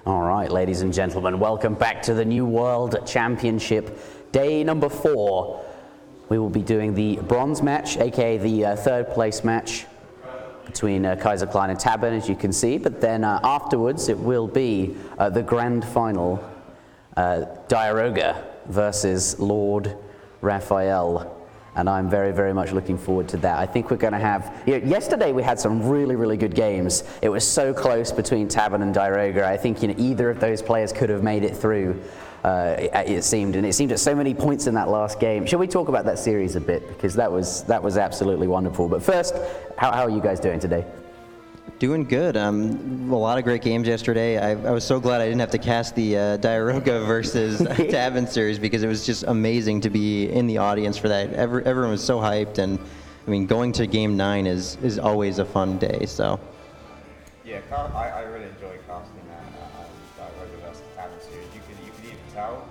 All right, ladies and gentlemen, welcome back to the New World Championship, day number 4. We will be doing the bronze match, aka the third place match between Kaiserklein and Tabben, as you can see. But then afterwards, it will be the grand final, Diarouga versus LordRaphael. And I'm very, very much looking forward to that. I think we're going to have... yesterday we had some really, really good games. It was so close between Tabben and Diarouga. I think either of those players could have made it through, it seemed. And it seemed at so many points in that last game. Shall we talk about that series a bit? Because that was absolutely wonderful. But first, how are you guys doing today? Doing good. A lot of great games yesterday. I was so glad I didn't have to cast the Diarouga versus Tabben series, because it was just amazing to be in the audience for that. Everyone was so hyped, and I mean, going to Game 9 is always a fun day. So. Yeah, I really enjoyed casting that Diarouga versus Tabben series. You could even tell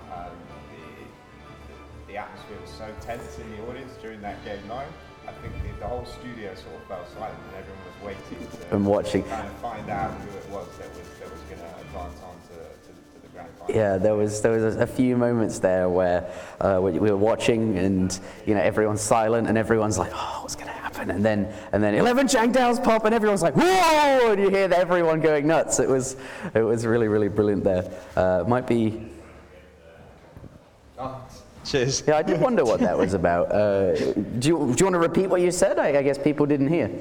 the atmosphere was so tense in the audience during that Game 9. I think the whole studio sort of fell silent, and everyone was waiting to kind of find out who it was that was going to advance on to the grand final. Yeah, there was a few moments there where we were watching, and everyone's silent, and everyone's like, "Oh, what's going to happen?" And then 11 Changdaos pop, and everyone's like, "Whoa!" And you hear everyone going nuts. It was really, really brilliant there. Might be. Cheers. Yeah, I did wonder what that was about. Do you want to repeat what you said? I guess people didn't hear.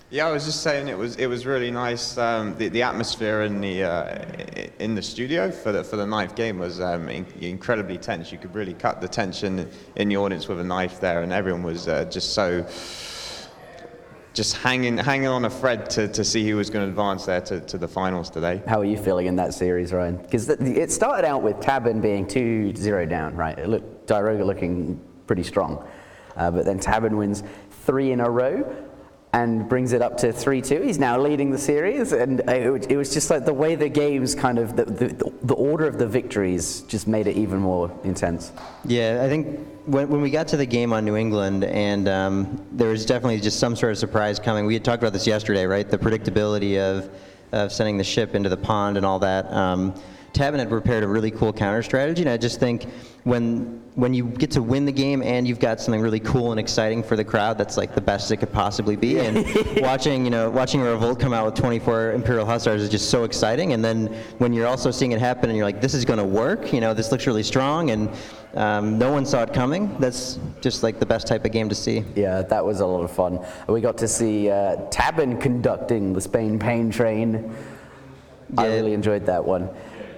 Yeah, I was just saying it was really nice. The atmosphere in the studio for the ninth game was incredibly tense. You could really cut the tension in the audience with a knife there, and everyone was just hanging on a thread to see who was going to advance there to the finals today. How are you feeling in that series, Ryan? Because it started out with Tabben being 2-0 down, right? It looked Diarouga looking pretty strong, but then Tabben wins 3 in a row and brings it up to 3-2. He's now leading the series, and it was just like the way the games kind of the order of the victories just made it even more intense. Yeah, I think when we got to the game on New England, and there was definitely just some sort of surprise coming. We had talked about this yesterday, right? The predictability of sending the ship into the pond and all that. Tabben had prepared a really cool counter strategy, and I just think when you get to win the game and you've got something really cool and exciting for the crowd, that's like the best it could possibly be. And watching a revolt come out with 24 Imperial Hussars is just so exciting. And then when you're also seeing it happen and you're like, this is going to work, this looks really strong, and no one saw it coming. That's just like the best type of game to see. Yeah, that was a lot of fun. We got to see Tabben conducting the Spain Pain Train. Yeah. I really enjoyed that one.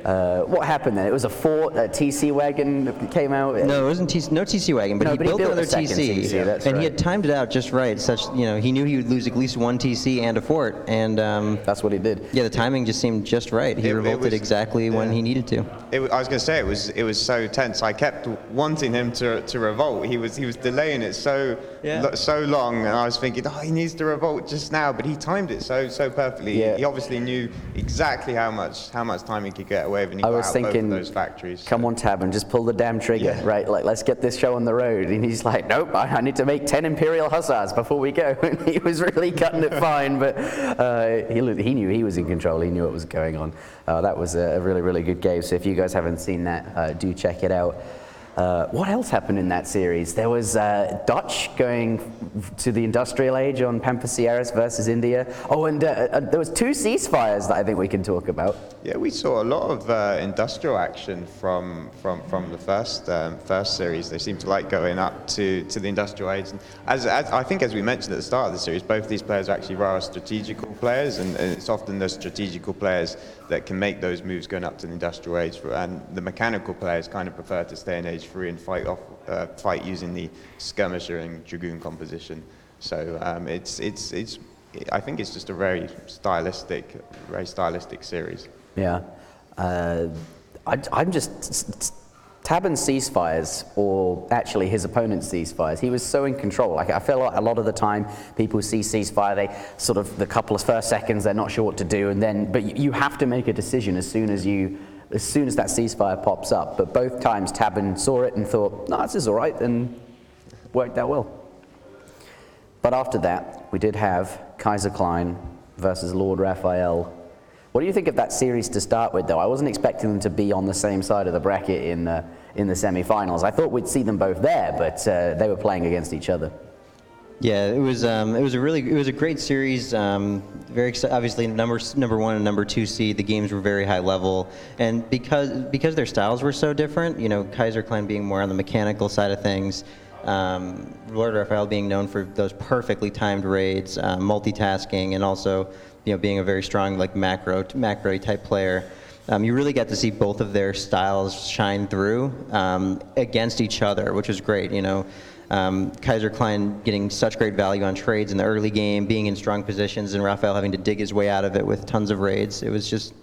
What happened then? It was a TC wagon that came out? No, it wasn't no TC wagon, but he built another TC, that's and right. He had timed it out just right. He knew he would lose at least one TC and a fort, and that's what he did. Yeah, the timing just seemed just right. He revolted exactly when he needed to. I was going to say it was so tense. I kept wanting him to revolt. He was delaying it so long, and I was thinking, he needs to revolt just now. But he timed it so perfectly. Yeah. He obviously knew exactly how much time he could get away. And he I was thinking, those factories. Come on, Tabben, just pull the damn trigger, right? Like, let's get this show on the road. And he's like, nope, I need to make 10 Imperial Hussars before we go. And he was really cutting it fine, but he knew he was in control. He knew what was going on. That was a really, really good game. So if you guys haven't seen that, do check it out. What else happened in that series? There was Dutch going to the industrial age on Pampas versus India. Oh, and there was 2 ceasefires that I think we can talk about. Yeah, we saw a lot of industrial action from the first series. They seem to like going up to the industrial age. And as I think, as we mentioned at the start of the series, both of these players are actually rather strategical players, and it's often the strategical players that can make those moves going up to the industrial age, and the mechanical players kind of prefer to stay in age 3 and fight using the skirmisher and dragoon composition. So I think it's just a very stylistic series. Yeah, I'm just Tabben's ceasefires, or actually his opponent's ceasefires, he was so in control. Like, I feel like a lot of the time people see ceasefire, they sort of, the couple of first seconds, they're not sure what to do, and then, but you have to make a decision as soon as that ceasefire pops up. But both times Tabben saw it and thought, no, this is all right, and worked out well. But after that, we did have Kaiserklein versus LordRaphael. What do you think of that series to start with, though? I wasn't expecting them to be on the same side of the bracket in the semi-finals. I thought we'd see them both there, but they were playing against each other. Yeah, it was a great series. Very obviously number 1 and number 2 seed. The games were very high level, and because their styles were so different. Kaiserklein being more on the mechanical side of things. LordRaphael being known for those perfectly timed raids, multitasking, and also being a very strong macro type player. You really got to see both of their styles shine through against each other, which was great. Kaiserklein getting such great value on trades in the early game, being in strong positions, and Raphael having to dig his way out of it with tons of raids. It was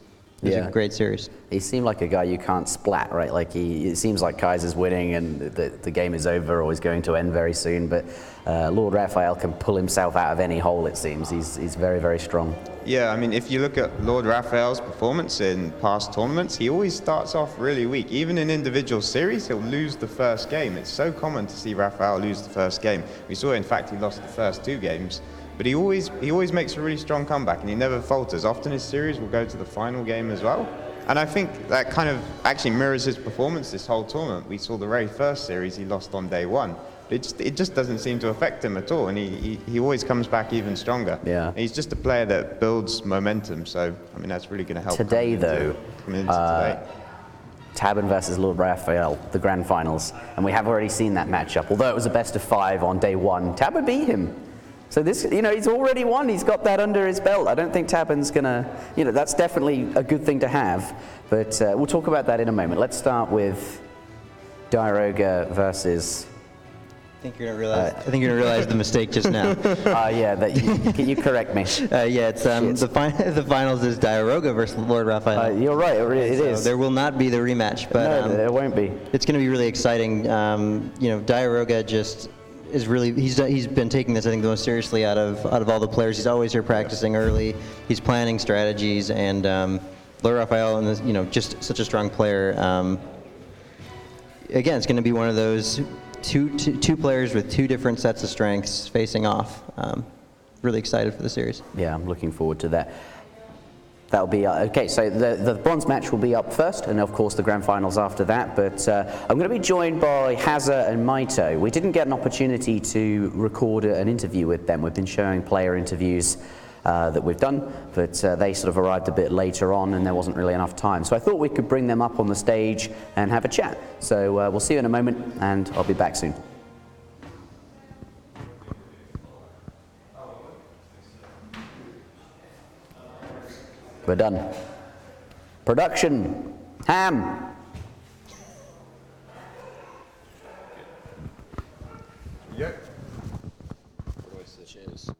a great series. He seemed like a guy you can't splat, right? It seems like Kaiser's winning and the game is over or is going to end very soon, but LordRaphael can pull himself out of any hole, it seems. He's very, very strong. Yeah, I mean, if you look at LordRaphael's performance in past tournaments, he always starts off really weak. Even in individual series, he'll lose the first game. It's so common to see Raphael lose the first game. We saw, in fact, he lost the first 2 games. But he always makes a really strong comeback, and he never falters. Often his series will go to the final game as well. And I think that kind of actually mirrors his performance this whole tournament. We saw the very first series he lost on day 1. It just doesn't seem to affect him at all, and he always comes back even stronger. Yeah. And he's just a player that builds momentum, so I mean that's really going to help. Today, though, Tabben versus LordRaphael, the grand finals, and we have already seen that matchup. Although it was a best of 5 on day 1, Tabben beat him. So this, he's already won. He's got that under his belt. I don't think Tabben's gonna, that's definitely a good thing to have. But we'll talk about that in a moment. Let's start with Diarouga versus. I think you're gonna realize the mistake just now. Yeah, can you correct me? Yeah, it's the finals is Diarouga versus LordRaphael. You're right. It is. There will not be the rematch, but no, there won't be. It's going to be really exciting. Diarouga just is really he's been taking this, I think, the most seriously out of all the players. He's always here practicing early. He's planning strategies, and LordRaphael, and just such a strong player. Again, it's going to be one of those. Two players with 2 different sets of strengths facing off. Really excited for the series. Yeah, I'm looking forward to that. That'll be okay. So the bronze match will be up first, and of course the grand finals after that. But I'm going to be joined by Hazza and Mitoe. We didn't get an opportunity to record an interview with them. We've been showing player interviews that we've done, but they sort of arrived a bit later on and there wasn't really enough time. So I thought we could bring them up on the stage and have a chat. So we'll see you in a moment and I'll be back soon. We're done. Production, ham. Yep. Cheers.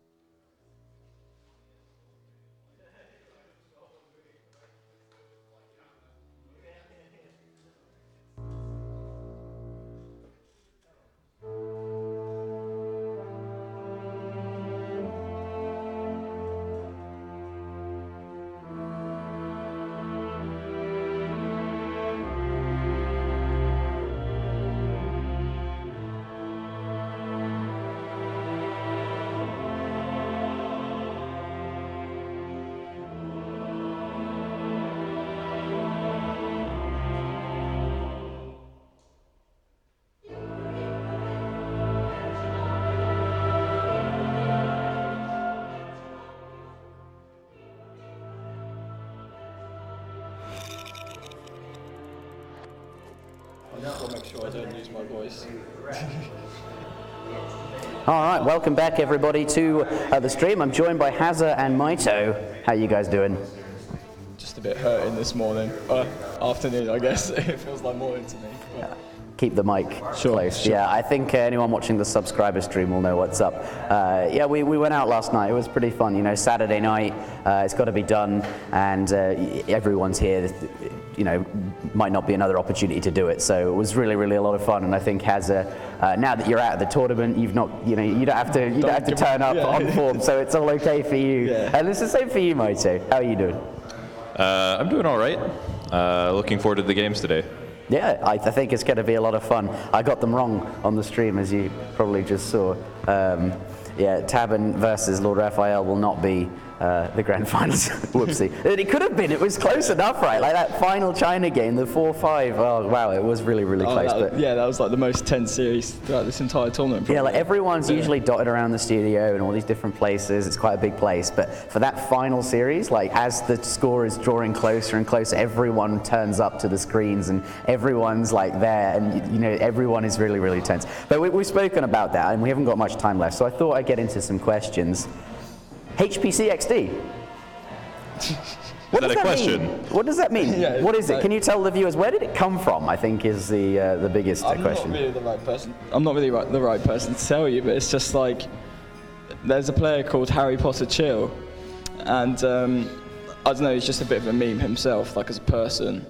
I'll make sure I don't lose my voice. All right, welcome back everybody to the stream. I'm joined by Hazza and Mitoe. How you guys doing? Just a bit hurting this morning. Afternoon, I guess. It feels like morning to me. But. Keep the mic close. Sure. Yeah, I think anyone watching the subscriber stream will know what's up. Yeah, we went out last night. It was pretty fun. Saturday night, it's got to be done, and everyone's here. Might not be another opportunity to do it. So it was really, really a lot of fun. And I think now that you're out of the tournament, you don't have to turn up on form. So it's all okay for you. Yeah. And it's the same for you, Mitoe. How are you doing? I'm doing all right. Looking forward to the games today. Yeah, I think it's going to be a lot of fun. I got them wrong on the stream, as you probably just saw. yeah, Tabben versus LordRaphael will not be the grand finals. Whoopsie. It could have been. It was close enough, right? Like that final China game, the 4-5. Oh, wow, it was really, really close. That was like the most tense series throughout this entire tournament. Probably. Yeah, like everyone's usually dotted around the studio and all these different places. It's quite a big place. But for that final series, like as the score is drawing closer and closer, everyone turns up to the screens and everyone's like there, and you know everyone is really, really tense. But we've spoken about that, and we haven't got much time left. So I thought I'd get into some questions. HPC XD. Is that a question? What does that mean? Yeah, what is it? Can you tell the viewers where did it come from? I think is the biggest question. I'm not really the right person. I'm not really the right person to tell you, but it's just like there's a player called Harry Potter Chill, and I don't know, he's just a bit of a meme himself, like as a person,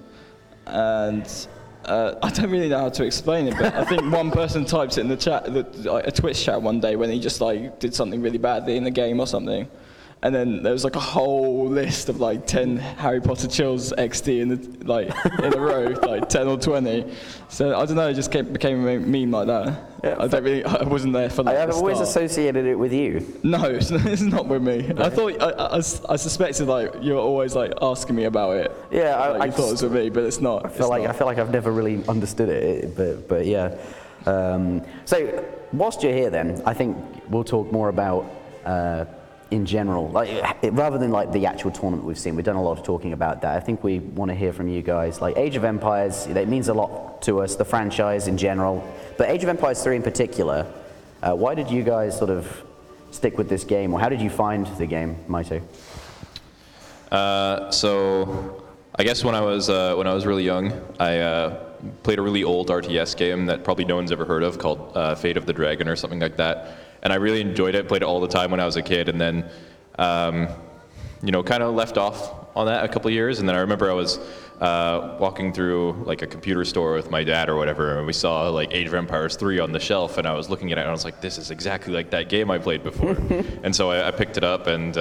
and I don't really know how to explain it, but I think one person typed it in the chat, a Twitch chat one day when he just like did something really badly in the game or something. And then there was like a whole list of like 10 Harry Potter Chills XD in a row, like 10 or 20. So I don't know, it just became a meme like that. Yeah, I wasn't there for that. I've always associated it with you. No, it's not with me. Really? I thought I suspected like you were always like asking me about it. Yeah, I thought it was with me, but it's not. I feel like I've never really understood it, but yeah. So whilst you're here, then I think we'll talk more about. In general, rather than like the actual tournament we've seen, we've done a lot of talking about that. I think we want to hear from you guys. Like Age of Empires, it means a lot to us, the franchise in general, but Age of Empires 3 in particular. Why did you guys sort of stick with this game, or how did you find the game, Mitoe? So I guess when I was really young, I played a really old RTS game that probably no one's ever heard of called Fate of the Dragon or something like that. And I really enjoyed it, played it all the time when I was a kid, and then, kind of left off on that a couple of years. And then I remember I was walking through like a computer store with my dad or whatever, and we saw like Age of Empires 3 on the shelf, and I was looking at it and I was like, this is exactly like that game I played before. And so I picked it up and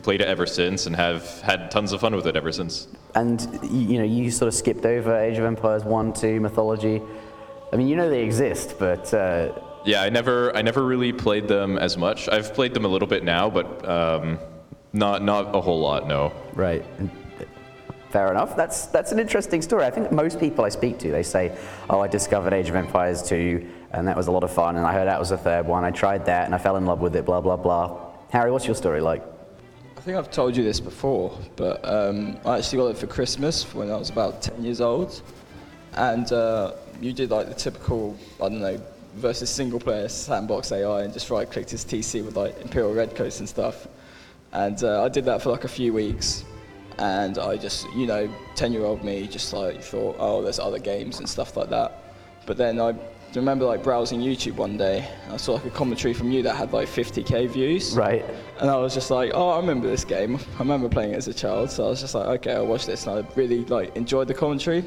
played it ever since, and have had tons of fun with it ever since. And you sort of skipped over Age of Empires 1, 2, Mythology. I mean, they exist, but... Yeah, I never really played them as much. I've played them a little bit now, but not a whole lot, no. Right. Fair enough. That's an interesting story. I think most people I speak to, they say, oh, I discovered Age of Empires 2, and that was a lot of fun, and I heard that was the third one. I tried that, and I fell in love with it, blah, blah, blah. Harry, what's your story like? I think I've told you this before, but I actually got it for Christmas when I was about 10 years old, and you did like the typical, I don't know, versus single player sandbox AI and just right-clicked his TC with like Imperial Redcoats and stuff. And I did that for like a few weeks, and I just, 10-year-old me just like thought, oh, there's other games and stuff like that. But then I remember like browsing YouTube one day, and I saw like a commentary from you that had like 50k views. Right. And I was just like, oh, I remember this game. I remember playing it as a child, so I was just like, okay, I'll watch this. And I really like enjoyed the commentary.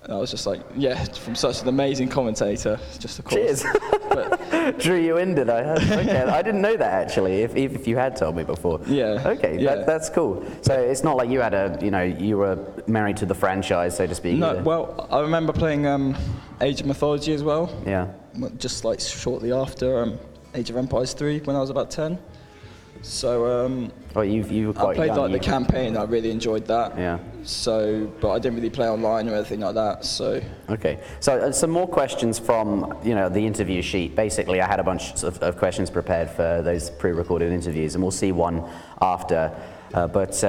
And I was just like, yeah, from such an amazing commentator, just of course. Cheers. But drew you in, did I? Okay, I didn't know that actually. If you had told me before. Yeah. Okay, yeah. That's cool. So it's not like you had you were married to the franchise, so to speak. No, well, I remember playing Age of Mythology as well. Yeah. Just like shortly after Age of Empires 3 when I was about 10. So well, you were quite I played young, like the campaign. I really enjoyed that. Yeah. So, but I didn't really play online or anything like that. So. Okay. So some more questions from the interview sheet. Basically, I had a bunch of questions prepared for those pre-recorded interviews, and we'll see one after. But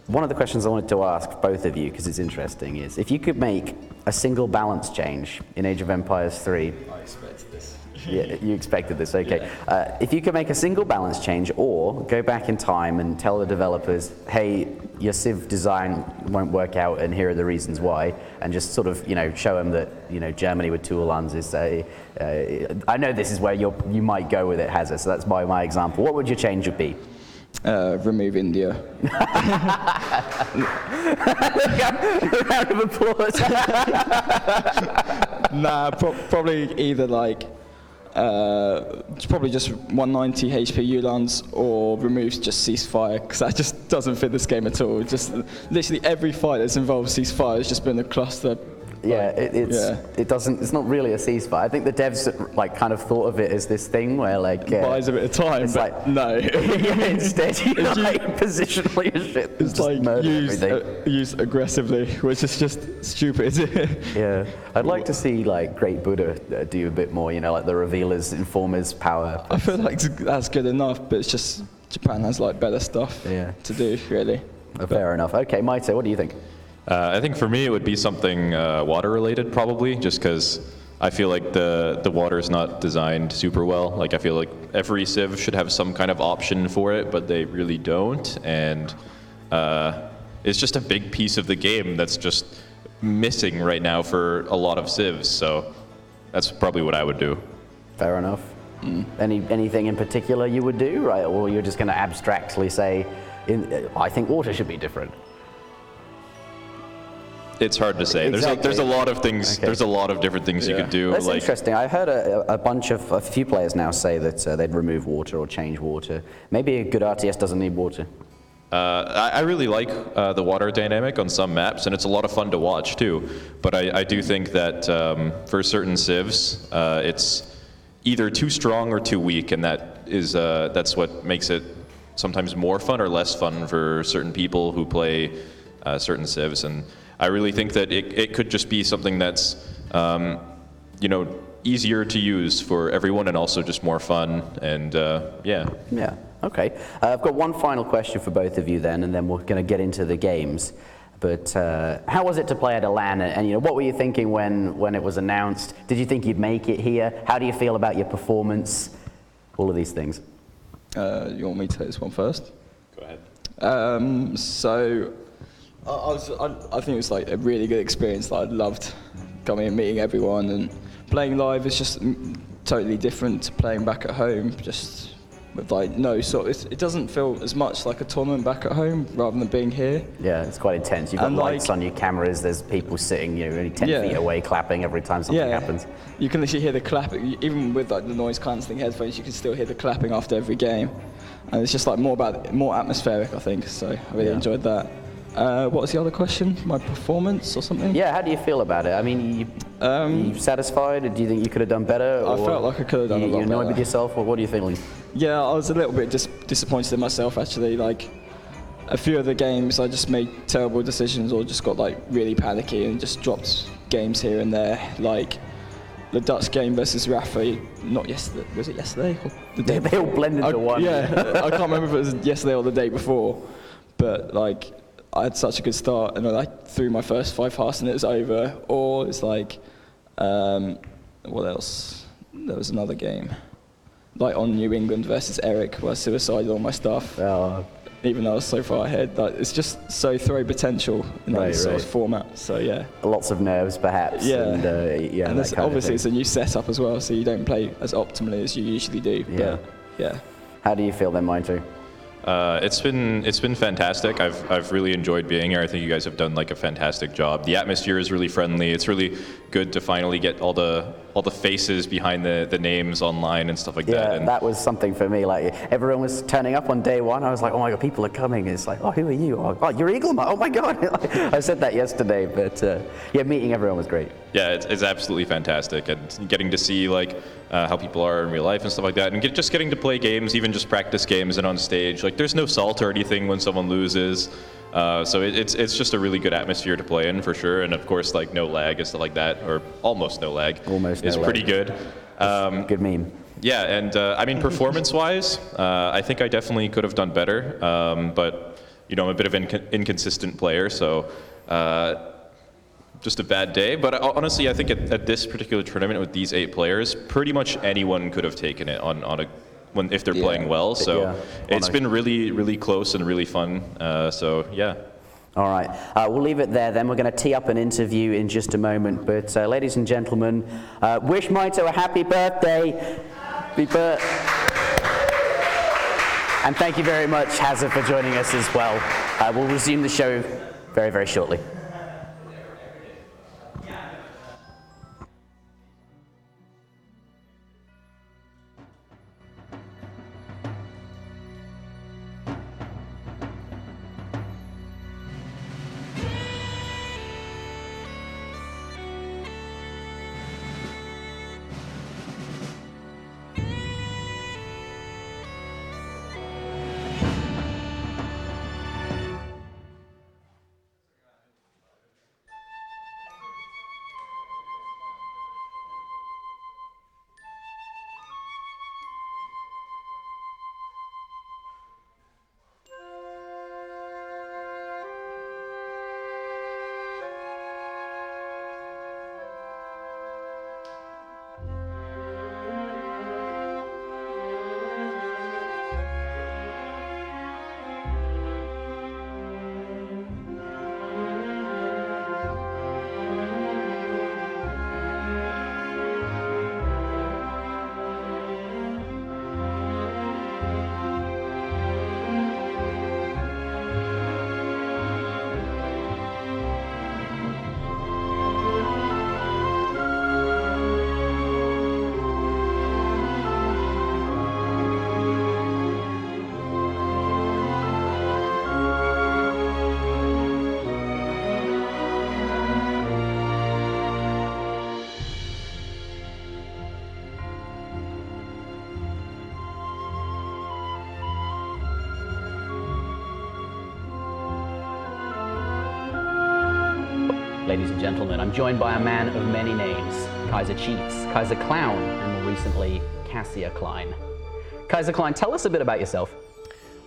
one of the questions I wanted to ask both of you, because it's interesting, is if you could make a single balance change in Age of Empires 3. I expected this. Yeah, you expected this, okay. Yeah. If you could make a single balance change or go back in time and tell the developers, hey, your Civ design won't work out and here are the reasons why, and just sort of, show them that, Germany with two Ulans is I know this is where you might go with it, Hazza, so that's my example. What would your change be? Remove India. Round of applause. Nah, probably either like probably just 190 HP Ulans or removes just ceasefire, because that just doesn't fit this game at all. Just literally every fight that's involved ceasefire has just been a cluster Yeah, it's not really a ceasefire. I think the devs like kind of thought of it as this thing where like buys a bit of time, it's but like, no. Yeah, instead you like position all your shit. It's just like murder use everything. aggressively, which is just stupid. Yeah, I'd like to see like Great Buddha do a bit more. You know, like the revealers, informers power. I feel like that's good enough, but it's just Japan has like better stuff to do, really. Fair enough. Okay, Mitoe, what do you think? I think for me it would be something water related probably, just because I feel like the water's not designed super well. Like I feel like every Civ should have some kind of option for it, but they really don't. And it's just a big piece of the game that's just missing right now for a lot of Civs. So that's probably what I would do. Fair enough. Anything in particular you would do, right? Or you're just going to abstractly say, I think water should be different. It's hard to say. Exactly. There's a lot of things. Okay. There's a lot of different things you could do. That's interesting. I heard a few players now say that they'd remove water or change water. Maybe a good RTS doesn't need water. I really like the water dynamic on some maps, and it's a lot of fun to watch too. But I do think that for certain civs, it's either too strong or too weak, and that's what makes it sometimes more fun or less fun for certain people who play certain civs. And I really think that it could just be something that's, easier to use for everyone and also just more fun. And yeah. Yeah. Okay. I've got one final question for both of you then, and then we're going to get into the games. But how was it to play at a LAN? And what were you thinking when it was announced? Did you think you'd make it here? How do you feel about your performance? All of these things. You want me to take this one first? Go ahead. So I think it was like a really good experience. Like, I loved coming and meeting everyone, and playing live is just totally different to playing back at home. Just with like it doesn't feel as much like a tournament back at home rather than being here. Yeah, it's quite intense. You've got lights on your cameras. There's people sitting only 10 feet away clapping every time something happens. You can literally hear the clapping, even with like the noise cancelling headphones. You can still hear the clapping after every game, and it's just like more atmospheric, I think. So I really enjoyed that. What was the other question? My performance or something? Yeah, how do you feel about it? I mean, you satisfied? Do you think you could have done better? I felt like I could have done a lot better. You annoyed with yourself? Or what are you feeling? Yeah, I was a little bit disappointed in myself, actually. Like, a few of the games I just made terrible decisions or just got like really panicky and just dropped games here and there. Like the Dutch game versus Rafa, not yesterday. Was it yesterday? Or the day they all blended into one. Yeah, I can't remember if it was yesterday or the day before. But like, I had such a good start, and I threw my first 5 hearts and it was over. Or it's like, what else? There was another game, like on New England versus Eric, where I suicided all my stuff. Even though I was so far ahead. Like, it's just so throw potential in that sort of format. So yeah. Lots of nerves, perhaps. Yeah. And, and obviously it's a new setup as well, so you don't play as optimally as you usually do. Yeah. But, yeah. How do you feel then, Mitoe? It's been fantastic. I've really enjoyed being here. I think you guys have done like a fantastic job. The atmosphere is really friendly. It's really good to finally get all the faces behind the names online and stuff like that. Yeah, that was something for me. Like, everyone was turning up on day one. I was like, oh my god, people are coming. It's like, oh, who are you? Oh, you're Eagle. Oh my god. I said that yesterday, but yeah, meeting everyone was great. Yeah, it's absolutely fantastic, and getting to see like how people are in real life and stuff like that, and just getting to play games, even just practice games and on stage. Like, there's no salt or anything when someone loses, so it's just a really good atmosphere to play in for sure. And of course, like no lag and stuff like that, or almost no lag. Is pretty good. Good meme. Yeah, and I mean, performance-wise, I think I definitely could have done better, but I'm a bit of an inconsistent player, so. Just a bad day, but honestly, I think at this particular tournament with these 8 players, pretty much anyone could have taken it if they're playing well. So it's been really, really close and really fun. So yeah. All right, we'll leave it there then. We're going to tee up an interview in just a moment. But ladies and gentlemen, wish Mitoe a happy birthday. Happy birthday. And thank you very much, Hazza, for joining us as well. We'll resume the show very, very shortly. ladies and gentlemen. I'm joined by a man of many names, Kaiser Chiefs, Kaiserklein, and more recently, Kaiserklein. Kaiserklein, tell us a bit about yourself.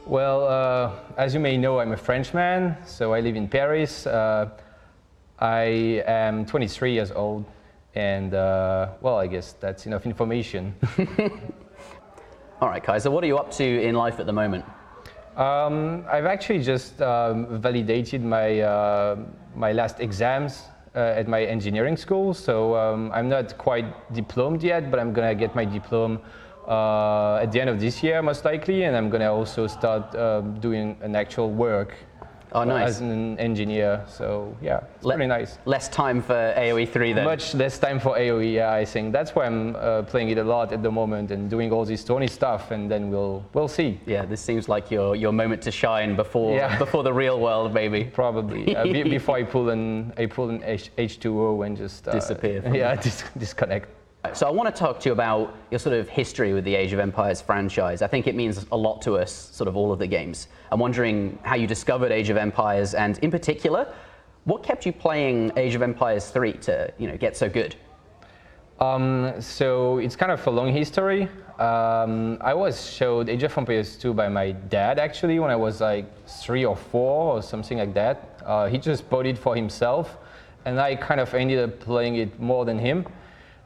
Well, as you may know, I'm a Frenchman, so I live in Paris. I am 23 years old, and well, I guess that's enough information. All right, Kaiser, what are you up to in life at the moment? I've actually just validated my my last exams at my engineering school, so I'm not quite diplomed yet, but I'm gonna get my diploma at the end of this year, most likely, and I'm gonna also start doing an actual work as an engineer. So yeah, it's pretty nice. Less time for AoE3 then? Much less time for AoE, yeah, I think. That's why I'm playing it a lot at the moment and doing all this Tony stuff, and then we'll see. Yeah, this seems like your moment to shine before the real world, maybe. Probably. Before I pull an H2O and just disappear. Disconnect. So I want to talk to you about your sort of history with the Age of Empires franchise. I think it means a lot to us, sort of all of the games. I'm wondering how you discovered Age of Empires, and in particular, what kept you playing Age of Empires 3 to get so good? So it's kind of a long history. I was showed Age of Empires 2 by my dad actually when I was like 3 or 4 or something like that. He just bought it for himself, and I kind of ended up playing it more than him.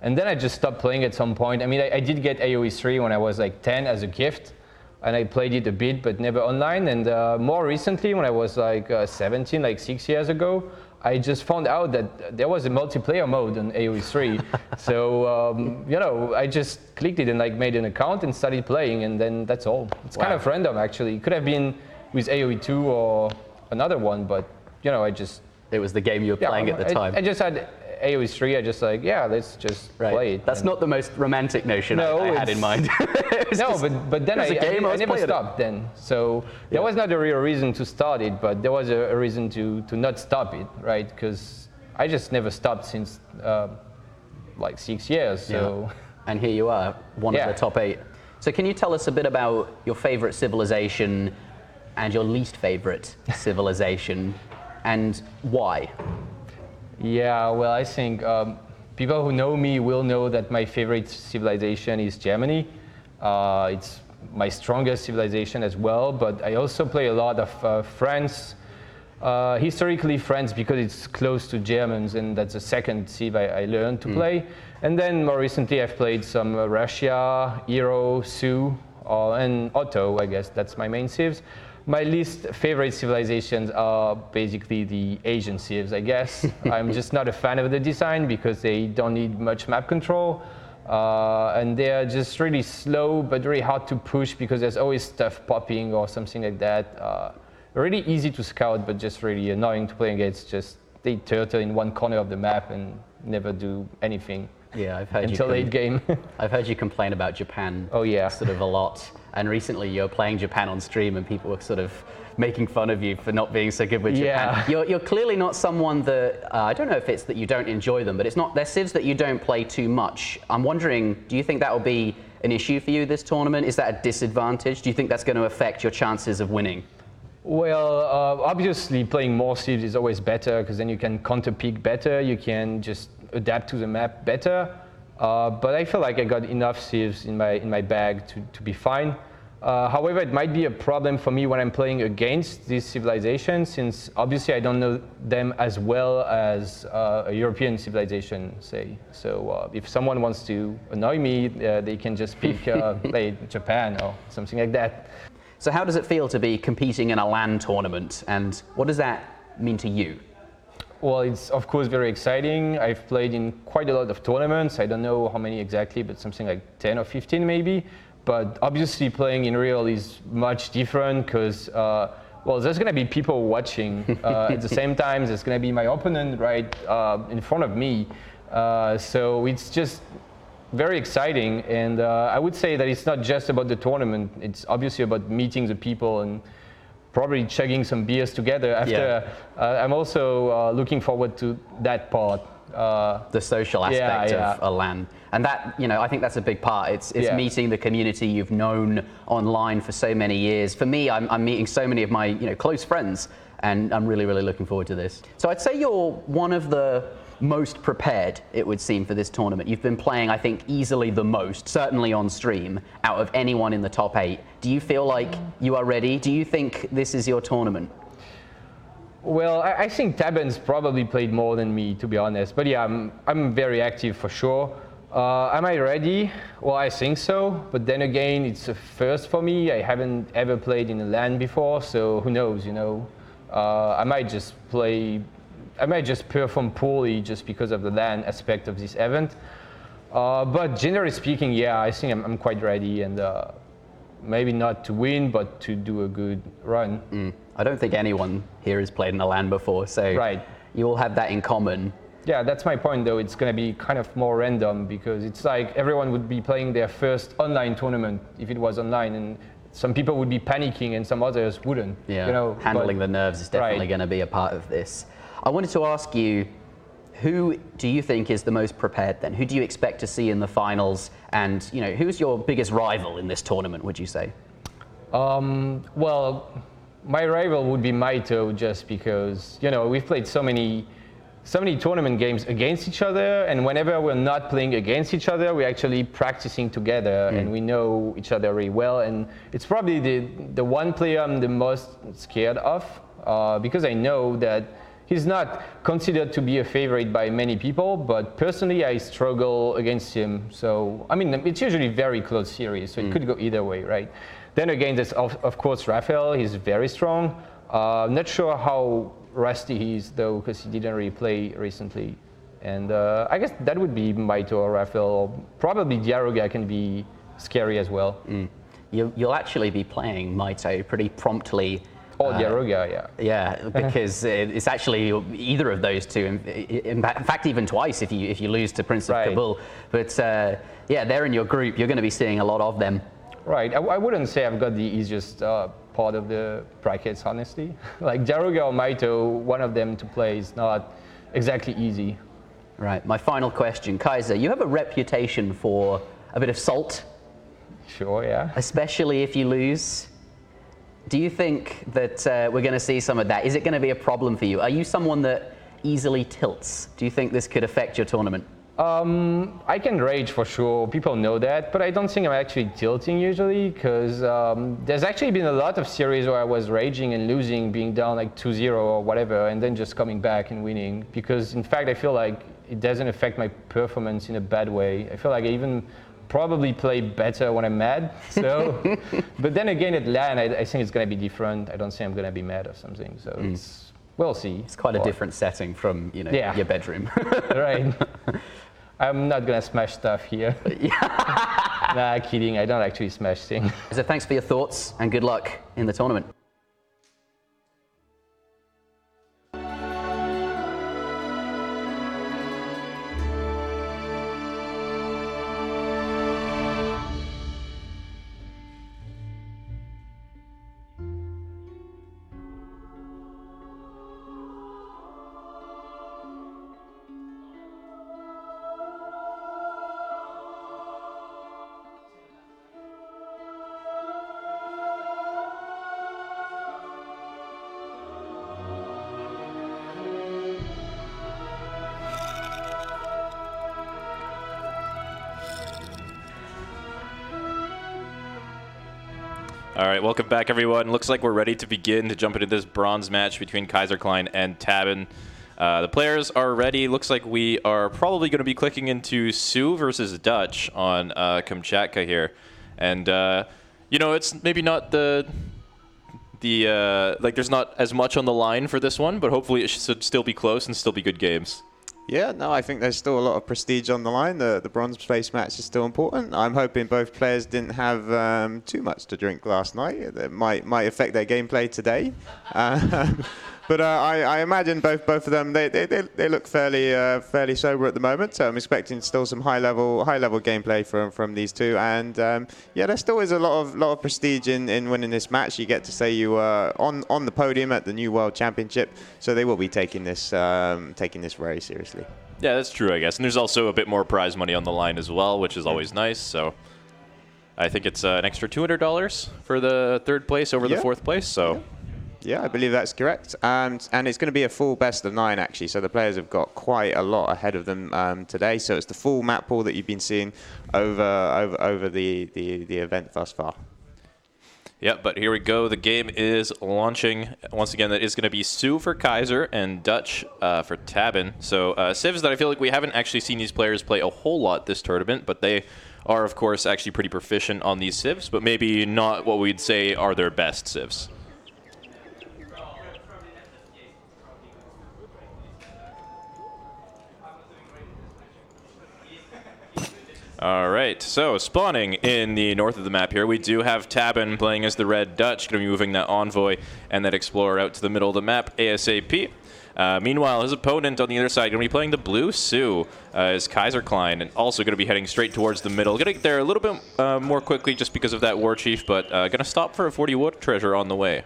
And then I just stopped playing at some point. I mean, I did get AoE3 when I was like 10 as a gift, and I played it a bit, but never online. And more recently, when I was like 17, like 6 years ago, I just found out that there was a multiplayer mode on AoE3. So, I just clicked it and like made an account and started playing, and then that's all. It's kind of random, actually. It could have been with AoE2 or another one, but, It was the game you were playing at the time. I just had AoE3, I just like, let's just play it. That's not the most romantic notion I had in mind. but then I never stopped then. So there was not a real reason to start it, but there was a reason to not stop it, right? Because I just never stopped since like 6 years. So. And here you are, one of the top 8. So can you tell us a bit about your favorite civilization and your least favorite civilization, and why? Yeah, well, I think people who know me will know that my favorite civilization is Germany. It's my strongest civilization as well, but I also play a lot of France, historically France, because it's close to Germans, and that's the second civ I learned to play. And then more recently I've played some Russia, Sioux, and Otto, I guess that's my main civs. My least favorite civilizations are basically the Asian civs, I guess. I'm just not a fan of the design because they don't need much map control. And they're just really slow, but really hard to push because there's always stuff popping or something like that. Really easy to scout, but just really annoying to play against. Just they turtle in one corner of the map and never do anything. Yeah, I've heard until late game. I've heard you complain about Japan. Oh yeah, sort of a lot. And recently, you're playing Japan on stream, and people were sort of making fun of you for not being so good with Japan. You're clearly not someone that I don't know if it's that you don't enjoy them, but it's not. They're civs that you don't play too much. I'm wondering, do you think that will be an issue for you this tournament? Is that a disadvantage? Do you think that's going to affect your chances of winning? Well, obviously, playing more civs is always better because then you can counter pick better. You can just adapt to the map better. But I feel like I got enough civs in my bag to be fine. However, it might be a problem for me when I'm playing against these civilizations, since obviously I don't know them as well as a European civilization, say. So if someone wants to annoy me, they can just pick play Japan or something like that. So how does it feel to be competing in a LAN tournament, and what does that mean to you? Well, it's of course very exciting. I've played in quite a lot of tournaments. I don't know how many exactly, but something like 10 or 15 maybe. But obviously playing in real is much different because, well, there's going to be people watching at the same time. There's going to be my opponent right in front of me. So it's just very exciting. And I would say that it's not just about the tournament. It's obviously about meeting the people and probably chugging some beers together after. I'm also looking forward to that part The social aspect of a LAN. And that, you know, I think that's a big part. It's meeting the community you've known online for so many years. For me, I'm meeting so many of my, you know, close friends, and I'm really, really looking forward to this. So I'd say you're one of the most prepared, it would seem, for this tournament. You've been playing, I think, easily the most, certainly on stream, out of anyone in the top 8. Do you feel like you are ready? Do you think this is your tournament? Well, I think Tabben's probably played more than me, to be honest. But yeah, I'm very active for sure. Am I ready? Well, I think so. But then again, it's a first for me. I haven't ever played in a LAN before, so who knows, you know? I might just perform poorly just because of the LAN aspect of this event. But generally speaking, yeah, I think I'm quite ready, and maybe not to win, but to do a good run. I don't think anyone here has played in a LAN before, so you all have that in common. Yeah, that's my point, though. It's going to be kind of more random, because it's like everyone would be playing their first online tournament if it was online, and some people would be panicking and some others wouldn't. Yeah, you know, handling the nerves is definitely going to be a part of this. I wanted to ask you, who do you think is the most prepared then? Who do you expect to see in the finals? And, you know, who's your biggest rival in this tournament, would you say? Well, my rival would be Mitoe, just because, you know, we've played so many tournament games against each other, and whenever we're not playing against each other, we're actually practicing together, and we know each other really well. And it's probably the one player I'm the most scared of, because I know that he's not considered to be a favorite by many people, but personally I struggle against him. So, I mean, it's usually very close series, so it could go either way, right? Then again, there's of course Raphael. He's very strong. Not sure how rusty he is, though, because he didn't really play recently. And I guess that would be Mitoe or Raphael. Probably Diarouga can be scary as well. You'll actually be playing Mitoe pretty promptly. Oh, Diarouga, yeah. Yeah, because it's actually either of those two. In fact, even twice if you lose to Prince of KABUL. But yeah, they're in your group. You're going to be seeing a lot of them. Right. I wouldn't say I've got the easiest part of the brackets, honestly. Like Diarouga or Mitoe, one of them to play is not exactly easy. Right. My final question, Kaiser, you have a reputation for a bit of salt. Sure, yeah. Especially if you lose. Do you think that we're going to see some of that? Is it going to be a problem for you? Are you someone that easily tilts? Do you think this could affect your tournament? I can rage for sure. People know that, but I don't think I'm actually tilting usually, because there's actually been a lot of series where I was raging and losing, being down like 2-0 or whatever, and then just coming back and winning. Because in fact, I feel like it doesn't affect my performance in a bad way. I feel like I even probably play better when I'm mad. So, but then again, at LAN, I think it's going to be different. I don't think I'm going to be mad or something. So we'll see. It's quite a different setting from, you know, your bedroom. Right. I'm not going to smash stuff here. Nah, kidding. I don't actually smash things. So thanks for your thoughts and good luck in the tournament. All right, welcome back, everyone. Looks like we're ready to begin to jump into this bronze match between Kaiserklein and Tabben. The players are ready. Looks like we are probably going to be clicking into Sioux versus Dutch on Kamchatka here. And, you know, it's maybe not like there's not as much on the line for this one, but hopefully it should still be close and still be good games. Yeah, no, I think there's still a lot of prestige on the line. The bronze place match is still important. I'm hoping both players didn't have too much to drink last night. That might affect their gameplay today. But I imagine both of them they look fairly sober at the moment. So I'm expecting still some high level gameplay from these two. And yeah, there still is a lot of prestige in winning this match. You get to say you were on the podium at the New World Championship. So they will be taking this very seriously. Yeah, that's true, I guess. And there's also a bit more prize money on the line as well, which is always nice. So I think it's an extra $200 for the 3rd place over the 4th place. So. Yeah, I believe that's correct. And it's going to be a full best of 9, actually. So the players have got quite a lot ahead of them today. So it's the full map pool that you've been seeing over the event thus far. Yep, but here we go. The game is launching. Once again, that is going to be Sioux for Kaiser and Dutch for Tabben. So civs that I feel like we haven't actually seen these players play a whole lot this tournament, but they are, of course, actually pretty proficient on these civs, but maybe not what we'd say are their best civs. All right, so spawning in the north of the map here, we do have Tabben playing as the red Dutch, going to be moving that Envoy and that Explorer out to the middle of the map ASAP. Meanwhile, his opponent on the other side going to be playing the blue Sioux is Kaiserklein, and also going to be heading straight towards the middle. Going to get there a little bit more quickly just because of that War Chief, but going to stop for a 40 wood treasure on the way.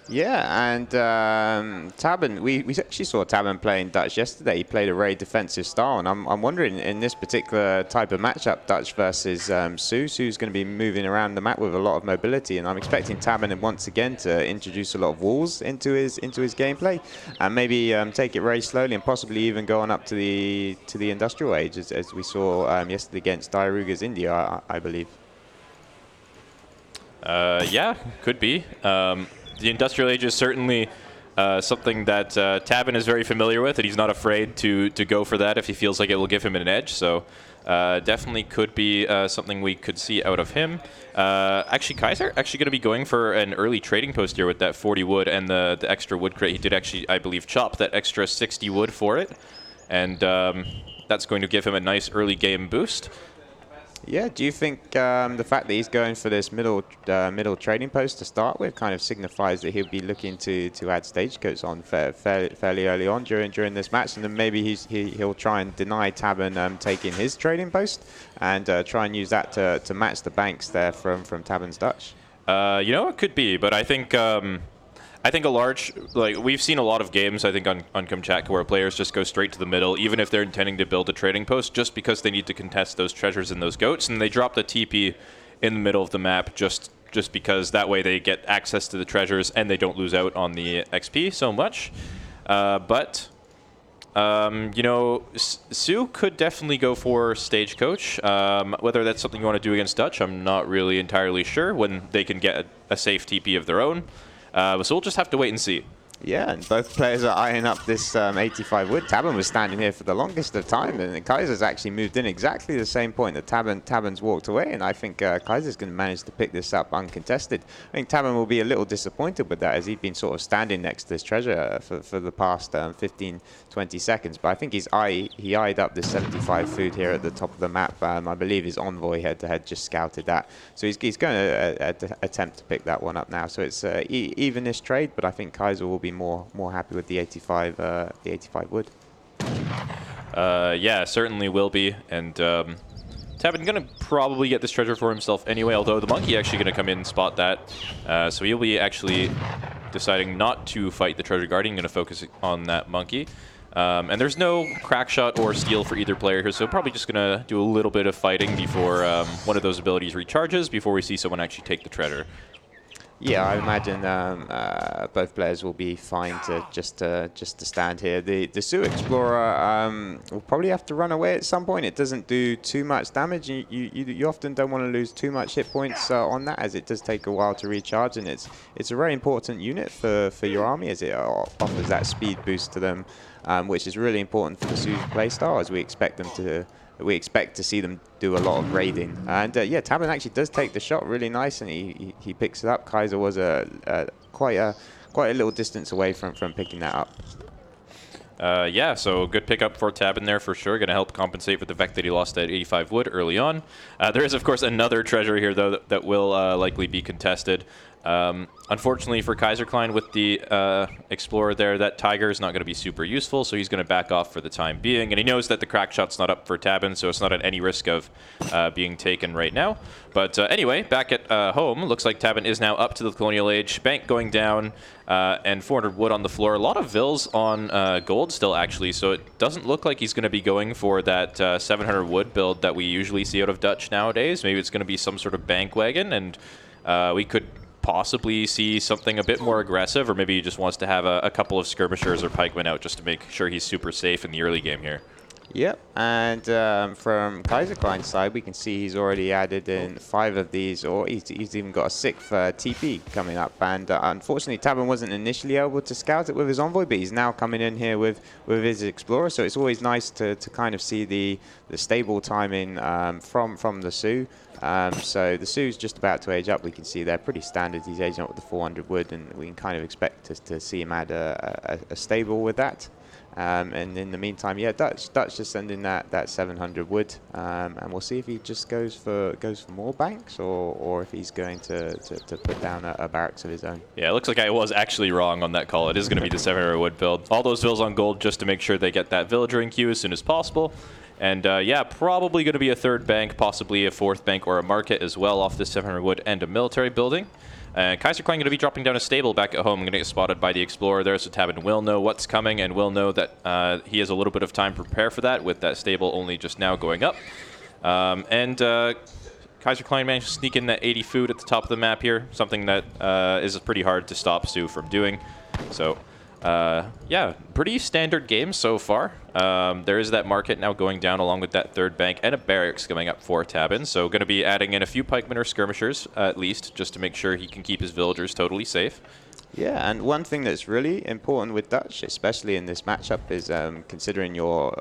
Yeah, and Tabben, we actually saw Tabben playing Dutch yesterday. He played a very defensive style, and I'm wondering in this particular type of matchup, Dutch versus Sioux. Sioux's going to be moving around the map with a lot of mobility, and I'm expecting Tabben once again to introduce a lot of walls into his gameplay, and maybe take it very slowly and possibly even go on up to the industrial age, as we saw yesterday against Diarouga's India, I believe. Yeah, could be. The Industrial Age is certainly something that Tabben is very familiar with, and he's not afraid to go for that if he feels like it will give him an edge. So definitely could be something we could see out of him. Actually, Kaiser actually going to be going for an early trading post here with that 40 wood and the extra wood crate. He did actually, I believe, chop that extra 60 wood for it, and that's going to give him a nice early game boost. Yeah, do you think the fact that he's going for this middle trading post to start with kind of signifies that he'll be looking to add stagecoats on fairly early on during this match, and then maybe he'll try and deny Tabben taking his trading post and try and use that to match the banks there from Tabben's Dutch? You know, it could be, but I think we've seen a lot of games, I think, on Kamchatka where players just go straight to the middle, even if they're intending to build a trading post, just because they need to contest those treasures and those goats, and they drop the TP in the middle of the map just because that way they get access to the treasures and they don't lose out on the XP so much. You know, Sioux could definitely go for Stagecoach. Whether that's something you want to do against Dutch, I'm not really entirely sure when they can get a safe TP of their own. So we'll just have to wait and see. Yeah, and both players are eyeing up this 85 wood. Tabben was standing here for the longest of time, and Kaiser's actually moved in exactly the same point that Tabben's walked away, and I think Kaiser's going to manage to pick this up uncontested. I think Tabben will be a little disappointed with that, as he'd been sort of standing next to this treasure for the past 15, 20 seconds, but I think he eyed up this 75 food here at the top of the map. I believe his Envoy head-to-head just scouted that, so he's going to attempt to pick that one up now. So it's even-ish trade, but I think Kaiser will be more happy with the 85 wood. Yeah, certainly will be, and Tabben gonna probably get this treasure for himself anyway, although the monkey actually gonna come in and spot that, so he'll be actually deciding not to fight the treasure guardian, gonna focus on that monkey. And there's no crack shot or steal for either player here, so probably just gonna do a little bit of fighting before one of those abilities recharges, before we see someone actually take the treasure. Yeah, I imagine both players will be fine to just to stand here. The Sioux Explorer will probably have to run away at some point. It doesn't do too much damage. You often don't want to lose too much hit points on that, as it does take a while to recharge, and it's a very important unit for your army, as it offers that speed boost to them, which is really important for the Sioux playstyle, as we expect to see them do a lot of raiding. And yeah, Tabben actually does take the shot really nice, and he picks it up. Kaiser was quite a little distance away from picking that up. Yeah, so good pickup for Tabben there for sure. Going to help compensate for the fact that he lost that 85 wood early on. There is, of course, another treasure here, though, that will likely be contested. Unfortunately for Kaiserklein with the Explorer there, that Tiger is not going to be super useful, so he's going to back off for the time being. And he knows that the crack shot's not up for Tabben, so it's not at any risk of being taken right now. But anyway, back at home, looks like Tabben is now up to the Colonial Age. Bank going down, and 400 wood on the floor. A lot of vills on gold still, actually, so it doesn't look like he's going to be going for that 700 wood build that we usually see out of Dutch nowadays. Maybe it's going to be some sort of bank wagon, and we could possibly see something a bit more aggressive, or maybe he just wants to have a couple of skirmishers or pikemen out just to make sure he's super safe in the early game here. Yep, and from Kaiserklein's side, we can see he's already added in 5 of these, or he's even got a 6th TP coming up. And unfortunately, Tabben wasn't initially able to scout it with his Envoy, but he's now coming in here with his Explorer. So it's always nice to kind of see the stable timing from the Sioux. So the Sioux's just about to age up. We can see they're pretty standard. He's aging up with the 400 wood, and we can kind of expect to see him add a stable with that. And in the meantime, yeah, Dutch just sending that 700 wood, and we'll see if he just goes for more banks, or if he's going to put down a barracks of his own. Yeah, it looks like I was actually wrong on that call. It is going to be the 700 wood build. All those vills on gold just to make sure they get that villager in queue as soon as possible. And yeah, probably going to be a 3rd bank, possibly a 4th bank or a market as well off this 700 wood and a military building. Kaiserklein going to be dropping down a stable back at home. Going to get spotted by the Explorer there, so Tabben will know what's coming and will know that he has a little bit of time to prepare for that, with that stable only just now going up. Kaiserklein managed to sneak in that 80 food at the top of the map here, something that is pretty hard to stop Sioux from doing. So yeah, pretty standard game so far. There is that market now going down along with that 3rd bank and a barracks coming up for Tabben. So going to be adding in a few pikemen or skirmishers at least, just to make sure he can keep his villagers totally safe. Yeah, and one thing that's really important with Dutch, especially in this matchup, is considering your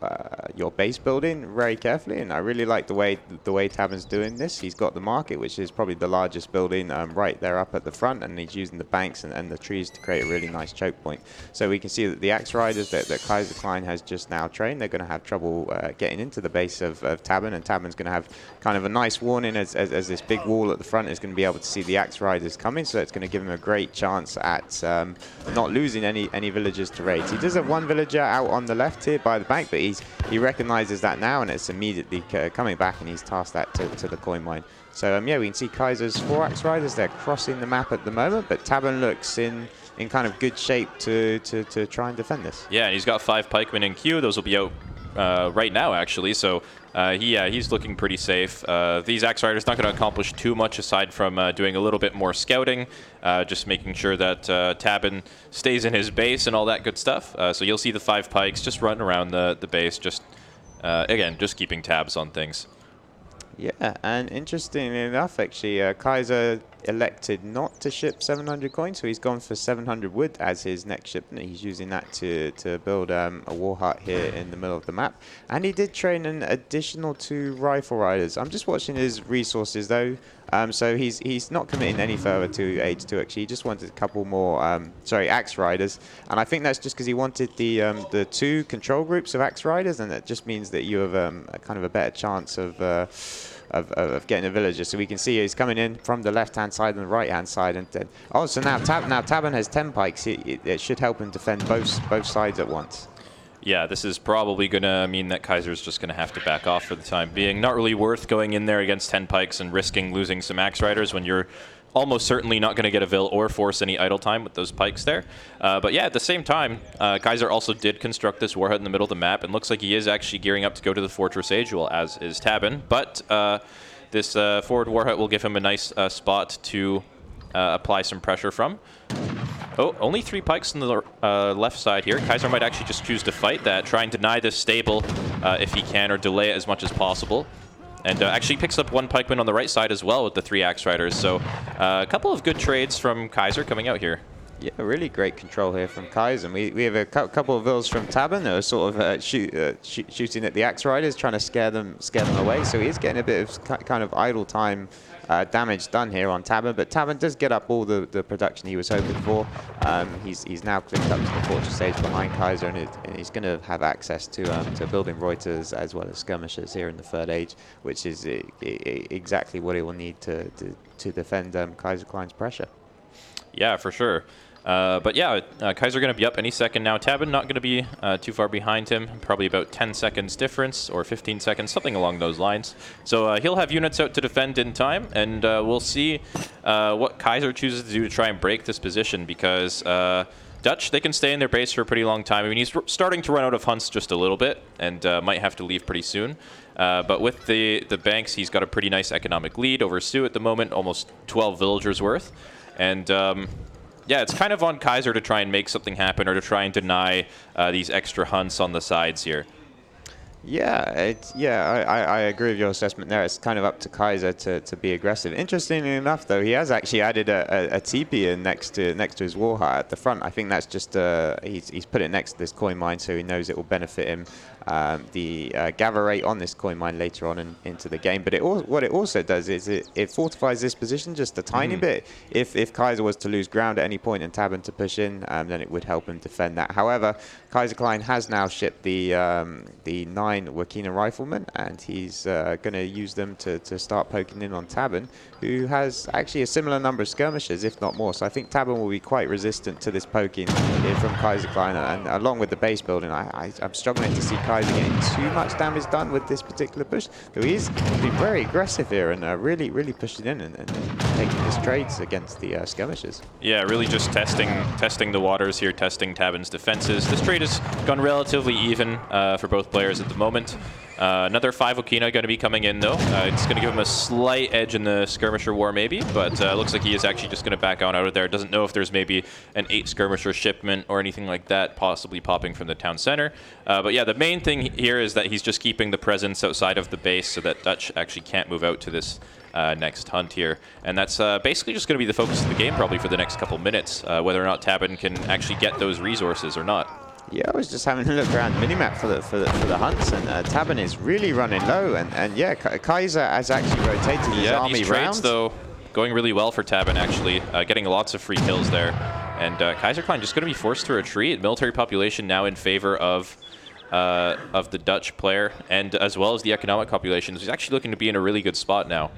base building very carefully. And I really like the way Tabben's doing this. He's got the market, which is probably the largest building right there up at the front, and he's using the banks and the trees to create a really nice choke point. So we can see that the axe riders that Kaiserklein has just now trained, they're going to have trouble getting into the base of Tabben, and Tabben's going to have kind of a nice warning as this big wall at the front is going to be able to see the axe riders coming. So it's going to give him a great chance at not losing any villagers to raids. He does have 1 villager out on the left here by the bank, but he recognizes that now, and it's immediately coming back, and he's tasked that to the coin mine. So yeah, we can see Kaiser's 4 axe riders. They're crossing the map at the moment, but Tabben looks in kind of good shape to try and defend this. Yeah, and he's got 5 pikemen in queue. Those will be out right now, actually. So he's looking pretty safe. These axe riders not going to accomplish too much aside from doing a little bit more scouting, just making sure that Tabben stays in his base and all that good stuff. So you'll see the 5 pikes just running around the base, just again, just keeping tabs on things. Yeah, and interestingly enough, actually, Kaiser elected not to ship 700 coins, so he's gone for 700 wood as his next shipment. He's using that to build a war hut here in the middle of the map. And he did train an additional 2 rifle riders. I'm just watching his resources, though. So he's not committing any further to Age 2, actually. He just wanted a couple more, axe riders. And I think that's just because he wanted the 2 control groups of axe riders, and that just means that you have a kind of a better chance of getting a villager. So we can see he's coming in from the left-hand side and the right-hand side. And so now Tabben has 10 pikes. It should help him defend both sides at once. Yeah, this is probably going to mean that Kaiser's just going to have to back off for the time being. Not really worth going in there against 10 pikes and risking losing some axe riders when you're almost certainly not going to get a vill or force any idle time with those pikes there. But yeah, at the same time, Kaiser also did construct this warhead in the middle of the map, and looks like he is actually gearing up to go to the Fortress Aguel, as is Tabben. But this forward warhead will give him a nice spot to apply some pressure from. Oh, only 3 pikes on the left side here. Kaiser might actually just choose to fight that, try and deny this stable if he can, or delay it as much as possible. And actually picks up 1 pikeman on the right side as well with the 3 axe riders. So a couple of good trades from Kaiser coming out here. Yeah, really great control here from Kaiser. We have a couple of vills from Tabben that are sort of shooting at the axe riders, trying to scare them away. So he's getting a bit of kind of idle time damage done here on Tabben, but Tabben does get up all the production he was hoping for. He's now clicked up to the Fortress Stage behind Kaiser, and he's going to have access to building Reuters as well as skirmishers here in the 3rd Age, which is exactly what he will need to defend Kaiserklein's pressure. Yeah, for sure. But yeah, Kaiser going to be up any second now. Tabben not going to be too far behind him, probably about 10 seconds difference or 15 seconds, something along those lines. So he'll have units out to defend in time, and we'll see what Kaiser chooses to do to try and break this position, because Dutch, they can stay in their base for a pretty long time. I mean, he's starting to run out of hunts just a little bit, and might have to leave pretty soon. But with the banks, he's got a pretty nice economic lead over Sioux at the moment, almost 12 villagers worth. And yeah, it's kind of on Kaiser to try and make something happen, or to try and deny these extra hunts on the sides here. Yeah, I agree with your assessment there. It's kind of up to Kaiser to be aggressive. Interestingly enough, though, he has actually added a teepee in next to his war hut at the front. I think that's just he's put it next to this coin mine, so he knows it will benefit him. The gather rate on this coin mine later on into the game, but what it also does is it fortifies this position just a tiny bit. If Kaiser was to lose ground at any point and Tabben to push in, then it would help him defend that. However, Kaiserklein has now shipped the 9 Wakina riflemen, and he's going to use them to start poking in on Tabben, who has actually a similar number of skirmishers, if not more. So I think Tabben will be quite resistant to this poking here from Kaiserklein, and along with the base building, I'm struggling to see Kaiser getting too much damage done with this particular push. So he's been very aggressive here and really pushing in and taking his trades against the skirmishers. Yeah, really just testing the waters here, testing Tabben's defenses. This trade has gone relatively even for both players at the moment. Another 5 Wakina going to be coming in, though. It's going to give him a slight edge in the skirmisher war, maybe, but looks like he is actually just going to back on out of there. Doesn't know if there's maybe an 8 skirmisher shipment or anything like that possibly popping from the town center. But yeah, the main thing here is that he's just keeping the presence outside of the base so that Dutch actually can't move out to this next hunt here. And that's basically just going to be the focus of the game probably for the next couple minutes, whether or not Tabben can actually get those resources or not. Yeah, I was just having a look around the minimap for the hunts, and Tabben is really running low, and yeah, Kaiser has actually rotated his army these trades, though, going really well for Tabben, actually, getting lots of free kills there. And Kaiserklein just going to be forced to retreat. Military population now in favor of the Dutch player, and as well as the economic population. He's actually looking to be in a really good spot now.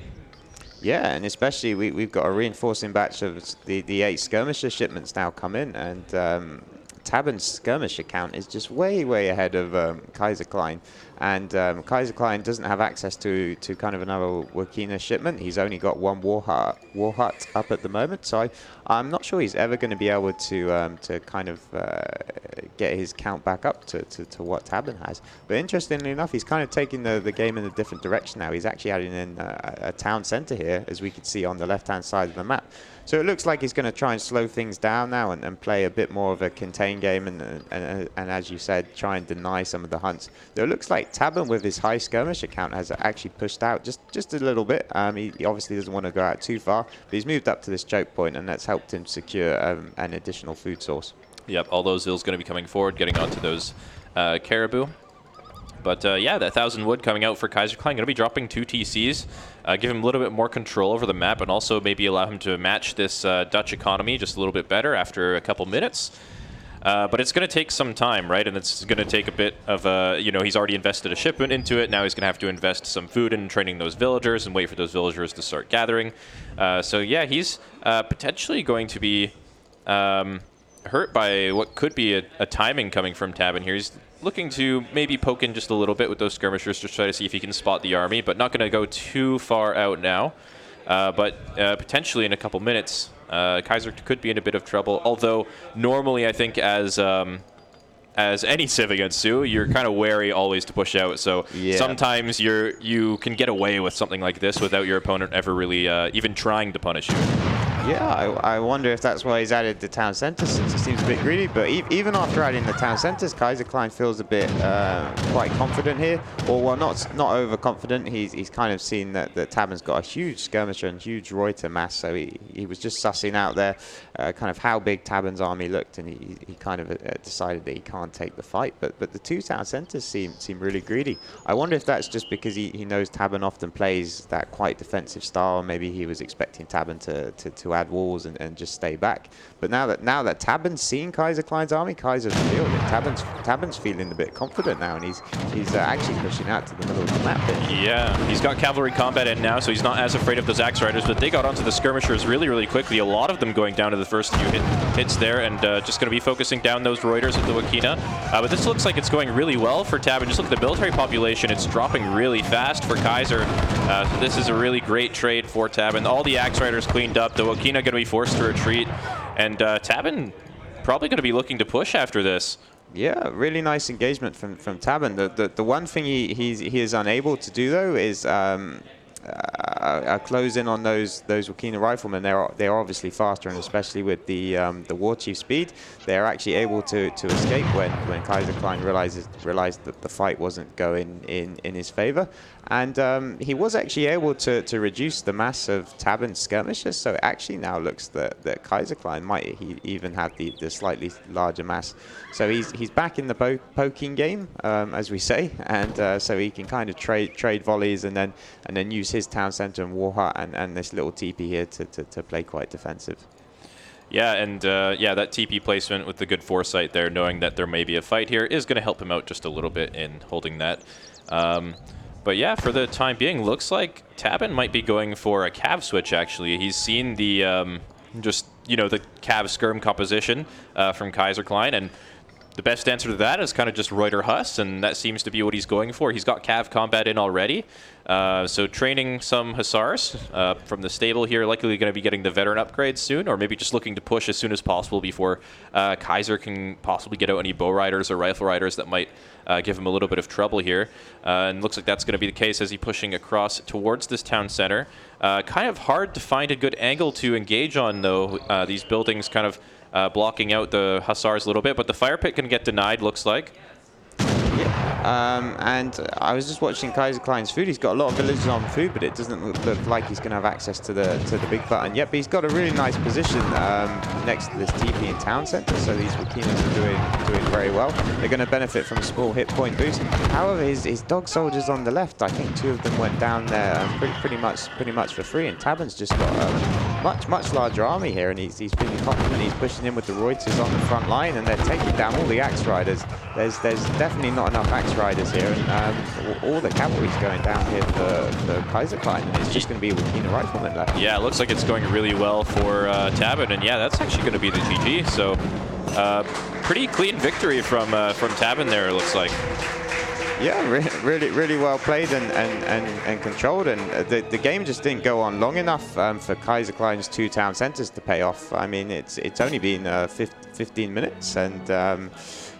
Yeah, and especially we've got a reinforcing batch of the 8 skirmisher shipments now come in, and Tabben's skirmisher count is just way ahead of Kaiserklein, and Kaiserklein doesn't have access to kind of another Wakina shipment. He's only got 1 war hut up at the moment, so I'm not sure he's ever going to be able to kind of get his count back up to what Tabben has. But interestingly enough, he's kind of taking the game in a different direction now. He's actually adding in a town center here, as we can see on the left-hand side of the map. So it looks like he's going to try and slow things down now and play a bit more of a contained game and as you said, try and deny some of the hunts. So it looks like Tabben, with his high skirmisher count, has actually pushed out just a little bit. He obviously doesn't want to go out too far, but he's moved up to this choke point, and that's helped him secure an additional food source. Yep, all those Zills going to be coming forward, getting onto those caribou. But yeah, that 1,000 wood coming out for Kaiserklein, going to be dropping 2 TCs, give him a little bit more control over the map, and also maybe allow him to match this Dutch economy just a little bit better after a couple minutes. But it's going to take some time, right? And it's going to take a bit of he's already invested a shipment into it. Now he's going to have to invest some food in training those villagers and wait for those villagers to start gathering. So yeah, he's potentially going to be hurt by what could be a timing coming from Tabben here. He's looking to maybe poke in just a little bit with those skirmishers to try to see if he can spot the army, but not going to go too far out now. But potentially in a couple minutes, Kaiser could be in a bit of trouble. Although normally, I think as any civ against Sioux, you're kind of wary always to push out. So sometimes you can get away with something like this without your opponent ever really even trying to punish you. Yeah, I wonder if that's why he's added the town centers, since it seems a bit greedy. But even after adding the town centers, Kaiserklein feels a bit quite confident here. Or, well, not overconfident. He's kind of seen that Tabben's got a huge skirmisher and huge Reuter mass. So he was just sussing out there kind of how big Tabben's army looked, and he kind of decided that he can't take the fight. But the 2 town centers seem really greedy. I wonder if that's just because he knows Tabben often plays that quite defensive style. Maybe he was expecting Tabben to to add walls and just stay back. But now that Tabben's seen Kaiserklein's army, Kaiser's feeling it. Tabben's feeling a bit confident now, and he's actually pushing out to the middle of the map. Yeah, he's got cavalry combat in now, so he's not as afraid of those axe riders. But they got onto the skirmishers really quickly. A lot of them going down to the first few hits there, and just going to be focusing down those Reuters with the Wakina. But this looks like it's going really well for Tabben. Just look at the military population; it's dropping really fast for Kaiser. So this is a really great trade for Tabben. All the axe riders cleaned up. The Wakina going to be forced to retreat. And Tabben probably going to be looking to push after this. Yeah, really nice engagement from Tabben. The one thing he is unable to do though is close in on those Wakina riflemen. They're obviously faster, and especially with the war chief speed, they're actually able to escape when Kaiserklein realized that the fight wasn't going in his favor. And he was actually able to reduce the mass of Tabben's skirmishers, so it actually now looks that Kaiserklein might even have the slightly larger mass. So he's back in the poking game, as we say, and so he can kind of trade volleys and then use his town center and war hut and this little teepee here to play quite defensive. Yeah, and yeah, that TP placement with the good foresight there, knowing that there may be a fight here, is going to help him out just a little bit in holding that. But yeah, for the time being, looks like Tabben might be going for a cav switch, actually. He's seen the, just, you know, the cav skirm composition from Kaiserklein, and the best answer to that is kind of just Reuter Huss, and that seems to be what he's going for. He's got cav combat in already, so training some Hussars from the stable here, likely going to be getting the veteran upgrades soon, or maybe just looking to push as soon as possible before Kaiser can possibly get out any bow riders or rifle riders that might give him a little bit of trouble here. And looks like that's going to be the case as he's pushing across towards this town center. Kind of hard to find a good angle to engage on, though. These buildings kind of blocking out the Hussars a little bit, but the fire pit can get denied, looks like. Yeah, and I was just watching Kaiserklein's food. He's got a lot of villages on food, but it doesn't look like he's going to have access to the big button yet. But he's got a really nice position next to this TP and town center, so these Wakinas are doing very well. They're going to benefit from a small hit point boost. However, his dog soldiers on the left, I think 2 of them went down there pretty much for free. And Tabben's just got a much larger army here, and he's feeling confident. He's pushing in with the Reuters on the front line, and they're taking down all the axe riders. There's definitely not enough axe riders here, and all the cavalry's going down here for Kaiserklein, and it's just going to be Wakina riflemen left. Yeah, it looks like it's going really well for Tabben, and yeah, that's actually going to be the GG. So pretty clean victory from Tabben there, it looks like. Yeah, really well played and controlled, and the game just didn't go on long enough for Kaiserklein's 2 town centers to pay off. I mean, it's only been 15 minutes, and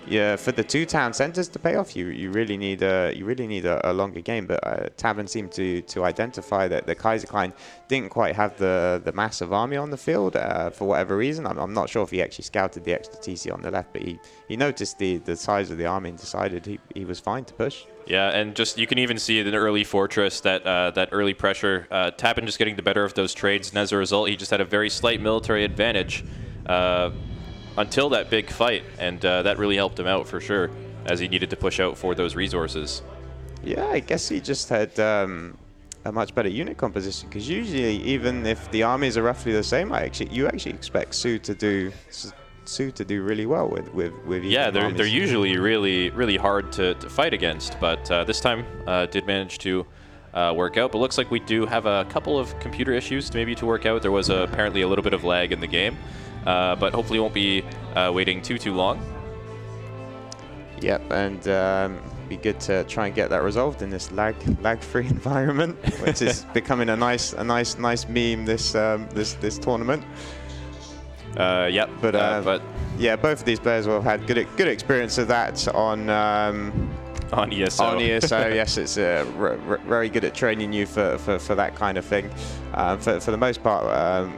yeah, for the 2 town centers to pay off, you really need a longer game. But Tabben seemed to identify that the Kaiserklein didn't quite have the massive army on the field for whatever reason. I'm not sure if he actually scouted the extra TC on the left, but he noticed the size of the army and decided he was fine to push. Yeah, and just you can even see in the early fortress that that early pressure, Tabben just getting the better of those trades, and as a result, he just had a very slight military advantage until that big fight, and that really helped him out for sure, as he needed to push out for those resources. Yeah, I guess he just had a much better unit composition, because usually, even if the armies are roughly the same, you actually expect Sioux to do really well with yeah, they're usually really hard to fight against, but this time did manage to work out. But looks like we do have a couple of computer issues maybe to work out. There was apparently a little bit of lag in the game, but hopefully won't be waiting too long. Yep, and be good to try and get that resolved in this lag-free environment, which is becoming a nice meme this tournament. Yep, but yeah, both of these players will have had good experience of that on ESO. On ESO, yes, it's very good at training you for that kind of thing. For the most part,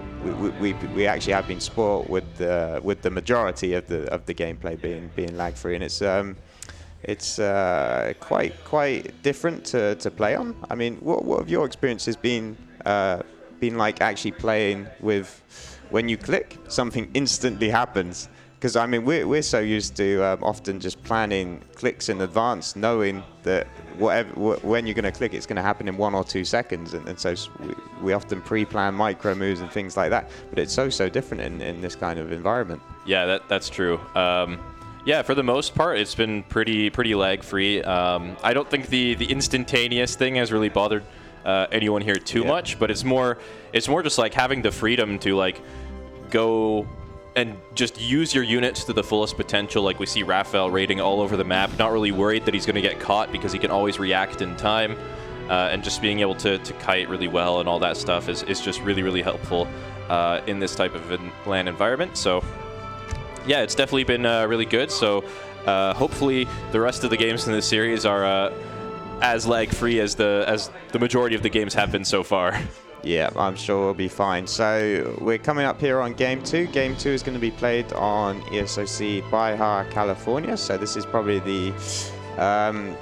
we actually have been spoiled with the majority of the gameplay being lag free, and it's quite different to play on. I mean, what have your experiences been like actually playing with? When you click, something instantly happens, because I mean we're so used to often just planning clicks in advance, knowing that when you're going to click, it's going to happen in 1 or 2 seconds, and so we often pre-plan micro moves and things like that. But it's so different in this kind of environment. Yeah, that's true. Yeah, for the most part, it's been pretty lag-free. I don't think the instantaneous thing has really bothered anyone here too much, but it's more just like having the freedom to like go and just use your units to the fullest potential. Like we see Raphael raiding all over the map, not really worried that he's going to get caught because he can always react in time, and just being able to kite really well and all that stuff is just really helpful in this type of LAN environment. So yeah, it's definitely been really good. So hopefully the rest of the games in this series are as lag-free as the majority of the games have been so far. Yeah, I'm sure we'll be fine. So we're coming up here on Game 2. Game 2 is going to be played on ESOC Baja, California. So this is probably the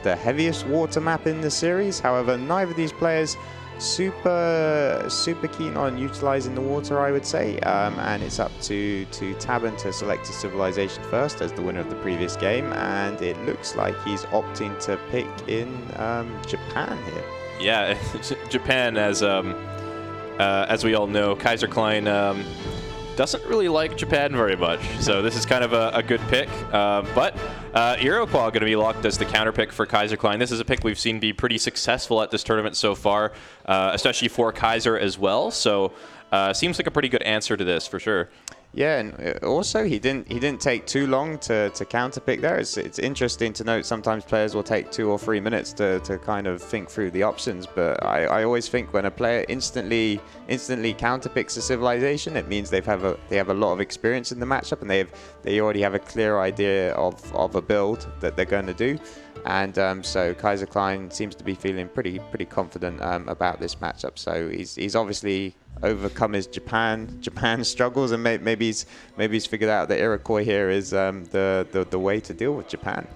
heaviest water map in the series. However, neither of these players super keen on utilizing the water, I would say. And it's up to Tabben to select a civilization first as the winner of the previous game. And it looks like he's opting to pick in Japan here. Yeah, Japan, as we all know, Kaiserklein doesn't really like Japan very much, so this is kind of a good pick. But Iroquois going to be locked as the counter pick for Kaiserklein. This is a pick we've seen be pretty successful at this tournament so far, especially for Kaiser as well. So seems like a pretty good answer to this for sure. Yeah, and also he didn't take too long to counterpick there. It's interesting to note sometimes players will take 2 or 3 minutes to kind of think through the options, but I always think when a player instantly counterpicks a civilization, it means they have a lot of experience in the matchup, and they already have a clear idea of a build that they're going to do. And so Kaiserklein seems to be feeling pretty confident about this matchup. So he's obviously overcome his Japan struggles, and maybe he's figured out that Iroquois here is the way to deal with Japan.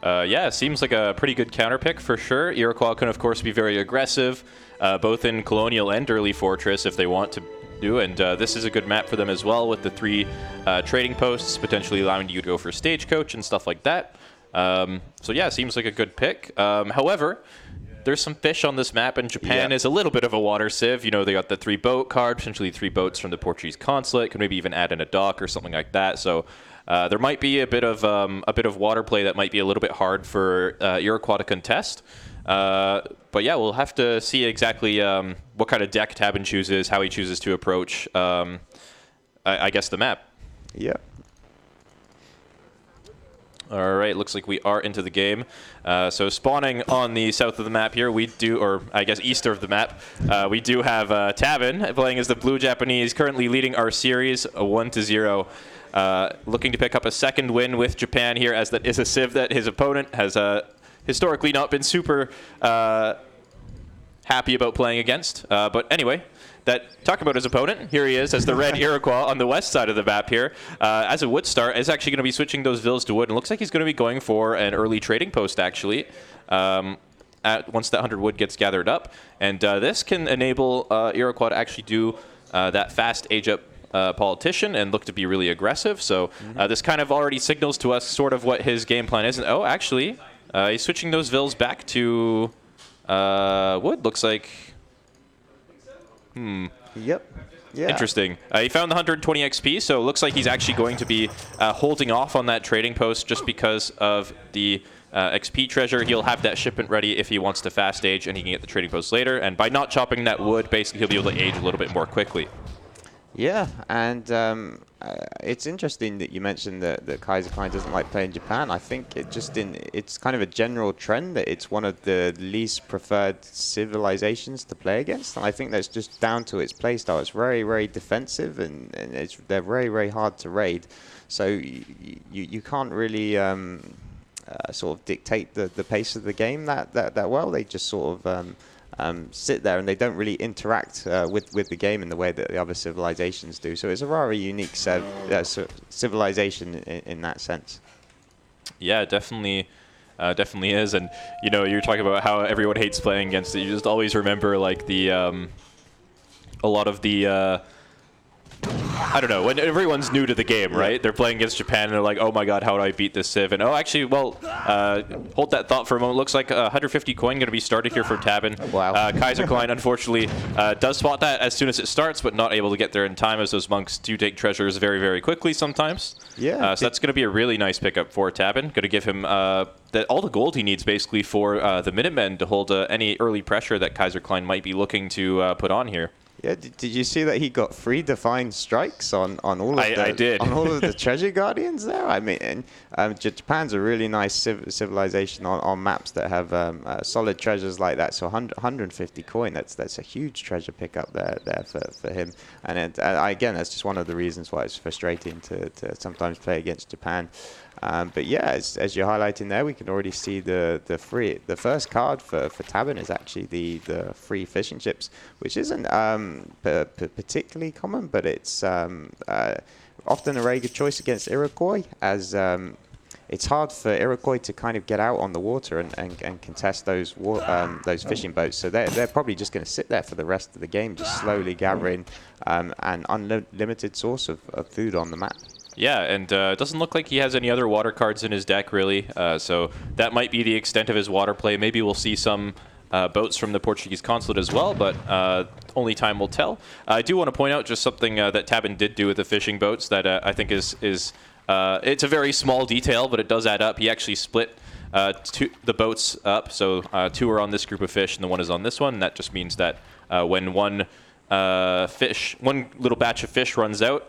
Yeah, it seems like a pretty good counter pick for sure. Iroquois can of course be very aggressive, both in Colonial and Early Fortress if they want to do, and this is a good map for them as well with the 3 trading posts, potentially allowing you to go for stagecoach and stuff like that. So yeah, seems like a good pick. However, there's some fish on this map, and Japan is a little bit of a water sieve. You know, they got the 3 boat card, potentially 3 boats from the Portuguese consulate. Could maybe even add in a dock or something like that. So there might be a bit of water play that might be a little bit hard for Iroquois to contest. But yeah, we'll have to see exactly what kind of deck Tabben chooses, how he chooses to approach, I guess, the map. Yeah. All right, looks like we are into the game. So spawning on the south of the map here, we do, or I guess east of the map, we do have Tabben playing as the Blue Japanese, currently leading our series 1-0. Looking to pick up a second win with Japan here, as that is a civ that his opponent has historically not been super happy about playing against. But anyway, talk about his opponent. Here he is as the red Iroquois on the west side of the map here. As a wood start, is actually going to be switching those villas to wood, and looks like he's going to be going for an early trading post actually. Once that 100 wood gets gathered up, and this can enable Iroquois to actually do that fast age up politician and look to be really aggressive. So this kind of already signals to us sort of what his game plan is. And oh, actually, he's switching those villas back to wood. Looks like. Yep. Yeah. Interesting. He found the 120 XP, so it looks like he's actually going to be holding off on that trading post just because of the XP treasure. He'll have that shipment ready if he wants to fast age, and he can get the trading post later. And by not chopping that wood, basically he'll be able to age a little bit more quickly. Yeah, and it's interesting that you mentioned that Kaiserklein doesn't like playing Japan. I think it's kind of a general trend that it's one of the least preferred civilizations to play against. And I think that's just down to its playstyle. It's very, very defensive, and they're very, very hard to raid. So you can't really sort of dictate the pace of the game that well. They just sort of sit there, and they don't really interact with the game in the way that the other civilizations do. So it's a very unique civilization in that sense. Yeah, definitely is. And you know, you're talking about how everyone hates playing against it. You just always remember like the a lot of the I don't know, when everyone's new to the game, right? They're playing against Japan and they're like, oh my god, how do I beat this civ? And oh, actually, well, hold that thought for a moment. Looks like 150 coin going to be started here for Tabben. Wow. Kaiserklein, unfortunately, does spot that as soon as it starts, but not able to get there in time, as those monks do take treasures very, very quickly sometimes. Yeah. So that's going to be a really nice pickup for Tabben. Going to give him all the gold he needs, basically, for the Minutemen to hold any early pressure that Kaiserklein might be looking to put on here. Yeah, did you see that he got 3 defined strikes on all of I did. on all of the treasure guardians there? I mean, Japan's a really nice civilization on maps that have solid treasures like that. So 150 coin, that's a huge treasure pickup there for him. And again, that's just one of the reasons why it's frustrating to sometimes play against Japan. But yeah, as you're highlighting there, we can already see the first card for Tabben is actually the free fishing chips, which isn't particularly common, but it's often a very good choice against Iroquois, as it's hard for Iroquois to kind of get out on the water and contest those fishing boats. So they're probably just going to sit there for the rest of the game, just slowly gathering an unlimited source of food on the map. Yeah, and it doesn't look like he has any other water cards in his deck, really. So that might be the extent of his water play. Maybe we'll see some boats from the Portuguese consulate as well, but only time will tell. I do want to point out just something that Tabben did do with the fishing boats that I think is it's a very small detail, but it does add up. He actually split the boats up, so 2 are on this group of fish and the 1 is on this one. And that just means that when one little batch of fish runs out,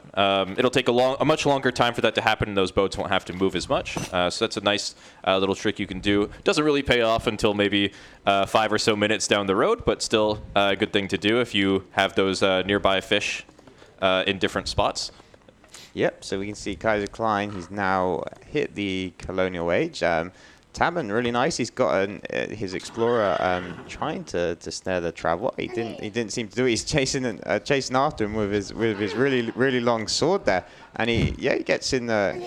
it'll take a much longer time for that to happen, and those boats won't have to move as much. So that's a nice little trick you can do. Doesn't really pay off until maybe 5 or so minutes down the road, but still a good thing to do if you have those nearby fish in different spots. Yep, so we can see Kaiserklein, he's now hit the colonial age. Tabben, really nice. He's got his explorer trying to snare the traveler. He didn't seem to do it. He's chasing after him with his really long sword there, and he gets in the.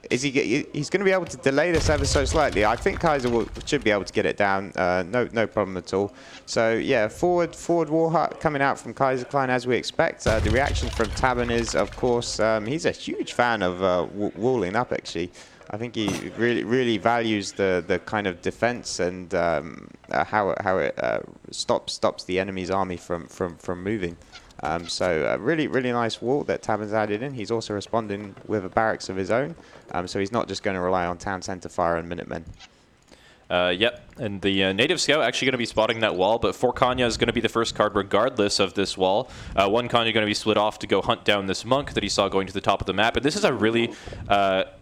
He's going to be able to delay this ever so slightly. I think Kaiser should be able to get it down. No problem at all. So yeah, forward Warhut coming out from Kaiserklein as we expect. The reaction from Tabben is, of course, he's a huge fan of walling up actually. I think he really values the kind of defense and how it stops the enemy's army from moving. So really nice wall that Tabben's added in. He's also responding with a barracks of his own, so he's not just going to rely on town center fire and Minutemen. Yep, and the native scout actually going to be spotting that wall, but 4 Kanya is going to be the first card regardless of this wall. 1 Kanya going to be split off to go hunt down this monk that he saw going to the top of the map, and this is a really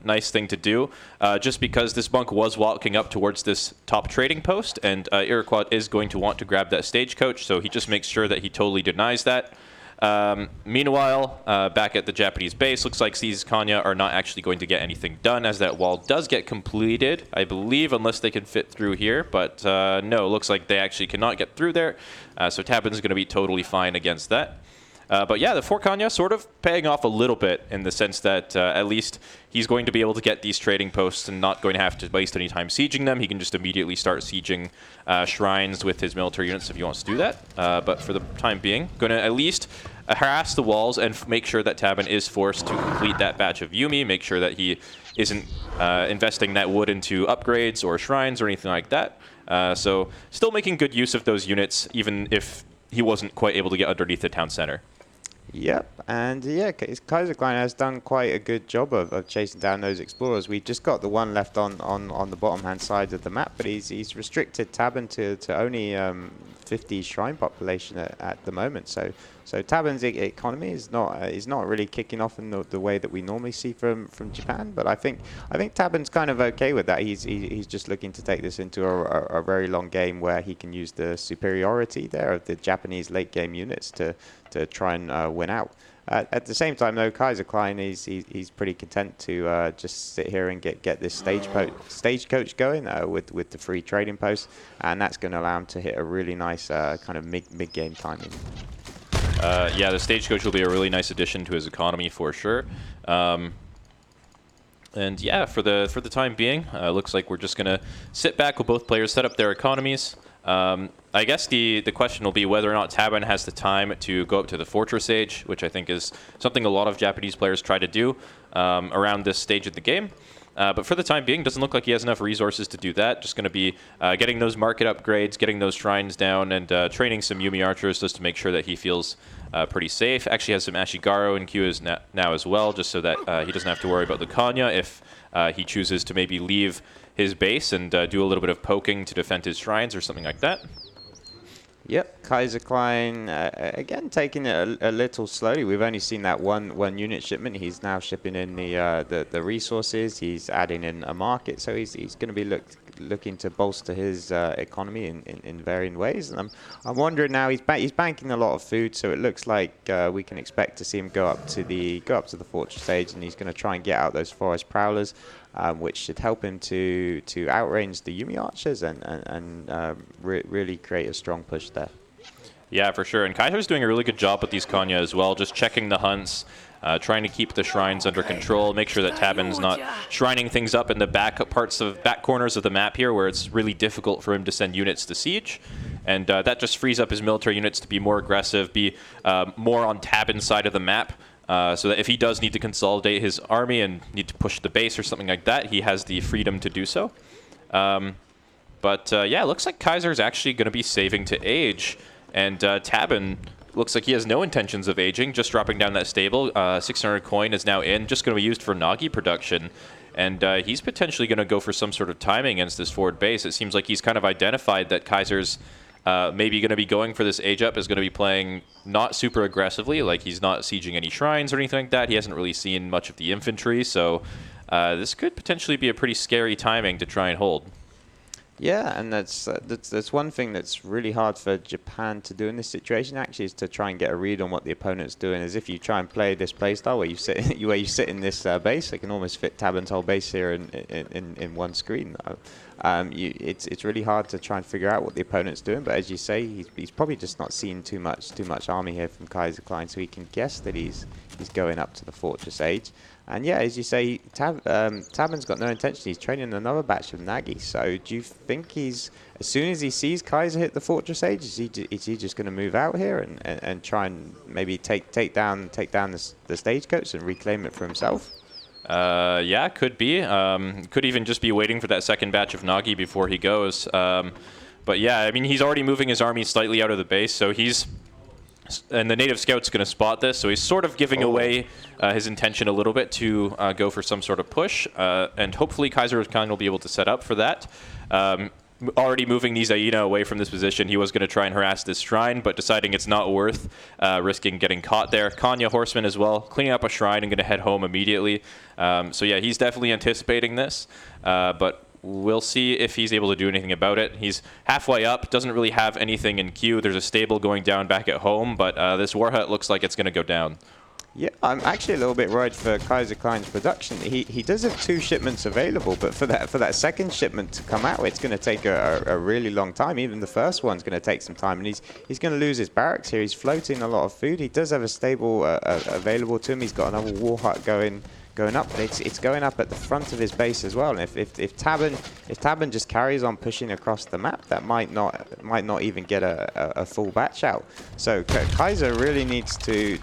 nice thing to do, just because this monk was walking up towards this top trading post, and Iroquois is going to want to grab that stagecoach, so he just makes sure that he totally denies that. Meanwhile, back at the Japanese base, looks like these Kanya are not actually going to get anything done, as that wall does get completed, I believe, unless they can fit through here. But no, looks like they actually cannot get through there. So Tabben's going to be totally fine against that. But yeah, the 4 Kanya sort of paying off a little bit in the sense that at least he's going to be able to get these trading posts and not going to have to waste any time sieging them. He can just immediately start sieging shrines with his military units if he wants to do that. But for the time being, going to at least harass the walls and make sure that Tabben is forced to complete that batch of Yumi, make sure that he isn't investing that wood into upgrades or shrines or anything like that. So still making good use of those units, even if he wasn't quite able to get underneath the town center. Yep, and yeah, Kaiserklein has done quite a good job of chasing down those explorers. We've just got the one left on the bottom hand side of the map, but he's restricted Tabben to only 50 shrine population at the moment. So Tabben's economy is not really kicking off in the way that we normally see from Japan. But I think Tabben's kind of okay with that. He's just looking to take this into a very long game where he can use the superiority there of the Japanese late game units to try and win out. At the same time, though, Kaiserklein he's pretty content to just sit here and get this stagecoach going with the free trading post, and that's going to allow him to hit a really nice kind of mid game timing. Yeah, the stagecoach will be a really nice addition to his economy for sure. And yeah, for the time being, looks like we're just gonna sit back with both players set up their economies. I guess the question will be whether or not Tabben has the time to go up to the Fortress Age, which I think is something a lot of Japanese players try to do around this stage of the game. But for the time being, doesn't look like he has enough resources to do that. Just going to be getting those market upgrades, getting those shrines down, and training some Yumi archers just to make sure that he feels pretty safe. Actually has some Ashigaru in queue now as well, just so that he doesn't have to worry about the Kanya if he chooses to maybe leave his base and do a little bit of poking to defend his shrines or something like that. Yep, Kaiserklein again taking it a little slowly. We've only seen that one unit shipment. He's now shipping in the resources. He's adding in a market, so he's going to be looking to bolster his economy in varying ways. And I'm wondering now, he's banking a lot of food, so it looks like we can expect to see him go up to the Fortress Age, and he's going to try and get out those forest prowlers. Which should help him to outrange the Yumi archers and really create a strong push there. Yeah, for sure. And Kaiser's doing a really good job with these Kanya as well, just checking the hunts, trying to keep the shrines under control, make sure that Tabben's not shrining things up in the back corners of the map here, where it's really difficult for him to send units to siege. And that just frees up his military units to be more aggressive, be more on Tabben's side of the map. So that if he does need to consolidate his army and need to push the base or something like that, he has the freedom to do so. But yeah, it looks like Kaiser's actually going to be saving to age. And Tabben looks like he has no intentions of aging, just dropping down that stable. 600 coin is now in, just going to be used for Nagi production. And he's potentially going to go for some sort of timing against this forward base. It seems like he's kind of identified that Kaiser's maybe going to be going for this age up, is going to be playing not super aggressively, like he's not sieging any shrines or anything like that. He hasn't really seen much of the infantry, so this could potentially be a pretty scary timing to try and hold. Yeah, and that's one thing that's really hard for Japan to do in this situation, actually, is to try and get a read on what the opponent's doing. As if you try and play this playstyle where you sit in this base, it can almost fit Tabben's whole base here in one screen. It's really hard to try and figure out what the opponent's doing, but as you say, he's probably just not seen too much army here from Kaiserklein, so he can guess that he's going up to the Fortress Age. And yeah, as you say, Tabben's got no intention. He's training another batch of Nagi. So do you think as soon as he sees Kaiser hit the Fortress Age, is he just going to move out here and try and maybe take down the stagecoach and reclaim it for himself? Yeah, could be. Could even just be waiting for that second batch of Nagi before he goes. But yeah, I mean, he's already moving his army slightly out of the base, so and the native scout's going to spot this, so he's sort of giving away his intention a little bit to go for some sort of push, and hopefully Kaiserklein will be able to set up for that. Already moving these Aina away from this position, he was going to try and harass this shrine, but deciding it's not worth risking getting caught there. Kanya Horseman as well, cleaning up a shrine and going to head home immediately. So yeah, he's definitely anticipating this, but we'll see if he's able to do anything about it. He's halfway up, doesn't really have anything in queue. There's a stable going down back at home, but this war hut looks like it's going to go down. Yeah, I'm actually a little bit worried for Kaiserklein's production. He does have 2 shipments available, but for that second shipment to come out, it's going to take a really long time. Even the first one's going to take some time, and he's going to lose his barracks here. He's floating a lot of food. He does have a stable available to him. He's got another war hut going up, but it's going up at the front of his base as well. And if Tabben just carries on pushing across the map, that might not even get a full batch out. So Kaiser really needs to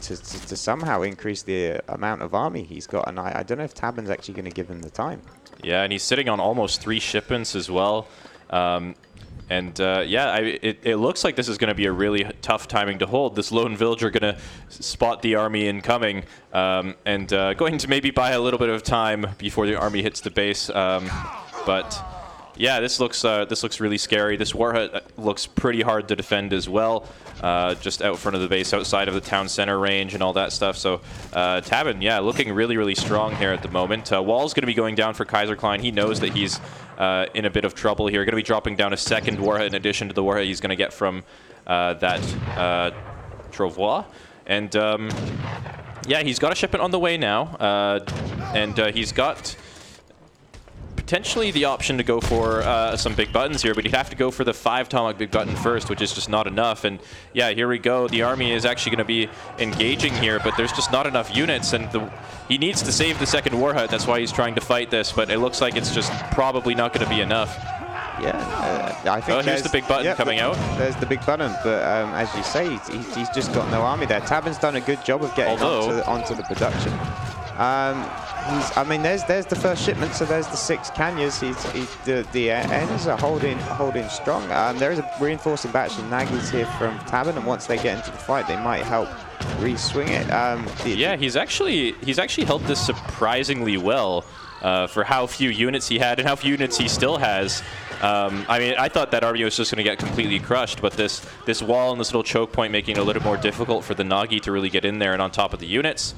somehow increase the amount of army he's got, and I don't know if Tabben's actually going to give him the time. Yeah, and he's sitting on almost 3 shipments as well. Yeah, it looks like this is going to be a really tough timing to hold. This lone villager going to spot the army incoming and going to maybe buy a little bit of time before the army hits the base. But yeah, this looks really scary. This war hut looks pretty hard to defend as well, just out front of the base, outside of the town center range and all that stuff. So Tabben, yeah, looking really, really strong here at the moment. Wall's going to be going down for Kaiserklein. He knows that he's in a bit of trouble here. Going to be dropping down a second war hut in addition to the war hut he's going to get from that Travois. And yeah, he's got a shipment on the way now, and he's got potentially the option to go for some big buttons here, but he'd have to go for the 5 Tomahawk big button first, which is just not enough. And yeah, here we go. The army is actually going to be engaging here, but there's just not enough units, and he needs to save the second war hut. That's why he's trying to fight this, but it looks like it's just probably not going to be enough. Yeah, I think here's the big button coming out. There's the big button, but as you say, he's just got no army there. Tabben's done a good job of getting onto the production. I mean, there's the first shipment, so there's the 6 Kanyas. The ends are holding strong. There is a reinforcing batch of Nagis here from Tabben, and once they get into the fight, they might help re-swing it. Yeah, he's actually held this surprisingly well for how few units he had and how few units he still has. I mean, I thought that army was just going to get completely crushed, but this wall and this little choke point making it a little more difficult for the Nagi to really get in there and on top of the units.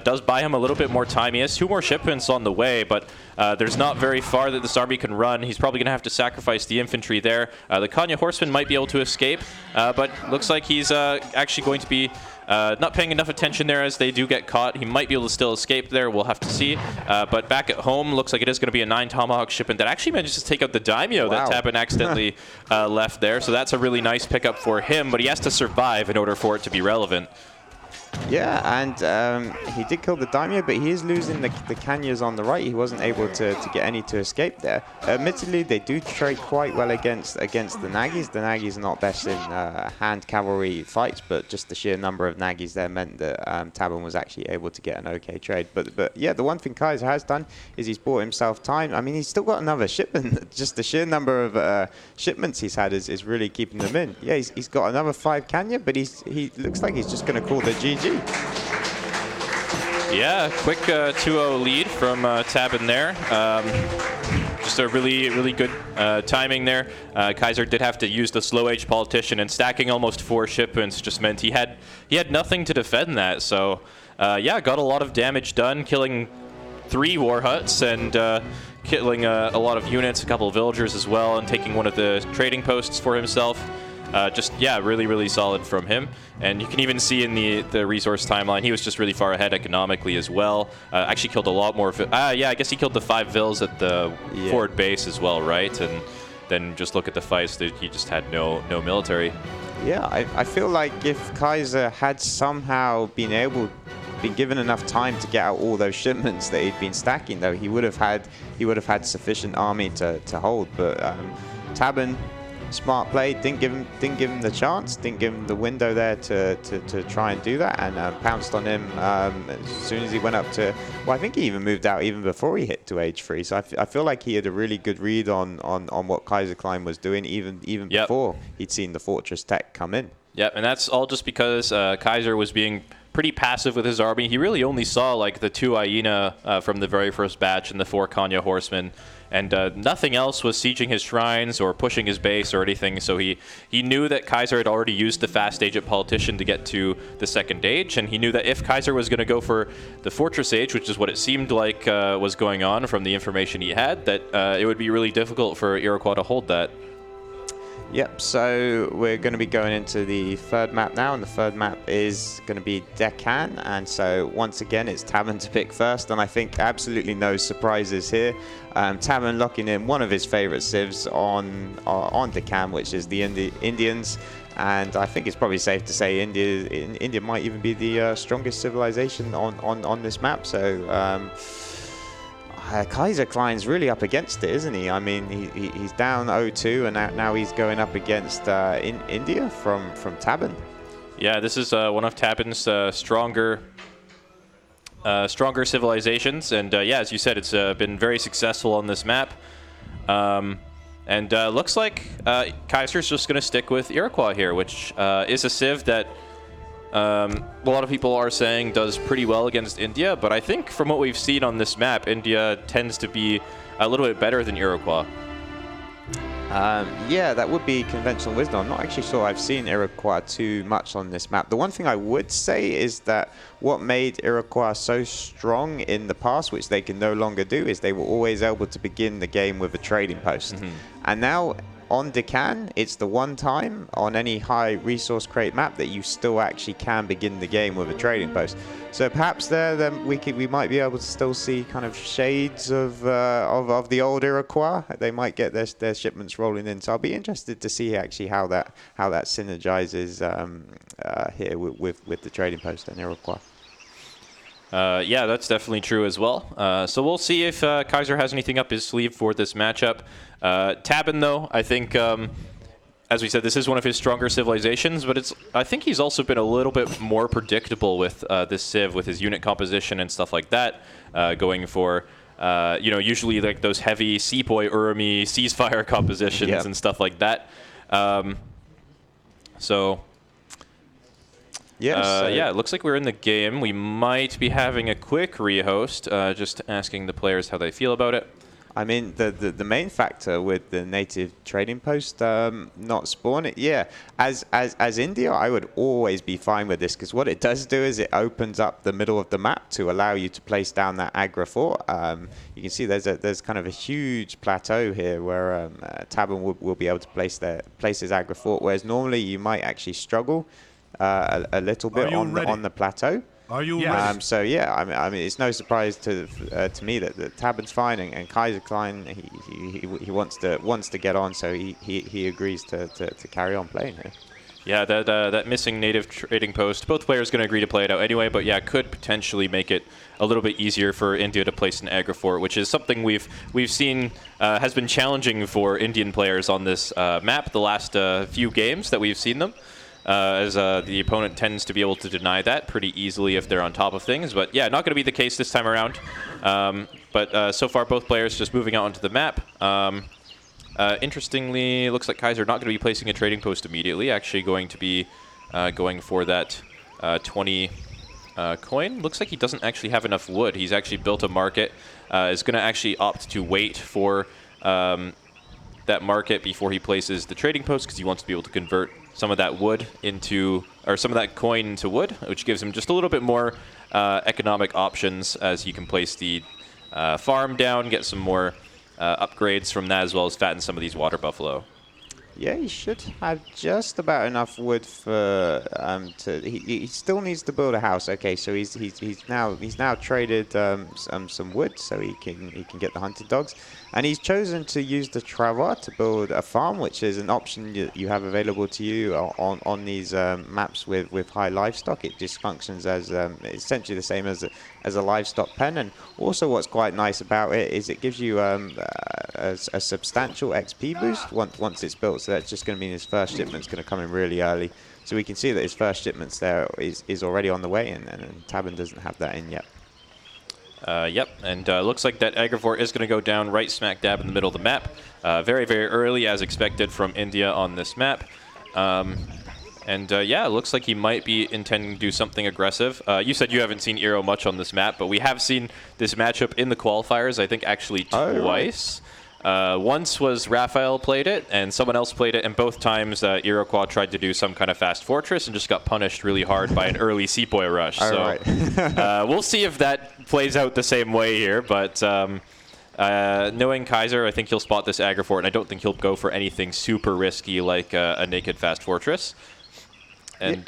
Does buy him a little bit more time. He has 2 more shipments on the way, but there's not very far that this army can run. He's probably going to have to sacrifice the infantry there. The Kanya horsemen might be able to escape, but looks like he's actually going to be not paying enough attention there as they do get caught. He might be able to still escape there. We'll have to see. But back at home, looks like it is going to be a 9 Tomahawk shipment that actually manages to take out the Daimyo that Tabben accidentally left there. So that's a really nice pickup for him, but he has to survive in order for it to be relevant. Yeah, and he did kill the Daimyo, but he is losing the Kanyas on the right. He wasn't able to get any to escape there. Admittedly, they do trade quite well against the Nagis. The Nagis are not best in hand cavalry fights, but just the sheer number of Nagis there meant that Tabben was actually able to get an okay trade. But yeah, the one thing Kaiser has done is he's bought himself time. I mean, he's still got another shipment. Just the sheer number of shipments he's had is really keeping them in. Yeah, he's got another 5 Kanya, but he looks like he's just going to call the GG. Yeah, quick 2-0 lead from Tabben there. Just a really good timing there. Kaiser did have to use the slow age politician, and stacking almost 4 shipments just meant he had nothing to defend that. So yeah, got a lot of damage done, killing 3 war huts and killing a lot of units, a couple of villagers as well, and taking one of the trading posts for himself. Just, yeah, really solid from him. And you can even see in the resource timeline, he was just really far ahead economically as well. Actually killed a lot more. Yeah, I guess he killed the 5 vills at the forward base as well, right? And then just look at the fights, he just had no military. Yeah, I feel like if Kaiser had somehow been given enough time to get out all those shipments that he'd been stacking, though, he would have had sufficient army to hold. But Tabben, smart play, didn't give him the chance, didn't give him the window there to try and do that, and pounced on him as soon as he went up to. Well, I think he even moved out even before he hit to age 3. So I feel like he had a really good read on what Kaiserklein was doing even before he'd seen the fortress tech come in. Yep, and that's all just because Kaiser was being pretty passive with his army. He really only saw like the 2 hyena from the very first batch and the 4 Kanya horsemen. And nothing else was sieging his shrines or pushing his base or anything. So he knew that Kaiser had already used the fast age at politician to get to the second age. And he knew that if Kaiser was going to go for the fortress age, which is what it seemed like was going on from the information he had, that it would be really difficult for Iroquois to hold that. Yep, so we're going to be going into the 3rd map now, and the 3rd map is going to be Deccan, and so once again it's Tabben to pick first, and I think absolutely no surprises here. Tabben locking in one of his favourite civs on Deccan, which is the Indians, and I think it's probably safe to say India might even be the strongest civilization on this map, so Kaiserklein's really up against it, isn't he? I mean, he's down 0-2, and now he's going up against India from Tabben. Yeah, this is one of Tabben's stronger civilizations, and yeah, as you said, it's been very successful on this map. And looks like Kaiser's just going to stick with Iroquois here, which is a civ that a lot of people are saying does pretty well against India, but I think from what we've seen on this map, India tends to be a little bit better than Iroquois. Yeah, that would be conventional wisdom. I'm not actually sure I've seen Iroquois too much on this map. The one thing I would say is that what made Iroquois so strong in the past, which they can no longer do, is they were always able to begin the game with a trading post. And now on Deccan, it's the one time on any high resource crate map that you still actually can begin the game with a trading post. So perhaps there, then we might be able to still see kind of shades of the old Iroquois. They might get their shipments rolling in. So I'll be interested to see actually how that synergizes here with the trading post and Iroquois. Yeah, that's definitely true as well. So we'll see if Kaiser has anything up his sleeve for this matchup. Tabben, though, I think, as we said, this is one of his stronger civilizations, but I think he's also been a little bit more predictable with this civ, with his unit composition and stuff like that, going for, usually like those heavy Sepoy, Urumi, ceasefire compositions and stuff like that. Yeah, it looks like we're in the game. We might be having a quick rehost, just asking the players how they feel about it. I mean, the main factor with the native trading post not spawning, as India, I would always be fine with this, because what it does do is it opens up the middle of the map to allow you to place down that aggro fort. You can see there's kind of a huge plateau here where Tabben will be able to place his aggro fort, whereas normally you might actually struggle a little bit on the plateau. Are you ready? So yeah, I mean, it's no surprise to me that Tabben's fine, and Kaiserklein he wants to get on, so he agrees to carry on playing here. Yeah, that missing native trading post, both players going to agree to play it out anyway, but yeah, could potentially make it a little bit easier for India to place an aggro fort, which is something we've seen has been challenging for Indian players on this map the last few games that we've seen them. As the opponent tends to be able to deny that pretty easily if they're on top of things. But yeah, not going to be the case this time around. But so far, both players just moving out onto the map. Interestingly, it looks like Kaiser not going to be placing a trading post immediately, actually going to be going for that 20 coin. Looks like he doesn't actually have enough wood. He's actually built a market. Is going to actually opt to wait for that market before he places the trading post, because he wants to be able to convert some of that wood into, or some of that coin into wood, which gives him just a little bit more economic options as he can place the farm down, get some more upgrades from that, as well as fatten some of these water buffalo. Yeah, he should have just about enough wood for he still needs to build a house. Okay, so he's now traded some wood so he can get the hunted dogs, and he's chosen to use the Travar to build a farm, which is an option you have available to you on these maps with high livestock. It just functions as essentially the same as a livestock pen, and also what's quite nice about it is it gives you a substantial XP boost once it's built. So that's just going to mean his first shipment's going to come in really early. So we can see that his first shipments there is already on the way, and Tabben doesn't have that in yet. Yep, and looks like that aggro fort is going to go down right smack dab in the middle of the map. Very, very early, as expected from India on this map. Yeah, it looks like he might be intending to do something aggressive. You said you haven't seen Iro much on this map, but we have seen this matchup in the qualifiers, I think, actually twice. Once was Raphael played it, and someone else played it, and both times Iroquois tried to do some kind of fast fortress and just got punished really hard by an early Sepoy rush. We'll see if that plays out the same way here, but knowing Kaiser, I think he'll spot this aggro fort, and I don't think he'll go for anything super risky like a naked fast fortress. And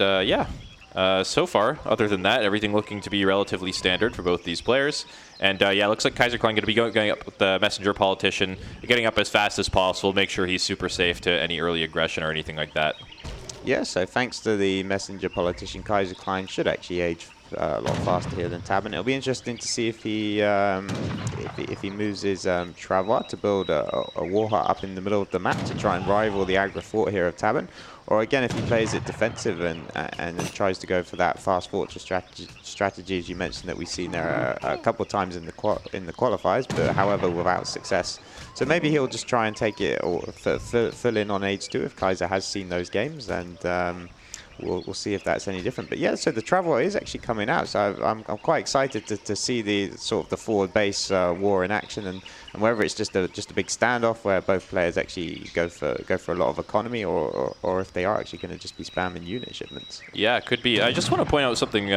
so far, other than that, everything looking to be relatively standard for both these players. And yeah, it looks like Kaiserklein going to be going up with the messenger politician, getting up as fast as possible, make sure he's super safe to any early aggression or anything like that. Yeah, so thanks to the messenger politician, Kaiserklein should actually age a lot faster here than Tabben. It'll be interesting to see if he moves his Travar to build a war hut up in the middle of the map to try and rival the aggro fort here of Tabben, or again if he plays it defensive and tries to go for that fast fortress strategy as you mentioned that we've seen there a couple of times in the qualifiers, but however without success. So maybe he'll just try and take it or fill in on age 2 if Kaiser has seen those games, and we'll see if that's any different. But yeah, so the Travel is actually coming out, so I'm quite excited to see the sort of the forward base war in action, and whether it's just a big standoff where both players actually go for a lot of economy, or if they are actually going to just be spamming unit shipments. Yeah, it could be. I just want to point out something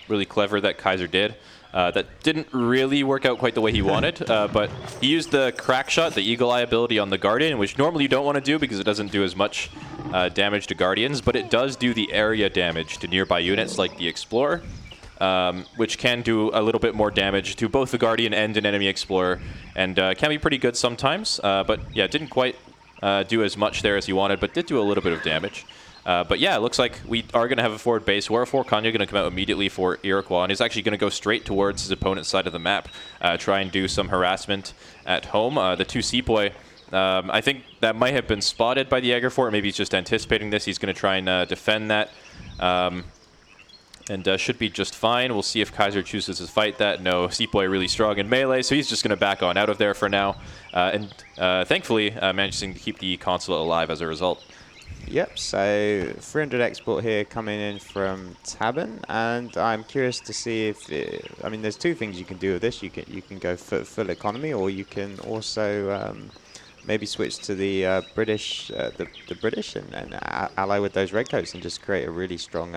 really clever that Kaiser did. That didn't really work out quite the way he wanted, but he used the crack shot, the eagle eye ability on the Guardian, which normally you don't want to do because it doesn't do as much damage to Guardians, but it does do the area damage to nearby units like the Explorer, which can do a little bit more damage to both the Guardian and an enemy Explorer, and can be pretty good sometimes, but yeah, didn't quite do as much there as he wanted, but did do a little bit of damage. But yeah, it looks like we are going to have a forward base. Warfore Kanya going to come out immediately for Iroquois, and he's actually going to go straight towards his opponent's side of the map, try and do some harassment at home. The two Sepoy, I think that might have been spotted by the Jäger Fort. Maybe he's just anticipating this. He's going to try and defend that. And should be just fine. We'll see if Kaiser chooses to fight that. No, Sepoy really strong in melee, so he's just going to back on out of there for now. And thankfully, managing to keep the consulate alive as a result. Yep, so 300 export here coming in from Tabben, and I'm curious to see if, I mean, there's two things you can do with this. You can go full economy, or you can also maybe switch to the British, the British, and ally with those redcoats and just create a really strong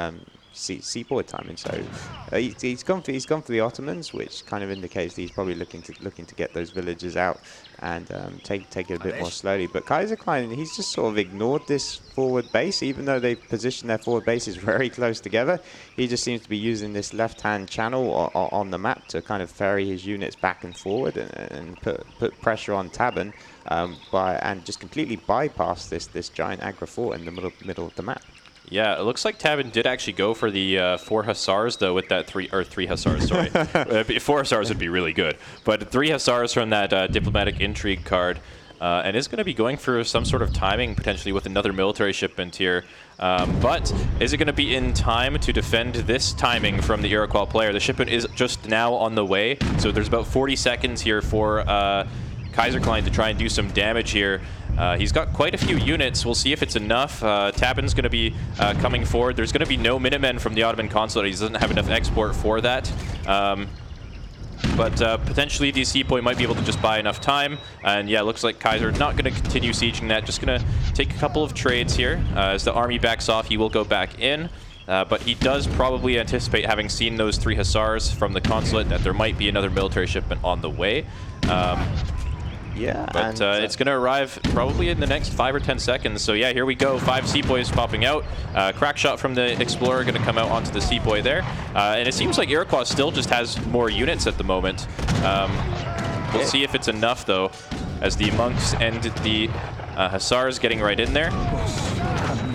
Sepoy timing. So he's gone for the Ottomans, which kind of indicates that he's probably looking to get those villagers out and take it a bit more slowly. But Kaiserklein, he's just sort of ignored this forward base, even though they've positioned their forward bases very close together. He just seems to be using this left-hand channel on the map to kind of ferry his units back and forward and put pressure on Tabben and just completely bypass this giant aggro fort in the middle of the map. Yeah, it looks like Tabben did actually go for the 4 Hussars, though, with that 3 Hussars, sorry. 4 Hussars would be really good. But 3 Hussars from that Diplomatic Intrigue card, and is going to be going for some sort of timing, potentially with another military shipment here. But is it going to be in time to defend this timing from the Iroquois player? The shipment is just now on the way, so there's about 40 seconds here for Kaiserklein to try and do some damage here. He's got quite a few units. We'll see if it's enough. Tabben's going to be coming forward. There's going to be no Minutemen from the Ottoman consulate. He doesn't have enough export for that. But potentially these Sepoy might be able to just buy enough time. And yeah, looks like Kaiser not going to continue sieging that. Just going to take a couple of trades here. As the army backs off, he will go back in. But he does probably anticipate, having seen those 3 Hussars from the consulate, that there might be another military shipment on the way. Yeah, but it's going to arrive probably in the next 5 or 10 seconds. So yeah, here we go. 5 Sepoys popping out. Crack shot from the Explorer going to come out onto the Sepoy there. And it seems like Iroquois still just has more units at the moment. We'll see if it's enough, though, as the monks and the Hussars getting right in there.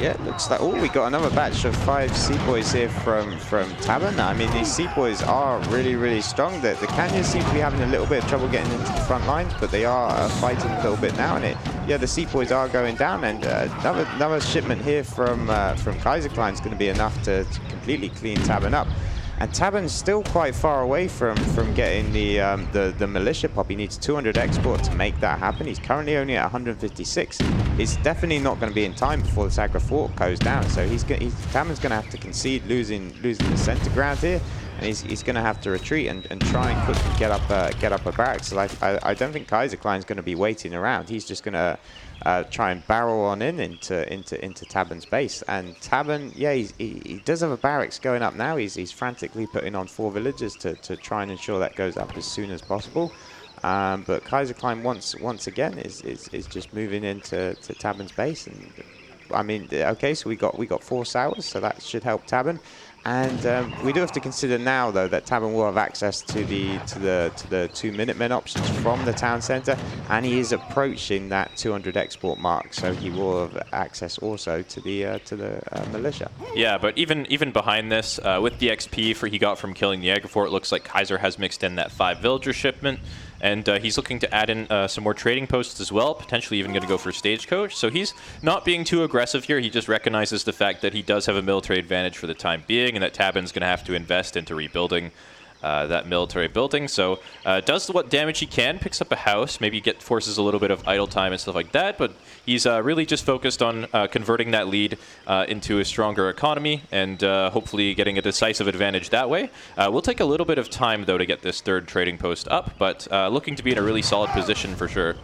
Yeah, it looks like, we got another batch of 5 Sepoys here from Tabben. I mean, these Sepoys are really, really strong. The Canyons seem to be having a little bit of trouble getting into the front lines, but they are fighting a little bit now. And the Sepoys are going down, and another shipment here from Kaiserklein is going to be enough to completely clean Tabben up. And Tabben's still quite far away from getting the militia pop. He needs 200 export to make that happen. He's currently only at 156. He's definitely not going to be in time before this aggro fort goes down. So Tabben's going to have to concede losing the center ground here, and he's going to have to retreat and try and quickly get up a barracks. So I don't think Kaiserklein's going to be waiting around. He's just going to try and barrel on into Tabben's base. And Tabben, yeah, he does have a barracks going up now. He's frantically putting on 4 villagers to try and ensure that goes up as soon as possible. But Kaiserklein once again is just moving into Tabben's base. And I mean, okay, so we got 4 Sours, so that should help Tabben. And we do have to consider now, though, that Tabben will have access to the 2 Minutemen options from the town center, and he is approaching that 200 export mark, so he will have access also to the militia. Yeah, but even behind this, with the XP he got from killing the Jäger Fort, it looks like Kaiser has mixed in that 5 villager shipment. And he's looking to add in some more trading posts as well, potentially even going to go for stagecoach. So he's not being too aggressive here. He just recognizes the fact that he does have a military advantage for the time being, and that Tabben's going to have to invest into rebuilding that military building. So does what damage he can, picks up a house, maybe forces a little bit of idle time and stuff like that, but he's really just focused on converting that lead into a stronger economy and hopefully getting a decisive advantage that way. We'll take a little bit of time, though, to get this 3rd trading post up, but looking to be in a really solid position for sure.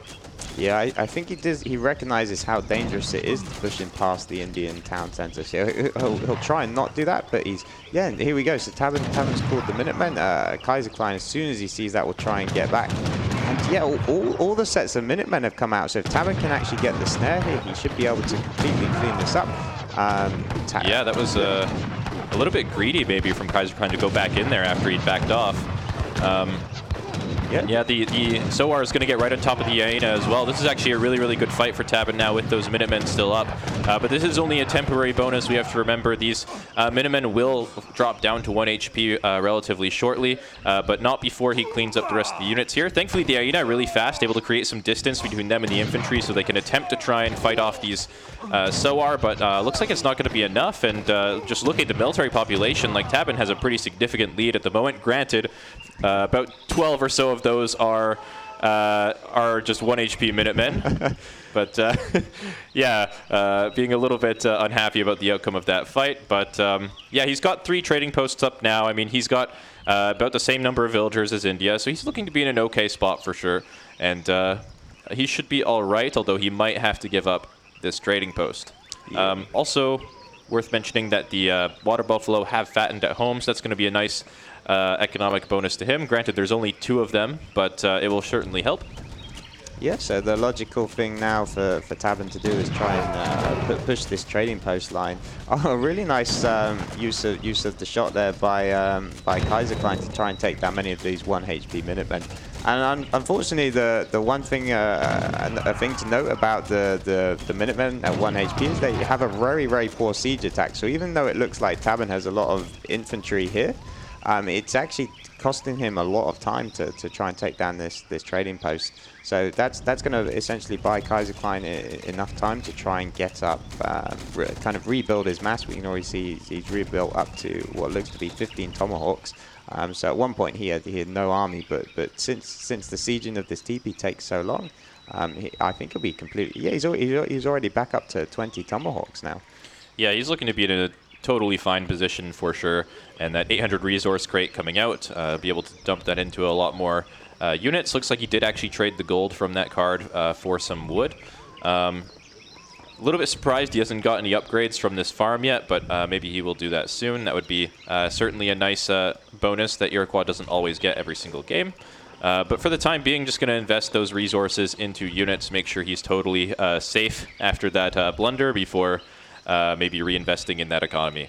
Yeah, I think he recognizes how dangerous it is to push him past the Indian town center. So he'll try and not do that, but and here we go. So Tabben's called the Minutemen. Kaiserklein, as soon as he sees that, will try and get back. And yeah, all the sets of Minutemen have come out. So if Tabben can actually get the snare here, he should be able to completely clean this up. Yeah, that was a little bit greedy maybe from Kaiserklein to go back in there after he'd backed off. Yeah, the Sioux is going to get right on top of the hyena as well. This is actually a really, really good fight for Tabben now with those Minutemen still up. But this is only a temporary bonus. We have to remember these Minutemen will drop down to 1 HP relatively shortly, but not before he cleans up the rest of the units here. Thankfully, the hyena really fast, able to create some distance between them and the infantry so they can attempt to try and fight off these Sioux, but looks like it's not going to be enough. And just looking at the military population, like Tabben has a pretty significant lead at the moment. Granted, about 12 or so of those are just 1 HP Minutemen. But yeah, being a little bit unhappy about the outcome of that fight. But yeah, he's got 3 trading posts up now. I mean, he's got about the same number of villagers as India, so he's looking to be in an okay spot for sure. And he should be all right, although he might have to give up this trading post. Yeah. Also, worth mentioning that the water buffalo have fattened at home, so that's going to be a nice economic bonus to him. Granted, there's only 2 of them, but it will certainly help. Yeah, so the logical thing now for Tabben to do is try and push this trading post line. Oh, a really nice use of the shot there by Kaiserklein to try and take down many of these 1 HP Minutemen. And unfortunately, the one thing, a thing to note about the Minutemen at 1 HP is they have a very, very poor siege attack. So even though it looks like Tabben has a lot of infantry here, it's actually costing him a lot of time to try and take down this trading post. So that's going to essentially buy Kaiserklein enough time to try and get up, kind of rebuild his mass. We can already see he's rebuilt up to what looks to be 15 tomahawks. So at one point he had no army, but since the sieging of this teepee takes so long, I think he'll be completely. Yeah, he's already back up to 20 tomahawks now. Yeah, he's looking to be in a totally fine position for sure, and that 800 resource crate coming out, be able to dump that into a lot more units. Looks like he did actually trade the gold from that card for some wood. A little bit surprised he hasn't got any upgrades from this farm yet, but maybe he will do that soon. That would be certainly a nice bonus that Iroquois doesn't always get every single game. But for the time being, just going to invest those resources into units, make sure he's totally safe after that blunder before maybe reinvesting in that economy.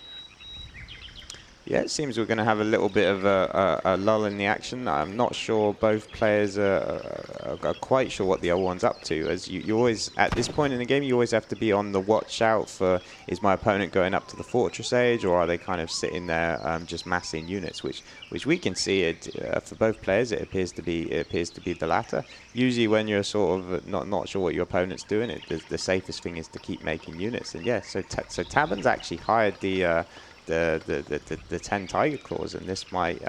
Yeah, it seems we're going to have a little bit of a lull in the action. I'm not sure both players are quite sure what the other one's up to. As you always, at this point in the game, you always have to be on the watch out for, is my opponent going up to the fortress age, or are they kind of sitting there just massing units, which we can see it for both players. It appears to be the latter. Usually, when you're sort of not sure what your opponent's doing, the safest thing is to keep making units. And yeah, so Tabben's actually hired the 10 Tiger Claws, and this might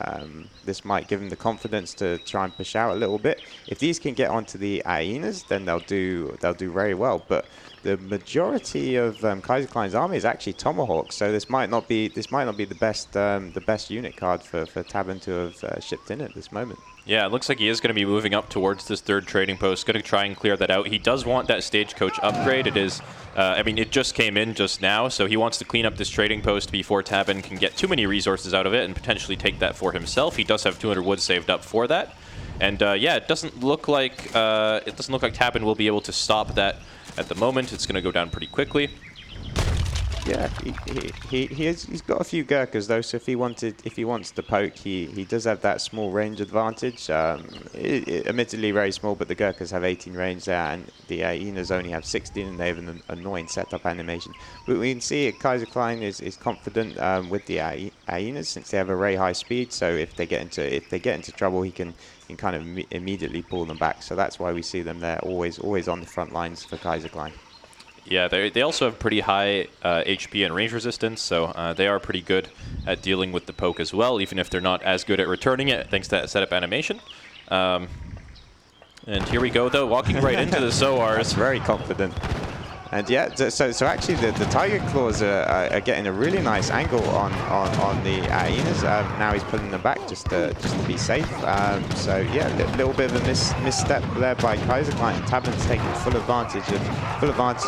give them the confidence to try and push out a little bit. If these can get onto the hyenas, then they'll do very well. But the majority of Kaiserklein's army is actually tomahawks, so this might not be the best unit card for Tabben to have shipped in at this moment. Yeah, it looks like he is going to be moving up towards this 3rd trading post. Going to try and clear that out. He does want that stagecoach upgrade. It is, I mean, it just came in just now, so he wants to clean up this trading post before Tabben can get too many resources out of it and potentially take that for himself. He does have 200 wood saved up for that, and yeah, it doesn't look like Tabben will be able to stop that at the moment. It's going to go down pretty quickly. Yeah, he's got a few Gurkhas though, so if he wants to poke, he does have that small range advantage. Admittedly very small, but the Gurkhas have 18 range there, and the hyenas only have 16, and they have an annoying setup animation. But we can see Kaiserklein is confident with the hyenas since they have a very high speed. So if they get into trouble, he can kind of immediately pull them back. So that's why we see them there, always on the front lines for Kaiserklein. Yeah, they also have pretty high HP and range resistance, so they are pretty good at dealing with the poke as well, even if they're not as good at returning it, thanks to that setup animation. And here we go, though, walking right into the Sioux. Very confident. And yeah, so actually the Tiger Claws are getting a really nice angle on the hyenas. Now he's pulling them back just to be safe. So yeah, a little bit of a misstep there by Kaiserklein. Tabben's taking full advantage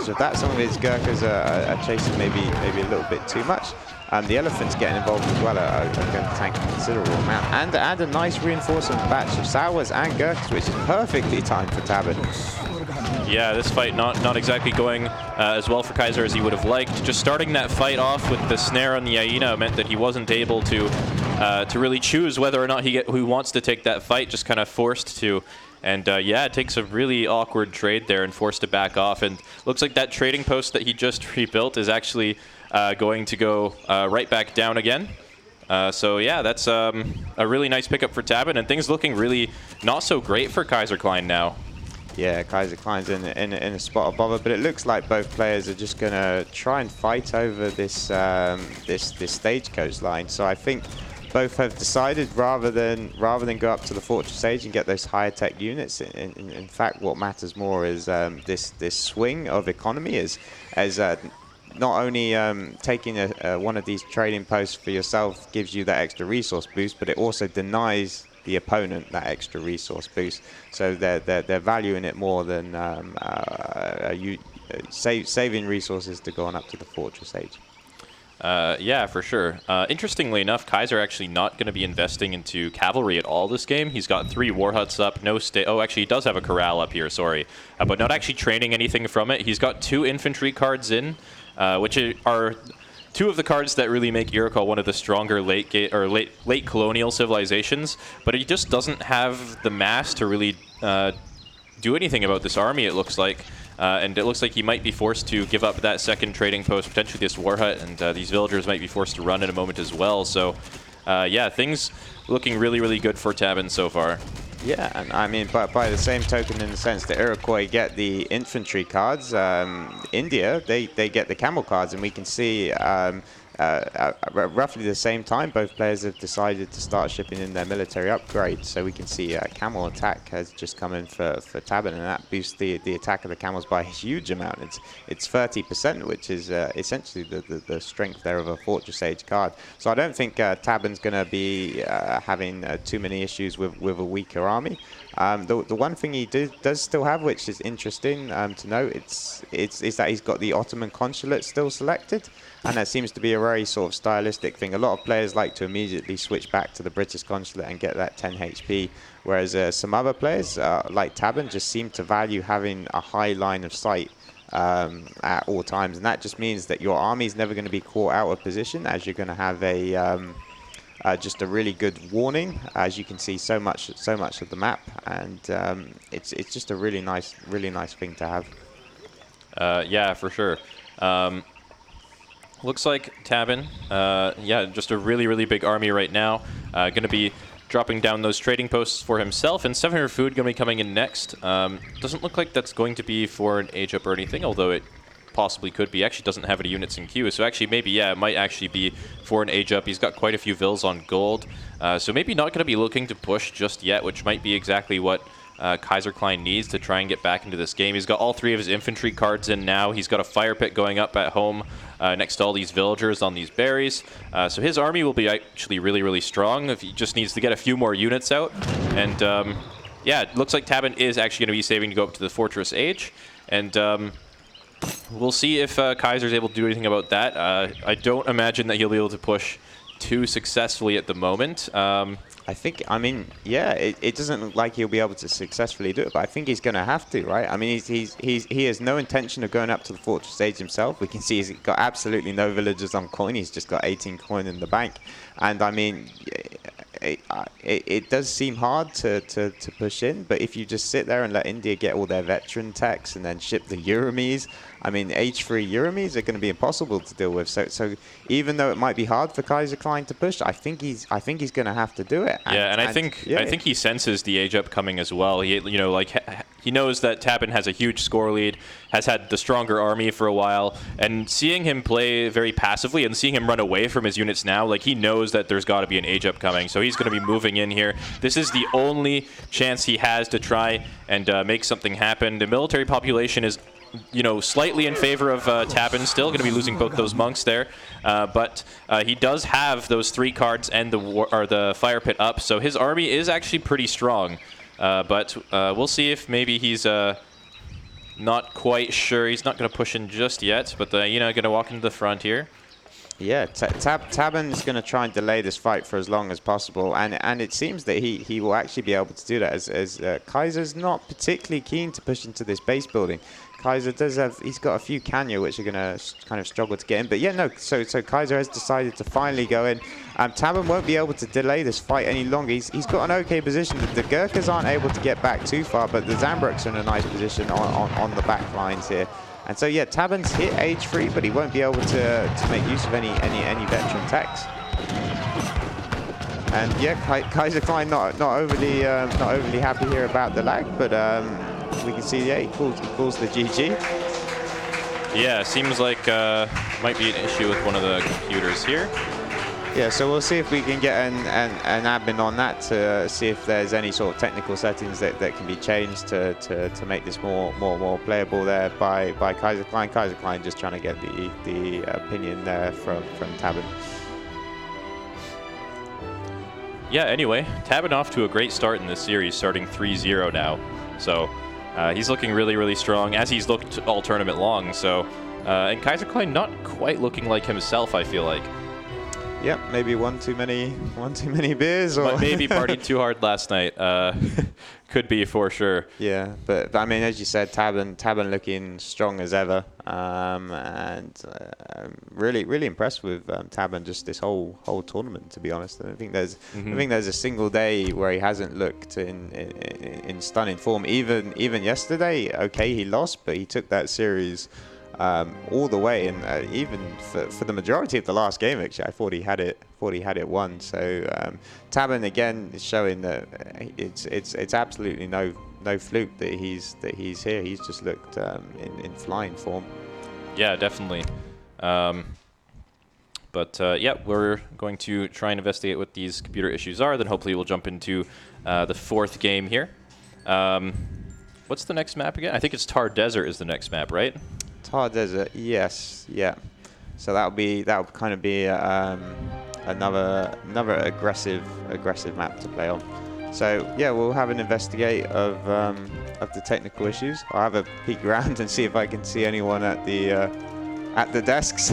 of that. Some of his Gurkhas are chasing maybe a little bit too much. The elephants getting involved as well are going to tank a considerable amount. And a nice reinforcement batch of Sours and Gurkhas, which is perfectly timed for Tabben. Yeah, this fight not exactly going as well for Kaiser as he would have liked. Just starting that fight off with the snare on the hyena meant that he wasn't able to to really choose whether or not he wants to take that fight, just kind of forced to. And yeah, it takes a really awkward trade there and forced to back off. And looks like that trading post that he just rebuilt is actually going to go right back down again. So yeah, that's a really nice pickup for Tabben, and things looking really not so great for Kaiserklein now. Yeah, Kaiserklein's in a spot of bother, but it looks like both players are just going to try and fight over this this stagecoach line. So I think both have decided rather than go up to the Fortress Age and get those higher tech units. In fact, what matters more is this swing of economy as not only taking one of these trading posts for yourself gives you that extra resource boost, but it also denies the opponent that extra resource boost. So they're valuing it more than saving resources to go on up to the Fortress Age. Yeah, for sure. Interestingly enough, Kaiser actually not going to be investing into cavalry at all this game. He's got 3 war huts up, no oh, actually, he does have a corral up here, sorry. But not actually training anything from it. He's got 2 infantry cards in, which are 2 of the cards that really make Iroquois one of the stronger late colonial civilizations. But he just doesn't have the mass to really do anything about this army, it looks like. And it looks like he might be forced to give up that second trading post, potentially this war hut, and these villagers might be forced to run in a moment as well. So, yeah, things looking really, really good for Tabben so far. Yeah, and I mean, by the same token, in the sense that Iroquois get the infantry cards, India, they get the camel cards, and we can see roughly the same time, both players have decided to start shipping in their military upgrades. So we can see camel attack has just come in for Tabben, and that boosts the attack of the camels by a huge amount. It's 30%, which is essentially the strength there of a Fortress Age card. So I don't think Tabben's going to be having too many issues with a weaker army. The one thing he does still have, which is interesting to note, is that he's got the Ottoman consulate still selected, and that seems to be a very sort of stylistic thing. A lot of players like to immediately switch back to the British consulate and get that 10 HP, whereas some other players, like Tabben, just seem to value having a high line of sight at all times, and that just means that your army is never going to be caught out of position, as you're going to have a just a really good warning, as you can see so much of the map, and it's just a really nice thing to have. Yeah, for sure. Looks like Tabben, yeah, just a really, really big army right now. Going to be dropping down those trading posts for himself, and 700 food going to be coming in next. Doesn't look like that's going to be for an age up or anything, although it possibly could be. Actually doesn't have any units in queue, so actually maybe, yeah, it might actually be for an age up. He's got quite a few vills on gold, so maybe not going to be looking to push just yet, which might be exactly what Kaiserklein needs to try and get back into this game. He's got all 3 of his infantry cards in now. He's got a fire pit going up at home next to all these villagers on these berries. So his army will be actually really, really strong if he just needs to get a few more units out. And yeah, it looks like Tabben is actually going to be saving to go up to the Fortress Age. And we'll see if Kaiser's able to do anything about that. I don't imagine that he'll be able to push too successfully at the moment. I mean, yeah, it doesn't look like he'll be able to successfully do it, but I think he's going to have to, right? I mean, he has no intention of going up to the Fortress Age himself. We can see he's got absolutely no villagers on coin. He's just got 18 coin in the bank. And I mean, it does seem hard to push in, but if you just sit there and let India get all their veteran techs and then ship the Uramies, I mean, H3 Uramies are going to be impossible to deal with. So even though it might be hard for Kaiserklein to push, I think he's going to have to do it. And I think he senses the age up coming as well. He he knows that Tabben has a huge score lead, has had the stronger army for a while, and seeing him play very passively and seeing him run away from his units now, like, he knows that there's got to be an age up coming. So he's going to be moving in here. This is the only chance he has to try and make something happen. The military population is, slightly in favor of Tabben, still going to be losing both those monks there, but he does have those 3 cards and the fire pit up, so his army is actually pretty strong. But we'll see if maybe he's not quite sure. He's not going to push in just yet, but going to walk into the front here. Yeah, Tabben's going to try and delay this fight for as long as possible, and it seems that he will actually be able to do that, as Kaiser's not particularly keen to push into this base building. Kaiser does have, he's got a few Kanya which are going to kind of struggle to get in, but yeah, no, so Kaiser has decided to finally go in. Tabben won't be able to delay this fight any longer. He's got an okay position. The Gurkhas aren't able to get back too far, but the Zambruks are in a nice position on the back lines here. And so yeah, Tabben's hit AoE3, but he won't be able to make use of any veteran techs. And yeah, Kaiserklein not overly happy here about the lag, but we can see, yeah, he calls the GG. Yeah, seems like might be an issue with one of the computers here. Yeah, so we'll see if we can get an admin on that to see if there's any sort of technical settings that can be changed to make this more playable there by Kaiserklein. Kaiserklein just trying to get the opinion there from Tabben. Yeah, anyway, Tabben off to a great start in this series, starting 3-0 now. So he's looking really strong, as he's looked all tournament long. So and Kaiserklein not quite looking like himself, I feel like. Yep, maybe one too many beers, or maybe partied too hard last night. Could be for sure. Yeah, but I mean, as you said, Tabben looking strong as ever, and really impressed with Tabben just this whole tournament. To be honest, I don't think there's a single day where he hasn't looked in stunning form. Even yesterday, okay, he lost, but he took that series all the way, and even for the majority of the last game, actually, I thought he had it won. So Tabben again is showing that it's absolutely no fluke that he's here. He's just looked in flying form. Yeah, definitely. But yeah, we're going to try and investigate what these computer issues are. Then hopefully we'll jump into the fourth game here. What's the next map again? I think it's Thar Desert is the next map, right? Thar Desert, yes, yeah. So that would kind of be another aggressive map to play on. So yeah, we'll have an investigate of the technical issues. I'll have a peek around and see if I can see anyone at the desks.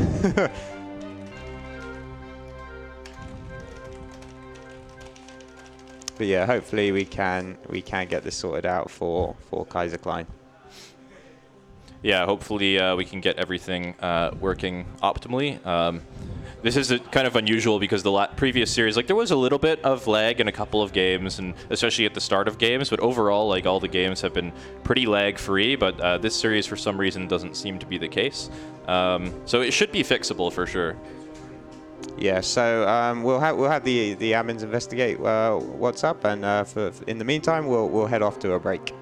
But yeah, hopefully we can get this sorted out for Kaiserklein. Yeah, hopefully we can get everything working optimally. This is kind of unusual because the previous series, like, there was a little bit of lag in a couple of games, and especially at the start of games, but overall, like, all the games have been pretty lag-free, but this series, for some reason, doesn't seem to be the case. So it should be fixable for sure. Yeah, so we'll have the admins investigate what's up, and in the meantime, we'll head off to a break.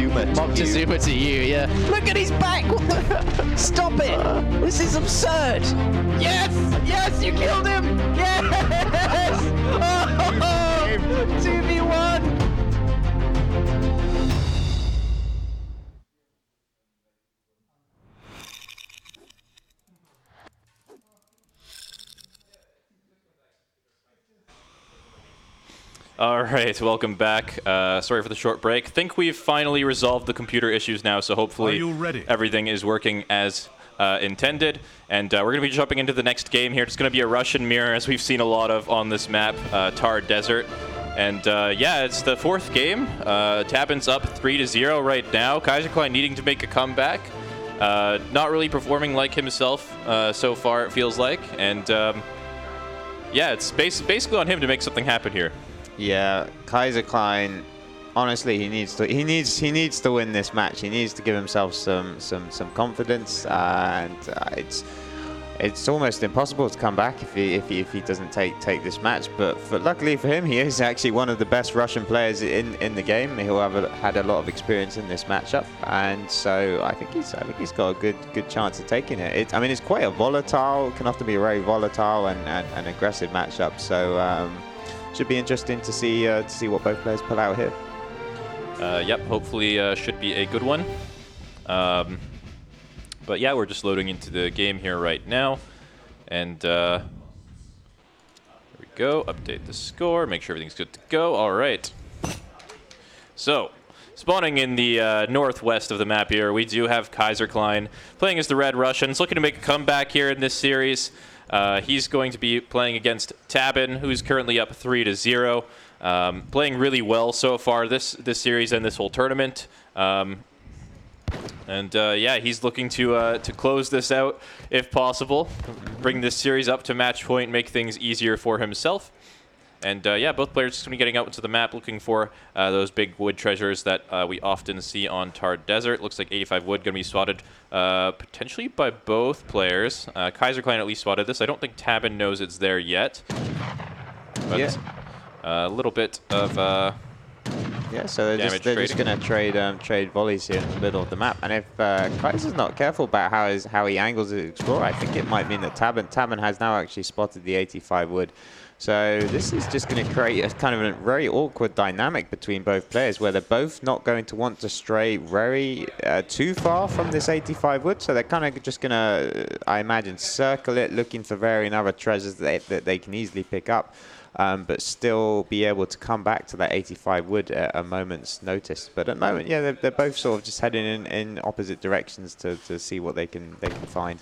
Moctezuma to you, yeah. Look at his back! What the? Stop it! This is absurd! Yes! Yes, you killed him! Yes! Oh, 2v1! All right, welcome back. Sorry for the short break. Think we've finally resolved the computer issues now, so hopefully everything is working as intended. And we're going to be jumping into the next game here. It's going to be a Russian mirror, as we've seen a lot of on this map, Thar Desert. And yeah, it's the fourth game. Tabben's up 3-0 right now. Kaiserklein needing to make a comeback. Not really performing like himself so far, it feels like. And yeah, it's basically on him to make something happen here. Yeah, Kaiserklein. Honestly, he needs to win this match. He needs to give himself some confidence, and it's almost impossible to come back if he doesn't take this match. But luckily for him, he is actually one of the best Russian players in the game. He'll have had a lot of experience in this matchup, and so I think he's got a good chance of taking it. I mean, it's quite a volatile, can often be a very volatile and aggressive matchup. So. Should be interesting to see what both players pull out here. Yep, hopefully should be a good one. But yeah, we're just loading into the game here right now. And here we go, update the score, make sure everything's good to go. All right. So, spawning in the northwest of the map here, we do have Kaiserklein playing as the Red Russians, looking to make a comeback here in this series. He's going to be playing against Tabben, who's currently up 3-0. Playing really well so far this series and this whole tournament. Yeah, he's looking to close this out if possible, bring this series up to match point, make things easier for himself. And yeah, both players just going to be getting out into the map looking for those big wood treasures that we often see on Thar Desert. Looks like 85 wood going to be spotted potentially by both players. Kaiserklein at least spotted this. I don't think Tabben knows it's there yet. But yeah. A little bit of yeah, so they're just going to trade volleys here in the middle of the map. And if Kaiser's not careful about how he angles his explorer, I think it might mean that Tabben has now actually spotted the 85 wood. So this is just going to create a kind of a very awkward dynamic between both players, where they're both not going to want to stray very too far from this 85 wood. So they're kind of just going to, I imagine, circle it, looking for varying other treasures that they can easily pick up, but still be able to come back to that 85 wood at a moment's notice. But at the moment, yeah, they're both sort of just heading in opposite directions to see what they can find.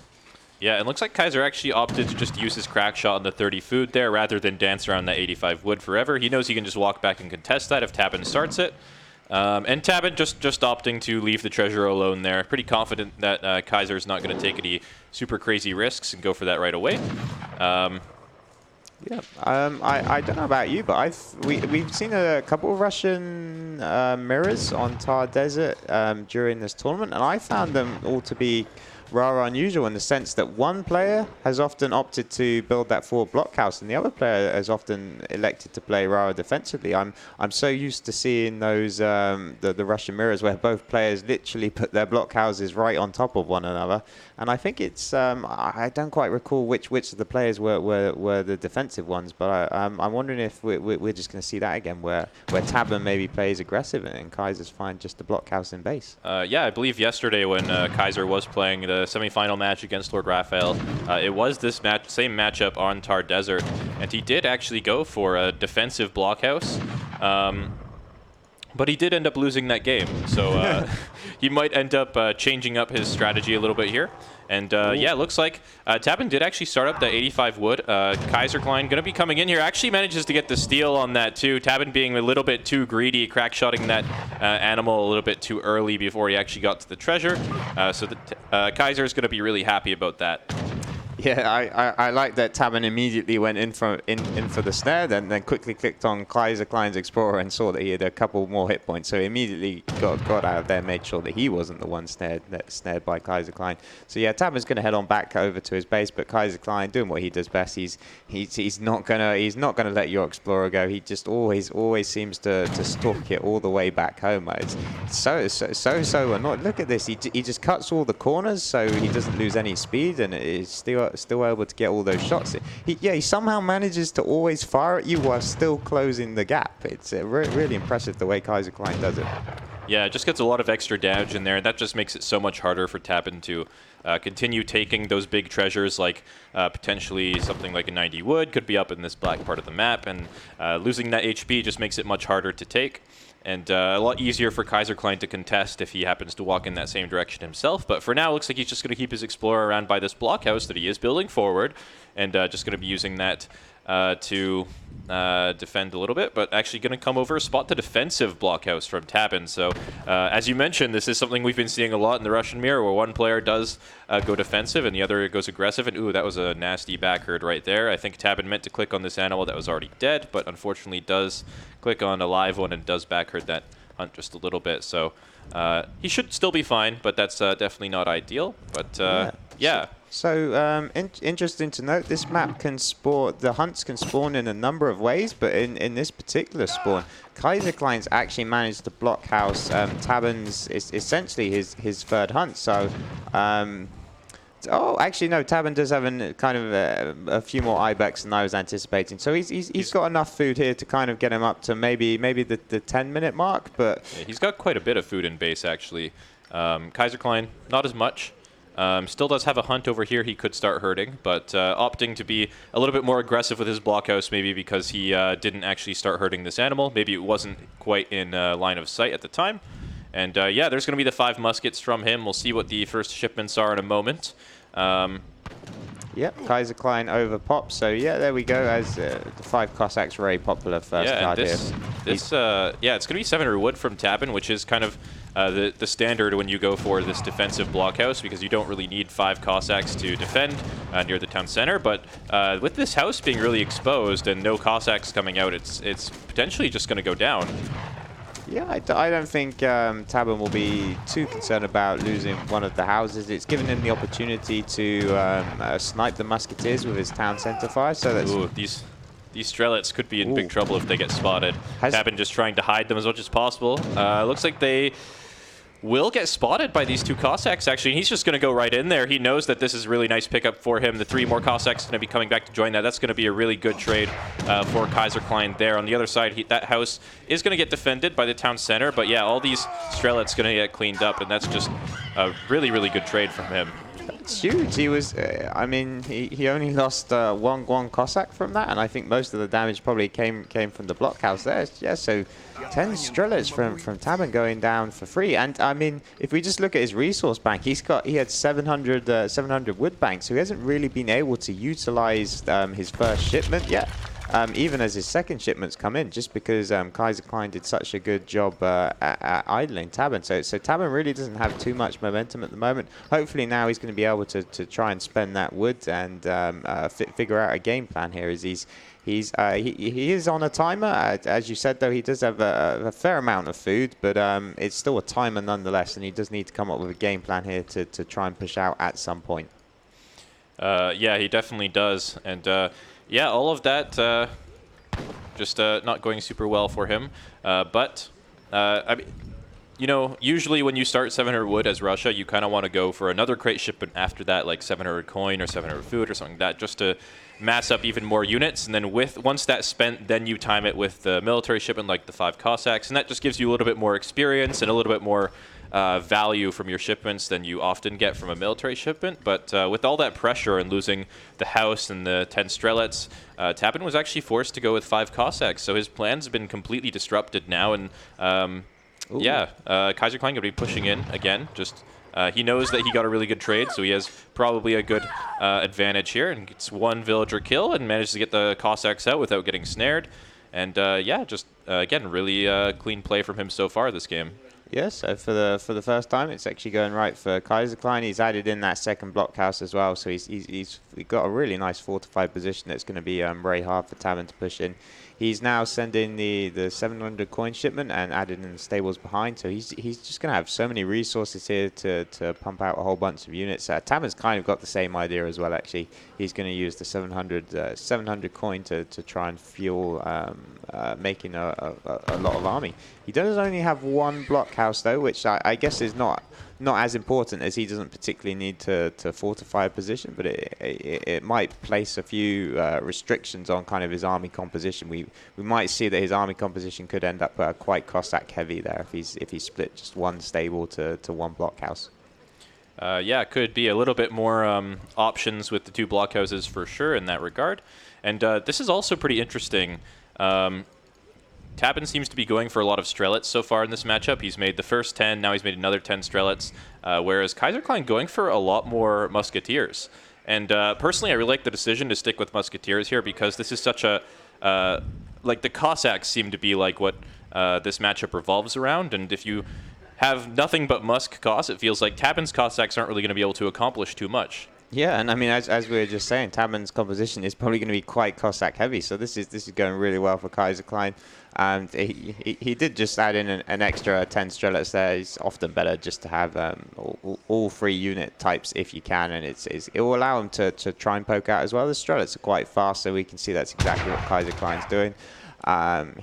Yeah, it looks like Kaiser actually opted to just use his crack shot on the 30 food there rather than dance around that 85 wood forever. He knows he can just walk back and contest that if Tabben starts it. And Tabben just opting to leave the treasure alone there. Pretty confident that Kaiser is not going to take any super crazy risks and go for that right away. Yeah, I don't know about you, but we've seen a couple of Russian mirrors on Thar Desert during this tournament, and I found them all to be rather unusual in the sense that one player has often opted to build that forward blockhouse, and the other player has often elected to play rather defensively. I'm so used to seeing those the Russian mirrors where both players literally put their blockhouses right on top of one another, and I think it's I don't quite recall which of the players were the defensive ones, but I'm wondering if we're just going to see that again, where Tabben maybe plays aggressive and Kaiser's find just a blockhouse in base. Yeah, I believe yesterday when Kaiser was playing the semi-final match against LordRaphael, it was this same matchup on Thar Desert, and he did actually go for a defensive blockhouse, but he did end up losing that game, so he might end up changing up his strategy a little bit here. And yeah, it looks like Tabben did actually start up the 85 wood. Kaiserklein going to be coming in here. Actually manages to get the steal on that too. Tabben being a little bit too greedy, crack-shotting that animal a little bit too early before he actually got to the treasure. So Kaiser is going to be really happy about that. Yeah, I like that Tabben immediately went in for the snare, then quickly clicked on Kaiserklein's Explorer and saw that he had a couple more hit points. So he immediately got out of there, made sure that he wasn't the one snared by Kaiserklein. So yeah, Tabben's going to head on back over to his base, but Kaiserklein doing what he does best. He's not gonna let your Explorer go. He just always seems to stalk it all the way back home. It's so annoying. Look at this. He just cuts all the corners, so he doesn't lose any speed, and is still able to get all those shots. He somehow manages to always fire at you while still closing the gap. It's really impressive the way Kaiserklein does it. Yeah, it just gets a lot of extra damage in there. That just makes it so much harder for Tabben to continue taking those big treasures, like potentially something like a 90 wood could be up in this black part of the map, and losing that HP just makes it much harder to take. And a lot easier for Kaiserklein to contest if he happens to walk in that same direction himself. But for now, it looks like he's just going to keep his Explorer around by this blockhouse that he is building forward, and just going to be using that to defend a little bit, but actually going to come over, spot the defensive blockhouse from Tabben. So as you mentioned, this is something we've been seeing a lot in the Russian mirror, where one player does go defensive and the other goes aggressive. And ooh, that was a nasty backherd right there. I think Tabben meant to click on this animal that was already dead, but unfortunately does click on a live one and does backherd that hunt just a little bit. So he should still be fine, but that's definitely not ideal. But yeah. So interesting to note, this map can spawn, the hunts can spawn in a number of ways, but in this particular spawn, Kaiserklein's actually managed to block house Tabben's, essentially his third hunt. So, oh, actually no, Tabben does have kind of a few more ibex than I was anticipating. So he's got enough food here to kind of get him up to maybe the 10-minute mark, but yeah, he's got quite a bit of food in base actually. Kaiserklein, not as much. Still does have a hunt over here he could start hurting, but opting to be a little bit more aggressive with his blockhouse, maybe because he didn't actually start hurting this animal. Maybe it wasn't quite in line of sight at the time. And yeah, there's going to be the 5 muskets from him. We'll see what the first shipments are in a moment. Yep, Kaiserklein over pop. So yeah, there we go. As the 5 Cossacks, very popular first card here. Yeah, it's going to be 700 wood from Tabben, which is kind of the standard when you go for this defensive blockhouse, because you don't really need 5 Cossacks to defend near the town center. But with this house being really exposed and no Cossacks coming out, it's potentially just going to go down. Yeah, I don't think Tabben will be too concerned about losing one of the houses. It's given him the opportunity to snipe the musketeers with his town center fire. So that's these Strelets could be in big trouble if they get spotted. Tabben just trying to hide them as much as possible. Looks like they will get spotted by these 2 Cossacks, actually. He's just going to go right in there. He knows that this is a really nice pickup for him. The 3 more Cossacks going to be coming back to join that. That's going to be a really good trade for Kaiserklein there. On the other side, that house is going to get defended by the town center. But yeah, all these Strelets going to get cleaned up, and that's just a really, really good trade from him. It's huge. He was, I mean, he only lost one Cossack from that, and I think most of the damage probably came from the blockhouse there. Yeah, so 10 Strelets from Tabben going down for free. And I mean, if we just look at his resource bank, he had 700 wood banks, so he hasn't really been able to utilize his first shipment yet. Even as his second shipments come in, just because Kaiserklein did such a good job at idling Tabben. So Tabben really doesn't have too much momentum at the moment. Hopefully now he's going to be able to try and spend that wood and figure out a game plan here. As he is on a timer. As you said, though, he does have a fair amount of food, but it's still a timer nonetheless, and he does need to come up with a game plan here to try and push out at some point. Yeah, he definitely does. And yeah, all of that just not going super well for him. But, I mean, you know, usually when you start 700 wood as Russia, you kind of want to go for another crate shipment after that, like 700 coin or 700 food or something like that, just to mass up even more units. And then once that's spent, then you time it with the military shipment, like the 5 Cossacks. And that just gives you a little bit more experience and a little bit more value from your shipments than you often get from a military shipment. But with all that pressure and losing the house and the 10 Strelets, Tabben was actually forced to go with 5 Cossacks. So his plans have been completely disrupted now. And yeah, Kaiserklein going to be pushing in again. Just he knows that he got a really good trade, so he has probably a good advantage here. And gets 1 villager kill and manages to get the Cossacks out without getting snared. And yeah, just again, really clean play from him so far this game. Yeah, so for the first time, it's actually going right for Kaiserklein. He's added in that second blockhouse as well, so he's got a really nice fortified position that's going to be very hard for Tabben to push in. He's now sending the 700 coin shipment and added in the stables behind, so he's just going to have so many resources here to pump out a whole bunch of units. Tabben's kind of got the same idea as well, actually. He's going to use the 700 coin to try and fuel making a lot of army. He does only have one blockhouse though, which I guess is not as important, as he doesn't particularly need to fortify a position, but it might place a few restrictions on kind of his army composition. We might see that his army composition could end up quite Cossack heavy there if he split just one stable to one blockhouse. Yeah, it could be a little bit more options with the two blockhouses for sure in that regard. And this is also pretty interesting. Tabben seems to be going for a lot of Strelets so far in this matchup. He's made the first 10, now he's made another 10 Strelets, whereas Kaiserklein going for a lot more Musketeers. And personally, I really like the decision to stick with Musketeers here, because this is such a... like, the Cossacks seem to be like what this matchup revolves around, and if you have nothing but Musk Coss, it feels like Tabben's Cossacks aren't really going to be able to accomplish too much. Yeah, and I mean, as we were just saying, Tabben's composition is probably going to be quite Cossack heavy, so this is going really well for Kaiserklein. And he did just add in an extra 10 Strelets there. It's often better just to have all 3 unit types if you can, and it will allow him to try and poke out as well. The Strelets are quite fast, so we can see that's exactly what Kaiserklein's doing.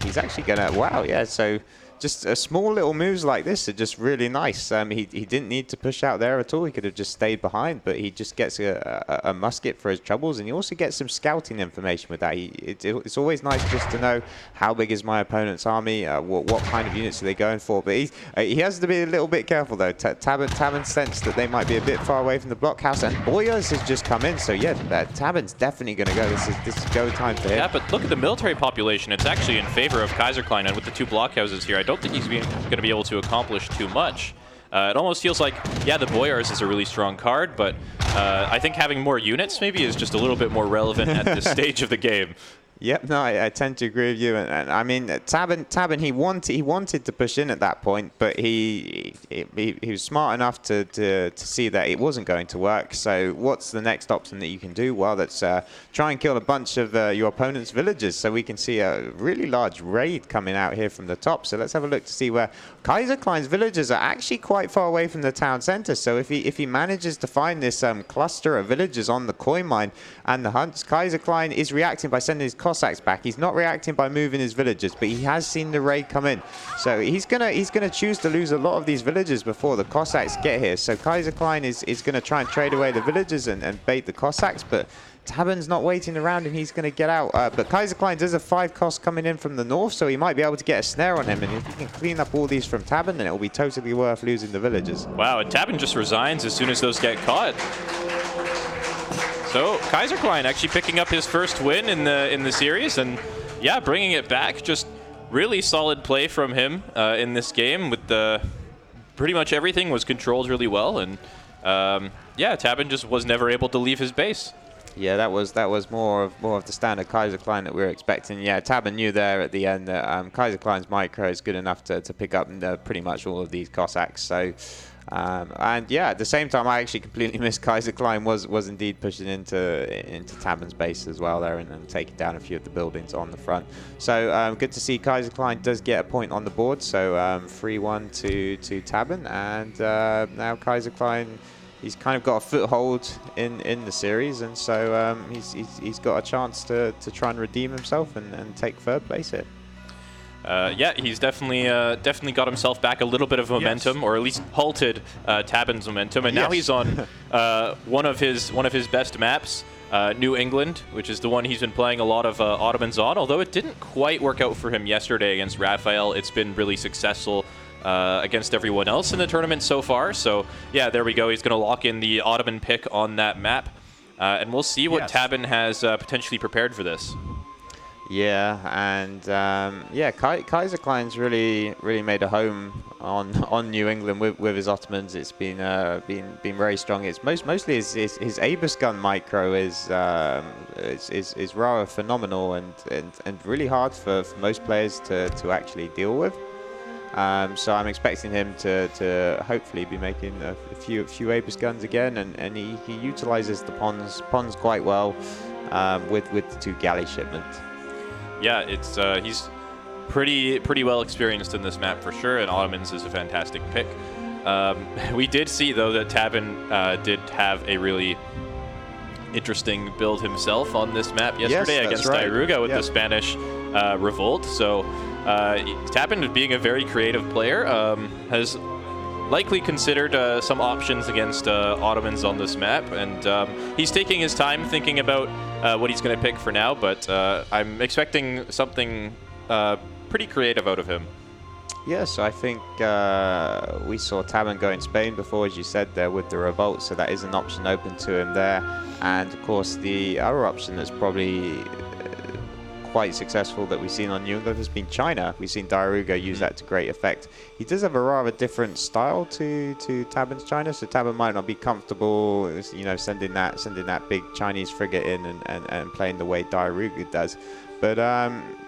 He's actually going to, wow, yeah, so just small little moves like this are just really nice. He didn't need to push out there at all. He could have just stayed behind, but he just gets a musket for his troubles, and he also gets some scouting information with that. It's always nice just to know how big is my opponent's army, what kind of units are they going for. But he has to be a little bit careful though. Tabben sensed that they might be a bit far away from the blockhouse, and Boyas has just come in. So yeah, Tabben's definitely going to go. This is go time for him. Yeah, but look at the military population. It's actually in favor of Kaiserklein, and with the two blockhouses here, I don't think he's going to be able to accomplish too much. It almost feels like, yeah, the Boyars is a really strong card, but I think having more units maybe is just a little bit more relevant at this stage of the game. Yep, no, I tend to agree with you, and I mean, Tabben, he wanted to push in at that point, but he was smart enough to see that it wasn't going to work. So what's the next option that you can do? Well, that's try and kill a bunch of your opponent's villagers, so we can see a really large raid coming out here from the top. So let's have a look to see where Kaiserklein's villagers are actually quite far away from the town center. So if he manages to find this cluster of villagers on the coin mine and the hunts, Kaiserklein is reacting by sending his Cossacks back. He's not reacting by moving his villagers, but he has seen the raid come in. So he's gonna choose to lose a lot of these villagers before the Cossacks get here. So Kaiserklein is gonna try and trade away the villagers and bait the Cossacks, but Tabben's not waiting around and he's going to get out. But Kaiserklein does have 5 cost coming in from the north, so he might be able to get a snare on him. And if he can clean up all these from Tabben, then it will be totally worth losing the villagers. Wow, and Tabben just resigns as soon as those get caught. So Kaiserklein actually picking up his first win in the series, and yeah, bringing it back. Just really solid play from him in this game. With pretty much everything was controlled really well, and yeah, Tabben just was never able to leave his base. Yeah, that was more of the standard Kaiserklein that we were expecting. Yeah, Tabben knew there at the end that Kaiserklein's micro is good enough to pick up pretty much all of these Cossacks. So, and yeah, at the same time, I actually completely missed Kaiserklein was indeed pushing into Tabben's base as well there, and taking down a few of the buildings on the front. So good to see Kaiserklein does get a point on the board. So 3-1 to Tabben, and now Kaiserklein, he's kind of got a foothold in the series, and so he's got a chance to try and redeem himself and take third place here. Yeah, he's definitely got himself back a little bit of momentum, yes, or at least halted Tabben's momentum, and yes, now he's on one of his best maps, New England, which is the one he's been playing a lot of Ottomans on. Although it didn't quite work out for him yesterday against Raphael, it's been really successful against everyone else in the tournament so far. So yeah, there we go. He's going to lock in the Ottoman pick on that map, and we'll see what, yes, Tabben has potentially prepared for this. Yeah, and yeah, Kaiserklein's really made a home on New England with his Ottomans. It's been very strong. It's mostly his Abus gun micro is rather phenomenal and really hard for most players to actually deal with. So I'm expecting him to hopefully be making a few Apis guns again, and he utilizes the ponds quite well with the 2 galley shipments. Yeah, it's he's pretty well experienced in this map for sure, and Ottomans is a fantastic pick. We did see though that Tabben did have a really interesting build himself on this map yesterday against Diarouga with the Spanish revolt. So Tabben, being a very creative player, has likely considered some options against Ottomans on this map, and he's taking his time thinking about what he's going to pick for now, but I'm expecting something pretty creative out of him. Yes, I think we saw Tabben go in Spain before, as you said there, with the revolt, so that is an option open to him there. And of course, the other option that's probably quite successful that we've seen on New England has been China. We've seen Diarouga use that to great effect. He does have a rather different style to Tabben's China, so Tabben might not be comfortable, you know, sending that big Chinese frigate in and playing the way Diarouga does. But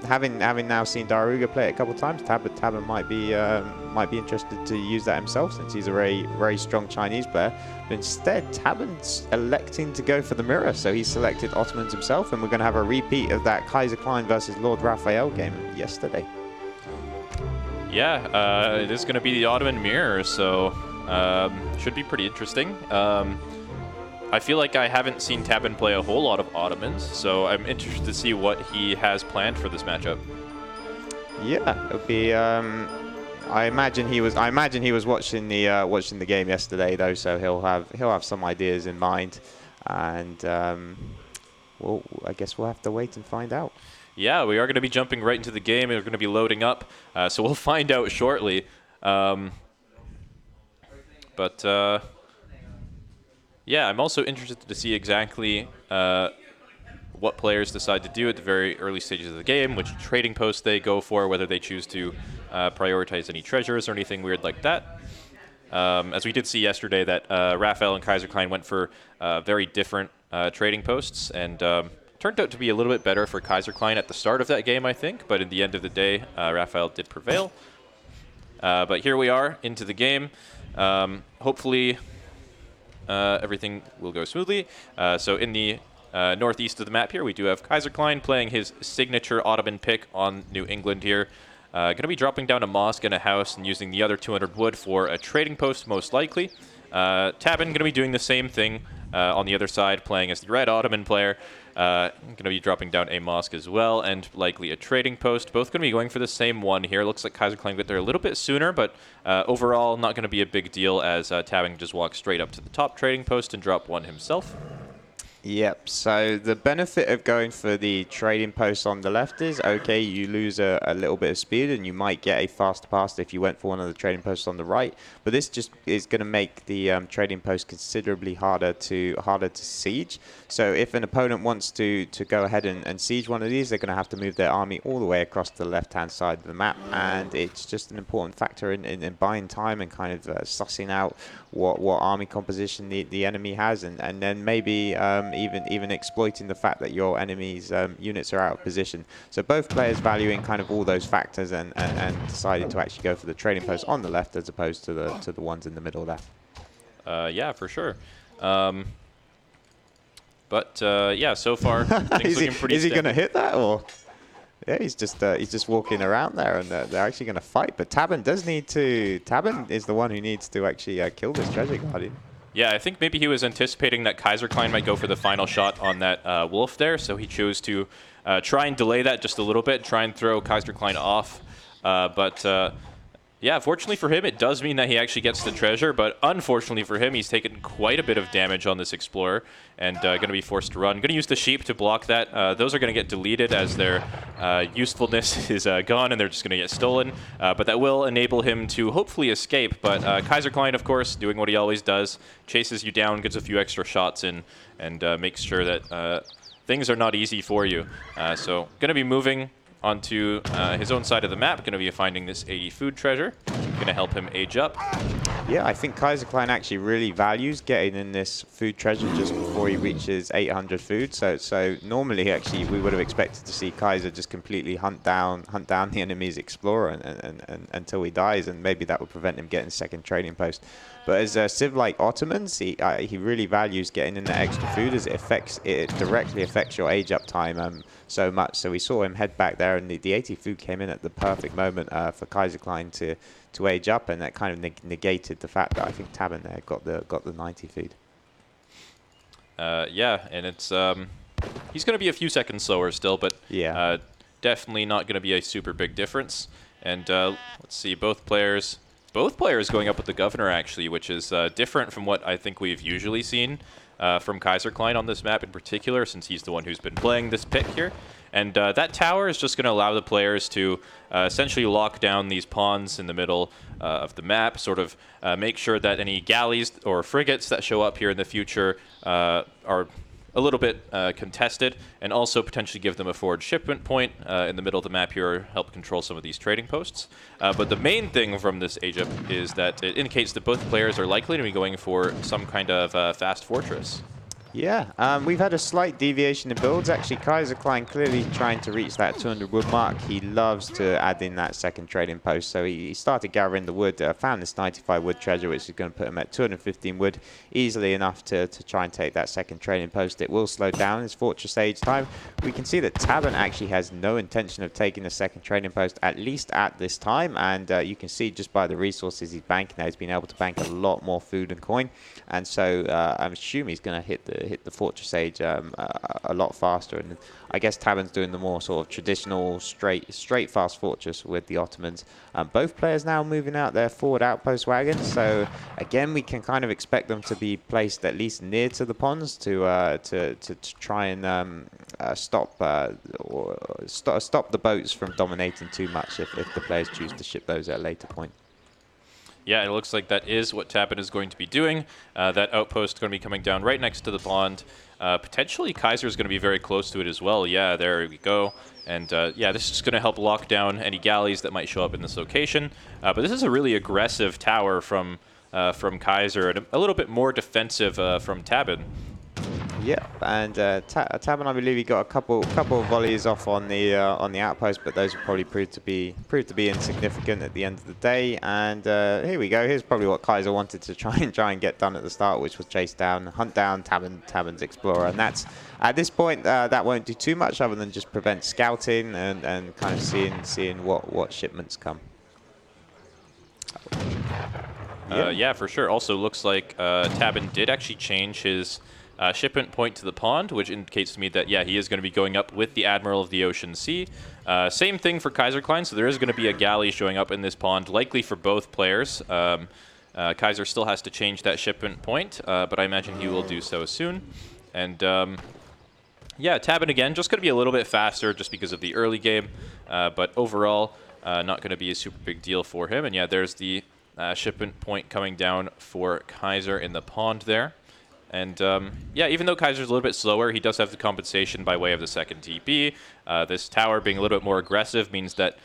having now seen Diarouga play it a couple of times, Tabben might be interested to use that himself, since he's a very strong Chinese player. But instead, Tabben's electing to go for the mirror, so he selected Ottomans himself, and we're going to have a repeat of that Kaiserklein versus LordRaphael game yesterday. Yeah, it is going to be the Ottoman mirror, so should be pretty interesting. I feel like I haven't seen Tabben play a whole lot of Ottomans, so I'm interested to see what he has planned for this matchup. Yeah, it'll be. I imagine he was watching the game yesterday, though, so he'll have some ideas in mind, and well, I guess we'll have to wait and find out. Yeah, we are going to be jumping right into the game. We're going to be loading up, so we'll find out shortly. Yeah, I'm also interested to see exactly what players decide to do at the very early stages of the game, which trading posts they go for, whether they choose to prioritize any treasures or anything weird like that. As we did see yesterday, that Raphael and Kaiserklein went for very different trading posts, and turned out to be a little bit better for Kaiserklein at the start of that game, I think, but at the end of the day, Raphael did prevail. But here we are into the game. Hopefully everything will go smoothly. So in the northeast of the map here, we do have Kaiserklein playing his signature Ottoman pick on New England here. Going to be dropping down a mosque and a house and using the other 200 wood for a trading post, most likely. Tabben going to be doing the same thing on the other side, playing as the red Ottoman player. Going to be dropping down a mosque as well, and likely a trading post. Both going to be going for the same one here. Looks like Kaiserklein got there a little bit sooner, but overall not going to be a big deal, as Tabben just walks straight up to the top trading post and drop one himself. Yep, so the benefit of going for the trading post on the left is, okay, you lose a little bit of speed and you might get a faster pass if you went for one of the trading posts on the right, but this just is going to make the trading post considerably harder to siege. So if an opponent wants to go ahead and siege one of these, they're going to have to move their army all the way across the left-hand side of the map, and it's just an important factor in buying time and kind of sussing out what army composition the enemy has, and then maybe even exploiting the fact that your enemy's units are out of position. So both players valuing kind of all those factors and deciding to actually go for the trading post on the left as opposed to the ones in the middle there. Yeah, for sure. Yeah, so far things looking pretty. Is he going to steady. hit that, or? Yeah, he's just walking around there, and they're actually going to fight. But Tabben is the one who needs to actually kill this treasure guardian. Yeah, I think maybe he was anticipating that Kaiserklein might go for the final shot on that wolf there, so he chose to try and delay that just a little bit, try and throw Kaiserklein off. Yeah, fortunately for him, it does mean that he actually gets the treasure, but unfortunately for him, he's taken quite a bit of damage on this Explorer and going to be forced to run. Going to use the sheep to block that. Those are going to get deleted as their usefulness is gone, and they're just going to get stolen. But that will enable him to hopefully escape. But Kaiserklein, of course, doing what he always does, chases you down, gets a few extra shots in, and makes sure that things are not easy for you. So going to be moving onto his own side of the map, going to be finding this 80 food treasure. Going to help him age up. Yeah, I think Kaiserklein actually really values getting in this food treasure just before before he reaches 800 food. So normally, actually, we would have expected to see Kaiser just completely hunt down the enemy's explorer and until he dies, and maybe that would prevent him getting second trading post. But as a civ like Ottomans, he really values getting in that extra food, as it directly affects your age up time so much. So we saw him head back there, and the 80 food came in at the perfect moment for Kaiserklein to age up, and that kind of negated the fact that I think Tabben there got the 90 feed. Yeah, and it's he's going to be a few seconds slower still, but yeah, definitely not going to be a super big difference. And let's see, both players going up with the governor actually, which is different from what I think we've usually seen from Kaiserklein on this map in particular, since he's the one who's been playing this pick here. And that tower is just going to allow the players to essentially lock down these pawns in the middle of the map, sort of make sure that any galleys or frigates that show up here in the future are a little bit contested, and also potentially give them a forward shipment point in the middle of the map here, help control some of these trading posts. But the main thing from this age up is that it indicates that both players are likely to be going for some kind of fast fortress. Yeah, we've had a slight deviation in builds. Actually, Kaiserklein clearly trying to reach that 200 wood mark. He loves to add in that second trading post, so he started gathering the wood, found this 95 wood treasure, which is going to put him at 215 wood, easily enough to try and take that second trading post. It will slow down his fortress age time. We can see that Tabben actually has no intention of taking the second trading post, at least at this time, and you can see just by the resources he's banking now, he's been able to bank a lot more food and coin, and so I'm assuming he's going to hit the fortress age a lot faster. And I guess Tabben's doing the more sort of traditional straight fast fortress with the Ottomans. Both players now moving out their forward outpost wagons, so again we can kind of expect them to be placed at least near to the ponds to try and stop the boats from dominating too much if the players choose to ship those at a later point. Yeah, it looks like that is what Tabben is going to be doing. That outpost is going to be coming down right next to the pond. Potentially Kaiser is going to be very close to it as well. Yeah, there we go. And yeah, this is going to help lock down any galleys that might show up in this location. But this is a really aggressive tower from Kaiser, and a little bit more defensive from Tabben. Yeah, and Tabben, I believe he got a couple of volleys off on the outpost, but those will probably prove to be insignificant at the end of the day. And here we go. Here's probably what Kaiser wanted to try and get done at the start, which was chase down, hunt down Tabben's explorer, and that's at this point that won't do too much other than just prevent scouting and kind of seeing what shipments come. Yeah, for sure. Also looks like Tabben did actually change his shipment point to the pond, which indicates to me that, yeah, he is going to be going up with the Admiral of the Ocean Sea. Same thing for Kaiserklein, so there is going to be a galley showing up in this pond, likely for both players. Kaiser still has to change that shipment point, but I imagine he will do so soon. And yeah, Tabben again, just going to be a little bit faster just because of the early game, but overall, not going to be a super big deal for him. And yeah, there's the shipment point coming down for Kaiser in the pond there. And yeah, even though Kaiser's a little bit slower, he does have the compensation by way of the second TP. This tower being a little bit more aggressive means that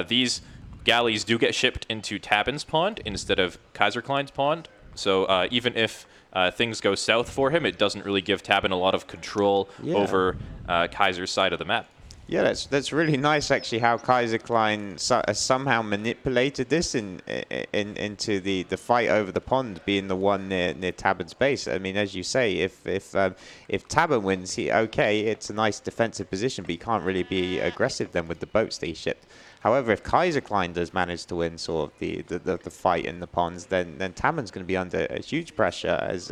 these galleys do get shipped into Tabben's pond instead of Kaiserklein's pond. So even if things go south for him, it doesn't really give Tabben a lot of control over Kaiser's side of the map. Yeah, that's really nice, actually, how Kaiserklein somehow manipulated this into the fight over the pond being the one near Tabben's base. I mean, as you say, if Tabben wins, it's a nice defensive position, but he can't really be aggressive then with the boats that he shipped. However, if Kaiserklein does manage to win sort of the fight in the ponds, then Tabben's going to be under a huge pressure, as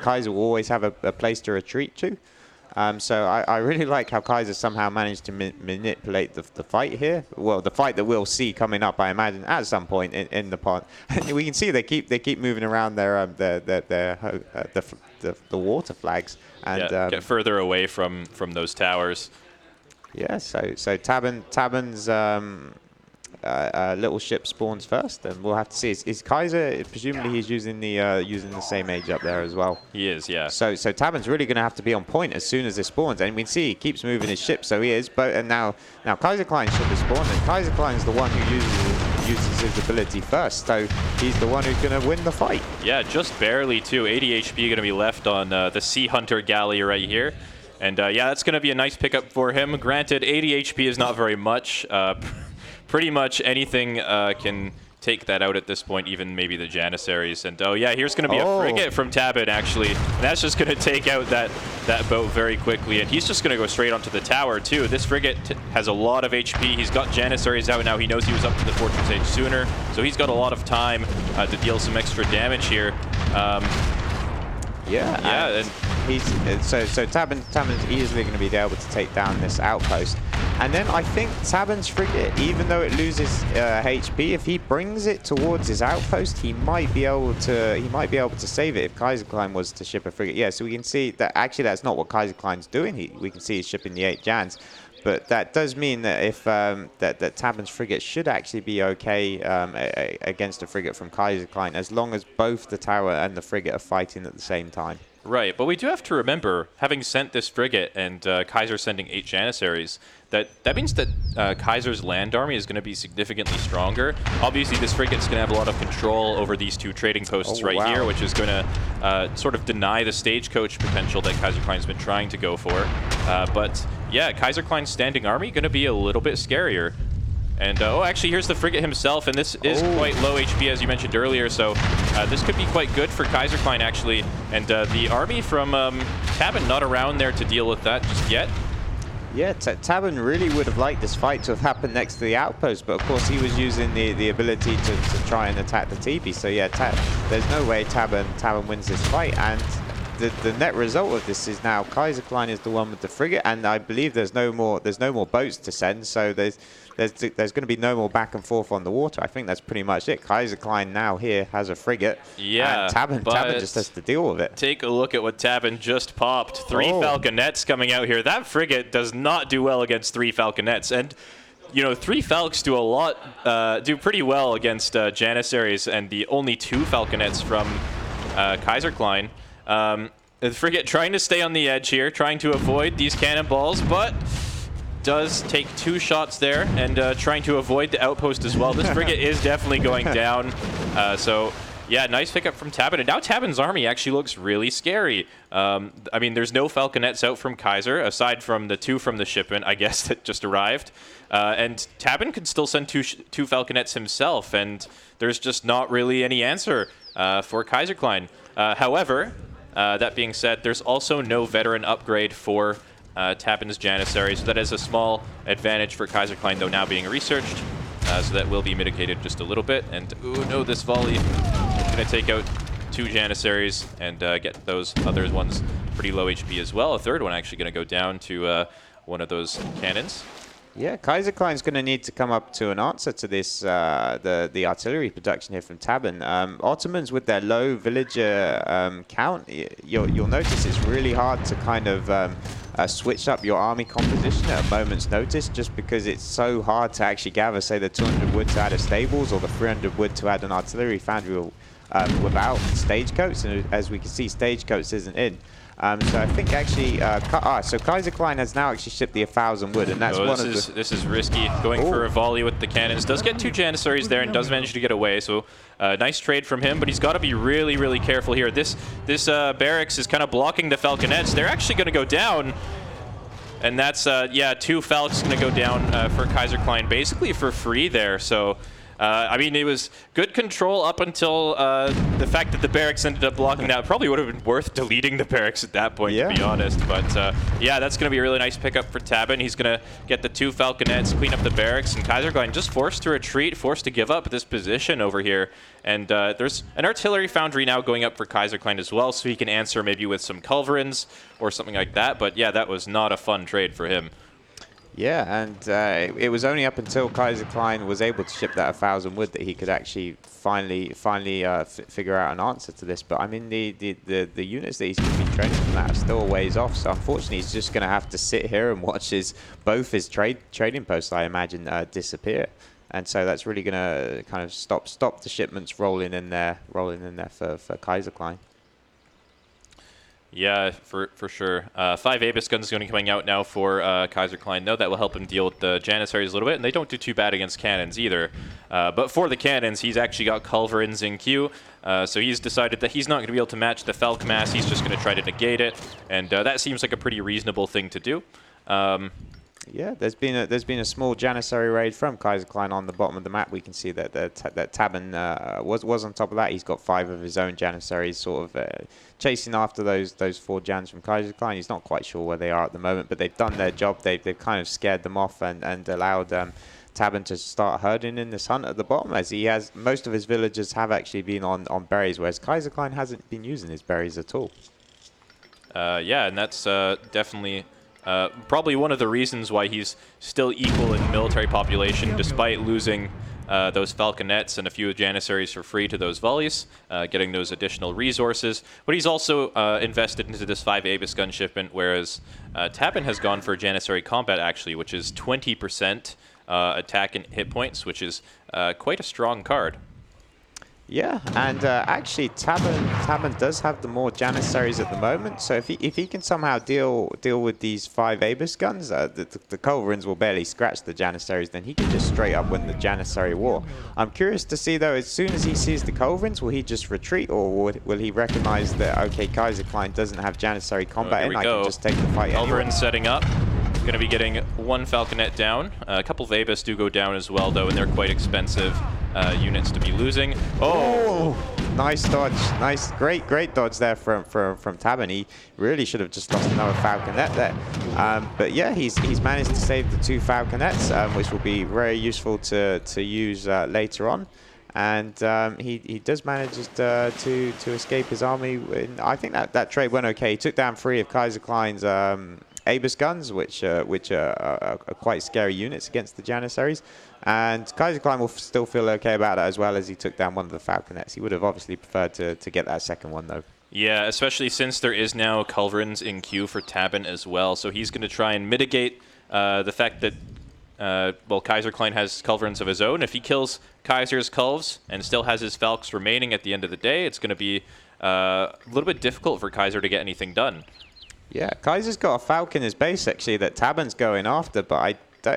Kaiser will always have a place to retreat to. So I really like how Kaiser somehow managed to manipulate the fight here. Well, the fight that we'll see coming up, I imagine, at some point in the pond. We can see they keep moving around the water flags and get further away from those towers. Yeah, so Tabben's little ship spawns first, and we'll have to see. Is Kaiser, presumably he's using the same age up there as well? He is, yeah. So Tabben's really going to have to be on point as soon as this spawns, and we can see he keeps moving his ship, so he is. But and now Kaiserklein's ship is spawned, and Kaiserklein's the one who uses his ability first. So he's the one who's going to win the fight. Yeah, just barely too. 80 HP going to be left on the Sea Hunter galley right here. And yeah, that's going to be a nice pickup for him. Granted, 80 HP is not very much. Pretty much anything can take that out at this point, even maybe the Janissaries. And oh yeah, here's going to be a frigate from Tabben, actually. And that's just going to take out that boat very quickly. And he's just going to go straight onto the tower, too. This frigate has a lot of HP. He's got Janissaries out now. He knows he was up to the Fortress Age sooner. So he's got a lot of time to deal some extra damage here. Yeah, and he's so Tabben's easily going to be able to take down this outpost. And then I think Tabben's frigate, even though it loses HP, if he brings it towards his outpost, he might be able to save it if Kaiserklein was to ship a frigate. Yeah, so we can see that actually that's not what Kaiserklein's doing. We can see he's shipping the 8 Jans. But that does mean that if that Tabben's frigate should actually be okay against a frigate from Kaiserklein, as long as both the tower and the frigate are fighting at the same time. Right, but we do have to remember, having sent this frigate and Kaiser sending 8 Janissaries, that means that Kaiser's land army is going to be significantly stronger. Obviously, this frigate's going to have a lot of control over these 2 trading posts here, which is going to sort of deny the stagecoach potential that Kaiserklein's been trying to go for. But yeah, Kaiserklein's standing army going to be a little bit scarier. And, oh, actually, here's the frigate himself, and this is quite low HP, as you mentioned earlier, so this could be quite good for Kaiserklein, actually. And the army from Tabben not around there to deal with that just yet. Yeah, Tabben really would have liked this fight to have happened next to the outpost, but of course he was using the ability to try and attack the teepee. So yeah, there's no way Tabben wins this fight, and the net result of this is now Kaiserklein is the one with the frigate, and I believe there's no more boats to send, so there's going to be no more back and forth on the water. I think that's pretty much it. Kaiserklein now here has a frigate. Yeah, and Tabben just has to deal with it. Take a look at what Tabben just popped. 3 Falconets coming out here. That frigate does not do well against 3 Falconets. And, you know, 3 Falcons do pretty well against Janissaries, and the only 2 Falconets from Kaiserklein. The frigate trying to stay on the edge here, trying to avoid these cannonballs, but does take 2 shots there, and trying to avoid the outpost as well. This frigate is definitely going down. So yeah, nice pickup from Tabben. And now Tabben's army actually looks really scary. I mean, there's no Falconets out from Kaiser, aside from the 2 from the shipment, I guess, that just arrived. And Tabben could still send 2 Falconets himself, and there's just not really any answer for Kaiserklein. However, that being said, there's also no veteran upgrade for Tabben's Janissaries, so that is a small advantage for Kaiserklein, though now being researched, so that will be mitigated just a little bit. And ooh, no, this volley is going to take out 2 Janissaries and get those other ones pretty low HP as well. A third one actually going to go down to one of those cannons. Yeah, Kaiserklein's going to need to come up to an answer to this, the artillery production here from Tabben. Ottomans with their low villager count, you'll notice it's really hard to kind of switch up your army composition at a moment's notice, just because it's so hard to actually gather, say, the 200 wood to add a stables or the 300 wood to add an artillery foundry without stagecoats. And as we can see, stagecoats isn't in. So I think actually, so Kaiserklein has now actually shipped the 1,000 wood, and that's this is risky, going for a volley with the cannons. Does get 2 Janissaries there and does manage to get away, so nice trade from him, but he's got to be really, really careful here. This barracks is kind of blocking the Falconets. They're actually going to go down, and that's, yeah, 2 Falcons going to go down for Kaiserklein, basically for free there, so... I mean, it was good control up until the fact that the barracks ended up blocking that. Probably would have been worth deleting the barracks at that point, to be honest. But yeah, that's going to be a really nice pickup for Tabben. He's going to get the 2 Falconets, clean up the barracks, and Kaiserklein just forced to retreat, forced to give up this position over here. And there's an artillery foundry now going up for Kaiserklein as well, so he can answer maybe with some culverins or something like that. But yeah, that was not a fun trade for him. Yeah, and it was only up until Kaiserklein was able to ship that 1,000 wood that he could actually finally figure out an answer to this. But I mean, the units that he's going to be training from that are still a ways off. So unfortunately, he's just going to have to sit here and watch both his trading posts, I imagine, disappear. And so that's really going to kind of stop the shipments rolling in there for Kaiserklein. Yeah, for sure. 5 Abyss guns going to be coming out now for Kaiserklein, though. That will help him deal with the Janissaries a little bit, and they don't do too bad against cannons either. But for the cannons, he's actually got Culverins in queue, so he's decided that he's not going to be able to match the Falk Mass. He's just going to try to negate it, and that seems like a pretty reasonable thing to do. Yeah, there's been a small Janissary raid from Kaiserklein on the bottom of the map. We can see that that Tabben was on top of that. He's got 5 of his own Janissaries, sort of chasing after those 4 Jans from Kaiserklein. He's not quite sure where they are at the moment, but they've done their job. They've kind of scared them off and allowed Tabben to start herding in this hunt at the bottom, as he has most of his villagers have actually been on berries, whereas Kaiserklein hasn't been using his berries at all. Yeah, and that's definitely. Probably one of the reasons why he's still equal in military population, despite losing those Falconets and a few Janissaries for free to those volleys, getting those additional resources. But he's also invested into this 5 Abyss gun shipment, whereas Tabben has gone for Janissary combat, actually, which is 20% attack and hit points, which is quite a strong card. Yeah, and actually Tabben does have the more Janissaries at the moment, so if he can somehow deal with these 5 Abyss guns, the Culverins will barely scratch the Janissaries, then he can just straight up win the Janissary war. I'm curious to see, though, as soon as he sees the Culverins, will he just retreat, or will he recognize that, okay, Kaiserklein doesn't have Janissary combat in, I can just take the fight anyway. Culverins setting up. Going to be getting 1 Falconet down. A couple of Abyss do go down as well, though, and they're quite expensive units to be losing. Oh, nice dodge. Nice, great dodge there from Tabben. He really should have just lost another Falconet there. But yeah, he's managed to save the 2 Falconets, which will be very useful to use later on. And he does manage to escape his army. I think that trade went okay. He took down 3 of Kaiserklein's Abyss guns, which are quite scary units against the Janissaries. And Kaiserklein will still feel okay about that, as well as he took down 1 of the Falconets. He would have obviously preferred to get that second one, though. Yeah, especially since there is now Culverins in queue for Tabben as well. So he's going to try and mitigate the fact that, well, Kaiserklein has Culverins of his own. If he kills Kaiser's Culves and still has his Falks remaining at the end of the day, it's going to be a little bit difficult for Kaiser to get anything done. Yeah, Kaiser's got a Falcon in his base, actually, that Tabben's going after, but so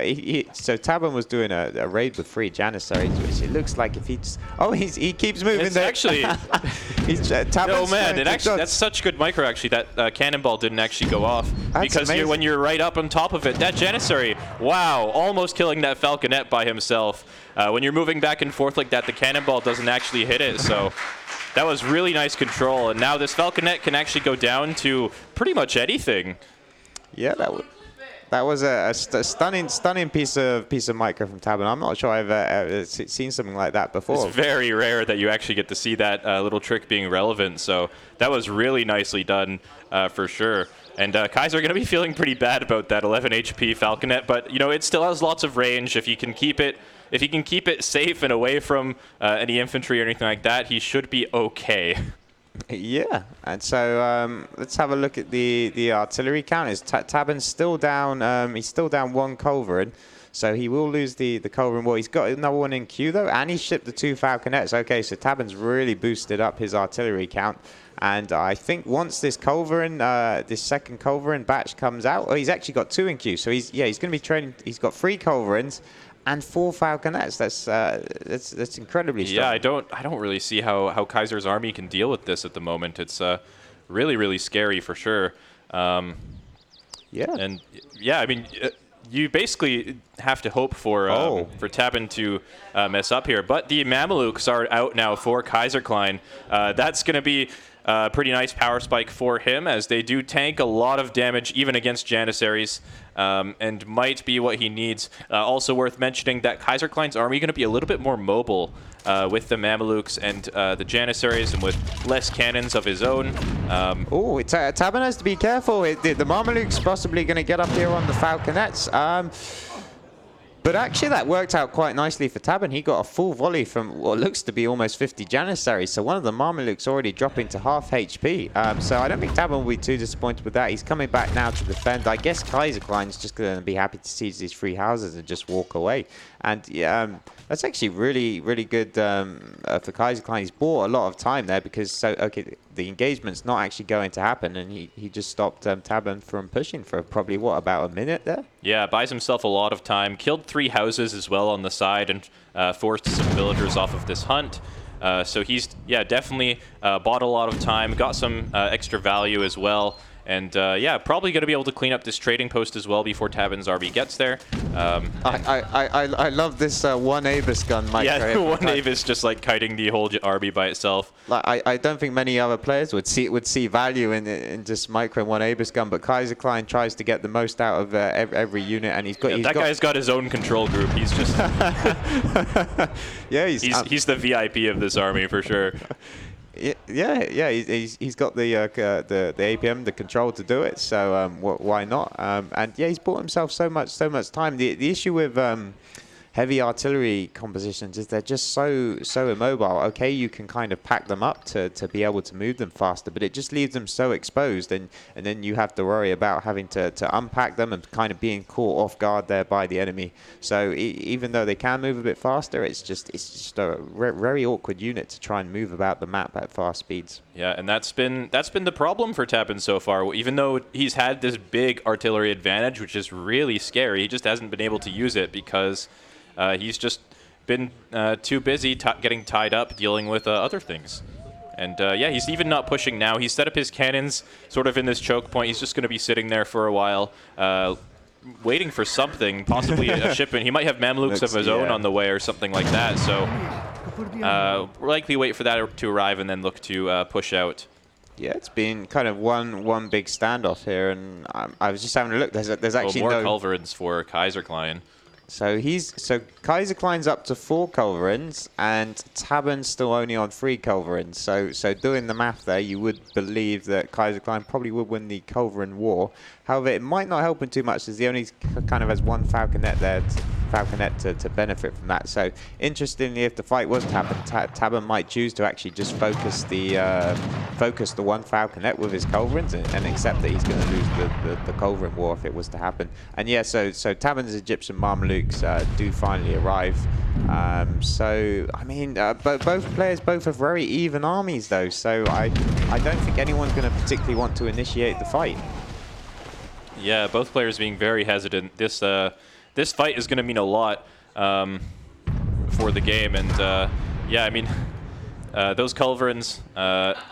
Tabben was doing a raid with 3 Janissaries, which it looks like if he just... Oh, he keeps moving there. Actually... Tabben's man, that's such good micro, actually. That cannonball didn't actually go off. That's because when you're right up on top of it, that Janissary, wow, almost killing that Falconet by himself. When you're moving back and forth like that, the cannonball doesn't actually hit it, so... That was really nice control, and now this Falconet can actually go down to pretty much anything. Yeah, that was a stunning piece of micro from Tabben. I'm not sure I've ever seen something like that before. It's very rare that you actually get to see that little trick being relevant, so that was really nicely done for sure. And Kaiser are going to be feeling pretty bad about that 11 HP Falconet, but you know it still has lots of range. If you can keep it safe and away from any infantry or anything like that, he should be okay. Yeah, and so let's have a look at the artillery count. Tabben's still down. He's still down 1 Culverin, so he will lose the Culverin war. He's got another one in queue though, and he shipped the 2 Falconets. Okay, so Tabben's really boosted up his artillery count. And I think once this Culverin, this second Culverin batch comes out, he's actually got 2 in queue. So he's going to be trading. He's got 3 Culverins and 4 Falconets. That's incredibly strong. Yeah, I don't really see how Kaiser's army can deal with this at the moment. It's really scary for sure. Yeah. And yeah, I mean. You basically have to hope for Tabben to mess up here. But the Mamelukes are out now for Kaiserklein. That's going to be a pretty nice power spike for him, as they do tank a lot of damage, even against Janissaries, and might be what he needs. Also worth mentioning that Kaiserklein's army going to be a little bit more mobile with the Mamelukes and the Janissaries, and with less cannons of his own. Tabben has to be careful. The Mamelukes possibly going to get up here on the Falconets. But actually, that worked out quite nicely for Tabben. He got a full volley from what looks to be almost 50 Janissaries. So one of the Mamelukes already dropping to half HP. So I don't think Tabben will be too disappointed with that. He's coming back now to defend. I guess Kaiserklein's just going to be happy to seize these 3 houses and just walk away. And That's actually really, really good for Kaiserklein. He's bought a lot of time there because the engagement's not actually going to happen, and he just stopped Tabben from pushing for probably about a minute there. Yeah, buys himself a lot of time. Killed 3 houses as well on the side and forced some villagers off of this hunt. So he's definitely bought a lot of time, got some extra value as well. And probably going to be able to clean up this trading post as well before Tabben's RB gets there. I love this one Avis gun, Mike. Yeah, one Avis just like kiting the whole RB by itself. Like, I don't think many other players would see value in just micro one Avis gun, but Kaiserklein tries to get the most out of every unit, and he's got. Guy's got his own control group. He's just. Yeah, he's the VIP of this army for sure. Yeah. He's got the APM, the control to do it. So why not? And yeah, he's bought himself so much time. The issue with heavy artillery compositions is they're just so immobile. Okay, you can kind of pack them up to be able to move them faster, but it just leaves them so exposed, and then you have to worry about having to unpack them and kind of being caught off guard there by the enemy. So even though they can move a bit faster, it's just a very awkward unit to try and move about the map at fast speeds. Yeah, and that's been the problem for Tabben so far. Even though he's had this big artillery advantage, which is really scary, he just hasn't been able to use it because he's just been too busy getting tied up dealing with other things. And he's even not pushing now. He's set up his cannons sort of in this choke point. He's just going to be sitting there for a while, waiting for something, possibly a shipment. He might have Mamluks of his own on the way or something like that. So likely wait for that to arrive and then look to push out. Yeah, it's been kind of one big standoff here, and I was just having a look. There's actually more culverins for Kaiserklein. So Kaiserklein's up to 4 culverins, and Tabben's still only on 3 culverins. So doing the math there, you would believe that Kaiserklein probably would win the culverin war. However, it might not help him too much, as he only kind of has 1 falconet there, to benefit from that. So interestingly, if the fight was to happen, Tabben might choose to actually just focus the 1 falconet with his culverins and accept that he's going to lose the culverin war if it was to happen. And yeah, so Tabben's Egyptian Mamluks do finally arrive. So I mean, both players have very even armies though. So I don't think anyone's going to particularly want to initiate the fight. Yeah, both players being very hesitant. This fight is going to mean a lot for the game, and I mean, those culverins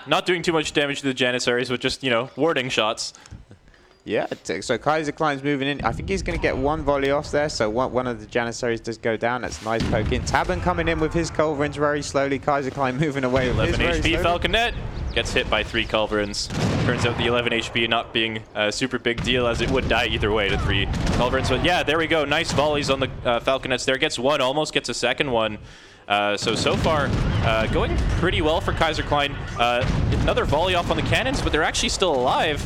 not doing too much damage to the Janissaries, but just warding shots. Yeah, so Kaiserklein's moving in. I think he's going to get 1 volley off there, so one of the Janissaries does go down. That's a nice poke in. Tabben coming in with his culverins very slowly. Kaiserklein moving away with his 11 HP falconet gets hit by 3 culverins. Turns out the 11 HP not being a super big deal, as it would die either way to 3 culverins. But yeah, there we go. Nice volleys on the falconets there. Gets 1, almost gets a second one. So far, going pretty well for Kaiserklein. Another volley off on the cannons, but they're actually still alive.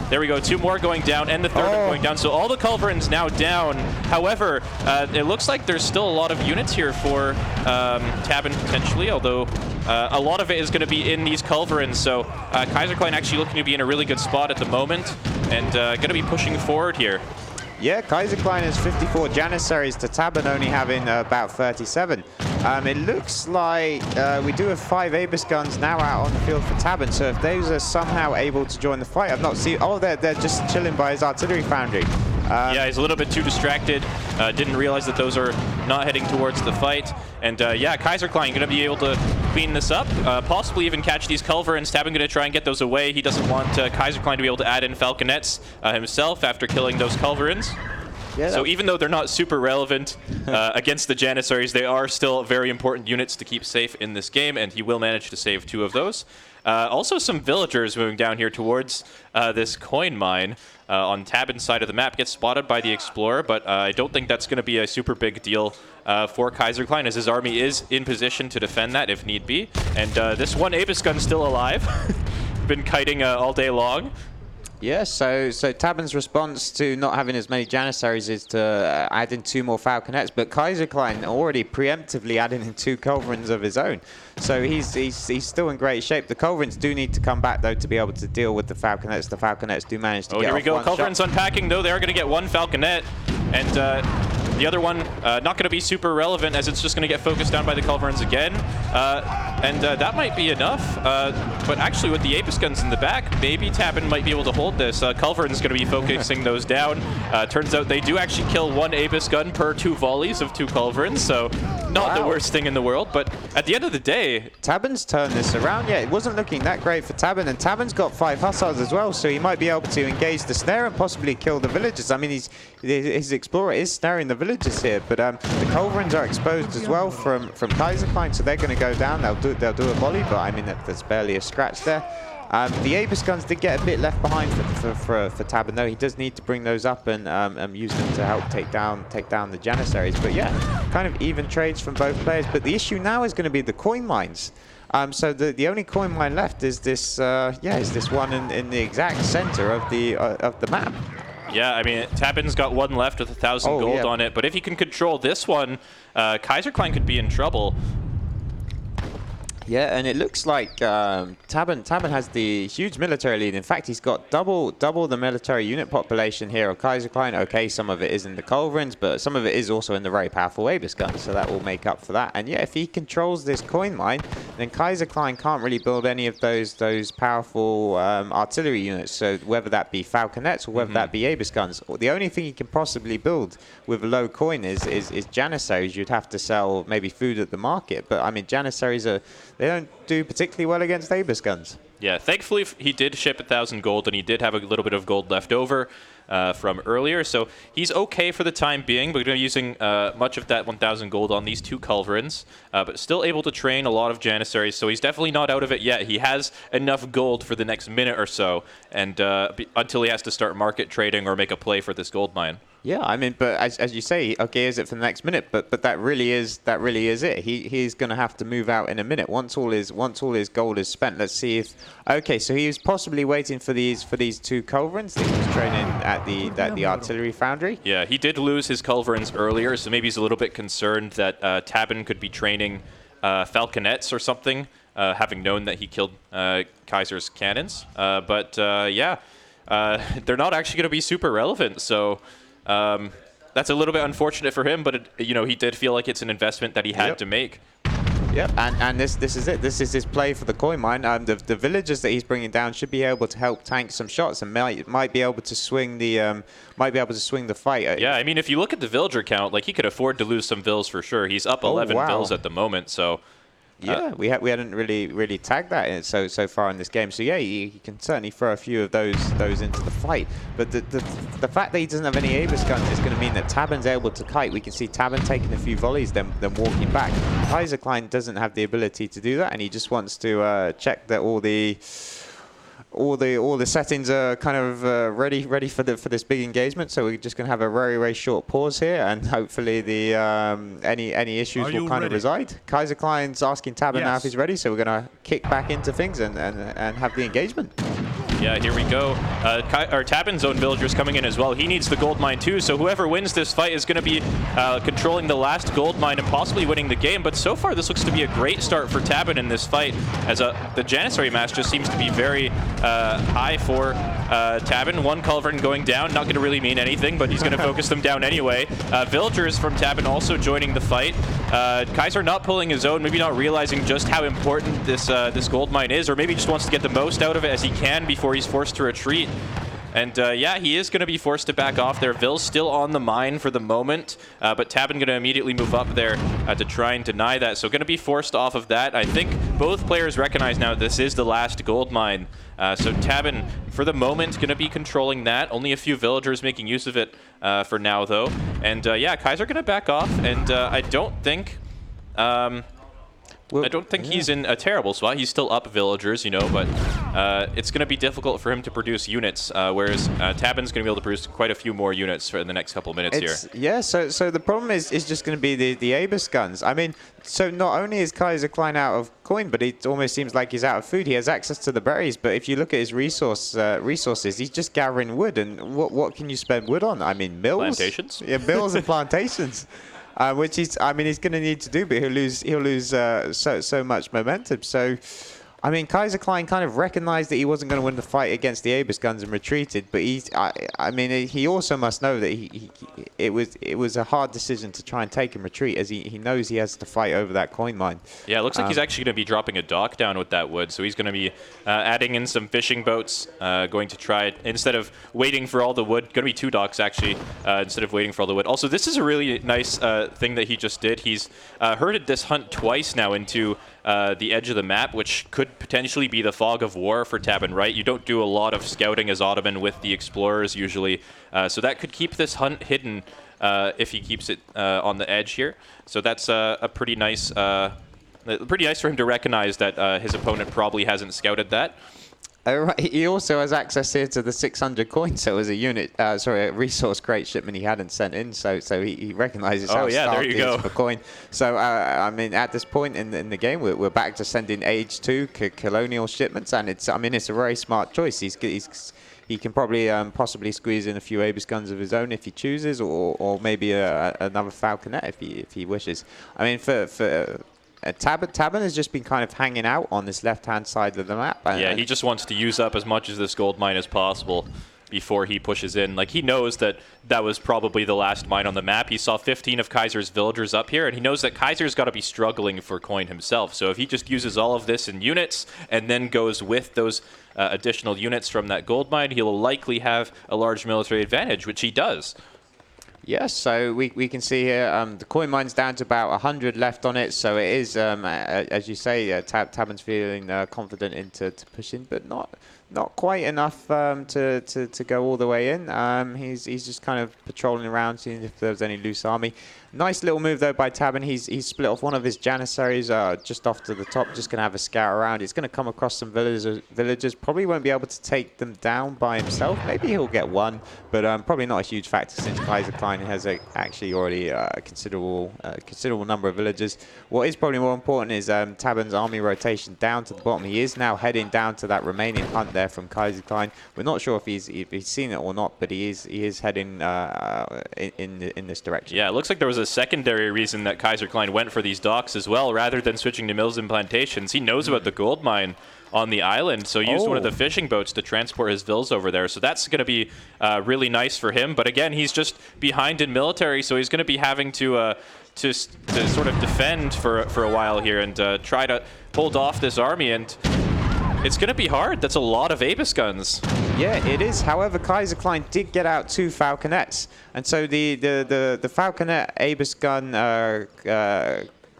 There we go, 2 more going down, and the 3rd one going down. So all the culverins now down. However, it looks like there's still a lot of units here for Tabben potentially, although a lot of it is going to be in these culverins. So Kaiserklein actually looking to be in a really good spot at the moment, and going to be pushing forward here. Yeah, Kaiserklein has 54 Janissaries to Tabben only having about 37. It looks like we do have 5 Abyss guns now out on the field for Tabben, so if those are somehow able to join the fight, I've not seen... Oh, they're just chilling by his artillery foundry. Yeah, he's a little bit too distracted. Didn't realize that those are not heading towards the fight. And yeah, Kaiserklein going to be able to clean this up, possibly even catch these culverins. Tabben going to try and get those away. He doesn't want Kaiserklein to be able to add in falconets himself after killing those culverins. Yeah, so even though they're not super relevant against the Janissaries, they are still very important units to keep safe in this game, and he will manage to save 2 of those. Also some villagers moving down here towards this coin mine on Tabben's side of the map. Gets spotted by the Explorer, but I don't think that's going to be a super big deal for Kaiserklein, as his army is in position to defend that if need be. And this 1 Abyss gun still alive. Been kiting all day long. Yeah, so Tabben's response to not having as many Janissaries is to add in 2 more falconets, but Kaiserklein already preemptively adding in 2 culverins of his own. So he's still in great shape. The culverins do need to come back, though, to be able to deal with the falconets. The falconets do manage to get here we off go. one Culverins shot. unpacking, though. They are going to get 1 falconet. And The other one, not going to be super relevant as it's just going to get focused down by the Culverins again. And that might be enough. But actually with the Apis guns in the back, maybe Tabben might be able to hold this. Culverin's going to be focusing those down. Turns out they do actually kill 1 Apis gun per 2 volleys of 2 Culverins, so not the worst thing in the world. But at the end of the day... Tabben's turned this around. Yeah, it wasn't looking that great for Tabben, and Tabben's got 5 hussars as well, so he might be able to engage the snare and possibly kill the villagers. I mean, his Explorer is snaring the villagers here, but the Culverins are exposed as well from Kaiserklein, so they're going to go down. They'll do a volley, but I mean, that's barely a scratch there. The Apis guns did get a bit left behind for Tabben, though. He does need to bring those up and use them to help take down the Janissaries. But yeah, kind of even trades from both players. But the issue now is going to be the coin mines. So the only coin mine left is this one in the exact center of the map. Yeah, I mean, Tabben's got 1 left with 1,000 gold on it, but if he can control this one, Kaiserklein could be in trouble. Yeah, and it looks like Tabben has the huge military lead. In fact, he's got double the military unit population here of Kaiserklein. Okay, some of it is in the Culverins, but some of it is also in the very powerful Apis guns, so that will make up for that. And yeah, if he controls this coin mine, then Kaiserklein can't really build any of those powerful artillery units. So whether that be falconets or whether that be Apis guns, the only thing he can possibly build with a low coin is Janissaries. You'd have to sell maybe food at the market, but I mean, Janissaries they don't do particularly well against Apis guns. Yeah, thankfully he did ship 1,000 gold, and he did have a little bit of gold left over from earlier, so he's okay for the time being. But we're using much of that 1,000 gold on these 2 Culverins, but still able to train a lot of Janissaries, so he's definitely not out of it yet. He has enough gold for the next minute or so, and until he has to start market trading or make a play for this gold mine. Yeah, I mean, but as you say, okay, is it for the next minute? But that really is it. He's going to have to move out in a minute once all his gold is spent. Let's see if so he was possibly waiting for these 2 Culverins that he was training at the artillery foundry. Yeah, he did lose his Culverins earlier, so maybe he's a little bit concerned that Tabben could be training falconets or something, having known that he killed Kaiser's cannons. But yeah, they're not actually going to be super relevant, so. That's a little bit unfortunate for him, but he did feel like it's an investment that he had to make. Yep, and this is it. This is his play for the coin mine. The villagers that he's bringing down should be able to help tank some shots and might be able to swing the fight. Yeah, I mean, if you look at the villager count, like he could afford to lose some vills for sure. He's up 11 vills at the moment, so. Yeah, we hadn't really tagged that so far in this game. So yeah, he can certainly throw a few of those into the fight. But the fact that he doesn't have any Apis guns is going to mean that Tabben's able to kite. We can see Tabben taking a few volleys, then walking back. Kaiserklein doesn't have the ability to do that, and he just wants to check that all the settings are kind of ready for this big engagement. So we're just going to have a very short pause here, and hopefully the any issues will kind of reside. Kaiserklein's asking Tabben now if he's ready, so we're going to kick back into things and have the engagement. Yeah, here we go. Tabben's own villager's coming in as well. He needs the gold mine too, so whoever wins this fight is going to be controlling the last gold mine and possibly winning the game. But so far, this looks to be a great start for Tabben in this fight, as the Janissary match just seems to be very high for Tabben. 1 Culverin going down, not going to really mean anything, but he's going to focus them down anyway. Villagers from Tabben also joining the fight. Kaiser not pulling his own, maybe not realizing just how important this gold mine is, or maybe just wants to get the most out of it as he can before he's forced to retreat. And yeah, he is going to be forced to back off there. Vill's still on the mine for the moment, but Tabben going to immediately move up there to try and deny that. So going to be forced off of that. I think both players recognize now this is the last gold mine. So Tabben, for the moment, going to be controlling that. Only a few villagers making use of it for now, though. And yeah, Kaiser going to back off, and I don't think... I don't think he's in a terrible spot. He's still up villagers, but it's going to be difficult for him to produce units, whereas Tabben's going to be able to produce quite a few more units for the next couple of minutes here. Yeah, so the problem is just going to be the Apis guns. I mean, so not only is Kaiserklein out of coin, but it almost seems like he's out of food. He has access to the berries, but if you look at his resources, he's just gathering wood. And what can you spend wood on? I mean, mills? Plantations? Yeah, mills and plantations. Which he's going to need to do, but he'll lose so much momentum. So I mean, Kaiserklein kind of recognized that he wasn't going to win the fight against the Abyss guns and retreated, but I mean, he also must know that it was a hard decision to try and take and retreat, as he knows he has to fight over that coin mine. Yeah, it looks like he's actually going to be dropping a dock down with that wood, so he's going to be adding in some fishing boats, going to try, instead of waiting for all the wood, going to be 2 docks actually, instead of waiting for all the wood. Also, this is a really nice thing that he just did. He's herded this hunt twice now into the edge of the map, which could potentially be the fog of war for Tabben, right? You don't do a lot of scouting as Ottoman with the explorers usually, so that could keep this hunt hidden if he keeps it on the edge here. So that's a pretty nice for him to recognize that his opponent probably hasn't scouted that. Right. He also has access here to the 600 coins, so as a unit, a resource crate shipment he hadn't sent in, so he recognizes how stark it is for coin. So I mean, at this point in the game, we're back to sending Age 2 colonial shipments, and it's a very smart choice. He can probably possibly squeeze in a few Abyss guns of his own if he chooses, or maybe another Falconet if he wishes. I mean, for Tabben has just been kind of hanging out on this left-hand side of the map. Yeah, he just wants to use up as much of this gold mine as possible before he pushes in. Like, he knows that was probably the last mine on the map. He saw 15 of Kaiser's villagers up here, and he knows that Kaiser's got to be struggling for coin himself. So if he just uses all of this in units and then goes with those additional units from that gold mine, he'll likely have a large military advantage, which he does. Yes, so we can see here the coin mine's down to about 100 left on it, so it is, as you say, Tabben's feeling confident into pushing, but not quite enough to go all the way in. He's just kind of patrolling around, seeing if there's any loose army. Nice little move though by Tabben. He's split off one of his Janissaries just off to the top, just going to have a scout around. He's going to come across some villagers. Probably won't be able to take them down by himself. Maybe he'll get one, but probably not a huge factor since Kaiserklein has actually already a considerable number of villagers. What is probably more important is Tabben's army rotation down to the bottom. He is now heading down to that remaining hunt there from Kaiserklein. We're not sure if he's seen it or not, but he is heading in this direction. Yeah, it looks like there was a secondary reason that Kaiserklein went for these docks as well, rather than switching to mills and plantations. He knows about the gold mine on the island, so he used one of the fishing boats to transport his vills over there. So that's going to be really nice for him. But again, he's just behind in military, so he's going to be having to sort of defend for a while here and try to hold off this army. And it's going to be hard. That's a lot of Abyss guns. Yeah, it is. However, Kaiserklein did get out 2 Falconets. And so the Falconet Abyss gun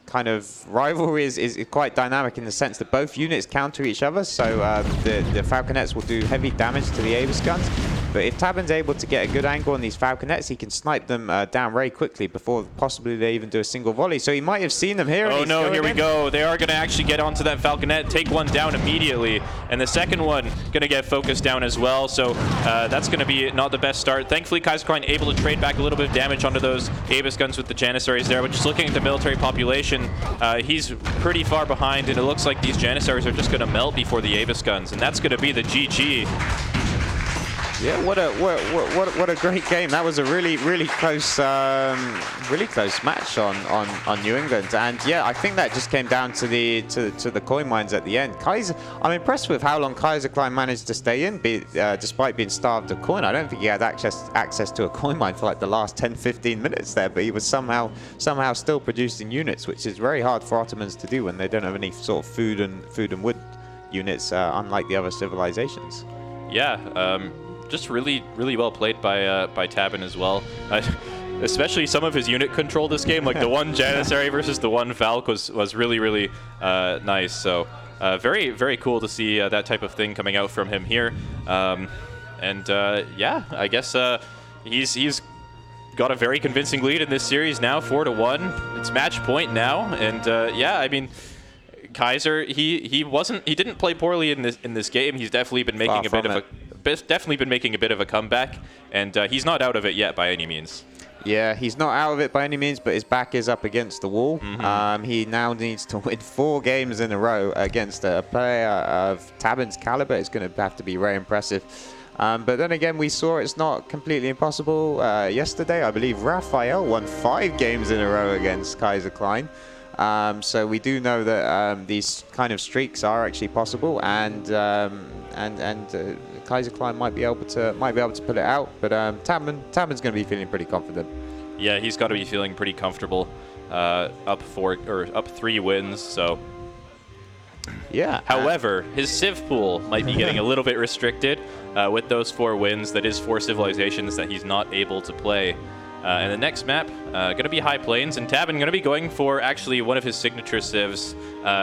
kind of rivalry is quite dynamic in the sense that both units counter each other. So the Falconets will do heavy damage to the Abyss guns. But if Tabben's able to get a good angle on these Falconets, he can snipe them down very quickly before possibly they even do a single volley. So he might have seen them here. Oh no, here we go. They are going to actually get onto that Falconet, take one down immediately. And the second one going to get focused down as well. So that's going to be not the best start. Thankfully, Kaiserklein able to trade back a little bit of damage onto those Abyss guns with the Janissaries there. But just looking at the military population, he's pretty far behind. And it looks like these Janissaries are just going to melt before the Abyss guns. And that's going to be the GG. Yeah, what a great game. That was a really close match on New England. And yeah, I think that just came down to the coin mines at the end. I'm impressed with how long Kaiserklein managed to stay in, despite being starved of coin. I don't think he had access to a coin mine for like the last 10-15 minutes there, but he was somehow still producing units, which is very hard for Ottomans to do when they don't have any sort of food and wood units, unlike the other civilizations. Yeah. Just really well played by Tabben as well. Especially some of his unit control this game, like the one Janissary versus the one Falc was really nice. So very cool to see that type of thing coming out from him here. Yeah, I guess he's got a very convincing lead in this series now, 4-1. It's match point now, and yeah, I mean, Kaiser he didn't play poorly in this game. He's definitely been making a bit of a comeback, and he's not out of it yet by any means. Yeah, he's not out of it by any means, but his back is up against the wall. He now needs to win 4 games in a row against a player of Tabben's caliber. It's going to have to be very impressive. But then again, we saw it's not completely impossible. Yesterday, I believe Raphael won 5 games in a row against Kaiserklein. So we do know that these kind of streaks are actually possible, and Kaiserklein might be able to pull it out. But Tabben's going to be feeling pretty confident. Yeah, he's got to be feeling pretty comfortable. Up 3 wins. So. Yeah. However, his civ pool might be getting a little bit restricted with those 4 wins. That is 4 civilizations that he's not able to play. And the next map, going to be High Plains, and Tabben going to be going for actually one of his signature civs,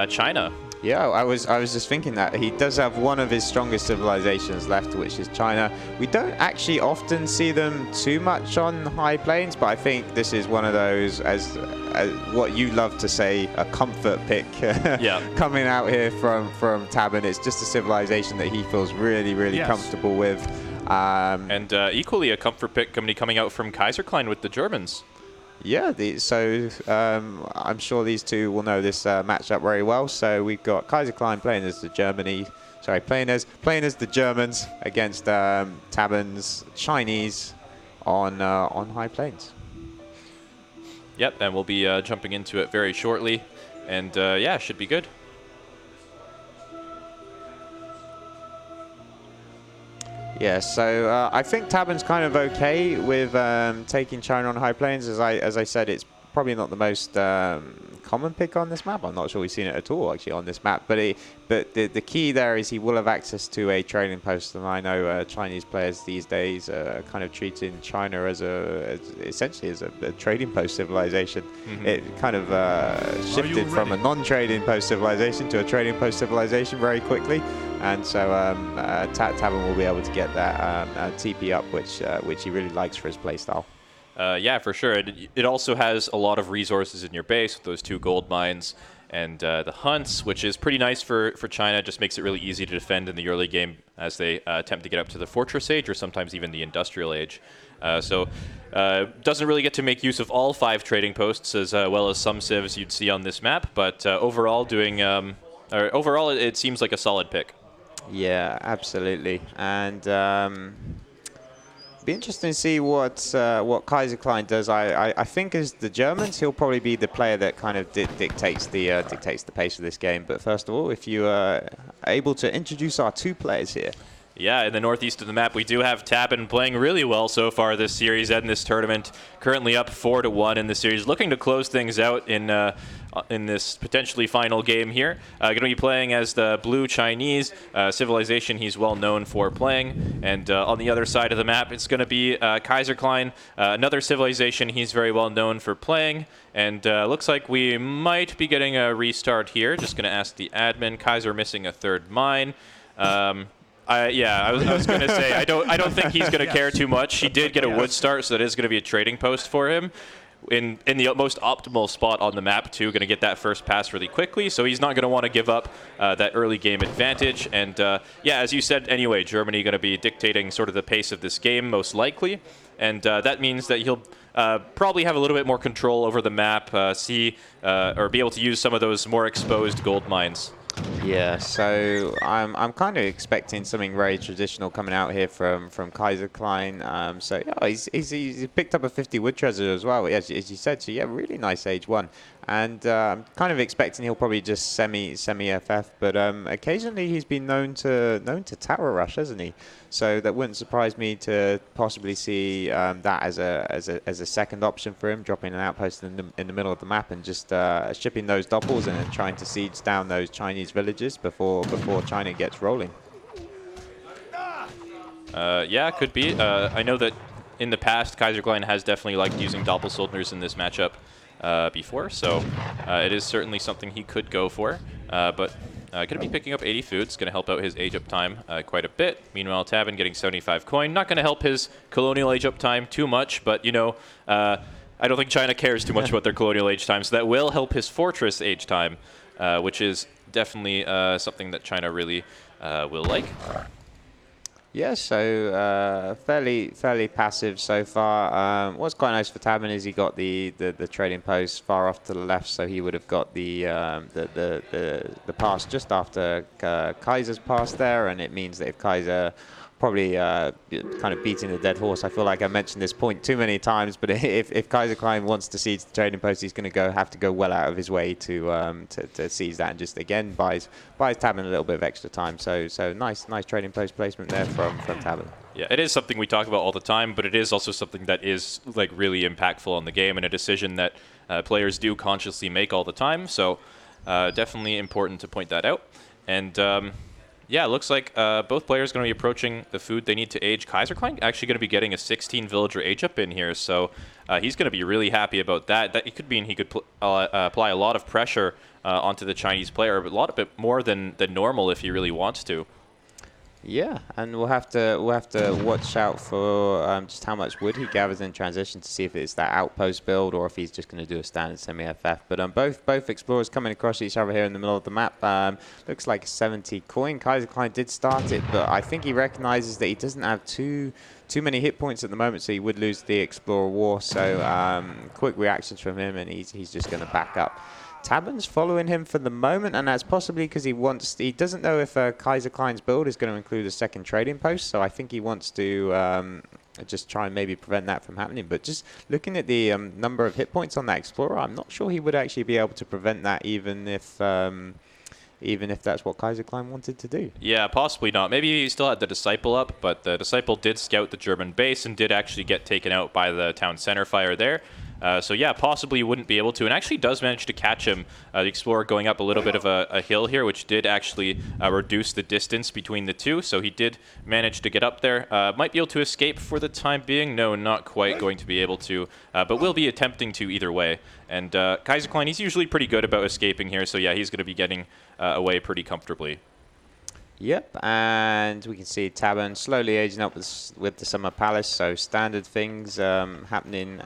China. Yeah, I was just thinking that he does have one of his strongest civilizations left, which is China. We don't actually often see them too much on High Plains, but I think this is one of those, as what you love to say, a comfort pick. Yeah. Coming out here from Tabben. It's just a civilization that he feels really comfortable with. And equally a comfort pick coming out from Kaiserklein with the Germans. Yeah, so I'm sure these two will know this matchup very well. So we've got Kaiserklein playing as the Germans against Tabben's Chinese on High Plains. Yep, and we'll be jumping into it very shortly, and yeah, should be good. Yeah, so I think Tabben's kind of okay with taking China on High Plains. As I said, it's probably not the most common pick on this map. I'm not sure we've seen it at all actually on this map. But the key there is he will have access to a trading post, and I know Chinese players these days are kind of treating China as essentially as a trading post civilization. Mm-hmm. It kind of shifted from a non-trading post civilization to a trading post civilization very quickly. And so Tabben will be able to get that TP up, which he really likes for his playstyle. Yeah, for sure. It also has a lot of resources in your base with those 2 gold mines and the hunts, which is pretty nice for China. Just makes it really easy to defend in the early game as they attempt to get up to the Fortress Age or sometimes even the Industrial Age. So doesn't really get to make use of all 5 trading posts as well as some civs you'd see on this map, but overall it seems like a solid pick. Yeah, absolutely, and be interesting to see what Kaiserklein does. I think as the Germans, he'll probably be the player that kind of dictates the pace of this game. But first of all, if you are able to introduce our 2 players here. Yeah, in the northeast of the map, we do have Tabben playing really well so far this series and this tournament. Currently up 4-1 in the series, looking to close things out in this potentially final game here. Going to be playing as the Blue Chinese civilization he's well known for playing. And on the other side of the map, it's going to be Kaiserklein, another civilization he's very well known for playing. And looks like we might be getting a restart here. Just going to ask the admin. Kaiser missing a 3rd mine. I was going to say I don't think he's going to care too much. He did get a wood start, so that is going to be a trading post for him in the most optimal spot on the map too. Going to get that first pass really quickly, so he's not going to want to give up that early game advantage. And yeah, as you said, anyway, Germany going to be dictating sort of the pace of this game most likely, and that means that he'll probably have a little bit more control over the map, or be able to use some of those more exposed gold mines. Yeah, so I'm kind of expecting something very traditional coming out here from Kaiserklein. So yeah, he's picked up a 50 wood treasure as well, as you said. So yeah, really nice age 1. And I'm kind of expecting he'll probably just semi FF, but occasionally he's been known to tower rush, hasn't he? So that wouldn't surprise me to possibly see that as a second option for him, dropping an outpost in the middle of the map and just shipping those doppels and then trying to siege down those Chinese villages before China gets rolling. Yeah, could be. I know that in the past, Kaiserklein has definitely liked using doppelsoldiers in this matchup before, so it is certainly something he could go for. But going to be picking up 80 food. It's going to help out his age up time quite a bit. Meanwhile, Tabben getting 75 coin. Not going to help his colonial age up time too much, but you know, I don't think China cares too much about their colonial age time, so that will help his fortress age time, which is definitely something that China really will like. Yeah, so fairly passive so far. What's quite nice for Tabben is he got the trading post far off to the left, so he would have got the pass just after Kaiser's pass there, and it means that if Kaiser probably kind of beating the dead horse. I feel like I mentioned this point too many times, but if Kaiserklein wants to seize the trading post, he's going to have to go well out of his way to seize that, and just again buys Tabben a little bit of extra time. So nice trading post placement there from Tabben. Yeah, it is something we talk about all the time, but it is also something that is like really impactful on the game, and a decision that players do consciously make all the time. So definitely important to point that out. And yeah, it looks like both players are going to be approaching the food they need to age. Kaiserklein actually going to be getting a 16 villager age up in here, so he's going to be really happy about that. That it could mean he could apply a lot of pressure onto the Chinese player, but a lot of it more than normal if he really wants to. Yeah, and we'll have to watch out for just how much wood he gathers in transition to see if it's that outpost build or if he's just going to do a standard semi-FF. But both explorers coming across each other here in the middle of the map. Looks like a 70 coin. Kaiserklein did start it, but I think he recognizes that he doesn't have too many hit points at the moment, so he would lose the Explorer War. So quick reactions from him, and he's just going to back up. Tabben's following him for the moment, and that's possibly because he doesn't know if Kaiserklein's build is going to include a second trading post, so I think he wants to just try and maybe prevent that from happening. But just looking at the number of hit points on that Explorer, I'm not sure he would actually be able to prevent that, even if that's what Kaiserklein wanted to do. Yeah, possibly not. Maybe he still had the Disciple up, but the Disciple did scout the German base and did actually get taken out by the town center fire there. So yeah, possibly wouldn't be able to, and actually does manage to catch him. The Explorer going up a little bit of a hill here, which did actually reduce the distance between the two, so he did manage to get up there. Might be able to escape for the time being. No, not quite going to be able to, but will be attempting to either way. And Kaiserklein, he's usually pretty good about escaping here, so yeah, he's going to be getting away pretty comfortably. Yep, and we can see Tabben slowly aging up with the Summer Palace, so standard things happening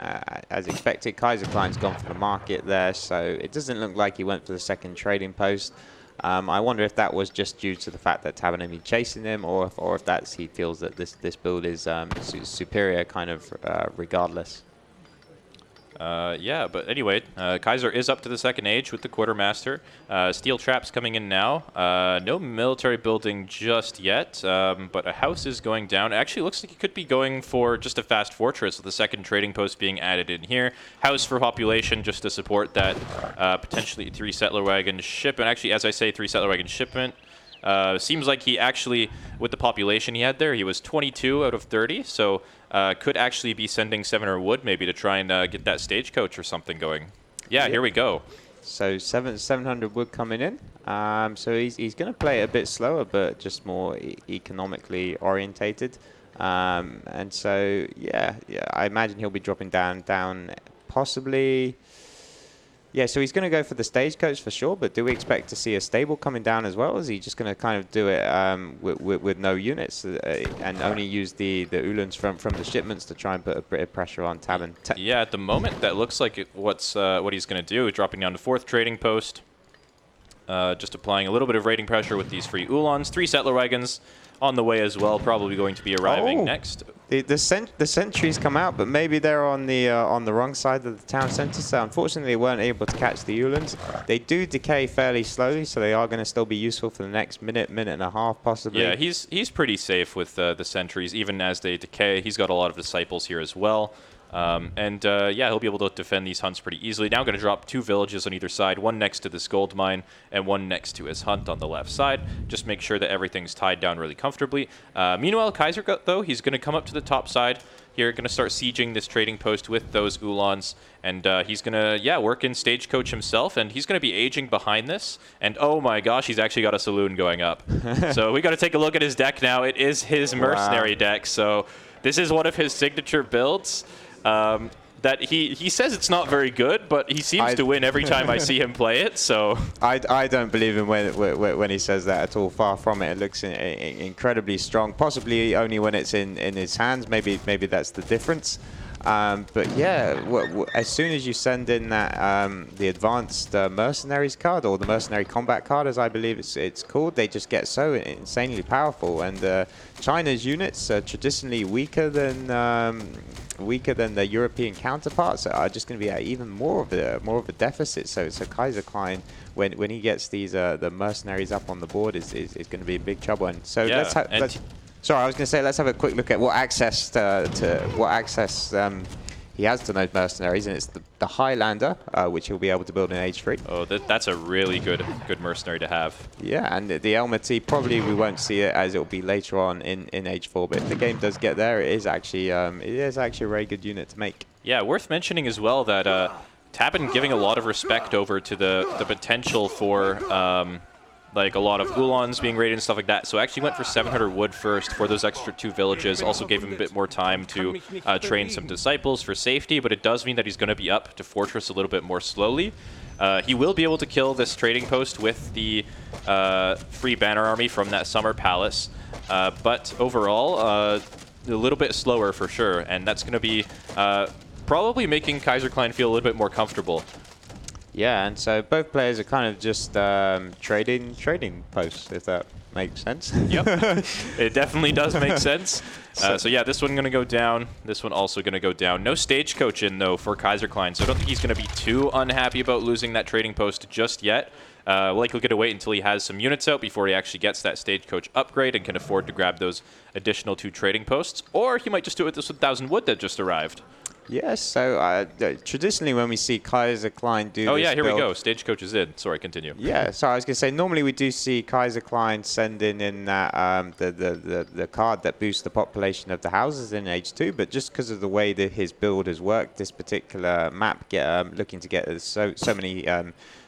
as expected. Kaiserklein's gone for the market there, so it doesn't look like he went for the second trading post. I wonder if that was just due to the fact that Tabben had been chasing him, or if he feels that this build is superior kind of regardless. Yeah, but anyway, Kaiser is up to the second age with the Quartermaster. Steel traps coming in now. No military building just yet, but a house is going down. It actually looks like it could be going for just a fast fortress with the second trading post being added in here. House for population just to support that potentially 3 settler wagon shipment. Actually, as I say, 3 settler wagon shipment. Seems like he actually, with the population he had there, he was 22 out of 30, so could actually be sending 700 wood maybe to try and get that stagecoach or something going. Yeah, here we go. So 700 wood coming in. So he's going to play it a bit slower, but just more economically orientated. And so yeah, I imagine he'll be dropping down possibly. Yeah, so he's going to go for the stagecoach for sure, but do we expect to see a stable coming down as well? Is he just going to kind of do it with no units and only use the Ulans from the shipments to try and put a bit of pressure on Tabben? Yeah, at the moment, that looks like what he's going to do, dropping down to 4th trading post, just applying a little bit of raiding pressure with these free Ulans. 3 settler wagons on the way as well, probably going to be arriving next. The sentries come out, but maybe they're on the wrong side of the town center. So unfortunately, they weren't able to catch the Ulans. They do decay fairly slowly, so they are going to still be useful for the next minute and a half, possibly. Yeah, he's pretty safe with the sentries, even as they decay. He's got a lot of disciples here as well. Yeah, he'll be able to defend these hunts pretty easily. Now going to drop 2 villages on either side, one next to this gold mine and one next to his hunt on the left side. Just make sure that everything's tied down really comfortably. Meanwhile, Kaiser, though, he's going to come up to the top side here, going to start sieging this trading post with those Ulans, and he's going to, work in stagecoach himself, and he's going to be aging behind this. And oh my gosh, he's actually got a saloon going up. So we got to take a look at his deck now. It is his mercenary deck, so this is one of his signature builds. That he says it's not very good, but he seems to win every time I see him play it. So I don't believe him when he says that at all. Far from it. It looks incredibly strong. Possibly only when it's in his hands. Maybe that's the difference. But yeah, as soon as you send in that the advanced mercenaries card, or the mercenary combat card, as I believe it's called, they just get so insanely powerful. And China's units are traditionally weaker than the European counterparts, are just going to be even more of a deficit. So Kaiserklein, when he gets these the mercenaries up on the board, is going to be in big trouble. And so Sorry, I was going to say, let's have a quick look at what access he has to those mercenaries, and it's the Highlander, which he'll be able to build in Age 3. Oh, that's a really good mercenary to have. Yeah, and the Elmity, probably we won't see it as it'll be later on in Age 4, but if the game does get there, it is actually a very good unit to make. Yeah, worth mentioning as well that Tabben giving a lot of respect over to the potential for like a lot of Ulans being raided and stuff like that. So actually went for 700 wood first for those extra 2 villages. Also gave him a bit more time to train some disciples for safety, but it does mean that he's going to be up to Fortress a little bit more slowly. He will be able to kill this trading post with the free banner army from that summer palace, but overall a little bit slower for sure, and that's going to be probably making Kaiserklein feel a little bit more comfortable. Yeah, and so both players are kind of just trading posts, if that makes sense. Yep, it definitely does make sense. So yeah, this one going to go down. This one also going to go down. No stagecoach in, though, for Kaiserklein, so I don't think he's going to be too unhappy about losing that trading post just yet. Likely going to wait until he has some units out before he actually gets that stagecoach upgrade and can afford to grab those additional 2 trading posts. Or he might just do it with this 1,000 wood that just arrived. Yes, so traditionally when we see Kaiserklein do Oh this yeah, here build, we go. Stagecoach is in. Sorry, continue. Yeah, so I was going to say, normally we do see Kaiserklein sending in that the card that boosts the population of the houses in Age 2, but just because of the way that his build has worked, this particular map, looking to get so many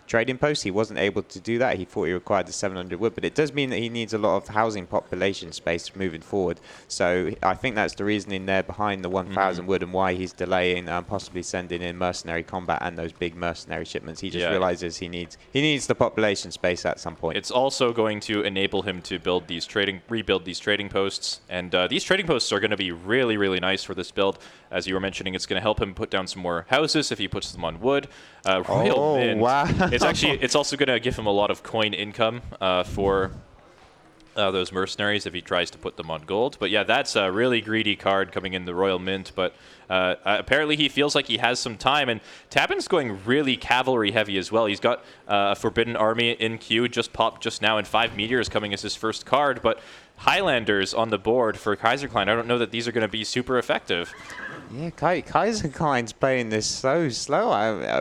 trading posts, he wasn't able to do that. He thought he required the 700 wood, but it does mean that he needs a lot of housing population space moving forward. So I think that's the reasoning there behind the 1,000 wood and why he's delaying possibly sending in mercenary combat and those big mercenary shipments. He just realizes he needs the population space at some point. It's also going to enable him to rebuild these trading posts, and these trading posts are going to be really, really nice for this build. As you were mentioning, it's going to help him put down some more houses if he puts them on wood. Royal Mint. Wow. It's also going to give him a lot of coin income for those mercenaries if he tries to put them on gold. But yeah, that's a really greedy card coming in the Royal Mint. But apparently he feels like he has some time. And Tabben's going really cavalry heavy as well. He's got a Forbidden Army in queue, just popped just now, and 5 meteors coming as his first card. But Highlanders on the board for Kaiserklein. I don't know that these are going to be super effective. Yeah, Kaiserklein's playing this so slow.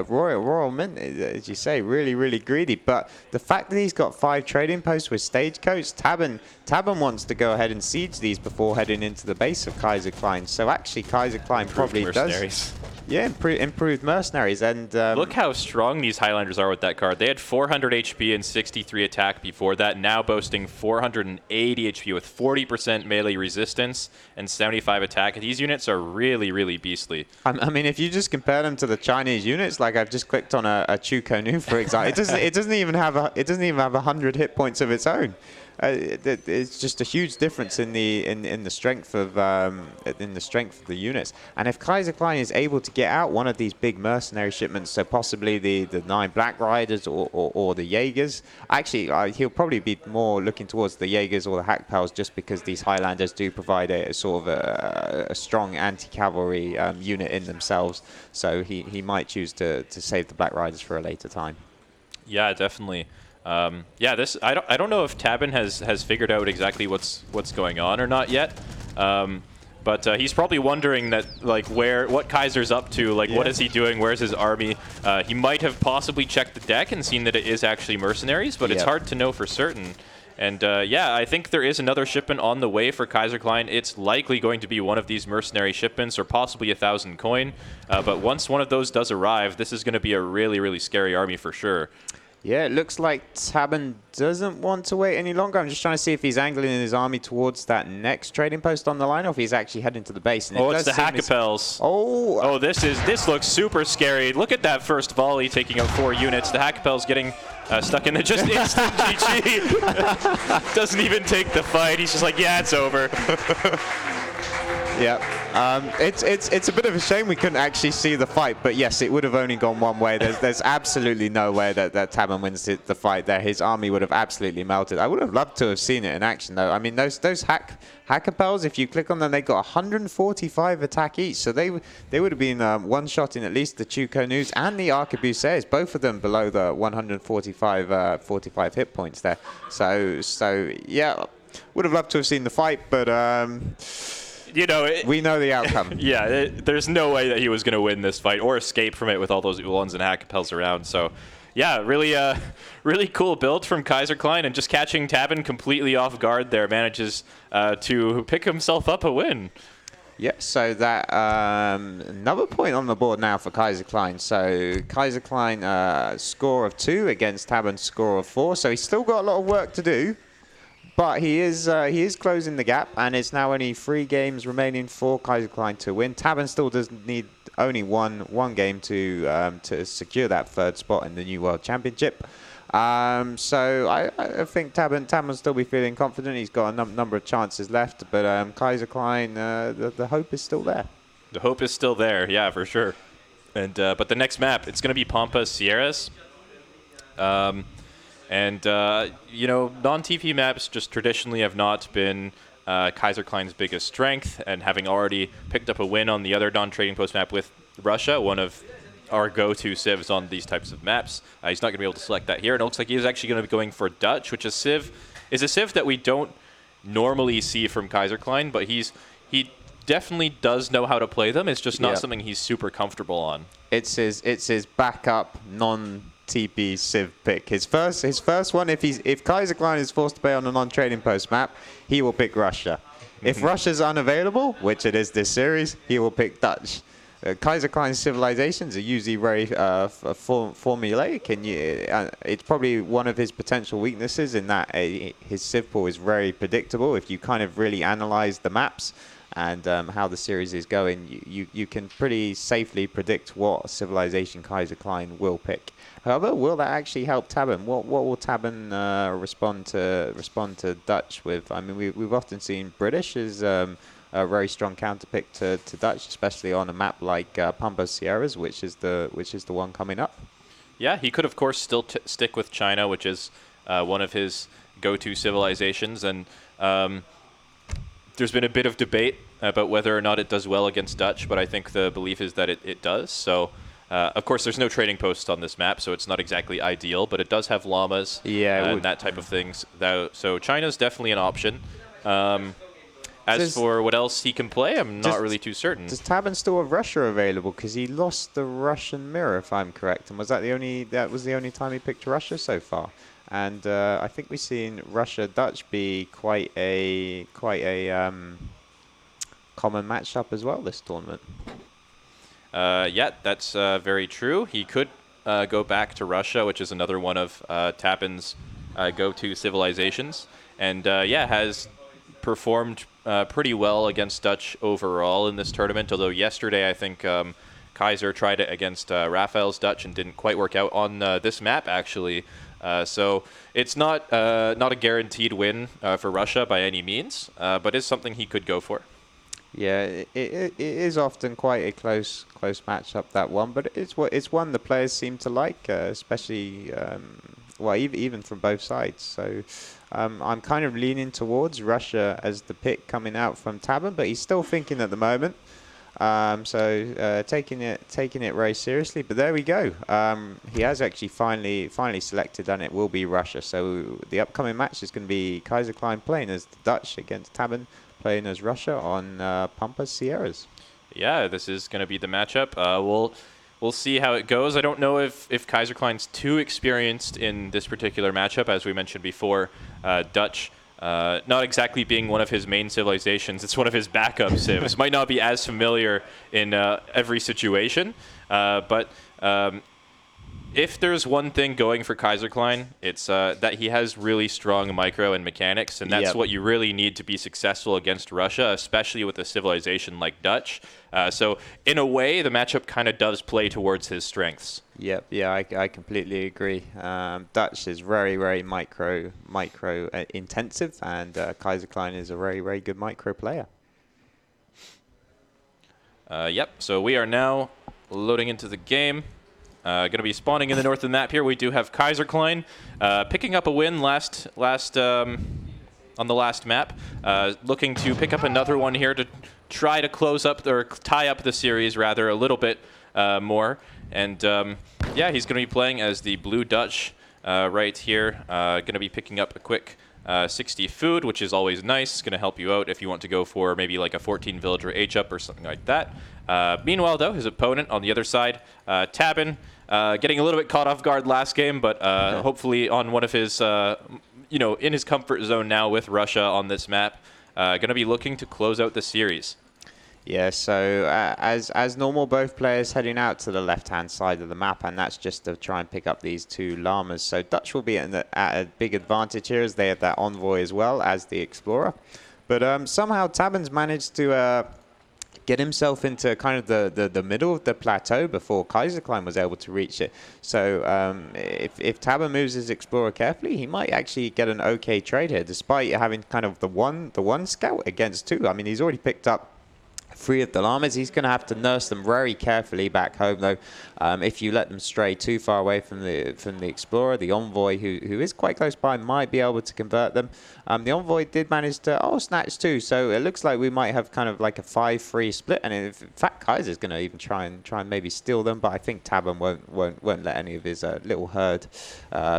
Royal Mint, as you say, really, really greedy. But the fact that he's got 5 trading posts with Stagecoach, Tabben wants to go ahead and siege these before heading into the base of Kaiserklein. So actually, Kaiserklein probably does. Yeah, improved mercenaries. And look how strong these Highlanders are with that card. They had 400 HP and 63 attack before that, now boasting 480 HP with 40% melee resistance and 75 attack. These units are really, really beastly. I mean, if you just compare them to the Chinese units, like I've just clicked on a Chukonu, for example, it doesn't even have 100 hit points of its own. It's just a huge difference in the strength of the units. And if Kaiserklein is able to get out one of these big mercenary shipments, so possibly the 9 Black Riders or the Jaegers, actually he'll probably be more looking towards the Jaegers or the Hackpals, just because these Highlanders do provide a sort of a strong anti-cavalry unit in themselves. So he might choose to save the Black Riders for a later time. Yeah, definitely. Yeah, this I don't know if Tabben has figured out exactly what's going on or not yet, but he's probably wondering that, like, what Kaiser's up to, like, what is he doing, where's his army. He might have possibly checked the deck and seen that it is actually mercenaries, but it's hard to know for certain. And yeah, I think there is another shipment on the way for Kaiserklein. It's likely going to be one of these mercenary shipments, or possibly 1,000 coin. But once one of those does arrive, this is going to be a really, really scary army for sure. Yeah, it looks like Tabben doesn't want to wait any longer. I'm just trying to see if he's angling his army towards that next trading post on the line, or if he's actually heading to the base. And it's the Hackapels. Oh, this looks super scary. Look at that first volley taking out 4 units. The Hackapels getting stuck in the just instant GG. Doesn't even take the fight. He's just like, yeah, it's over. Yeah, it's a bit of a shame we couldn't actually see the fight, but yes, it would have only gone one way. There's absolutely no way that Tabben wins the fight there. His army would have absolutely melted. I would have loved to have seen it in action, though. I mean, those Hackapels, if you click on them, they got 145 attack each, so they would have been one-shotting at least the Chukonus and the Arquebusiers, both of them below the 145 45 hit points there. So yeah. would have loved to have seen the fight, but You know, we know the outcome. Yeah, there's no way that he was going to win this fight or escape from it with all those Ulans and Hackapels around. So, yeah, really cool build from Kaiserklein, and just catching Tabben completely off guard there, manages to pick himself up a win. Yeah, so that another point on the board now for Kaiserklein. So Kaiserklein score of 2 against Tabben's score of 4. So he's still got a lot of work to do, but he is closing the gap, and it's now only 3 games remaining for Kaiserklein to win. Tabben still does need only one game to secure that 3rd spot in the New World Championship. So I think Tabben will still be feeling confident. He's got a number of chances left, but Kaiserklein, the hope is still there. The hope is still there, yeah, for sure. And but the next map, it's going to be Pampas Sierras. You know, non-TP maps just traditionally have not been Kaiserklein's biggest strength, and having already picked up a win on the other non-trading post map with Russia, one of our go-to civs on these types of maps. He's not going to be able to select that here, and it looks like he's actually going to be going for Dutch, which is a civ that we don't normally see from Kaiserklein, but he definitely does know how to play them. It's just not something he's super comfortable on. It's his backup non-TP civ pick. His first one. If Kaiserklein is forced to play on a non-trading post map, he will pick Russia. If Russia's unavailable, which it is this series, he will pick Dutch. Kaiserklein's civilizations are usually very formulaic, and it's probably one of his potential weaknesses in that his civ pool is very predictable. If you kind of really analyze the maps and how the series is going, you can pretty safely predict what civilization Kaiserklein will pick. However, will that actually help Tabben? What will Tabben respond to Dutch with? I mean, we've often seen British as a very strong counterpick to Dutch, especially on a map like Pampas Sierras, which is the one coming up. Yeah, he could, of course, still stick with China, which is one of his go-to civilizations. And there's been a bit of debate about whether or not it does well against Dutch, but I think the belief is that it does. So, of course, there's no trading posts on this map, so it's not exactly ideal, but it does have llamas and that type of things. So China's definitely an option. As for what else he can play, I'm not really too certain. Does Tabben still have Russia available? Because he lost the Russian mirror, if I'm correct, and was that was the only time he picked Russia so far? And I think we've seen Russia-Dutch be quite a common matchup as well this tournament. Yeah, that's very true. He could go back to Russia, which is another one of Tabben's go-to civilizations, and has performed pretty well against Dutch overall in this tournament, although yesterday I think Kaiser tried it against Raphael's Dutch and didn't quite work out on this map, actually. So it's not a guaranteed win for Russia by any means, but it's something he could go for. Yeah, it is often quite a close matchup, that one, but it's one the players seem to like, especially even from both sides. So I'm kind of leaning towards Russia as the pick coming out from Tabben, but he's still thinking at the moment. Taking it very seriously. But there we go. He has actually finally selected, and it will be Russia. So the upcoming match is going to be Kaiserklein playing as the Dutch against Tabben playing as Russia on Pampas Sierras. Yeah, this is going to be the matchup. We'll see how it goes. I don't know if Kaiserklein's too experienced in this particular matchup. As we mentioned before, Dutch not exactly being one of his main civilizations. It's one of his backup civs. Might not be as familiar in every situation, but if there's one thing going for Kaiserklein, it's that he has really strong micro and mechanics, and that's what you really need to be successful against Russia, especially with a civilization like Dutch. So in a way, the matchup kind of does play towards his strengths. Yep, yeah, I completely agree. Dutch is very, very micro intensive, and Kaiserklein is a very, very good micro player. So we are now loading into the game. Going to be spawning in the north of the map here. We do have Kaiserklein picking up a win on the last map. Looking to pick up another one here to try to close up, or tie up the series rather, a little bit more. And he's going to be playing as the Blue Dutch right here. Going to be picking up a quick 60 food, which is always nice. It's going to help you out if you want to go for maybe like a 14 villager H-up or something like that. Meanwhile, though, his opponent on the other side, Tabben, getting a little bit caught off guard last game, but hopefully on one of his, in his comfort zone now with Russia on this map, going to be looking to close out the series. Yeah, so as normal, both players heading out to the left-hand side of the map, and that's just to try and pick up these 2 llamas. So Dutch will be at a big advantage here as they have that envoy as well as the explorer. But somehow Tabben's managed to get himself into kind of the middle of the plateau before Kaiserklein was able to reach it. So if Tabben moves his explorer carefully, he might actually get an okay trade here, despite having kind of the one scout against 2. I mean, he's already picked up 3 of the llamas. He's going to have to nurse them very carefully back home, though. If you let them stray too far away from the explorer, the envoy, who is quite close by, might be able to convert them. The envoy did manage to snatch 2, so it looks like we might have kind of like a 5-3 split. And in fact, Kaiser's going to even try and maybe steal them, but I think Tabben won't let any of his little herd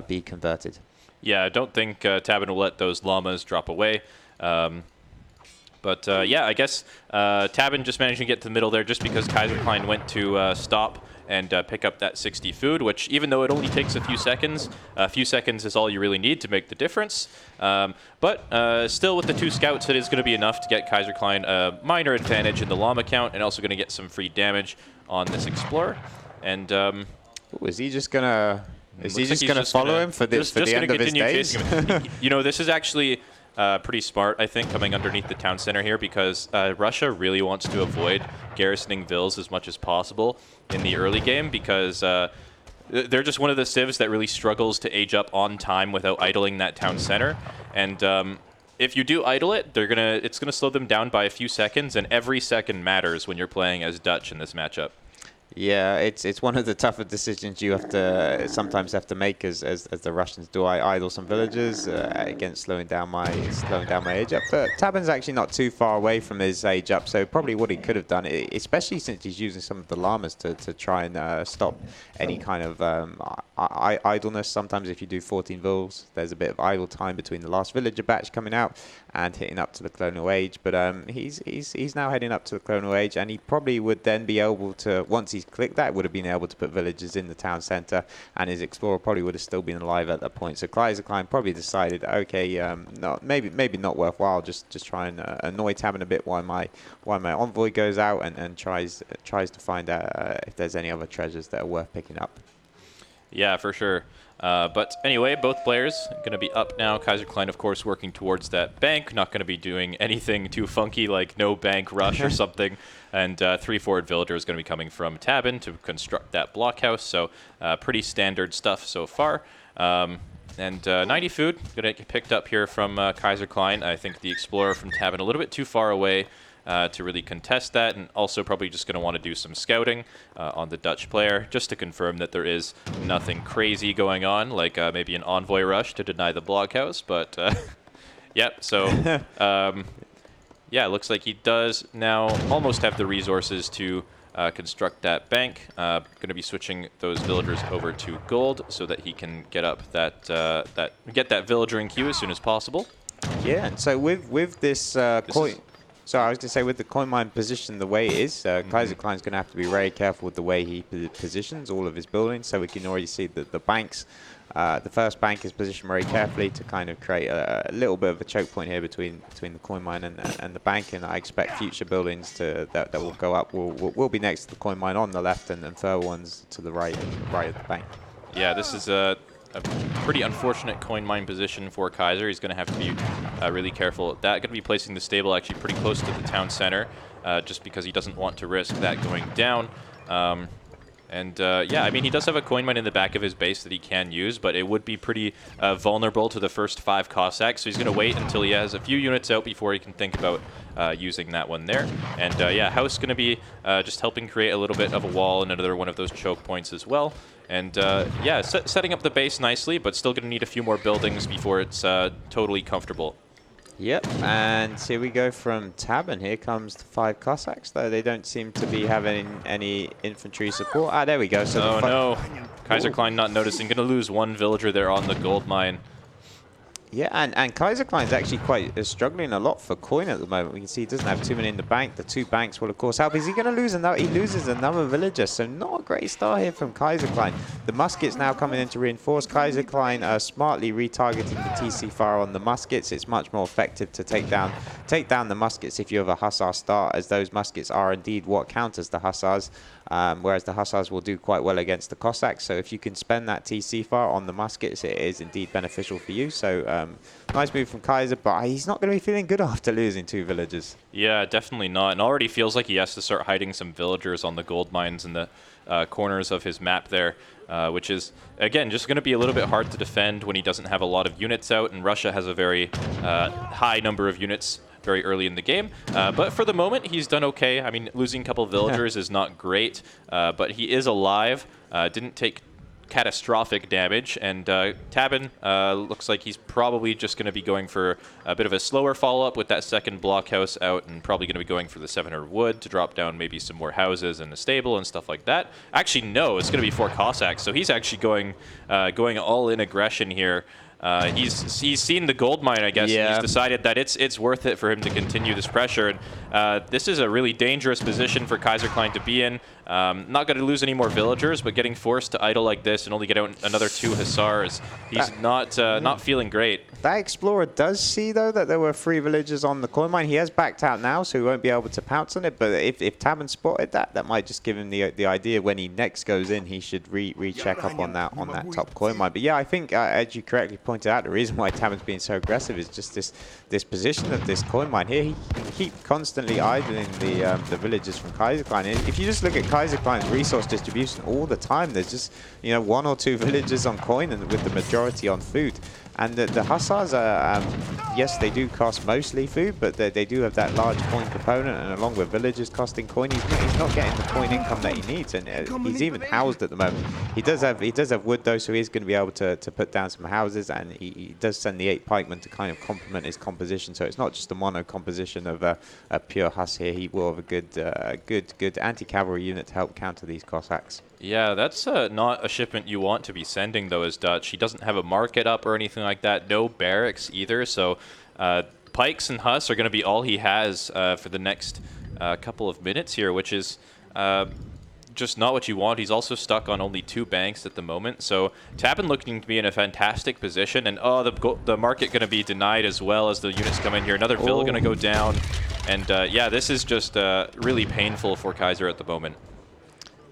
be converted. Yeah, I don't think Tabben will let those llamas drop away. But yeah, I guess Tabben just managed to get to the middle there just because Kaiserklein went to stop and pick up that 60 food, which even though it only takes a few seconds is all you really need to make the difference. But still with the 2 scouts, it is going to be enough to get Kaiserklein a minor advantage in the llama count and also going to get some free damage on this explorer. And is he just going to... Is he just going to follow him for the end of his days? This is actually... pretty smart, I think, coming underneath the town center here because Russia really wants to avoid garrisoning vills as much as possible in the early game because they're just one of the civs that really struggles to age up on time without idling that town center. And if you do idle it, it's gonna slow them down by a few seconds, and every second matters when you're playing as Dutch in this matchup. Yeah, it's one of the tougher decisions you sometimes have to make as the Russians. Do I idle some villagers against slowing down my age up? But Tabben's actually not too far away from his age up, so probably what he could have done, especially since he's using some of the llamas to try and stop any kind of idleness. Sometimes if you do 14 vills, there's a bit of idle time between the last villager batch coming out and hitting up to the clonal age. But he's now heading up to the clonal age, and he probably would then be able to, once he's clicked that, would have been able to put villagers in the town center, and his explorer probably would have still been alive at that point. So Kaiserklein probably decided, okay, no, maybe not worthwhile. Just try and annoy Tabben a bit while my envoy goes out and tries to find out if there's any other treasures that are worth picking up. Yeah, for sure. But anyway, both players going to be up now. Kaiserklein, of course, working towards that bank. Not going to be doing anything too funky like no bank rush or something. And 3 forward villagers going to be coming from Tabben to construct that blockhouse. So pretty standard stuff so far. And 90 food going to get picked up here from Kaiserklein. I think the explorer from Tabben a little bit too far away to really contest that, and also probably just going to want to do some scouting on the Dutch player just to confirm that there is nothing crazy going on, like maybe an envoy rush to deny the blockhouse. But yep, so yeah, it looks like he does now almost have the resources to construct that bank. Going to be switching those villagers over to gold so that he can get up get that villager in queue as soon as possible. Yeah, and so with this coin. So I was going to say, with the coin mine position the way it is, Kaiserklein's going to have to be very careful with the way he positions all of his buildings. So we can already see that the banks, the first bank is positioned very carefully to kind of create a little bit of a choke point here between the coin mine and the bank. And I expect future buildings that will go up will be next to the coin mine on the left, and further ones to the right of the bank. Yeah, this is a pretty unfortunate coin mine position for Kaiser. He's going to have to be really careful at that. Going to be placing the stable actually pretty close to the town center, just because he doesn't want to risk that going down. Yeah, I mean, he does have a coin mine in the back of his base that he can use, but it would be pretty vulnerable to the first 5 Cossacks, so he's going to wait until he has a few units out before he can think about using that one there. And yeah, House going to be just helping create a little bit of a wall and another one of those choke points as well. And yeah, setting up the base nicely, but still going to need a few more buildings before it's totally comfortable. Yep, and here we go from Tabben. Here comes the 5 Cossacks, though they don't seem to be having any infantry support. Ah, there we go. So oh no, Kaiserklein not noticing. Going to lose 1 villager there on the gold mine. Yeah, and Kaiserklein's actually quite struggling a lot for coin at the moment. We can see he doesn't have too many in the bank. The 2 banks will, of course, help. Is he going to lose another? He loses another villager, so not a great start here from Kaiserklein. The muskets now coming in to reinforce. Kaiserklein smartly retargeting the TC fire on the muskets. It's much more effective to take down the muskets if you have a Hussar start, as those muskets are indeed what counters the Hussars. Whereas the Hussars will do quite well against the Cossacks. So if you can spend that TC fire on the muskets, it is indeed beneficial for you. So nice move from Kaiser, but he's not going to be feeling good after losing 2 villagers. Yeah, definitely not. And already feels like he has to start hiding some villagers on the gold mines in the corners of his map there, which is, again, just going to be a little bit hard to defend when he doesn't have a lot of units out, and Russia has a very high number of units very early in the game. But for the moment, he's done okay. I mean, losing a couple of villagers is not great, but he is alive, didn't take catastrophic damage, and Tabben looks like he's probably just going to be going for a bit of a slower follow-up with that second blockhouse out, and probably going to be going for the 700 wood to drop down maybe some more houses and a stable and stuff like that. Actually, no, it's going to be 4 Cossacks, so he's actually going all-in aggression here. He's seen the gold mine, I guess, and he's decided that it's worth it for him to continue this pressure. And this is a really dangerous position for Kaiserklein to be in. Not going to lose any more villagers, but getting forced to idle like this and only get out another 2 Hussars, he's not feeling great. That Explorer does see, though, that there were 3 villagers on the coin mine. He has backed out now, so he won't be able to pounce on it. But if Tabben spotted that might just give him the idea when he next goes in, he should recheck up on that top coin mine. But yeah, I think, as you correctly pointed out, the reason why Tabben's being so aggressive is just this position of this coin mine here. He can keep constantly idling the villagers from Kaiserklein. If you just look at Kaiserklein's resource distribution all the time, there's just 1 or 2 villagers on coin and with the majority on food. And the Hussars are, yes, they do cost mostly food, but they do have that large coin component, and along with villagers costing coin, he's not getting the coin income that he needs, and he's even housed at the moment. He does have wood, though, so he's going to be able to put down some houses, and he does send the 8 pikemen to kind of complement his composition, so it's not just a mono composition of a pure Huss here. He will have a good anti-cavalry unit to help counter these Cossacks. Yeah, that's not a shipment you want to be sending, though, as Dutch. He doesn't have a market up or anything like that. No barracks either. So pikes and Huss are going to be all he has for the next couple of minutes here, which is just not what you want. He's also stuck on only 2 banks at the moment. So Tabben looking to be in a fantastic position. And the market going to be denied as well as the units come in here. Another villa going to go down. And yeah, this is just really painful for Kaiser at the moment.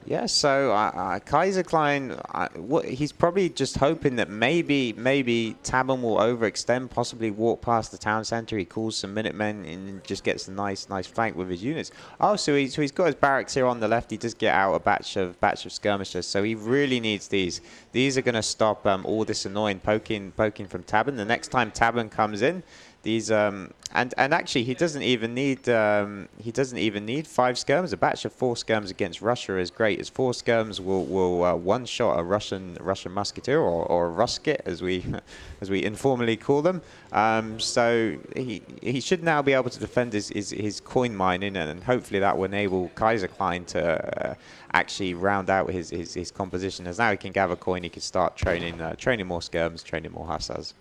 Yeah, so Kaiserklein, he's probably just hoping that maybe Tabben will overextend, possibly walk past the town center. He calls some Minutemen and just gets a nice flank with his units. Oh, so he's got his barracks here on the left. He does get out a batch of skirmishers, so he really needs these. These are going to stop all this annoying poking from Tabben. The next time Tabben comes in, these and actually he doesn't even need 5 skirms. A batch of 4 skirms against Russia is great, as 4 skirms will one-shot a Russian musketeer or a Rusket as we informally call them. So he should now be able to defend his coin mine in, and hopefully that will enable Kaiserklein to actually round out his composition. As now he can gather coin, he can start training more skirms, training more Hussars.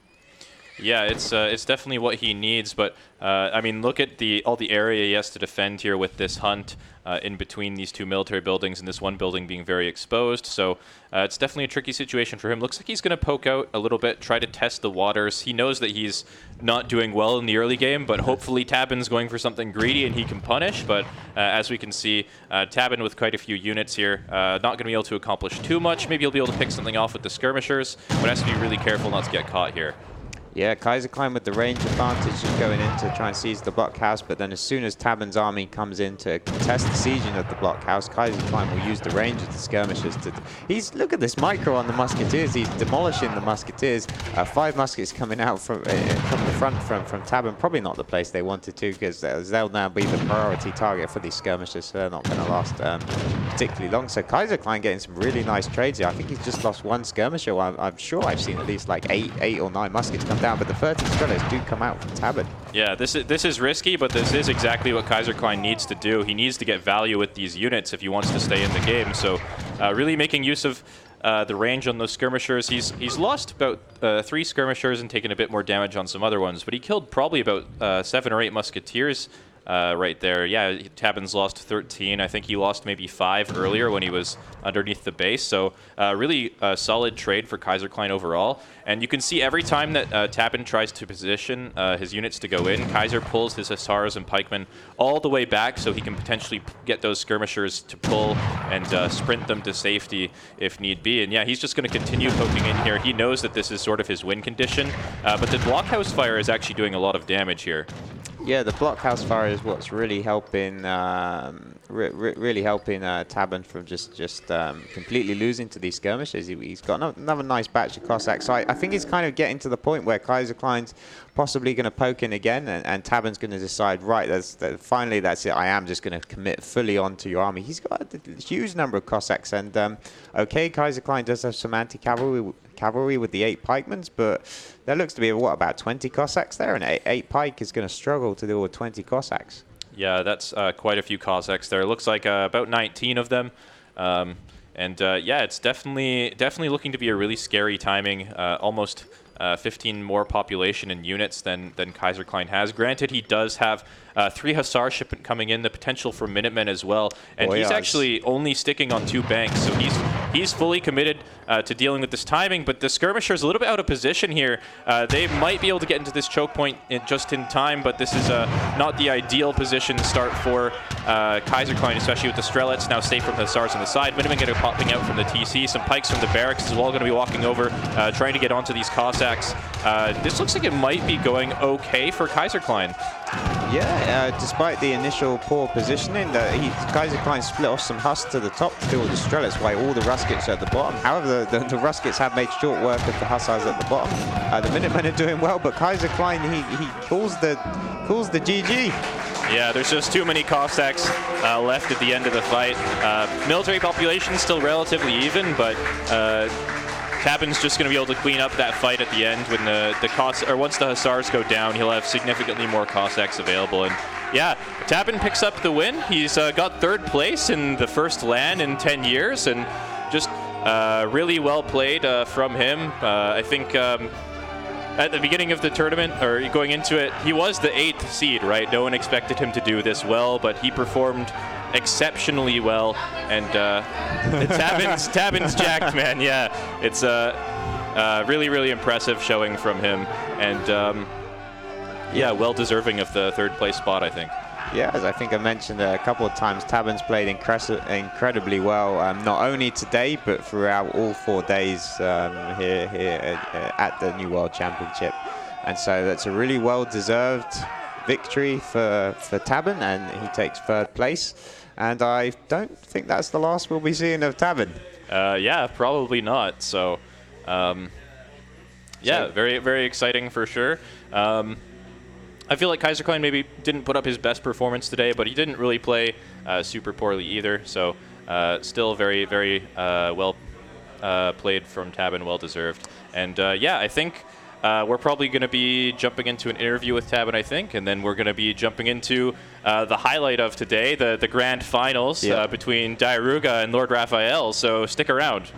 Yeah, it's definitely what he needs, but I mean, look at all the area he has to defend here with this hunt in between these 2 military buildings and this one building being very exposed. So it's definitely a tricky situation for him. Looks like he's going to poke out a little bit, try to test the waters. He knows that he's not doing well in the early game, but hopefully Tabben's going for something greedy and he can punish. But as we can see, Tabben with quite a few units here, not going to be able to accomplish too much. Maybe he'll be able to pick something off with the skirmishers, but has to be really careful not to get caught here. Yeah, Kaiserklein with the range advantage just going in to try and seize the blockhouse, but then as soon as Tabben's army comes in to contest the sieging of the blockhouse, Kaiserklein will use the range of the skirmishers to... Look at this micro on the musketeers. He's demolishing the musketeers. 5 muskets coming out from the front from Tabben. Probably not the place they wanted to, because they'll now be the priority target for these skirmishers, so they're not going to last particularly long. So Kaiserklein getting some really nice trades here. I think he's just lost 1 skirmisher. I'm sure I've seen at least like 8 or 9 muskets come down, but the 30 scholars do come out from Tabben. Yeah, this is risky, but this is exactly what Kaiserklein needs to do. He needs to get value with these units if he wants to stay in the game. So really making use of the range on those skirmishers. He's lost about 3 skirmishers and taken a bit more damage on some other ones, but he killed probably about 7 or 8 musketeers right there. Yeah, Tabben's lost 13. I think he lost maybe 5 earlier when he was underneath the base. So really solid trade for Kaiserklein overall. And you can see every time that Tabben tries to position his units to go in, Kaiser pulls his hussars and pikemen all the way back so he can potentially get those skirmishers to pull and sprint them to safety if need be. And yeah, he's just going to continue poking in here. He knows that this is sort of his win condition, but the blockhouse fire is actually doing a lot of damage here. Yeah, the blockhouse fire is what's really helping, really helping Tabben from just completely losing to these skirmishes. He's got another nice batch of Cossacks. So I think he's kind of getting to the point where Kaiserklein's possibly going to poke in again, and Tabben's going to decide, right, finally that's it. I am just going to commit fully onto your army. He's got a huge number of Cossacks, and okay, Kaiserklein does have some anti-cavalry with the 8 pikemans, but there looks to be, what, about 20 Cossacks there, and 8 pike is going to struggle to deal with 20 Cossacks. Yeah, that's quite a few Cossacks there. It looks like about 19 of them. Yeah, it's definitely looking to be a really scary timing. Almost 15 more population and units than Kaiserklein has. Granted, he does have 3 Hussar shipment coming in, the potential for Minutemen as well, and he's actually only sticking on 2 banks, so he's fully committed to dealing with this timing. But the skirmishers a little bit out of position here. They might be able to get into this choke point just in time, but this is not the ideal position to start for Kaiserklein, especially with the Strelets now safe from the Hussars on the side. Minutemen are popping out from the TC, some pikes from the barracks as well going to be walking over, trying to get onto these Cossacks. This looks like it might be going okay for Kaiserklein. Yeah, despite the initial poor positioning, Kaiserklein split off some Huss to the top to deal with the Strelets, while all the Ruskets are at the bottom. However, the Ruskets have made short work of the Hussars at the bottom. The Minutemen are doing well, but Kaiserklein, he calls the GG. Yeah, there's just too many Cossacks left at the end of the fight. Military population still relatively even, but Tabben's just going to be able to clean up that fight at the end when once the Hussars go down. He'll have significantly more Cossacks available, and yeah, Tabben picks up the win. He's got 3rd place in the first LAN in 10 years, and just really well played from him. I think at the beginning of the tournament, or going into it, he was the 8th seed, right? No one expected him to do this well, but he performed exceptionally well, and Tabben's jacked, man. Yeah, it's really impressive showing from him, and yeah, well deserving of the 3rd place spot, I think. Yeah, as I think I mentioned a couple of times, Tabben's played incredibly well, not only today, but throughout all 4 days here at the New World Championship. And so that's a really well-deserved victory for Tabben, and he takes 3rd place. And I don't think that's the last we'll be seeing of Tabben. Yeah, probably not. So, yeah, very, very exciting for sure. I feel like Kaiserklein maybe didn't put up his best performance today, but he didn't really play super poorly either. So, still very, very well played from Tabben, well deserved. And yeah, I think we're probably going to be jumping into an interview with Tabben, I think, and then we're going to be jumping into the highlight of today, the grand finals between Diarouga and LordRaphael. So stick around.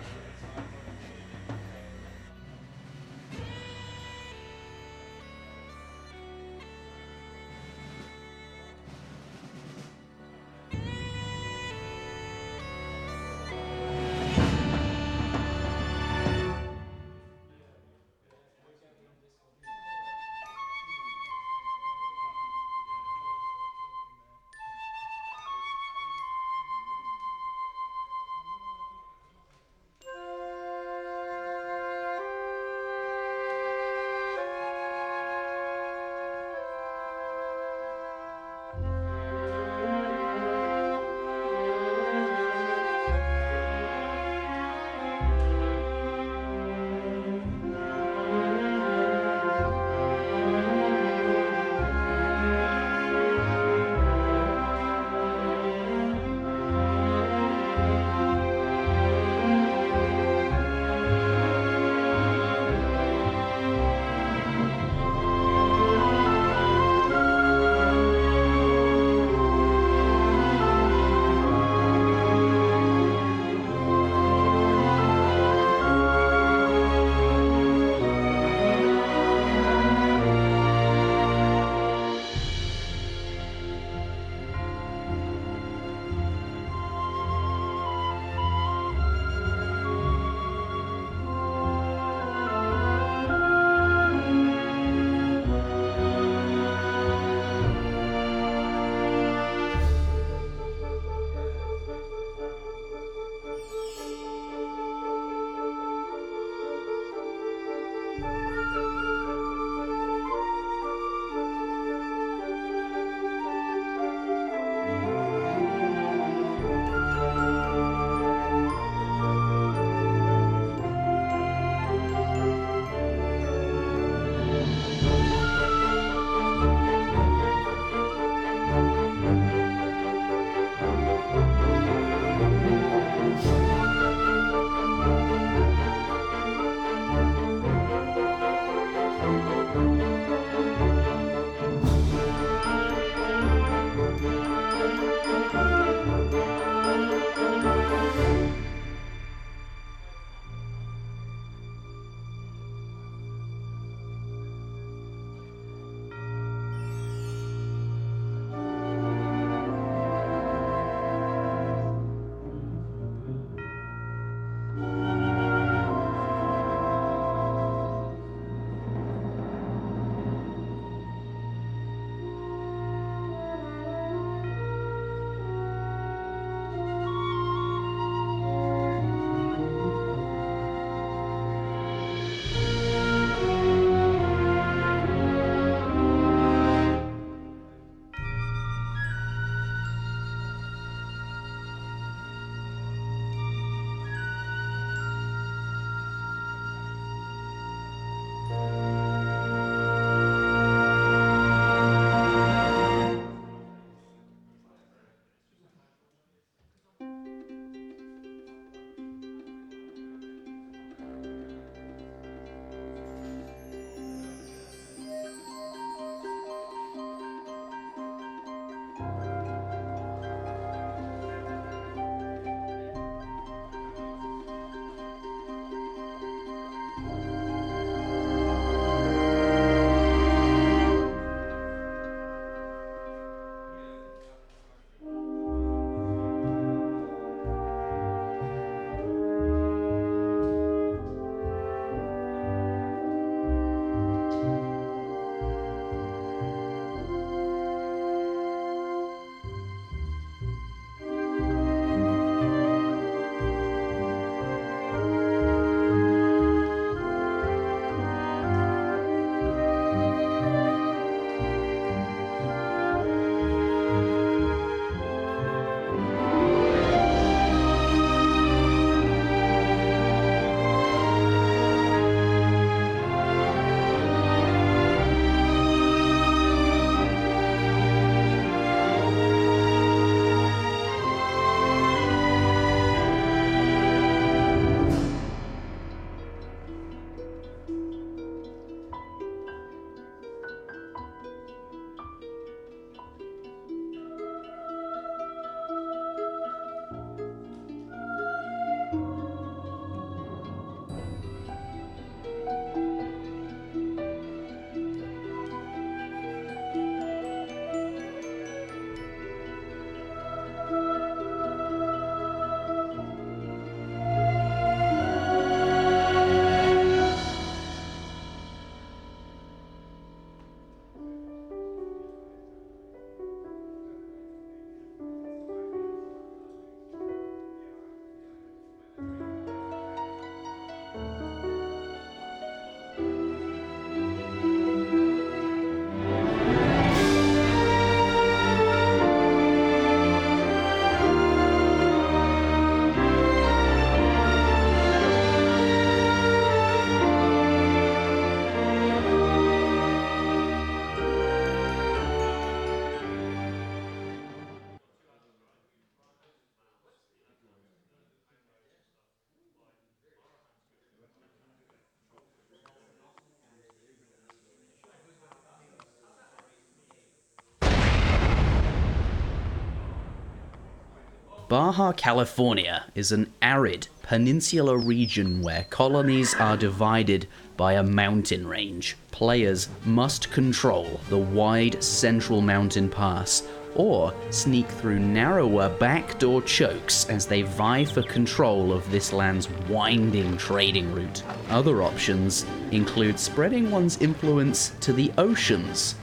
Baja California is an arid, peninsular region where colonies are divided by a mountain range. Players must control the wide central mountain pass or sneak through narrower backdoor chokes as they vie for control of this land's winding trading route. Other options include spreading one's influence to the oceans,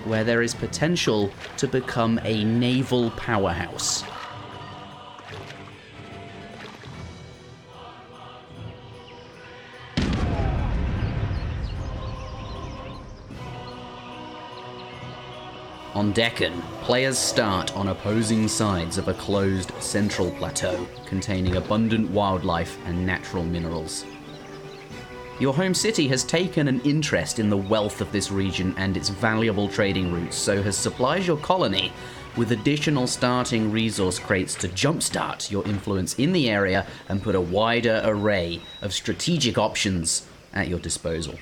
where there is potential to become a naval powerhouse. On Deccan, players start on opposing sides of a closed central plateau containing abundant wildlife and natural minerals. Your home city has taken an interest in the wealth of this region and its valuable trading routes, so has supplied your colony with additional starting resource crates to jumpstart your influence in the area and put a wider array of strategic options at your disposal.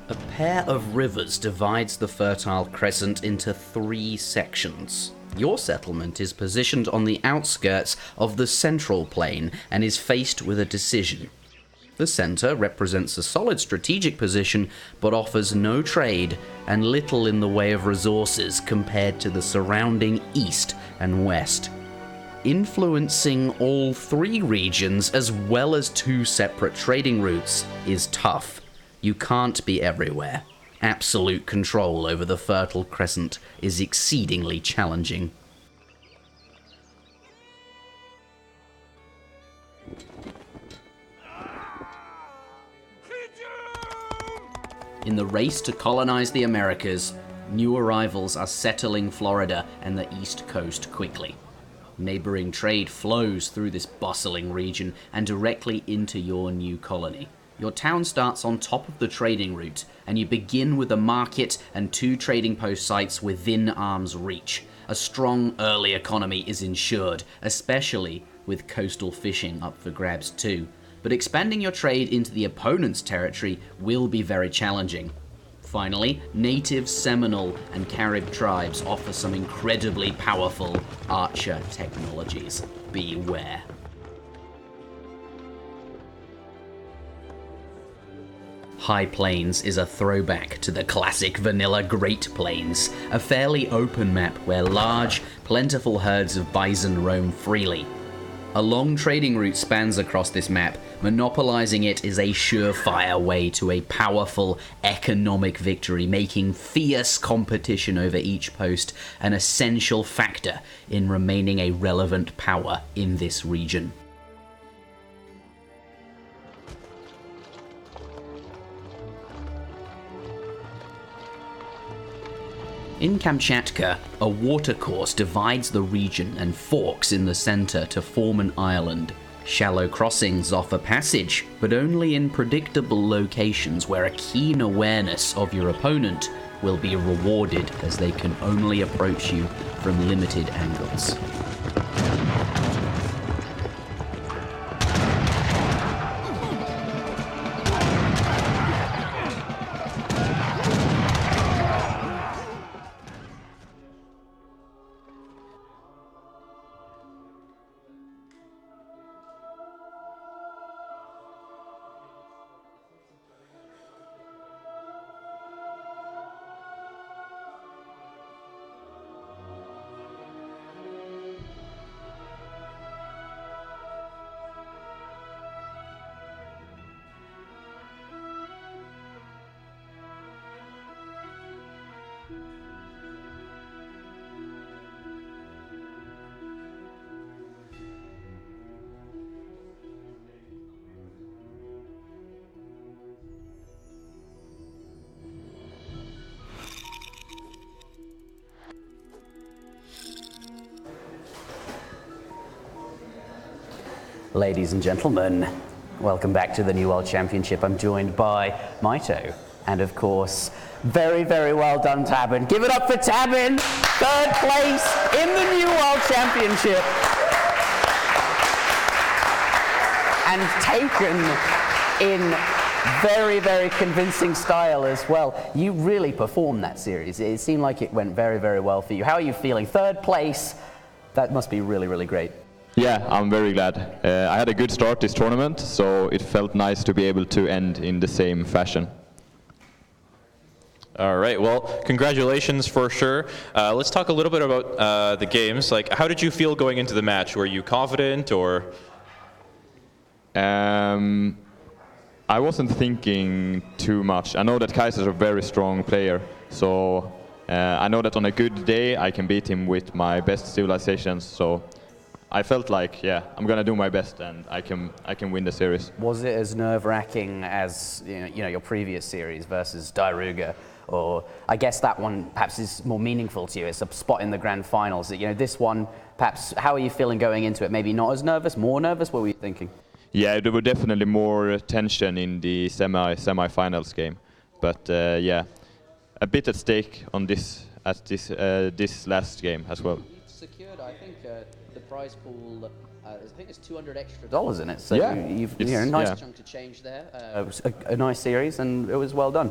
A pair of rivers divides the Fertile Crescent into 3 sections. Your settlement is positioned on the outskirts of the central plain and is faced with a decision. The center represents a solid strategic position, but offers no trade and little in the way of resources compared to the surrounding east and west. Influencing all 3 regions as well as 2 separate trading routes is tough. You can't be everywhere. Absolute control over the Fertile Crescent is exceedingly challenging. In the race to colonize the Americas, new arrivals are settling Florida and the East Coast quickly. Neighboring trade flows through this bustling region and directly into your new colony. Your town starts on top of the trading route, and you begin with a market and 2 trading post sites within arm's reach. A strong early economy is ensured, especially with coastal fishing up for grabs too. But expanding your trade into the opponent's territory will be very challenging. Finally, native Seminole and Carib tribes offer some incredibly powerful archer technologies. Beware. High Plains is a throwback to the classic vanilla Great Plains, a fairly open map where large, plentiful herds of bison roam freely. A long trading route spans across this map. Monopolizing it is a surefire way to a powerful economic victory, making fierce competition over each post an essential factor in remaining a relevant power in this region. In Kamchatka, a watercourse divides the region and forks in the center to form an island. Shallow crossings offer passage, but only in predictable locations where a keen awareness of your opponent will be rewarded, as they can only approach you from limited angles. Ladies and gentlemen, welcome back to the New World Championship. I'm joined by Mitoe, and of course, very, very well done, Tabben. Give it up for Tabben, 3rd place in the New World Championship. And taken in Very, very convincing style as well. You really performed that series. It seemed like it went very, very well for you. How are you feeling? Third place, that must be really, really great. Yeah, I'm very glad. I had a good start this tournament, so it felt nice to be able to end in the same fashion. All right, well, congratulations for sure. Let's talk a little bit about the games. Like, how did you feel going into the match? Were you confident, or? I wasn't thinking too much. I know that Kaiser's a very strong player, so I know that on a good day I can beat him with my best civilizations. So I felt like, yeah, I'm gonna do my best and I can win the series. Was it as nerve-wracking as you know your previous series versus Diarouga? Or I guess that one perhaps is more meaningful to you. It's a spot in the grand finals. You know, this one, perhaps, how are you feeling going into it? Maybe not as nervous, more nervous? What were you thinking? Yeah, there were definitely more tension in the semi-finals game, but yeah, a bit at stake on this last game as well. You've secured, I think, the prize pool. I think it's $200 extra in it. So yeah, you've a nice chunk of change there. It was a nice series, and it was well done.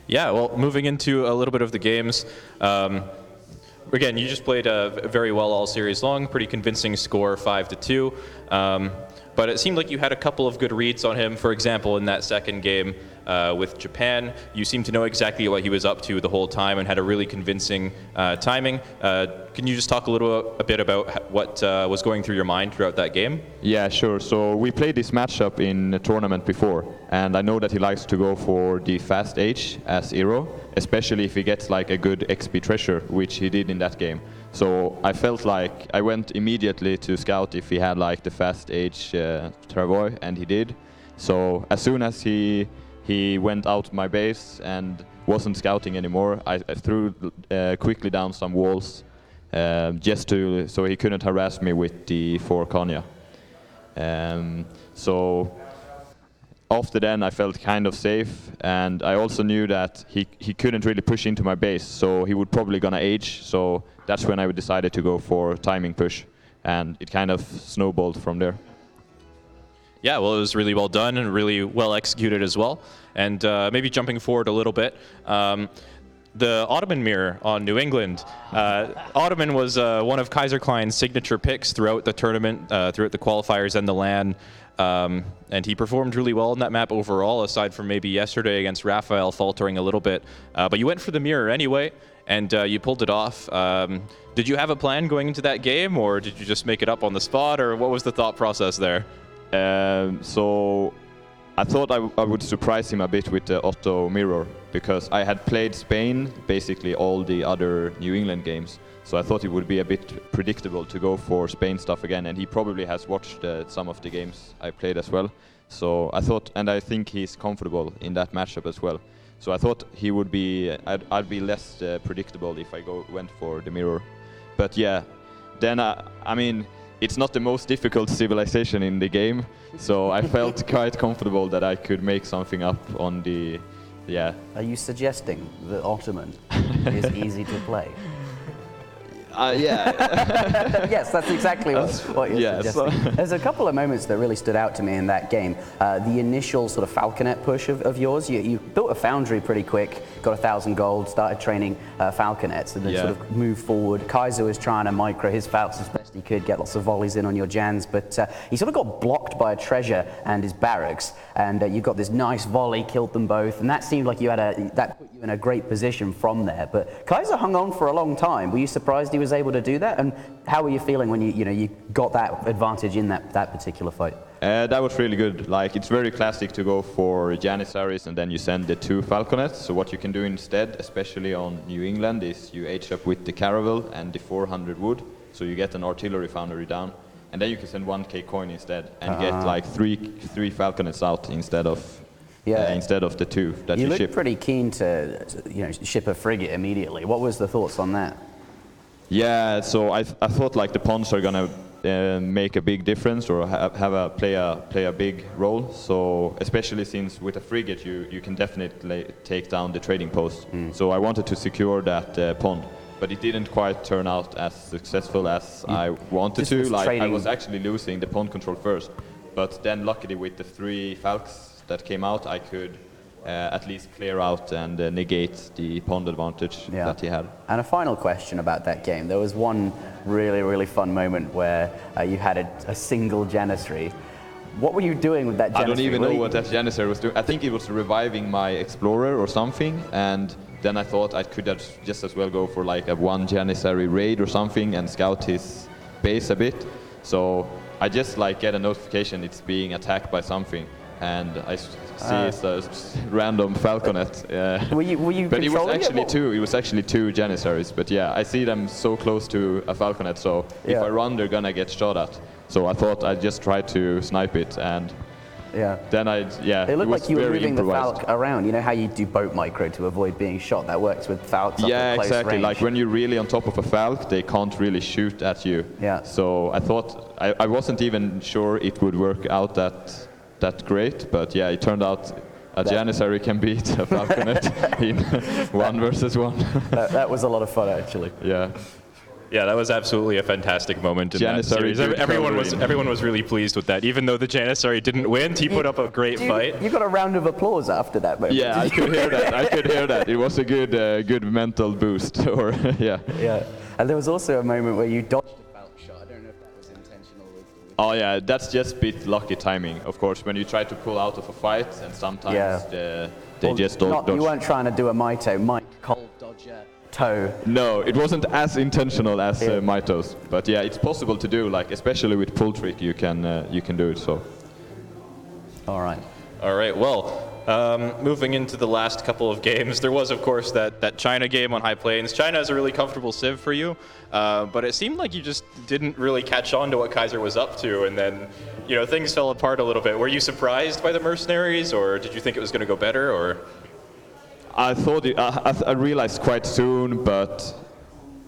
Yeah, well, moving into a little bit of the games. Again, you just played very well all series long, pretty convincing score, 5-2. But it seemed like you had a couple of good reads on him. For example, in that second game with Japan, you seemed to know exactly what he was up to the whole time and had a really convincing timing. Can you just talk a bit about what was going through your mind throughout that game? Yeah, sure. So we played this matchup in a tournament before, and I know that he likes to go for the fast H as hero, especially if he gets like a good XP treasure, which he did in that game. So I felt like I went immediately to scout if he had like the fast H travois, and he did. So as soon as he went out my base and wasn't scouting anymore, I threw quickly down some walls just so he couldn't harass me with the 4 Konya. So after then I felt kind of safe, and I also knew that he couldn't really push into my base, so he would probably gonna age. So that's when I decided to go for timing push, and it kind of snowballed from there. Yeah, well, it was really well done and really well executed as well. And maybe jumping forward a little bit, the Ottoman mirror on New England. Ottoman was one of Kaiserklein's signature picks throughout the tournament, throughout the qualifiers and the LAN. And he performed really well in that map overall, aside from maybe yesterday against Raphael faltering a little bit. But you went for the mirror anyway, and you pulled it off. Did you have a plan going into that game, or did you just make it up on the spot, or what was the thought process there? So I thought I would surprise him a bit with the Otto mirror, because I had played Spain basically all the other New England games. So I thought it would be a bit predictable to go for Spain stuff again, and he probably has watched some of the games I played as well. So I thought, and I think he's comfortable in that matchup as well. So I thought he would be, I'd be less predictable if I went for the mirror. But yeah, then I mean, it's not the most difficult civilization in the game, so I felt quite comfortable that I could make something up on the, yeah. Are you suggesting that Ottoman is easy to play? Yeah. Yes, that's exactly what you're suggesting. There's a couple of moments that really stood out to me in that game. The initial sort of falconet push of yours, you built a foundry pretty quick, got 1,000 gold, started training falconets, and then sort of moved forward. Kaiser was trying to micro his falcons as best he could, get lots of volleys in on your Jans, but he sort of got blocked by a treasure and his barracks, and you got this nice volley, killed them both, and that seemed like you had that put you in a great position from there. But Kaiser hung on for a long time. Were you surprised he was able to do that, and how were you feeling when you got that advantage in that particular fight? That was really good. Like, it's very classic to go for Janissaries and then you send the 2 falconets. So what you can do instead, especially on New England, is you H up with the caravel and the 400 wood, so you get an artillery foundry down, and then you can send 1k coin instead and get like three falconets out instead of the 2 that you ship. You looked pretty keen to ship a frigate immediately. What was the thoughts on that? Yeah, so I thought like the ponds are gonna make a big difference or play a big role. So especially since with a frigate you can definitely take down the trading post. So I wanted to secure that pond, but it didn't quite turn out as successful as I wanted to. Like, I was actually losing the pond control first, but then luckily with the 3 Falcons that came out, I could at least clear out and negate the pond advantage that he had. And a final question about that game. There was one really, really fun moment where you had a single Janissary. What were you doing with that Janissary? I don't even know what that Janissary was doing. I think it was reviving my Explorer or something, and then I thought I could just as well go for like a 1 Janissary raid or something and scout his base a bit. So I just like get a notification it's being attacked by something, and I see it's a random falconet. Were you but it was actually it? two. It was actually 2 Janissaries. But yeah, I see them so close to a falconet, so if I run, they're gonna get shot at. So I thought I'd just try to snipe it, and then it looked like you were moving the Falc around. You know how you do boat micro to avoid being shot? That works with Falcs up at close exactly. range. Like when you're really on top of a Falc, they can't really shoot at you. Yeah. So I thought I wasn't even sure it would work out that great, but yeah, it turned out a Janissary can beat a falconet in 1 versus 1. that was a lot of fun, actually. Yeah. Yeah, that was absolutely a fantastic moment in that series. Everyone was really pleased with that. Even though the Janissary didn't win, he put up a great fight. You got a round of applause after that moment. Yeah, I could hear that. I could hear that. It was a good mental boost. Yeah. And there was also a moment where you dodged a Falc shot. I don't know if that was intentional. Oh yeah, that's just a bit lucky timing, of course. When you try to pull out of a fight, and sometimes they just don't dodge. You weren't trying to do a Mitoe, Mike, cold dodger. Toe. No, it wasn't as intentional as Mitoe's, but yeah, it's possible to do. Like especially with pull trick, you can do it. So. All right. Well, moving into the last couple of games, there was of course that China game on High Plains. China is a really comfortable civ for you, but it seemed like you just didn't really catch on to what Kaiser was up to, and then things fell apart a little bit. Were you surprised by the mercenaries, or did you think it was going to go better, or? I thought I realized quite soon, but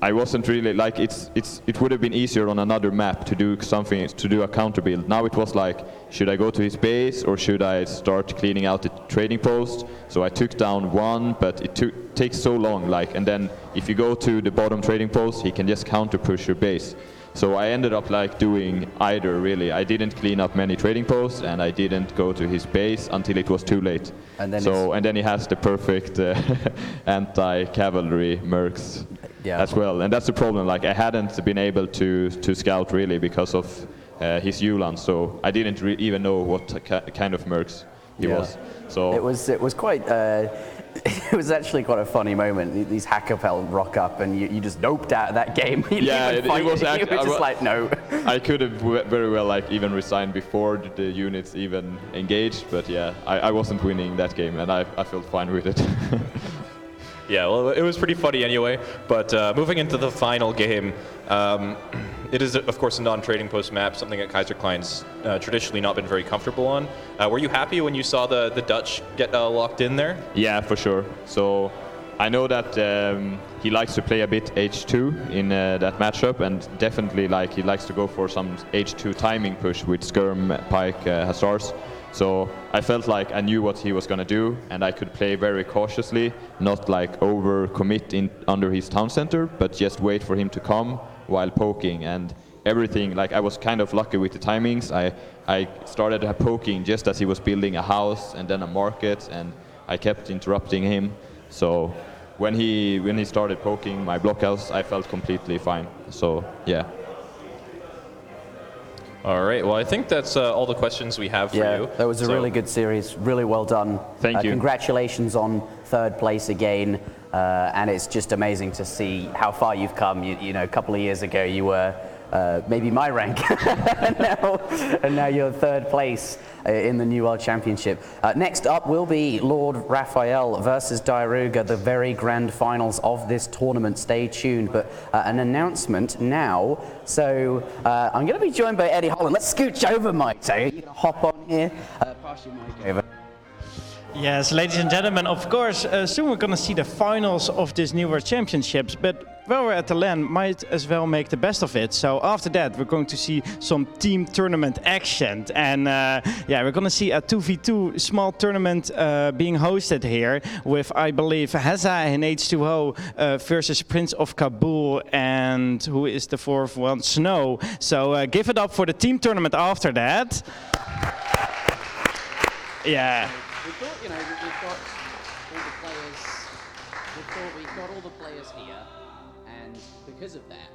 I wasn't really like it would have been easier on another map to do something, to do a counter build. Now it was like, should I go to his base or should I start cleaning out the trading post? So I took down 1, but it takes so long. And then if you go to the bottom trading post, he can just counter push your base. So I ended up doing either, really. I didn't clean up many trading posts, and I didn't go to his base until it was too late. And then he has the perfect anti-cavalry mercs as well. And that's the problem. I hadn't been able to scout really because of his Yulan, so I didn't even know what kind of mercs he was. So it was quite. It was actually quite a funny moment. These Hackapel rock up, and you just noped out of that game. It was actually. You were just like, no. I could have very well even resigned before the units even engaged, but yeah, I wasn't winning that game, and I felt fine with it. Yeah, well, it was pretty funny anyway. But moving into the final game, it is, of course, a non-trading post map, something that Kaiserklein's traditionally not been very comfortable on. Were you happy when you saw the Dutch get locked in there? Yeah, for sure. So I know that he likes to play a bit H2 in that matchup, and definitely he likes to go for some H2 timing push with Skirm, Pike, Hussars. So I felt like I knew what he was going to do, and I could play very cautiously, not over commit under his town center, but just wait for him to come while poking, and everything. I was kind of lucky with the timings. I started poking just as he was building a house and then a market, and I kept interrupting him. So when he started poking my blockhouse, I felt completely fine. So yeah. All right. Well, I think that's all the questions we have for you. Yeah, that was a really good series. Really well done. Thank you. Congratulations on 3rd place again. And it's just amazing to see how far you've come. A couple of years ago, you were maybe my rank, and now you're 3rd place in the New World Championship. Next up will be LordRaphael versus Diarouga, the very grand finals of this tournament. Stay tuned, but an announcement now. So I'm going to be joined by Eddie Holland. Let's scooch over, Mike. So you're going to hop on here, pass your mic over. Yes, ladies and gentlemen, of course, soon we're going to see the finals of this New World Championships, but while we're at the LAN, might as well make the best of it. So after that, we're going to see some team tournament action. And we're going to see a 2v2 small tournament being hosted here with, I believe, Hazza and H2O versus Prince of KABUL, and who is the 4th one? Snowww. So give it up for the team tournament after that. Yeah. We thought, you know, we've got all the players. We thought we've got all the players here, and because of that,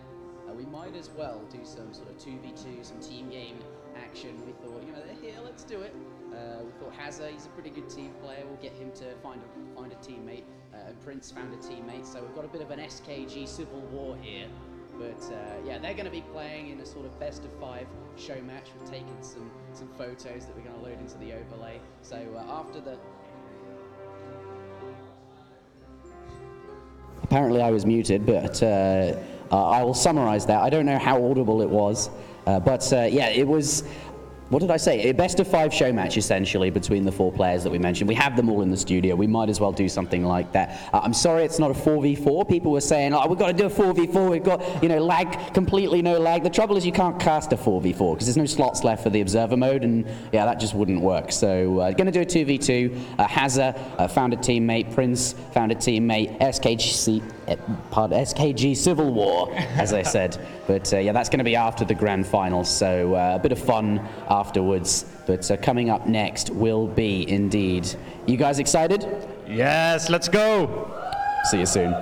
we might as well do some sort of 2v2, some team game action. We thought, you know, they're here, let's do it. We thought Hazza, he's a pretty good team player. We'll get him to find a teammate. Prince found a teammate, so we've got a bit of an SKG civil war here. But yeah, they're going to be playing in a sort of best of 5 show match. We've taken some photos that we're going to load into the overlay. So after the... Apparently I was muted, but I will summarize that. I don't know how audible it was, but yeah, it was... What did I say? A best of 5 show match, essentially, between the 4 players that we mentioned. We have them all in the studio. We might as well do something like that. I'm sorry it's not a 4v4. People were saying, oh, we've got to do a 4v4. We've got, you know, lag, completely no lag. The trouble is you can't cast a 4v4 because there's no slots left for the observer mode, and yeah, that just wouldn't work. So going to do a 2v2. Hazza found a teammate. Prince found a teammate. SKG Civil War, as I said. But yeah, that's going to be after the grand final. So a bit of fun afterwards, but coming up next will be indeed. You guys excited? Yes, let's go. See you soon.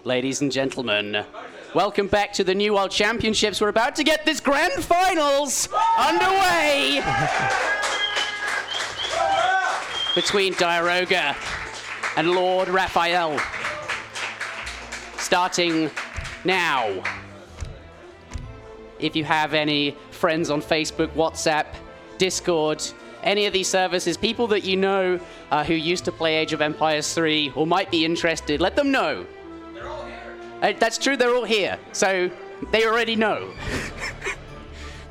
Ladies and gentlemen, welcome back to the New World Championships. We're about to get this grand finals underway between Diarouga and LordRaphael. Starting now. If you have any friends on Facebook, WhatsApp, Discord, any of these services, people that you know who used to play Age of Empires 3 or might be interested, let them know. They're all here. That's true, they're all here. So they already know.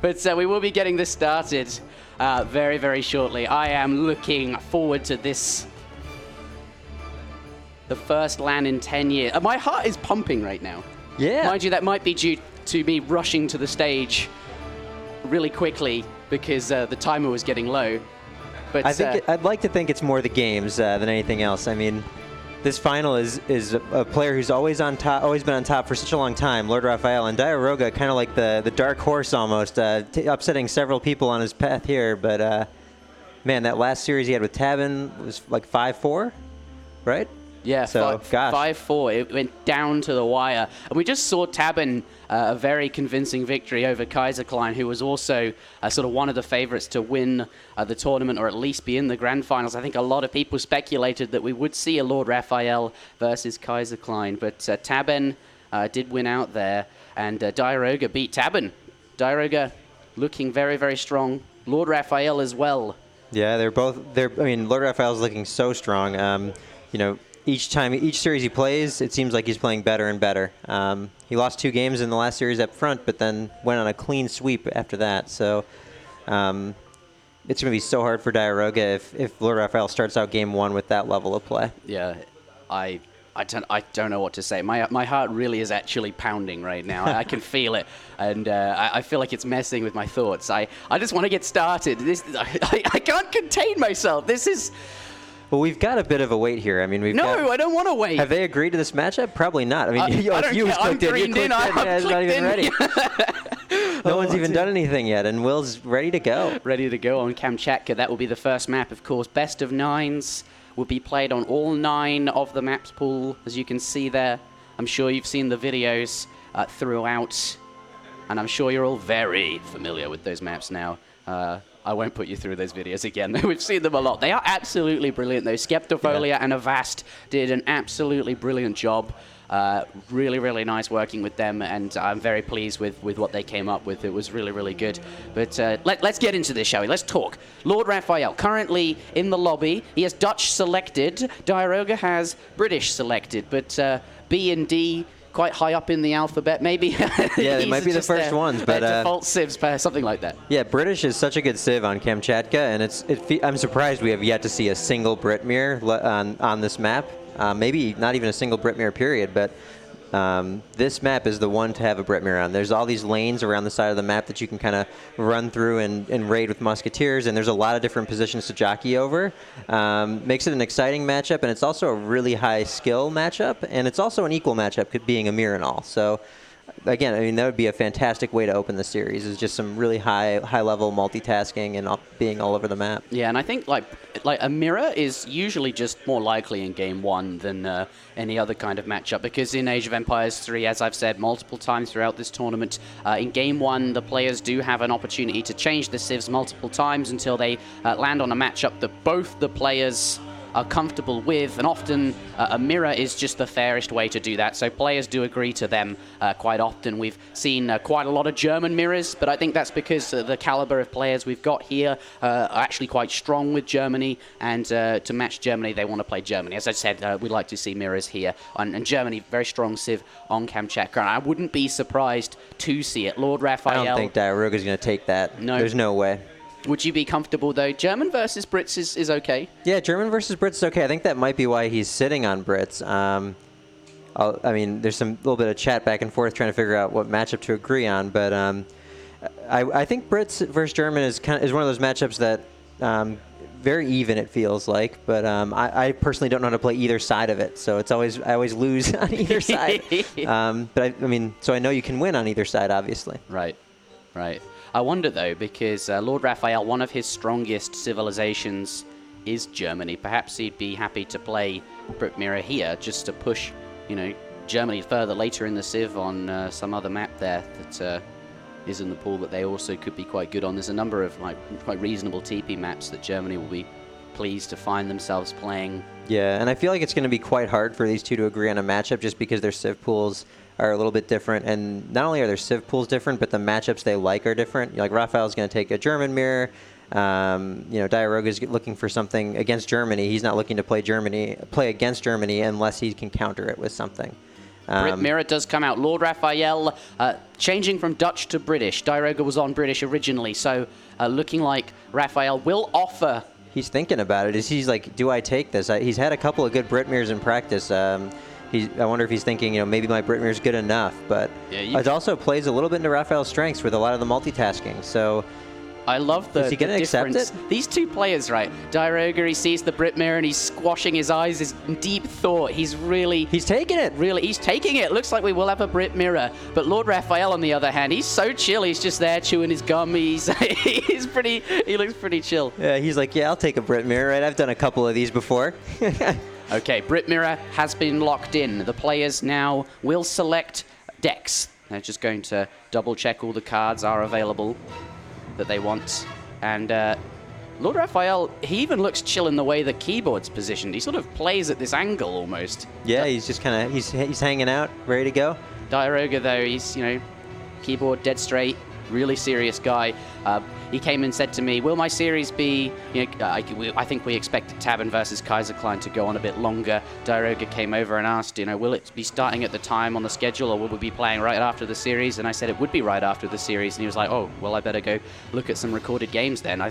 But we will be getting this started very, very shortly. I am looking forward to this. The first LAN in 10 years. My heart is pumping right now. Yeah. Mind you, that might be due to me rushing to the stage really quickly because the timer was getting low. But I'd like to think it's more the games than anything else. I mean, this final is a player who's always on top, always been on top for such a long time, LordRaphael, and Diarouga, kind of like the dark horse almost, upsetting several people on his path here. But man, that last series he had with Tabben was like 5-4, right? Yeah, so, 5-4. It went down to the wire. And we just saw Tabben a very convincing victory over Kaiserklein, who was also sort of one of the favorites to win the tournament or at least be in the grand finals. I think a lot of people speculated that we would see a LordRaphael versus Kaiserklein, but Tabben did win out there, and Diarouga beat Tabben. Diarouga looking very, very strong. LordRaphael as well. Yeah, I mean, LordRaphael's looking so strong. You know, each series he plays, it seems like he's playing better and better. He lost 2 games in the last series up front, but then went on a clean sweep after that. So it's going to be so hard for Diarouga if LordRaphael starts out game 1 with that level of play. Yeah, I don't know what to say. My heart really is actually pounding right now. I can feel it, and I feel like it's messing with my thoughts. I just want to get started. I can't contain myself. This is... Well, we've got a bit of a wait here. I mean, I don't want to wait. Have they agreed to this matchup? Probably not. I mean, I'm greened in. I'm not even ready. No one's even done anything yet, and Will's ready to go. Ready to go on Kamchatka. That will be the first map, of course. Best of 9s will be played on all 9 of the maps pool, as you can see there. I'm sure you've seen the videos throughout, and I'm sure you're all very familiar with those maps now. I won't put you through those videos again. We've seen them a lot. They are absolutely brilliant, though. Skeptofolia and Avast did an absolutely brilliant job. Really, really nice working with them, and I'm very pleased with what they came up with. It was really, really good. But let's get into this, shall we? Let's talk. LordRaphael, currently in the lobby. He has Dutch selected. Diarouga has British selected, but B and D quite high up in the alphabet, maybe. Yeah, they might be the first ones, but default civs, something like that. Yeah, British is such a good civ on Kamchatka, and I'm surprised we have yet to see a single Brit mirror on this map. Maybe not even a single Brit mirror period, but this map is the one to have a Brit mirror on. There's all these lanes around the side of the map that you can kind of run through and raid with musketeers, and there's a lot of different positions to jockey over. Makes it an exciting matchup, and it's also a really high skill matchup, and it's also an equal matchup, being a mirror and all. So again, I mean, that would be a fantastic way to open the series, is just some really high level multitasking and being all over the map. Yeah, and I think like a mirror is usually just more likely in game 1 than any other kind of matchup, because in Age of Empires 3, as I've said multiple times throughout this tournament, in game 1 the players do have an opportunity to change the civs multiple times until they land on a matchup that both the players are comfortable with, and often a mirror is just the fairest way to do that. So players do agree to them quite often. We've seen quite a lot of German mirrors, but I think that's because the caliber of players we've got here are actually quite strong with Germany, and to match Germany, they want to play Germany. As I said, we like to see mirrors here, and Germany, very strong civ on Kamchatka, and I wouldn't be surprised to see it. LordRaphael. I don't think Diarouga's going to take that. No. There's no way. Would you be comfortable, though? German versus Brits is okay? Yeah, German versus Brits is okay. I think that might be why he's sitting on Brits. I mean, there's some little bit of chat back and forth trying to figure out what matchup to agree on, but I think Brits versus German is one of those matchups that very even, it feels like, but I personally don't know how to play either side of it, so I always lose on either side. But I mean, so I know you can win on either side, obviously. Right. I wonder, though, because LordRaphael, one of his strongest civilizations is Germany. Perhaps he'd be happy to play Brit Mirror here just to push, Germany further later in the Civ on some other map there that is in the pool that they also could be quite good on. There's a number of like quite reasonable TP maps that Germany will be pleased to find themselves playing. Yeah, and I feel like it's going to be quite hard for these two to agree on a matchup just because their Civ pools are a little bit different. And not only are their Civ pools different, but the matchups they like are different. Like Raphael's going to take a German mirror. Diarouga is looking for something against Germany. He's not looking to play against Germany unless he can counter it with something. Brit mirror does come out. LordRaphael changing from Dutch to British. Diarouga was on British originally, so looking like Raphael will offer. He's thinking about it. He's like, do I take this? He's had a couple of good Brit mirrors in practice. I wonder if he's thinking, maybe my Brit mirror is good enough. But it also plays a little bit into Raphael's strengths with a lot of the multitasking. So I love the, is he gonna accept it? These two players, right? Diarouga, he sees the Brit mirror and he's squashing his eyes. His deep thought. He's taking it. He's taking it. Looks like we will have a Brit mirror. But LordRaphael, on the other hand, he's so chill. He's just there chewing his gum. He looks pretty chill. Yeah, he's like, yeah, I'll take a Brit mirror. Right? I've done a couple of these before. Okay, Brit mirror has been locked in. The players now will select decks. They're just going to double check all the cards are available that they want. And LordRaphael, he even looks chill in the way the keyboard's positioned. He sort of plays at this angle almost. Yeah, he's just kind of, he's hanging out, ready to go. Diarouga, though, he's, keyboard dead straight, really serious guy. He came and said to me, will my series be, I think we expected Tabben versus Kaiserklein to go on a bit longer. Diarouga came over and asked, will it be starting at the time on the schedule or will we be playing right after the series? And I said it would be right after the series. And he was like, oh, well, I better go look at some recorded games then.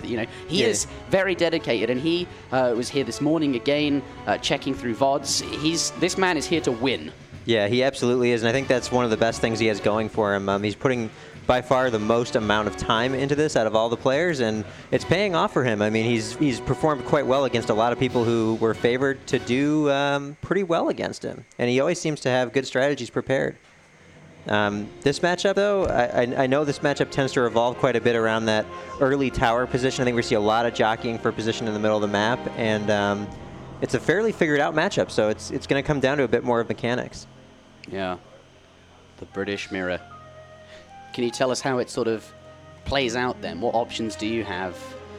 He is very dedicated, and he was here this morning again, checking through VODs. This man is here to win. Yeah, he absolutely is, and I think that's one of the best things he has going for him. He's putting by far the most amount of time into this out of all the players, and it's paying off for him. I mean, he's performed quite well against a lot of people who were favored to do pretty well against him, and he always seems to have good strategies prepared. This matchup, though, I know this matchup tends to revolve quite a bit around that early tower position. I think we see a lot of jockeying for position in the middle of the map, and it's a fairly figured out matchup, so it's going to come down to a bit more of mechanics. Yeah, the British mirror. Can you tell us how it sort of plays out then? What options do you have?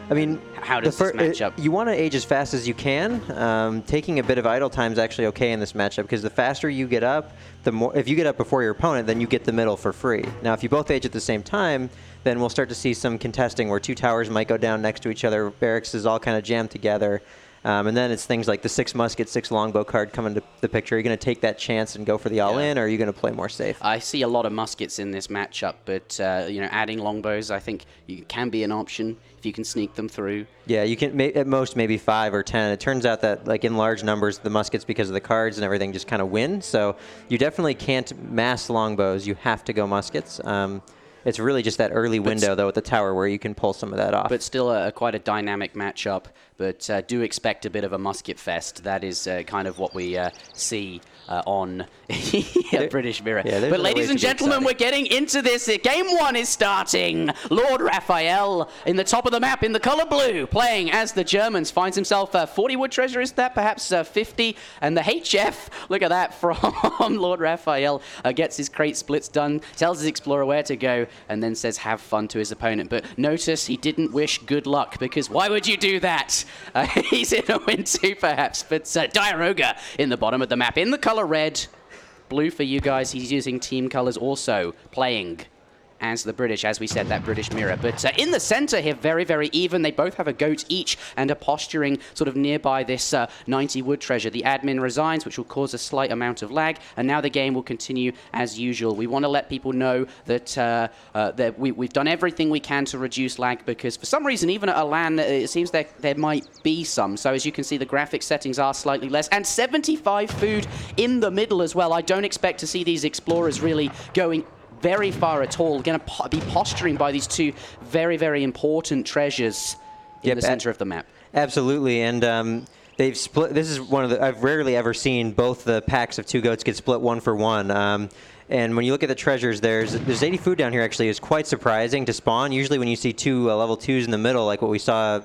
I mean, how does this match up? You want to age as fast as you can. Taking a bit of idle time is actually okay in this matchup because the faster you get up, the more. If you get up before your opponent, then you get the middle for free. Now, if you both age at the same time, then we'll start to see some contesting where two towers might go down next to each other. Barracks is all kind of jammed together. And then it's things like the 6 musket, 6 longbow card come into the picture. Are you going to take that chance and go for the all-in, or are you going to play more safe? I see a lot of muskets in this matchup, but adding longbows, I think can be an option if you can sneak them through. Yeah, you can at most maybe 5 or 10. It turns out that like in large numbers, the muskets, because of the cards and everything, just kind of win. So you definitely can't mass longbows. You have to go muskets. It's really just that early window, though, at the tower where you can pull some of that off. But still quite a dynamic matchup. But do expect a bit of a musket fest. That is kind of what we see on British Mirror. Yeah, but ladies and gentlemen, we're getting into this. Game 1 is starting. LordRaphael in the top of the map in the color blue, playing as the Germans. Finds himself 40 wood treasure, is that? Perhaps 50. And the HF, look at that, from LordRaphael. Gets his crate splits done, tells his explorer where to go, and then says have fun to his opponent. But notice he didn't wish good luck, because why would you do that? He's in a win too, perhaps. But Diarouga in the bottom of the map in the color red. Blue for you guys. He's using team colors also, playing as the British, as we said, that British mirror. But in the center here, very, very even. They both have a goat each and are posturing sort of nearby this 90 wood treasure. The admin resigns, which will cause a slight amount of lag, and now the game will continue as usual. We want to let people know that, that we've done everything we can to reduce lag, because for some reason, even at a LAN, it seems that there might be some. So as you can see, the graphics settings are slightly less, and 75 food in the middle as well. I don't expect to see these explorers really going very far at all. Going to be posturing by these two very, very important treasures in the center of the map. Absolutely, and they've split. This is one of the. I've rarely ever seen both the packs of two goats get split 1 for 1. And when you look at the treasures, there's 80 food down here. Actually, is quite surprising to spawn. Usually, when you see two level 2s in the middle, like what we saw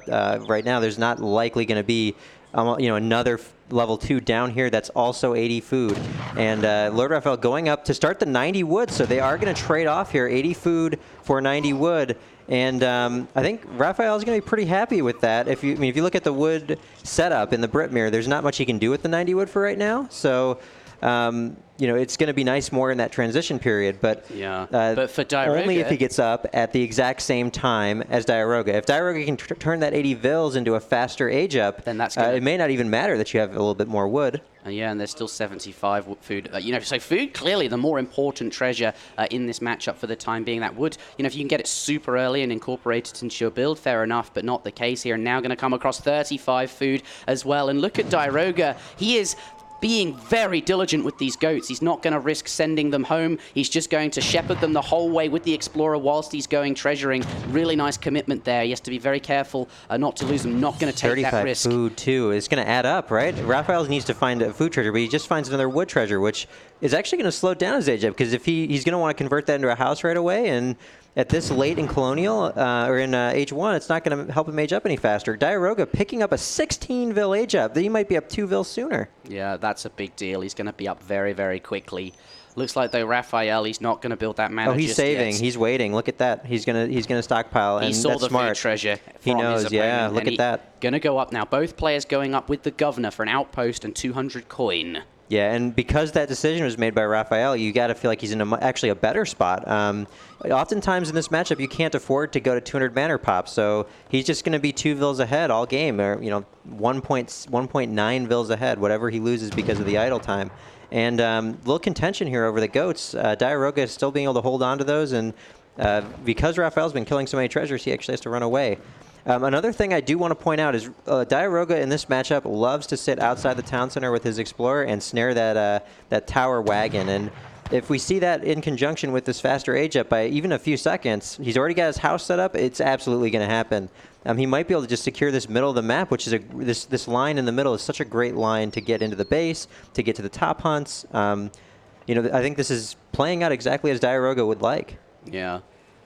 right now, there's not likely going to be another level 2 down here that's also 80 food. And LordRaphael going up to start the 90 wood, so they are going to trade off here, 80 food for 90 wood. And I think Raphael is going to be pretty happy with that. If you look at the wood setup in the Britmere, there's not much he can do with the 90 wood for right now. So, it's going to be nice more in that transition period. But but for Diarouga, only if he gets up at the exact same time as Diarouga. If Diarouga can turn that 80 vils into a faster age up, then that's gonna, it may not even matter that you have a little bit more wood. And there's still 75 food. So food clearly the more important treasure in this matchup for the time being. That wood, if you can get it super early and incorporate it into your build, fair enough, but not the case here. And now going to come across 35 food as well. And look at Diarouga. He is being very diligent with these goats. He's not going to risk sending them home. He's just going to shepherd them the whole way with the Explorer whilst he's going treasuring. Really nice commitment there. He has to be very careful not to lose them. Not going to take that risk. 35 food, too. It's going to add up, right? Raphael needs to find a food treasure, but he just finds another wood treasure, which is actually going to slow down his age up, because if he's going to want to convert that into a house right away, and at this late in Colonial, or in Age 1, it's not going to help him age up any faster. Diarouga picking up a 16 vil age up. He might be up 2 vil sooner. Yeah, that's a big deal. He's going to be up very, very quickly. Looks like, though, Raphael, he's not going to build that mana. Oh, he's saving. Yet. He's waiting. Look at that. He's gonna stockpile. He and saw that's the smart. food treasure. He knows. Yeah. Look at that. Going to go up now. Both players going up with the Governor for an outpost and 200 coin. Yeah, and because that decision was made by Raphael, you got to feel like he's in actually a better spot. Oftentimes in this matchup, you can't afford to go to 200 banner pops, so he's just going to be 2 vils ahead all game, or 1.9 vils ahead, whatever he loses because of the idle time. And little contention here over the goats. Diarouga is still being able to hold on to those, and because Raphael's been killing so many treasures, he actually has to run away. Another thing I do want to point out is Diarouga in this matchup loves to sit outside the town center with his Explorer and snare that tower wagon. And if we see that in conjunction with this faster age up by even a few seconds, he's already got his house set up, it's absolutely going to happen. He might be able to just secure this middle of the map, which is this line in the middle is such a great line to get into the base, to get to the top hunts. I think this is playing out exactly as Diarouga would like. Yeah.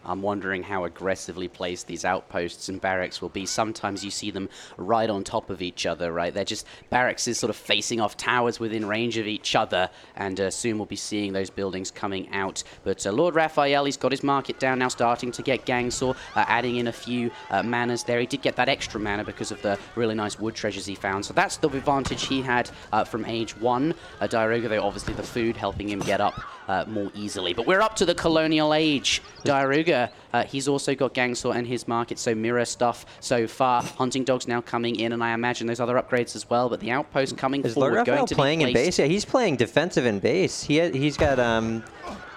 I'm wondering how aggressively placed these outposts and barracks will be. Sometimes you see them right on top of each other, right? They're just barracks sort of facing off towers within range of each other, and soon we'll be seeing those buildings coming out. But LordRaphael, he's got his market down now, starting to get Gangsaw, adding in a few manas there. He did get that extra mana because of the really nice wood treasures he found. So that's the advantage he had from Age 1. Diarouga, though, obviously the food helping him get up more easily. But we're up to the Colonial Age. Diarouga, he's also got Gangsaw and his market, so mirror stuff so far. Hunting dogs now coming in, and I imagine those other upgrades as well, but the outpost coming forward. Is LordRaphael playing in base? Yeah, he's playing defensive in base. He's got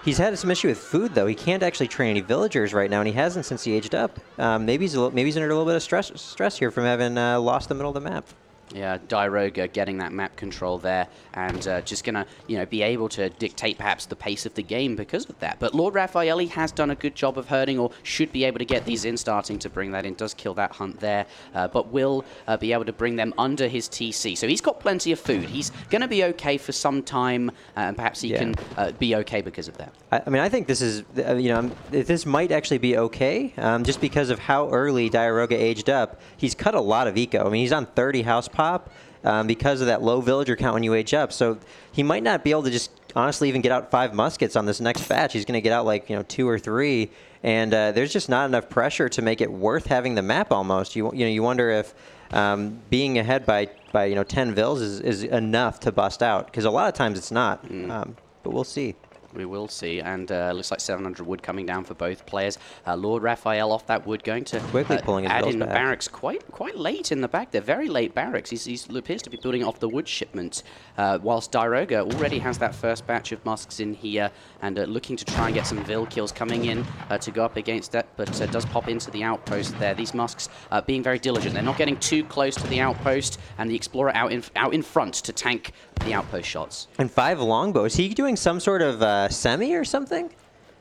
he's had some issue with food, though. He can't actually train any villagers right now, and he hasn't since he aged up. Maybe he's under a little bit of stress here from having lost the middle of the map. Yeah, Diarouga getting that map control there, and just going to, be able to dictate perhaps the pace of the game because of that. But LordRaphael has done a good job of herding, or should be able to get these in, starting to bring that in. Does kill that hunt there, but will be able to bring them under his TC. So he's got plenty of food. He's going to be okay for some time, and perhaps he can be okay because of that. I think this is, this might actually be okay, just because of how early Diarouga aged up. He's cut a lot of eco. He's on 30 house pop because of that low villager count when you age up. So he might not be able to just honestly even get out 5 muskets on this next batch. He's going to get out like 2 or 3, and there's just not enough pressure to make it worth having the map almost. You wonder if being ahead by 10 vils is enough to bust out, because a lot of times it's not. But we'll see. We will see, and looks like 700 wood coming down for both players. LordRaphael off that wood, going to quickly pulling his add in the back. barracks quite late in the back. They're very late barracks. He appears to be building off the wood shipment, whilst Diarouga already has that first batch of musks in here, and looking to try and get some vil kills coming in to go up against that, but does pop into the outpost there. These musks being very diligent. They're not getting too close to the outpost, and the Explorer out in front to tank the outpost shots. And 5 longbows. Is he doing some sort of semi or something?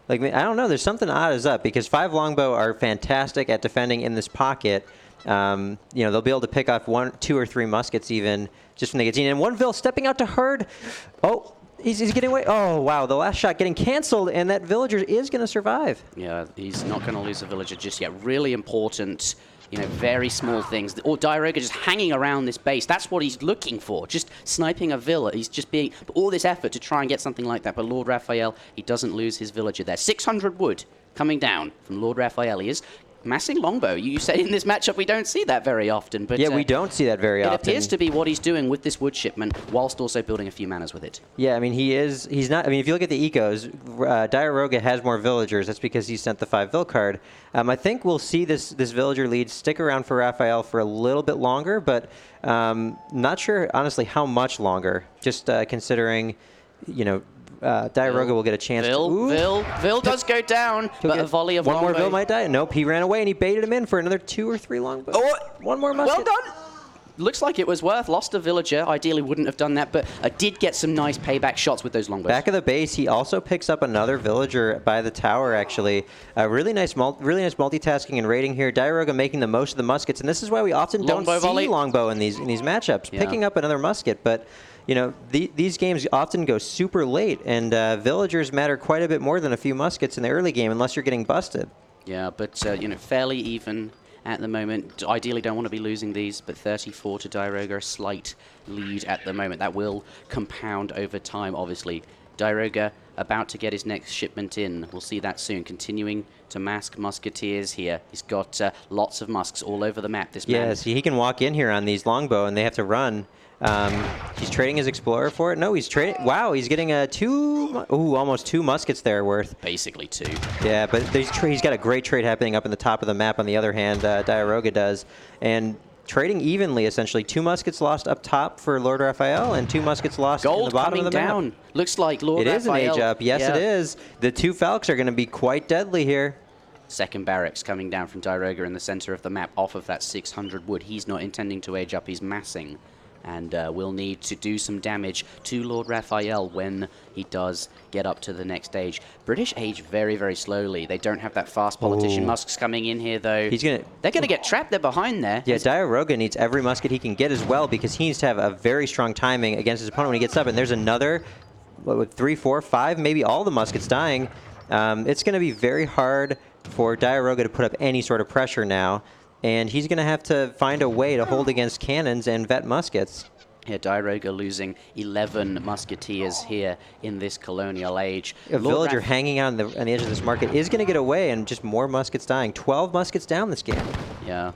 I don't know. There's something odd is up, because 5 longbow are fantastic at defending in this pocket. They'll be able to pick off 1, 2, or 3 muskets even just when they get seen. And 1 vil stepping out to herd. Oh, he's getting away. Oh, wow. The last shot getting canceled, and that villager is going to survive. Yeah, he's not going to lose a villager just yet. Really important, you know, very small things. Or Diarouga just hanging around this base. That's what he's looking for, just sniping a villa. He's just being all this effort to try and get something like that. But LordRaphael, he doesn't lose his villager there. 600 wood coming down from LordRaphael. He is massing longbow. You say in this matchup we don't see that very often, but yeah, we don't see that very often. It appears to be what he's doing with this wood shipment, whilst also building a few manas with it. Yeah, I mean, he's not, I mean, if you look at the ecos, Diarouga has more villagers. That's because he sent the 5 vill card. I think we'll see this villager lead stick around for Raphael for a little bit longer, but not sure, honestly, how much longer, just considering, you know, Diarouga will get a chance Vil does go down, but a volley of one longbow. more Vil might die. Nope, he ran away and he baited him in for another 2 or 3 longbows. Oh, one more musket. Well done. Looks like it was worth. Lost a villager. Ideally wouldn't have done that, but did get some nice payback shots with those longbows. Back of the base, he also picks up another villager by the tower, actually. Really nice multitasking and raiding here. Diarouga making the most of the muskets, and this is why we often don't see longbow in these matchups. Yeah. Picking up another musket, but you know, these games often go super late, and villagers matter quite a bit more than a few muskets in the early game, unless you're getting busted. Yeah, but you know, fairly even at the moment. Ideally don't want to be losing these, but 34 to Diarouga, a slight lead at the moment. That will compound over time, obviously. Diarouga about to get his next shipment in. We'll see that soon. Continuing to mask musketeers here. He's got lots of musks all over the map, this man. Yes, he can walk in here on these longbow, and they have to run. He's trading his explorer for it. No, he's trading. Wow, he's getting almost 2 muskets there worth. Basically 2. Yeah, but he's got a great trade happening up in the top of the map. On the other hand, Diarouga does, and trading evenly essentially. 2 muskets lost up top for LordRaphael, and 2 muskets lost in the bottom of the map. Gold coming down. Looks like LordRaphael. It is an age up. Yes, yeah. It is. The 2 Falcons are going to be quite deadly here. Second barracks coming down from Diarouga in the center of the map off of that 600 wood. He's not intending to age up. He's massing. And will need to do some damage to LordRaphael when he does get up to the next stage. British age very, very slowly. They don't have that fast politician. Musk's coming in here, though. They're going to get trapped. They're behind there. Yeah, Diarouga needs every musket he can get as well, because he needs to have a very strong timing against his opponent when he gets up. And there's another, 3, 4, 5, maybe all the muskets dying. It's going to be very hard for Diarouga to put up any sort of pressure now. And he's going to have to find a way to hold against cannons and vet muskets. Yeah, Diarouga losing 11 musketeers here in this colonial age. A villager hanging out on the edge of this market is going to get away, and just more muskets dying. 12 muskets down this game. Yeah.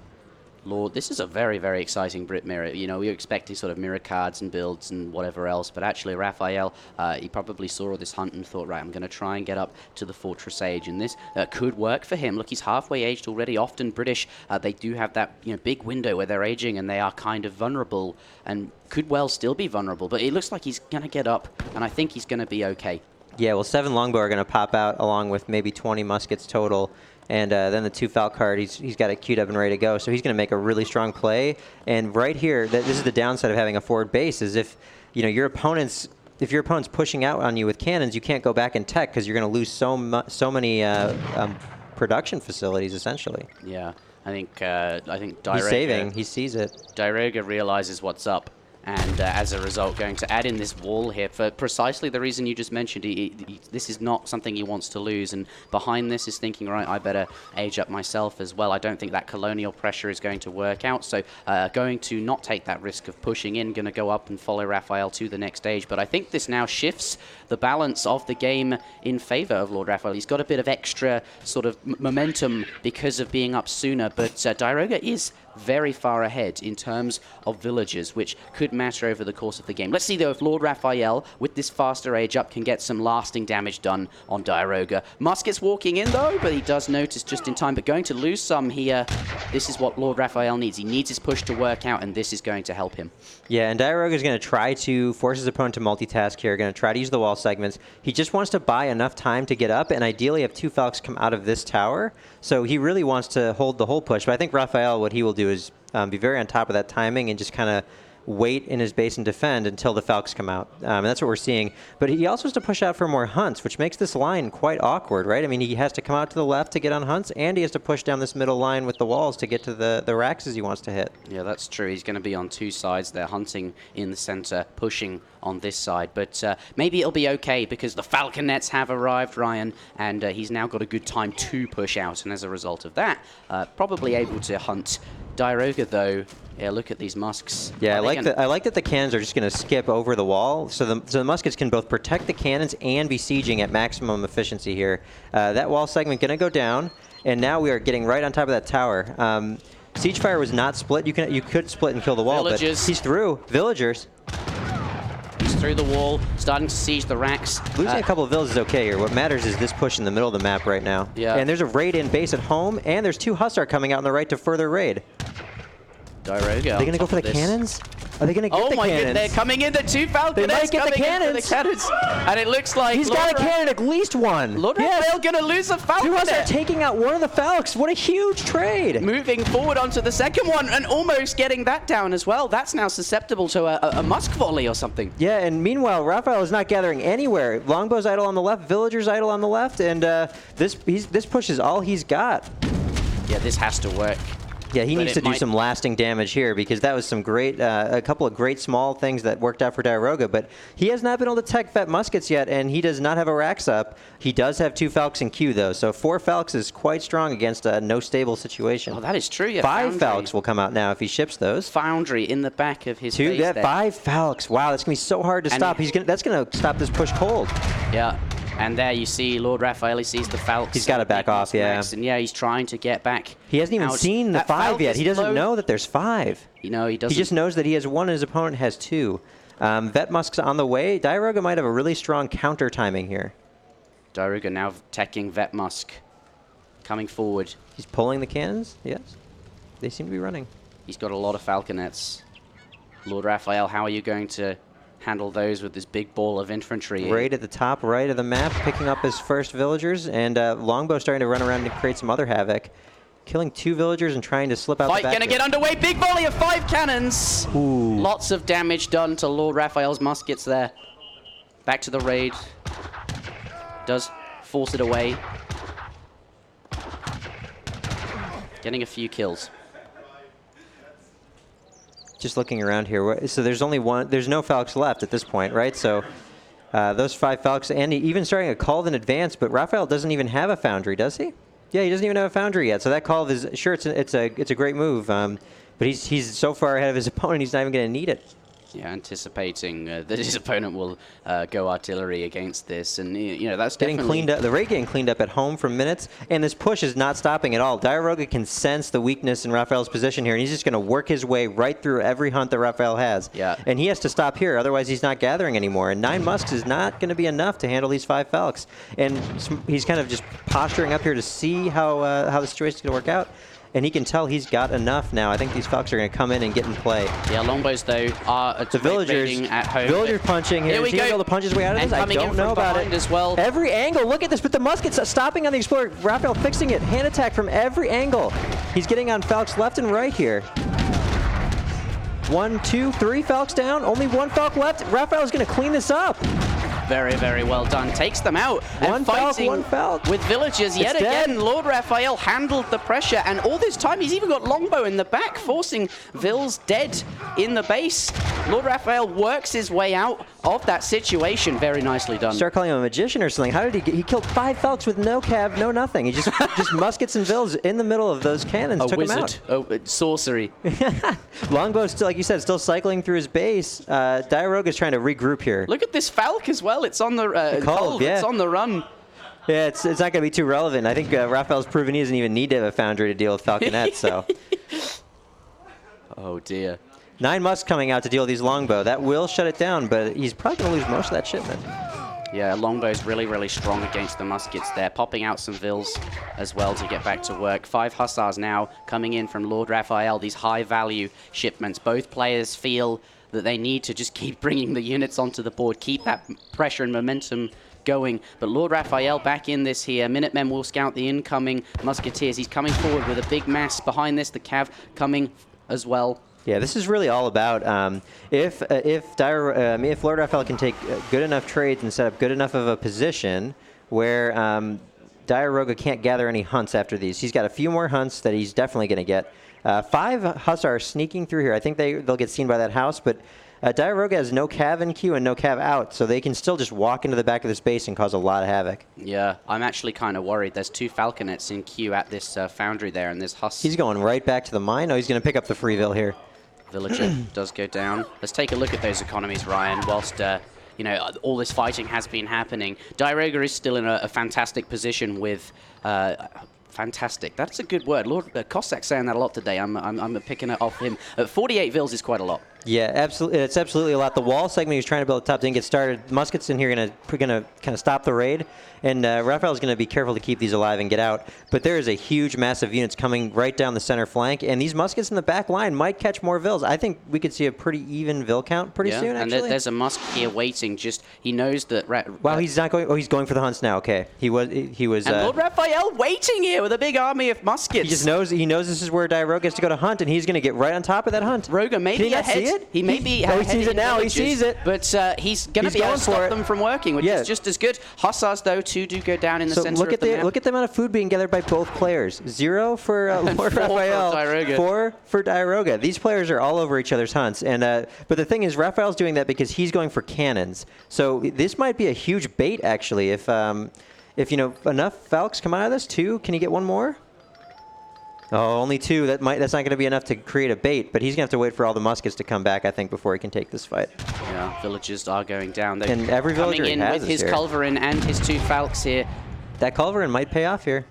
Lord, this is a very, very exciting Brit mirror. You know, we were expecting sort of mirror cards and builds and whatever else, but actually Raphael, he probably saw all this hunt and thought, right, I'm going to try and get up to the Fortress Age, and this could work for him. Look, he's halfway aged already. Often British, they do have that, you know, big window where they're aging and they are kind of vulnerable and could well still be vulnerable, but it looks like he's going to get up, and I think he's going to be okay. Yeah, well, 7 longbow are going to pop out along with maybe 20 muskets total. And then the 2 Falc card, he's got it queued up and ready to go. So he's going to make a really strong play. And right here, this is the downside of having a forward base, is if you know your opponent's pushing out on you with cannons, you can't go back and tech because you're going to lose so many production facilities essentially. Yeah, I think Diarouga, he's saving. He sees it. Diarouga realizes what's up. And as a result, going to add in this wall here for precisely the reason you just mentioned. This is not something he wants to lose. And behind this is thinking, right, I better age up myself as well. I don't think that colonial pressure is going to work out. So going to not take that risk of pushing in, going to go up and follow Raphael to the next stage. But I think this now shifts the balance of the game in favor of LordRaphael. He's got a bit of extra sort of momentum because of being up sooner. But Diarouga is very far ahead in terms of villagers, which could matter over the course of the game. Let's see, though, if LordRaphael, with this faster age up, can get some lasting damage done on Diarouga. Musket's walking in, though, but he does notice just in time, but going to lose some here. This is what LordRaphael needs. He needs his push to work out, and this is going to help him. Yeah, and Diarouga is going to try to force his opponent to multitask here, going to try to use the wall segments. He just wants to buy enough time to get up, and ideally have 2 Falcons come out of this tower. So he really wants to hold the whole push, but I think Raphael, what he will do is be very on top of that timing and just kind of wait in his base and defend until the Falcons come out. And that's what we're seeing. But he also has to push out for more hunts, which makes this line quite awkward, right? I mean, he has to come out to the left to get on hunts, and he has to push down this middle line with the walls to get to the racks he wants to hit. Yeah, that's true. He's going to be on two sides. They're hunting in the center, pushing on this side. But maybe it'll be okay because the Falconets have arrived, Ryan, and he's now got a good time to push out. And as a result of that, probably able to hunt. Diarouga, though, yeah, look at these musks. Yeah, I like that the cannons are just going to skip over the wall, so the muskets can both protect the cannons and be sieging at maximum efficiency here. That wall segment going to go down, and now we are getting right on top of that tower. Siege fire was not split. You could split and kill the wall, Villagers. But he's through. Villagers. He's through the wall, starting to siege the racks. Losing a couple of villas is okay here. What matters is this push in the middle of the map right now. Yeah. And there's a raid in base at home, and there's 2 Hussar coming out on the right to further raid. Diarouga. Are they going to go for the cannons? Are they going to get the cannons? Oh my goodness, they're coming in, the 2 Falconets They might get the coming in for the cannons. And it looks like He's got a cannon, at least one. LordRaphael going to lose a Falconet. 2 Hussar taking out one of the Falcons. What a huge trade. Moving forward onto the second one and almost getting that down as well. That's now susceptible to a musk volley or something. Yeah, and meanwhile, Raphael is not gathering anywhere. Longbow's idle on the left, Villagers idle on the left, and this push is all he's got. Yeah, this has to work. Yeah, he needs to do some lasting damage here because that was some great, a couple of great small things that worked out for Diarouga, but he has not been able to tech vet muskets yet, and he does not have a racks up. He does have 2 Falcons in queue, though, so 4 Falcons is quite strong against a no stable situation. Oh, that is true. Yeah, 5 Falcons will come out now if he ships those. Foundry in the back of his face there. 5 Falcons. Wow, that's going to be so hard to stop. That's going to stop this push cold. Yeah. And there you see LordRaphael, he sees the Falcons. He's got to back off, yeah. And yeah, he's trying to get back. He hasn't even seen the 5 yet. He doesn't know that there's 5. You know, he doesn't. He just knows that he has 1 and his opponent has 2. Vet Musk's on the way. Diarouga might have a really strong counter timing here. Diarouga now teching Vet Musk. Coming forward. He's pulling the cannons, yes. They seem to be running. He's got a lot of Falconets. LordRaphael, how are you going to handle those with this big ball of infantry? Right at the top right of the map, picking up his first villagers, and Longbow starting to run around and create some other havoc. Killing 2 villagers and trying to slip out Fight the back. Gonna get underway, big volley of 5 cannons! Ooh. Lots of damage done to LordRaphael's muskets there. Back to the raid. Does force it away. Getting a few kills. Just looking around here, so there's only one, there's no Falcons left at this point, right? So those 5 Falcons, and even starting a call in advance, but Raphael doesn't even have a foundry, does he? Yeah, he doesn't even have a foundry yet. So that call is, sure, it's a great move, but he's so far ahead of his opponent, he's not even going to need it. Yeah, anticipating that his opponent will go artillery against this, and you know that's getting definitely cleaned up. The raid getting cleaned up at home for minutes, and this push is not stopping at all. Diarouga can sense the weakness in Raphael's position here, and he's just going to work his way right through every hunt that Raphael has. Yeah, and he has to stop here, otherwise he's not gathering anymore. And 9 musks is not going to be enough to handle these 5 Falcons, and he's kind of just posturing up here to see how the situation's going to work out. And he can tell he's got enough now. I think these Falcons are going to come in and get in play. Yeah, Longbows, though, are the villagers at home. Villagers punching here. Here we Is he go. Able to punch his way out of this? I don't know about it. As well. Every angle. Look at this. But the muskets stopping on the Explorer. Raphael fixing it. Hand attack from every angle. He's getting on Falcons left and right here. 1, 2, 3 Falcons down. Only 1 Falcon left. Raphael is going to clean this up. Very, very well done. Takes them out. One fighting Falcon. with villagers yet again. LordRaphael handled the pressure, and all this time he's even got Longbow in the back, forcing Vils dead in the base. LordRaphael works his way out of that situation. Very nicely done. Start calling him a magician or something. How did he get? He killed 5 Falcons with no cab, no nothing. He just muskets and Vils in the middle of those cannons. Took him out. Oh, sorcery. Longbow still, like you said, still cycling through his base. Diarouga is trying to regroup here. Look at this Falcon as well. It's on the cold, yeah. It's on the run. Yeah, it's not going to be too relevant. I think Raphael's proven he doesn't even need to have a foundry to deal with Falconets. So. Oh dear. 9 musks coming out to deal with these Longbow. That will shut it down, but he's probably going to lose most of that shipment. Yeah, Longbow's really, really strong against the muskets there, popping out some Vils as well to get back to work. 5 Hussars now coming in from LordRaphael, these high-value shipments. Both players feel that they need to just keep bringing the units onto the board, keep that pressure and momentum going. But LordRaphael back in this here. Minutemen will scout the incoming musketeers. He's coming forward with a big mass behind this. The Cav coming as well. Yeah, this is really all about if LordRaphael can take good enough trades and set up good enough of a position where Diarouga can't gather any hunts after these. He's got a few more hunts that he's definitely going to get. 5 Hussars sneaking through here. I think they'll get seen by that house, but Diarouga has no cav in queue and no cav out, so they can still just walk into the back of this base and cause a lot of havoc. Yeah, I'm actually kind of worried. There's 2 Falconets in queue at this foundry there, and this Huss. He's going right back to the mine. Oh, he's going to pick up the Freeville here. Villager does go down. Let's take a look at those economies, Ryan, whilst you know, all this fighting has been happening. Diarouga is still in a fantastic position with... fantastic. That's a good word. Lord Cossack's saying that a lot today. I'm picking it off him. 48 Vils is quite a lot. Yeah, absolutely. It's absolutely a lot. The wall segment he was trying to build at the top didn't get started. Muskets in here gonna kind of stop the raid, and Raphael's gonna be careful to keep these alive and get out. But there is a huge, massive units coming right down the center flank, and these muskets in the back line might catch more Vils. I think we could see a pretty even Vil count pretty soon. Actually, and there's a Musk here waiting. Just he knows that. Wow, he's not going. Oh, he's going for the hunts now. Okay, he was. And LordRaphael waiting here with a big army of muskets. He just knows. He knows this is where Diarouga has to go to hunt, and he's going to get right on top of that hunt. Roga may be ahead. See it? He may be. Oh, he sees it now. He sees it. But he's going to be able to stop them from working, which is just as good. Hussars, though, 2 do go down in the center of the map. Look at the amount of food being gathered by both players. 0 for LordRaphael, 4 for Diarouga. These players are all over each other's hunts. And but the thing is, Raphael's doing that because he's going for cannons. So this might be a huge bait, actually. If you know enough Falcons come out of this, 2, can you get one more? Oh, only 2. That's not going to be enough to create a bait, but he's going to have to wait for all the muskets to come back, I think, before he can take this fight. Yeah, villagers are going down. They're and every villager coming in has with his Culverin and his 2 Falcons here. That Culverin might pay off here.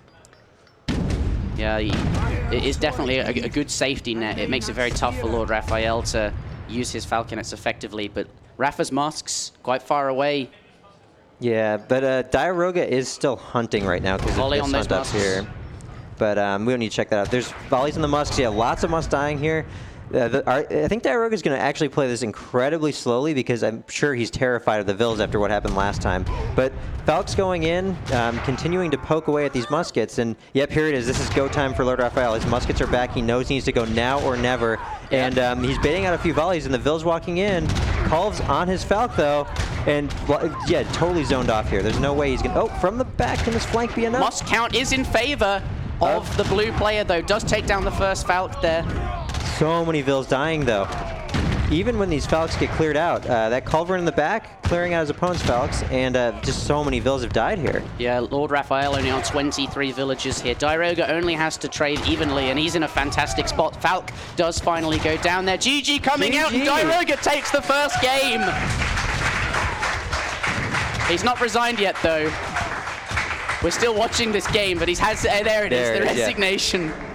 Yeah, it is definitely a good safety net. It makes it very tough for LordRaphael to use his Falconets effectively, but Rafa's Musks quite far away. Yeah, but Diarouga is still hunting right now because of this hunt up here. But we don't need to check that out. There's volleys in the musks. Yeah, lots of musks dying here. I think Diarouga is going to actually play this incredibly slowly because I'm sure he's terrified of the Vils after what happened last time. But Falc's going in, continuing to poke away at these muskets. And yep, here it is. This is go time for LordRaphael. His muskets are back. He knows he needs to go now or never. And he's baiting out a few volleys, and the Vils walking in. Culv's on his Falc, though. And, yeah, totally zoned off here. There's no way he's going to... Oh, from the back, can this flank be enough? Musk count is in favor of the blue player, though. Does take down the first Falc there. So many Vils dying, though. Even when these Falcs get cleared out, that Culverin in the back, clearing out his opponent's Falcs, and just so many Vils have died here. Yeah, LordRaphael only on 23 villagers here. Diarouga only has to trade evenly, and he's in a fantastic spot. Falc does finally go down there. GG coming out, and Diarouga takes the first game. He's not resigned yet, though. We're still watching this game, but he's has there it is, the resignation. Yeah.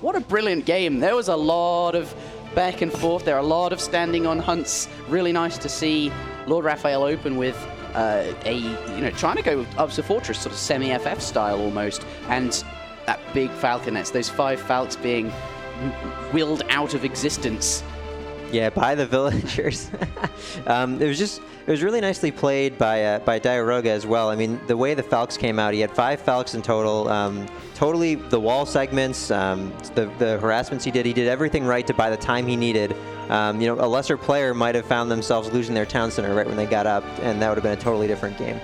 What a brilliant game. There was a lot of back and forth. There are a lot of standing on hunts. Really nice to see LordRaphael open with trying to go up to Fortress, sort of semi-FF style almost. And that big Falconets, those 5 Falcs being willed out of existence. Yeah, by the villagers. It was really nicely played by Diarouga as well. I mean, the way the Falcs came out, he had 5 Falcs in total. Totally the wall segments, the harassments he did everything right to buy the time he needed. A lesser player might have found themselves losing their town center right when they got up, and that would have been a totally different game.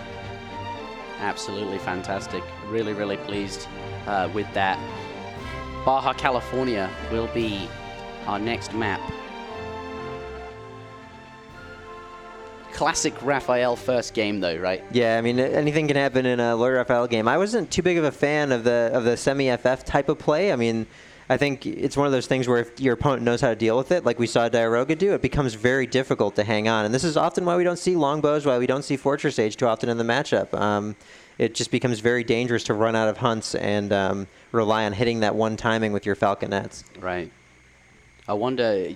Absolutely fantastic. Really, really pleased with that. Baja, California will be our next map. Classic Raphael first game, though, right? Yeah, I mean, anything can happen in a LordRaphael game. I wasn't too big of a fan of the semi-FF type of play. I mean, I think it's one of those things where if your opponent knows how to deal with it, like we saw Diarouga do, it becomes very difficult to hang on. And this is often why we don't see longbows, why we don't see Fortress Age too often in the matchup. It just becomes very dangerous to run out of hunts and rely on hitting that one timing with your Falconets. Right. I wonder,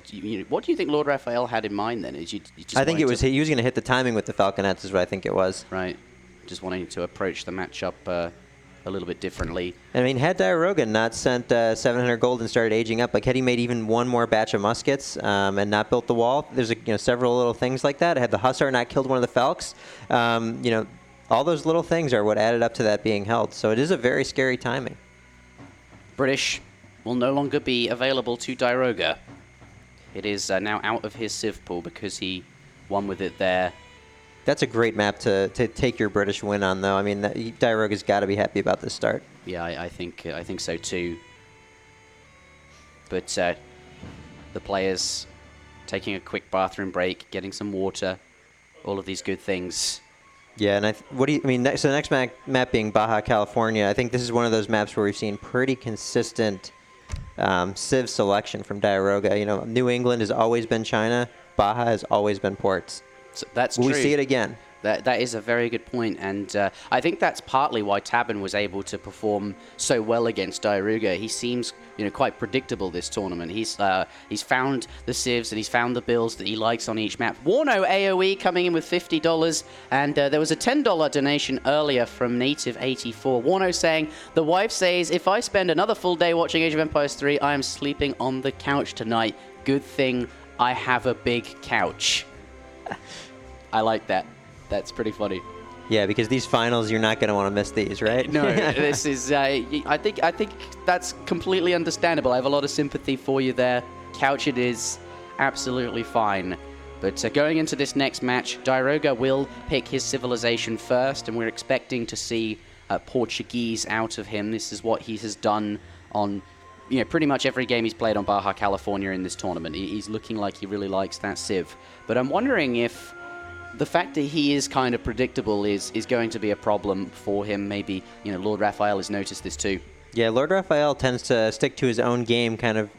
what do you think LordRaphael had in mind then? I think he was going to hit the timing with the Falconets is what I think it was. Right. Just wanting to approach the matchup a little bit differently. I mean, had Diarouga not sent 700 gold and started aging up, like had he made even one more batch of muskets and not built the wall, there's several little things like that. Had the Hussar not killed one of the Falcs, all those little things are what added up to that being held. So it is a very scary timing. British will no longer be available to Diarouga. It is now out of his Civ pool because he won with it there. That's a great map to take your British win on, though. I mean, Diarouga's got to be happy about this start. Yeah, I think so too. But the players taking a quick bathroom break, getting some water, all of these good things. Yeah, and what do you I mean? So the next map being Baja, California. I think this is one of those maps where we've seen pretty consistent Civ selection from Diarouga. You know, New England has always been China. Baja has always been ports. So that's Will true. we see it again? That is a very good point, and I think that's partly why Tabben was able to perform so well against Diarouga. He seems, quite predictable this tournament. He's found the civs and he's found the builds that he likes on each map. Warno AoE coming in with $50, and there was a $10 donation earlier from Native84. Warno saying, "The wife says if I spend another full day watching Age of Empires 3, I am sleeping on the couch tonight. Good thing I have a big couch." I like that. That's pretty funny. Yeah, because these finals, you're not going to want to miss these, right? No, this is. I think that's completely understandable. I have a lot of sympathy for you there. Couch it is, absolutely fine. But going into this next match, Diarouga will pick his civilization first, and we're expecting to see Portuguese out of him. This is what he has done on, pretty much every game he's played on Baja, California in this tournament. He's looking like he really likes that civ. But I'm wondering if the fact that he is kind of predictable is going to be a problem for him. Maybe, LordRaphael has noticed this too. Yeah, LordRaphael tends to stick to his own game kind of,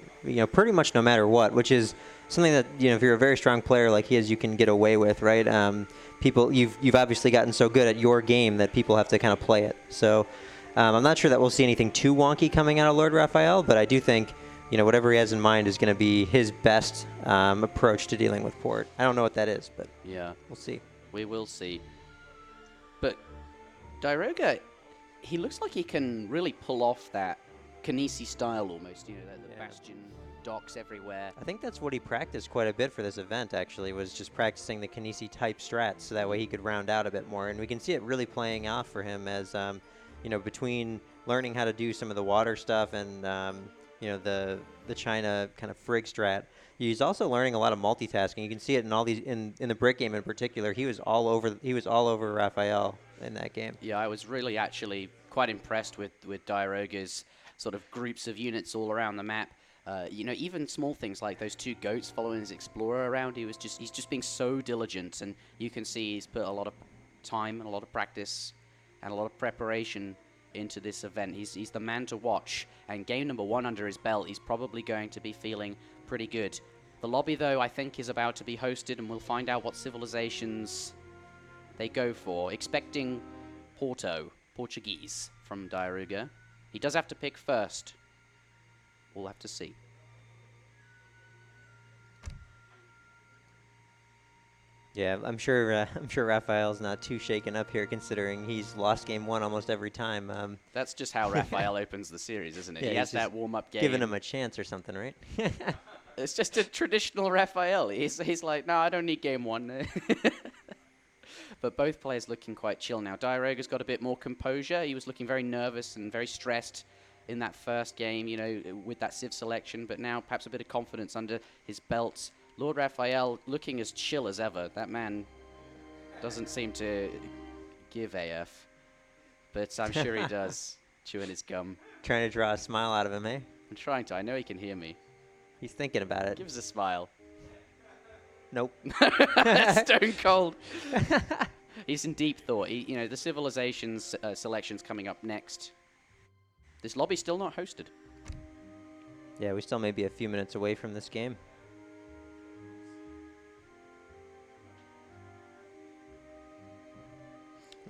pretty much no matter what, which is something that, if you're a very strong player like he is, you can get away with, right? You've obviously gotten so good at your game that people have to kind of play it. So I'm not sure that we'll see anything too wonky coming out of LordRaphael, but I do think, whatever he has in mind is going to be his best approach to dealing with port. I don't know what that is, but yeah, we'll see. We will see. But Diarouga, he looks like he can really pull off that Kinesi style almost, the bastion docks everywhere. I think that's what he practiced quite a bit for this event, actually, was just practicing the Kinesi type strats, so that way he could round out a bit more. And we can see it really playing off for him as, between learning how to do some of the water stuff and the China kind of frig strat. He's also learning a lot of multitasking. You can see it in all these in the brick game in particular. He was all over Raphael in that game. Yeah, I was really actually quite impressed with Diarouga's sort of groups of units all around the map. Even small things like those two goats following his explorer around. He's just being so diligent, and you can see he's put a lot of time and a lot of practice and a lot of preparation into this event. He's the man to watch, and game number 1 under his belt, he's probably going to be feeling pretty good. The lobby, though, I think is about to be hosted, and we'll find out what civilizations they go for. Expecting Portuguese from Diarouga. He does have to pick first. We'll have to see. Yeah, I'm sure Raphael's not too shaken up here, considering he's lost game 1 almost every time. That's just how Raphael opens the series, isn't it? Yeah, he has that warm-up game. Giving him a chance or something, right? It's just a traditional Raphael. He's like, no, I don't need game 1. But both players looking quite chill now. Diarouga's got a bit more composure. He was looking very nervous and very stressed in that first game, with that civ selection, but now perhaps a bit of confidence under his belt. LordRaphael looking as chill as ever. That man doesn't seem to give AF, but I'm sure he does, chewing his gum. Trying to draw a smile out of him, eh? I'm trying to. I know he can hear me. He's thinking about it. Give us a smile. Nope. Stone cold. He's in deep thought. The civilizations selection's coming up next. This lobby's still not hosted. Yeah, we still may be a few minutes away from this game.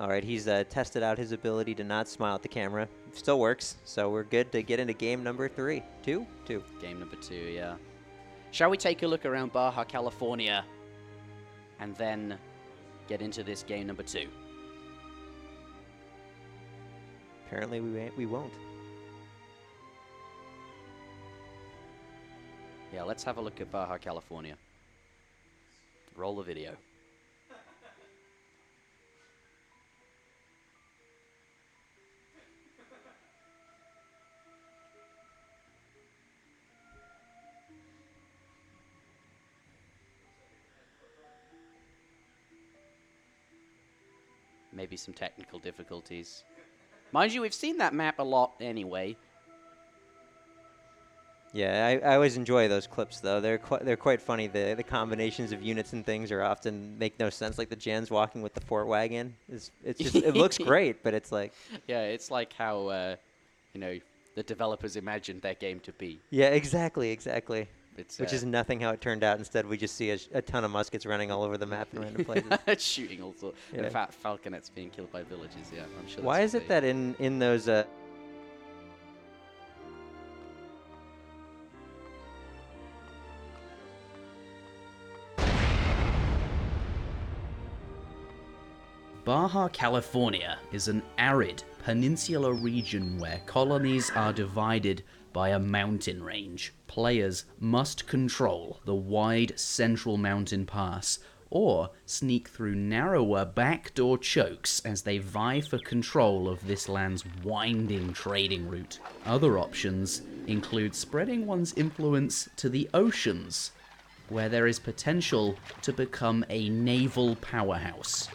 All right, he's tested out his ability to not smile at the camera. Still works, so we're good to get into game number 3. 2? 2. Game number 2, yeah. Shall we take a look around Baja, California, and then get into this game number 2? Apparently we won't. Yeah, let's have a look at Baja, California. Roll the video. maybe some technical difficulties. Mind you, we've seen that map a lot anyway. Yeah, I always enjoy those clips though. They're quite funny. The combinations of units and things are often make no sense. Like the Jan's walking with the fort wagon. It's just it looks great, but it's like Yeah, it's like how you know, the developers imagined their game to be. yeah, exactly. It's, Which is nothing how it turned out. Instead, we just see a ton of muskets running all over the map in random places. shooting all sorts. Yeah. And falconets being killed by villages. Yeah, I'm sure. Why that's is it that in those Baja California is an arid peninsular region where colonies are divided by a mountain range. Players must control the wide central mountain pass or sneak through narrower backdoor chokes as they vie for control of this land's winding trading route. Other options include spreading one's influence to the oceans, where there is potential to become a naval powerhouse.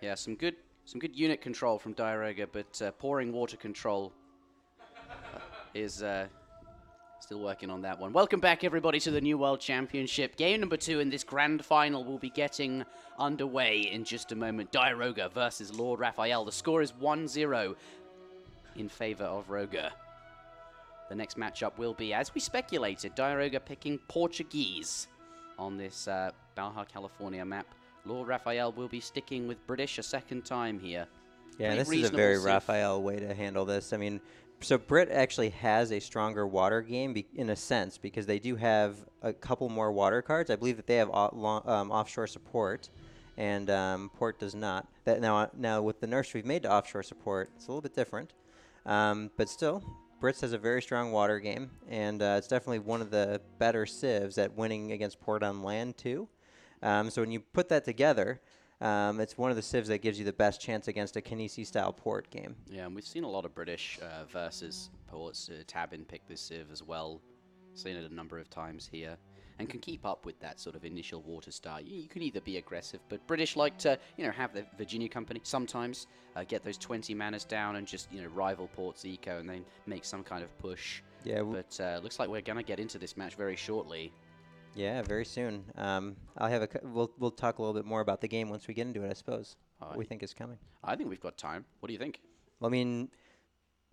Yeah, some good unit control from Diarouga, but pouring water control is still working on that one. Welcome back, everybody, to the New World Championship. Game number 2 in this grand final will be getting underway in just a moment. Diarouga versus LordRaphael. The score is 1-0 in favor of Roga. The next matchup will be, as we speculated, Diarouga picking Portuguese on this Baja, California map. LordRaphael will be sticking with British a second time here. Yeah, Pretty this is a reasonable very safe. Raphael way to handle this. I mean, so Brit actually has a stronger water game in a sense because they do have a couple more water cards. I believe that they have offshore support, and Port does not. That now with the nerfs we've made to offshore support, it's a little bit different. But still, Brits has a very strong water game, and it's definitely one of the better civs at winning against Port on land too. So when you put that together, it's one of the civs that gives you the best chance against a Kinesi-style Port game. Yeah, and we've seen a lot of British versus Ports. Tabben picked this civ as well. Seen it a number of times here. And can keep up with that sort of initial water start. You can either be aggressive, but British like to, have the Virginia Company sometimes, get those 20 manas down and just, rival Port's eco and then make some kind of push. Yeah. But looks like we're going to get into this match very shortly. Yeah, very soon. We'll talk a little bit more about the game once we get into it, I suppose. What we think is coming. I think we've got time. What do you think? Well, I mean,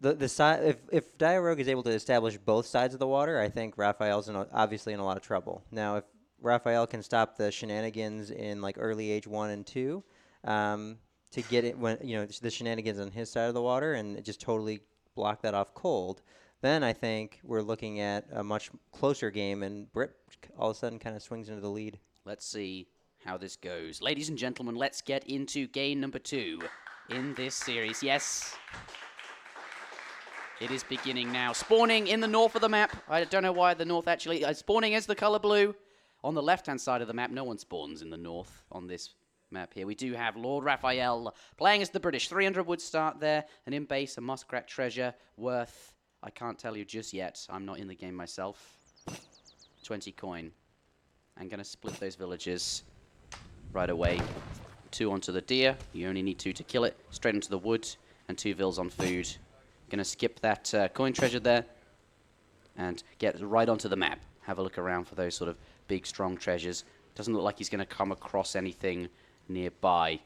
the side if Diarouga is able to establish both sides of the water, I think Raphael's obviously in a lot of trouble. Now, if Raphael can stop the shenanigans in like early age 1 and 2, to get it when the shenanigans on his side of the water and just totally block that off cold, then I think we're looking at a much closer game, and Brit all of a sudden kind of swings into the lead. Let's see how this goes. Ladies and gentlemen, let's get into game number 2 in this series. Yes, it is beginning now. Spawning in the north of the map. I don't know why the north actually... spawning as the color blue. On the left-hand side of the map, no one spawns in the north on this map here. We do have LordRaphael playing as the British. 300 would start there. And in base, a muskrat treasure worth... I can't tell you just yet. I'm not in the game myself. 20 coin. I'm going to split those villages right away. 2 onto the deer. You only need 2 to kill it. Straight into the wood. And 2 vills on food. Going to skip that coin treasure there. And get right onto the map. Have a look around for those sort of big, strong treasures. Doesn't look like he's going to come across anything nearby.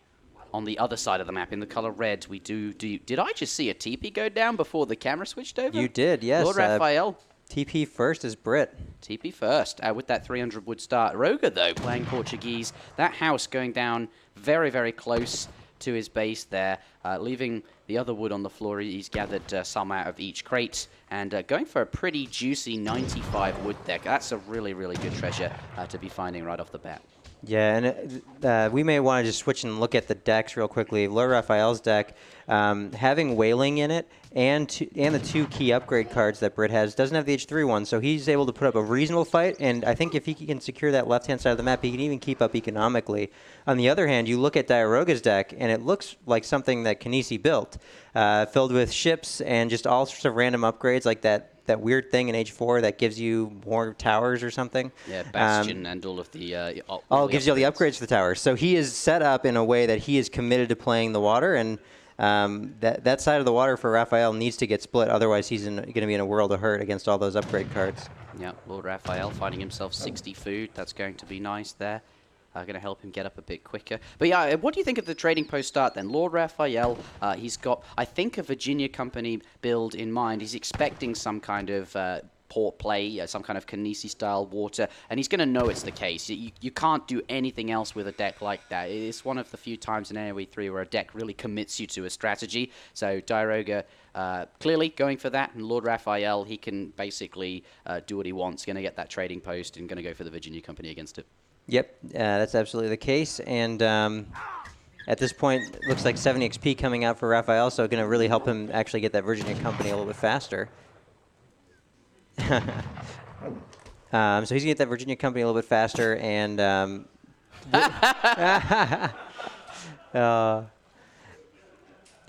On the other side of the map, in the color red, we do... Did I just see a TP go down before the camera switched over? You did, yes. LordRaphael. TP first is Brit. TP first, with that 300 would start. Roga, though, playing Portuguese. That house going down very, very close to his base there, leaving the other wood on the floor. He's gathered some out of each crate, and going for a pretty juicy 95 wood deck. That's a really, really good treasure to be finding right off the bat. Yeah, and we may want to just switch and look at the decks real quickly. LordRaphael's deck, having Wailing in it and the 2 key upgrade cards that Brit has, doesn't have the H3 one, so he's able to put up a reasonable fight, and I think if he can secure that left-hand side of the map, he can even keep up economically. On the other hand, you look at Diarouga's deck, and it looks like something that Kinesi built, filled with ships and just all sorts of random upgrades like that weird thing in Age 4 that gives you more towers or something. Yeah, Bastion and all of the... gives you all the upgrades for the towers. So he is set up in a way that he is committed to playing the water, and that side of the water for Raphael needs to get split. Otherwise, he's going to be in a world of hurt against all those upgrade cards. Yeah, LordRaphael finding himself 60 food. That's going to be nice there. Going to help him get up a bit quicker. But yeah, what do you think of the trading post start then? LordRaphael, he's got, I think, a Virginia Company build in mind. He's expecting some kind of port play, some kind of Kinesi-style water, and he's going to know it's the case. You can't do anything else with a deck like that. It's one of the few times in AoE3 where a deck really commits you to a strategy. So Diarouga clearly going for that, and LordRaphael, he can basically do what he wants. Going to get that trading post and going to go for the Virginia Company against it. Yep, that's absolutely the case. And at this point, it looks like 70 XP coming out for Raphael, so going to really help him actually get that Virginia Company a little bit faster. So he's going to get that Virginia Company a little bit faster, and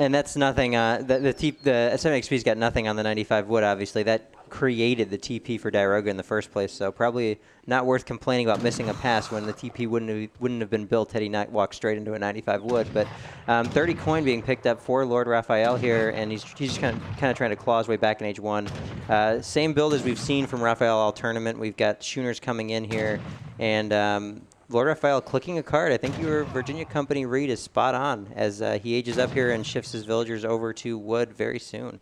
and that's nothing. The 70 XP's got nothing on the 95 wood, obviously. That created the TP for Diarouga in the first place, so probably not worth complaining about missing a pass when the TP wouldn't have been built had he not walked straight into a 95 wood. But 30 coin being picked up for LordRaphael here, and he's just kind of trying to claw his way back in H1. Same build as we've seen from Raphael all tournament. We've got Schooners coming in here, and LordRaphael clicking a card. I think your Virginia Company read is spot on as he ages up here and shifts his villagers over to wood very soon.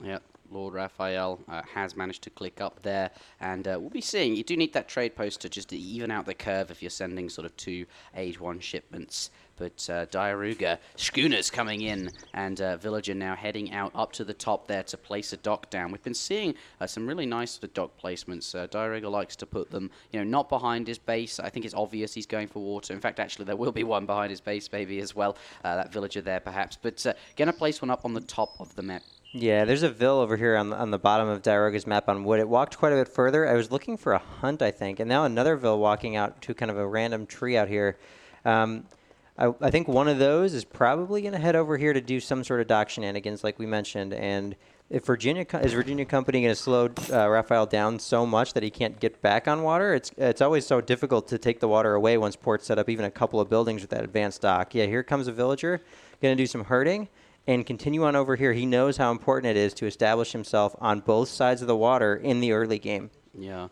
Yep. LordRaphael has managed to click up there, and we'll be seeing, you do need that trade post to just even out the curve if you're sending sort of 2 Age 1 shipments. But Diarouga, schooners coming in, and Villager now heading out up to the top there to place a dock down. We've been seeing some really nice sort of dock placements. Diarouga likes to put them, not behind his base. I think it's obvious he's going for water. In fact, actually, there will be one behind his base maybe as well, that Villager there perhaps. But going to place one up on the top of the map. Yeah, there's a Vill over here on the bottom of Diarouga's map on wood. It walked quite a bit further. I was looking for a hunt, I think, and now another Vill walking out to kind of a random tree out here. I think one of those is probably going to head over here to do some sort of dock shenanigans like we mentioned, and if Virginia Company going to slow Raphael down so much that he can't get back on water? It's always so difficult to take the water away once port's set up even a couple of buildings with that advanced dock. Yeah, here comes a villager, going to do some herding. And continue on over here. He knows how important it is to establish himself on both sides of the water in the early game. Yeah.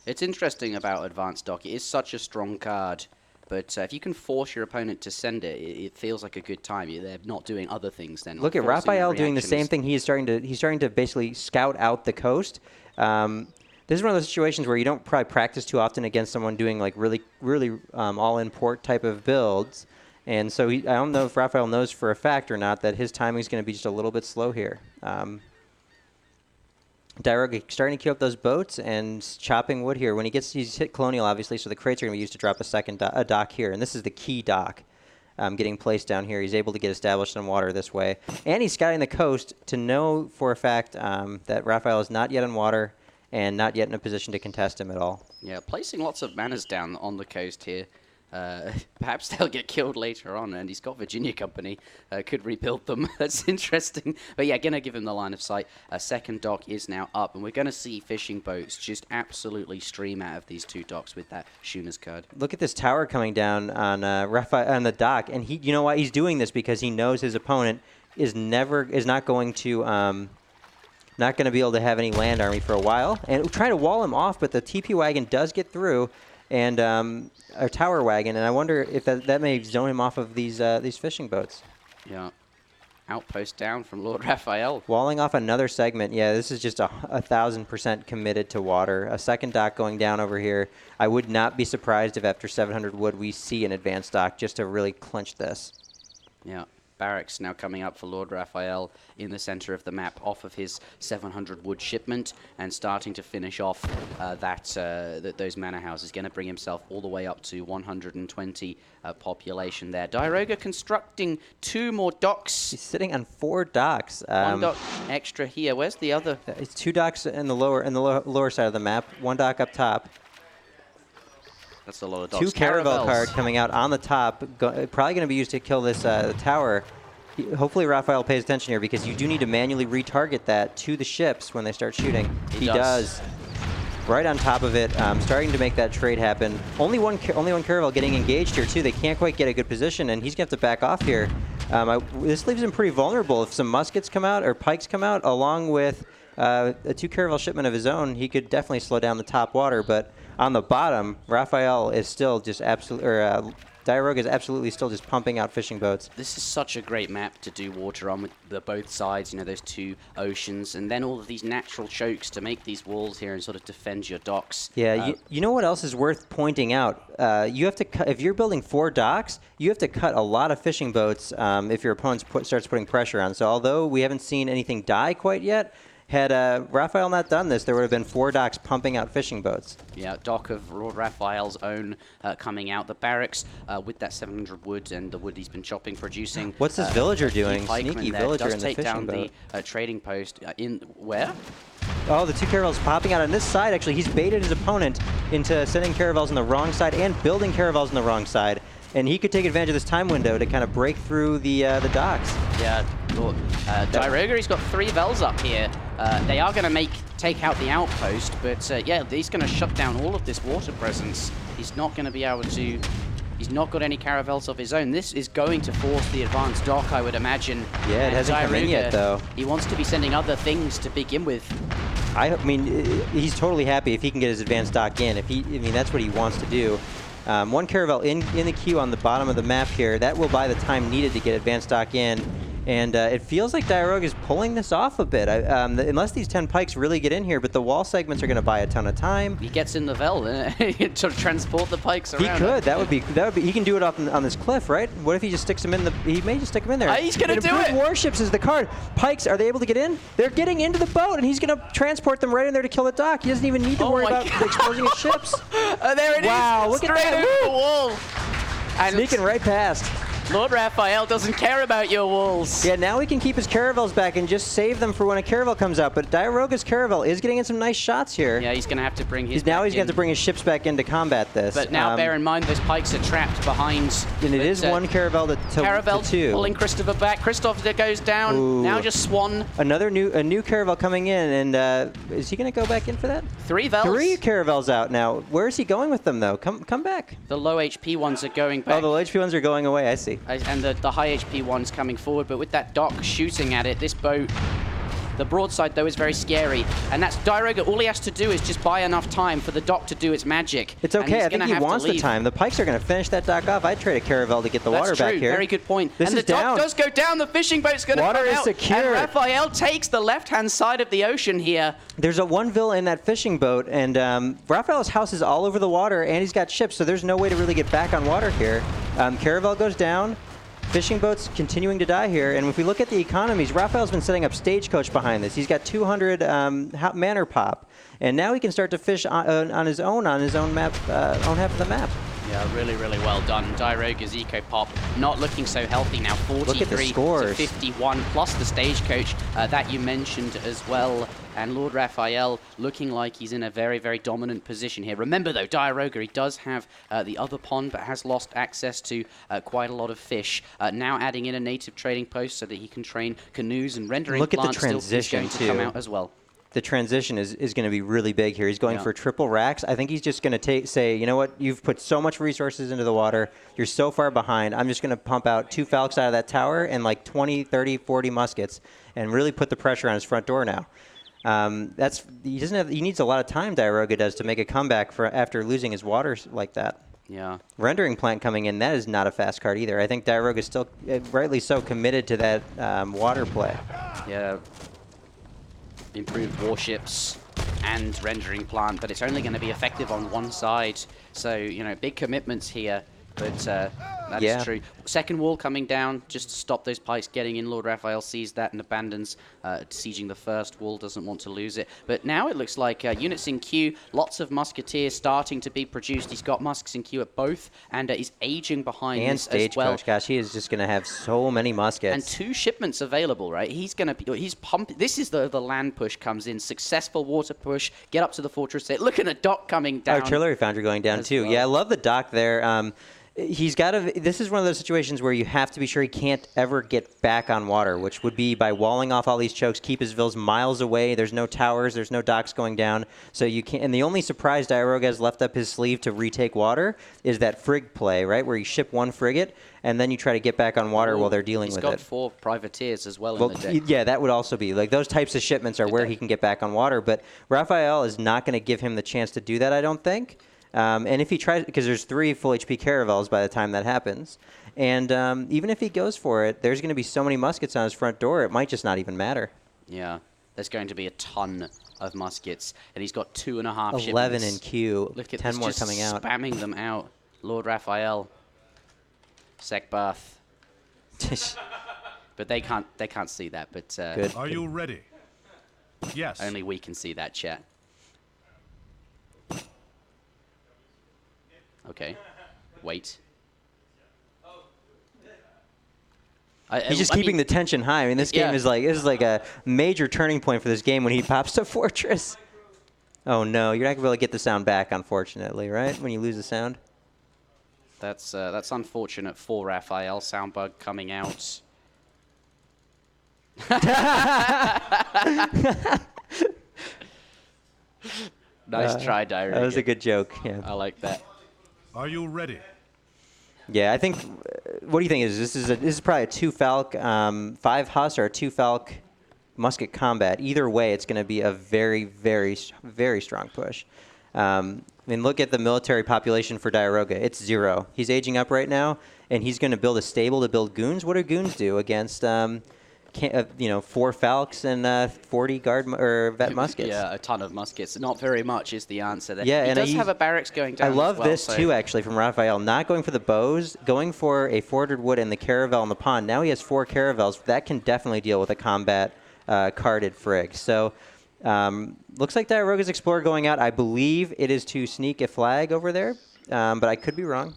It's interesting about Advanced Dock. It is such a strong card, but if you can force your opponent to send it, it feels like a good time. They're not doing other things then. Look at Raphael doing the same thing. He's starting to basically scout out the coast. This is one of those situations where you don't probably practice too often against someone doing like really all-in port type of builds. And so I don't know if Raphael knows for a fact or not that his timing is going to be just a little bit slow here. Diarouga starting to queue up those boats and chopping wood here. When he's hit Colonial, obviously, so the crates are going to be used to drop a second dock here. And this is the key dock getting placed down here. He's able to get established in water this way. And he's scouting the coast to know for a fact that Raphael is not yet on water and not yet in a position to contest him at all. Yeah, placing lots of manors down on the coast here. Perhaps they'll get killed later on, and he's got Virginia Company, could rebuild them. That's interesting. But yeah, going to give him the line of sight. A second dock is now up, and we're going to see fishing boats just absolutely stream out of these 2 docks with that Schooners card. Look at this tower coming down on on the dock, and you know why he's doing this? Because he knows his opponent is not going to be able to have any land army for a while, and trying to wall him off. But the TP wagon does get through. And a tower wagon, and I wonder if that may zone him off of these fishing boats. Yeah. Outpost down from LordRaphael. Walling off another segment. Yeah, this is just 1,000% committed to water. A second dock going down over here. I would not be surprised if after 700 wood we see an advanced dock just to really clinch this. Yeah. Barracks now coming up for LordRaphael in the center of the map off of his 700 wood shipment and starting to finish off those manor houses. Going to bring himself all the way up to 120 population there. Diarouga constructing 2 more docks. He's sitting on 4 docks. 1 dock extra here. Where's the other? It's 2 docks in the lower side of the map. 1 dock up top. That's a lot of docks. 2 Caravel card coming out on the top. Probably going to be used to kill this tower. Hopefully Raphael pays attention here because you do need to manually retarget that to the ships when they start shooting. He does. Right on top of it, starting to make that trade happen. Only one Caravel getting engaged here too. They can't quite get a good position, and he's going to have to back off here. This leaves him pretty vulnerable. If some muskets come out or pikes come out, along with a 2 Caravel shipment of his own, he could definitely slow down the top water. But on the bottom, Raphael is still just Diarouga is absolutely still just pumping out fishing boats. This is such a great map to do water on with both sides, those 2 oceans, and then all of these natural chokes to make these walls here and sort of defend your docks. Yeah, you know what else is worth pointing out? You have to if you're building 4 docks, you have to cut a lot of fishing boats if your opponent starts putting pressure on. So although we haven't seen anything die quite yet, had Raphael not done this, there would have been 4 docks pumping out fishing boats. Yeah, dock of LordRaphael's own coming out. The barracks with that 700 wood and the wood he's been chopping, producing. What's this villager doing? Sneaky villager in the fishing boat. Does take down the trading post in where? Oh, the 2 Caravels popping out on this side. Actually, he's baited his opponent into sending Caravels on the wrong side and building Caravels on the wrong side. And he could take advantage of this time window to kind of break through the docks. Yeah, Diarouga, he's got 3 Vels up here. They are going to take out the outpost, but yeah, he's going to shut down all of this water presence. He's not going to be able to... He's not got any caravels of his own. This is going to force the advanced dock, I would imagine. Yeah, it hasn't come in yet, though. He wants to be sending other things to begin with. I mean, he's totally happy if he can get his advanced dock in. I mean, that's what he wants to do. One caravel in the queue on the bottom of the map here. That will buy the time needed to get advanced dock in. And it feels like Diarouga is pulling this off a bit, unless these 10 pikes really get in here, but the wall segments are going to buy a ton of time. He gets in the Vel to transport the pikes around. He could. That would be. He can do it on this cliff, right? What if he just sticks them in the? He may just stick them in there. He's going to do it. Warships is the card. Pikes, are they able to get in? They're getting into the boat, and he's going to transport them right in there to kill the dock. He doesn't even need to worry about exposing his ships. There it is. Wow! Look at that! Straight over the wall. And sneaking right past. LordRaphael doesn't care about your walls. Yeah, now he can keep his caravels back and just save them for when a caravel comes out. But Diarouga's caravel is getting in some nice shots here. Yeah, he's going to have to bring his. He's going to have to bring his ships back in to combat this. But now, bear in mind, those pikes are trapped behind. And it is one caravel to two. Pulling Christopher back. Christopher goes down. Ooh. Now just Swan. A new caravel coming in, and is he going to go back in for that? 3 Vels. 3 caravels out now. Where is he going with them though? Come back. The low HP ones are going back. Oh, the low HP ones are going away. I see. And the high HP ones coming forward, but with that dock shooting at it, this boat, the broadside though is very scary, and that's Diarouga. All he has to do is just buy enough time for the dock to do its magic. It's okay. I think he wants the time. The pikes are going to finish that dock off. I'd trade a caravel to get the water back here. Very good point. This and is the dock down. does go down. The fishing boat's going to come out. Water is secure. And Raphael takes the left-hand side of the ocean here. There's a 1 Vil in that fishing boat, and Raphael's house is all over the water, and he's got ships, so there's no way to really get back on water here. Caravel goes down. Fishing boats continuing to die here, and if we look at the economies, Raphael's been setting up Stagecoach behind this. He's got 200 manor pop, and now he can start to fish on his own map, own half of the map. Yeah, really, really well done. Diarouga's Eco Pop not looking so healthy now. 43 to 51, plus the Stagecoach that you mentioned as well. And LordRaphael looking like he's in a very, very dominant position here. Remember, though, Diarouga, he does have the other pond, but has lost access to quite a lot of fish. Now adding in a native trading post so that he can train canoes and rendering Look at the plants transition, still is going to come out as well. The transition is going to be really big here. He's going for triple racks. I think he's just going to say, you know what, you've put so much resources into the water. You're so far behind. I'm just going to pump out 2 Falcons out of that tower and like 20, 30, 40 muskets and really put the pressure on his front door now. He needs a lot of time, Diarouga does, to make a comeback after losing his water like that. Yeah. Rendering plant coming in, that is not a fast card either. I think Diarouga is still, rightly so, committed to that water play. Yeah. Improved warships and rendering plant, but it's only going to be effective on one side. So, you know, big commitments here, but that's true. Second wall coming down just to stop those pikes getting in. LordRaphael sees that and abandons sieging the first wall, doesn't want to lose it. But now it looks like units in queue, lots of musketeers starting to be produced. He's got musks in queue at both, and he's aging behind and this as well. Gosh, he is just going to have so many muskets. And 2 shipments available, right? He's pumping. This is the land push comes in. Successful water push, get up to the fortress. Look at the dock coming down. Artillery foundry going down too. Well. Yeah, I love the dock there. He's got to. This is one of those situations where you have to be sure he can't ever get back on water, which would be by walling off all these chokes, keep his vills miles away. There's no towers, there's no docks going down, so you can't. And the only surprise Diarouga has left up his sleeve to retake water is that frig play, right, where you ship 1 frigate and then you try to get back on water while they're dealing with it. He's got 4 privateers as well in the deck. Yeah, that would also be like those types of shipments are where he can get back on water. But Raphael is not going to give him the chance to do that, I don't think. And if he tries, because there's 3 full HP caravels by the time that happens, and even if he goes for it, there's going to be so many muskets on his front door, it might just not even matter. Yeah, there's going to be a ton of muskets, and he's got 2.5 shipments. 11 in queue, Look at 10 this, more just coming out. Spamming them out. LordRaphael, Sekbath. But they can't see that. But good. Are you ready? Yes. Only we can see that, chat. Okay. Wait. He's just keeping the tension high. I mean, this game is like a major turning point for this game when he pops the fortress. Oh no, you're not gonna be able to get the sound back, unfortunately, right? When you lose the sound. That's unfortunate for Raphael. Sound bug coming out. Nice try, Diarouga. That was a good joke. Yeah. I like that. Are you ready? Yeah, I think. What do you think? This is probably a 2-falc, 5 Huss or a 2-falc musket combat. Either way, it's going to be a very, very, very strong push. I mean, look at the military population for Diarouga. It's 0. He's aging up right now, and he's going to build a stable to build goons. What do goons do against, 4 falcons and 40 guard or vet muskets? Yeah, a ton of muskets. Not very much is the answer there. Yeah, he and does have a barracks going down I love as well, this too, actually, from Raphael. Not going for the bows, going for a 400 wood and the caravel in the pond. Now he has 4 caravels. That can definitely deal with a combat carded frig. So looks like Diarouga's Explorer going out. I believe it is to sneak a flag over there, but I could be wrong.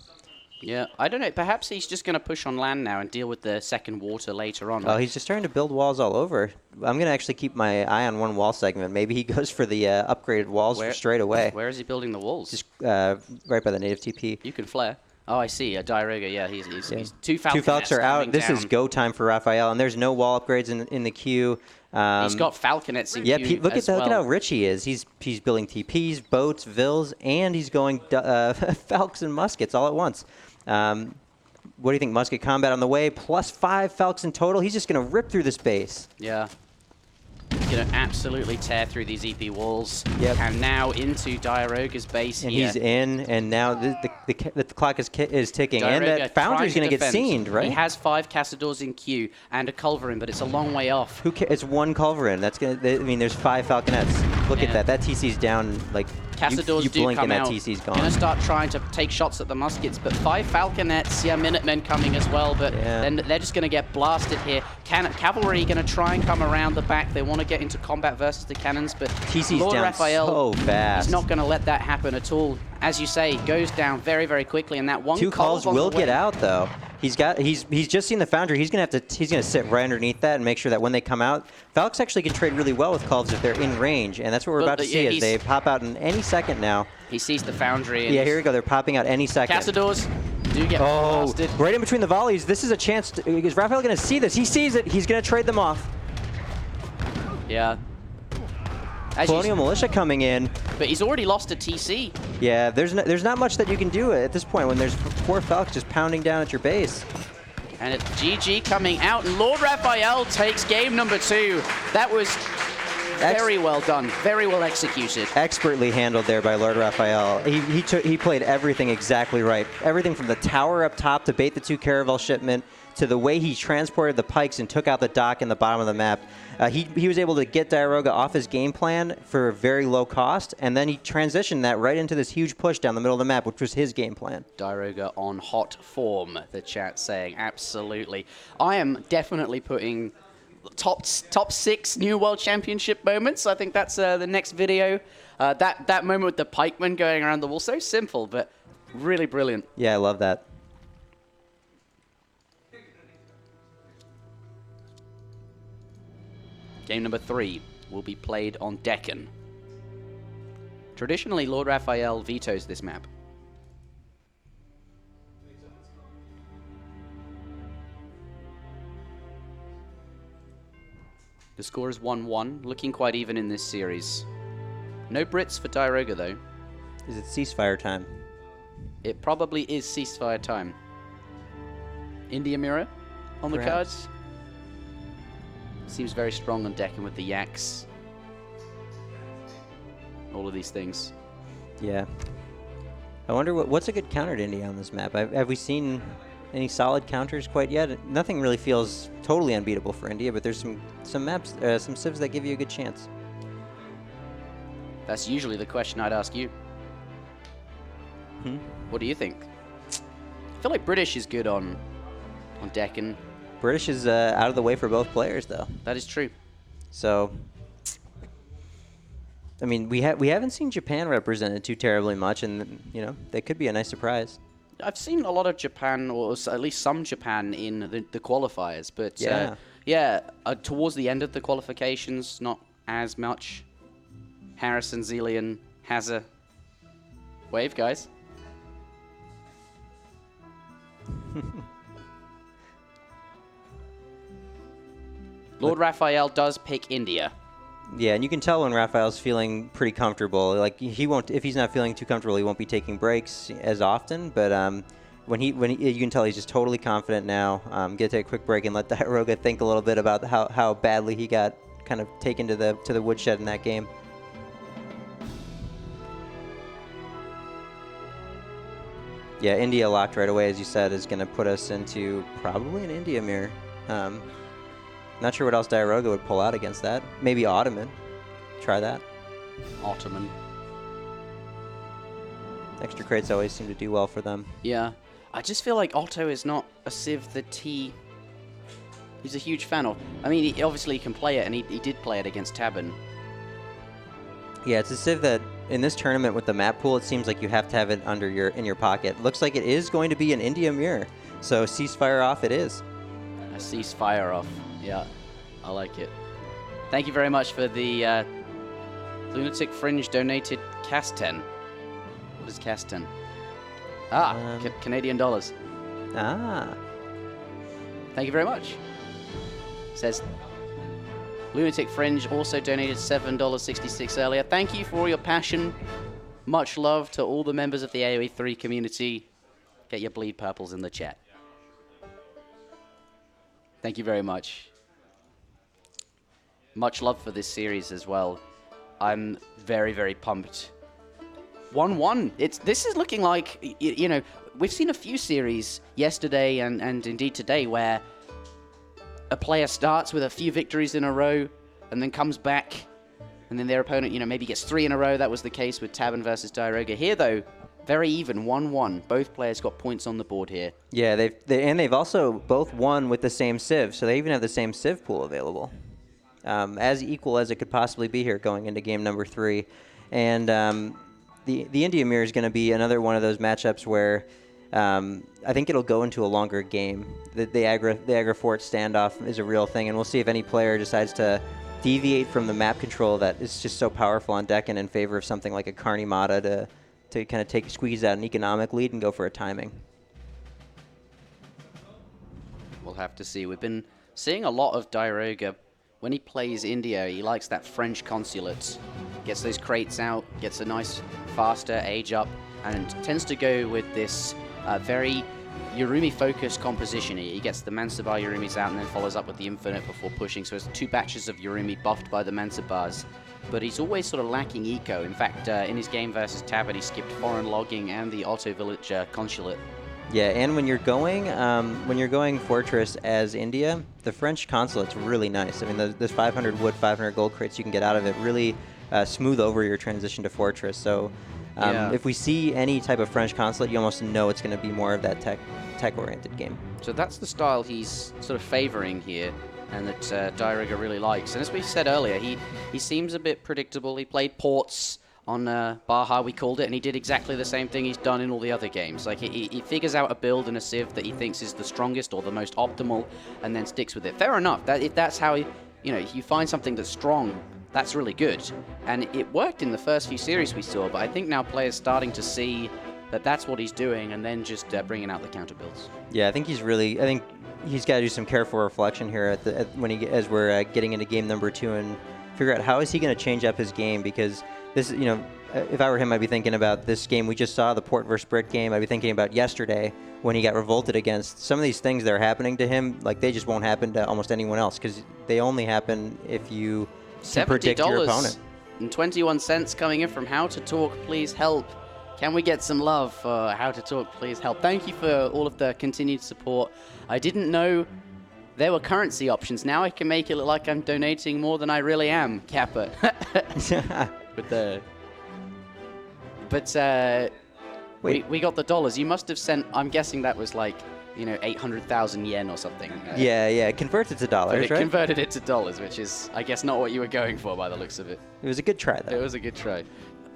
Yeah, I don't know. Perhaps he's just going to push on land now and deal with the second water later on. Oh, he's just starting to build walls all over. I'm going to actually keep my eye on one wall segment. Maybe he goes for the upgraded walls straight away. Where is he building the walls? Just right by the native TP. You can flare. Oh, I see. Diarouga, yeah, he's 2 falcons. 2 falcons are out. This is go time for Raphael, and there's no wall upgrades in the queue. He's got falconets in yeah, queue look as at well. how rich he is. He's building TPs, boats, vills, and he's going falcons and muskets all at once. What do you think? Musket combat on the way, plus 5 falcons in total. He's just going to rip through this base. Yeah. He's going to absolutely tear through these EP walls. Yep. And now into Diarouga's base And here. he's in, and now the clock is ticking. Diarouga And that foundry's trying going to get defend. scened, right? He has 5 Cazadors in queue and a Culverin, but it's a long way off. It's 1 Culverin. That's going to, I mean, there's 5 falconets. Look at that. That TC's down, like, Cazadors you do blink come and out. that TC's gone. Gonna start trying to take shots at the muskets, but 5 falconets, yeah, Minutemen coming as well, but then they're just gonna get blasted here. Cavalry gonna try and come around the back. They want to get into combat versus the cannons, but TC's down LordRaphael so fast. is not gonna let that happen at all. As you say, goes down very, very quickly, and that one 2 calls will get out though. He's just seen the foundry. He's gonna sit right underneath that and make sure that when they come out, Falcons actually can trade really well with Culves if they're in range, and that's what we're about to see as they pop out in any second now. He sees the foundry. And yeah, here we go. They're popping out any second. Cazadors do get blasted. Right in between the volleys. This is a chance. Is Raphael going to see this? He sees it. He's going to trade them off. Yeah. Colonial Militia coming in. But he's already lost a TC. Yeah, there's not much that you can do at this point when there's 4 Falcons just pounding down at your base. And it's GG coming out, and LordRaphael takes game number 2. That was very well done, very well executed. Expertly handled there by LordRaphael. He played everything exactly right. Everything from the tower up top to bait the 2 caravel shipment, to the way he transported the pikes and took out the dock in the bottom of the map. He was able to get Diarouga off his game plan for a very low cost, and then he transitioned that right into this huge push down the middle of the map, which was his game plan. Diarouga on hot form, the chat saying, absolutely. I am definitely putting top 6 New World Championship moments. I think that's the next video. That moment with the pikeman going around the wall, so simple, but really brilliant. Yeah, I love that. Game number 3 will be played on Deccan. Traditionally, LordRaphael vetoes this map. The score is 1-1, looking quite even in this series. No Brits for Diarouga, though. Is it ceasefire time? It probably is ceasefire time. India Mirror on the cards. Seems very strong on Deccan with the yaks. All of these things. Yeah. I wonder what's a good counter to India on this map. Have we seen any solid counters quite yet? Nothing really feels totally unbeatable for India, but there's some maps, some civs that give you a good chance. That's usually the question I'd ask you. What do you think? I feel like British is good on Deccan. British is out of the way for both players, though. That is true. So, I mean, we haven't seen Japan represented too terribly much, and that could be a nice surprise. I've seen a lot of Japan, or at least some Japan, in the qualifiers, but towards the end of the qualifications, not as much. Harrison, Zelian, Hazza. Wave, guys. LordRaphael does pick India. Yeah, and you can tell when Raphael's feeling pretty comfortable. Like he won't, if he's not feeling too comfortable, he won't be taking breaks as often. But when he, you can tell he's just totally confident now. Get to take a quick break and let Diarouga think a little bit about how badly he got kind of taken to the woodshed in that game. Yeah, India locked right away, as you said, is going to put us into probably an India mirror. Not sure what else Diarouga would pull out against that. Maybe Ottoman. Try that. Ottoman. Extra crates always seem to do well for them. Yeah. I just feel like Otto is not a civ that he's a huge fan of. I mean, he obviously can play it, and he did play it against Tabben. Yeah, it's a civ that in this tournament with the map pool, it seems like you have to have it in your pocket. Looks like it is going to be an India mirror. So ceasefire off it is. A ceasefire off. Yeah, I like it. Thank you very much for the Lunatic Fringe donated Casten. What is Casten? Canadian dollars. Thank you very much. Says Lunatic Fringe also donated $7.66 earlier. Thank you for all your passion. Much love to all the members of the AoE3 community. Get your bleed purples in the chat. Thank you very much. Much love for this series as well. I'm very, very pumped. 1-1. This is looking like, you know, we've seen a few series yesterday and indeed today where a player starts with a few victories in a row and then comes back and then their opponent, you know, maybe gets 3 in a row. That was the case with Tabben versus Diarouga. Here, though, very even, 1-1. Both players got points on the board here. Yeah, they've also both won with the same civ, so they even have the same civ pool available. As equal as it could possibly be here going into game number 3. And the India mirror is going to be another one of those matchups where I think it'll go into a longer game. The Agra Fort standoff is a real thing, and we'll see if any player decides to deviate from the map control that is just so powerful on Deccan in favor of something like a Karni Mata to kind of squeeze out an economic lead and go for a timing. We'll have to see. We've been seeing a lot of Diarouga. When he plays India, he likes that French consulate. Gets those crates out, gets a nice faster age up, and tends to go with this very Yurumi-focused composition. He gets the Mansabar Yurumis out and then follows up with the Infinite before pushing. So it's 2 batches of Yurumi buffed by the Mansabars. But he's always sort of lacking eco. In fact, in his game versus Tabben, he skipped foreign logging and the Otto village consulate. Yeah, and when you're going Fortress as India, the French consulate's really nice. I mean, those 500 wood, 500 gold crates you can get out of it really smooth over your transition to Fortress. So if we see any type of French consulate, you almost know it's going to be more of that tech-oriented game. So that's the style he's sort of favoring here, and that Diarouga really likes. And as we said earlier, he seems a bit predictable. He played ports on Baja, we called it, and he did exactly the same thing he's done in all the other games. Like, he figures out a build and a civ that he thinks is the strongest or the most optimal, and then sticks with it. Fair enough. If that's how you find something that's strong, that's really good. And it worked in the first few series we saw, but I think now players starting to see that that's what he's doing, and then just bringing out the counter builds. Yeah, I think he's got to do some careful reflection here as we're getting into game number 2 and figure out how is he going to change up his game, because this, if I were him, I'd be thinking about this game we just saw, the Port vs. Brit game. I'd be thinking about yesterday when he got revolted against. Some of these things that are happening to him, like, they just won't happen to almost anyone else, because they only happen if you can predict your opponent. And 21 cents coming in from How to Talk, please help. Can we get some love for How to Talk, please help? Thank you for all of the continued support. I didn't know there were currency options. Now I can make it look like I'm donating more than I really am, Kappa. We got the dollars. You must have sent, I'm guessing that was like, 800,000 yen or something. Yeah, convert it to dollars, right? Converted it to dollars, which is, I guess, not what you were going for by the looks of it. It was a good try, though. It was a good try.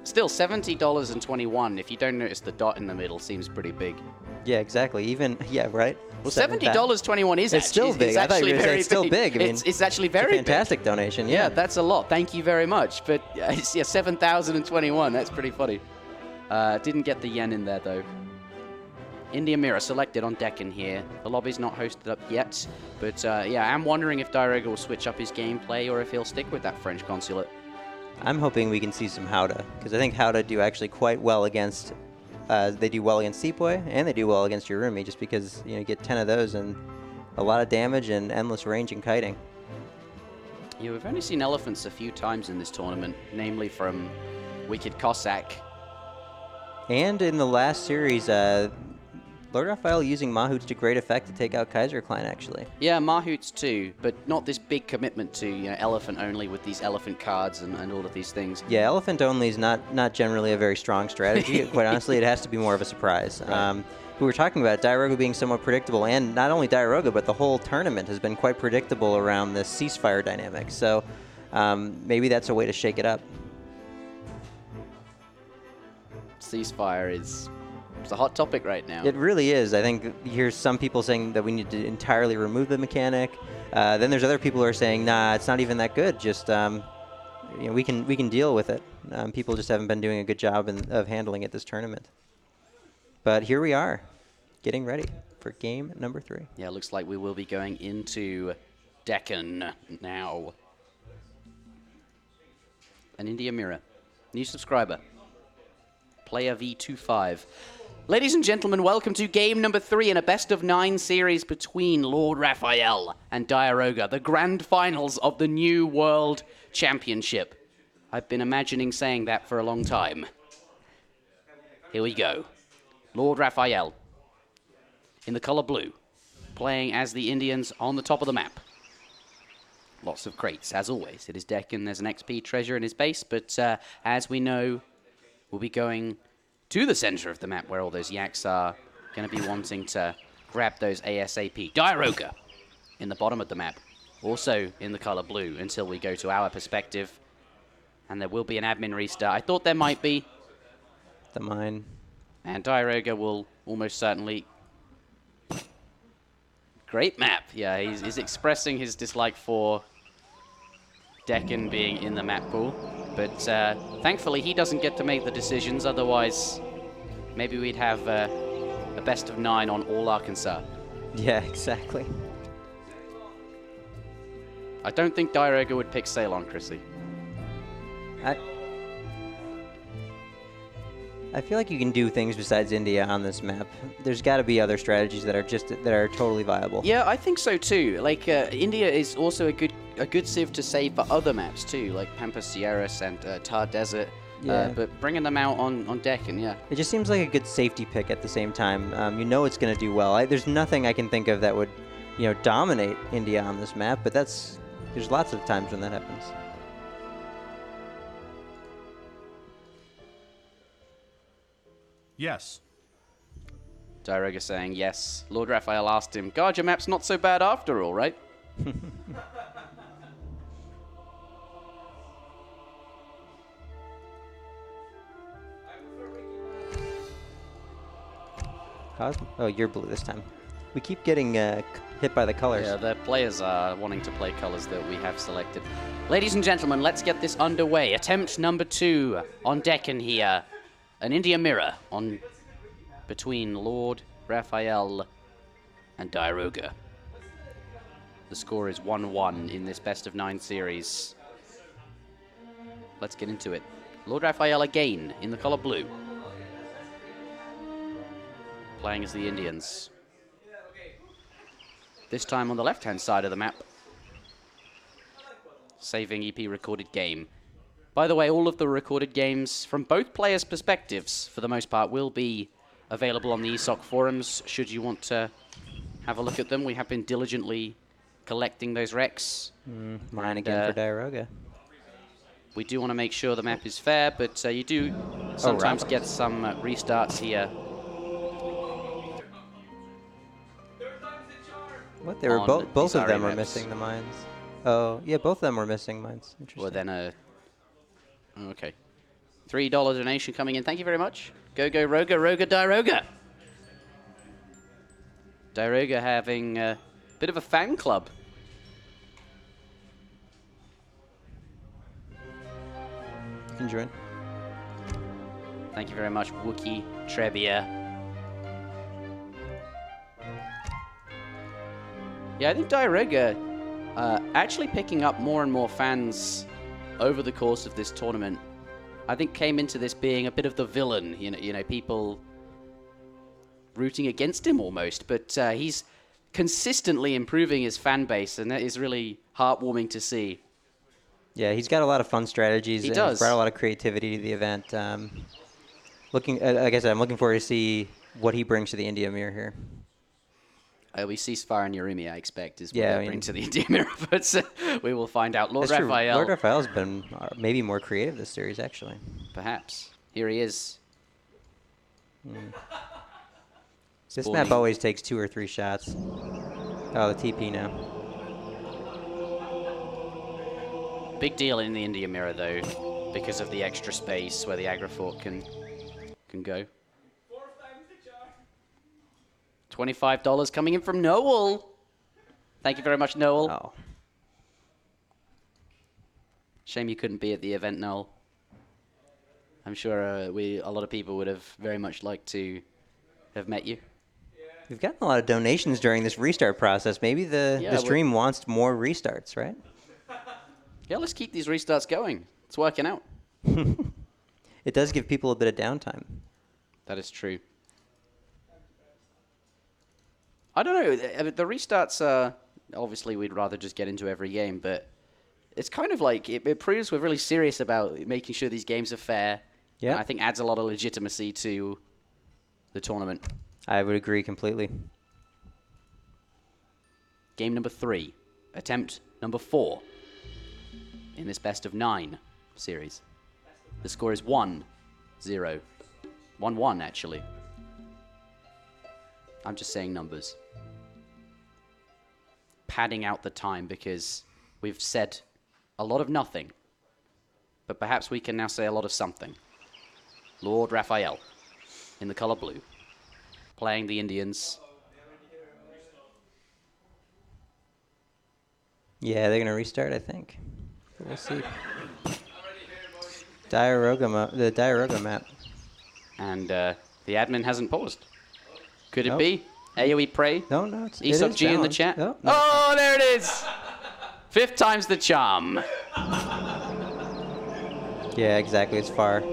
Still, $70.21, if you don't notice the dot in the middle, seems pretty big. Yeah, exactly. Right? Well, $70.21 is it's still big. I thought you were going to say it's still big. I mean, it's actually very fantastic big. Donation. Yeah, that's a lot. Thank you very much. But yeah, 7,021. That's pretty funny. Didn't get the yen in there though. India Mirror selected on Deccan here. The lobby's not hosted up yet, but yeah, I'm wondering if Diarouga will switch up his gameplay or if he'll stick with that French consulate. I'm hoping we can see some Howda, because I think Howda do actually quite well against, they do well against Sepoy, and they do well against Urumi, just because you get 10 of those and a lot of damage and endless range and kiting. Yeah, we've only seen elephants a few times in this tournament, namely from Wicked Cossack. And in the last series, LordRaphael using Mahouts to great effect to take out Kaiserklein, actually. Yeah, Mahouts too, but not this big commitment to elephant only with these elephant cards and all of these things. Yeah, elephant only is not generally a very strong strategy. Quite honestly, it has to be more of a surprise. Right. We were talking about Diarouga being somewhat predictable, and not only Diarouga, but the whole tournament has been quite predictable around the ceasefire dynamic. So maybe that's a way to shake it up. Ceasefire is a hot topic right now. It really is. I think here's some people saying that we need to entirely remove the mechanic. Then there's other people who are saying, nah, it's not even that good. Just we can deal with it. People just haven't been doing a good job of handling it this tournament. But here we are, getting ready for game number 3. Yeah, it looks like we will be going into Deccan now. An India Mirror. New subscriber. Player V25. Ladies and gentlemen, welcome to game number 3 in a best-of-9 series between LordRaphael and Diarouga, the grand finals of the New World Championship. I've been imagining saying that for a long time. Here we go. LordRaphael, in the color blue, playing as the Indians on the top of the map. Lots of crates, as always. It is Deccan, there's an XP treasure in his base, but as we know, we'll be going to the center of the map where all those yaks are going to be wanting to grab those ASAP. Diarouga in the bottom of the map, also in the color blue until we go to our perspective. And there will be an admin restart. I thought there might be. The mine. And Diarouga will almost certainly... Great map. Yeah, he's expressing his dislike for Deccan being in the map pool. But thankfully, he doesn't get to make the decisions. Otherwise, maybe we'd have a best-of-9 on all Arkansas. Yeah, exactly. I don't think Diarouga would pick Ceylon, Chrissy. I feel like you can do things besides India on this map. There's got to be other strategies that are totally viable. Yeah, I think so too. Like India is also a good civ to save for other maps too, like Pampas, Sierras, and Thar Desert. Yeah. But bringing them out on Deccan, yeah. It just seems like a good safety pick at the same time. It's going to do well. There's nothing I can think of that would, dominate India on this map. But there's lots of times when that happens. Yes. Diarouga saying yes. LordRaphael asked him, God, your map's not so bad after all, right? Oh, you're blue this time. We keep getting hit by the colors. Yeah, the players are wanting to play colors that we have selected. Ladies and gentlemen, let's get this underway. Attempt number 2 on Deccan here. An India Mirror between LordRaphael and Diarouga. The score is 1-1 in this best-of-9 series. Let's get into it. LordRaphael again in the color blue. Playing as the Indians. This time on the left-hand side of the map. Saving EP recorded game. By the way, all of the recorded games from both players' perspectives, for the most part, will be available on the ESOC forums, should you want to have a look at them. We have been diligently collecting those recs. Mine again for Diarouga. We do want to make sure the map is fair, but you do sometimes get some restarts here. What? They were both of them are missing the mines. Oh, yeah, both of them were missing mines. Interesting. Well, then okay. $3 donation coming in. Thank you very much. Go, Roga, Diarouga. Diarouga having a bit of a fan club. You can join. Thank you very much, Wookie Trebia. Yeah, I think Diarouga actually picking up more and more fans over the course of this tournament. I think came into this being a bit of the villain, you know, people rooting against him almost, but he's consistently improving his fan base, and that is really heartwarming to see. Yeah, he's got a lot of fun strategies. He and does. He's brought a lot of creativity to the event. Like I said, I'm looking forward to see what he brings to the India Mirror here. We ceasefire and Yurimi, I expect, is what Yeah, they bring to the India Mirror, but we will find out. LordRaphael. LordRaphael's been maybe more creative this series, actually. Perhaps. Here he is. This map always takes 2 or 3 shots. Oh, the TP now. Big deal in the India Mirror, though, because of the extra space where the Agrafort can go. $25 coming in from Noel. Thank you very much, Noel. Oh. Shame you couldn't be at the event, Noel. I'm sure a lot of people would have very much liked to have met you. We've gotten a lot of donations during this restart process. Maybe the stream wants more restarts, right? Yeah, let's keep these restarts going. It's working out. It does give people a bit of downtime. That is true. I don't know. The restarts are... Obviously, we'd rather just get into every game, but it's kind of like... It proves we're really serious about making sure these games are fair. Yeah. And I think adds a lot of legitimacy to the tournament. I would agree completely. Game number 3. Attempt number 4 in this best of 9 series. The score is 1-0. 1-1, actually. I'm just saying numbers. Padding out the time because we've said a lot of nothing. But perhaps we can now say a lot of something. LordRaphael in the color blue. Playing the Indians. Yeah, they're going to restart, I think. We'll see. The Diarouga map. And the admin hasn't paused. Could it be? AoE Prey? No, it's Aesop G in the chat? No. Oh, there it is! 5th time's the charm. Yeah, exactly. It's far.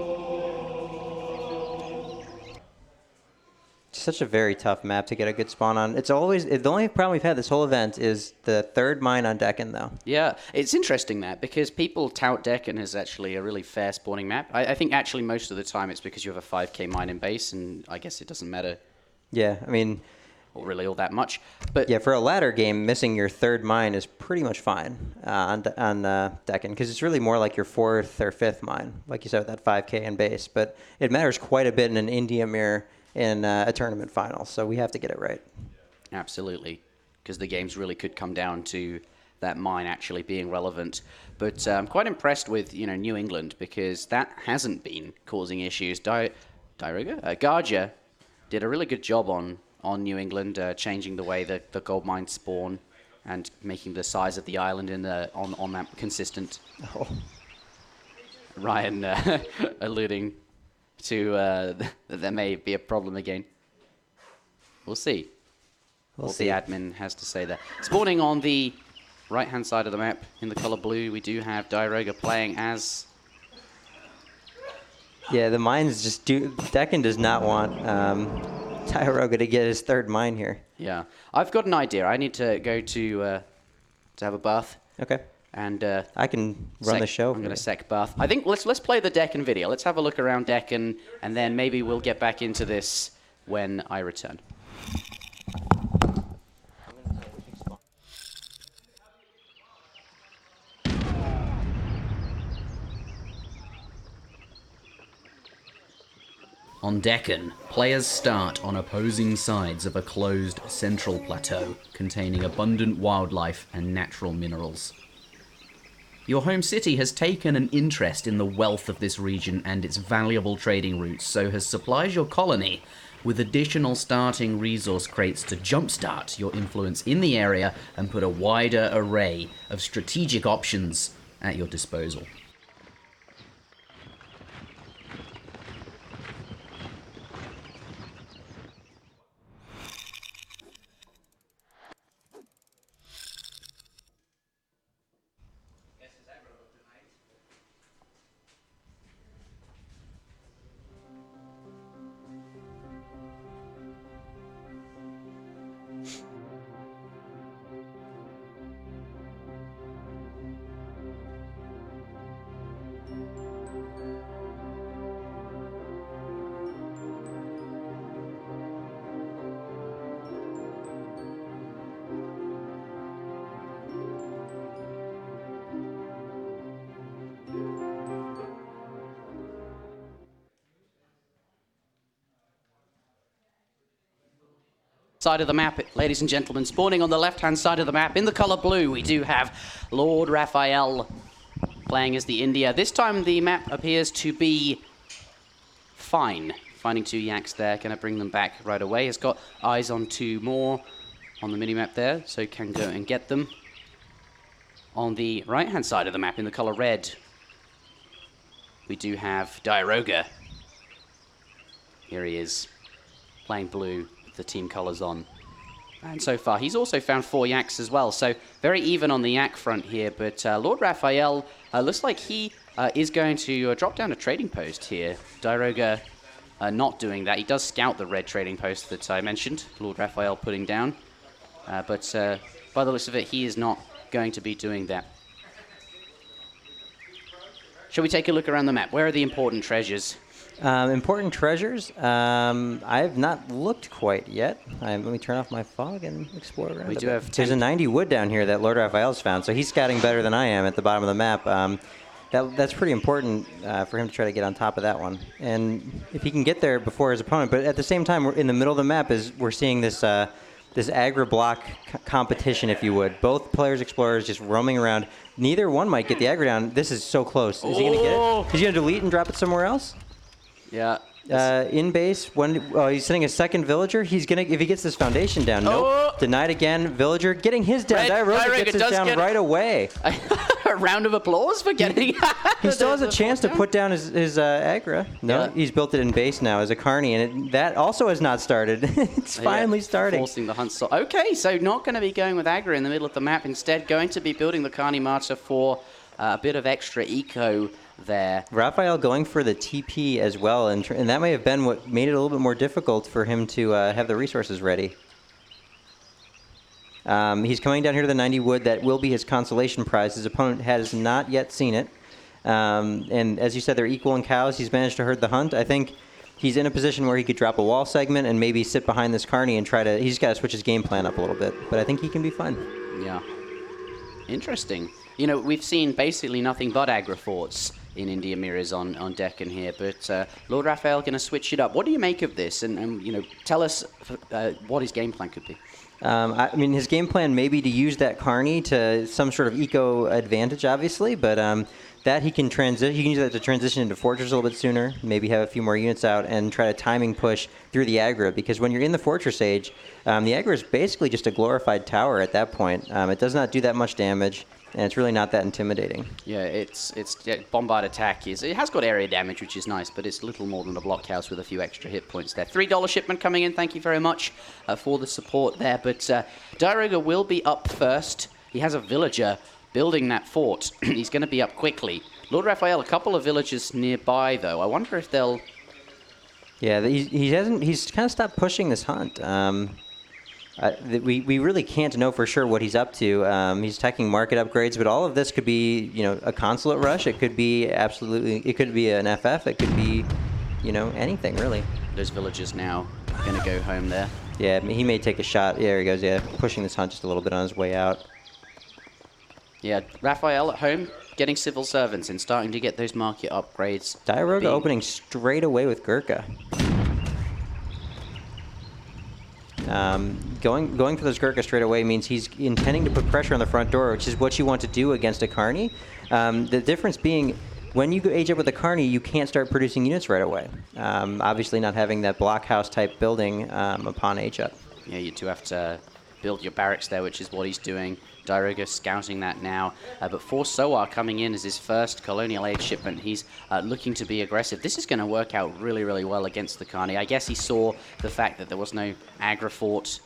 It's such a very tough map to get a good spawn on. It's always the only problem we've had this whole event is the 3rd mine on Deccan, though. Yeah, it's interesting that because people tout Deccan as actually a really fair spawning map. I think actually most of the time it's because you have a 5k mine in base, and I guess it doesn't matter. Yeah, I mean, really all that much. But yeah, for a ladder game, missing your 3rd mine is pretty much fine on Deccan, because it's really more like your 4th or 5th mine, like you said, with that 5k in base. But it matters quite a bit in an India Mirror in a tournament final, so we have to get it right. Absolutely, because the games really could come down to that mine actually being relevant. But I'm quite impressed with New England, because that hasn't been causing issues. Garja did a really good job on New England, changing the way that the gold mines spawn and making the size of the island on that consistent. Oh. Ryan alluding to that there may be a problem again. We'll see. We'll what see. the admin has to say there. Spawning on the right-hand side of the map in the color blue, we do have Diarouga playing as... Yeah, the mines just do... Deccan does not want Diarouga to get his 3rd mine here. Yeah. I've got an idea. I need to go to have a bath. Okay. And I can run the show. I'm going to sec bath. I think let's play the Deccan video. Let's have a look around Deccan, and then maybe we'll get back into this when I return. On Deccan, players start on opposing sides of a closed central plateau containing abundant wildlife and natural minerals. Your home city has taken an interest in the wealth of this region and its valuable trading routes, so has supplied your colony with additional starting resource crates to jumpstart your influence in the area and put a wider array of strategic options at your disposal. Side of the map, ladies and gentlemen, spawning on the left-hand side of the map in the color blue, we do have LordRaphael playing as the India. This time the map appears to be fine. Finding 2 yaks there, gonna bring them back right away. Has got eyes on 2 more on the minimap there, so can go and get them. On the right-hand side of the map in the color red, we do have Diarouga. Here he is, playing blue. The team colors on. And so far, he's also found 4 yaks as well. So very even on the yak front here. But LordRaphael looks like he is going to drop down a trading post here. Diarouga not doing that. He does scout the red trading post that I mentioned. LordRaphael putting down. But by the looks of it, he is not going to be doing that. Shall we take a look around the map? Where are the important treasures? Important treasures? I have not looked quite yet. Let me turn off my fog and explore around. We do have There's a 90 wood down here that LordRaphael's found, so he's scouting better than I am at the bottom of the map. That's pretty important for him to try to get on top of that one. And if he can get there before his opponent, but at the same time, we're in the middle of the map we're seeing this this aggro-block competition, if you would. Both players, explorers, just roaming around. Neither one might get the aggro down. This is so close. Is he going to get it? Is he going to delete and drop it somewhere else? Yeah. In base, he's sending a second villager. He's gonna, if he gets this foundation down. Nope. Denied again. Villager getting his down. Diarouga gets his down right away. A round of applause for getting. He still has a chance to put down his aggro. No, yeah. He's built it in base now as a carny, and that also has not started. It's finally starting. Forcing the hunt. So, okay, so not going to be going with aggro in the middle of the map. Instead, going to be building the carny martyr for a bit of extra eco there. Raphael going for the TP as well, and that may have been what made it a little bit more difficult for him to have the resources ready. He's coming down here to the 90 wood. That will be his consolation prize. His opponent has not yet seen it. And as you said, they're equal in cows. He's managed to herd the hunt. I think he's in a position where he could drop a wall segment and maybe sit behind this carny and try to... He's got to switch his game plan up a little bit. But I think he can be fun. Yeah. Interesting. You know, we've seen basically nothing but aggro forts in India Mirrors on Deccan here, but LordRaphael going to switch it up. What do you make of this? And you know, tell us what his game plan could be. I mean, his game plan may be to use that carny to some sort of eco advantage, obviously, but that he can transition. He can use that to transition into fortress a little bit sooner. Maybe have a few more units out and try to timing push through the aggro. Because when you're in the fortress age, the aggro is basically just a glorified tower at that point. It does not do that much damage. And it's really not that intimidating. Yeah, it's bombard attack it has got area damage, which is nice, but it's little more than a blockhouse with a few extra hit points there. $3 shipment coming in. Thank you very much for the support there. But Diarouga will be up first. He has a villager building that fort. He's going to be up quickly. LordRaphael, a couple of villagers nearby though. I wonder if they'll. Yeah, he's kind of stopped pushing this hunt. We really can't know for sure what he's up to. He's taking market upgrades, but all of this could be, you know, a consulate rush. It could be absolutely, it could be an FF. It could be, you know, anything really. Those villagers now going to go home there. Yeah, he may take a shot. There he goes. Yeah, pushing this hunt just a little bit on his way out. Yeah, Raphael at home getting civil servants and starting to get those market upgrades. Diarouga opening straight away with Gurkha. Going for those Gurkha straight away means he's intending to put pressure on the front door, which is what you want to do against a carny. The difference being, when you age up with a carny, you can't start producing units right away. Obviously not having that blockhouse type building upon age up. Yeah, you do have to build your barracks there, which is what he's doing. Diarouga scouting that now. But for Soar coming in as his first colonial aid shipment, he's looking to be aggressive. This is going to work out really, really well against the carny. I guess he saw the fact that there was no aggro fort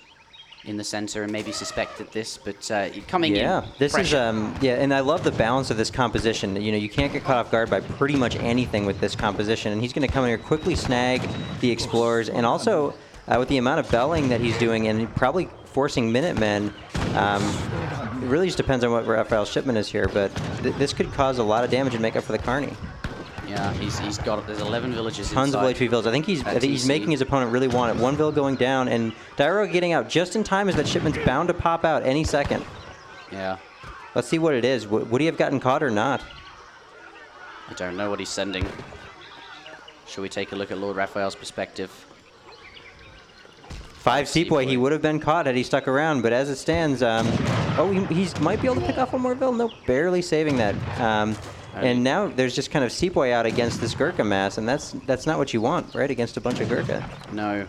in the center and maybe suspected this, but coming in. Yeah, this is and I love the balance of this composition. You know, you can't get caught off guard by pretty much anything with this composition, and he's going to come in here, quickly snag the explorers, and also with the amount of belling that he's doing and probably forcing Minutemen. It really just depends on what Raphael's shipment is here, but this could cause a lot of damage and make up for the carny. Yeah, he's got, there's 11 villages Tons of HP villas. I think he's making his opponent really want it. One vill going down, and Diarouga getting out just in time as that shipment's bound to pop out any second. Yeah. Let's see what it is. Would he have gotten caught or not? I don't know what he's sending. Shall we take a look at LordRaphael's perspective? 5 Sepoy, he would have been caught had he stuck around, but as it stands, he might be able to pick off one more Vil. Nope, barely saving that. And now there's just kind of Sepoy out against this Gurkha mass, and that's not what you want, right? Against a bunch of Gurkha. No.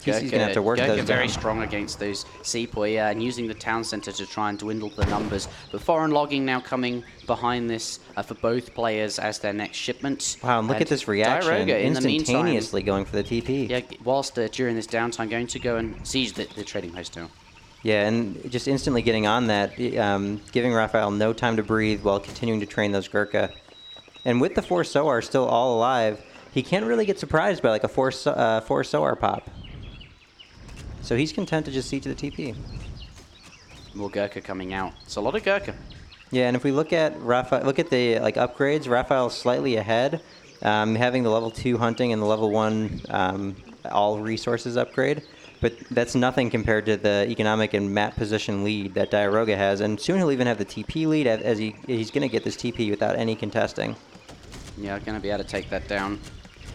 He's going to have to work those down. Very strong against those Sepoy, and using the town center to try and dwindle the numbers. But foreign logging now coming behind this for both players as their next shipment. Wow, and look at this reaction, Diarouga, instantaneously going for the TP. Yeah, whilst during this downtime going to go and siege the trading post now. Yeah, and just instantly getting on that, giving Raphael no time to breathe while continuing to train those Gurkha. And with the 4 Soar still all alive, he can't really get surprised by like a 4 Soar pop. So he's content to just see to the TP. More Gurkha coming out. It's a lot of Gurkha. Yeah, and if we look at the like upgrades, Raphael's slightly ahead, having the level 2 hunting and the level 1 all resources upgrade. But that's nothing compared to the economic and map position lead that Diarouga has, and soon he'll even have the TP lead as he's going to get this TP without any contesting. Yeah, going to be able to take that down.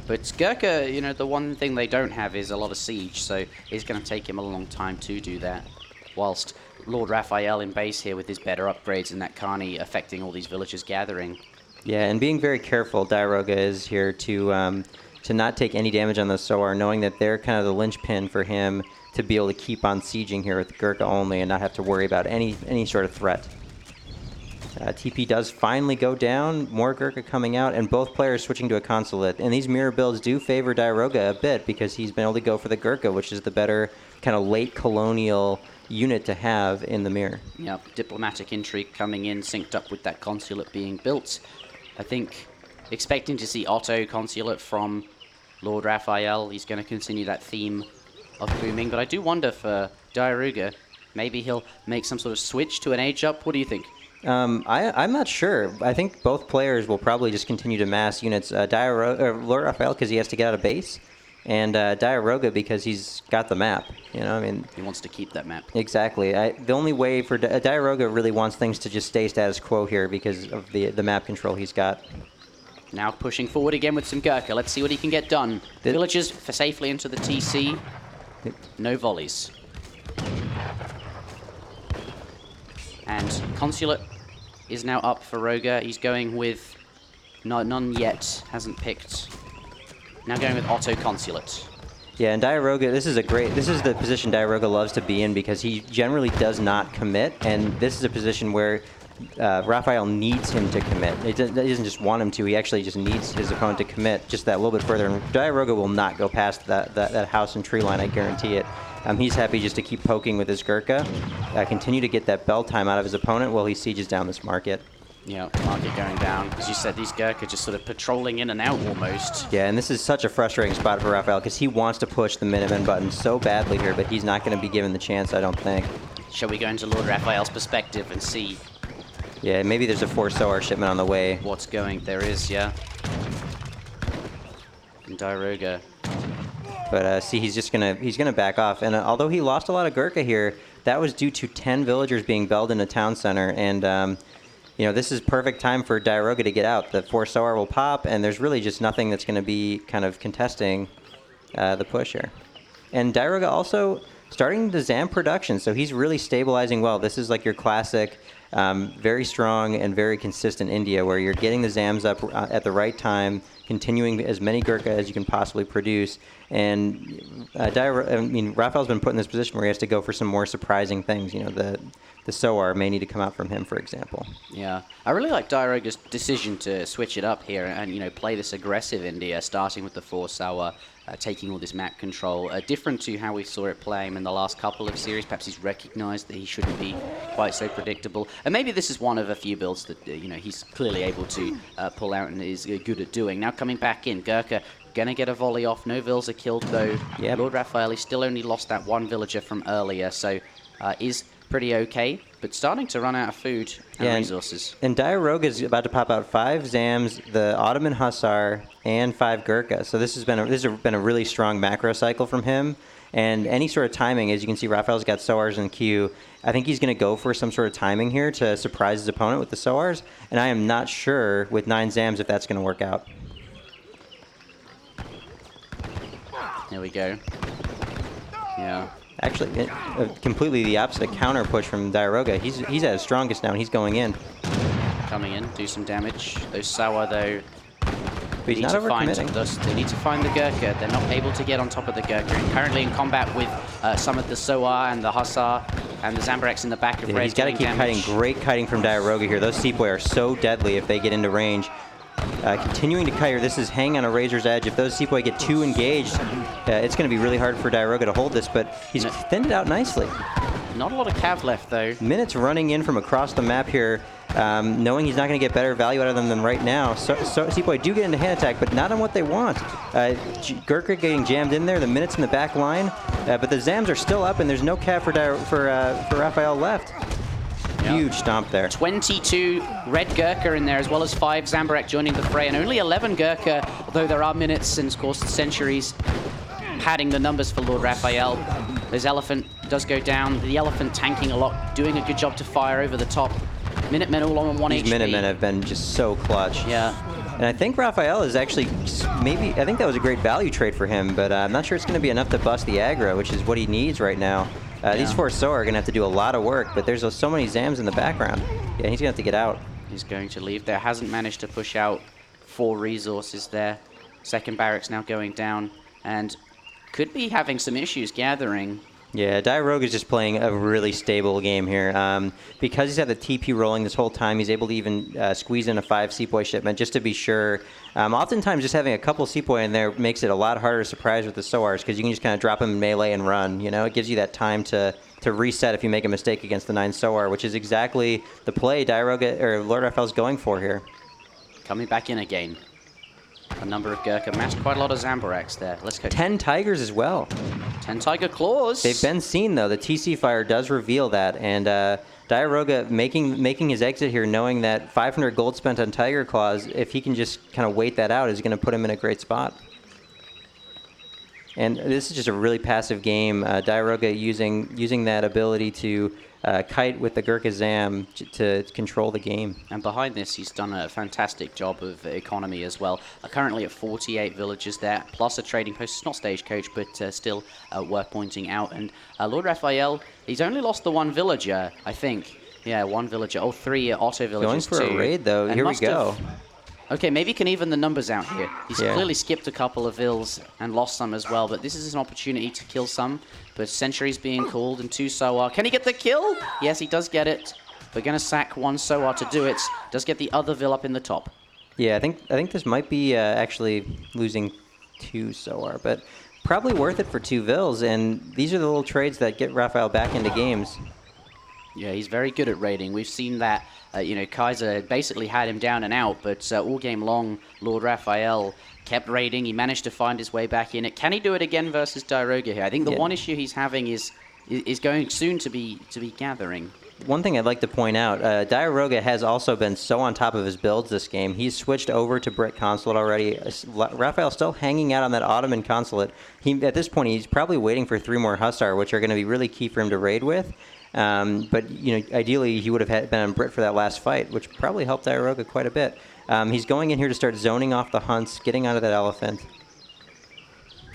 But Gurkha, you know, the one thing they don't have is a lot of siege, so it's going to take him a long time to do that. Whilst LordRaphael in base here with his better upgrades and that Carney affecting all these villagers gathering. Yeah, and being very careful, Diarouga is here to not take any damage on the Soar, knowing that they're kind of the linchpin for him to be able to keep on sieging here with Gurkha only and not have to worry about any sort of threat. TP does finally go down, more Gurkha coming out, and both players switching to a consulate. And these mirror builds do favor Diarouga a bit because he's been able to go for the Gurkha, which is the better kind of late colonial unit to have in the mirror. Yep, diplomatic intrigue coming in, synced up with that consulate being built. I think expecting to see Otto consulate from LordRaphael. He's going to continue that theme of booming, but I do wonder for Diarouga, maybe he'll make some sort of switch to an age up. What do you think? I'm not sure. I think both players will probably just continue to mass units. LordRaphael because he has to get out of base, and Diarouga because he's got the map. You know, I mean, he wants to keep that map. Exactly. The only way for Diarouga really wants things to just stay status quo here because of the map control he's got. Now pushing forward again with some Gurkha. Let's see what he can get done. Villagers for safely into the TC. No volleys. And Consulate is now up for Roga. He's going with none yet. Hasn't picked. Now going with Otto Consulate. Yeah, and Diarouga, this is the position Diarouga loves to be in because he generally does not commit, and this is a position where Raphael needs him to commit. He doesn't just want him to, he actually just needs his opponent to commit just that little bit further, and Diarouga will not go past that house and tree line, I guarantee it. He's happy just to keep poking with his Gurkha, continue to get that bell time out of his opponent while he sieges down this market. Yeah, market going down. As you said, these Gurkha just sort of patrolling in and out almost. Yeah, and this is such a frustrating spot for Raphael because he wants to push the Minutemen button so badly here, but he's not going to be given the chance, I don't think. Shall we go into LordRaphael's perspective and see? Yeah, maybe there's a 4 Soar shipment on the way. What's going? There is, yeah. And Diarouga. But see, he's gonna back off. And although he lost a lot of Gurkha here, that was due to 10 villagers being belled in a town center. And you know, this is perfect time for Diarouga to get out. The 4 Soar will pop, and there's really just nothing that's going to be kind of contesting the push here. And Diarouga also starting the ZAM production, so he's really stabilizing well. This is like your classic, very strong and very consistent India, where you're getting the ZAMs up at the right time, continuing as many Gurkha as you can possibly produce. And Raphael's been put in this position where he has to go for some more surprising things. You know, the Soar may need to come out from him, for example. Yeah, I really like Diarouga's decision to switch it up here and, you know, play this aggressive India, starting with the 4 Sour, taking all this map control, different to how we saw it play him in the last couple of series. Perhaps he's recognized that he shouldn't be quite so predictable. And maybe this is one of a few builds that, you know, he's clearly able to pull out and is good at doing. Now coming back in, Gurkha gonna get a volley off. No vills are killed though. Yep. LordRaphael, he still only lost that one villager from earlier, so is pretty okay, but starting to run out of food and resources. And Diarouga is about to pop out 5 Zams, the Ottoman Hussar, and 5 Gurkha. So this has been a really strong macro cycle from him. And any sort of timing, as you can see, Raphael's got Soars in queue. I think he's going to go for some sort of timing here to surprise his opponent with the Soars. And I am not sure with 9 Zams if that's going to work out. There we go. Yeah. Actually, completely the opposite counter push from Diarouga. He's at his strongest now, and he's going in. Coming in, do some damage. Those Sawa, though, But he's not overcommitting. They need to find the Gurkha. They're not able to get on top of the Gurkha. And currently in combat with some of the Soa and the Hazza and the Zambarex in the back of Red. He's got to keep kiting. Great kiting from Diarouga here. Those Sepoy are so deadly if they get into range. Continuing to kite. This is hanging on a razor's edge. If those Sepoy get too engaged, it's going to be really hard for Diarouga to hold this, but he's thinned it out nicely. Not a lot of cav left, though. Minutes running in from across the map here, knowing he's not going to get better value out of them than right now. So Sepoy do get into hand attack, but not on what they want. Gurkha getting jammed in there, the Minutes in the back line, but the Zams are still up, and there's no cav for Raphael left. Huge stomp there. 22 red Gurkha in there, as well as 5 Zambarex joining the fray, and only 11 Gurkha, although there are minutes and, of course, centuries padding the numbers for LordRaphael. His Elephant does go down. The Elephant tanking a lot, doing a good job to fire over the top. Minutemen all on 1 HP. These Minutemen have been just so clutch. Yeah. And I think Raphael is actually I think that was a great value trade for him, but I'm not sure it's going to be enough to bust the aggro, which is what he needs right now. These 4 Soa are going to have to do a lot of work, but there's so many Zams in the background. Yeah, he's going to have to get out. He's going to leave there. Hasn't managed to push out 4 resources there. Second barracks now going down, and could be having some issues gathering. Yeah, Diarouga is just playing a really stable game here. Because he's had the TP rolling this whole time, he's able to even squeeze in a 5 Sepoy shipment just to be sure. Oftentimes, just having a couple Sepoy in there makes it a lot harder to surprise with the Soars, because you can just kind of drop them in melee and run. You know, it gives you that time to reset if you make a mistake against the 9 Soar, which is exactly the play Diarouga or LordRaphael's going for here. Coming back in again. A number of Gurkha matched, quite a lot of Zambarex there. Let's go. 10 Tigers as well. 10 Tiger Claws. They've been seen, though. The TC fire does reveal that, and Diarouga making his exit here, knowing that 500 gold spent on Tiger Claws, if he can just kind of wait that out, is going to put him in a great spot. And this is just a really passive game. Diarouga using that ability to kite with the Gurkha Zam to control the game. And behind this, he's done a fantastic job of economy as well. Currently at 48 villagers there, plus a trading post. It's not Stagecoach, but still worth pointing out. And LordRaphael, he's only lost the 1 villager, I think. Yeah, 1 villager. Oh, 3 Otto villagers Going for a raid, though. Here we go. Okay, maybe he can even the numbers out here. He's clearly skipped a couple of vills and lost some as well, but this is an opportunity to kill some. But Sentry's being called and 2 Soa. Can he get the kill? Yes, he does get it. We're going to sack 1 Soa to do it. Does get the other vill up in the top. Yeah, I think this might be actually losing 2 Soa, but probably worth it for 2 vills, and these are the little trades that get Raphael back into games. Yeah, he's very good at raiding. We've seen that, Kaiser basically had him down and out, but all game long, LordRaphael kept raiding. He managed to find his way back in it. Can he do it again versus Diarouga here? I think the one issue he's having is going soon to be gathering. One thing I'd like to point out, Diarouga has also been so on top of his builds this game. He's switched over to Brit Consulate already. Raphael's still hanging out on that Ottoman Consulate. At this point, he's probably waiting for 3 more Hussar, which are going to be really key for him to raid with. But ideally, he would have been on Brit for that last fight, which probably helped Diarouga quite a bit. He's going in here to start zoning off the hunts, getting onto that elephant.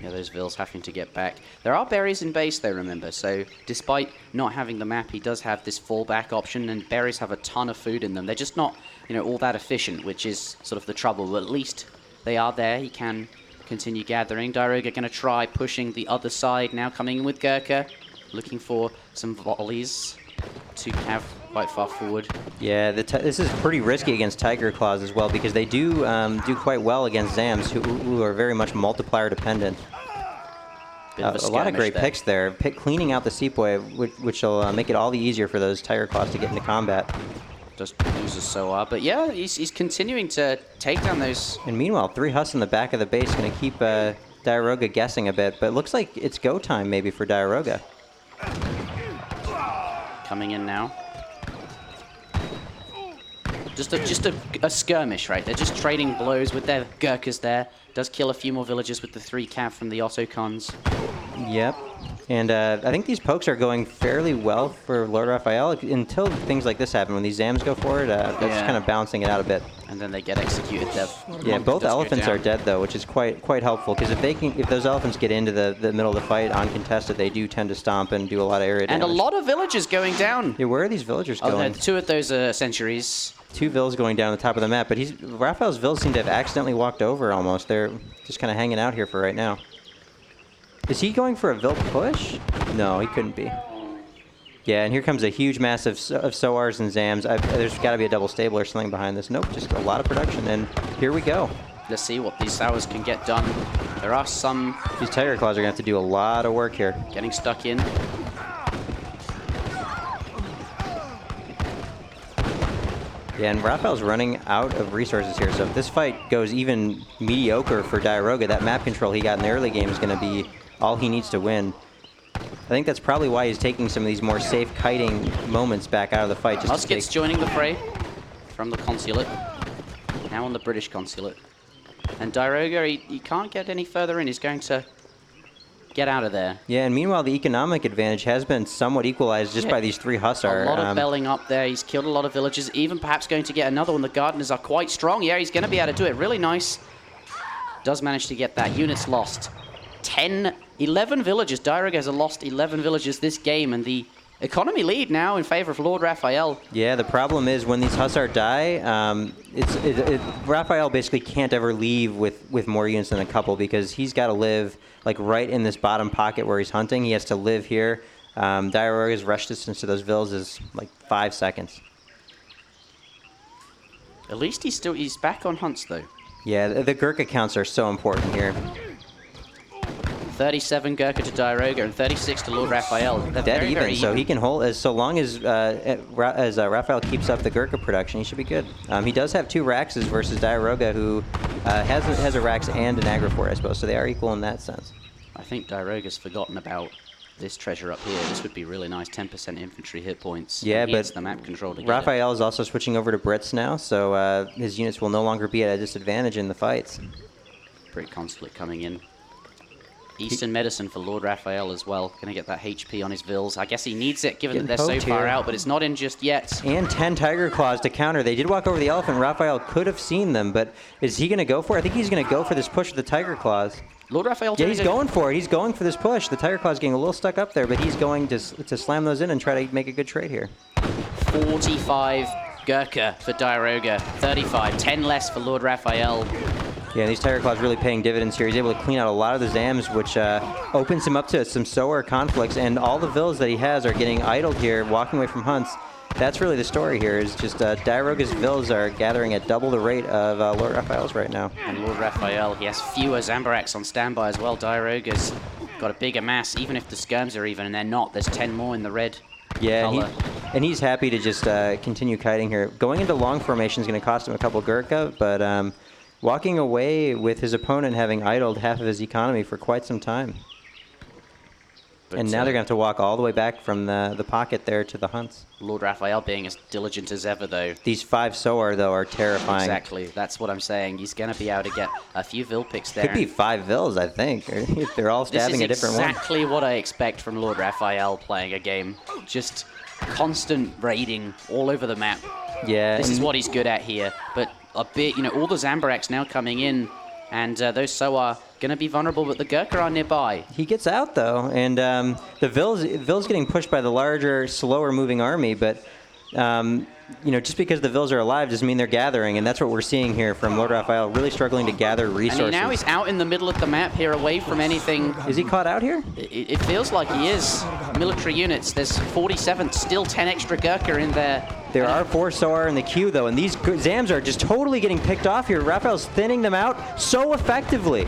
Yeah, those vills having to get back. There are berries in base, though, remember. So despite not having the map, he does have this fallback option, and berries have a ton of food in them. They're just not, all that efficient, which is sort of the trouble. But at least they are there. He can continue gathering. Diarouga going to try pushing the other side now, coming in with Gurkha, looking for some volleys to have quite far forward. Yeah, this is pretty risky against Tiger Claws as well, because they do quite well against Zams, who are very much multiplier dependent. A lot of great picks there. Cleaning out the Sepoy, which will make it all the easier for those Tiger Claws to get into combat. Just loses Soa, but yeah, he's continuing to take down those. And meanwhile, 3 Huss in the back of the base going to keep Diarouga guessing a bit, but it looks like it's go time maybe for Diarouga. Coming in now. Just a skirmish, right? They're just trading blows with their Gurkhas there. Does kill a few more villagers with the 3 cav from the Ottocons. Yep. And I think these pokes are going fairly well for LordRaphael until things like this happen. When these Zams go forward, that's kind of balancing it out a bit. And then they get executed. Yeah, both elephants are dead though, which is quite helpful because if those elephants get into the middle of the fight uncontested, they do tend to stomp and do a lot of area damage. And a lot of villagers going down. Yeah, where are these villagers going? Oh, 2 of those centuries. 2 vills going down the top of the map, but Raphael's vills seem to have accidentally walked over almost. They're just kind of hanging out here for right now. Is he going for a vill push? No, he couldn't be. Yeah, and here comes a huge mass of Soars and Zams. There's got to be a double stable or something behind this. Nope, just a lot of production, and here we go. Let's see what these Sours can get done. There are some... These Tiger Claws are going to have to do a lot of work here. Getting stuck in. Yeah, and Raphael's running out of resources here, so if this fight goes even mediocre for Diarouga, that map control he got in the early game is going to be all he needs to win. I think that's probably why he's taking some of these more safe kiting moments back out of the fight. Just Musket's joining the fray from the consulate. Now on the British consulate. And Diarouga, he can't get any further in. He's going to get out of there. Yeah, and meanwhile, the economic advantage has been somewhat equalized just by these 3 Hussar. A lot of belling up there. He's killed a lot of villagers. Even perhaps going to get another one. The Gardeners are quite strong. Yeah, he's going to be able to do it. Really nice. Does manage to get that. Units lost. 11 villagers. Diarouga has lost 11 villagers this game, and the economy lead now in favor of LordRaphael. Yeah, the problem is when these Hussar die, Raphael basically can't ever leave with more units than a couple because he's got to live like right in this bottom pocket where he's hunting. He has to live here. Diarouga's rush distance to those vills is like 5 seconds. At least he's back on hunts though. Yeah, the Gurkha counts are so important here. 37 Gurkha to Diarouga and 36 to LordRaphael. They're Dead very, even, very so he can hold so long as Raphael keeps up the Gurkha production, he should be good. He does have 2 Raxes versus Diarouga, who has a Rax and an Agrifort, I suppose, so they are equal in that sense. I think Diarouga's forgotten about this treasure up here. This would be really nice. 10% infantry hit points. Yeah, but the map control to Raphael is also switching over to Brits now, so his units will no longer be at a disadvantage in the fights. Brit consulate coming in. Eastern medicine for LordRaphael as well. Going to get that HP on his vills. I guess he needs it, given that they're so far out, but it's not in just yet. And 10 Tiger Claws to counter. They did walk over the elephant. Raphael could have seen them, but is he going to go for it? I think he's going to go for this push with the Tiger Claws. LordRaphael. Yeah, he's going for it. He's going for this push. The Tiger Claw's getting a little stuck up there, but he's going to slam those in and try to make a good trade here. 45 Gurkha for Diarouga. 35. 10 less for LordRaphael. Yeah, these Tiger Claws really paying dividends here. He's able to clean out a lot of the Zams, which opens him up to some Soar conflicts, and all the vills that he has are getting idled here, walking away from hunts. That's really the story here, is just Diarouga's vills are gathering at double the rate of LordRaphael's right now. And LordRaphael, he has fewer Zambaraks on standby as well. Diarouga's got a bigger mass, even if the skirms are even, and they're not. There's 10 more in the red color. And he's happy to just continue kiting here. Going into long formation is going to cost him a couple Gurkha, but walking away with his opponent having idled half of his economy for quite some time. But and now they're going to have to walk all the way back from the pocket there to the hunts. LordRaphael being as diligent as ever, though. These 5 Soar, though, are terrifying. Exactly. That's what I'm saying. He's going to be able to get a few Vill picks there. Could be 5 Vills, I think. They're all stabbing a different one. This is exactly what I expect from LordRaphael playing a game. Just constant raiding all over the map. Yeah. This is what he's good at here. But a bit, all the Zambaraks now coming in, and those Soar going to be vulnerable, but the Gurkha are nearby. He gets out, though, and the Vill's getting pushed by the larger, slower-moving army, but just because the Vills are alive doesn't mean they're gathering, and that's what we're seeing here from LordRaphael, really struggling to gather resources. And now he's out in the middle of the map here, away from anything. Is he caught out here? It feels like he is. Military units, there's 47, still 10 extra Gurkha in there. There are 4 Soar in the queue, though, and these Zams are just totally getting picked off here. Raphael's thinning them out so effectively.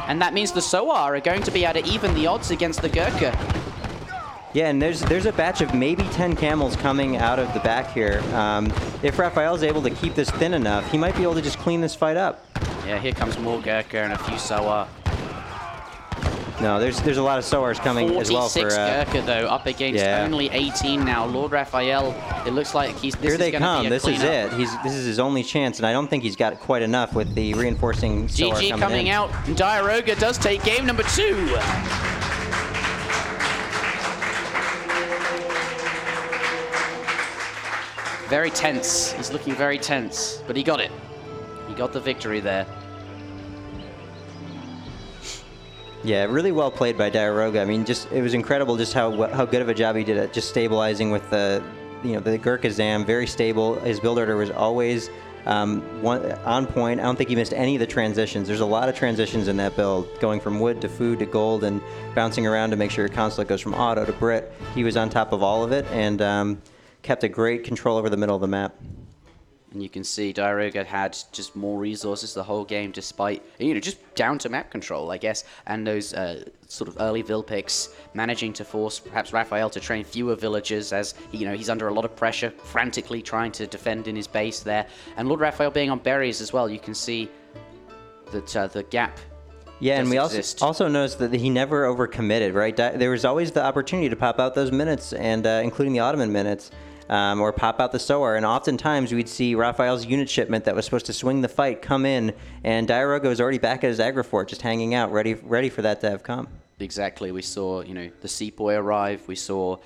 And that means the Soar are going to be able to even the odds against the Gurkha. Yeah, and there's a batch of maybe 10 camels coming out of the back here. If Raphael's able to keep this thin enough, he might be able to just clean this fight up. Yeah, here comes more Gurkha and a few Soar. No, there's a lot of Soars coming as well for... 46 Gurkha, though, up against only 18 now. LordRaphael, it looks like he's... Here they come. This is it. This is his only chance, and I don't think he's got quite enough with the reinforcing Soar GG coming in. out, and Diarouga does take game number 2. Very tense. He's looking very tense, but he got it. got the victory there. Yeah, really well played by Diarouga. I mean, it was incredible just how good of a job he did at just stabilizing with the Gurkha Zam. Very stable. His build order was always on point. I don't think he missed any of the transitions. There's a lot of transitions in that build, going from wood to food to gold and bouncing around to make sure your consulate goes from auto to Brit. He was on top of all of it and kept a great control over the middle of the map. And you can see Diarouga had just more resources the whole game, despite, just down to map control, I guess, and those sort of early Vil picks, managing to force perhaps Raphael to train fewer villagers as, he's under a lot of pressure, frantically trying to defend in his base there. And LordRaphael being on berries as well, you can see that the gap. Yeah, and we also noticed that he never overcommitted, right? There was always the opportunity to pop out those minutes, and including the Ottoman minutes. Or pop out the Soar, and oftentimes we'd see Raphael's unit shipment that was supposed to swing the fight come in, and Diarouga was already back at his aggro fort, just hanging out, ready for that to have come. Exactly. We saw, the Sepoy arrive. We saw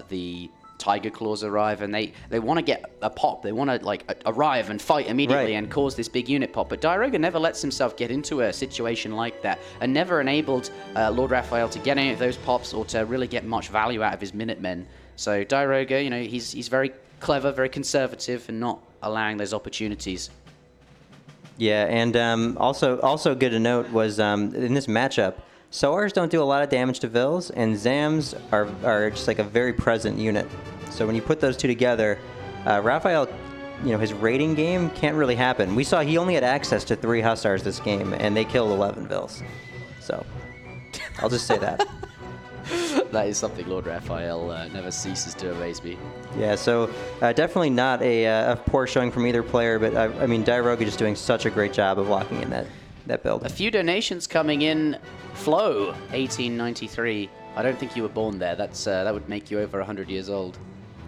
the Tiger Claws arrive, and they want to get a pop. They want to arrive and fight immediately and cause this big unit pop. But Diarouga never lets himself get into a situation like that, and never enabled LordRaphael to get any of those pops or to really get much value out of his Minutemen. So Diarouga, he's very clever, very conservative, and not allowing those opportunities. Yeah, and also good to note was in this matchup, Soars don't do a lot of damage to Vils, and Zams are just like a very present unit. So when you put those two together, Raphael, his raiding game can't really happen. We saw he only had access to 3 Hussars this game, and they killed 11 Vils. So I'll just say that. That is something LordRaphael never ceases to amaze me. Yeah, so definitely not a poor showing from either player, but I mean, Diarouga just doing such a great job of locking in that build. A few donations coming in. Flo, 1893. I don't think you were born there. That would make you over 100 years old.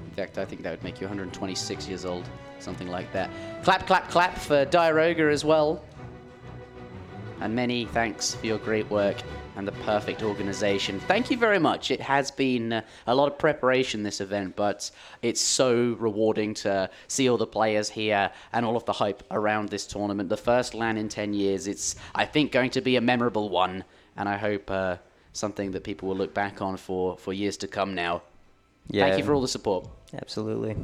In fact, I think that would make you 126 years old, something like that. Clap, clap, clap for Diarouga as well. And many thanks for your great work and the perfect organization. Thank you very much. It has been a lot of preparation, this event, but it's so rewarding to see all the players here and all of the hype around this tournament. The first LAN in 10 years. It's, I think, going to be a memorable one, and I hope something that people will look back on for years to come now. Yeah. Thank you for all the support. Absolutely.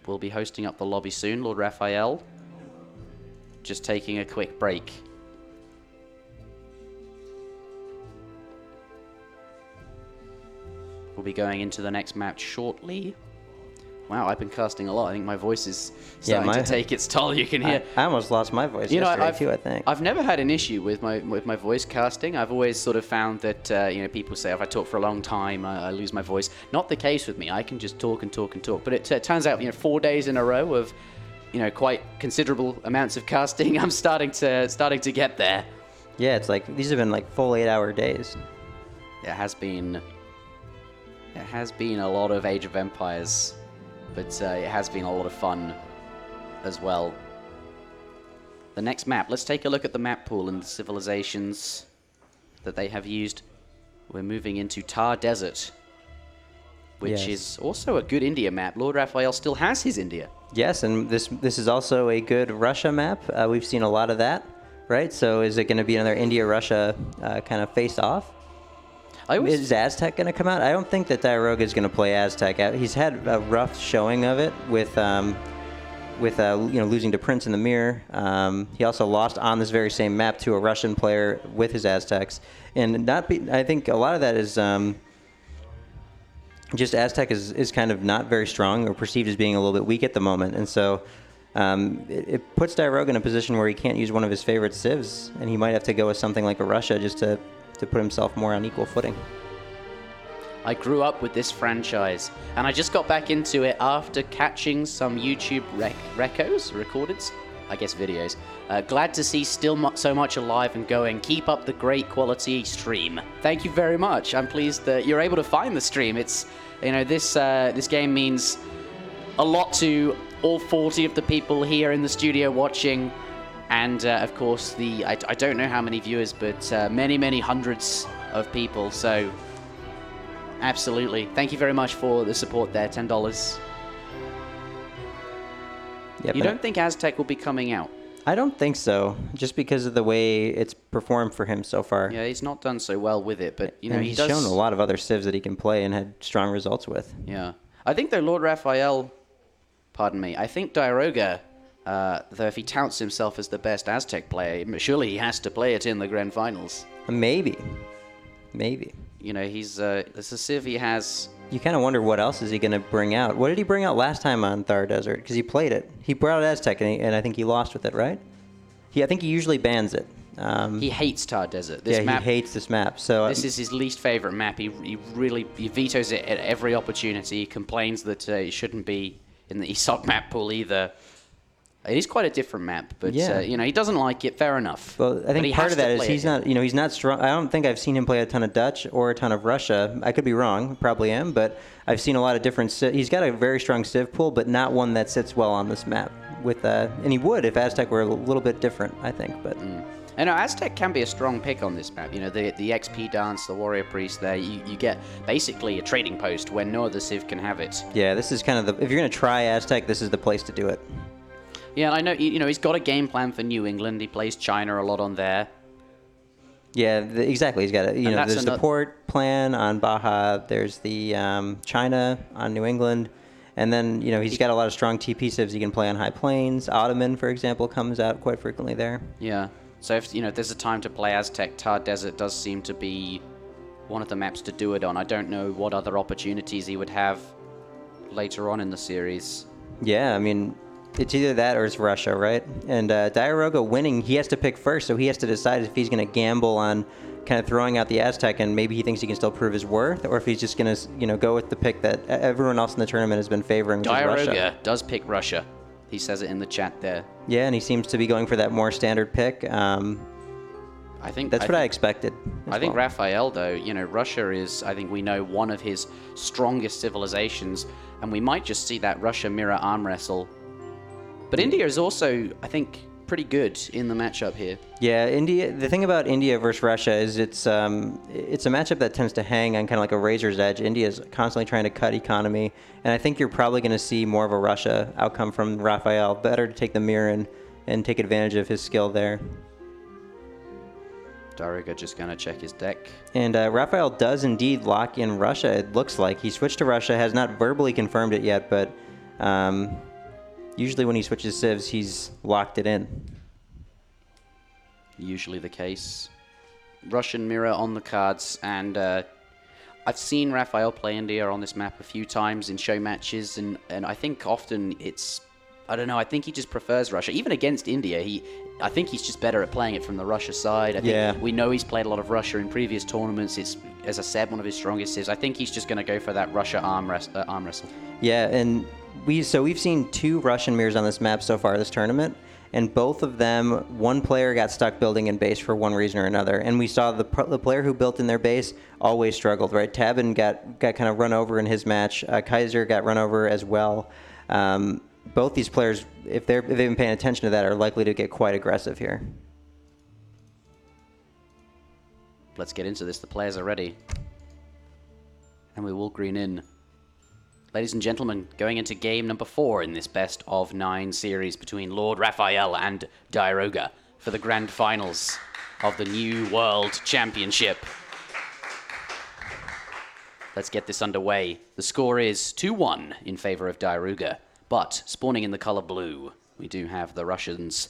We'll be hosting up the lobby soon, LordRaphael. Just taking a quick break. We'll be going into the next match shortly. Wow, I've been casting a lot. I think my voice is starting to take its toll. You can hear. I almost lost my voice yesterday too, I think. I've never had an issue with my voice casting. I've always sort of found that people say if I talk for a long time, I lose my voice. Not the case with me. I can just talk and talk and talk. But it turns out 4 days in a row of quite considerable amounts of casting, I'm starting to get there. Yeah, it's like these have been like full 8-hour days. It has been a lot of Age of Empires, but it has been a lot of fun as well. The next map, let's take a look at the map pool and the civilizations that they have used. We're moving into Thar Desert, which is also a good India map. LordRaphael still has his India. Yes, and this is also a good Russia map. We've seen a lot of that, right? So is it going to be another India-Russia kind of face-off? Is Aztec going to come out? I don't think that Diarouga is going to play Aztec. He's had a rough showing of it with losing to Prince in the Mirror. He also lost on this very same map to a Russian player with his Aztecs, and I think a lot of that is just Aztec is kind of not very strong or perceived as being a little bit weak at the moment, and so it puts Diarouga in a position where he can't use one of his favorite civs, and he might have to go with something like a Russia just to put himself more on equal footing. I grew up with this franchise, and I just got back into it after catching some YouTube recordeds, I guess videos. Glad to see still so much alive and going. Keep up the great quality stream. Thank you very much. I'm pleased that you're able to find the stream. It's, this game means a lot to all 40 of the people here in the studio watching. And of course, I don't know how many viewers, but many, many hundreds of people. So, absolutely. Thank you very much for the support there, $10. Yep, You and don't think Aztec will be coming out? I don't think so, just because of the way it's performed for him so far. Yeah, he's not done so well with it, but you know And he he's does. shown a lot of other civs that he can play and had strong results with. Yeah, I think though LordRaphael, pardon me, I think Diarouga, though if he touts himself as the best Aztec player, surely he has to play it in the grand finals. Maybe. You know, he's it's a civ he has. You kind of wonder what else is he going to bring out. What did he bring out last time on Thar Desert? Because he played it. He brought out Aztec, and I think he lost with it, right? I think he usually bans it. He hates Thar Desert. This map, he hates this map. So this is his least favorite map. He vetoes it at every opportunity. He complains that it shouldn't be in the ESOC map pool either. It is quite a different map, but Yeah. you know, he doesn't like it. Fair enough. Well, I But he think part has of that to is play he's it. not, he's not strong. I don't think I've seen him play a ton of Dutch or a ton of Russia. I could be wrong, probably am, but I've seen a lot of different. He's got a very strong civ pool, but not one that sits well on this map. And he would if Aztec were a little bit different, I think. But I know Aztec can be a strong pick on this map. You know, the XP dance, the warrior priest. There, you get basically a trading post when no other civ can have it. yeah, this is kind of if you're gonna try Aztec, this is the place to do it. Yeah, and I know, you know, he's got a game plan for New England. He plays China a lot on there. Yeah, exactly. He's got there's the port plan on Baja. There's the China on New England. And then, he's got a lot of strong TP civs he can play on high plains. Ottoman, for example, comes out quite frequently there. Yeah. So if there's a time to play Aztec, Thar Desert does seem to be one of the maps to do it on. I don't know what other opportunities he would have later on in the series. Yeah, I mean, it's either that or it's Russia, right? And Diarouga winning, he has to pick first, so he has to decide if he's going to gamble on kind of throwing out the Aztec and maybe he thinks he can still prove his worth, or if he's just going to, go with the pick that everyone else in the tournament has been favoring, which is Russia. Diarouga does pick Russia. He says it in the chat there. Yeah, and he seems to be going for that more standard pick. I think that's what I expected. I think Raphael, though, Russia is, I think we know, one of his strongest civilizations, and we might just see that Russia mirror arm wrestle. But India is also, I think, pretty good in the matchup here. Yeah, India. The thing about India versus Russia is it's a matchup that tends to hang on kind of like a razor's edge. India is constantly trying to cut economy, and I think you're probably going to see more of a Russia outcome from Raphael. Better to take the mirror and take advantage of his skill there. Diarouga just going to check his deck. And Raphael does indeed lock in Russia, it looks like. He switched to Russia, has not verbally confirmed it yet, but usually when he switches civs, he's locked it in. Usually the case. Russian mirror on the cards, and I've seen Raphael play India on this map a few times in show matches, and I think often it's, I don't know, I think he just prefers Russia. Even against India, I think he's just better at playing it from the Russia side. I think we know he's played a lot of Russia in previous tournaments. It's, as I said, one of his strongest civs. I think he's just going to go for that Russia arm wrestle. Yeah, and we've seen 2 Russian mirrors on this map so far this tournament, and both of them, one player got stuck building in base for one reason or another, and we saw the player who built in their base always struggled, right? Tabben got kind of run over in his match. Kaiser got run over as well. Both these players, if they've been paying attention to that, are likely to get quite aggressive here. Let's get into this. The players are ready. And we will green in. Ladies and gentlemen, going into game number 4 in this best of 9 series between LordRaphael and Diarouga for the grand finals of the New World Championship. Let's get this underway. The score is 2-1 in favor of Diarouga. But spawning in the color blue, we do have the Russians.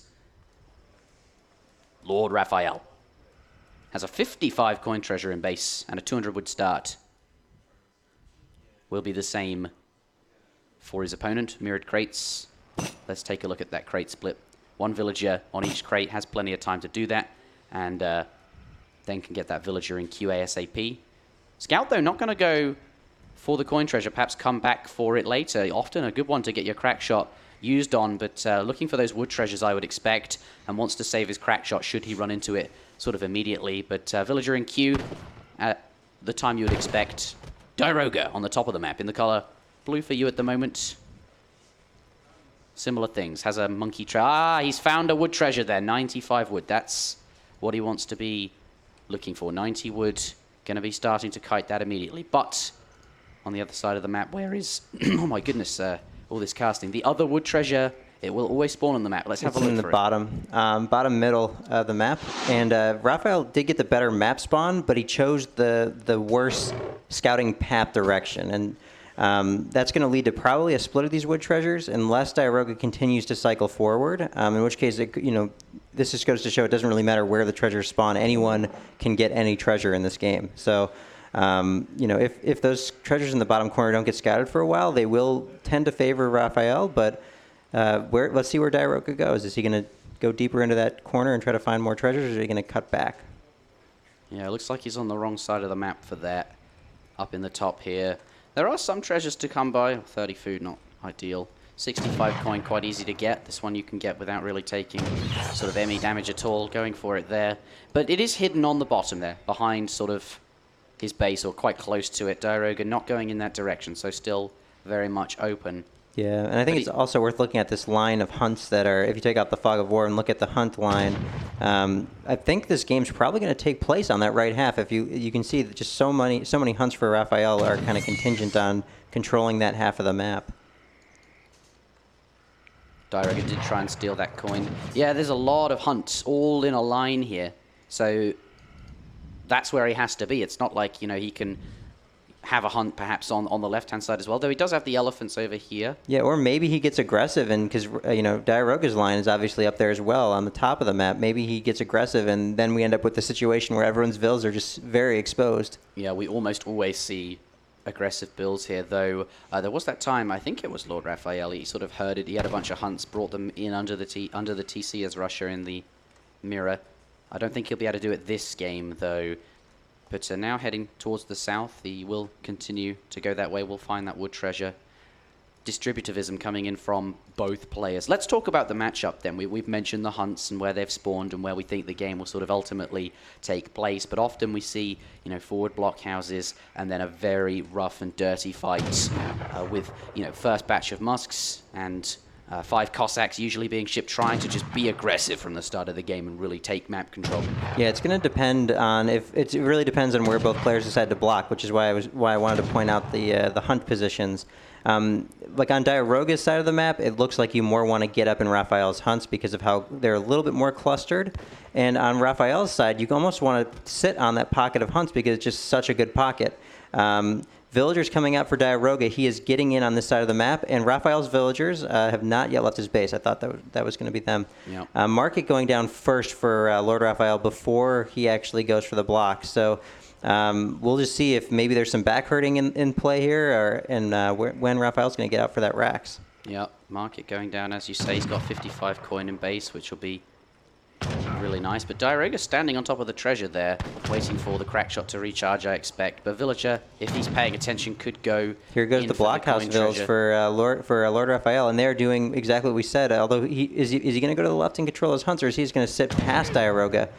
LordRaphael has a 55 coin treasure in base and a 200 wood start. Will be the same for his opponent. Mirrored crates. Let's take a look at that crate split. 1 villager on each crate, has plenty of time to do that, and then can get that villager in queue ASAP. Scout, though, not going to go for the coin treasure, perhaps come back for it later. Often a good one to get your crack shot used on, but looking for those wood treasures, I would expect, and wants to save his crack shot should he run into it sort of immediately. But villager in queue at the time you would expect. Diarouga on the top of the map in the color blue for you at the moment. Similar things. Has a monkey he's found a wood treasure there. 95 wood. That's what he wants to be looking for. 90 wood. Going to be starting to kite that immediately. But on the other side of the map, where is, oh my goodness, all this casting. The other wood treasure it will always spawn on the map. Let's have a It's look in the for bottom middle of the map. And Raphael did get the better map spawn, but he chose the worst scouting path direction. And that's going to lead to probably a split of these wood treasures unless Diarouga continues to cycle forward, in which case, this just goes to show it doesn't really matter where the treasures spawn. Anyone can get any treasure in this game. So, if those treasures in the bottom corner don't get scouted for a while, they will tend to favor Raphael, but let's see where Diarouga goes. Is he going to go deeper into that corner and try to find more treasures, or is he going to cut back? Yeah, it looks like he's on the wrong side of the map for that. Up in the top here. There are some treasures to come by. 30 food, not ideal. 65 coin, quite easy to get. This one you can get without really taking sort of ME damage at all, going for it there. But it is hidden on the bottom there, behind sort of his base, or quite close to it. Diarouga not going in that direction, so still very much open. Yeah, and I think it's also worth looking at this line of hunts that are, if you take out the Fog of War and look at the hunt line, I think this game's probably going to take place on that right half. If you can see that just so many hunts for Raphael are kind of contingent on controlling that half of the map. Diarouga did try and steal that coin. Yeah, there's a lot of hunts all in a line here, so that's where he has to be. It's not like, he can have a hunt perhaps on the left-hand side as well, though he does have the elephants over here. Yeah, or maybe he gets aggressive, and because Diarouga's line is obviously up there as well on the top of the map. Maybe he gets aggressive, and then we end up with the situation where everyone's vills are just very exposed. Yeah, we almost always see aggressive builds here, though. There was that time, I think it was LordRaphael, he sort of herded, he had a bunch of hunts, brought them in under the TC as Russia in the mirror. I don't think he'll be able to do it this game, though. But now heading towards the south, he will continue to go that way. We'll find that wood treasure. Distributivism coming in from both players. Let's talk about the matchup then. We've mentioned the hunts and where they've spawned and where we think the game will sort of ultimately take place. But often we see, forward blockhouses and then a very rough and dirty fight with, first batch of musks and 5 Cossacks usually being shipped, trying to just be aggressive from the start of the game and really take map control. Yeah, it's going to depend on it really depends on where both players decide to block, which is why I wanted to point out the hunt positions. Like on Diarouga's side of the map, it looks like you more want to get up in Raphael's hunts because of how they're a little bit more clustered. And on Raphael's side, you almost want to sit on that pocket of hunts because it's just such a good pocket. Villagers coming out for Diarouga, he is getting in on this side of the map, and Raphael's villagers have not yet left his base. I thought that was going to be them. Yep. Market going down first for LordRaphael before he actually goes for the block. So we'll just see if maybe there's some back herding in play here, when Raphael's going to get out for that Rax. Yep, Market going down, as you say. He's got 55 coin in base, which will be really nice. But Diarouga standing on top of the treasure there, waiting for the crack shot to recharge, I expect. But Villager, if he's paying attention, could go. Here goes the blockhouse vills for LordRaphael, and they're doing exactly what we said. Although is he going to go to the left and control his hunts, or is he just going to sit past Diarouga?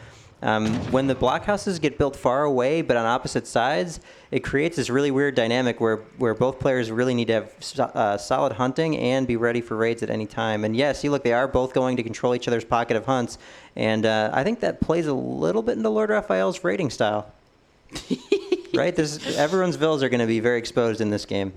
When the blockhouses get built far away but on opposite sides, it creates this really weird dynamic where both players really need to have solid hunting and be ready for raids at any time. And yes, see, look, they are both going to control each other's pocket of hunts, and I think that plays a little bit into LordRaphael's raiding style. Right? Everyone's vills are going to be very exposed in this game.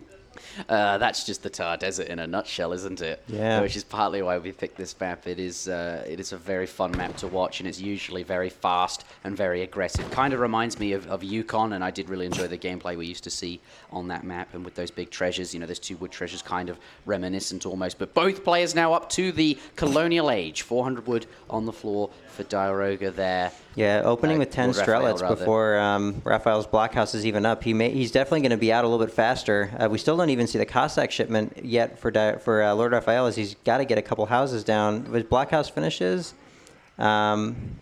That's just the Thar Desert in a nutshell, isn't it? Yeah. Which is partly why we picked this map. It is a very fun map to watch, and it's usually very fast and very aggressive. Kind of reminds me of Yukon, and I did really enjoy the gameplay we used to see on that map. And with those big treasures, there's 2 wood treasures, kind of reminiscent almost. But both players now up to the colonial age. 400 wood on the floor for Diarouga there. Yeah, opening with 10 strelets before Raphael's blockhouse is even up. He's definitely going to be out a little bit faster. We still don't even see the Cossack shipment yet for LordRaphael, as he's got to get a couple houses down. His blockhouse finishes, and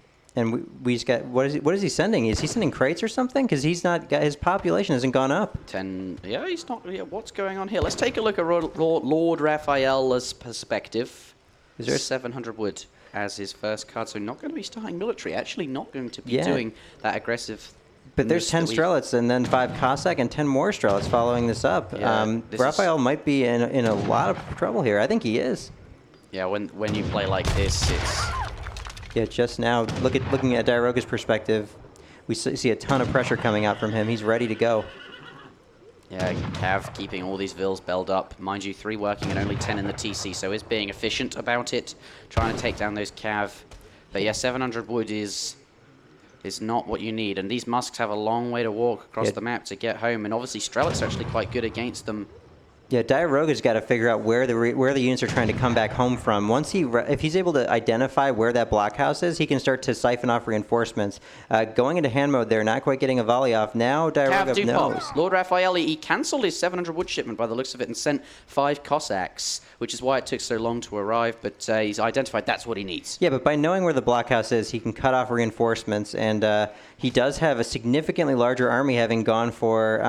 we just got what is he sending? Is he sending crates or something? Because he's not got, his population hasn't gone up. 10. Yeah, he's not. Yeah, what's going on here? Let's take a look at LordRaphael's perspective. Is there 700 wood as his first card, so not going to be starting military, actually not going to be doing that aggressive. But there's 10 strelets and then 5 Cossack and 10 more strelets following this up. Yeah, Raphael might be in a lot of trouble here. I think he is. Yeah, when you play like this, it's... Yeah, just now, looking at Diarouga's perspective, we see a ton of pressure coming out from him. He's ready to go. Yeah, Cav keeping all these vills belled up. Mind you, 3 working and only 10 in the TC, so is being efficient about it, trying to take down those Cav. But yeah, 700 wood is not what you need, and these Musks have a long way to walk across the map to get home, and obviously Strelets are actually quite good against them. Yeah, Diarouga's got to figure out where the units are trying to come back home from. Once if he's able to identify where that blockhouse is, he can start to siphon off reinforcements. Going into hand mode there, not quite getting a volley off. Now Diarouga knows. LordRaphael, he cancelled his 700 wood shipment by the looks of it and sent 5 Cossacks, which is why it took so long to arrive, but he's identified that's what he needs. Yeah, but by knowing where the blockhouse is, he can cut off reinforcements, and he does have a significantly larger army, having gone for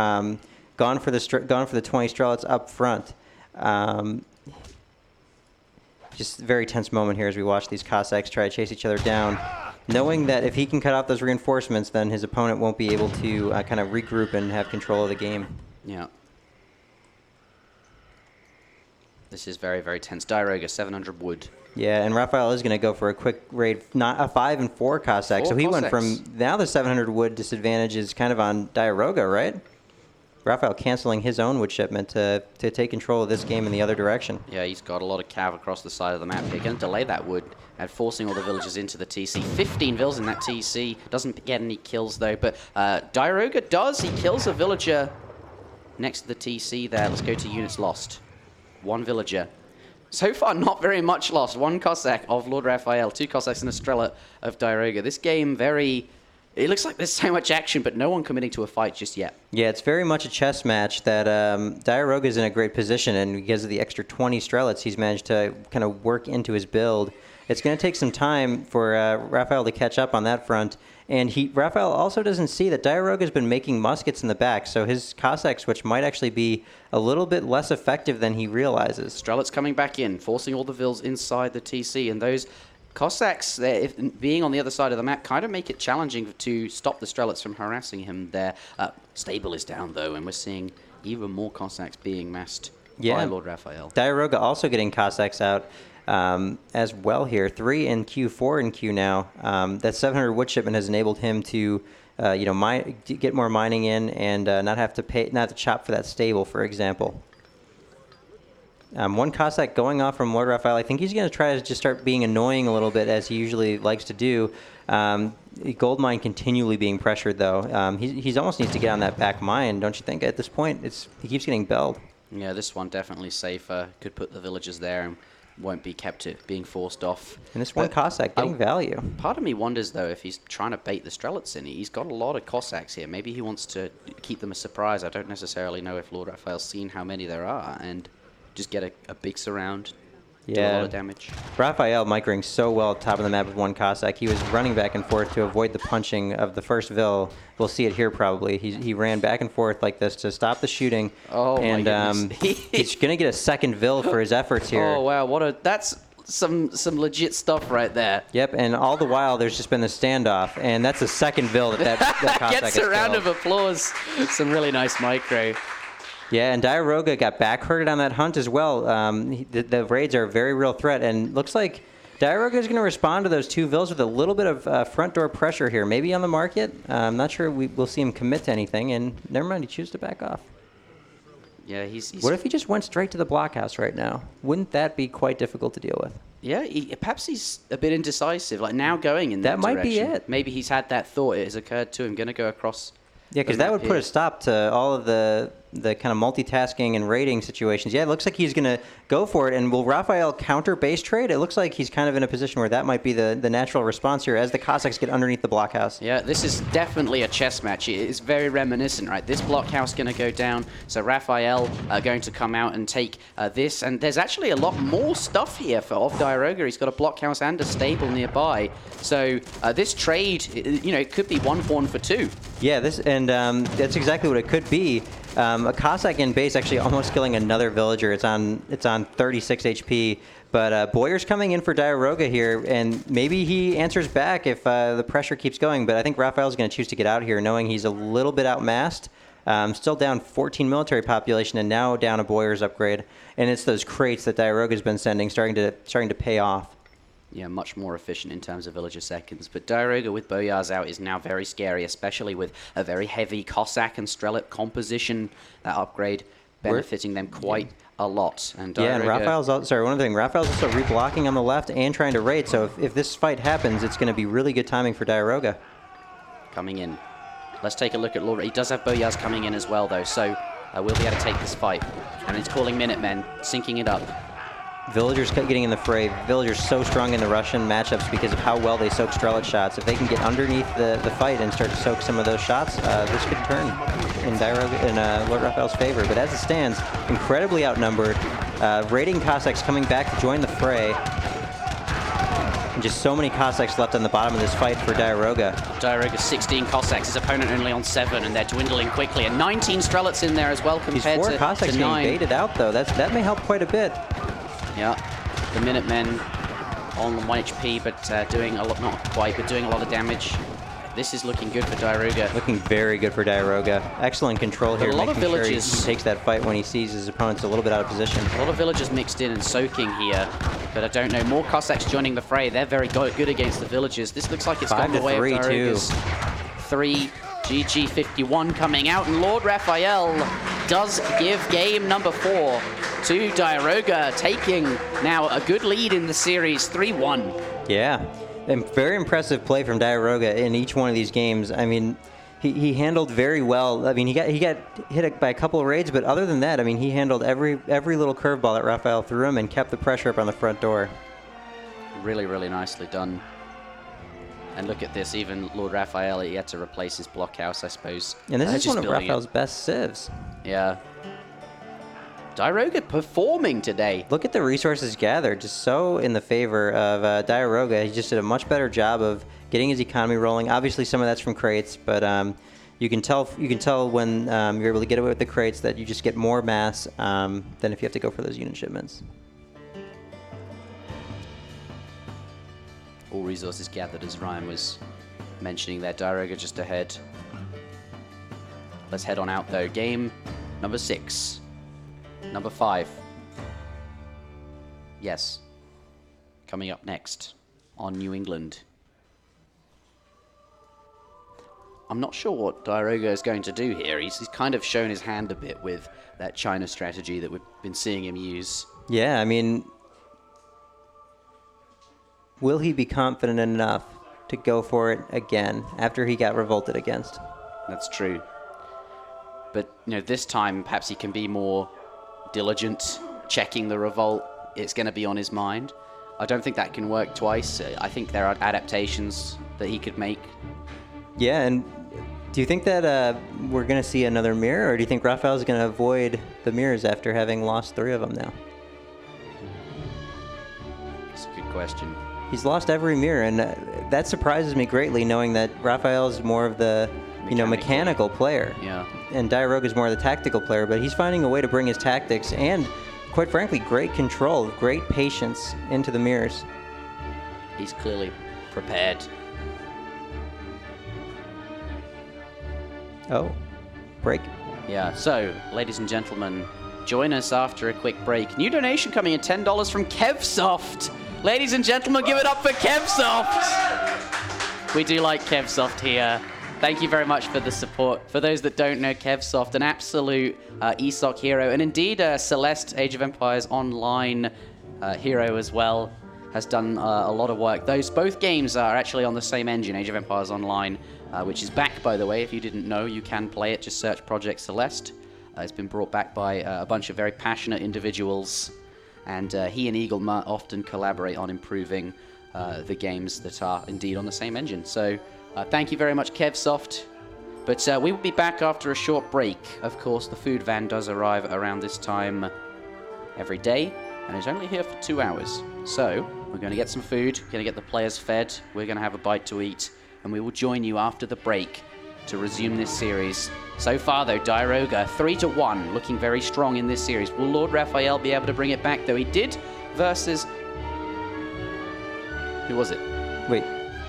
the 20 Strelets up front. Just a very tense moment here as we watch these Cossacks try to chase each other down, knowing that if he can cut off those reinforcements, then his opponent won't be able to kind of regroup and have control of the game. Yeah. This is very, very tense. Diarouga, 700 wood. Yeah, and Raphael is going to go for a quick raid, not a 5 and 4 Cossack. So he went from, now the 700 wood disadvantage is kind of on Diarouga, right? Raphael canceling his own wood shipment to take control of this game in the other direction. Yeah, he's got a lot of cav across the side of the map here. Going to delay that wood and forcing all the villagers into the TC. 15 vills in that TC. Doesn't get any kills, though. But Diarouga does. He kills a villager next to the TC there. Let's go to units lost. 1 villager. So far, not very much lost. 1 Cossack of LordRaphael. 2 Cossacks and a Strela of Diarouga. This game very... It looks like there's so much action, but no one committing to a fight just yet. Yeah, it's very much a chess match that Diarouga is in a great position, and because of the extra 20 Strelets, he's managed to kind of work into his build. It's going to take some time for Raphael to catch up on that front, and Raphael also doesn't see that Diarouga has been making muskets in the back, so his Cossack switch might actually be a little bit less effective than he realizes. Strelets coming back in, forcing all the vills inside the TC, and those Cossacks, being on the other side of the map, kind of make it challenging to stop the Strelets from harassing him there. Stable is down, though, and we're seeing even more Cossacks being massed by LordRaphael. Diarouga also getting Cossacks out as well here. 3 in Q, 4 in Q now. That 700 wood shipment has enabled him to get more mining in and not have to chop for that stable, for example. 1 Cossack going off from LordRaphael. I think he's going to try to just start being annoying a little bit, as he usually likes to do. Gold mine continually being pressured, though. He almost needs to get on that back mine, don't you think? At this point, he keeps getting belled. Yeah, this one definitely safer. Could put the villagers there and won't be kept being forced off. And this 1 Cossack getting value. Part of me wonders, though, if he's trying to bait the Strelets in. He's got a lot of Cossacks here. Maybe he wants to keep them a surprise. I don't necessarily know if LordRaphael's seen how many there are, and just get a big surround, do a lot of damage. Raphael microing so well at the top of the map with 1 Cossack. He was running back and forth to avoid the punching of the first Vill. We'll see it here probably. He ran back and forth like this to stop the shooting. Oh, and my goodness. He's going to get a second Vill for his efforts here. Oh, wow. That's some legit stuff right there. Yep, and all the while there's just been the standoff, and that's the second Vill that Cossack gets a round of applause. Some really nice micro. Yeah, and Diarouga got back-herded on that hunt as well. The raids are a very real threat, and looks like Diarouga is going to respond to those 2 vills with a little bit of front door pressure here. Maybe on the market. I'm not sure we'll see him commit to anything, and never mind, he chooses to back off. Yeah, he's... What if he just went straight to the blockhouse right now? Wouldn't that be quite difficult to deal with? Yeah, perhaps he's a bit indecisive, like now going in that direction. That might be it. Maybe he's had that thought. It has occurred to him, going to go across. Yeah, because that would put a stop to all of the kind of multitasking and raiding situations. Yeah, it looks like he's going to go for it. And will Raphael counter base trade? It looks like he's kind of in a position where that might be the natural response here as the Cossacks get underneath the blockhouse. Yeah, this is definitely a chess match. It's very reminiscent, right? This blockhouse going to go down. So Raphael going to come out and take this. And there's actually a lot more stuff here of Diarouga. He's got a blockhouse and a stable nearby. So this trade, it could be 1 pawn for 2. Yeah, that's exactly what it could be. A Cossack in base actually almost killing another villager. It's on 36 HP. But Boyer's coming in for Diarouga here, and maybe he answers back if the pressure keeps going. But I think Raphael's going to choose to get out here, knowing he's a little bit outmassed. Still down 14 military population, and now down a Boyer's upgrade. And it's those crates that Diarouga's been sending starting to pay off. Yeah, much more efficient in terms of villager seconds. But Diarouga with Boyars out is now very scary, especially with a very heavy Cossack and Strelip composition. That upgrade benefiting them quite a lot. And yeah, and Raphael's also, sorry, one other thing, Raphael's also reblocking on the left and trying to raid, so if this fight happens, it's going to be really good timing for Diarouga. Coming in. Let's take a look at Lord. He does have Boyars coming in as well, though, so we'll be able to take this fight. And he's calling Minutemen, syncing it up. Villagers getting in the fray. Villagers so strong in the Russian matchups because of how well they soak Strelitz shots. If they can get underneath the fight and start to soak some of those shots, this could turn in LordRaphael's favor. But as it stands, incredibly outnumbered. Raiding Cossacks coming back to join the fray. And just so many Cossacks left on the bottom of this fight for Diarouga. Diarouga 16 Cossacks, his opponent only on 7, and they're dwindling quickly. And 19 Strelitz in there as well compared These 4 to Cossacks 9. getting baited out, though. That may help quite a bit. Yeah, the Minutemen on 1 HP, but doing a lot, not quite, but doing a lot of damage. This is looking good for Diarouga. Looking very good for Diarouga. Excellent control here, a lot of making sure villages he takes that fight when he sees his opponent's a little bit out of position. A lot of villagers mixed in and soaking here, but I don't know. More Cossacks joining the fray. They're very good against the villagers. This looks like it's gone the way of Diarouga's. 3, GG51 coming out, and LordRaphael does give game number 4 to Diarouga, taking now a good lead in the series, 3-1. Yeah, and very impressive play from Diarouga in each one of these games. I mean, he handled very well. I mean, he got hit by a couple of raids, but other than that, I mean, he handled every little curveball that Raphael threw him and kept the pressure up on the front door. Really, really nicely done. And look at this, even LordRaphael, he had to replace his blockhouse, I suppose. And this is one of Raphael's best civs. Yeah. Diarouga performing today. Look at the resources gathered, just so in the favor of Diarouga. He just did a much better job of getting his economy rolling. Obviously, some of that's from crates, but you can tell when you're able to get away with the crates that you just get more mass than if you have to go for those unit shipments. All resources gathered, as Ryan was mentioning there. Diarouga just ahead. Let's head on out, though. Game number 6. Number 5. Yes. Coming up next on New England. I'm not sure what Diarouga is going to do here. He's kind of shown his hand a bit with that China strategy that we've been seeing him use. Yeah, I mean, will he be confident enough to go for it again after he got revolted against? That's true. But, you know, this time perhaps he can be more diligent, checking the revolt. It's going to be on his mind. I don't think that can work twice. I think there are adaptations that he could make. Yeah, and do you think that we're going to see another mirror, or do you think Raphael's going to avoid the mirrors after having lost 3 of them now? That's a good question. He's lost every mirror, and that surprises me greatly, knowing that Raphael is more of the mechanical player. Yeah. And Diarouga is more of the tactical player, but he's finding a way to bring his tactics and, quite frankly, great control, great patience into the mirrors. He's clearly prepared. Oh, break. Yeah, so, ladies and gentlemen, join us after a quick break. New donation coming in, $10 from Kevsoft. Ladies and gentlemen, give it up for Kevsoft. We do like Kevsoft here. Thank you very much for the support. For those that don't know, Kevsoft, an absolute ESOC hero, and indeed a Celeste Age of Empires Online hero as well, has done a lot of work. Both games are actually on the same engine, Age of Empires Online, which is back, by the way. If you didn't know, you can play it. Just search Project Celeste. It's been brought back by a bunch of very passionate individuals, and he and Eagle often collaborate on improving the games that are indeed on the same engine. So thank you very much, Kevsoft. But we will be back after a short break. Of course, the food van does arrive around this time every day, and it's only here for 2 hours. So we're going to get some food, going to get the players fed, we're going to have a bite to eat, and we will join you after the break to resume this series. So far, though, Diarouga 3-1, looking very strong in this series. Will LordRaphael be able to bring it back, though? He did versus... Who was it? Wait.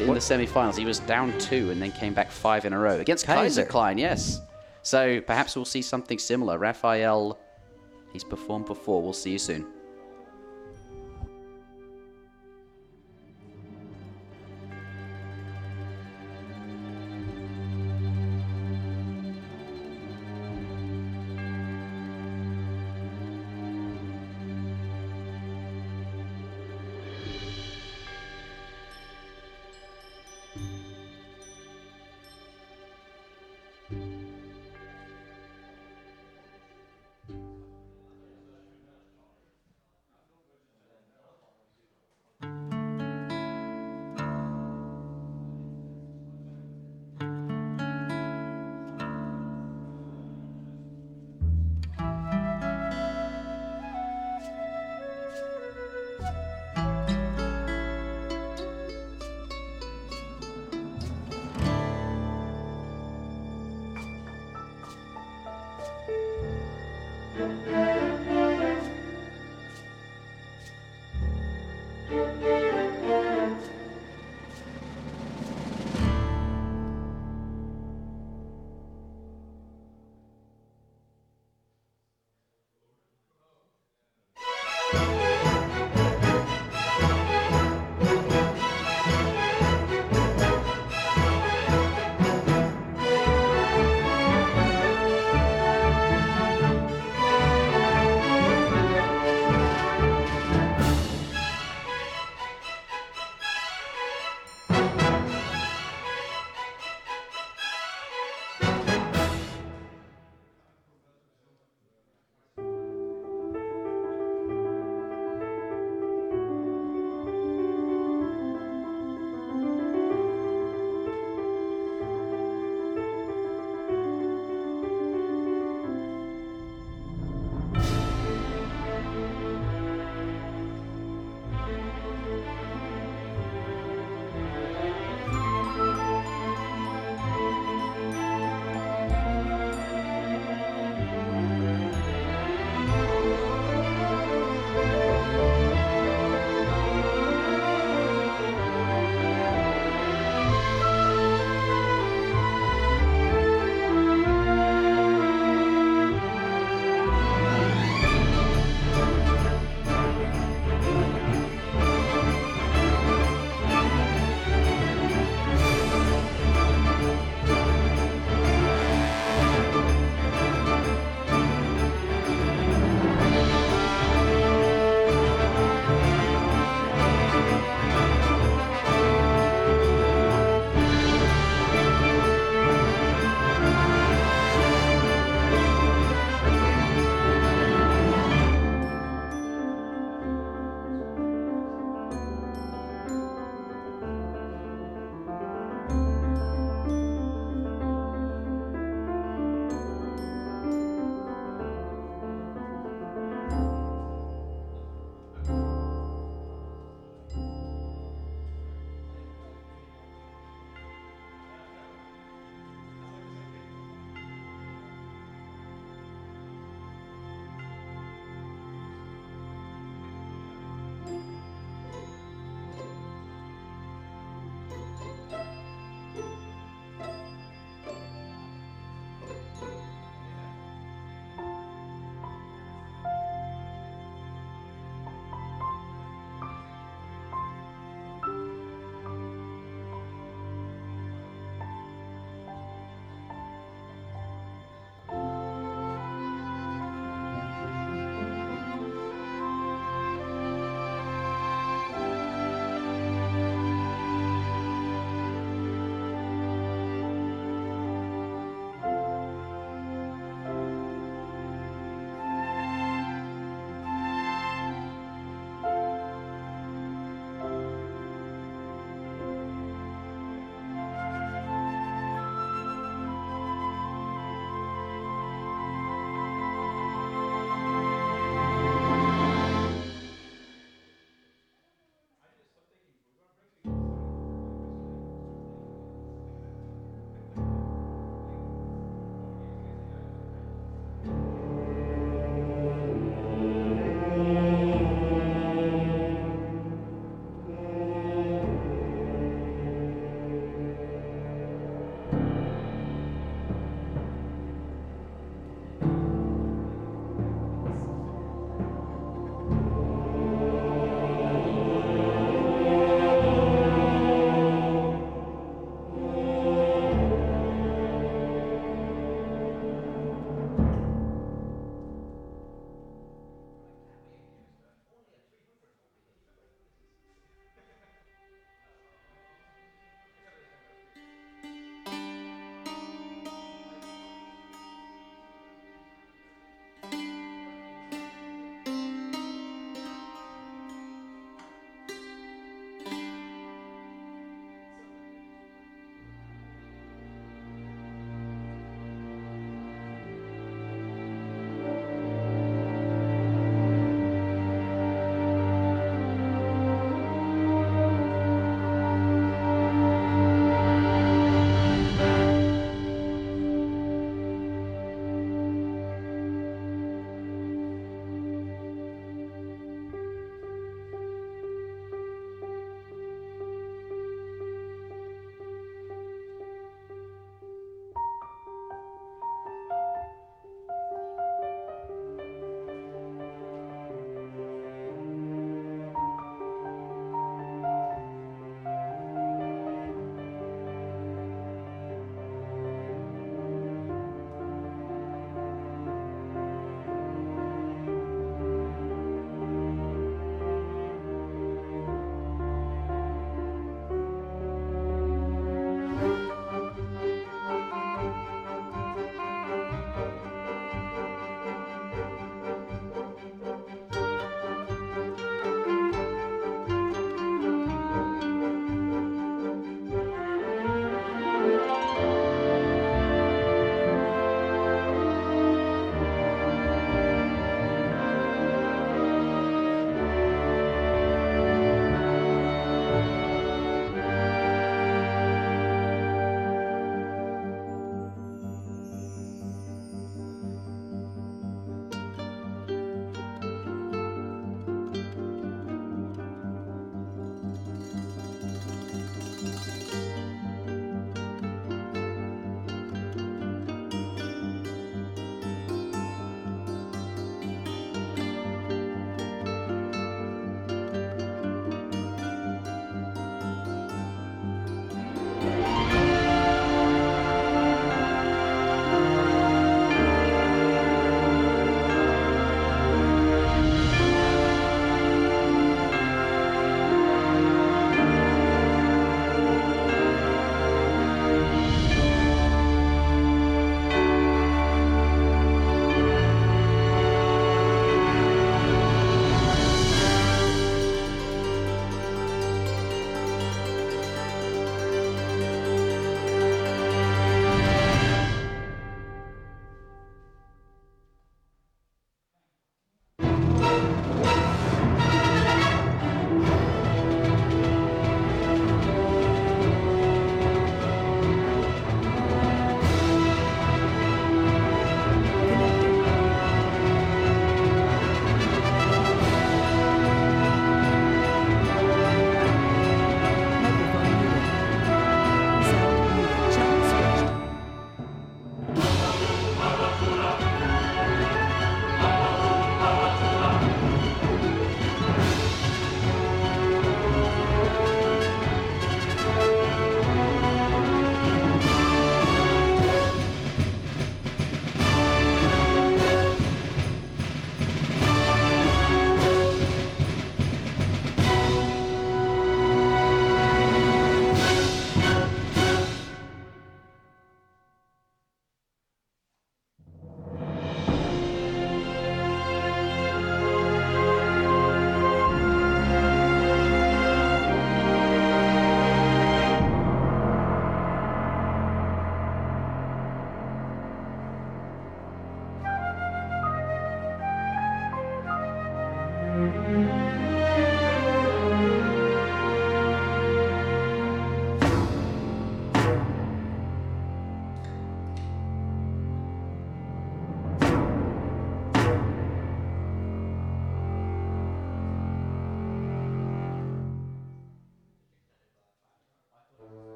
In the semi-finals, he was down 2 and then came back 5 in a row. Against Kaiserklein, yes. So perhaps we'll see something similar. Raphael, he's performed before. We'll see you soon.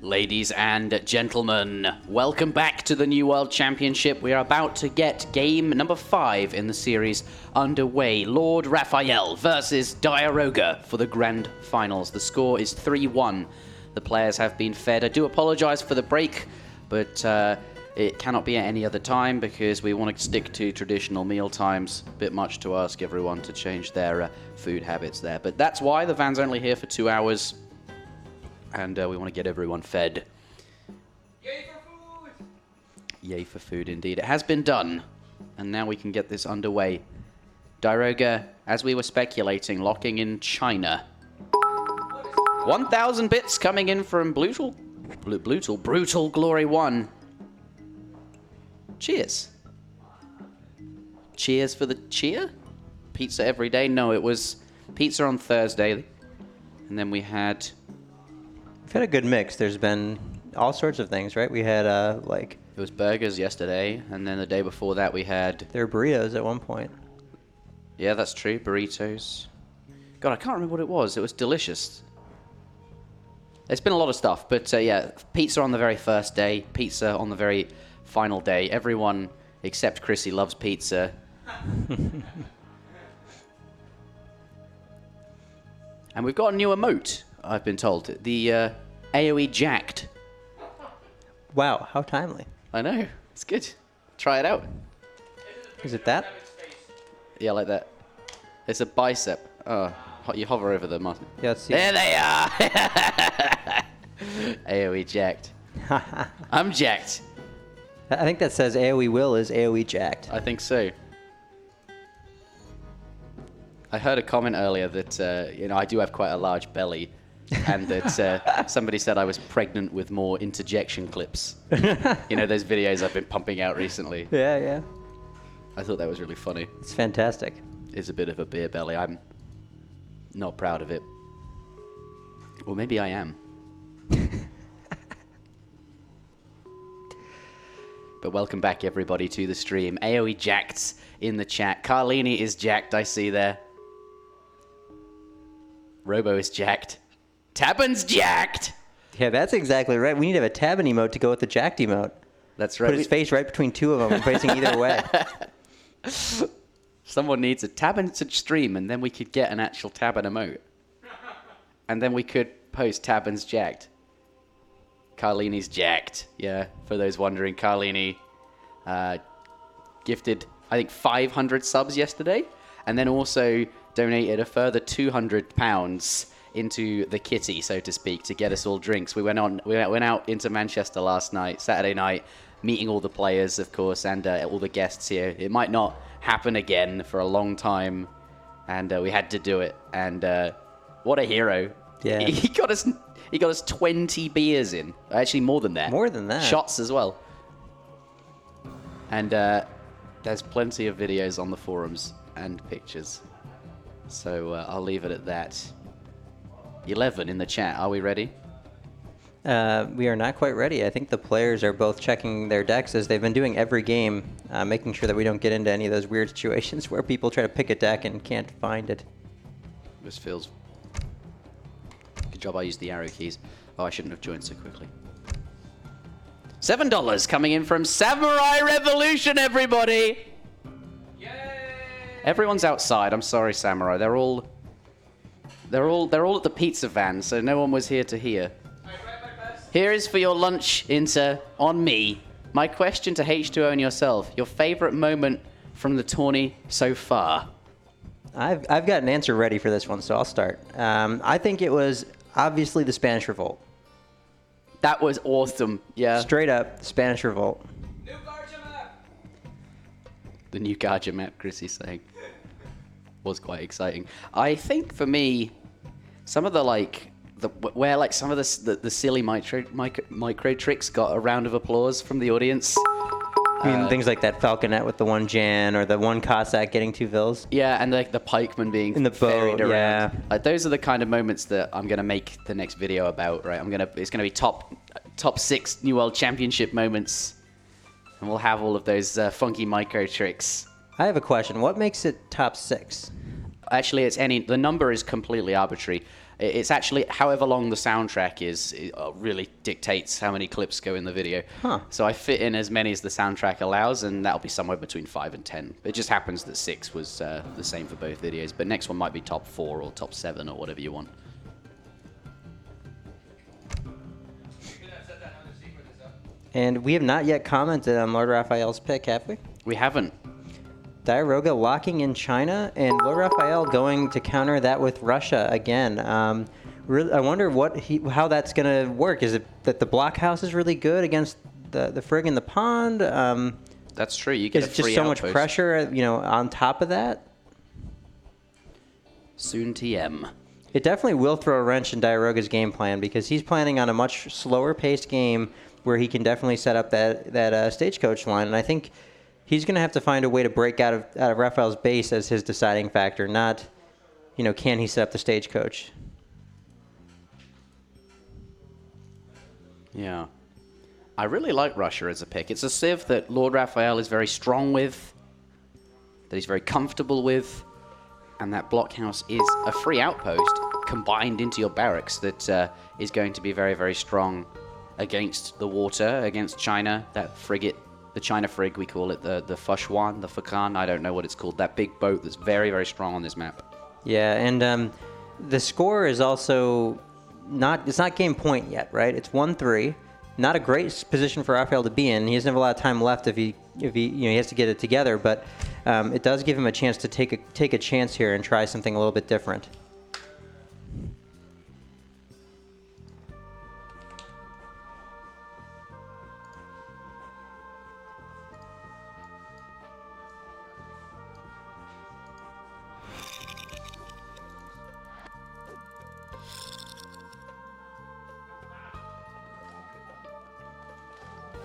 Ladies and gentlemen, welcome back to the New World Championship. We are about to get game number 5 in the series underway. LordRaphael versus Diarouga for the grand finals. The score is 3-1. The players have been fed. I do apologize for the break, but it cannot be at any other time because we want to stick to traditional meal times. A bit much to ask everyone to change their food habits there. But that's why the van's only here for 2 hours. And we want to get everyone fed. Yay for food! Yay for food, indeed. It has been done. And now we can get this underway. Diarouga, as we were speculating, locking in China. 1,000 bits coming in from Brutal Glory 1. Cheers. Cheers for the cheer? Pizza every day? No, it was pizza on Thursday. And then we had... We've had a good mix. There's been all sorts of things, right? We had, It was burgers yesterday, and then the day before that we had... There were burritos at one point. Yeah, that's true. Burritos. God, I can't remember what it was. It was delicious. There's been a lot of stuff, but yeah, pizza on the very first day, pizza on the very final day. Everyone except Chrissy loves pizza. And we've got a new emote, I've been told. The AoE jacked. Wow, how timely. I know. It's good. Try it out. Is it that? Yeah, like that. It's a bicep. Oh, you hover over them, Martin. Yeah, let's see. There they are! AoE jacked. I'm jacked. I think that says AoE will is AoE jacked. I think so. I heard a comment earlier that, I do have quite a large belly, and that somebody said I was pregnant with more interjection clips. Those videos I've been pumping out recently. Yeah, yeah. I thought that was really funny. It's fantastic. It's a bit of a beer belly. I'm not proud of it. Or maybe I am. But welcome back, everybody, to the stream. AoE jacked in the chat. Carlini is jacked, I see there. Robo is jacked. Tabben's jacked! Yeah, that's exactly right. We need to have a Tabben emote to go with the jacked emote. That's right. Put his face right between two of them and facing either way. Someone needs a Tabben to stream, and then we could get an actual Tabben emote. And then we could post Tabben's jacked. Carlini's jacked. Yeah, for those wondering, Carlini gifted, I think, 500 subs yesterday, and then also donated a further £200 into the kitty, so to speak, to get us all drinks. We went out into Manchester last night, Saturday night, meeting all the players, of course, and all the guests here. It might not happen again for a long time, and we had to do it. And what a hero! Yeah, he got us 20 beers in. Actually, more than that. More than that. Shots as well. And there's plenty of videos on the forums and pictures. So I'll leave it at that. 11 in the chat. Are we ready? We are not quite ready. I think the players are both checking their decks as they've been doing every game, making sure that we don't get into any of those weird situations where people try to pick a deck and can't find it. This feels... Good job I used the arrow keys. Oh, I shouldn't have joined so quickly. $7 coming in from Samurai Revolution, everybody! Yay! Everyone's outside. I'm sorry, Samurai. They're all at the pizza van, so no one was here to hear. Here is for your lunch, Inter, on me. My question to H2O and yourself. Your favorite moment from the tourney so far? I've got an answer ready for this one, so I'll start. I think it was obviously the Spanish Revolt. That was awesome, yeah. Straight up, Spanish Revolt. New Garja map! The new Garja map, Chrissy's saying. Was quite exciting. I think for me, some of the some of the silly micro tricks got a round of applause from the audience. I mean, things like that Falconet with the one Jan or the one Cossack getting 2 vills. Yeah, and the pikeman being in the boat around. Yeah. Like, those are the kind of moments that I'm gonna make the next video about. Right, it's gonna be top 6 New World Championship moments, and we'll have all of those funky micro tricks. I have a question. What makes it top 6? Actually, the number is completely arbitrary. It's actually however long the soundtrack is, it really dictates how many clips go in the video. Huh. So I fit in as many as the soundtrack allows, and that'll be somewhere between 5 and 10. It just happens that 6 was the same for both videos, but next one might be top 4 or top 7 or whatever you want. And we have not yet commented on LordRaphael's pick, have we? We haven't. Diarouga locking in China, and LordRaphael going to counter that with Russia again. I wonder how that's going to work. Is it that the blockhouse is really good against the frig in the pond? That's true. You get a Is free just so much outpost. pressure, on top of that? Soon TM. It definitely will throw a wrench in Diarouga's game plan because he's planning on a much slower paced game where he can definitely set up that stagecoach line, and I think he's going to have to find a way to break out of Raphael's base as his deciding factor, not, can he set up the stagecoach? Yeah. I really like Russia as a pick. It's a civ that LordRaphael is very strong with, that he's very comfortable with, and that blockhouse is a free outpost combined into your barracks that is going to be very, very strong against the water, against China, that frigate, the China frig, we call it, the Fushuan, the Fakan, I don't know what it's called, that big boat that's very, very strong on this map. Yeah, and the score is also it's not game point yet, right? It's 1-3. Not a great position for Raphael to be in. He doesn't have a lot of time left if he has to get it together, but it does give him a chance to take a chance here and try something a little bit different.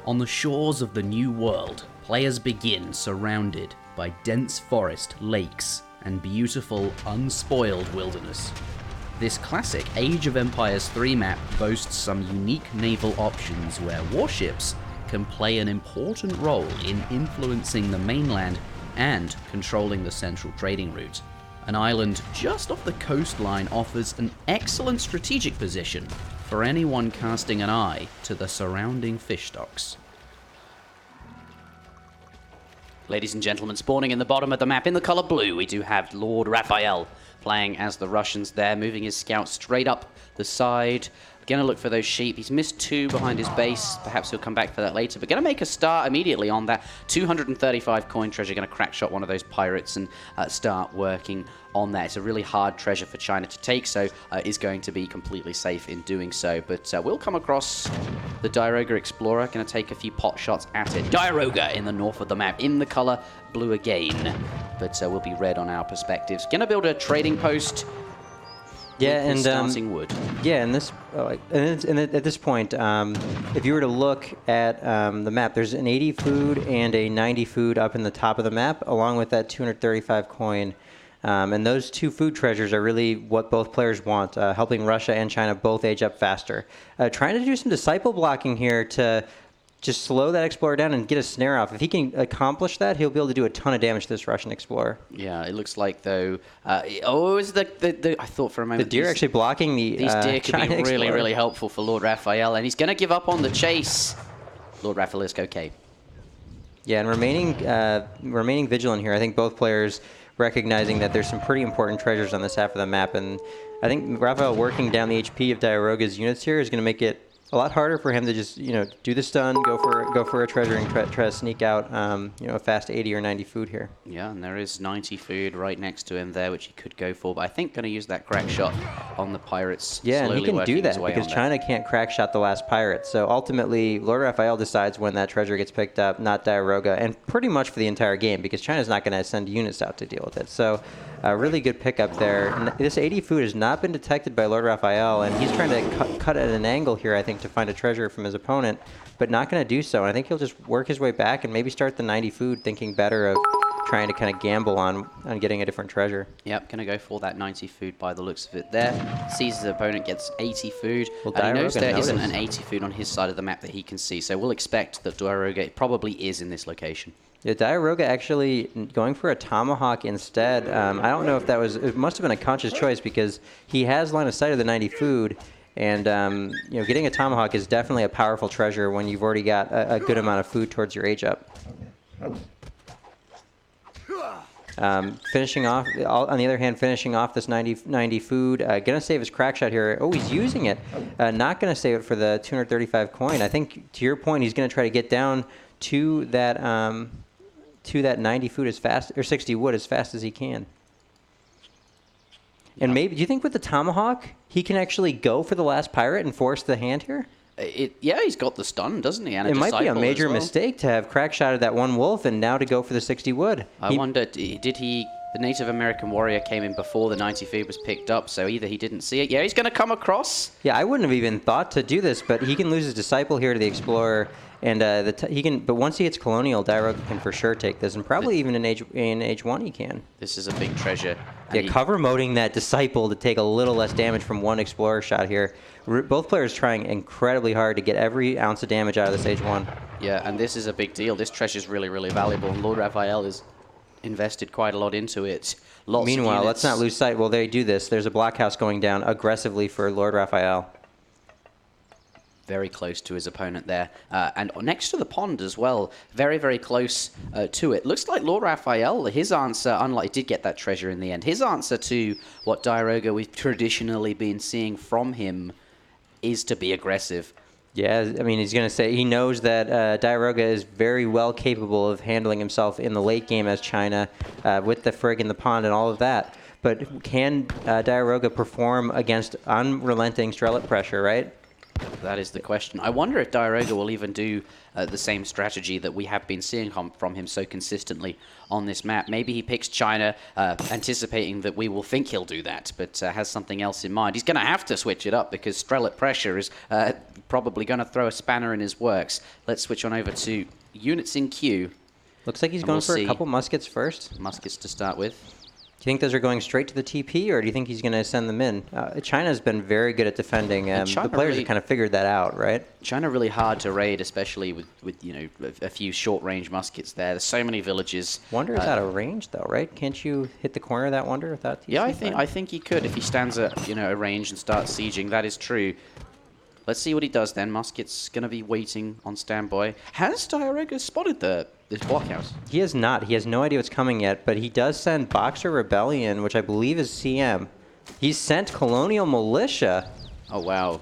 On the shores of the New World, players begin surrounded by dense forest, lakes, and beautiful, unspoiled wilderness. This classic Age of Empires 3 map boasts some unique naval options where warships can play an important role in influencing the mainland and controlling the central trading route. An island just off the coastline offers an excellent strategic position for anyone casting an eye to the surrounding fish stocks. Ladies and gentlemen, spawning in the bottom of the map in the color blue, we do have LordRaphael playing as the Russians there, moving his scouts straight up the side. Gonna look for those sheep. He's missed 2 behind his base. Perhaps he'll come back for that later. But gonna make a start immediately on that 235 coin treasure. Gonna crack shot one of those pirates and start working on that. It's a really hard treasure for China to take, so is going to be completely safe in doing so. But we'll come across the Diarouga Explorer. Gonna take a few pot shots at it. Diarouga in the north of the map, in the color blue again. But will be red on our perspectives. Gonna build a trading post. Yeah, and starting wood. Yeah, and at this point, if you were to look at the map, there's an 80 food and a 90 food up in the top of the map, along with that 235 coin. And those 2 food treasures are really what both players want, helping Russia and China both age up faster. Trying to do some disciple blocking here to just slow that Explorer down and get a snare off. If he can accomplish that, he'll be able to do a ton of damage to this Russian Explorer. Yeah, it looks like though. I thought for a moment the deer actually blocking the these deer could China be really, Explorer. really helpful for LordRaphael, and he's going to give up on the chase. LordRaphael is okay. Yeah, and remaining vigilant here. I think both players recognizing that there's some pretty important treasures on this half of the map, and I think Raphael working down the HP of Diarouga's units here is going to make it a lot harder for him to just, do the stun, go for a treasure, and try to sneak out, a fast 80 or 90 food here. Yeah, and there is 90 food right next to him there, which he could go for. But I think going to use that crack shot on the pirates. Yeah, and he can do that because China can't crack shot the last pirate. So ultimately, LordRaphael decides when that treasure gets picked up, not Diarouga, and pretty much for the entire game because China's not going to send units out to deal with it. So a really good pickup there. And this 80 food has not been detected by LordRaphael, and he's trying to cut at an angle here, I think, to find a treasure from his opponent, but not going to do so. And I think he'll just work his way back and maybe start the 90 food, thinking better of trying to kind of gamble on getting a different treasure. Yep, going to go for that 90 food by the looks of it there. Sees his opponent gets 80 food. Well, and he knows there isn't an 80 food on his side of the map that he can see, so we'll expect that Diarouga probably is in this location. Yeah, Diarouga actually going for a tomahawk instead. I don't know if that was, it must have been a conscious choice because he has line of sight of the 90 food, and you know, getting a tomahawk is definitely a powerful treasure when you've already got a good amount of food towards your age up. Finishing off, on the other hand, finishing off this 90 food. Gonna save his crack shot here. Oh, he's using it. Not gonna save it for the 235 coin. I think, to your point, he's gonna try to get down to that 90 food as fast, or 60 wood as fast as he can. And maybe, do you think with the tomahawk, he can actually go for the last pirate and force the hand here? Yeah, he's got the stun, doesn't he? And it might be a major well. mistake to have crack shotted that one wolf and now to go for the 60 wood. I wonder, did he... The Native American warrior came in before the 90 feet was picked up, so either he didn't see it. Yeah, he's going to come across. Yeah, I wouldn't have even thought to do this, but he can lose his disciple here to the explorer, and he can. But once he hits colonial, Diarouga can for sure take this, and probably even in age 1 he can. This is a big treasure. Yeah, cover moding that disciple to take a little less damage from one explorer shot here. Both players trying incredibly hard to get every ounce of damage out of this age 1. Yeah, and this is a big deal. This treasure is really, really valuable, and LordRaphael is invested quite a lot into it. Meanwhile, let's not lose sight while they do this. There's a blockhouse going down aggressively for LordRaphael. Very close to his opponent there. And next to the pond as well. Very, very close to it. Looks like LordRaphael, his answer, unlike he did get that treasure in the end, his answer to what Diarouga we've traditionally been seeing from him is to be aggressive. Yeah, I mean, he's going to say he knows that Diarouga is very well capable of handling himself in the late game as China with the frig in the pond and all of that. But can Diarouga perform against unrelenting Strellet pressure, right? That is the question. I wonder if Diarouga will even do the same strategy that we have been seeing from him so consistently on this map. Maybe he picks China, anticipating that we will think he'll do that, but has something else in mind. He's going to have to switch it up because Strellet pressure is probably going to throw a spanner in his works. Let's switch on over to units in queue. Looks like he's going for a couple muskets first. Muskets to start with. Do you think those are going straight to the TP, or do you think he's going to send them in? China's been very good at defending. The players have kind of figured that out, right? China really hard to raid, especially with you know, a few short-range muskets there. There's so many villages. Wonder is out of range, though, right? Can't you hit the corner of that Wonder without TC? Yeah, I think he could if he stands at, you know, a range and starts sieging. That is true. Let's see what he does then. Musket's going to be waiting on standby. Has Diarouga spotted this blockhouse? He has not. He has no idea what's coming yet, but he does send Boxer Rebellion, which I believe is CM. He's sent Colonial Militia. Oh, wow.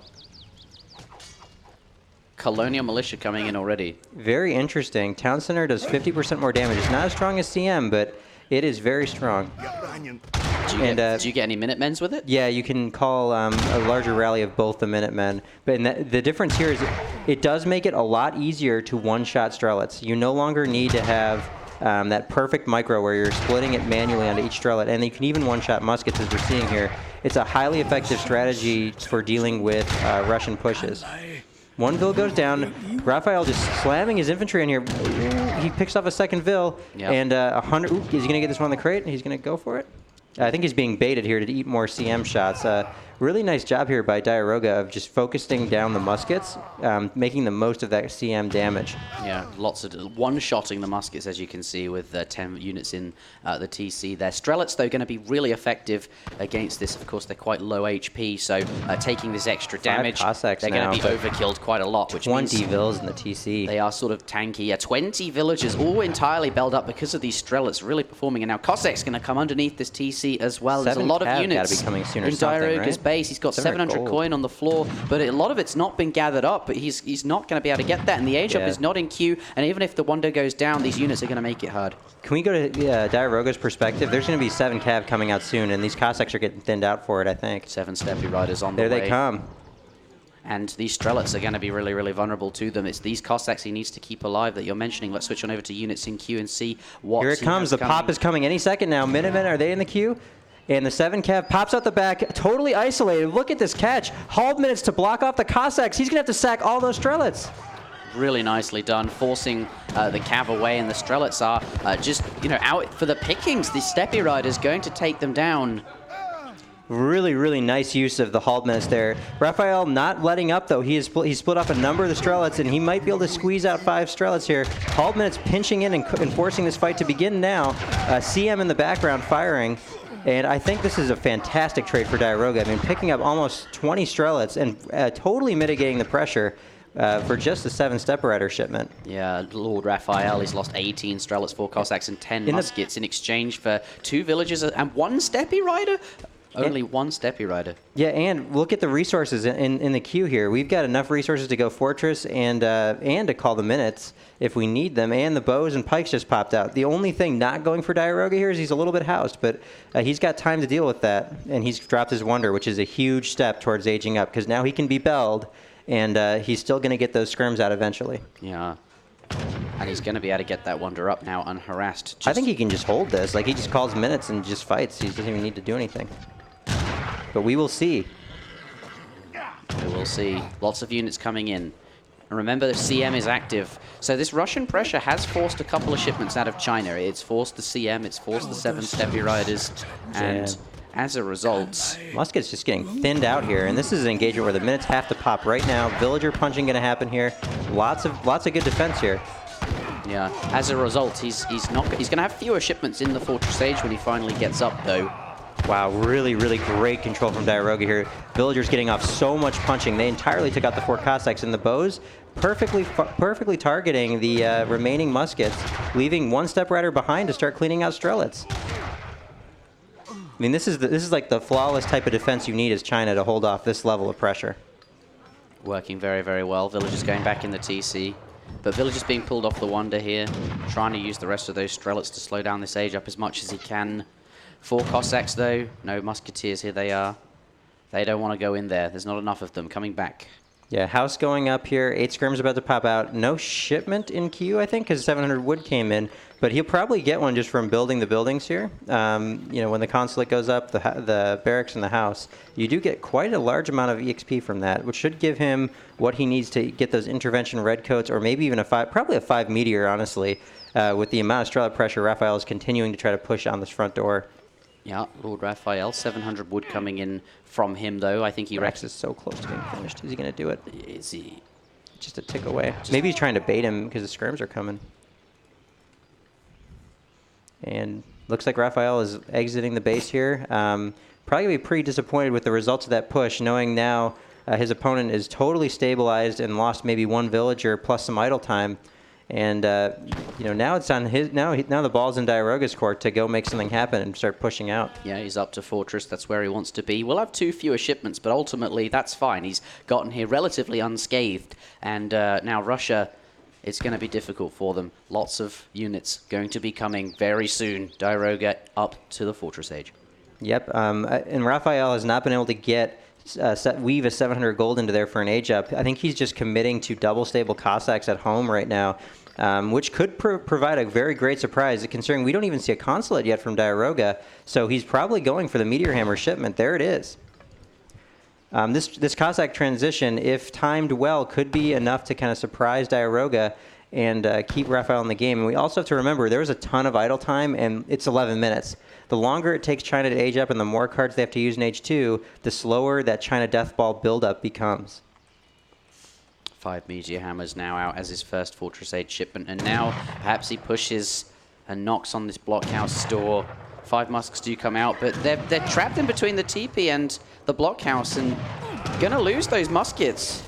Colonial Militia coming in already. Very interesting. Town Center does 50% more damage. It's not as strong as CM, but it is very strong. Do you get any Minutemens with it? Yeah, you can call a larger rally of both the Minutemen. But the difference here is it does make it a lot easier to one-shot Strelets. You no longer need to have that perfect micro where you're splitting it manually onto each Strelet. And you can even one-shot muskets, as we're seeing here. It's a highly effective strategy for dealing with Russian pushes. One Vil goes down. Raphael just slamming his infantry in here. He picks off a second Vil. Yep. And 100. Ooh, is he going to get this one on the crate? He's going to go for it. I think he's being baited here to eat more CM shots. Really nice job here by Diarouga of just focusing down the muskets, making the most of that CM damage. Yeah, lots of one-shotting the muskets, as you can see, with 10 units in the TC there. Strelets, though, going to be really effective against this. Of course, they're quite low HP, so taking this extra damage, they're going to be overkilled quite a lot, which 20 means Vils in the TC. They are sort of tanky. Yeah, 20 villagers, all entirely bailed up because of these Strelets really performing. And now Cossack's going to come underneath this TC as well. There's a lot of units be coming sooner in Diarouga's base. He's got 700 coin on the floor, but a lot of it's not been gathered up, but he's not going to be able to get that, and the age up is not in queue, and even if the Wonder goes down, these units are going to make it hard. Can we go to Diarouga's perspective? There's going to be 7 cav coming out soon, and these Cossacks are getting thinned out for it, I think. 7 Steppe Riders on the way. There they come. And these Strelets are going to be really, really vulnerable to them. It's these Cossacks he needs to keep alive that you're mentioning. Let's switch on over to units in queue and see what. Here it comes. The pop is coming any second now. Minutemen, are they in the queue? And the 7 cav pops out the back, totally isolated. Look at this catch. Halve minutes to block off the Cossacks. He's going to have to sack all those Strelets. Really nicely done, forcing the cav away, and the Strelets are just, you know, out for the pickings. The Steppe Rider's going to take them down. Really, really nice use of the hauled menace there. Raphael not letting up, though. He split up a number of the Strelets, and he might be able to squeeze out 5 Strelets here. Hauled menace pinching in and forcing this fight to begin now. CM in the background firing. And I think this is a fantastic trade for Diarouga. I mean, picking up almost 20 Strelets and totally mitigating the pressure for just a 7 Stepper Rider shipment. Yeah, LordRaphael, he's lost 18 Strelets, 4 Cossacks, and 10 muskets in exchange for 2 villagers and 1 Steppe Rider? Only 1 Steppe Rider. Yeah, and look at the resources in the queue here. We've got enough resources to go Fortress and to call the minutes if we need them, and the bows and pikes just popped out. The only thing not going for Diarouga here is he's a little bit housed, but he's got time to deal with that, and he's dropped his Wonder, which is a huge step towards aging up, because now he can be belled, and he's still going to get those scrims out eventually. Yeah. And he's going to be able to get that Wonder up now unharassed. I think he can just hold this. Like, he just calls minutes and just fights. He doesn't even need to do anything. But we will see. We will see. Lots of units coming in. And remember, the CM is active. So this Russian pressure has forced a couple of shipments out of China. It's forced the CM, it's forced the 7 Steppe Riders. And as a result... Musket's just getting thinned out here. And this is an engagement where the minutes have to pop right now. Villager punching going to happen here. Lots of good defense here. Yeah. As a result, he's going to have fewer shipments in the Fortress Age when he finally gets up, though. Wow, really, really great control from Diarouga here. Villagers getting off so much punching. They entirely took out the 4 Cossacks, and the bows perfectly targeting the remaining muskets, leaving 1 Step Rider behind to start cleaning out Strelets. I mean, this is like the flawless type of defense you need as China to hold off this level of pressure. Working very, very well. Villagers going back in the TC. But Villagers being pulled off the Wonder here, trying to use the rest of those Strelets to slow down this age up as much as he can. 4 Cossacks, though. No Musketeers. Here they are. They don't want to go in there. There's not enough of them coming back. Yeah, house going up here. 8 scrims about to pop out. No shipment in queue, I think, because 700 wood came in. But he'll probably get one just from building the buildings here. You know, when the consulate goes up, the barracks and the house, you do get quite a large amount of EXP from that, which should give him what he needs to get those intervention redcoats, or maybe even probably a 5 meteor, honestly. With the amount of Strela pressure, Raphael is continuing to try to push on this front door. Yeah, LordRaphael, 700 wood coming in from him, though. I think he Rex is so close to being finished. Is he going to do it? Is he? Just a tick away. Maybe he's trying to bait him because the scrims are coming. And looks like Raphael is exiting the base here. Probably going to be pretty disappointed with the results of that push, knowing now his opponent is totally stabilized and lost maybe 1 villager plus some idle time. And you know, now it's on his. Now the ball's in Diarouga's court to go make something happen and start pushing out. Yeah, he's up to Fortress. That's where he wants to be. We'll have 2 fewer shipments, but ultimately that's fine. He's gotten here relatively unscathed, and now Russia, it's going to be difficult for them. Lots of units going to be coming very soon. Diarouga up to the Fortress Age. Yep, and Raphael has not been able to get weave a 700 gold into there for an age up. I think he's just committing to double stable Cossacks at home right now. Which could provide a very great surprise, considering we don't even see a consulate yet from Diarouga. So he's probably going for the Meteor Hammer shipment. There it is. This Cossack transition, if timed well, could be enough to kind of surprise Diarouga and keep Raphael in the game. And we also have to remember there was a ton of idle time, and it's 11 minutes. The longer it takes China to age up and the more cards they have to use in age 2, the slower that China Death Ball buildup becomes. 5 Meteor Hammers now out as his first Fortress Age shipment, and now perhaps he pushes and knocks on this blockhouse store. 5 Musks do come out, but they're trapped in between the teepee and the blockhouse and gonna lose those muskets.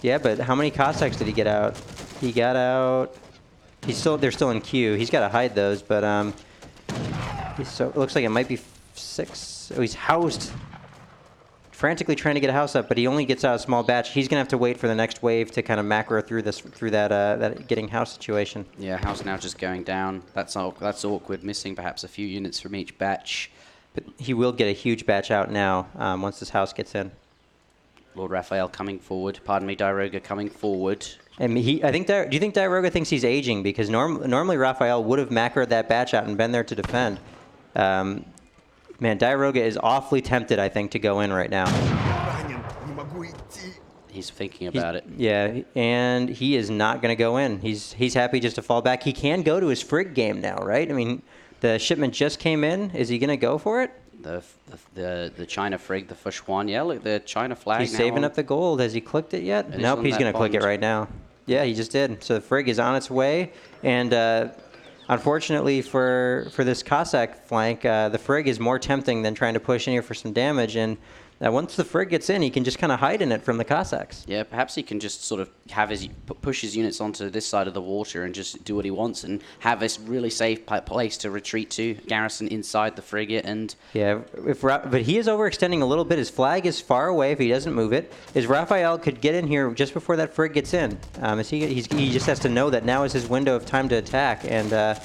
Yeah, but how many Cossacks did he get out? He got out. They're still in queue. He's got to hide those, but it looks like it might be 6. Oh, he's housed. Frantically trying to get a house up, but he only gets out a small batch. He's gonna have to wait for the next wave to kind of macro through that getting house situation. Yeah, house now just going down. That's awkward. Missing perhaps a few units from each batch. But he will get a huge batch out now once this house gets in. LordRaphael coming forward. Pardon me, Diarouga coming forward. And do you think Diarouga thinks he's aging? Because normally Raphael would have macroed that batch out and been there to defend. Man, Diarouga is awfully tempted, I think, to go in right now. He's thinking about it. Yeah, and he is not going to go in. He's happy just to fall back. He can go to his Frigg game now, right? I mean, the shipment just came in. Is he going to go for it? The China frig, the Fushuan. Yeah, look, the China flag. He's now saving on. up the gold. Has he clicked it yet? It is Nope, on he's that going to click it bond. right now. Yeah, he just did. So the frig is on its way, and unfortunately for this Cossack flank, the frig is more tempting than trying to push in here for some damage, and once the frig gets in, he can just kind of hide in it from the Cossacks. Yeah, perhaps he can just sort of have push his units onto this side of the water and just do what he wants and have this really safe place to retreat to, garrison inside the frigate. And yeah, but he is overextending a little bit. His flag is far away if he doesn't move it. Raphael could get in here just before that frig gets in. He just has to know that now is his window of time to attack, and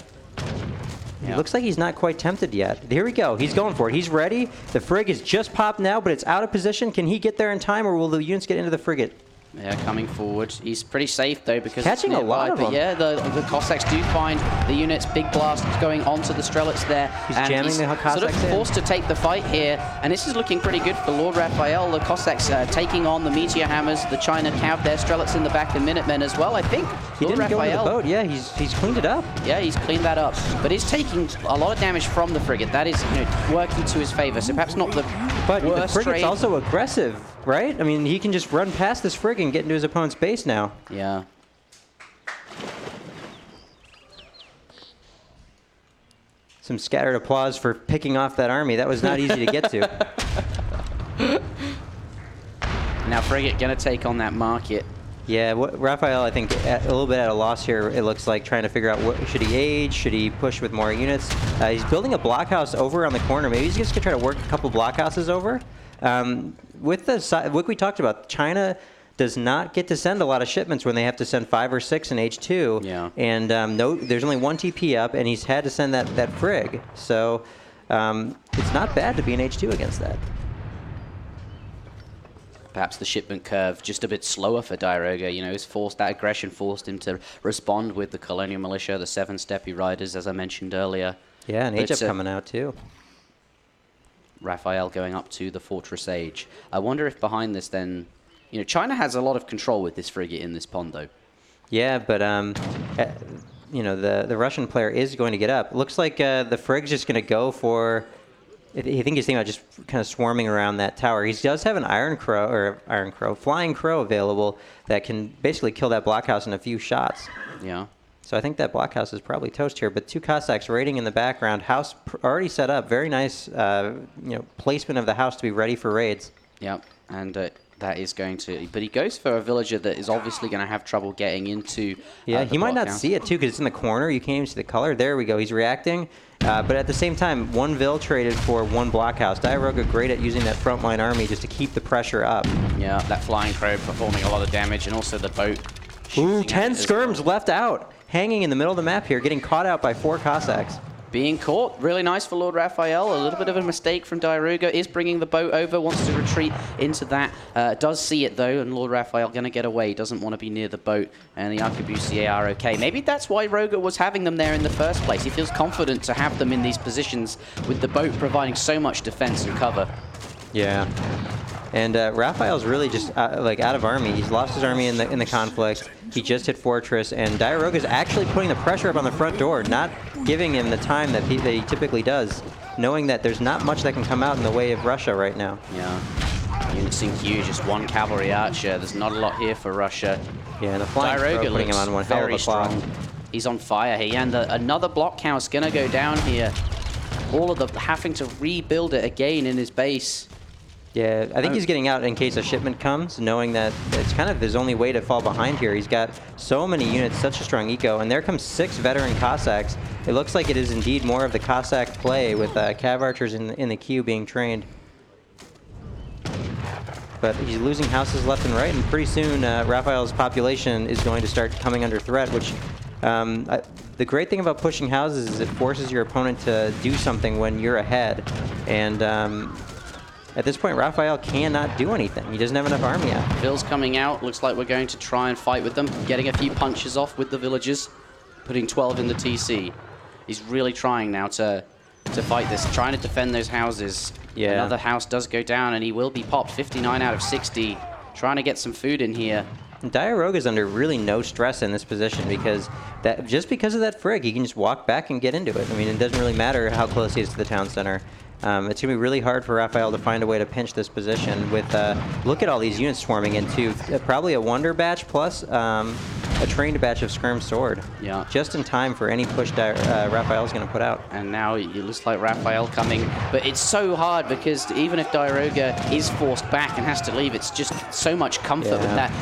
it looks like he's not quite tempted yet. Here we go. He's going for it. He's ready. The frig is just popped now, but it's out of position. Can he get there in time, or will the units get into the frigate? Yeah, coming forward. He's pretty safe, though, because catching it's a lot of but them. yeah, the Cossacks do find the units. Big blast going onto the Strelets there. He's and jamming the Cossacks sort of forced to take the fight here. And this is looking pretty good for LordRaphael. The Cossacks taking on the Meteor Hammers, the China Cav there. Strelets in the back, the Minutemen as well, I think. He didn't go into the boat. Yeah, he's cleaned it up. Yeah, he's cleaned that up. But he's taking a lot of damage from the frigate. That is working to his favor. So perhaps not the But worst the frigate's trade. also aggressive, right? I mean, he can just run past this frigate and get into his opponent's base now. Yeah. Some scattered applause for picking off that army. That was not easy to get to. Now frigate gonna take on that market. Yeah, Raphael, I think, a little bit at a loss here, it looks like, trying to figure out should he age, should he push with more units. He's building a blockhouse over on the corner. Maybe he's just going to try to work a couple blockhouses over. With what we talked about, China does not get to send a lot of shipments when they have to send 5 or 6 in H2. Yeah. And there's only one TP up, and he's had to send that frig. So it's not bad to be in H2 against that. Perhaps the shipment curve just a bit slower for Diarouga. That aggression forced him to respond with the Colonial Militia, the 7 Steppe Riders, as I mentioned earlier. Yeah, and Age-Up coming out too. Raphael going up to the Fortress Age. I wonder if behind this then, China has a lot of control with this frigate in this pond though. Yeah, but the Russian player is going to get up. Looks like the frig's just going to go for. I think he's thinking about just kind of swarming around that tower. He does have an Flying Crow available that can basically kill that blockhouse in a few shots. Yeah. So I think that blockhouse is probably toast here. But 2 Cossacks raiding in the background. House already set up. Very nice, placement of the house to be ready for raids. Yeah, and that is going to. But he goes for a villager that is obviously going to have trouble getting into. Yeah, he might not see it too because it's in the corner. You can't even see the color. There we go. He's reacting. But at the same time, 1 Vil traded for 1 blockhouse. Diarouga great at using that frontline army just to keep the pressure up. Yeah, that Flying Crow performing a lot of damage, and also the boat. Ooh, 10 skirms left out, hanging in the middle of the map here, getting caught out by 4 Cossacks. Being caught, really nice for LordRaphael. A little bit of a mistake from Diarouga. Is bringing the boat over, wants to retreat into that. Does see it though, and LordRaphael going to get away. Doesn't want to be near the boat, and the arquebusiers are okay. Maybe that's why Roga was having them there in the first place. He feels confident to have them in these positions with the boat providing so much defense and cover. Yeah. And Raphael's really just out of army. He's lost his army in the conflict. He just hit Fortress, and Diarouga's actually putting the pressure up on the front door, not giving him the time that he typically does, knowing that there's not much that can come out in the way of Russia right now. Yeah. Units in queue, just 1 cavalry archer. There's not a lot here for Russia. Yeah, and the Flying Crow putting him on one hell of a clock. He's on fire here, and another blockhouse gonna go down here. All of the having to rebuild it again in his base. Yeah, I think he's getting out in case a shipment comes, knowing that it's kind of his only way to fall behind here. He's got so many units, such a strong eco, and there comes 6 veteran Cossacks. It looks like it is indeed more of the Cossack play with Cav archers in the queue being trained. But he's losing houses left and right, and pretty soon Raphael's population is going to start coming under threat, which the great thing about pushing houses is it forces your opponent to do something when you're ahead. And at this point, Raphael cannot do anything. He doesn't have enough army out. Phil's coming out. Looks like we're going to try and fight with them. Getting a few punches off with the villagers. Putting 12 in the TC. He's really trying now to fight this. Trying to defend those houses. Yeah. Another house does go down, and he will be popped. 59 out of 60. Trying to get some food in here. Diarouga is under really no stress in this position because just because of that frig, he can just walk back and get into it. I mean, it doesn't really matter how close he is to the town center. It's going to be really hard for Raphael to find a way to pinch this position with, look at all these units swarming into probably a Wonder batch plus a trained batch of Skirm Sword. Yeah. Just in time for any push that Raphael's going to put out. And now it looks like Raphael coming, but it's so hard because even if Diarouga is forced back and has to leave, it's just so much comfort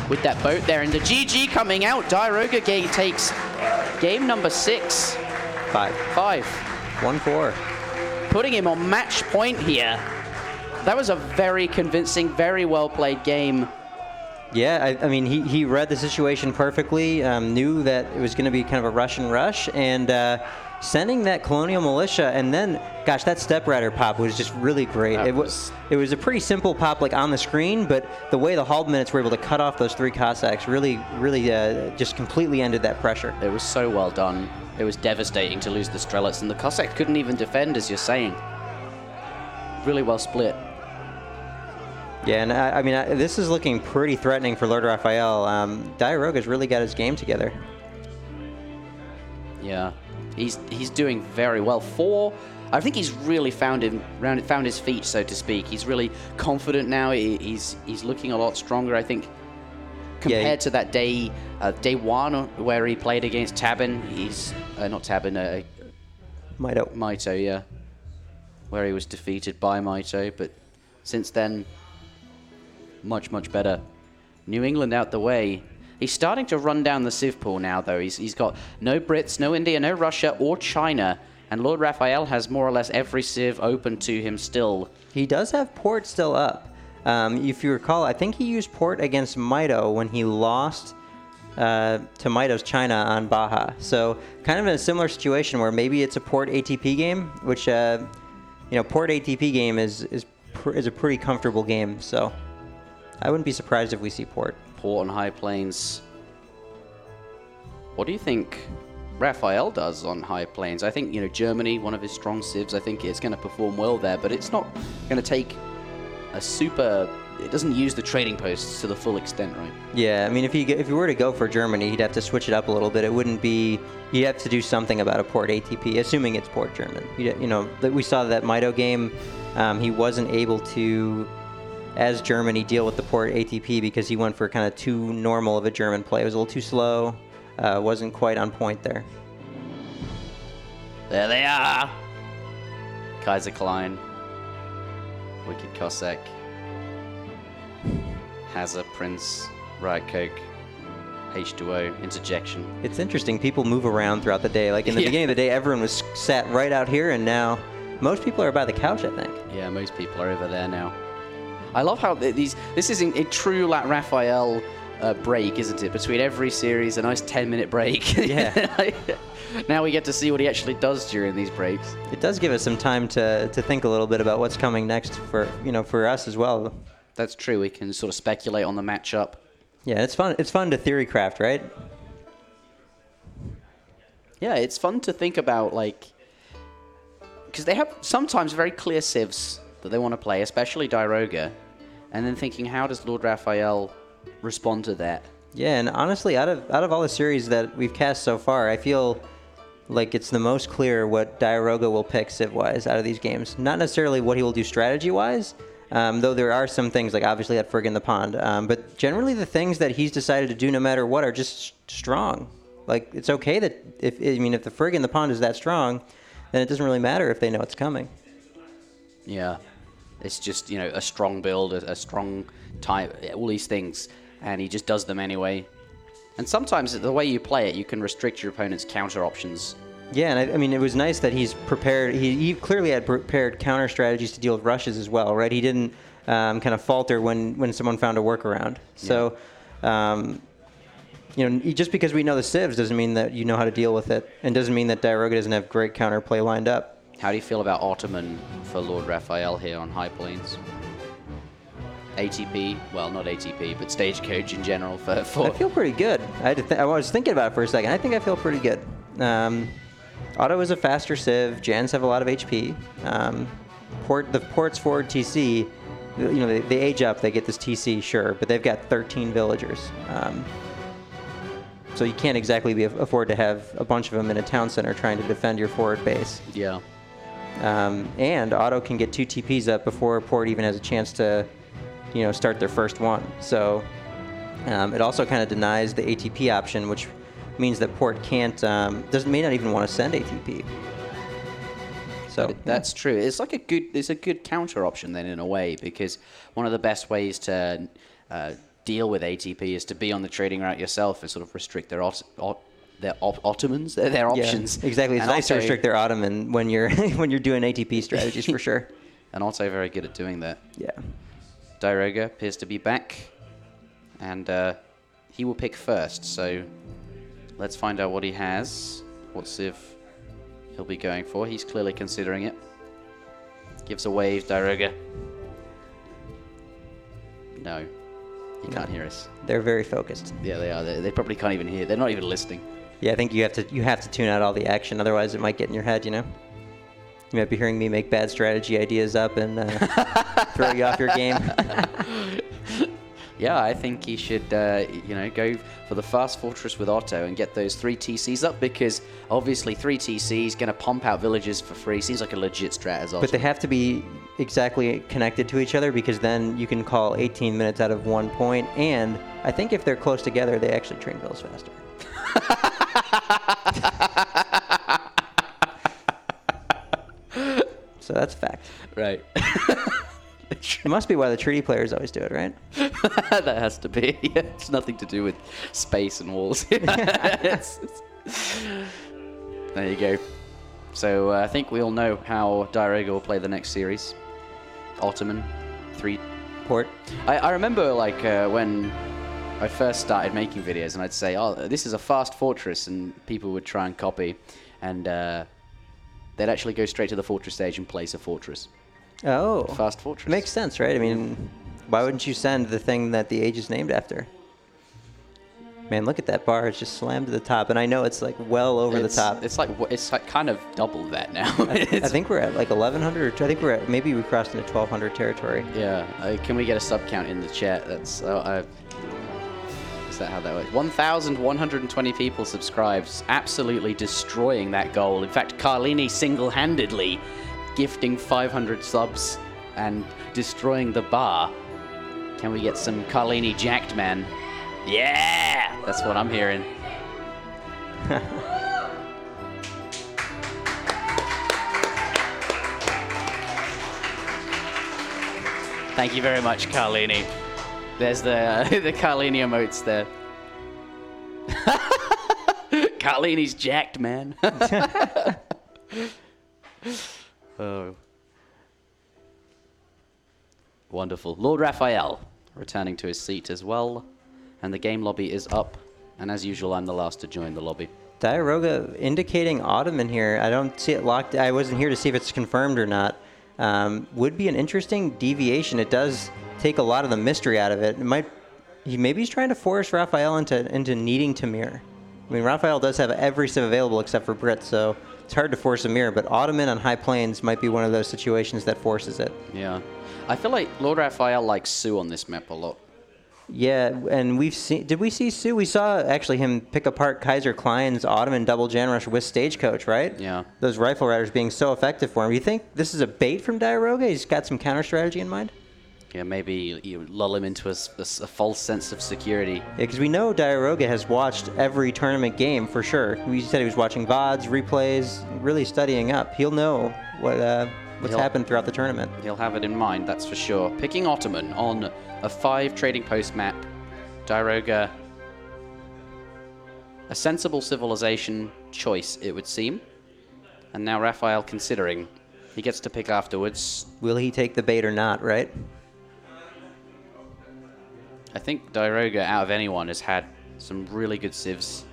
with that boat there. And the GG coming out, Diarouga takes game number 6. 5. 1-4. Putting him on match point here. That was a very convincing, very well played game. Yeah, I mean, he read the situation perfectly, knew that it was going to be kind of a Russian rush, and sending that Colonial Militia, and then, gosh, that Step Rider pop was just really great. It was a pretty simple pop, like, on the screen, but the way the Halb minutes were able to cut off those 3 Cossacks really just completely ended that pressure. It was so well done. It was devastating to lose the Strelets, and the Cossacks couldn't even defend, as you're saying. Really well split. Yeah, and I mean, this is looking pretty threatening for LordRaphael. Diarouga's really got his game together. Yeah, he's doing very well. I think he's really found his feet, so to speak. He's really confident now. He's looking a lot stronger, I think, compared to that day 1 where he played against Tabben. He's not Tabben, Mitoe, yeah, where he was defeated by Mitoe. But since then, much better. New England out the way. He's starting to run down the civ pool now, though. He's got no Brits, no India, no Russia or China, and LordRaphael has more or less every civ open to him still. He does have port still up. If you recall, I think he used port against Mitoe when he lost to Mitoe's China on Baja. So kind of in a similar situation where maybe it's a port ATP game, which port ATP game is a pretty comfortable game. So I wouldn't be surprised if we see port. Port on high plains. What do you think Raphael does on high plains? I think, Germany, one of his strong civs, I think it's going to perform well there, but it's not going to take it doesn't use the trading posts to the full extent, right? Yeah, I mean, if he were to go for Germany, he'd have to switch it up a little bit. It wouldn't be, he'd have to do something about a port ATP, assuming it's port German. We saw that Mitoe game, he wasn't able to, as Germany, deal with the port ATP because he went for kind of too normal of a German play. It was a little too slow, wasn't quite on point there. There they are! Kaiserklein. Wicked Cossack. Hazza, Prince, Riot Coke, H2O, Interjection. It's interesting, people move around throughout the day. Like in the beginning of the day, everyone was sat right out here, and now most people are by the couch, I think. Yeah, most people are over there now. I love how this is a true Raphael break, isn't it? Between every series, a nice 10-minute break. Yeah. Now we get to see what he actually does during these breaks. It does give us some time to think a little bit about what's coming next for us as well. That's true. We can sort of speculate on the matchup. Yeah, it's fun. It's fun to theory craft, right? Yeah, it's fun to think about, because they have sometimes very clear civs that they want to play, especially Diarouga, and then thinking, how does LordRaphael respond to that? Yeah, and honestly, out of all the series that we've cast so far, I feel like it's the most clear what Diarouga will pick civ-wise out of these games. Not necessarily what he will do strategy-wise, though there are some things, like obviously that Frigg in the Pond, but generally the things that he's decided to do no matter what are just strong. Like, it's okay that if the Frigg in the Pond is that strong, then it doesn't really matter if they know it's coming. Yeah, it's just, a strong build, a strong type, all these things, and he just does them anyway. And sometimes the way you play it, you can restrict your opponent's counter options. Yeah, and it was nice that he's prepared. He clearly had prepared counter strategies to deal with rushes as well, right? He didn't kind of falter when someone found a workaround. So, just because we know the civs doesn't mean that you know how to deal with it, and doesn't mean that Diarouga doesn't have great counterplay lined up. How do you feel about Ottoman for LordRaphael here on High Plains? ATP, well, not ATP, but Stagecoach in general for I feel pretty good. I was thinking about it for a second. I think I feel pretty good. Otto is a faster civ. Jans have a lot of HP. The ports forward TC, they age up. They get this TC, sure, but they've got 13 villagers. So you can't exactly afford to have a bunch of them in a town center trying to defend your forward base. Yeah. And Otto can get 2 TPs up before Port even has a chance to, start their first one. So it also kind of denies the ATP option, which means that Port may not even want to send ATP. So that's true. It's like a good counter option then in a way, because one of the best ways to deal with ATP is to be on the trading route yourself and sort of restrict their Ottomans, their options. Yeah, exactly. It's nice to restrict their Ottoman when you're doing ATP strategies for sure. And Otto very good at doing that. Yeah. Diarouga appears to be back, and he will pick first. So let's find out what he has. What civ he'll be going for. He's clearly considering it. Gives a wave, Diarouga. No, he can't hear us. They're very focused. Yeah, they are. They probably can't even hear. They're not even listening. Yeah, I think you have to tune out all the action, otherwise it might get in your head. You might be hearing me make bad strategy ideas up and throw you off your game. Yeah, I think he should, go for the fast fortress with Otto and get those 3 TCs up, because obviously 3 TCs going to pump out villages for free. Seems like a legit strat as Otto. But they have to be exactly connected to each other, because then you can call 18 minutes out of 1 point. And I think if they're close together, they actually train villas faster. So that's a fact. Right. It must be why the treaty players always do it, right? That has to be. Yeah, it's nothing to do with space and walls. There you go. So I think we all know how Diarouga will play the next series. Ottoman, 3 Port. I remember when I first started making videos, and I'd say, "Oh, this is a fast fortress," and people would try and copy, and they'd actually go straight to the fortress stage and place a fortress. Oh. Fast fortress. Makes sense, right? I mean, why wouldn't you send the thing that the age is named after? Man, look at that bar. It's just slammed to the top. And I know it's well over the top. It's like kind of double that now. I think we're at 1,100. I think maybe we crossed into 1,200 territory. Yeah. Can we get a sub count in the chat? That's... is that how that works? 1,120 people subscribed, absolutely destroying that goal. In fact, Carlini single-handedly gifting 500 subs and destroying the bar. Can we get some Carlini jacked, man? Yeah! That's what I'm hearing. Thank you very much, Carlini. There's the Carlini emotes there. Carlini's jacked, man. Oh. Wonderful. LordRaphael returning to his seat as well. And the game lobby is up. And as usual, I'm the last to join the lobby. Diarouga indicating Ottoman here. I don't see it locked. I wasn't here to see if it's confirmed or not. Would be an interesting deviation. It does take a lot of the mystery out of it. Maybe he's trying to force Raphael into needing to mirror. I mean, Raphael does have every civ available except for Brit, so it's hard to force a mirror, but Ottoman on high plains might be one of those situations that forces it. Yeah. I feel like LordRaphael likes Sioux on this map a lot. Yeah, and did we see Sioux? We saw actually him pick apart Kaiserklein's Ottoman double Jan Rush with Stagecoach, right? Yeah. Those rifle riders being so effective for him. You think this is a bait from Diarouga? He's got some counter strategy in mind? Yeah, maybe you lull him into a false sense of security. Yeah, because we know Diarouga has watched every tournament game for sure. We said he was watching VODs, replays, really studying up. He'll know what's happened throughout the tournament. He'll have it in mind, that's for sure. Picking Ottoman on a 5 trading post map. Diarouga, a sensible civilization choice, it would seem. And now Raphael considering. He gets to pick afterwards. Will he take the bait or not, right? I think Diarouga, out of anyone, has had some really good civs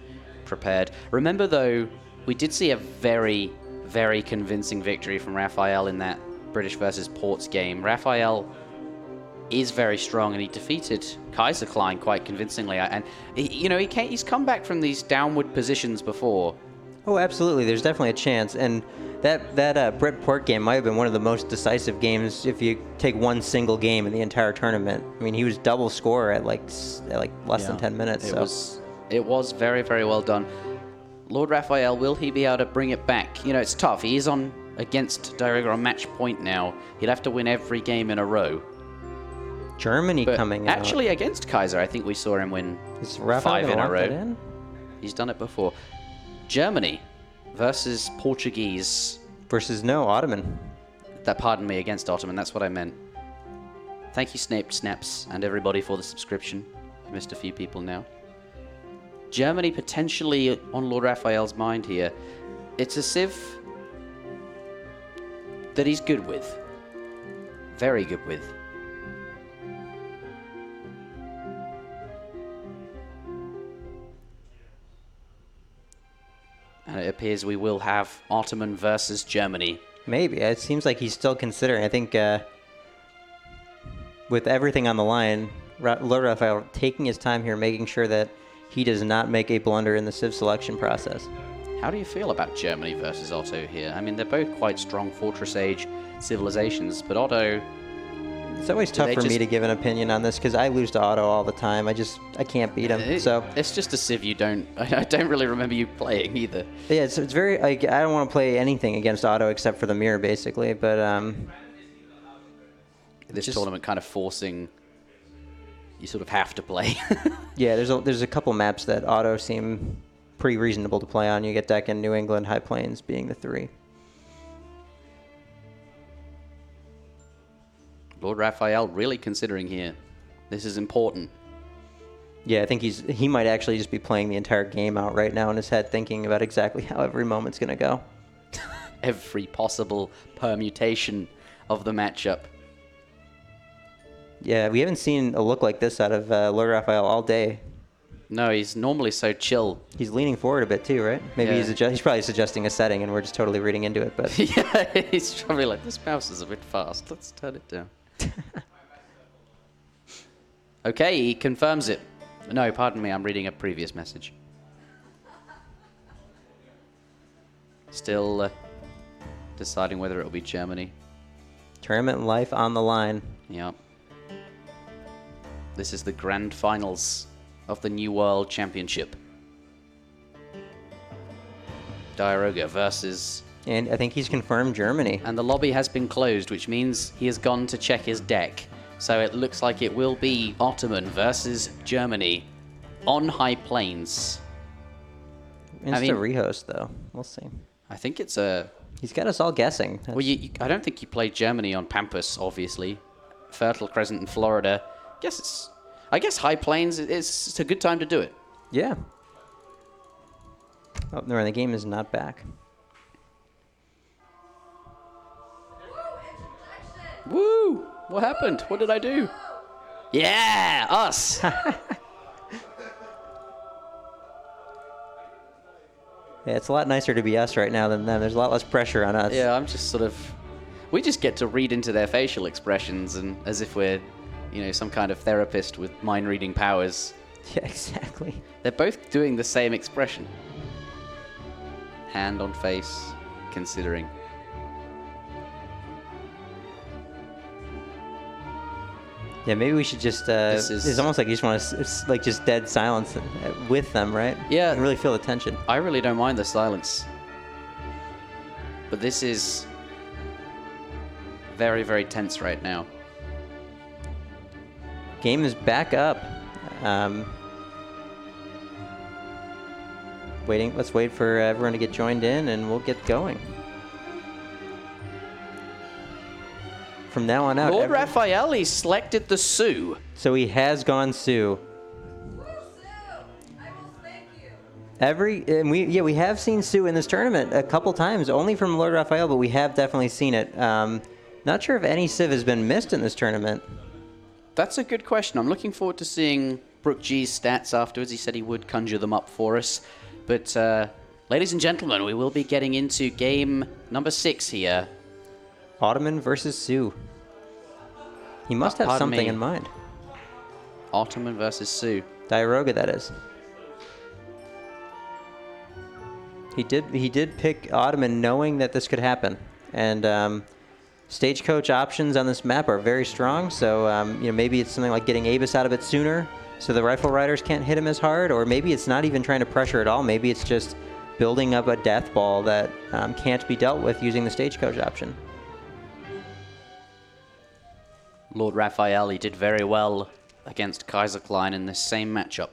prepared. Remember, though, we did see a very, very convincing victory from Raphael in that British versus Ports game. Raphael is very strong, and he defeated Kaiserklein quite convincingly. And he's come back from these downward positions before. Oh, absolutely. There's definitely a chance. And that Brit Port game might have been one of the most decisive games if you take one single game in the entire tournament. I mean, he was double scorer at less than 10 minutes. It was very, very well done. LordRaphael, will he be able to bring it back? It's tough. He is on against Diarouga on match point now. He'd have to win every game in a row. Germany But coming out. actually, against Kaiser, I think we saw him win Is Raphael 5 in gonna a lock that row. in? He's done it before. Germany versus Portuguese. Versus no, Ottoman. Pardon me, against Ottoman. That's what I meant. Thank you, Snaps, and everybody for the subscription. I missed a few people now. Germany potentially on LordRaphael's mind here. It's a civ that he's good with. Very good with. And it appears we will have Ottoman versus Germany. Maybe. It seems like he's still considering. I think with everything on the line, LordRaphael taking his time here, making sure that he does not make a blunder in the civ selection process. How do you feel about Germany versus Otto here? I mean, they're both quite strong Fortress Age civilizations, but Otto... It's always tough for me to give an opinion on this because I lose to Otto all the time. I can't beat him. So it's just a civ you don't... I don't really remember you playing either. Yeah, it's very... Like, I don't want to play anything against Otto except for the mirror, basically, but... this tournament kind of forcing... You sort of have to play. Yeah, there's a couple maps that Otto seem pretty reasonable to play on. You get Deccan, New England, High Plains being the 3. LordRaphael really considering here. This is important. Yeah, I think he might actually just be playing the entire game out right now in his head, thinking about exactly how every moment's going to go. Every possible permutation of the matchup. Yeah, we haven't seen a look like this out of LordRaphael all day. No, he's normally so chill. He's leaning forward a bit too, right? Maybe Yeah. he's probably suggesting a setting and we're just totally reading into it. But Yeah, he's probably like, this mouse is a bit fast. Let's turn it down. Okay, he confirms it. No, pardon me, I'm reading a previous message. Still deciding whether it'll be Germany. Tournament life on the line. Yep. This is the grand finals of the New World Championship. Diarouga versus... And I think he's confirmed Germany. And the lobby has been closed, which means he has gone to check his deck. So it looks like it will be Ottoman versus Germany on High Plains. It's a rehost, though. We'll see. I think it's a... He's got us all guessing. Well, I don't think you played Germany on Pampas, obviously. Fertile Crescent in Florida. I guess High Plains, it's a good time to do it. Yeah. Oh, no, the game is not back. Woo! What happened? What did I do? Yeah, us. Yeah, it's a lot nicer to be us right now than them. There's a lot less pressure on us. Yeah, I'm just sort of... We just get to read into their facial expressions and as if we're, some kind of therapist with mind-reading powers. Yeah, exactly. They're both doing the same expression. Hand on face, considering. Yeah, maybe we should just... it's almost like you just want to, just dead silence with them, right? Yeah. And really feel the tension. I really don't mind the silence. But this is very, very tense right now. Game is back up. Let's wait for everyone to get joined in and we'll get going. From now on out... LordRaphael, he selected the Sioux. So he has gone Sioux. We have seen Sioux in this tournament a couple times, only from LordRaphael, but we have definitely seen it. Not sure if any Civ has been missed in this tournament. That's a good question. I'm looking forward to seeing Brook G's stats afterwards. He said he would conjure them up for us. But, ladies and gentlemen, we will be getting into game number 6 here. Ottoman versus Sioux. He must have something in mind. Ottoman versus Sioux. Diarouga, that is. He did pick Ottoman knowing that this could happen. And stagecoach options on this map are very strong, so maybe it's something like getting Abus out of it sooner so the rifle riders can't hit him as hard, or maybe it's not even trying to pressure at all. Maybe it's just building up a death ball that can't be dealt with using the stagecoach option. LordRaphael, he did very well against Kaiserklein in this same matchup.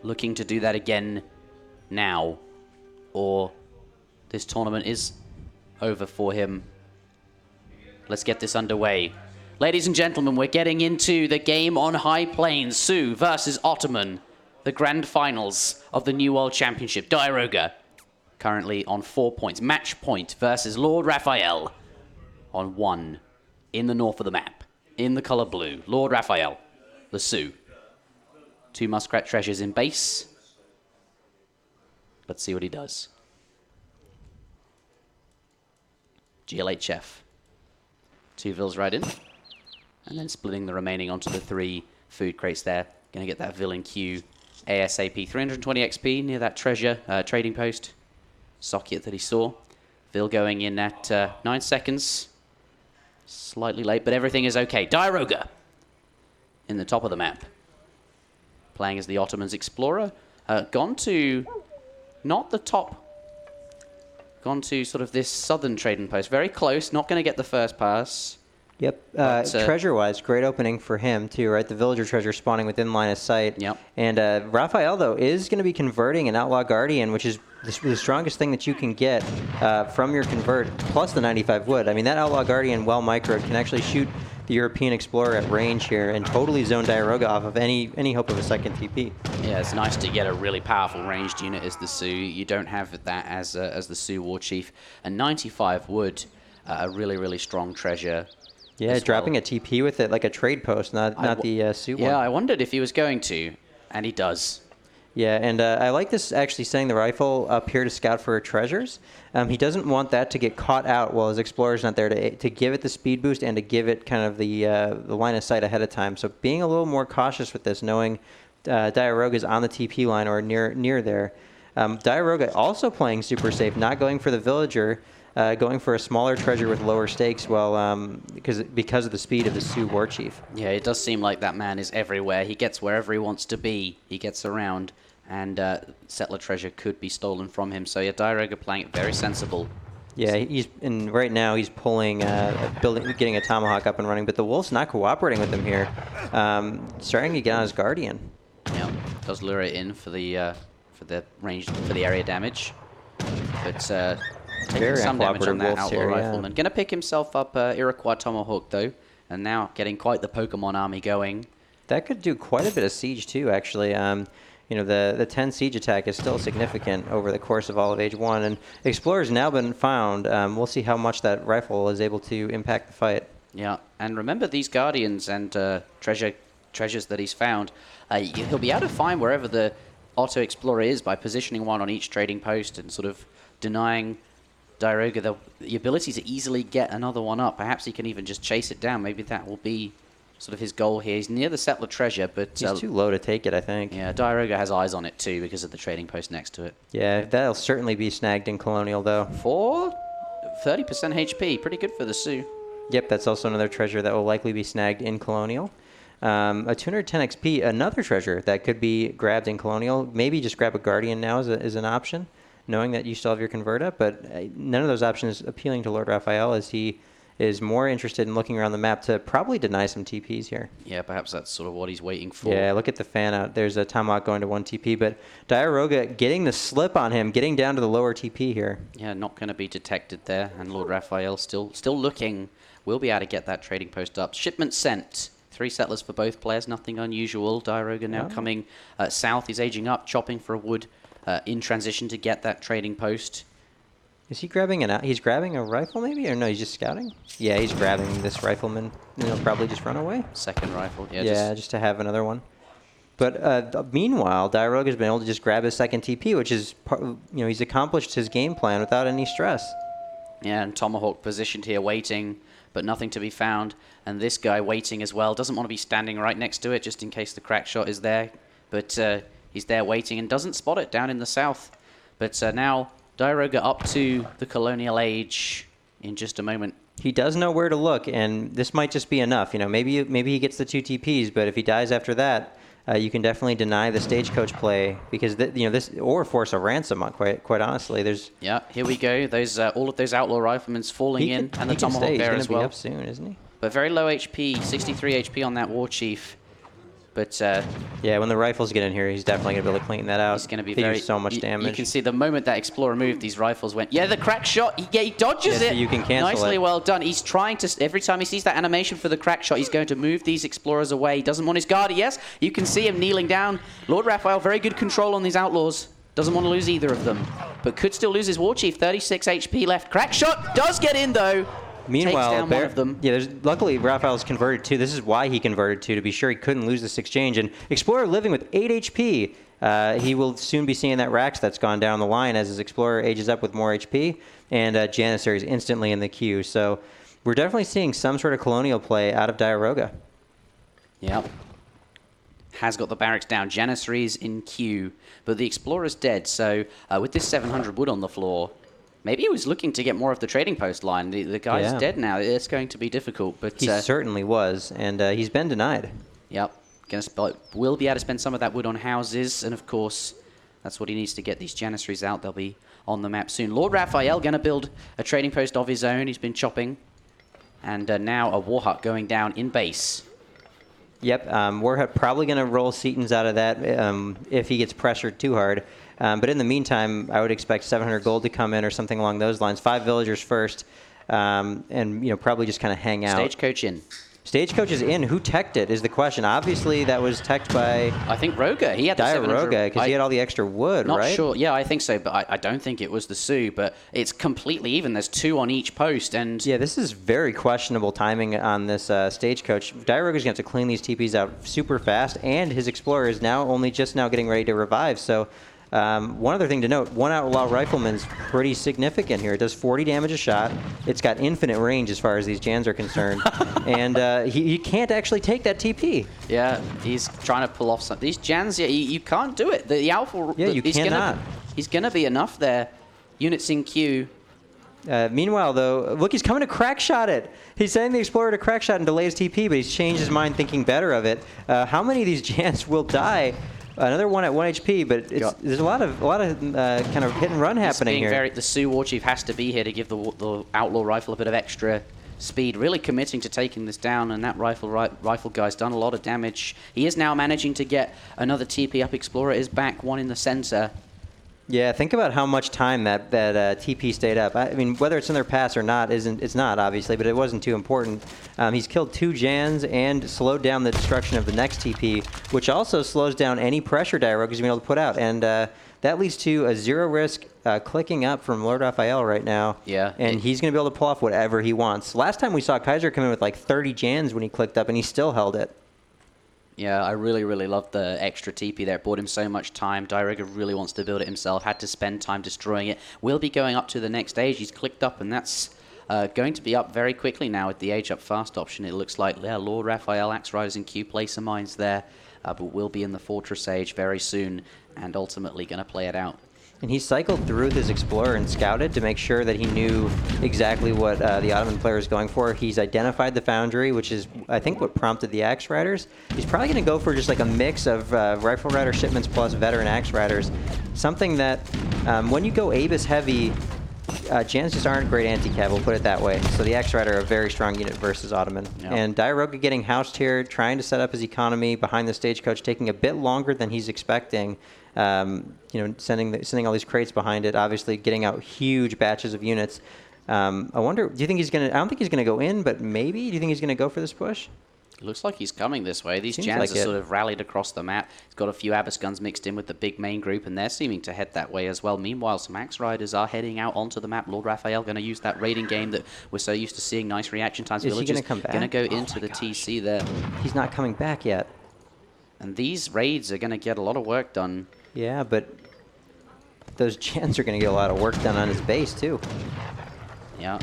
Looking to do that again now, or this tournament is over for him. Let's get this underway. Ladies and gentlemen, we're getting into the game on High Plains. Sioux versus Ottoman, the grand finals of the New World Championship. Diarouga currently on 4 points. Match point versus LordRaphael on 1 in the north of the map. In the color blue, LordRaphael, the Sioux. 2 muskrat treasures in base. Let's see what he does. GLHF. 2 vills right in. And then splitting the remaining onto the 3 food crates there. Gonna get that villain Q ASAP. 320 XP near that treasure trading post socket that he saw. Vill going in at 9 seconds. Slightly late, but everything is okay. Diarouga in the top of the map. Playing as the Ottoman's Explorer. Gone to not the top. Gone to sort of this southern trading post. Very close. Not going to get the first pass. Yep. Treasure-wise, great opening for him, too, right? The villager treasure spawning within line of sight. Yep. And Raphael, though, is going to be converting an Outlaw Guardian, which is the strongest thing that you can get from your convert, plus the 95 wood. I mean, that Outlaw Guardian, well microed, can actually shoot the European Explorer at range here and totally zone Diarouga off of any hope of a second TP. Yeah, it's nice to get a really powerful ranged unit as the Sioux. You don't have that as the Sioux War Chief. And 95 wood, a really, really strong treasure. Yeah, dropping a TP with it like a trade post, not the Sioux one. Yeah, I wondered if he was going to, and he does. Yeah, and I like this actually setting the rifle up here to scout for treasures. He doesn't want that to get caught out while his Explorer's not there to give it the speed boost and to give it kind of the line of sight ahead of time. So being a little more cautious with this, knowing Diarouga is on the TP line or near there. Diarouga also playing super safe, not going for the villager, going for a smaller treasure with lower stakes, because of the speed of the Sioux War Chief. Yeah, it does seem like that man is everywhere. He gets wherever he wants to be. He gets around, and settler treasure could be stolen from him. So yeah, Diarouga playing it very sensible. Yeah, right now he's pulling, getting a tomahawk up and running, but the wolf's not cooperating with him here. Starting to get on his guardian. Yeah, does lure it in for the area damage, but. Taking some damage on that Outlaw Rifleman. Going to pick himself up Iroquois Tomahawk, though. And now getting quite the Pokemon army going. That could do quite a bit of siege, too, actually. The 10 siege attack is still significant over the course of all of Age 1. And Explorer's now been found. We'll see how much that rifle is able to impact the fight. Yeah, and remember these Guardians and treasures that he's found. He'll be able to find wherever the Otto Explorer is by positioning one on each trading post and sort of denying Diarouga the ability to easily get another one up. Perhaps he can even just chase it down. Maybe that will be sort of his goal here. He's near the settler treasure, but he's too low to take it, I think. Yeah, Diarouga has eyes on it too because of the trading post next to it. Yeah, that'll certainly be snagged in Colonial, though. For 30% HP, pretty good for the Sioux. Yep, that's also another treasure that will likely be snagged in Colonial. A 210 XP, another treasure that could be grabbed in Colonial. Maybe just grab a Guardian now is an option, knowing that you still have your convert up, but none of those options appealing to LordRaphael as he is more interested in looking around the map to probably deny some TPs here. Yeah, perhaps that's sort of what he's waiting for. Yeah, look at the fan out. There's a Tomahawk going to 1 TP, but Diarouga getting the slip on him, getting down to the lower TP here. Yeah, not going to be detected there, and LordRaphael still looking. We'll be able to get that trading post up. Shipment sent. 3 settlers for both players, nothing unusual. Diarouga now coming south. He's aging up, chopping for a wood. In transition to get that trading post. Is he grabbing he's grabbing a rifle maybe? Or no, he's just scouting? Yeah, he's grabbing this rifleman. And he'll probably just run away. Second rifle, yeah. Yeah, just to have another one. But meanwhile, Diarouga's been able to just grab his second TP, which is, he's accomplished his game plan without any stress. Yeah, and Tomahawk positioned here waiting, but nothing to be found. And this guy waiting as well. Doesn't want to be standing right next to it just in case the crack shot is there. But he's there waiting and doesn't spot it down in the south. But now Diarouga up to the Colonial Age in just a moment. He does know where to look, and this might just be enough. Maybe he gets the 2 TPs, but if he dies after that, you can definitely deny the stagecoach play because this or force a ransom. Quite honestly, there's yeah. Here we go. Those all of those outlaw riflemen falling in, and the tomahawk there as well. He's gonna be up soon, isn't he? But very low HP, 63 HP on that war chief. But yeah, when the rifles get in here, he's definitely gonna be able to clean that out. He's gonna be they very do so much damage. You can see the moment that explorer moved, these rifles went. Yeah, the crack shot. He dodges it. So you can cancel Nicely it. well done. He's trying to. Every time he sees that animation for the crack shot, he's going to move these explorers away. He doesn't want his guard. Yes, you can see him kneeling down. LordRaphael, very good control on these outlaws. Doesn't want to lose either of them, but could still lose his war chief. 36 HP left. Crack shot does get in though. Meanwhile, takes down one of them. Yeah, luckily Raphael's converted too. This is why he converted to be sure he couldn't lose this exchange. And Explorer living with 8 HP. He will soon be seeing that Rax that's gone down the line as his Explorer ages up with more HP. And Janissaries instantly in the queue. So we're definitely seeing some sort of colonial play out of Diarouga. Yep. Has got the barracks down. Janissaries in queue. But the Explorer's dead. So with this 700 wood on the floor, maybe he was looking to get more of the trading post line. The guy's dead now. It's going to be difficult. But he certainly was, and he's been denied. Yep. Will be able to spend some of that wood on houses, and of course, that's what he needs to get these Janissaries out. They'll be on the map soon. LordRaphael going to build a trading post of his own. He's been chopping. And now a war hut going down in base. Yep, we're probably going to roll Setons out of that if he gets pressured too hard. But in the meantime, I would expect 700 gold to come in or something along those lines. 5 villagers first, and probably just kind of hang out. Stagecoach in. Stagecoach is in. Who teched it is the question. Obviously, that was teched by... I think Roga. He had the 700. Diarouga, because he had all the extra wood, right? Not sure. Yeah, I think so, but I don't think it was the Sioux. But it's completely even. There's 2 on each post, and... Yeah, this is very questionable timing on this Stagecoach. Diarouga's going to have to clean these TPs out super fast, and his Explorer is now only just now getting ready to revive, so... one other thing to note, one outlaw rifleman's pretty significant here. It does 40 damage a shot. It's got infinite range as far as these Jans are concerned. And he can't actually take that TP. Yeah, he's trying to pull off some. These Jans, you can't do it. The Alpha... Yeah, you cannot. He's going to be enough there. Units in queue. Meanwhile, though, look, he's coming to crack shot it. He's sending the Explorer to crack shot and delays TP, but he's changed his mind thinking better of it. How many of these Jans will die? Another one at 1 HP, but there's a lot of kind of hit and run happening here. The Sioux War Chief has to be here to give the Outlaw Rifle a bit of extra speed, really committing to taking this down, and that rifle guy's done a lot of damage. He is now managing to get another TP up. Explorer is back, one in the center. Yeah, think about how much time that TP stayed up. I mean, whether it's in their pass or not, it's not, obviously, but it wasn't too important. He's killed 2 Jans and slowed down the destruction of the next TP, which also slows down any pressure Diarouga's going to be able to put out. And that leads to a 0 risk clicking up from LordRaphael right now. Yeah. And he's going to be able to pull off whatever he wants. Last time we saw Kaiser come in with like 30 Jans when he clicked up, and he still held it. Yeah, I really, really loved the extra TP there. It bought him so much time. Diarouga really wants to build it himself. Had to spend time destroying it. Will be going up to the next stage. He's clicked up, and that's going to be up very quickly now with the age up fast option. It looks like LordRaphael, Axe Riders in queue, Placer Mines there, but will be in the Fortress Age very soon, and ultimately going to play it out. And he cycled through with his Explorer and scouted to make sure that he knew exactly what the Ottoman player is going for. He's identified the Foundry, which is, I think, what prompted the Axe Riders. He's probably going to go for just like a mix of Rifle Rider shipments plus veteran Axe Riders. Something that, when you go Abus heavy, Jans just aren't great anti-cav, we'll put it that way. So the Axe Rider, a very strong unit versus Ottoman. Yep. And Diarouga getting housed here, trying to set up his economy behind the stagecoach, taking a bit longer than he's expecting. Sending all these crates behind it, obviously getting out huge batches of units. I wonder, do you think he's going to, I don't think he's going to go in, but maybe, do you think he's going to go for this push? It looks like he's coming this way. These Jans are sort of rallied across the map. He's got a few Abyss guns mixed in with the big main group, and they're seeming to head that way as well. Meanwhile, some Axe Riders are heading out onto the map. LordRaphael going to use that raiding game that we're so used to seeing. Nice reaction times. Is he going to come back? Going to go into the TC there. He's not coming back yet. And these raids are going to get a lot of work done. Yeah, but those Jans are going to get a lot of work done on his base, too. Yeah.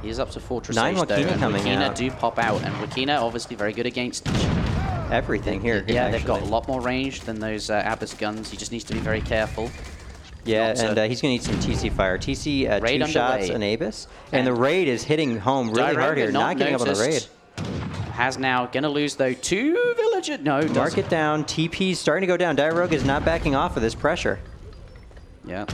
He is up to Fortress 9 Age, though, Wakina and coming Wakina out. do pop out, and Wakina obviously very good against everything here. Yeah, they've got a lot more range than those Abyss guns. He just needs to be very careful. Yeah, and he's going to need some TC fire. TC, 2 shots, an Abyss. And the raid is hitting home really hard here, not getting up on the raid. Has now going to lose, though, 2 villagers. No, doesn't. Mark it down. TP's starting to go down. Diarouga is not backing off of this pressure. Yeah.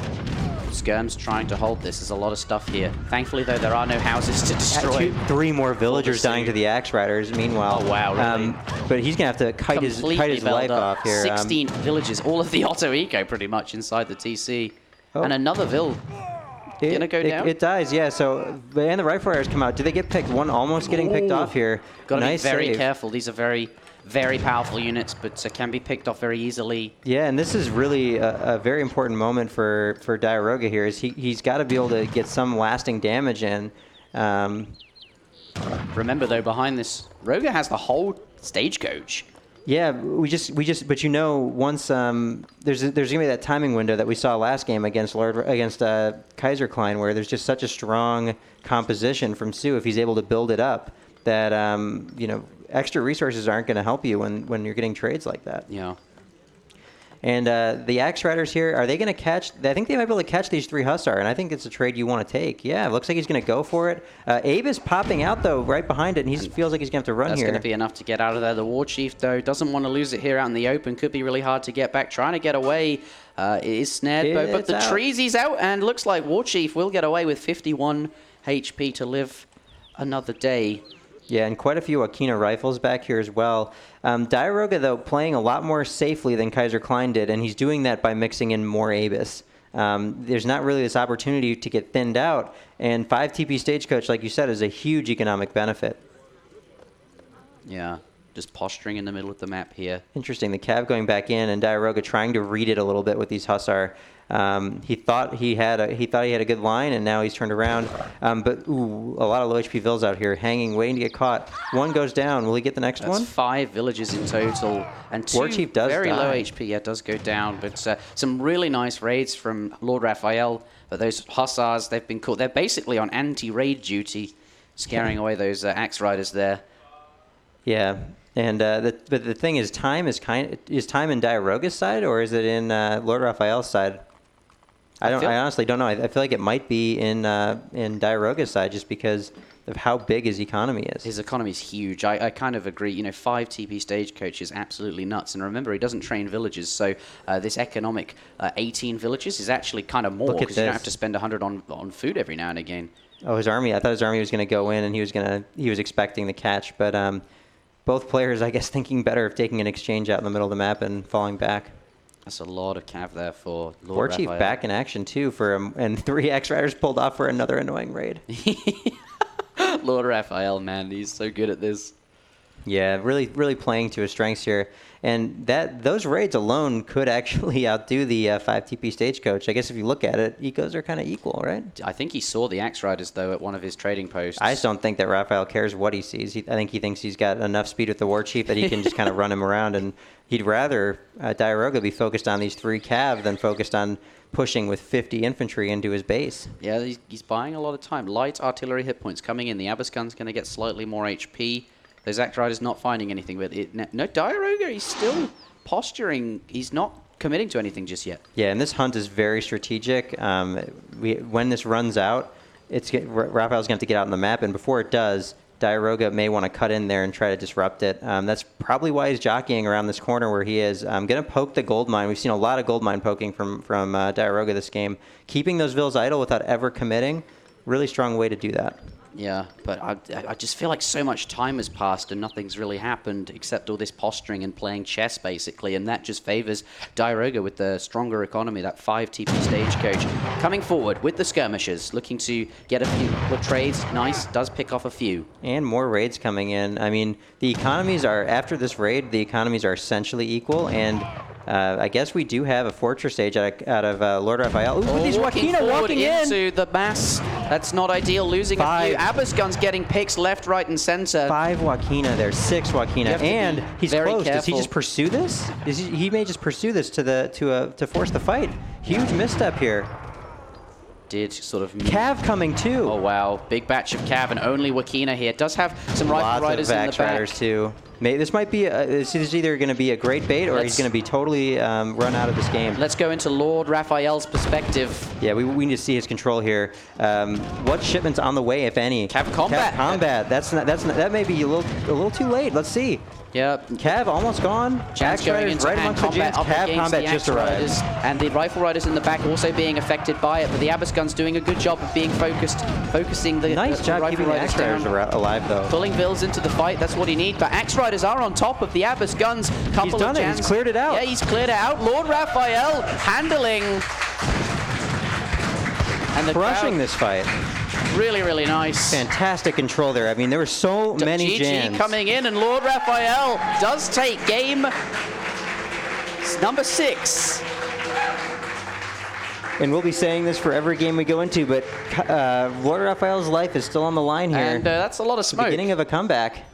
Skirm's trying to hold this. There's a lot of stuff here. Thankfully, though, there are no houses to destroy. 3 more villagers dying to the Axe Riders. Meanwhile, oh, wow, really? But he's going to have to kite his life off here. 16 villages, all of the Otto Eco pretty much inside the TC. And another Vill. Gonna go down? It dies, yeah. So, and the Rifle Riders come out. Do they get picked? One almost getting picked off here. Got to nice be very save. careful. These are very, very powerful units, but can be picked off very easily. Yeah, and this is really a very important moment for Diarouga here. Is he's got to be able to get some lasting damage in. Remember though, behind this, Roga has the whole stagecoach. Yeah, but you know, once there's gonna be that timing window that we saw last game against Kaiserklein, where there's just such a strong composition from Sioux if he's able to build it up that you know, extra resources aren't going to help you when you're getting trades like that. Yeah. And the Axe Riders here, are they going to catch? I think they might be able to catch these 3 Hussar, and I think it's a trade you want to take. Yeah, it looks like he's going to go for it. Abe is popping out, though, right behind it, and he feels like he's going to have to run That's here. That's going to be enough to get out of there. The War Chief, though, doesn't want to lose it here out in the open. Could be really hard to get back. Trying to get away. It is snared, but the trees he's out, and looks like War Chief will get away with 51 HP to live another day. Yeah, and quite a few Akina rifles back here as well. Diarouga, though, playing a lot more safely than Kaiserklein did, and he's doing that by mixing in more Abus. There's not really this opportunity to get thinned out, and 5 TP Stagecoach, like you said, is a huge economic benefit. Yeah, just posturing in the middle of the map here. Interesting, the Cav going back in, and Diarouga trying to read it a little bit with these Hussar. He thought he had a good line, and now he's turned around. But ooh, a lot of low HP Vills out here, hanging, waiting to get caught. 1 goes down. Will he get the next one? That's 5 villages in total, and 2 War Chief does very die. low HP. Yeah, does go down, but some really nice raids from LordRaphael. But those Hussars, they've been caught. They're basically on anti-raid duty, scaring away those Axe Riders there. Yeah. And but the thing is, time is time in Diarouga's side, or is it in LordRaphael's side? I honestly don't know. I feel like it might be in Diarouga's side, just because of how big his economy is. His economy is huge. I kind of agree. You know, 5 TP Stagecoach is absolutely nuts. And remember, he doesn't train villages, so this economic 18 villages is actually kind of more, because you don't have to spend 100 on food every now and again. Oh, his army! I thought his army was going to go in, and he was expecting the catch, but both players, I guess, thinking better of taking an exchange out in the middle of the map and falling back. That's a lot of cav there for LordRaphael. War Chief back in action too and 3 Axe Riders pulled off for another annoying raid. LordRaphael, man, he's so good at this. Yeah, really playing to his strengths here. And those raids alone could actually outdo the 5 TP Stagecoach. I guess if you look at it, ecos are kind of equal, right? I think he saw the Axe Riders, though, at one of his trading posts. I just don't think that Raphael cares what he sees. I think he thinks he's got enough speed with the War Chief that he can just kind of run him around. And he'd rather Diarouga be focused on these 3 cav than focused on pushing with 50 infantry into his base. Yeah, he's buying a lot of time. Light artillery hit points coming in. The Abbas gun's going to get slightly more HP. Those Axe Riders not finding anything, but no, Diarouga, he's still posturing. He's not committing to anything just yet. Yeah, and this hunt is very strategic. When this runs out, Raphael's going to have to get out on the map, and before it does, Diarouga may want to cut in there and try to disrupt it. That's probably why he's jockeying around this corner where he is. I'm going to poke the gold mine. We've seen a lot of gold mine poking from Diarouga this game. Keeping those Vills idle without ever committing, really strong way to do that. Yeah, but I just feel like so much time has passed and nothing's really happened except all this posturing and playing chess, basically, and that just favors Diarouga with the stronger economy, that 5 TP Stagecoach. Coming forward with the skirmishers, looking to get a few the trades. Nice, does pick off a few. And more raids coming in. I mean, the economies are, after this raid, the economies are essentially equal, and I guess we do have a Fortress Age out of LordRaphael. Ooh, these Joaquina walking into the mass. That's not ideal, losing a few. Abbas guns getting picks left, right, and center. 5 Joaquina there, 6 Joaquina, and he's close. Does he just pursue this? He may just pursue this to force the fight. Huge misstep here. Did sort of... Cav coming too. Oh, wow. Big batch of Cav, and only Joaquina here. Does have some Rifle Riders in the back. Lots of Axe Riders too. This might be, this is either going to be a great bait or he's going to be totally run out of this game. Let's go into LordRaphael's perspective. Yeah, we need to see his control here. What shipment's on the way, if any? Cav Combat. Cav Combat. That may be a little too late. Let's see. Yep. Cav almost gone. Jans going into right hand amongst the combat Jans. up Cav against Combat the just axe arrived. riders, and the rifle riders in the back also being affected by it, but the Abyss gun's doing a good job of being focusing the Nice job rifle keeping the riders axe riders down. alive, though. Pulling Bills into the fight, that's what he needs, but axe riders are on top of the Abyss guns. He's done it, he's cleared it out. Yeah, he's cleared it out. LordRaphael handling and the Crushing this fight. Really, really nice. Fantastic control there. I mean, there were so many GG Jans. coming in, and LordRaphael does take game number 6. And we'll be saying this for every game we go into, but LordRaphael's life is still on the line here. And that's a lot of the smoke. beginning of a comeback.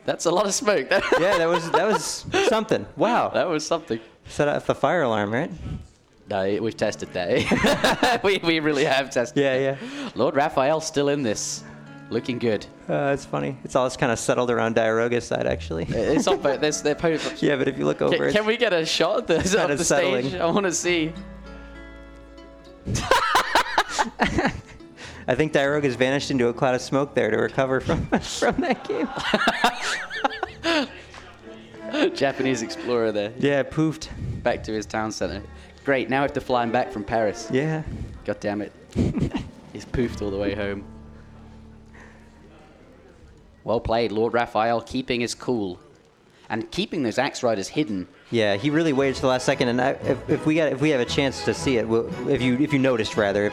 That's a lot of smoke. Yeah, that was something. Wow. That was something. Set off the fire alarm, right? No, we've tested that. we really have tested. Yeah. LordRaphael still in this. Looking good. It's funny. It's all kind of settled around Diarouga's side, actually. It's on both. They're both. Yeah, but if you look over, Can we get a shot of the kinda stage? settling. I want to see. I think Diarouga's vanished into a cloud of smoke there to recover from that game. Japanese explorer there. Yeah, poofed. Back to his town center. Great. Now we have to fly him back from Paris. Yeah. God damn it. He's poofed all the way home. Well played, LordRaphael, keeping his cool and keeping those axe riders hidden. Yeah, he really waited to the last second, and if we have a chance to see it, if you noticed rather,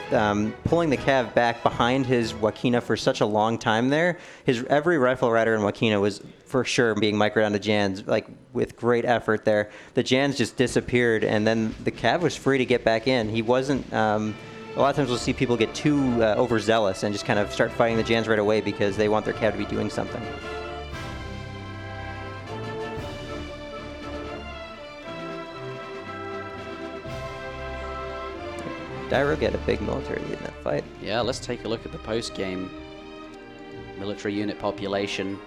pulling the Cav back behind his Wakina for such a long time there, every rifle rider in Wakina was for sure being microed onto Jans, like with great effort there. The Jans just disappeared, and then the Cav was free to get back in. He wasn't. A lot of times we'll see people get too overzealous and just kind of start fighting the Jans right away because they want their Cav to be doing something. Diarouga had a big military lead in that fight. Yeah, let's take a look at the post-game military unit population.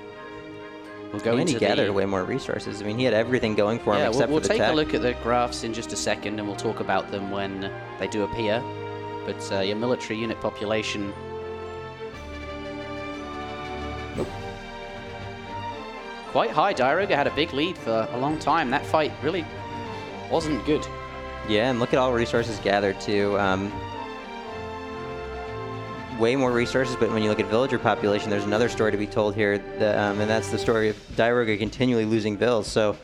We'll go And into he gathered way more resources. I mean, he had everything going for him yeah, except we'll for the take tech. a look at the graphs in just a second, and we'll talk about them when they do appear. But your military unit population. Nope. Quite high. Diarouga had a big lead for a long time. That fight really wasn't good. Yeah, and look at all the resources gathered too. Way more resources, but when you look at villager population, there's another story to be told here, and that's the story of Diarouga continually losing vills. So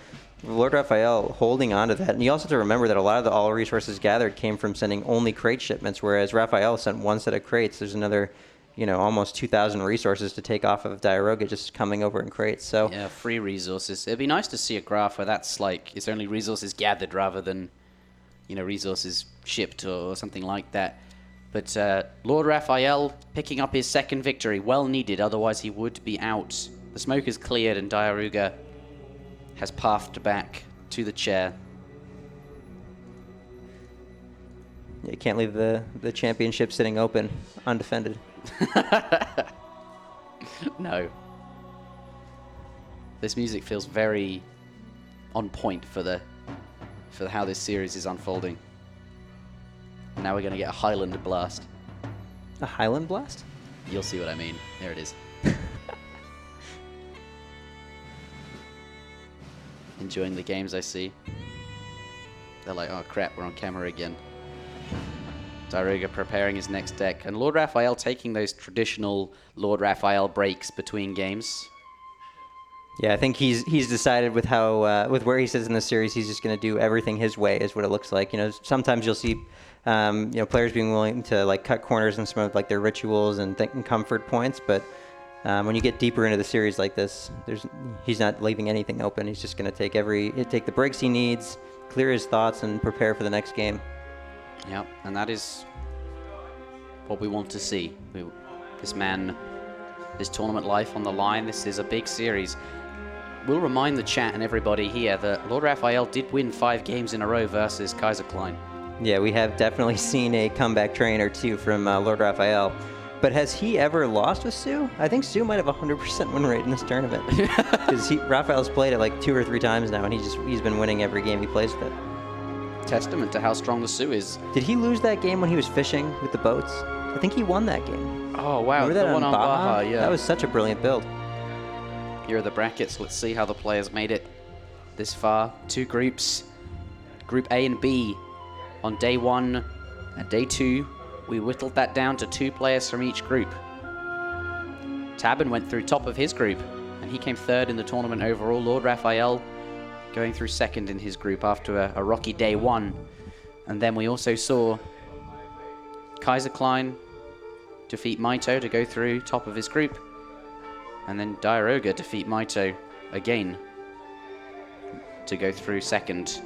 LordRaphael holding on to that. And you also have to remember that a lot of the all resources gathered came from sending only crate shipments, whereas Raphael sent one set of crates. There's another, almost 2,000 resources to take off of Diarouga just coming over in crates. So yeah, free resources. It'd be nice to see a graph where that's like it's only resources gathered rather than resources shipped or something like that. But LordRaphael picking up his second victory, well needed, otherwise he would be out. The smoke is cleared and Diarouga has pathed back to the chair. you can't leave the championship sitting open, undefended. No. This music feels very on point for how this series is unfolding. Now we're going to get a Highlander blast. A Highland Blast? You'll see what I mean. There it is. Enjoying the games, I see. They're like, oh crap, we're on camera again. Diarouga preparing his next deck. And LordRaphael taking those traditional LordRaphael breaks between games. Yeah, I think he's decided with how with where he sits in the series, he's just going to do everything his way, is what it looks like. Sometimes you'll see players being willing to cut corners and some of their rituals and comfort points, but when you get deeper into the series like this, he's not leaving anything open. He's just going to take the breaks he needs, clear his thoughts, and prepare for the next game. Yep, and that is what we want to see. This tournament life on the line. This is a big series. We'll remind the chat and everybody here that LordRaphael did win 5 games in a row versus Kaiserklein. Yeah, we have definitely seen a comeback train or two from LordRaphael. But has he ever lost with Sioux? I think Sioux might have a 100% win rate in this tournament. Because Raphael's played it like 2 or 3 times now, and he's been winning every game he plays with it. Testament to how strong the Sioux is. Did he lose that game when he was fishing with the boats? I think he won that game. Oh, wow. Remember that the one on Baja, yeah. That was such a brilliant build. Here are the brackets. Let's see how the players made it this far. 2 groups. Group A and B on day 1 and day 2. We whittled that down to 2 players from each group. Tabben went through top of his group, and he came 3rd in the tournament overall. LordRaphael going through 2nd in his group after a rocky day 1. And then we also saw Kaiserklein defeat Mitoe to go through top of his group. And then Diarouga defeat Mitoe again to go through 2nd.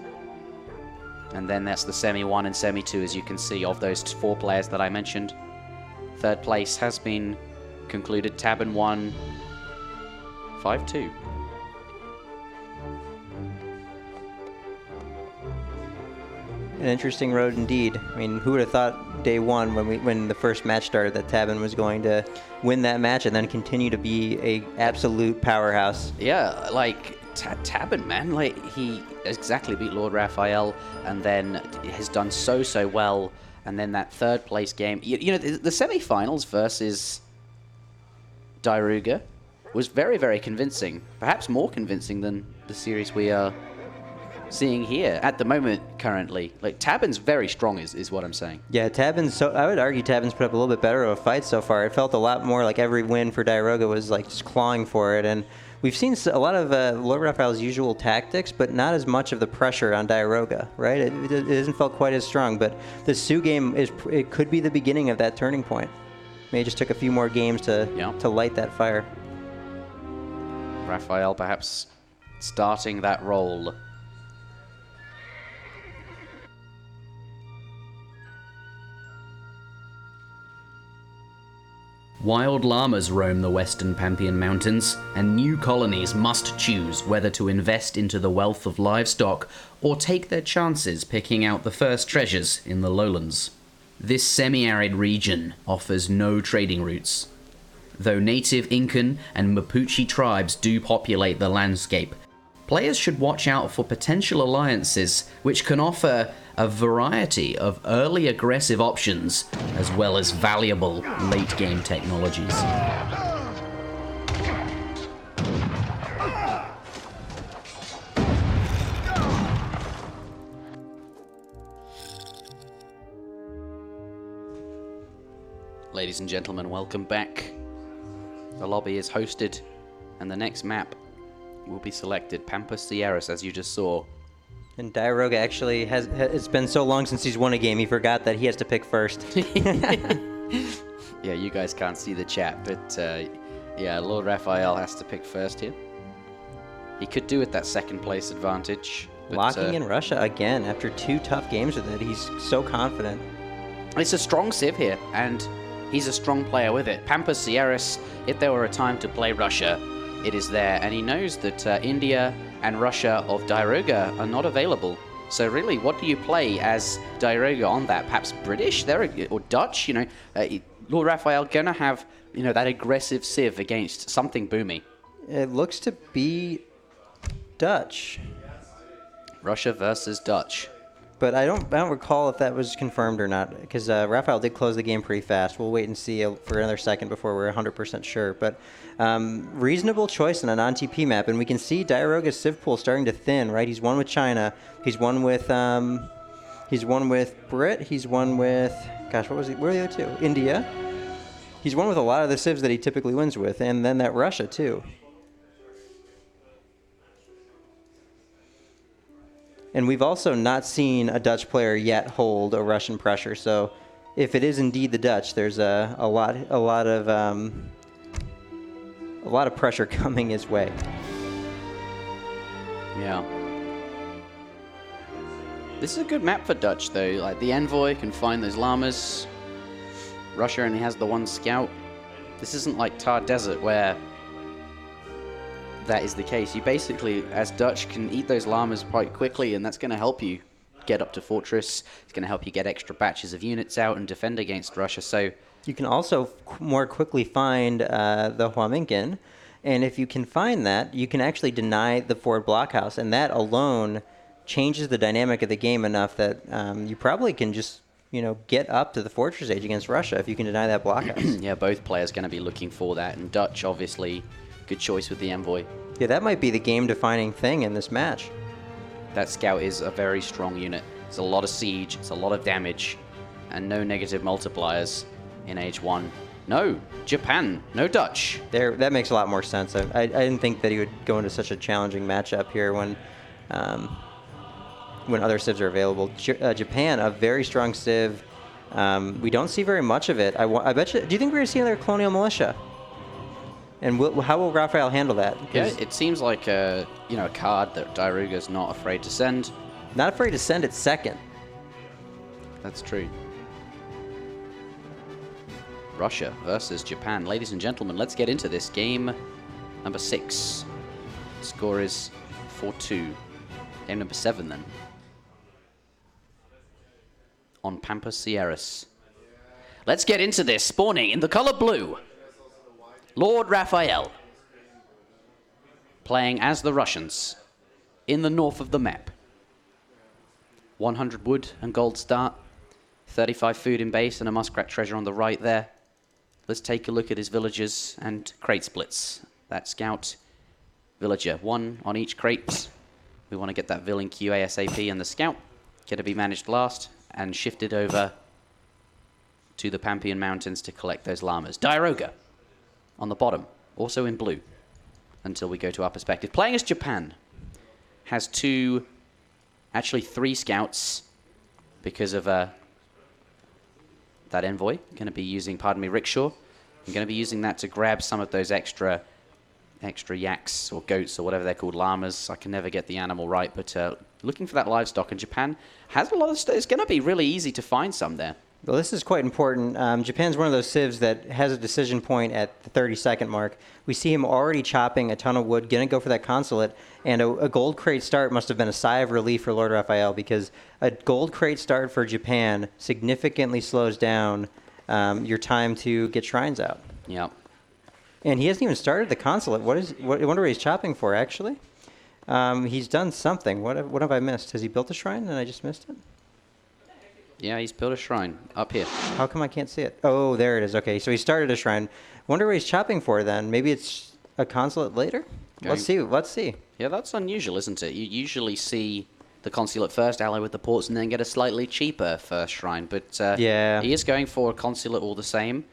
And then that's the Semi 1 and Semi 2, as you can see, of those 4 players that I mentioned. 3rd place has been concluded. Tabben won 5-2. An interesting road indeed. I mean, who would have thought day 1 when the first match started that Tabben was going to win that match and then continue to be a absolute powerhouse? Yeah, like Tabben, man, like he exactly beat LordRaphael and then has done so well. And then that 3rd place game, you know, the semi-finals versus Diarouga was very, very convincing. Perhaps more convincing than the series we are seeing here at the moment currently. Like Tabben's very strong is what I'm saying. Yeah, I would argue Tabben's put up a little bit better of a fight so far. It felt a lot more like every win for Diarouga was like just clawing for it, and we've seen a lot of LordRaphael's usual tactics, but not as much of the pressure on Diarouga, right? It hasn't felt quite as strong, but the Sioux game it could be the beginning of that turning point. Maybe it just took a few more games to light that fire. Raphael perhaps starting that role. Wild llamas roam the western Pampian Mountains, and new colonies must choose whether to invest into the wealth of livestock or take their chances picking out the first treasures in the lowlands. This semi-arid region offers no trading routes. Though native Incan and Mapuche tribes do populate the landscape, players should watch out for potential alliances which can offer a variety of early aggressive options as well as valuable late-game technologies. Ladies and gentlemen, welcome back. The lobby is hosted, and the next map will be selected, Pampas, as you just saw. And Diarouga actually it's been so long since he's won a game, he forgot that he has to pick first. Yeah, you guys can't see the chat, but yeah, LordRaphael has to pick first here. He could do with that 2nd place advantage. But, locking in Russia again after 2 tough games with it. He's so confident. It's a strong civ here, and he's a strong player with it. Pampas, if there were a time to play Russia, it is there, and he knows that India and Russia of Diarouga are not available. So really, what do you play as Diarouga on that? Perhaps British or Dutch? You know, LordRaphael gonna have that aggressive civ against something boomy. It looks to be Dutch. Russia versus Dutch. But I don't recall if that was confirmed or not, because Raphael did close the game pretty fast. We'll wait and see for another second before we're 100% sure. But reasonable choice on a non-TP map, and we can see Diarouga's civ pool starting to thin. Right, he's won with China, he's won with Brit, he's won with gosh, what was he? Where are the other 2? India. He's won with a lot of the civs that he typically wins with, and then that Russia too. And we've also not seen a Dutch player yet hold a Russian pressure. So, if it is indeed the Dutch, there's a lot of pressure coming his way. Yeah. This is a good map for Dutch, though. Like the envoy can find those llamas. Russia only has the 1 scout. This isn't like Thar Desert where that is the case. You basically, as Dutch, can eat those llamas quite quickly, and that's going to help you get up to Fortress. It's going to help you get extra batches of units out and defend against Russia. So You can also more quickly find the Huaminkin, and if you can find that, you can actually deny the forward blockhouse, and that alone changes the dynamic of the game enough that you probably can just get up to the fortress age against Russia if you can deny that blockhouse. Yeah, both players going to be looking for that, and Dutch obviously good choice with the envoy. Yeah, that might be the game-defining thing in this match. That scout is a very strong unit. It's a lot of siege, it's a lot of damage, and no negative multipliers in Age 1. No, Japan, no Dutch. That makes a lot more sense. I didn't think that he would go into such a challenging matchup here when other civs are available. Japan, a very strong civ. We don't see very much of it. I bet you. Do you think we're going to see another colonial militia? And how will Raphael handle that? Yeah, it seems like a card that Diarouga's not afraid to send. Not afraid to send it second. That's true. Russia versus Japan. Ladies and gentlemen, let's get into this. Game number 6. Score is 4-2. Game number 7 then. On Pampas Sierras. Let's get into this. Spawning in the color blue. LordRaphael. Playing as the Russians in the north of the map. 100 wood and gold start. 35 food in base and a muskrat treasure on the right there. Let's take a look at his villagers and crate splits. That scout villager, 1 on each crate. We want to get that vill in queue ASAP, and the scout going to be managed last and shifted over to the Pampian Mountains to collect those llamas. Diarouga on the bottom, also in blue, until we go to our perspective. Playing as Japan, has 3 scouts because of that envoy. Going to be using, rickshaw. I'm going to be using that to grab some of those extra yaks or goats or whatever they're called, llamas. I can never get the animal right, but looking for that livestock, and Japan has a lot of stuff. It's going to be really easy to find some there. Well, this is quite important. Japan's one of those civs that has a decision point at the 30-second mark. We see him already chopping a ton of wood, going to go for that consulate, and a gold crate start must have been a sigh of relief for LordRaphael, because a gold crate start for Japan significantly slows down your time to get shrines out. Yep. And he hasn't even started the consulate. I wonder what he's chopping for, actually. He's done something. What have I missed? Has he built a shrine and I just missed it? Yeah, he's built a shrine up here. How come I can't see it? Oh, there it is. Okay, so he started a shrine. Wonder what he's chopping for then. Maybe it's a consulate later? Let's see. Yeah, that's unusual, isn't it? You usually see the consulate first, ally with the ports, and then get a slightly cheaper first shrine. But yeah, he is going for a consulate all the same.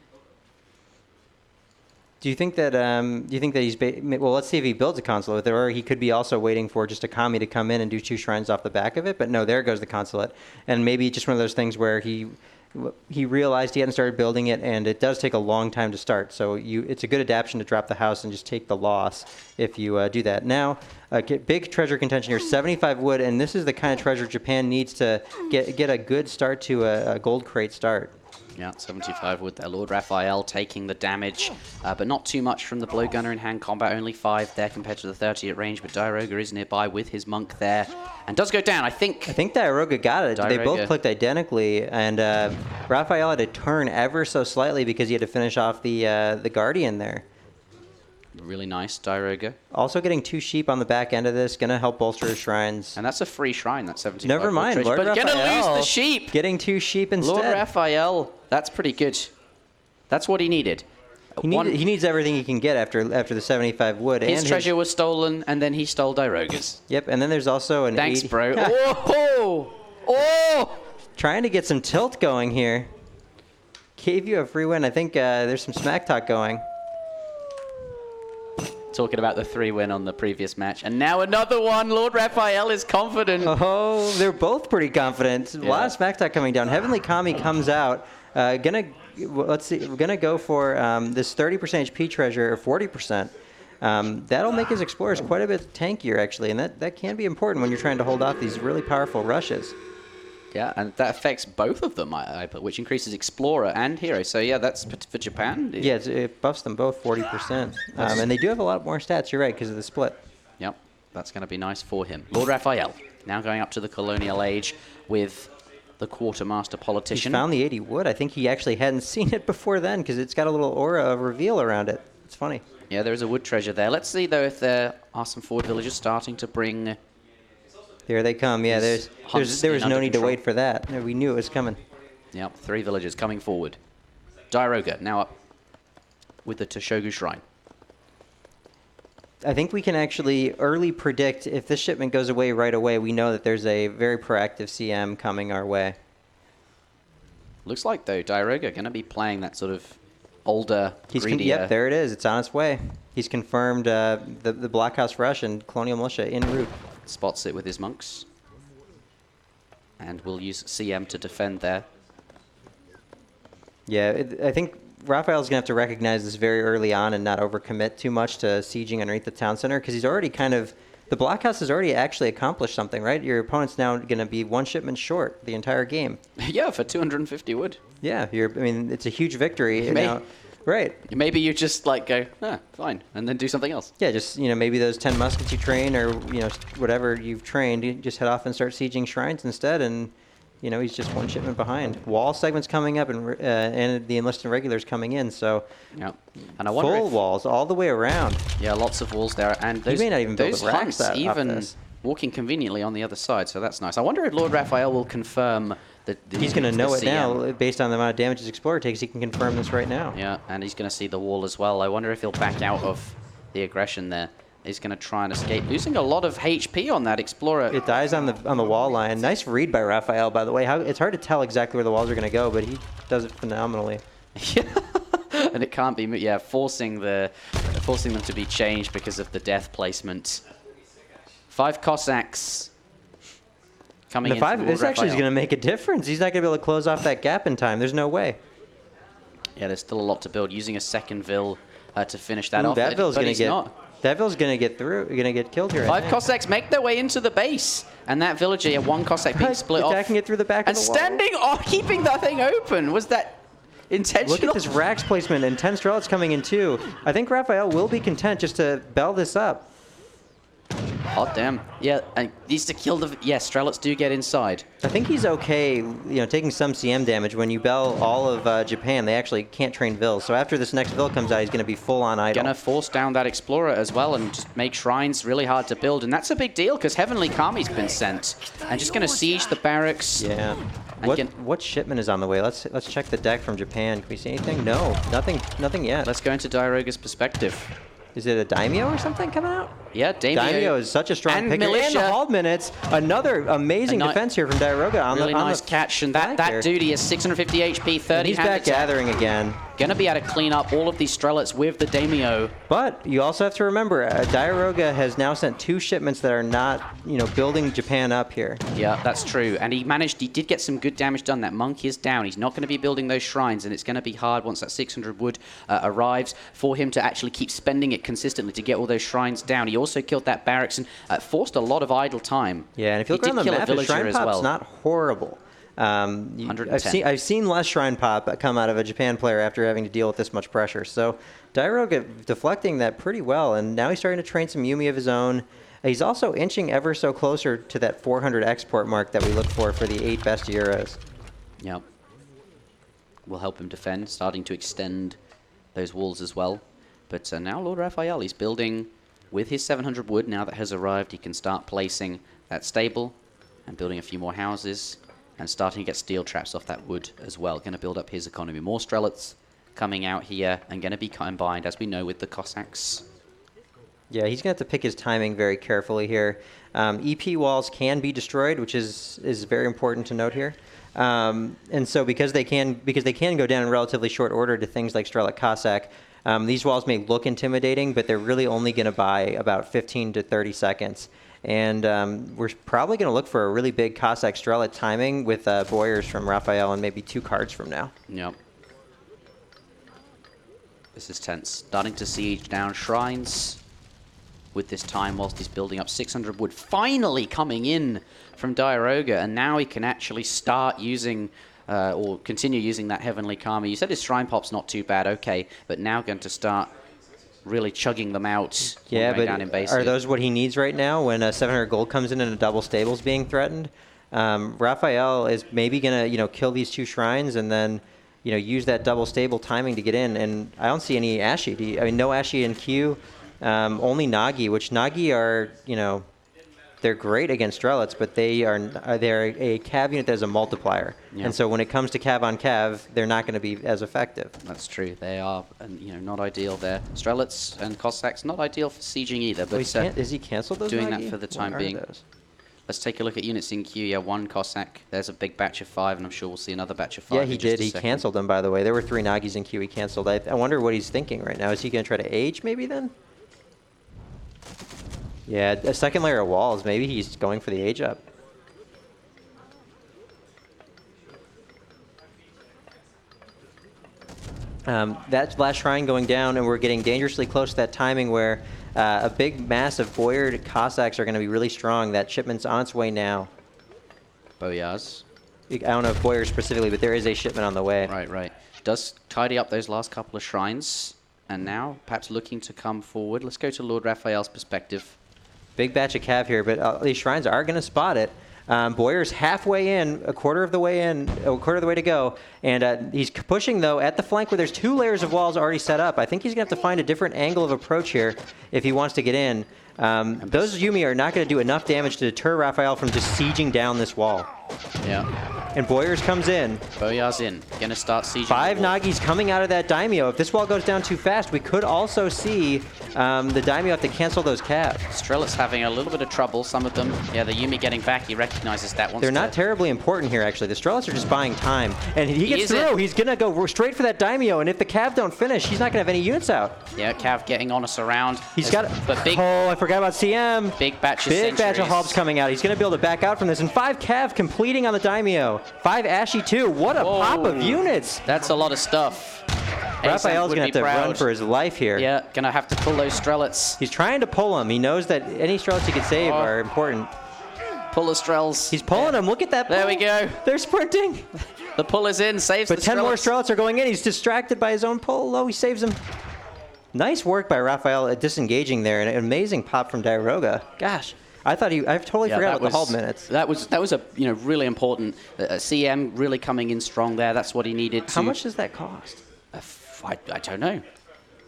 Do you think that he's well? Let's see if he builds a consulate with it, or he could be also waiting for just a kami to come in and do 2 shrines off the back of it. But no, there goes the consulate, and maybe just one of those things where he realized he hadn't started building it, and it does take a long time to start. So it's a good adaptation to drop the house and just take the loss if you do that. Now, big treasure contention here, 75 wood, and this is the kind of treasure Japan needs to get a good start to a gold crate start. Yeah, 75 wood there. LordRaphael taking the damage, but not too much from the blowgunner in hand combat. Only 5 there compared to the 30 at range, but Diarouga is nearby with his monk there and does go down, I think. Diarouga got it. They both clicked identically, and Raphael had to turn ever so slightly because he had to finish off the Guardian there. Really nice, Diarouga. Also getting 2 sheep on the back end of this, going to help bolster his shrines. And that's a free shrine, that's 75. Never mind, but going to lose the sheep. Getting 2 sheep instead. LordRaphael, that's pretty good. That's what he needed. He needs everything he can get after the 75 wood. His treasure was stolen, and then he stole Diarouga's. Yep, and then there's also an Thanks, 80... bro. Oh! Trying to get some tilt going here. Gave you a free win. I think there's some smack talk going. Talking about the 3-win on the previous match. And now another one. LordRaphael is confident. Oh, they're both pretty confident. A lot of smack talk coming down. Heavenly Kami comes out. Let's see. We're gonna go for this 30% HP treasure, or 40%. That'll make his explorers quite a bit tankier, actually, and that can be important when you're trying to hold off these really powerful rushes. Yeah, and that affects both of them, which increases Explorer and Hero. So yeah, that's for Japan. Yeah, it buffs them both 40%. And they do have a lot more stats, you're right, because of the split. Yep, that's going to be nice for him. LordRaphael now going up to the Colonial Age with the quartermaster politician. He found the 80 wood. I think he actually hadn't seen it before then because it's got a little aura of reveal around it. It's funny. Yeah, there is a wood treasure there. Let's see, though, if there are some forward villagers starting to bring... Here they come. Yeah, there was no need to wait for that. We knew it was coming. Yep, 3 villagers coming forward. Diarouga now up with the Toshogu Shrine. I think we can actually early predict if this shipment goes away right away. We know that there's a very proactive CM coming our way. Looks like, though, Diarouga going to be playing that sort of older, greedier... Yep, there it is. It's on its way. He's confirmed the Blockhouse Rush and Colonial Militia en route. Spots it with his monks. And we'll use CM to defend there. Yeah, I think Raphael's going to have to recognize this very early on and not overcommit too much to sieging underneath the town center because he's already kind of... The blockhouse has already actually accomplished something, right? Your opponent's now going to be 1 shipment short the entire game. Yeah, for 250 wood. Yeah, I mean, it's a huge victory. Now, right. Maybe you just like go, fine, and then do something else. Yeah, just, maybe those 10 muskets you train or, whatever you've trained, you just head off and start sieging shrines instead and... he's just 1 shipment behind. Wall segments coming up and the enlisted regulars coming in, so yeah. And I wonder full walls all the way around. Yeah, lots of walls there. And those, may not even build the racks even walking conveniently on the other side, so that's nice. I wonder if LordRaphael will confirm that... He's going to know it now, based on the amount of damage his Explorer takes. He can confirm this right now. Yeah, and he's going to see the wall as well. I wonder if he'll back out of the aggression there. He's going to try and escape, losing a lot of HP on that Explorer. It dies on the wall line. Nice read by Raphael, by the way. It's hard to tell exactly where the walls are going to go, but he does it phenomenally. Yeah, and it can't be, forcing them to be changed because of the death placement. 5 Cossacks coming in. This actually is going to make a difference. He's not going to be able to close off that gap in time. There's no way. Yeah, there's still a lot to build. Using a second Vil to finish that off. That Vil's going to get... That Vil's going to get through. Going to get killed here. 5 Cossacks make their way into the base. And that villager, 1 Cossack being split off. Attacking it through the back of the wall. And standing off, keeping that thing open. Was that intentional? Look at this racks placement and 10 Strelets coming in too. I think Raphael will be content just to bell this up. Oh, damn. Yeah, and needs to kill the... Yeah, Strelets do get inside. I think he's okay, taking some CM damage. When you bell all of Japan, they actually can't train Vils. So after this next Vil comes out, he's going to be full on idle. Going to force down that Explorer as well and just make shrines really hard to build. And that's a big deal because Heavenly Kami's been sent. And just going to siege the barracks. Yeah. What shipment is on the way? Let's check the deck from Japan. Can we see anything? No, nothing yet. Let's go into Diarouga's perspective. Is it a Daimyo or something coming out? Yeah, Daimyo is such a strong picker. Militia. And the Hald Minutes, another amazing defense here from Diarouga. Really nice catch, and that duty is 650 HP, 30 and he's back gathering again. Gonna be able to clean up all of these Strelets with the Daimyo. But you also have to remember, Diarouga has now sent 2 shipments that are not, building Japan up here. Yeah, that's true. And he did get some good damage done. That monk is down. He's not going to be building those shrines, and it's going to be hard once that 600 wood arrives for him to actually keep spending it consistently to get all those shrines down. He also killed that barracks and forced a lot of idle time. Yeah, and if you look around the map, the shrine pop's not horrible. I've seen less shrine pop come out of a Japan player after having to deal with this much pressure. So Diarouga deflecting that pretty well, and now he's starting to train some Yumi of his own. He's also inching ever so closer to that 400 export mark that we look for the 8 best Euros. Yep. Will help him defend, starting to extend those walls as well. But now LordRaphael, he's building with his 700 wood. Now that has arrived, he can start placing that stable and building a few more houses and starting to get steel traps off that wood as well. Going to build up his economy. More Strelets coming out here and going to be combined, as we know, with the Cossacks. Yeah, he's going to have to pick his timing very carefully here. EP walls can be destroyed, which is very important to note here. And so because they can go down in relatively short order to things like Strelet Cossack, these walls may look intimidating, but they're really only going to buy about 15 to 30 seconds. And we're probably going to look for a really big Cossack Strelet timing with Boyers from Raphael and maybe 2 cards from now. Yep. This is tense. Starting to siege down shrines with this time whilst he's building up 600 wood. Finally coming in from Diarouga, and now he can actually start using or continue using that Heavenly Kami. You said his shrine pop's not too bad, okay, but now going to start really chugging them out. Yeah, but down in base are here. those what he needs right now when 700 gold comes in and a double stable's being threatened? Raphael is maybe going to, kill these 2 shrines and then, use that double stable timing to get in. And I don't see any Ashy. No Ashy in Q, only Nagi, which Nagi are, they're great against Strelets, but they're a Cav unit that is a multiplier. Yeah. And so when it comes to Cav on Cav, they're not going to be as effective. That's true. They are, not ideal there. Strelets and Cossacks, not ideal for sieging either. But is he canceled those? Doing Nagi? that for the time What are being. those? Let's take a look at units in Q. Yeah, 1 Cossack. There's a big batch of 5, and I'm sure we'll see another batch of 5. Yeah, he did. He canceled them, by the way. There were 3 Nagis in Q he canceled. I wonder what he's thinking right now. Is he going to try to age maybe then? Yeah, a second layer of walls. Maybe he's going for the age up. That last shrine going down, and we're getting dangerously close to that timing where a big mass of Boyard Cossacks are going to be really strong. That shipment's on its way now. Boyars. I don't know if Boyard specifically, but there is a shipment on the way. Right. Does tidy up those last couple of shrines, and now perhaps looking to come forward. Let's go to LordRaphael's perspective. Big batch of Cav here, but these shrines are going to spot it. Boyer's halfway in, a quarter of the way to go, and he's pushing though at the flank where there's 2 layers of walls already set up. I think he's gonna have to find a different angle of approach here if he wants to get in. Those Yumi are not gonna do enough damage to deter Raphael from just sieging down this wall. Yeah. And Boyer's comes in. Boyar's in. Gonna start sieging. 5 Nagis coming out of that Daimyo. If this wall goes down too fast, we could also see the Daimyo have to cancel those Cavs. Strelit's having a little bit of trouble, some of them. Yeah, the Yumi getting back, he recognizes that. They're not terribly important here, actually. The Strelits are just buying time. And he gets through. He's going to go straight for that Daimyo, and if the Cav don't finish, he's not going to have any units out. Yeah, Cav getting on us around. He's got oh, I forgot about CM. Big batch of Big batch of Hobbs coming out. He's going to be able to back out from this. And 5 Cav completing on the Daimyo. 5 Ashy, too. What a pop of units. That's a lot of stuff. Raphael's going to have to run for his life here. Yeah, going to have to pull those Strelits. He's trying to pull them. He knows that any Strelits he can save are important. Pull the Strels. He's pulling them. Look at that pull. There we go. They're sprinting. The pull is in. Saves the Strelits. But 10 more Strelits are going in. He's distracted by his own pull. Oh, he saves them. Nice work by Raphael at disengaging there. An amazing pop from Diarouga. Gosh. I totally forgot about the hold minutes. That was a really important. CM really coming in strong there. That's what he needed. How much does that cost? I don't know.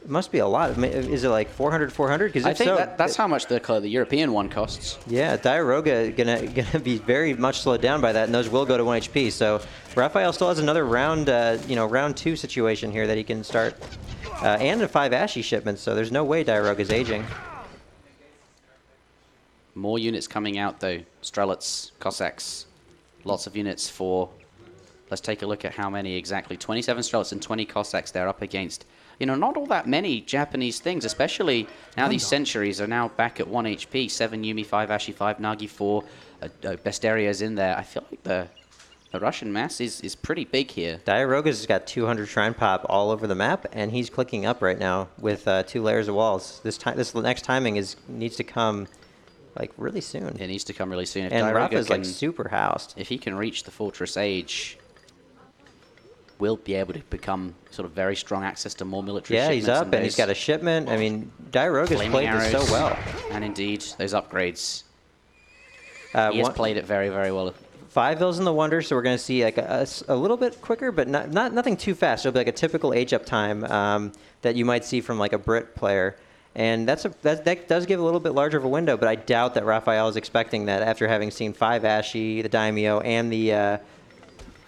It must be a lot. Is it like 400? Because I think that's how much the European one costs. Yeah, Diarouga gonna be very much slowed down by that, and those will go to 1 HP. So Raphael still has another round, round 2 situation here that he can start, and a 5 Ashy shipments. So there's no way Diarouga's aging. More units coming out though. Strelits, Cossacks, lots of units for. Let's take a look at how many exactly. 27 Strelits and 20 Cossacks they're up against. Not all that many Japanese things, especially now these centuries are now back at 1 HP. 7 Yumi, 5 Ashy, 5 Nagi, 4 Besteria's in there. I feel like the Russian mass is pretty big here. Diarouga's got 200 Shrine Pop all over the map, and he's clicking up right now with 2 layers of walls. This next timing needs to come like really soon. It needs to come really soon. If and Diarouga Rafa's like super housed. If he can reach the Fortress Age, we'll be able to become sort of very strong access to more military shipments. Yeah, he's up and he's got a shipment. I mean, Diarouga's played this so well. And indeed, those upgrades. He has played it very, very well. 5 Vills in the Wonder, so we're going to see like a little bit quicker, but nothing too fast. It'll be like a typical age up time that you might see from like a Brit player. And that does give a little bit larger of a window, but I doubt that Raphael is expecting that after having seen 5 Ashy, the Daimyo, and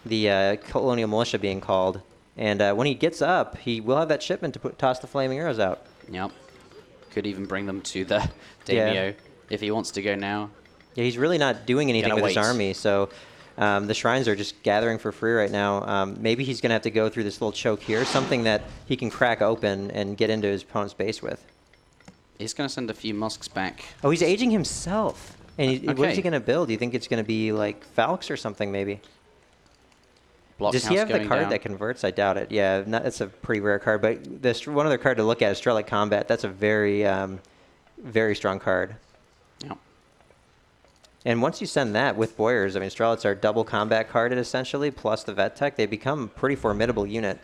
the Colonial Militia being called. And when he gets up, he will have that shipment to toss the Flaming Arrows out. Yep. Could even bring them to the Daimyo if he wants to go now. Yeah, he's really not doing anything with his army, so the Shrines are just gathering for free right now. Maybe he's going to have to go through this little choke here, something that he can crack open and get into his opponent's base with. He's going to send a few Musks back. Oh, he's aging himself. And what is he going to build? Do you think it's going to be like Falx or something, maybe? Does he have the card that converts? I doubt it. Yeah, that's a pretty rare card. But one other card to look at is Strelic Combat. That's a very, very strong card. Yeah. And once you send that with Boyers, I mean, Strelits are double combat carded essentially, plus the Vet Tech. They become a pretty formidable unit.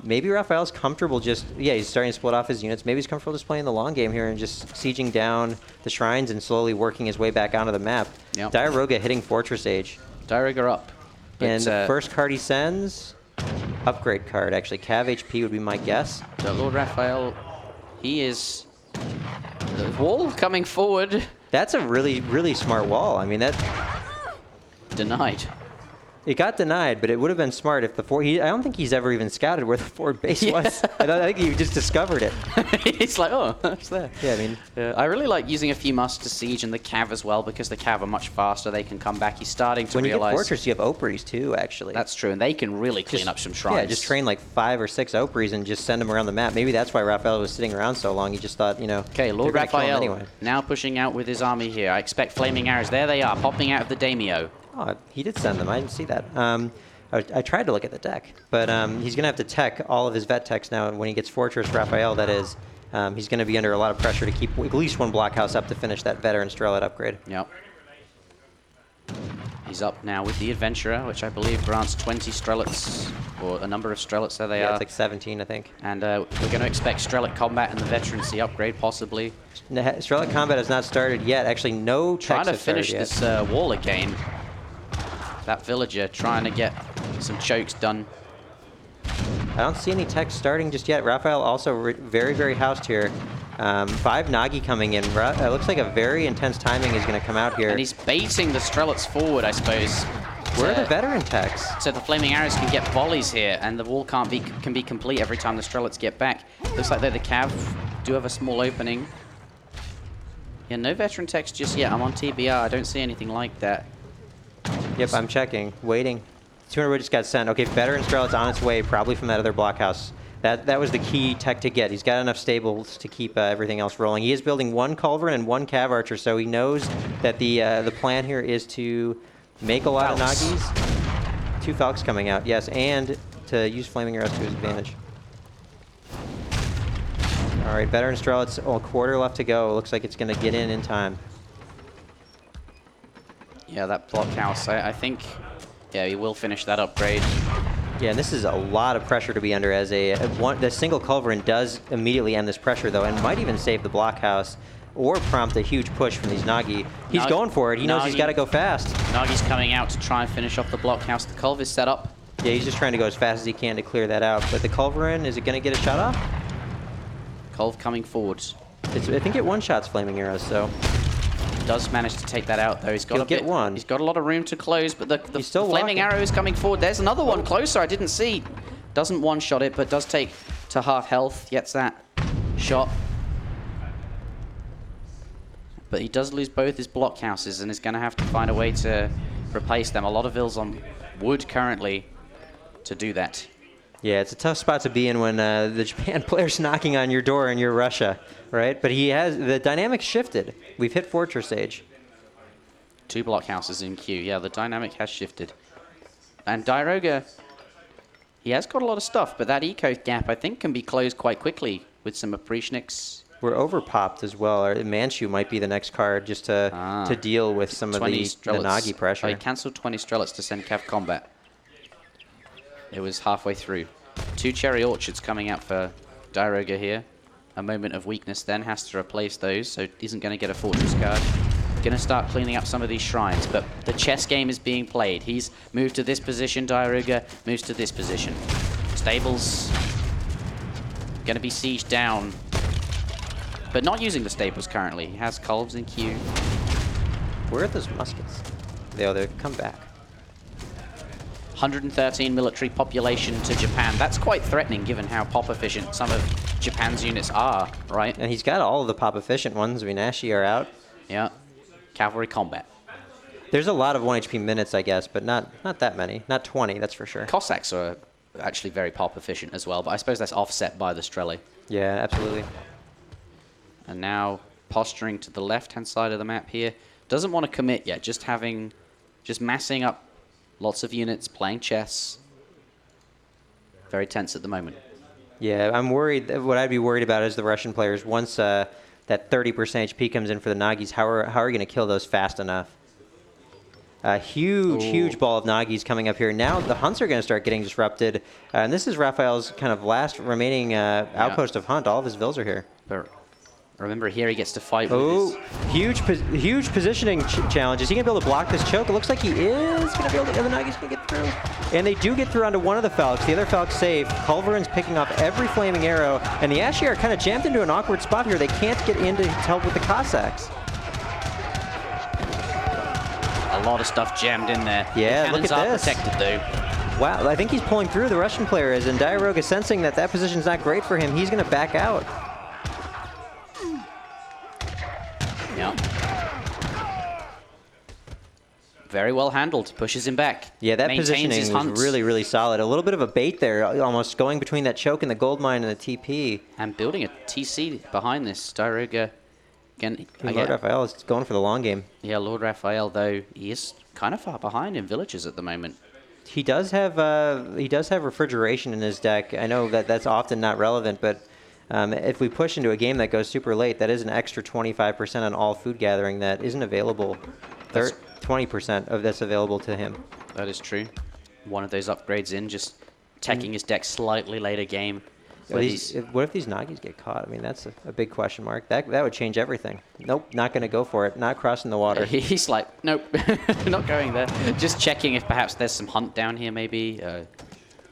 Maybe Raphael's comfortable just, he's starting to split off his units. Maybe he's comfortable just playing the long game here and just sieging down the shrines and slowly working his way back onto the map. Yep. Diarouga hitting Fortress Age. Diarouga up. And the first card he sends, upgrade card, actually. Cav HP would be my guess. So LordRaphael, he is... The wall coming forward. That's a really, really smart wall. I mean, that... Denied. It got denied, but it would have been smart if the fort... I don't think he's ever even scouted where the fort base was. I think he just discovered it. He's like, oh, it's there. Yeah, I mean... I really like using a few musts to siege and the cav as well, because the cav are much faster. They can come back. He's starting to When realize... you get Fortress, you have Opries too, actually. That's true, and they can really clean up some shrines. Yeah, just train like 5 or 6 Opries and just send them around the map. Maybe that's why Raphael was sitting around so long. He just thought, you know... Okay, LordRaphael anyway. now pushing out with his army here. I expect flaming arrows. There they are, popping out of the daimyo. Oh, he did send them. I didn't see that. I tried to look at the deck, but he's going to have to tech all of his vet techs now. And when he gets Fortress Raphael, that is, he's going to be under a lot of pressure to keep at least one blockhouse up to finish that veteran Strellet upgrade. Yep. He's up now with the Adventurer, which I believe grants 20 Strelets, or a number of Strelets, there they are. Yeah, it's like 17, I think. And we're going to expect Strellet Combat and the Veterancy upgrade, possibly. Strellet Combat has not started yet. Actually, no techs Trying to have finish started this yet. wall again. That villager trying to get some chokes done. I don't see any techs starting just yet. Raphael also very, very housed here. 5 Nagi coming in. It looks like a very intense timing is going to come out here. And he's baiting the Strelets forward, I suppose. Where are the veteran techs? So the flaming arrows can get volleys here, and the wall can be complete every time the Strelets get back. Looks like the cav do have a small opening. Yeah, no veteran techs just yet. I'm on TBR. I don't see anything like that. Yep, I'm checking, waiting. 200 just got sent. Okay, veteran Strellet's on its way, probably from that other blockhouse. That was the key tech to get. He's got enough stables to keep everything else rolling. He is building 1 Culverin and 1 Cav Archer, so he knows that the plan here is to make a lot of Nagis. 2 Falcons coming out, yes, and to use Flaming Arrows to his advantage. All right, veteran Strellet's a quarter left to go. Looks like it's going to get in time. Yeah, that blockhouse, I think, yeah, he will finish that upgrade. Yeah, and this is a lot of pressure to be under as the single Culverin does immediately end this pressure, though, and might even save the blockhouse or prompt a huge push from these Nagi. He's going for it. He knows he's got to go fast. Nagi's coming out to try and finish off the blockhouse. The Culv is set up. Yeah, he's just trying to go as fast as he can to clear that out. But the Culverin, is it going to get a shot off? Culv coming forwards. I think it one-shots Flaming Arrows, so... Does manage to take that out, though. He's got one. He's got a lot of room to close, but the still flaming arrow is coming forward. There's another one closer. I didn't see. Doesn't one-shot it, but does take to half health. Gets that shot. But he does lose both his blockhouses and is going to have to find a way to replace them. A lot of vills on wood currently to do that. Yeah, it's a tough spot to be in when the Japan player's knocking on your door and you're Russia, right? But the dynamic shifted. We've hit Fortress Age. 2 blockhouses in queue. Yeah, the dynamic has shifted. And Diarouga, he has got a lot of stuff, but that eco gap, I think, can be closed quite quickly with some Oprichniks. We're overpopped as well. Manchu might be the next card just to deal with some of the Nagi pressure. Oh, he cancelled 20 Strelets to send Cav Combat. It was halfway through. 2 Cherry Orchards coming out for Diarouga here. A moment of weakness then, has to replace those, so isn't going to get a Fortress card. Going to start cleaning up some of these shrines, but the chess game is being played. He's moved to this position, Diarouga moves to this position. Stables going to be sieged down, but not using the stables currently. He has Culves in queue. Where are those muskets? They'll come back. 113 military population to Japan. That's quite threatening given how pop efficient some of Japan's units are, right? And he's got all of the pop efficient ones. I mean, Ashi are out. Yeah. Cavalry combat. There's a lot of 1 HP minutes, I guess, but not that many. Not 20, that's for sure. Cossacks are actually very pop efficient as well, but I suppose that's offset by the Strelly. Yeah, absolutely. And now posturing to the left-hand side of the map here. Doesn't want to commit yet, just massing up lots of units, playing chess. Very tense at the moment. Yeah, I'm worried. What I'd be worried about is the Russian players. Once that 30% HP comes in for the Nagis, how are you going to kill those fast enough? Huge ball of Nagis coming up here. Now the hunts are going to start getting disrupted. And this is Raphael's kind of last remaining outpost of hunt. All of his vills are here. But remember, here he gets to fight with huge positioning challenge. Is he going to be able to block this choke? It looks like he is going to be able to. The Nagi's going to get through. And they do get through onto one of the Falcons. The other Falc's safe. Culverin's picking off every flaming arrow. And the Ashi are kind of jammed into an awkward spot here. They can't get in to help with the Cossacks. a lot of stuff jammed in there. Yeah, the look at cannons this. are protected though. Wow, I think he's pulling through, the Russian player is, and Diarouga sensing that that position's not great for him. He's going to back out. Yeah. Very well handled, pushes him back. Yeah, that maintains positioning his was hunt. really, really solid. A little bit of a bait there, almost going between that choke and the gold mine and the TP. And building a TC behind this. Diarouga, again, LordRaphael is going for the long game. Yeah, LordRaphael, though, he is kind of far behind in villages at the moment. He does have refrigeration in his deck. I know that that's often not relevant, but if we push into a game that goes super late, that is an extra 25% on all food gathering that isn't available. 20% of that's available to him. That is true. One of those upgrades in, just teching his deck slightly later game. What if these Nagis get caught? I mean, that's a big question mark. That would change everything. Nope, not going to go for it. Not crossing the water. He's like, nope, not going there. Just checking if perhaps there's some hunt down here, maybe.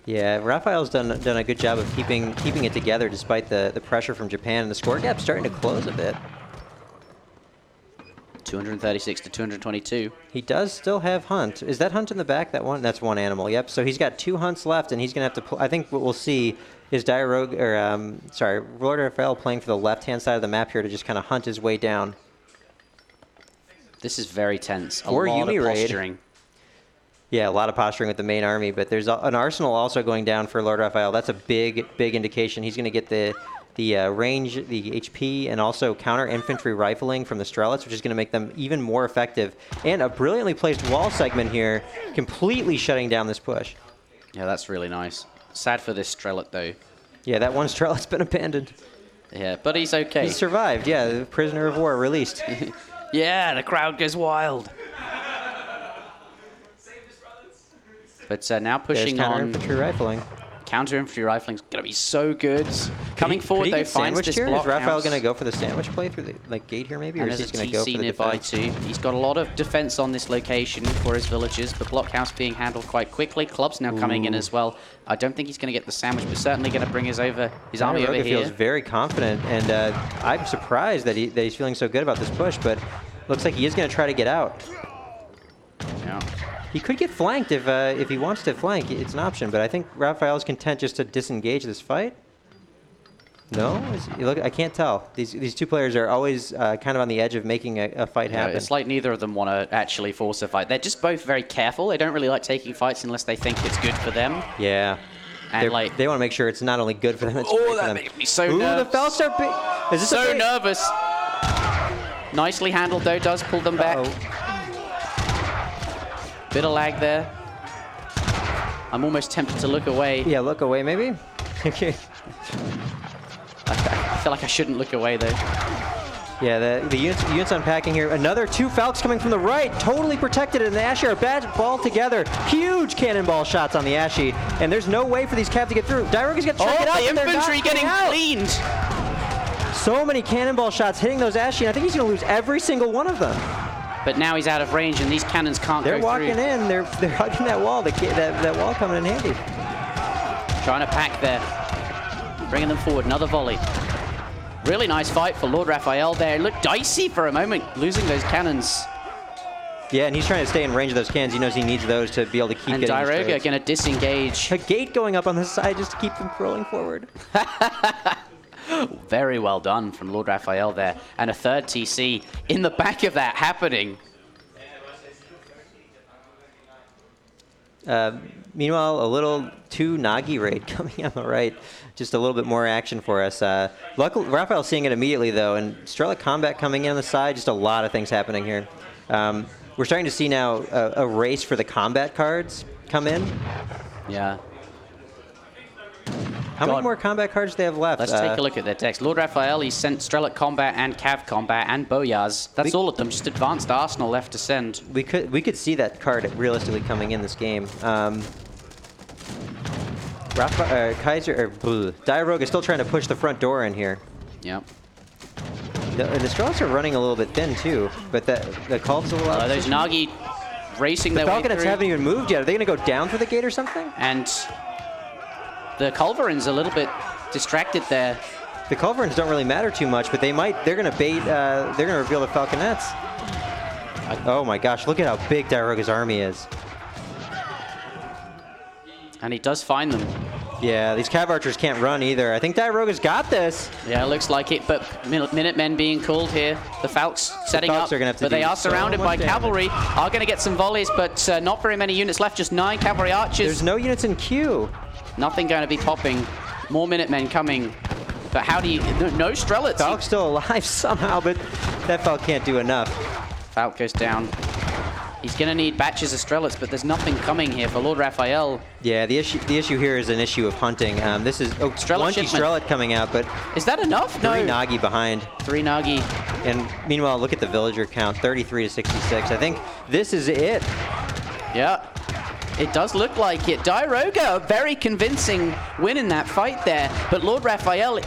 Yeah, Raphael's done a good job of keeping it together despite the pressure from Japan, and the score gap's starting to close a bit. 236 to 222. He does still have hunt. Is that hunt in the back? That one? That's one animal. Yep. So he's got 2 hunts left, and he's going to have to. I think what we'll see is LordRaphael playing for the left-hand side of the map here to just kind of hunt his way down. This is very tense. A Or lot Yumi of raid. posturing. Yeah, a lot of posturing with the main army, but there's an arsenal also going down for LordRaphael. That's a big indication. He's going to get the range, the HP, and also counter infantry rifling from the Strelets, which is going to make them even more effective. And a brilliantly placed wall segment here, completely shutting down this push. Yeah, that's really nice. Sad for this Strelet, though. Yeah, that one Strelet's been abandoned. Yeah, but he's okay. He survived, yeah, the prisoner of war released. Yeah, the crowd goes wild. But now pushing There's counter on. infantry rifling. Counter infantry rifling is going to be so good. Coming forward, though, finds this here? block Is Raphael house. going to go for the sandwich play through the gate here, maybe? And Or is there's he a going to go for TC the nearby defense? too. He's got a lot of defense on this location for his villages. The blockhouse being handled quite quickly. Club's now coming in as well. I don't think he's going to get the sandwich, but certainly going to bring his army over here. Feels very confident, and I'm surprised that he's feeling so good about this push, but looks like he is going to try to get out. Yeah. He could get flanked if he wants to flank. It's an option, but I think Raphael's content just to disengage this fight. No? Look, I can't tell. These two players are always kind of on the edge of making a fight happen. It's like neither of them want to actually force a fight. They're just both very careful. They don't really like taking fights unless they think it's good for them. Yeah. And they want to make sure it's not only good for them, it's great for them. That made me so nervous. The Falcons are... Is this so nervous. Nicely handled, though. Does pull them back. Bit of lag there. I'm almost tempted to look away. Yeah, look away, maybe? Okay. I feel like I shouldn't look away, though. Yeah, the units unpacking here. Another 2 Falcons coming from the right, totally protected, and the Ashi are ball together. Huge cannonball shots on the Ashi, and there's no way for these Cavs to get through. Diarouga's got to try to get out, the infantry getting cleaned. So many cannonball shots hitting those Ashi, and I think he's going to lose every single one of them. But now he's out of range, and these cannons can't go through. They're walking in. They're hugging that wall. That wall coming in handy. Trying to pack there. Bringing them forward. Another volley. Really nice fight for LordRaphael there. Looked dicey for a moment, losing those cannons. Yeah, and he's trying to stay in range of those cannons. He knows he needs those to be able to keep and getting Diarouga going to disengage. A gate going up on the side just to keep them rolling forward. Very well done from LordRaphael there. And a third TC in the back of that happening. Meanwhile, a little 2 Nagi raid coming on the right. Just a little bit more action for us. Luckily, Raphael's seeing it immediately, though, and Strela Combat coming in on the side. Just a lot of things happening here. We're starting to see now a race for the combat cards come in. Yeah. How many more combat cards do they have left? Let's take a look at their decks. LordRaphael, he's sent Strelic Combat and Cav Combat and Boyaz. That's all of them, just Advanced Arsenal left to send. We could see that card realistically coming in this game. Diarouga is still trying to push the front door in here. Yep. The Strelics are running a little bit thin too, but the Cult's a little Those Nagi racing their way through. The Falconets haven't even moved yet. Are they going to go down through the gate or something? And the Culverin's a little bit distracted there. The Culverins don't really matter too much, but they're going to bait, they're going to reveal the Falconets. Oh my gosh, look at how big Diarouga's army is. And he does find them. Yeah, these Cav Archers can't run either. I think Diarouga's got this. Yeah, it looks like it, but Minutemen being called here. The Falcons setting up, but they are surrounded by cavalry. Are going to get some volleys, but not very many units left, just 9 cavalry archers. There's no units in queue. Nothing going to be popping. More Minutemen coming. But how do you... No Strelitz. Falc's still alive somehow, but that Falc can't do enough. Falc goes down. He's going to need batches of Strelitz, but there's nothing coming here for LordRaphael. Yeah, the issue here is an issue of hunting. This is one Strelit coming out, but... Is that enough? 3 Nagi behind. 3 Nagi. And meanwhile, look at the villager count, 33 to 66. I think this is it. Yeah. It does look like it. Diarouga, a very convincing win in that fight there. But LordRaphael,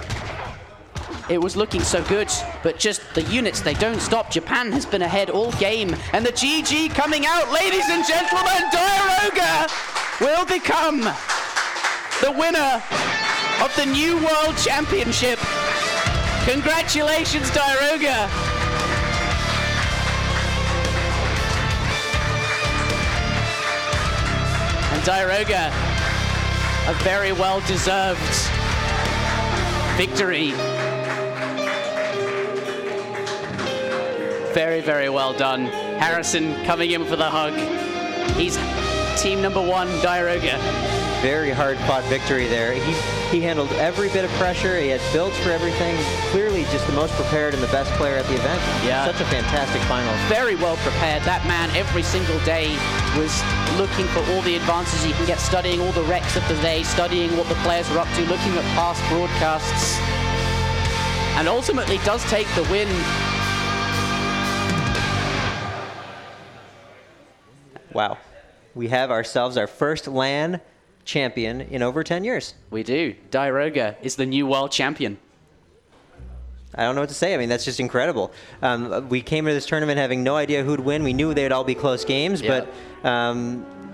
it was looking so good. But just the units, they don't stop. Japan has been ahead all game. And the GG coming out, ladies and gentlemen. Diarouga will become the winner of the New World Championship. Congratulations, Diarouga. Diarouga, a very well-deserved victory. Very, very well done. Harrison coming in for the hug. He's team number 1, Diarouga. Very hard-fought victory there. He handled every bit of pressure. He had builds for everything. Clearly just the most prepared and the best player at the event. Yeah. Such a fantastic final. Very well prepared. That man every single day was looking for all the advances he can get, studying all the recs of the day, studying what the players are up to, looking at past broadcasts. And ultimately does take the win. Wow. We have ourselves our first LAN champion in over 10 years. We do. Diarouga is the new world champion. I don't know what to say. I mean, that's just incredible. We came into this tournament having no idea who'd win. We knew they'd all be close games, but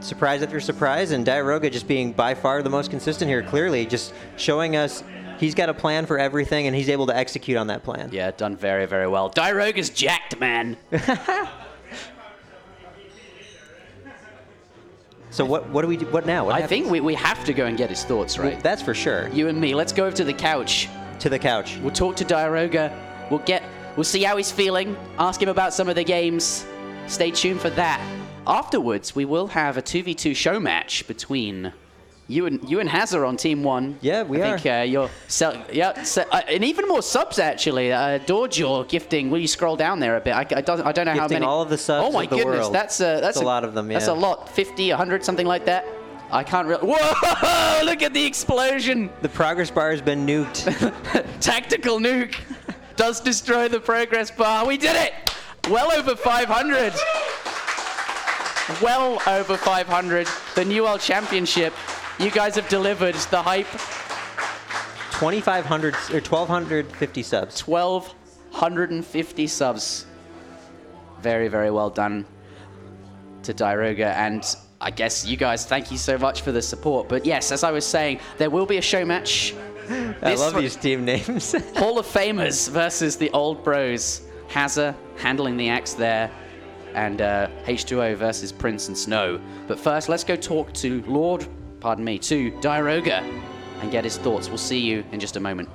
surprise after surprise, and Diarouga just being by far the most consistent here, clearly just showing us he's got a plan for everything, and he's able to execute on that plan. Yeah, done very, very well. Diarouga's jacked, man. So what do we do? What now? What I think we have to go and get his thoughts, right? Well, that's for sure. You and me. Let's go over to the couch. To the couch. We'll talk to Diarouga. We'll see how he's feeling. Ask him about some of the games. Stay tuned for that. Afterwards, we will have a 2v2 show match between you and Hazza on Team 1. Yeah, we are. I think you're... and even more subs, actually. Dorjaw gifting... Will you scroll down there a bit? I don't know gifting how many... all of the subs Oh, my of the goodness. world. That's a lot of them, yeah. That's a lot. 50, 100, something like that. I can't really... Whoa! Look at the explosion! The progress bar has been nuked. Tactical nuke does destroy the progress bar. We did it! Well over 500. Well over 500. The New World Championship. You guys have delivered the hype. 2,500 or 1,250 subs. 1,250 subs. Very, very well done to Diarouga. And I guess you guys, thank you so much for the support. But yes, as I was saying, there will be a show match. I love these team names. Hall of Famers versus the Old Bros. Hazza handling the axe there. And H2O versus Prince and Snow. But first, let's go talk to Diarouga and get his thoughts. We'll see you in just a moment.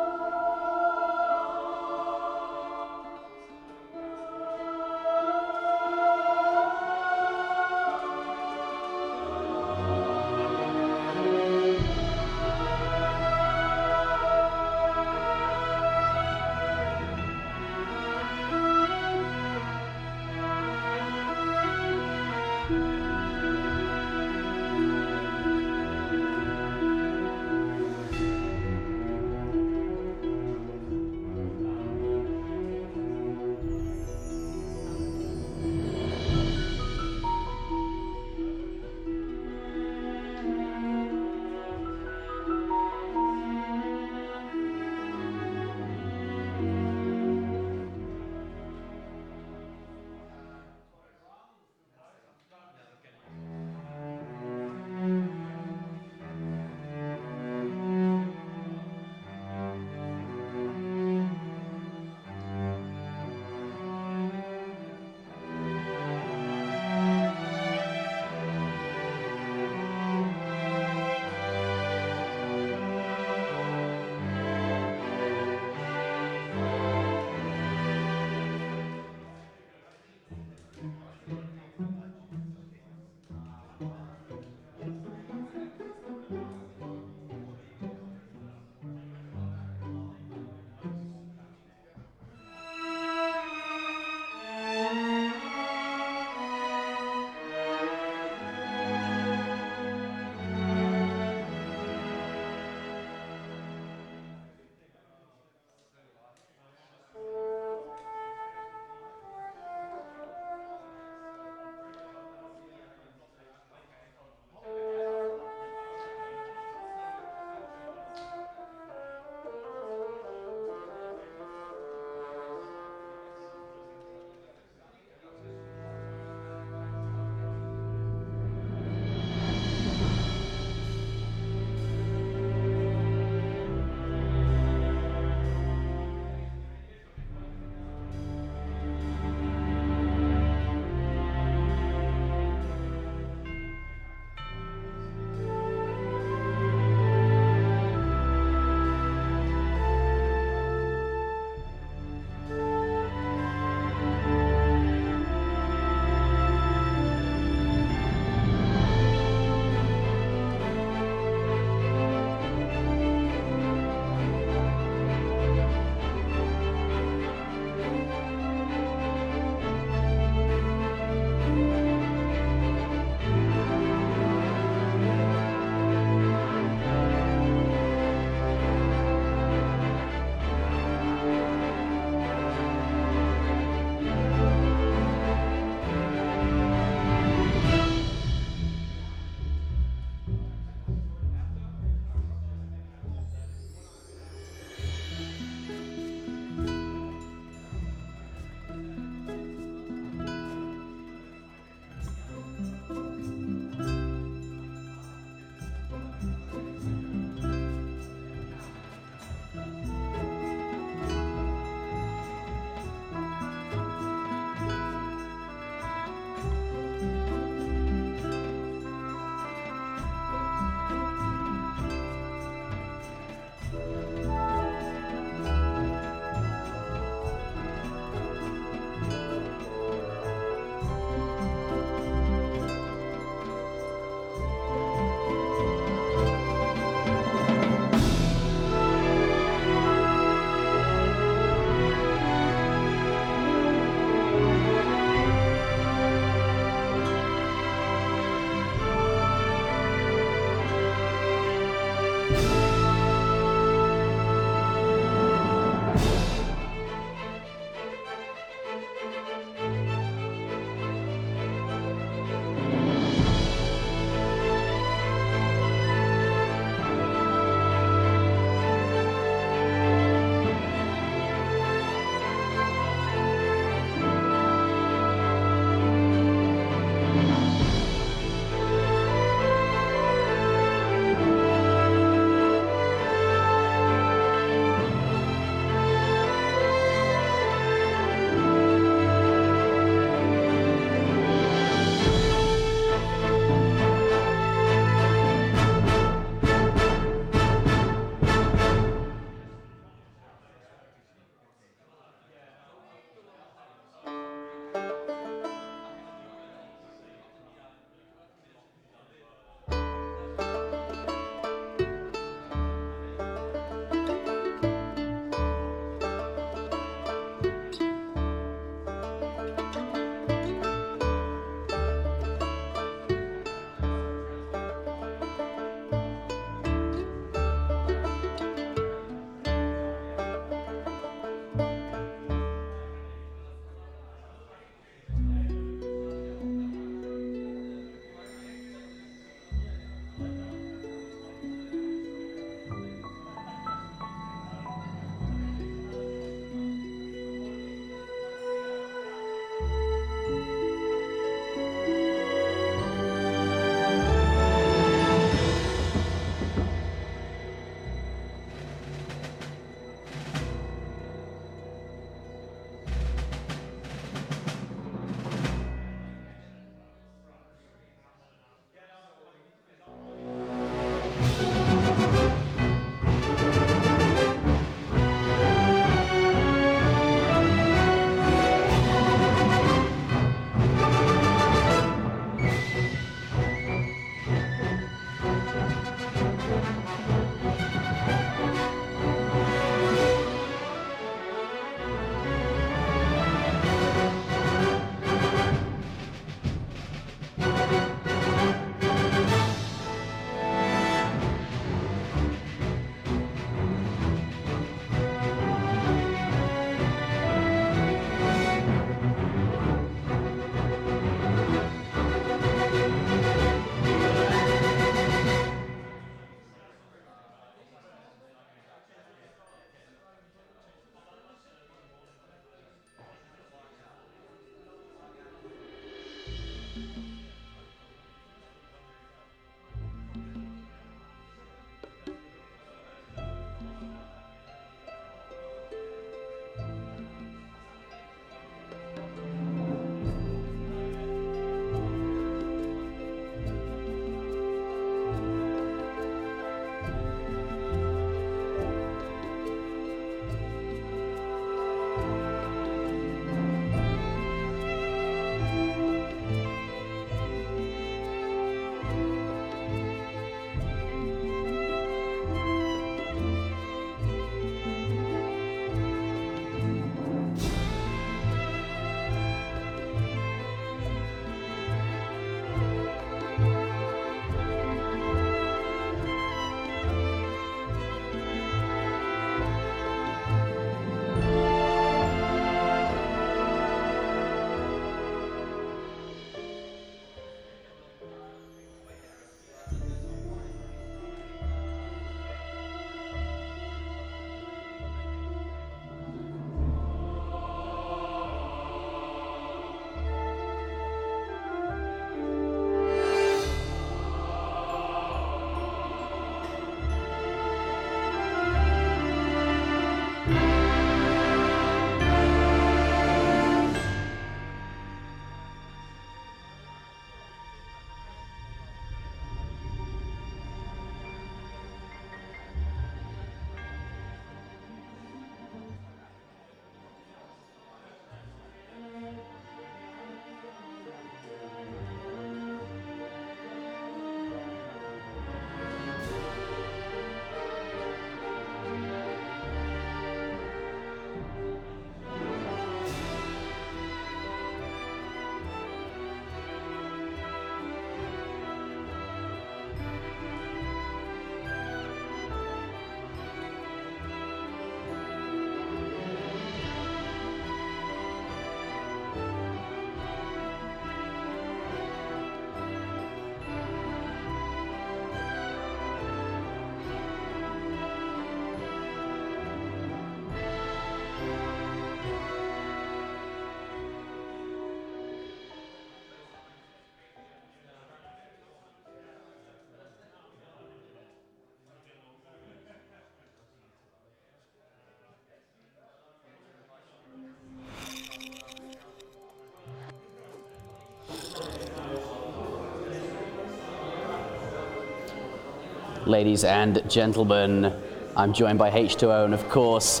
Ladies and gentlemen, I'm joined by H2O, and of course,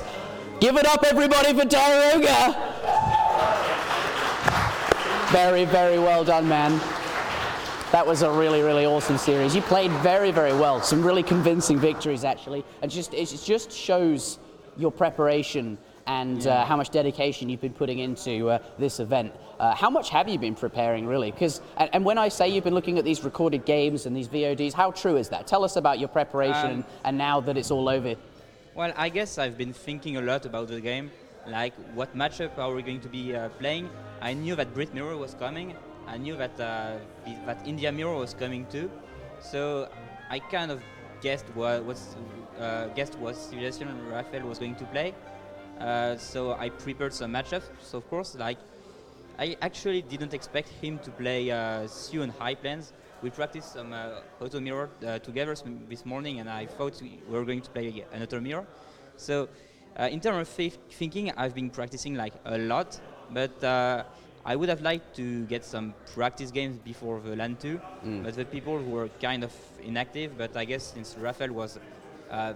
give it up everybody for Diarouga! Very, very well done, man. That was a really, really awesome series. You played very, very well. Some really convincing victories, actually. And it just shows your preparation and how much dedication you've been putting into this event. How much have you been preparing, really? And when I say you've been looking at these recorded games and these VODs, how true is that? Tell us about your preparation and now that it's all over. Well, I guess I've been thinking a lot about the game, like what matchup are we going to be playing. I knew that Brit Mirror was coming. I knew that that India Mirror was coming too. So I kind of guessed what Civilization Raphael was going to play. So I prepared some matchups. So of course, like, I actually didn't expect him to play Sioux and High Plains. We practiced some auto mirror together this morning, and I thought we were going to play an auto mirror. So in terms of thinking, I've been practicing like a lot, but I would have liked to get some practice games before the LAN 2, but the people were kind of inactive. But I guess since Raphael was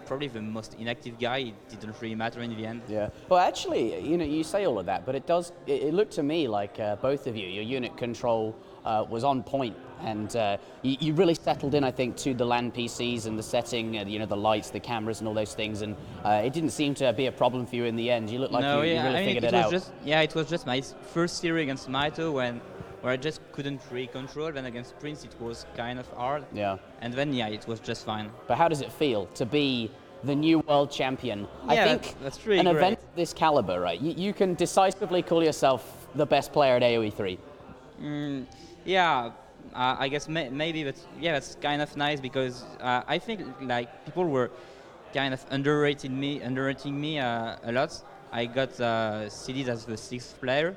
probably the most inactive guy, it didn't really matter in the end. Yeah. Well, actually, you say all of that, but it looked to me like both of you, your unit control was on point, and you really settled in, I think, to the LAN PCs and the setting, the lights, the cameras, and all those things, and it didn't seem to be a problem for you in the end. You looked like you really figured it out. It was just my first series against Mitoe where I just couldn't really control. Then against Prince, it was kind of hard. Yeah. And then, it was just fine. But how does it feel to be the new world champion? Yeah, I think that's really an great. event of this caliber, right? You can decisively call yourself the best player at AoE3. I guess maybe that's kind of nice, because I think like people were kind of underrating me a lot. I got seeded as the 6th player,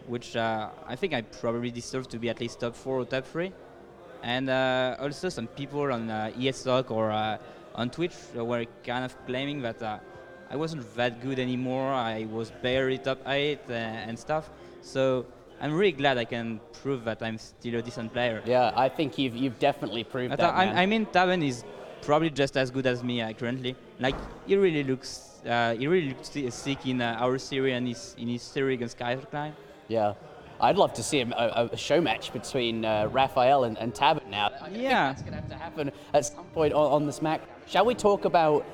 which I think I probably deserve to be at least top 4 or top 3. And also some people on ESOC or on Twitch were kind of claiming that I wasn't that good anymore. I was barely top 8 and stuff. So I'm really glad I can prove that I'm still a decent player. Yeah, I think you've definitely proved that, man. I mean, Tabben is probably just as good as me currently. Like, he really looks sick in our series and in his series against Kaiserklein. Yeah, I'd love to see a show match between Raphael and Tabben now. I think that's going to have to happen at some point on this match. Shall we talk about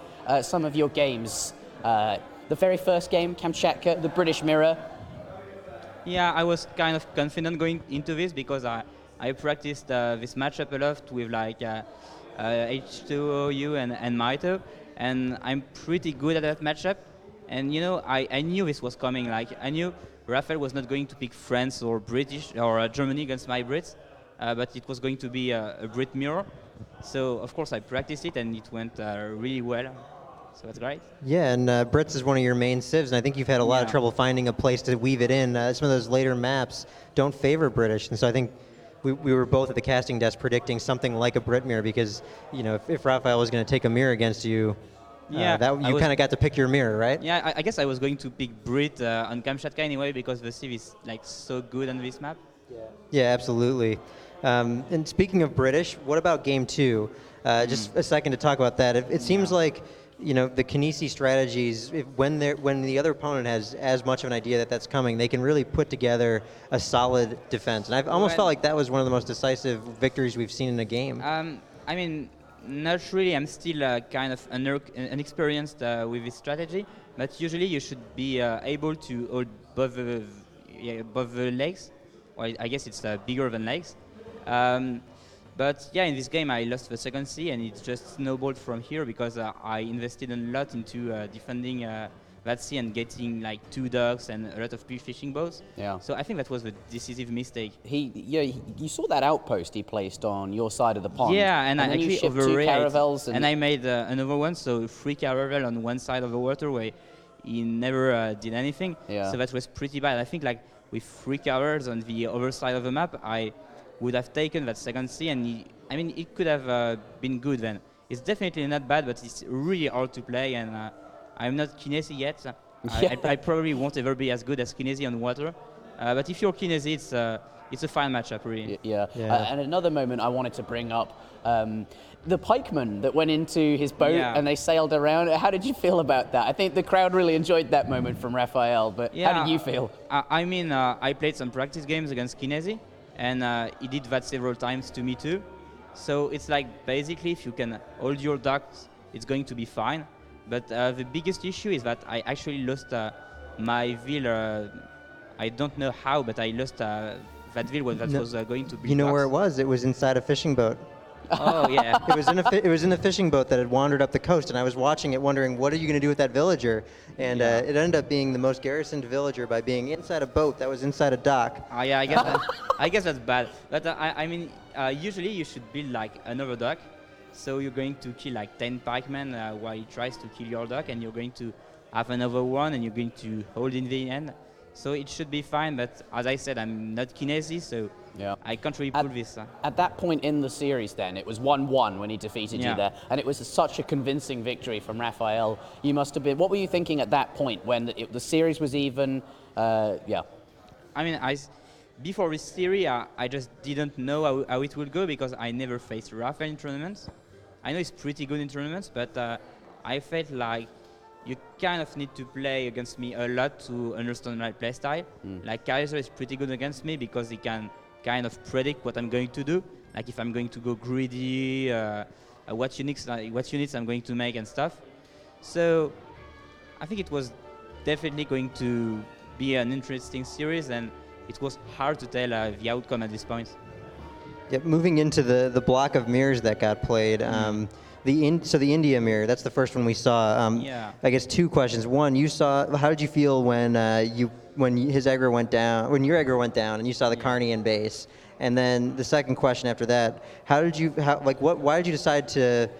some of your games? The very first game, Kamchatka, the British Mirror. Yeah, I was kind of confident going into this because I practiced this matchup a lot with like H2O and Mitoe, and I'm pretty good at that matchup. And I knew this was coming. Like, I knew Raphael was not going to pick France or British or Germany against my Brits, but it was going to be a Brit mirror. So of course I practiced it, and it went really well. So that's great. Yeah, and Brits is one of your main civs, and I think you've had a lot of trouble finding a place to weave it in. Some of those later maps don't favor British, and so I think we were both at the casting desk predicting something like a Brit mirror, because if Raphael was going to take a mirror against you, you kind of got to pick your mirror, right? Yeah, I guess I was going to pick Brit on Kamchatka anyway, because the civ is like so good on this map. Yeah, absolutely. And speaking of British, what about game 2? Just a second to talk about that. It seems like the Kinesi strategies, when the other opponent has as much of an idea that's coming, they can really put together a solid defense. And I've almost felt like that was one of the most decisive victories we've seen in a game. I mean, not really. I'm still kind of inexperienced with this strategy, but usually you should be able to hold above the legs. Well, I guess it's bigger than legs. But yeah, in this game I lost the second C, and it just snowballed from here because I invested a lot into defending that C and getting like 2 dogs and a lot of fishing boats. Yeah. So I think that was the decisive mistake. You saw that outpost he placed on your side of the pond. Yeah, and I actually overrated. 2 caravels. And I made another one, so 3 caravel on one side of the waterway. He never did anything. Yeah. So that was pretty bad. I think like with 3 caravels on the other side of the map, I would have taken that second C, and it could have been good then. It's definitely not bad, but it's really hard to play, and I'm not Kinesi yet. I probably won't ever be as good as Kinesi on water. But if you're Kinesi, it's a fine matchup, really. Yeah. And another moment I wanted to bring up, the pikemen that went into his boat and they sailed around. How did you feel about that? I think the crowd really enjoyed that moment from Raphael, but how did you feel? I mean, I played some practice games against Kinesi, and he did that several times to me too. So it's like, basically, if you can hold your ducks, it's going to be fine. But the biggest issue is that I actually lost my ville. I don't know how, but I lost that ville that was going to be. You know where it was? It was inside a fishing boat. Oh yeah. It was in a fishing boat that had wandered up the coast, and I was watching it, wondering, what are you going to do with that villager? And it ended up being the most garrisoned villager by being inside a boat that was inside a dock. Yeah, I guess that's bad. But I mean, usually you should build like another dock. So you're going to kill like 10 pikemen while he tries to kill your dock, and you're going to have another one, and you're going to hold in the end. So it should be fine, but as I said, I'm not Kinesi, so I can't really pull this. At that point in the series then, it was 1-1 when he defeated you there, and it was such a convincing victory from Raphael. You must have been, what were you thinking at that point when the series was even, I mean, before this series, I just didn't know how it would go because I never faced Raphael in tournaments. I know he's pretty good in tournaments, but I felt like you kind of need to play against me a lot to understand my playstyle. Like Kaiser is pretty good against me because he can kind of predict what I'm going to do. Like if I'm going to go greedy, what units I'm going to make and stuff. So I think it was definitely going to be an interesting series, and it was hard to tell the outcome at this point. Yep, moving into the block of mirrors that got played. So the India mirror, that's the first one we saw. I guess two questions. One, how did you feel when his aggro went down, when your aggro went down, and you saw the Carnian base? And then the second question after that, why did you decide to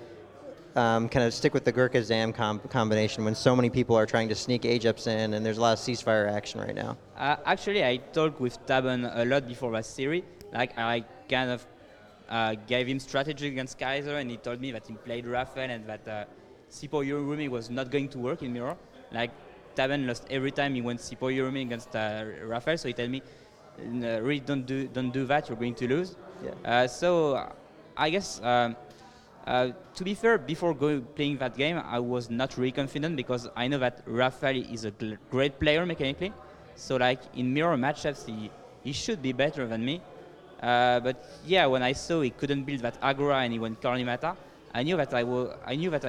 kind of stick with the Gurkha Zam combination when so many people are trying to sneak Ajax in, and there's a lot of ceasefire action right now? Actually, I talked with Tabben a lot before that series. Like I kind of gave him strategy against Kaiser, and he told me that he played Raphael and that Sipo Yorumi was not going to work in mirror. Like Tabben lost every time he went Sipo Yorumi against Raphael, so he told me, really don't do that, you're going to lose. So I guess to be fair, before playing that game, I was not really confident because I know that Raphael is a great player mechanically. So like in mirror matchups, he should be better than me. But yeah, when I saw he couldn't build that Agora and he went Karnimata, I knew that I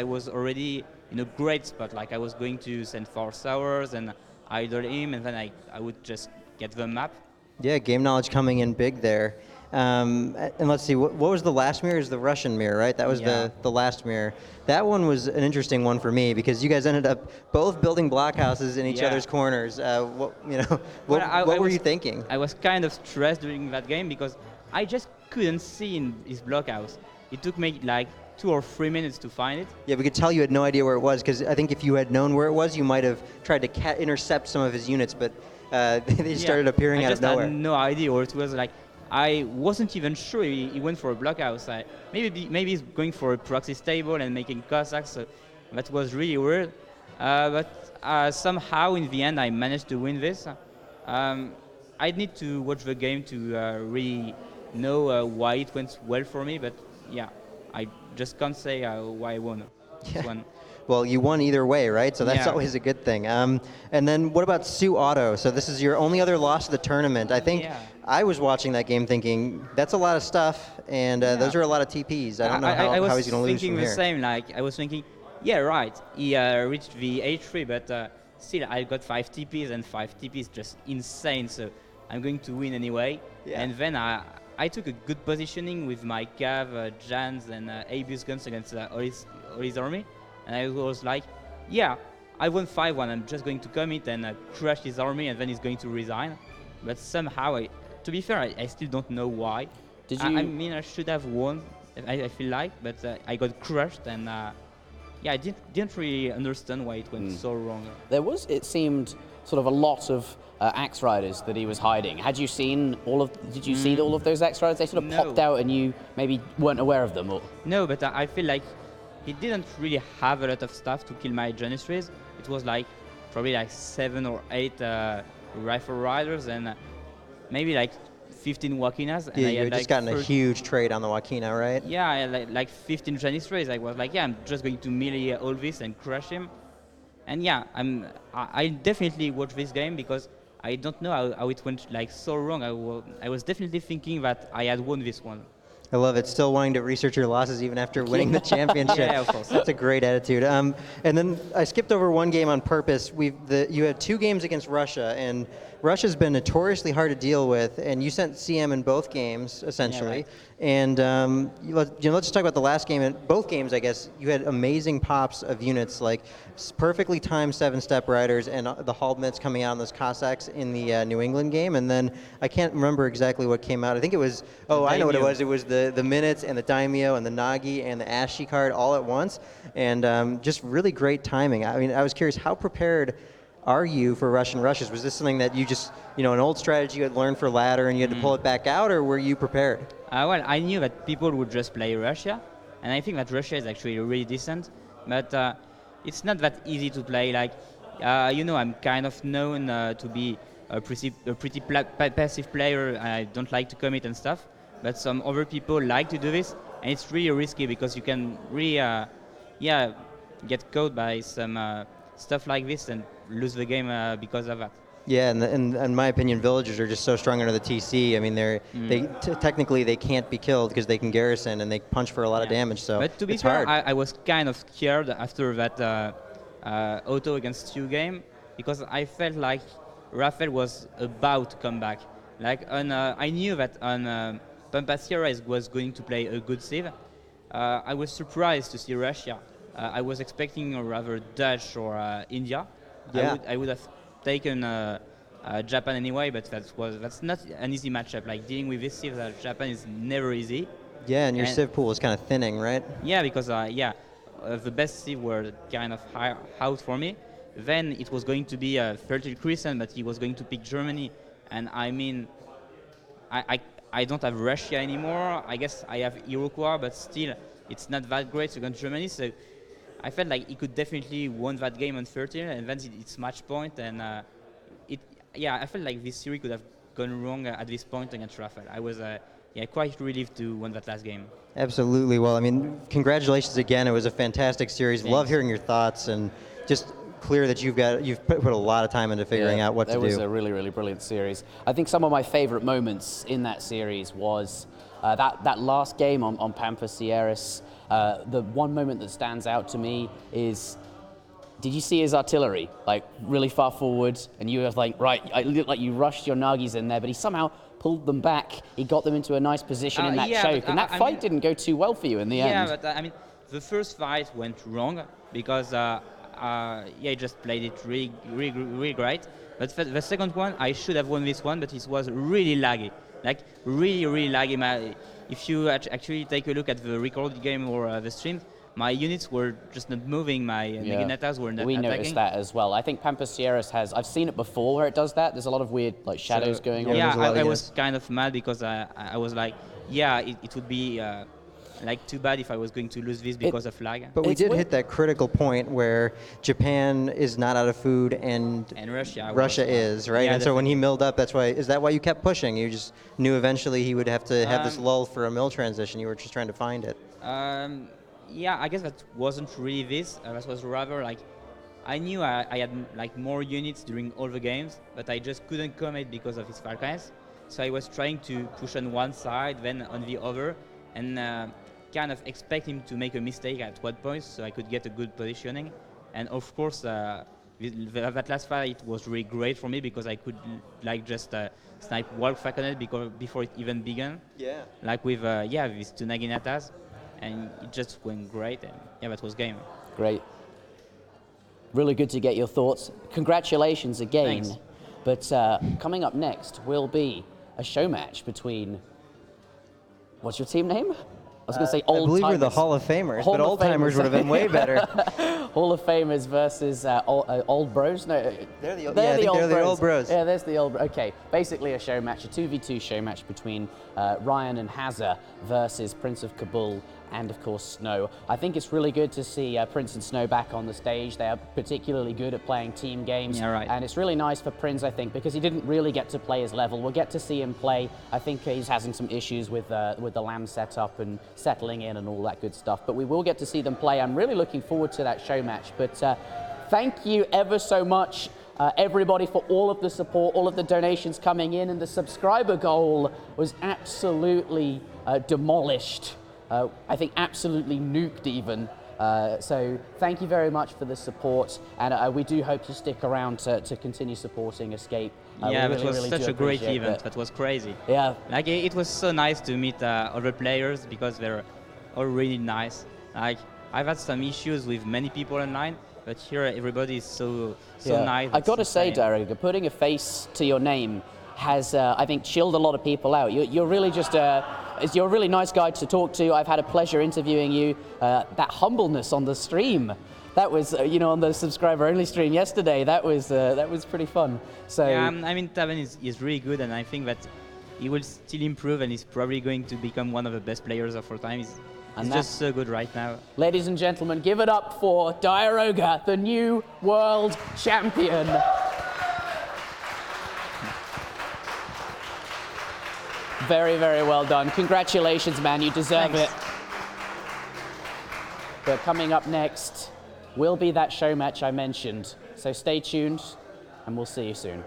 was already in a great spot. Like I was going to send 4 Sours and idle him, and then I would just get the map. Yeah, game knowledge coming in big there. And let's see, what was the last mirror? Is the Russian mirror, right? That was the last mirror. That one was an interesting one for me because you guys ended up both building blockhouses in each other's corners. What were you thinking? I was kind of stressed during that game because I just couldn't see in his blockhouse. It took me like 2 or 3 minutes to find it. Yeah, we could tell you had no idea where it was because I think if you had known where it was, you might have tried to intercept some of his units, but they started appearing out of nowhere. I just had no idea where it was. Like I wasn't even sure he went for a blockhouse. Maybe he's going for a proxy stable and making Cossacks. So that was really weird. But somehow in the end I managed to win this. I need to watch the game to really know why it went well for me. But yeah, I just can't say why I won this one. Well, you won either way, right? So that's always a good thing. And then what about Sioux Auto? So this is your only other loss of the tournament. I think I was watching that game thinking, that's a lot of stuff, and those are a lot of TPs. I don't know how he's going to lose from here. I was thinking the same. Like, I was thinking, yeah, right, he reached the H3, but still, I got 5 TPs, and 5 TPs just insane, so I'm going to win anyway. Yeah. And then I took a good positioning with my Cav, Jans, and Abus guns against all his army. And I was like, yeah, I won 5-1. I'm just going to commit and crush his army, and then he's going to resign. But somehow, to be fair, I still don't know why. Did you? I mean, I should have won. I feel like, but I got crushed, and yeah, I didn't really understand why it went so wrong. There was, it seemed, sort of a lot of axe riders that he was hiding. Had you seen all of? Did you see all of those axe riders? They sort of popped out, and you maybe weren't aware of them. Or? No, but I feel like he didn't really have a lot of stuff to kill my Janissaries. It was like probably like 7 or 8 rifle riders and maybe like 15 Wakinas. And Yeah, I you had had just like gotten a huge trade on the Wakina, right? Yeah, I had like 15 Chinese trades. I was like, yeah, I'm just going to melee all this and crush him. And yeah, I definitely watch this game because I don't know how it went like so wrong. I was definitely thinking that I had won this one. I love it. Still wanting to research your losses even after winning the championship. Yeah, of course. That's a great attitude. And then I skipped over one game on purpose. You had 2 games against Russia, and Russia's been notoriously hard to deal with, and you sent CM in both games, essentially. Yeah, right. And let's just talk about the last game. In both games, I guess, you had amazing pops of units, like perfectly timed 7-step riders and the Haldmets coming out on those Cossacks in the New England game. And then I can't remember exactly what came out. I think it was, I know what it was. It was the Minutes and the Daimyo and the Nagi and the Ashi card all at once. And just really great timing. I mean, I was curious, how prepared are you for Russian rushes? Was this something that you just, an old strategy you had learned for ladder and you had to pull it back out, or were you prepared? Well, I knew that people would just play Russia, and I think that Russia is actually really decent, but it's not that easy to play. Like, I'm kind of known to be a pretty passive player. I don't like to commit and stuff, but some other people like to do this, and it's really risky because you can really, get caught by some stuff like this and lose the game because of that. Yeah, and in my opinion, villagers are just so strong under the TC. I mean, technically they can't be killed because they can garrison and they punch for a lot of damage. So but to be it's fair, hard. I was kind of scared after that Otto against Sioux game because I felt like Raphael was about to come back. Like I knew that on Pampas Sierra was going to play a good save. I was surprised to see Russia. I was expecting rather Dutch or India. Yeah. I would have taken Japan anyway, but that's not an easy matchup. Like dealing with this civ, Japan is never easy. Yeah, and your civ pool is kind of thinning, right? Yeah, because the best civ were kind of out for me. Then it was going to be a Fertile Crescent, but he was going to pick Germany, and I mean, I don't have Russia anymore. I guess I have Iroquois, but still, it's not that great against Germany. So I felt like he could definitely won that game on 13, and then it's match point, and I felt like this series could have gone wrong at this point against Raphael. I was quite relieved to win that last game. Absolutely. Well, I mean, congratulations again. It was a fantastic series. Thanks. Love hearing your thoughts, and just clear that you've put a lot of time into figuring out what to do. It was a really, really brilliant series. I think some of my favorite moments in that series was that last game on Pampas Sierras. The one moment that stands out to me is, did you see his artillery, like really far forward, and you were like, right, it looked like you rushed your Nagis in there, but he somehow pulled them back. He got them into a nice position in that choke, and that fight didn't go too well for you in the end. Yeah, but I mean, the first fight went wrong because he just played it really great. But for the second one, I should have won this one, but it was really laggy. Like, really laggy. If you actually take a look at the recorded game or the stream, my units were just not moving. My Neginetas were not attacking. We noticed that as well. I think Pampas Sierras I've seen it before where it does that. There's a lot of weird like shadows going on. Yeah, I was kind of mad because I was like, it would be like too bad if I was going to lose this because of lag. But we did hit that critical point where Japan is not out of food and Russia is, right? Yeah, and so when he milled up, is that why you kept pushing? You just knew eventually he would have to have this lull for a mill transition. You were just trying to find it. Yeah, I guess that wasn't really this. That was rather like, I knew I had like more units during all the games, but I just couldn't commit because of his Falcons. So I was trying to push on one side, then on the other, and kind of expect him to make a mistake at one point so I could get a good positioning. And of course, that last fight was really great for me because I could like just snipe Wolf Falconet before it even began. Yeah. Like with these two Naginatas, and it just went great. And yeah, that was game. Great. Really good to get your thoughts. Congratulations again. Thanks. But coming up next will be a show match between. What's your team name? I was going to say old-timers. I believe we're the Hall of Famers, but old-timers would have been way better. Hall of Famers versus old bros? No, they're the old bros. Yeah, there's the old bros. Okay, basically a show match, a 2v2 show match between Ryan and Hazza versus Prince of KABUL and of course Snow. I think it's really good to see Prince and Snow back on the stage. They are particularly good at playing team games. Yeah, right. And it's really nice for Prince, I think, because he didn't really get to play his level. We'll get to see him play. I think he's having some issues with the LAN setup and settling in and all that good stuff. But we will get to see them play. I'm really looking forward to that show match. But thank you ever so much, everybody, for all of the support, all of the donations coming in, and the subscriber goal was absolutely demolished. I think absolutely nuked even. So thank you very much for the support, and we do hope to stick around to continue supporting Escape. Yeah, we that was really such do a great appreciate event. it. That was crazy. Yeah. Like it was so nice to meet other players because they're all really nice. Like I've had some issues with many people online, but here everybody is so nice. I got to it's say, insane. Diarouga, putting a face to your name has, I think, chilled a lot of people out. You're really just you're a really nice guy to talk to. I've had a pleasure interviewing you. That humbleness on the stream, that was, on the subscriber-only stream yesterday, that was pretty fun. So Yeah, I mean, Tabben is really good, and I think that he will still improve, and he's probably going to become one of the best players of our time. He's just so good right now. Ladies and gentlemen, give it up for Diarouga, the new world champion. Very, very well done. Congratulations, man. You deserve Thanks. it. But coming up next will be that show match I mentioned. So stay tuned, and we'll see you soon.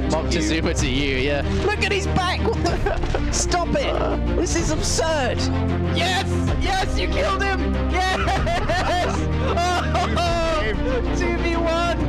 Moctezuma to you, yeah. Look at his back! Stop it! This is absurd! Yes! Yes, you killed him! Yes! Oh, 2v1!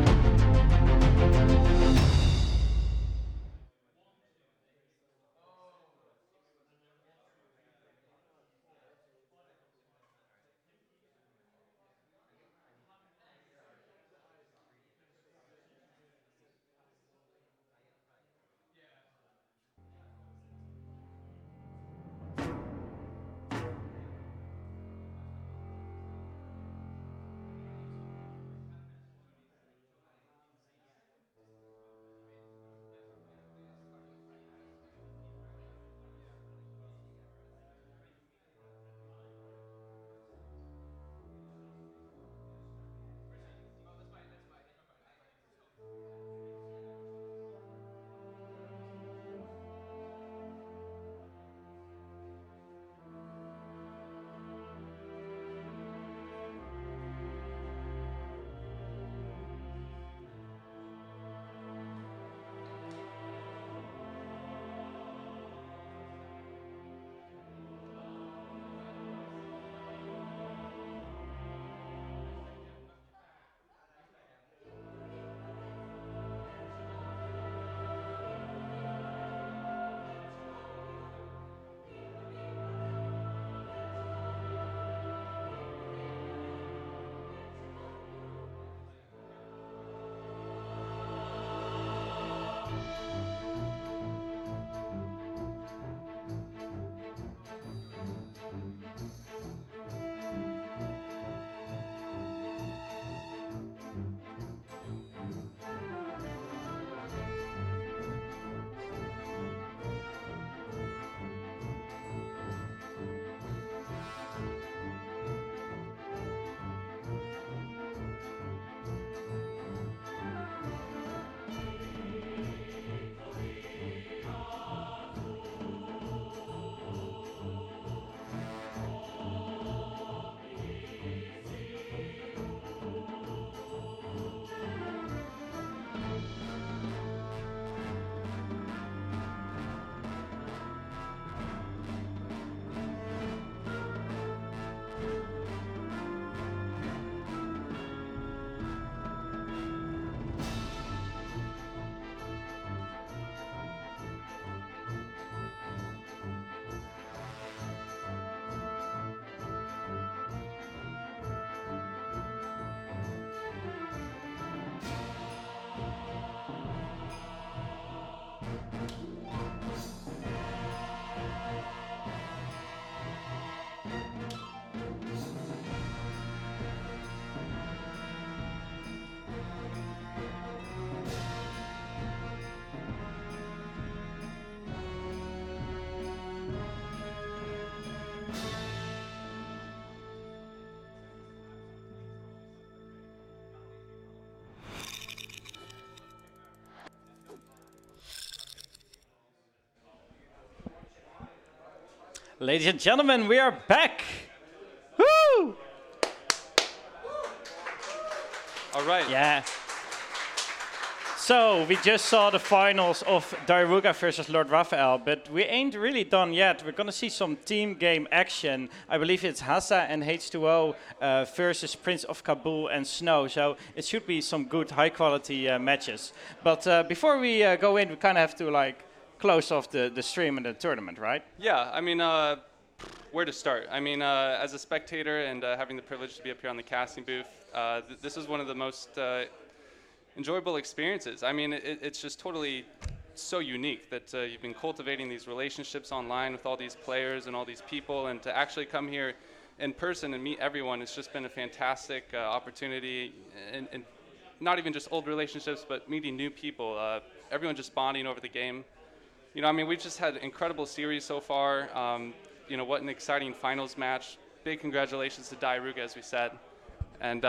Ladies and gentlemen, we are back. Woo! All right. Yeah. So we just saw the finals of Diarouga versus LordRaphael, but we ain't really done yet. We're gonna see some team game action. I believe it's Hazza and H2O versus Prince of KABUL and Snow. So it should be some good, high-quality matches. But before we go in, we kind of have to like close off the stream and the tournament, right? Yeah, I mean, where to start? I mean, as a spectator and having the privilege to be up here on the casting booth, this is one of the most enjoyable experiences. I mean, it's just totally so unique that you've been cultivating these relationships online with all these players and all these people, and to actually come here in person and meet everyone, it's just been a fantastic opportunity, and not even just old relationships, but meeting new people, everyone just bonding over the game. You know, I mean, we've just had an incredible series so far. You know, what an exciting finals match. Big congratulations to Diarouga, as we said. And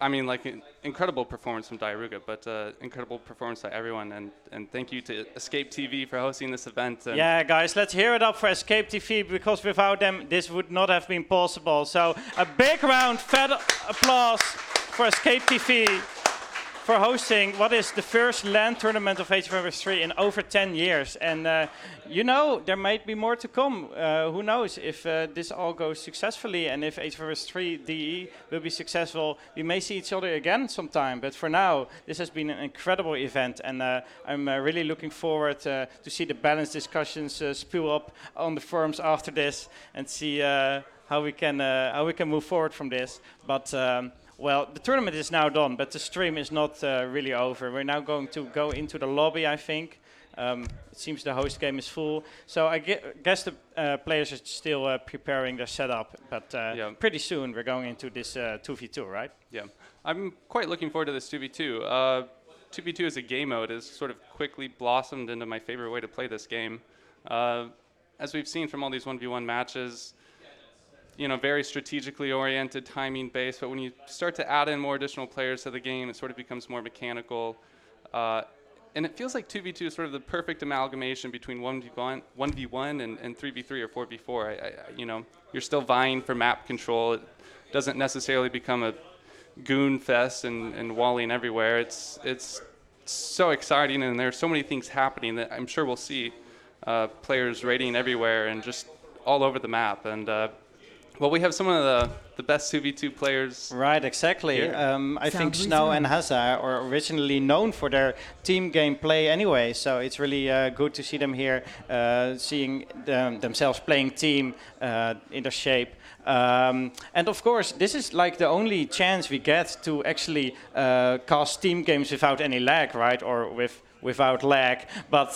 I mean, like, an incredible performance from Diarouga, but incredible performance by everyone. And thank you to Escape TV for hosting this event. And yeah, guys, let's hear it up for Escape TV, because without them, this would not have been possible. So a big round of applause for Escape TV for hosting what is the first LAN tournament of Age of Empires 3 in over 10 years. And you know, there might be more to come. Who knows if this all goes successfully, and if Age of Empires 3 DE will be successful, we may see each other again sometime. But for now, this has been an incredible event, and I'm really looking forward to see the balanced discussions spew up on the forums after this, and see how we can move forward from this. But well, the tournament is now done, but the stream is not really over. We're now going to go into the lobby, I think. It seems the host game is full. So I guess the players are still preparing their setup, but yeah. Pretty soon we're going into this 2v2, right? Yeah, I'm quite looking forward to this 2v2. 2v2 as a game mode has sort of quickly blossomed into my favorite way to play this game. As we've seen from all these 1v1 matches, you know, very strategically oriented, timing based, but when you start to add in more additional players to the game, it sort of becomes more mechanical. And it feels like 2v2 is sort of the perfect amalgamation between 1v1 and 3v3 or 4v4. You know, you're still vying for map control. It doesn't necessarily become a goon fest and walling everywhere. It's so exciting, and there's so many things happening that I'm sure we'll see players raiding everywhere and just all over the map. And well, we have some of the best 2v2 players. Right, exactly. I think Snow and Hazza are originally known for their team gameplay anyway, so it's really good to see them here, seeing themselves playing team in their shape. And of course, this is like the only chance we get to actually cast team games without any lag, right? Or without lag, but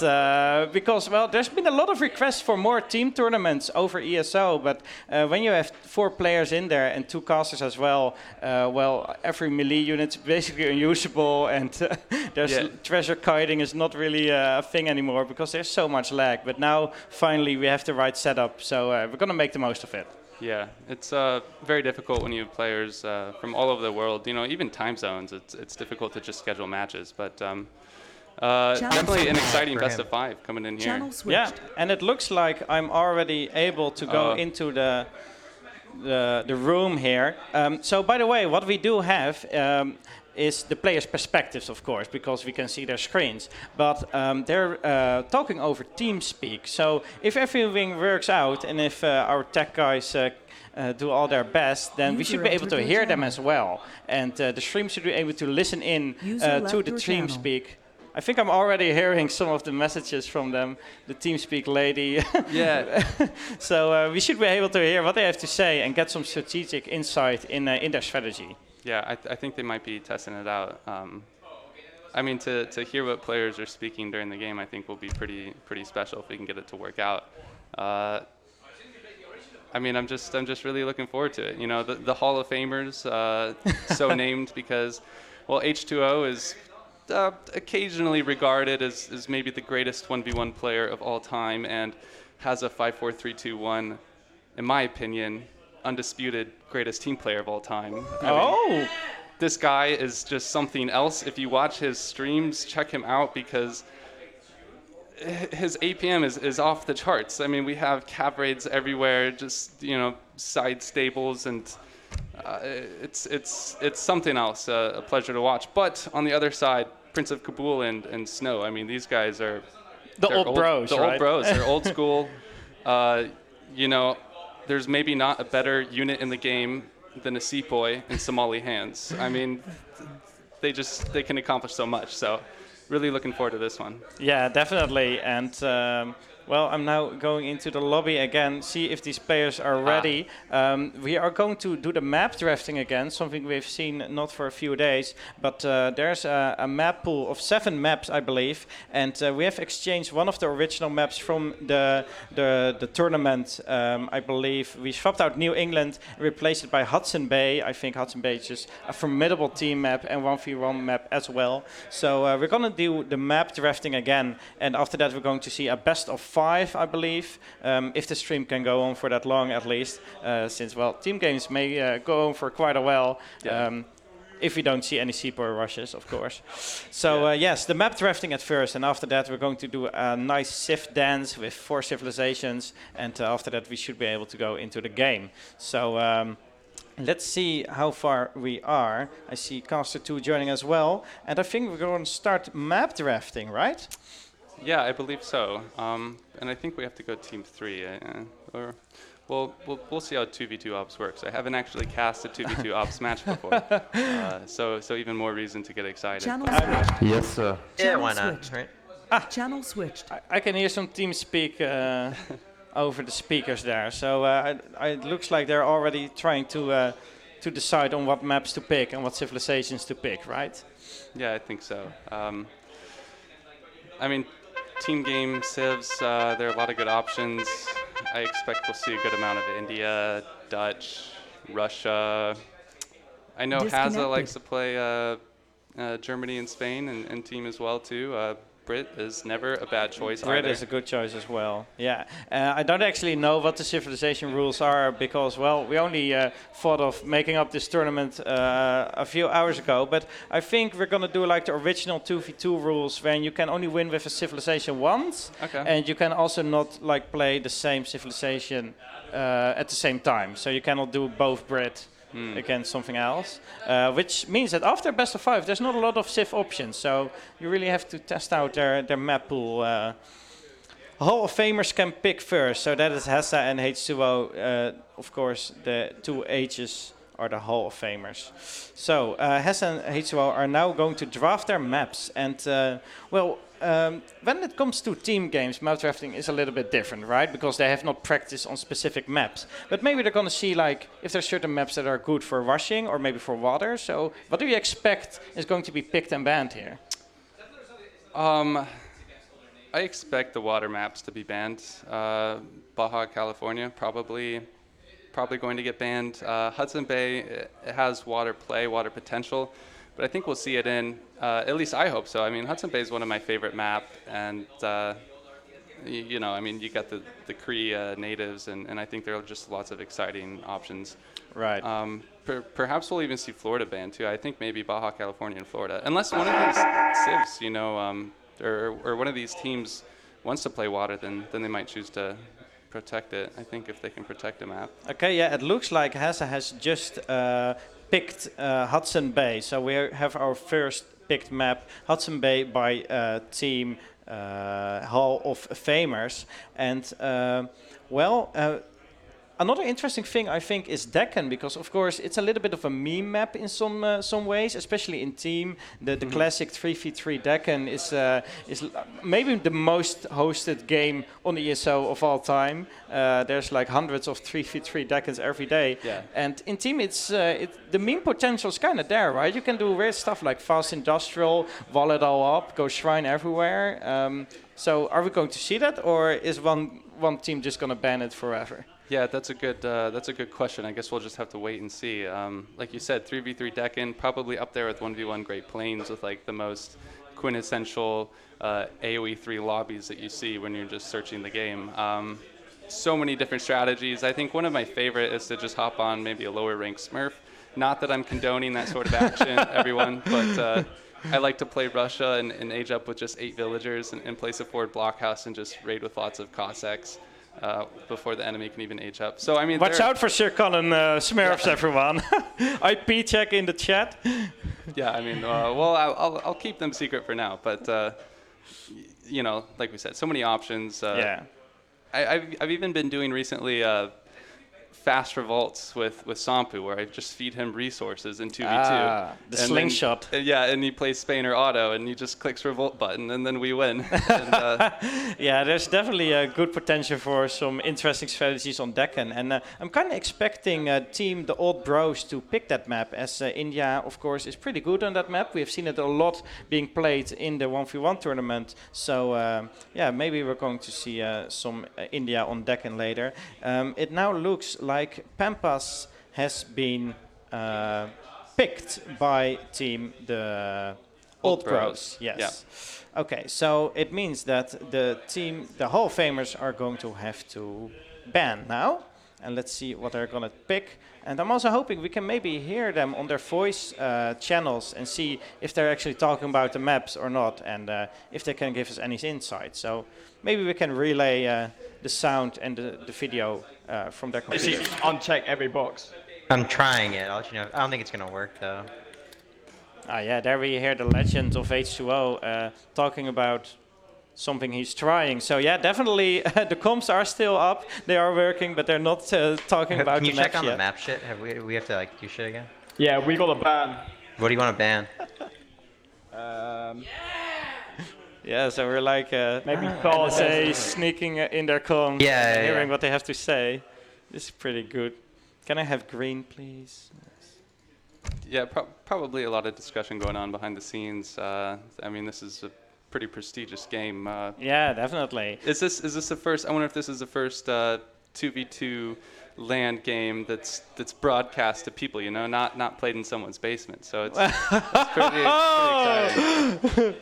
because, well, there's been a lot of requests for more team tournaments over ESO, but when you have 4 players in there and 2 casters as well, well, every melee unit's basically unusable, and treasure kiting is not really a thing anymore because there's so much lag. But now, finally, we have the right setup, so we're gonna make the most of it. Yeah, it's very difficult when you have players from all over the world, you know, even time zones. It's difficult to just schedule matches, but definitely an exciting best of 5 coming in here. Yeah, and it looks like I'm already able to go into the room here. So by the way, what we do have is the players' perspectives, of course, because we can see their screens. But they're talking over TeamSpeak. So if everything works out, and if our tech guys do all their best, then we should be able to hear them as well. And the stream should be able to listen in to the TeamSpeak. I think I'm already hearing some of the messages from them, the TeamSpeak lady. Yeah. So we should be able to hear what they have to say and get some strategic insight in their strategy. Yeah, I think they might be testing it out. I mean, to hear what players are speaking during the game, I think will be pretty special if we can get it to work out. I mean, I'm just really looking forward to it. You know, the Hall of Famers, so named because, well, H2O is occasionally regarded as maybe the greatest 1v1 player of all time, and has a 5-4-3-2-1, in my opinion, undisputed greatest team player of all time. I mean, this guy is just something else. If you watch his streams, check him out, because his APM is off the charts. I mean, we have cap raids everywhere, just side stables, and it's something else. A pleasure to watch. But on the other side, Prince of KABUL and Snow. I mean, these guys are they're old bros, the right? old bros. They're old school. There's maybe not a better unit in the game than a Sepoy in Somali hands. I mean, they can accomplish so much. So, really looking forward to this one. Yeah, definitely. And well, I'm now going into the lobby again, see if these players are ready. We are going to do the map drafting again, something we've seen not for a few days, but there's a map pool of 7 maps, I believe, and we have exchanged one of the original maps from the tournament. I believe we swapped out New England, replaced it by Hudson Bay. I think Hudson Bay is just a formidable team map and 1v1 map as well. So we're going to do the map drafting again, and after that we're going to see a best of 5, I believe, if the stream can go on for that long at least, since, well, team games may go on for quite a while, if we don't see any Sepoy rushes, of course. So yes, the map drafting at first, and after that we're going to do a nice civ dance with 4 civilizations, and after that we should be able to go into the game. So let's see how far we are. I see Caster 2 joining as well, and I think we're going to start map drafting, right? Yeah, I believe so. And I think we have to go team 3. Or we'll see how 2v2 ops works. I haven't actually cast a 2v2 ops match before, so even more reason to get excited. Channel switched. Yes, sir. Yeah, why not? Right? Channel switched. I can hear some team speak over the speakers there. So it looks like they're already trying to decide on what maps to pick and what civilizations to pick, right? Yeah, I think so. I mean, team game civs, there are a lot of good options. I expect we'll see a good amount of India, Dutch, Russia. I know Hazza likes to play Germany and Spain, and team as well too. Brit is never a bad choice Brit either. is a good choice as well. Yeah, I don't actually know what the civilization rules are because, well, we only thought of making up this tournament a few hours ago. But I think we're gonna do like the original 2v2 rules, when you can only win with a civilization once, and you can also not like play the same civilization at the same time. So you cannot do both Brit against something else, which means that after best of 5 there's not a lot of civ options, so you really have to test out their map pool. Hall of Famers can pick first, so that is Hazza and H2O. Of course, the 2 H's are the Hall of Famers. So Hazza and H2O are now going to draft their maps, and when it comes to team games, map drafting is a little bit different, right? Because they have not practiced on specific maps. But maybe they're going to see like if there's certain maps that are good for rushing or maybe for water. So what do you expect is going to be picked and banned here? I expect the water maps to be banned. Baja, California, probably going to get banned. Hudson Bay, it has water play, water potential. But I think we'll see it in, at least I hope so. I mean, Hudson Bay is one of my favorite map, and I mean, you got the Cree natives, and I think there are just lots of exciting options. Right. Perhaps we'll even see Florida banned too. I think maybe Baja, California, and Florida, unless one of these civs, or one of these teams wants to play water, then they might choose to protect it. I think if they can protect a map. Okay, yeah, it looks like Hazza has just picked Hudson Bay. So we have our first picked map, Hudson Bay by team Hall of Famers. And another interesting thing I think is Deccan, because of course it's a little bit of a meme map in some ways, especially in team. The classic 3v3 Deccan is maybe the most hosted game on the ESO of all time. There's like hundreds of 3v3 Deccans every day. Yeah. And in team the meme potential is kind of there, right? You can do weird stuff like fast industrial, wall it all up, go shrine everywhere. So are we going to see that, or is one team just going to ban it forever? Yeah, that's a good question. I guess we'll just have to wait and see. Like you said, 3v3 Deccan, probably up there with 1v1 Great Plains, with like the most quintessential AoE3 lobbies that you see when you're just searching the game. So many different strategies. I think one of my favorite is to just hop on maybe a lower ranked Smurf. Not that I'm condoning that sort of action, everyone, but I like to play Russia and age up with just 8 villagers and place a forward blockhouse and just raid with lots of Cossacks before the enemy can even age up. So I mean, watch out for Sir Colin Smurfs, everyone. IP check in the chat. Yeah, I mean, well, I'll keep them secret for now, but you know, like we said, so many options. Yeah. I've even been doing recently fast revolts with Sampu, where I just feed him resources in 2v2. The slingshot. Yeah, and he plays Spain or Auto, and he just clicks revolt button, and then we win. And, yeah, there's definitely a good potential for some interesting strategies on Deccan, and I'm kind of expecting Team the Old Bros to pick that map, as India, of course, is pretty good on that map. We have seen it a lot being played in the 1v1 tournament, so yeah, maybe we're going to see some India on Deccan later. It now looks like Pampas has been picked by Team the Old Bros. Yes. Yeah. Okay, so it means that the Hall of Famers are going to have to ban now. And let's see what they're going to pick. And I'm also hoping we can maybe hear them on their voice channels and see if they're actually talking about the maps or not, and if they can give us any insight. So maybe we can relay the sound and the video from their computer. Uncheck every box. I'm trying it. I'll let you know. I don't think it's going to work, though. Yeah, there we hear the legend of H2O talking about something he's trying. So yeah, definitely the comps are still up. They are working, but they're not talking about the maps yet. Can you check on the map shit? We have to like do shit again? Yeah, we got a ban. What do you want to ban? Yeah, so we're like maybe NSA sneaking in their comms, hearing yeah. what they have to say. This is pretty good. Can I have green, please? yeah, probably a lot of discussion going on behind the scenes. I mean, this is a pretty prestigious game. Yeah, definitely. Is this the first? I wonder if this is the first 2v2 LAN game that's broadcast to people. You know, not played in someone's basement. So it's pretty exciting.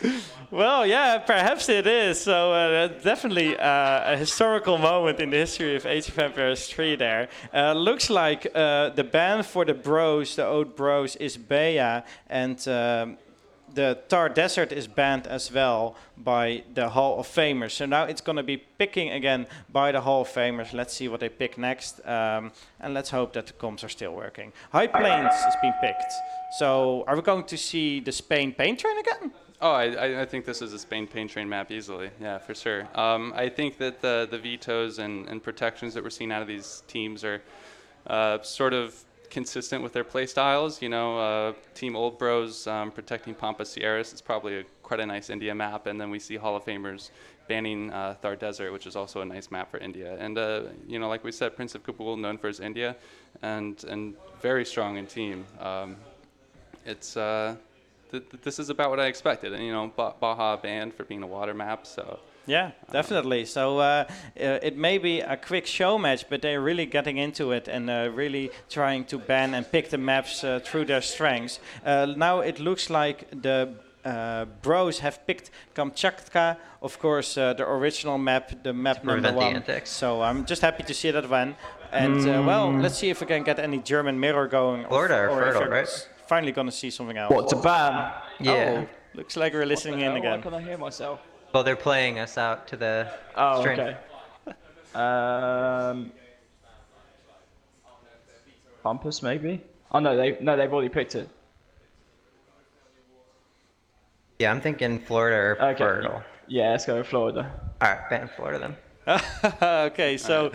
Well, yeah, perhaps it is. So definitely a historical moment in the history of Age of Empires 3 there. Looks like the ban for the bros, the old bros, is Baja, and the Thar Desert is banned as well by the Hall of Famers. So now it's going to be picking again by the Hall of Famers. Let's see what they pick next. And let's hope that the comms are still working. High Plains is being picked. So are we going to see the Spain paint train again? Oh, I think this is a Spain paint train map easily. Yeah, for sure. I think that the vetoes and protections that we're seeing out of these teams are sort of consistent with their play styles. You know, Team Old Bros protecting Pampas Sierras. It's probably quite a nice India map. And then we see Hall of Famers banning Thar Desert, which is also a nice map for India. And, you know, like we said, Prince of KABUL known for his India and very strong in team. This is about what I expected. And, you know, Baja banned for being a water map, so... Yeah, definitely. So it may be a quick show match, but they're really getting into it and really trying to ban and pick the maps through their strengths. Now it looks like the bros have picked Kamchatka, of course, the original map, the map number 1. So I'm just happy to see that one. And well, let's see if we can get any German mirror going. Florida or Fertile, right? Finally going to see something else. What, to ban? Yeah. Oh, looks like we're listening in again. Why can't I hear myself? Well, they're playing us out to the stream. Okay. Pampas, maybe? Oh, no, they've already picked it. Yeah, I'm thinking Florida or Fertile. Yeah, let's go with Florida. All right, ban Florida then. Okay, so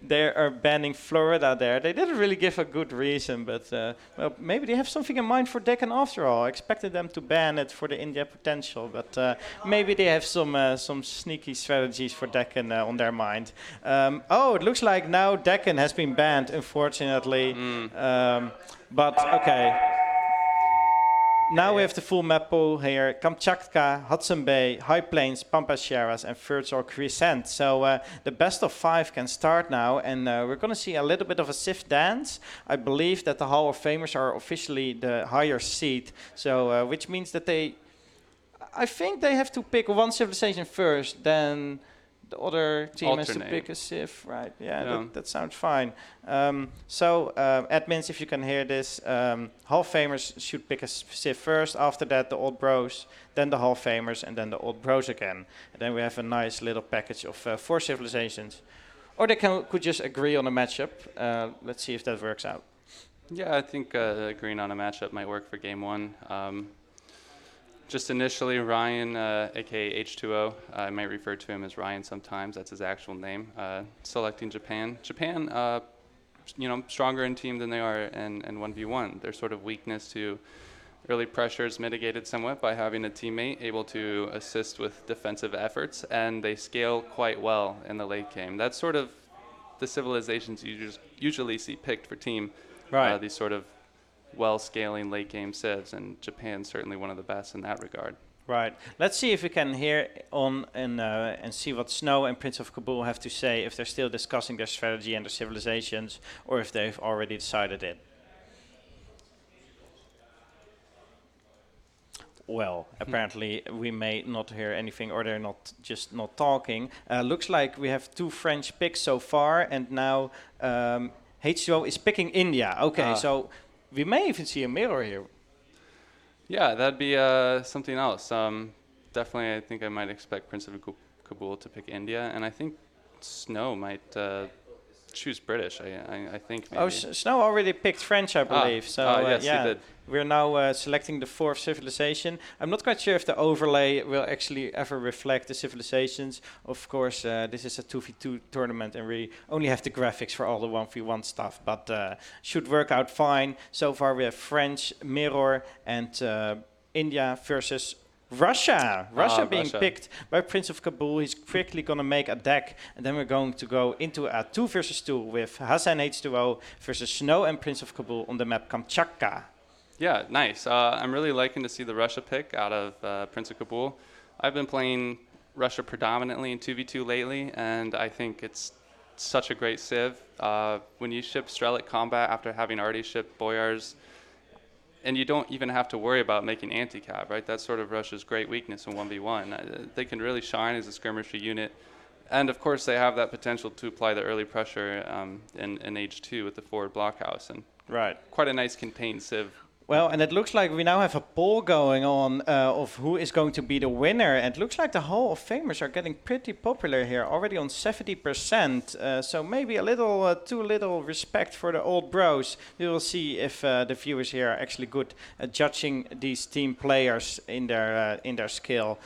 they are banning Florida there. They didn't really give a good reason, but well, maybe they have something in mind for Deccan after all. I expected them to ban it for the India potential, but maybe they have some sneaky strategies for Deccan on their mind. Oh, it looks like now Deccan has been banned, unfortunately. But okay. Now we have the full map pool here. Kamchatka, Hudson Bay, High Plains, Pampas Sierras, and Fertile Crescent. So the best of 5 can start now, and we're going to see a little bit of a Sith dance. I believe that the Hall of Famers are officially the higher seed, so which means that I think they have to pick one civilization first, then the other team has to Alternate. pick a civ, right? Yeah, Yeah. that sounds fine. So, admins, if you can hear this, Hall of Famers should pick a civ first. After that, the Old Bros, then the Hall of Famers, and then the Old Bros again. And then we have a nice little package of 4 civilizations. Or they could just agree on a matchup. Let's see if that works out. Yeah, I think agreeing on a matchup might work for game 1. Just initially, Ryan, aka H2O, I might refer to him as Ryan sometimes. That's his actual name. Selecting Japan. Japan, stronger in team than they are in 1v1. Their sort of weakness to early pressure is mitigated somewhat by having a teammate able to assist with defensive efforts, and they scale quite well in the late game. That's sort of the civilizations you usually see picked for team. Right. These sort of well-scaling late-game civs, and Japan's certainly one of the best in that regard. Right. Let's see if we can hear on and see what Snow and Prince of KABUL have to say, if they're still discussing their strategy and their civilizations, or if they've already decided it. Well, apparently we may not hear anything, or they're not talking. Looks like we have 2 French picks so far, and now H2O is picking India. Okay, so we may even see a mirror here. Yeah, that'd be something else. Definitely, I think I might expect Prince of KABUL to pick India, and I think Snow might choose British. I think. Maybe. Oh, Snow already picked French, I believe. Yes, yeah, he did. We're now selecting the 4th civilization. I'm not quite sure if the overlay will actually ever reflect the civilizations. Of course, this is a 2v2 tournament, and we only have the graphics for all the 1v1 stuff, but should work out fine. So far, we have French, Mirror, and India versus Russia. Russia being picked by Prince of KABUL. He's quickly going to make a deck, and then we're going to go into a 2 versus 2 with Hazza and H2O versus Snow and Prince of KABUL on the map Kamchatka. Yeah, nice. I'm really liking to see the Russia pick out of Prince of KABUL. I've been playing Russia predominantly in 2v2 lately, and I think it's such a great civ. When you ship Strelic Combat after having already shipped Boyars, and you don't even have to worry about making anti-cab, right? That's sort of Russia's great weakness in 1v1. They can really shine as a skirmisher unit. And of course, they have that potential to apply the early pressure in H2 with the forward blockhouse. And quite a nice contained civ. Well, and it looks like we now have a poll going on of who is going to be the winner. And it looks like the Hall of Famers are getting pretty popular here, already on 70%. So maybe a little too little respect for the Old Bros. We will see if the viewers here are actually good at judging these team players in their skill.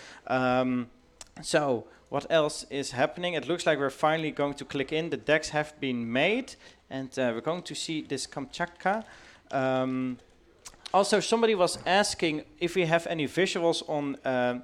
So what else is happening? It looks like we're finally going to click in. The decks have been made, and we're going to see this Kamchatka. Also, somebody was asking if we have any visuals on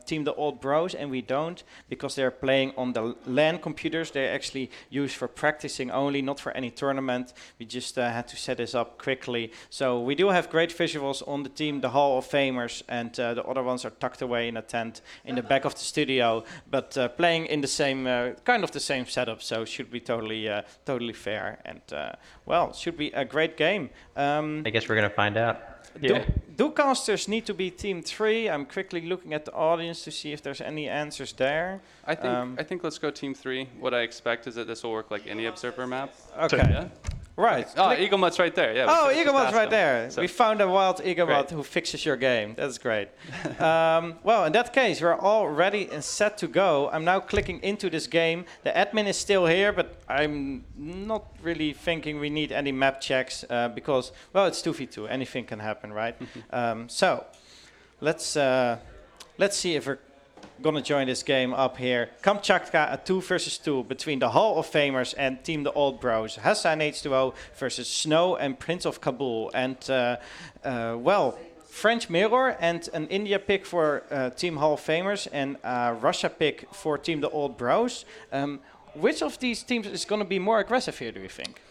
Team the Old Bros, and we don't, because they're playing on the LAN computers. They're actually used for practicing only, not for any tournament. We just had to set this up quickly. So we do have great visuals on the team, the Hall of Famers, and the other ones are tucked away in a tent in the back of the studio, but playing in the same, kind of the same setup, so should be totally fair. And, well, should be a great game. I guess we're going to find out. Yeah. Do casters need to be team 3? I'm quickly looking at the audience to see if there's any answers there. I think let's go team 3. What I expect is that this will work like any observer map. Okay. Yeah? Right. Oh, Eaglemutt's right there. Yeah. Oh, Eaglemutt's right there. So we found a wild Eaglemut who fixes your game. That's great. Well, in that case, we're all ready and set to go. I'm now clicking into this game. The admin is still here, but I'm not really thinking we need any map checks because, well, it's 2v2. Anything can happen, right? So let's see if we're gonna join this game up here. Kamchatka, a 2 versus 2 between the Hall of Famers and Team the Old Bros. Hazza and H2O versus Snow and Prince of KABUL. And well, French Mirror and an India pick for Team Hall of Famers and Russia pick for Team the Old Bros. Which of these teams is gonna be more aggressive here, do you think?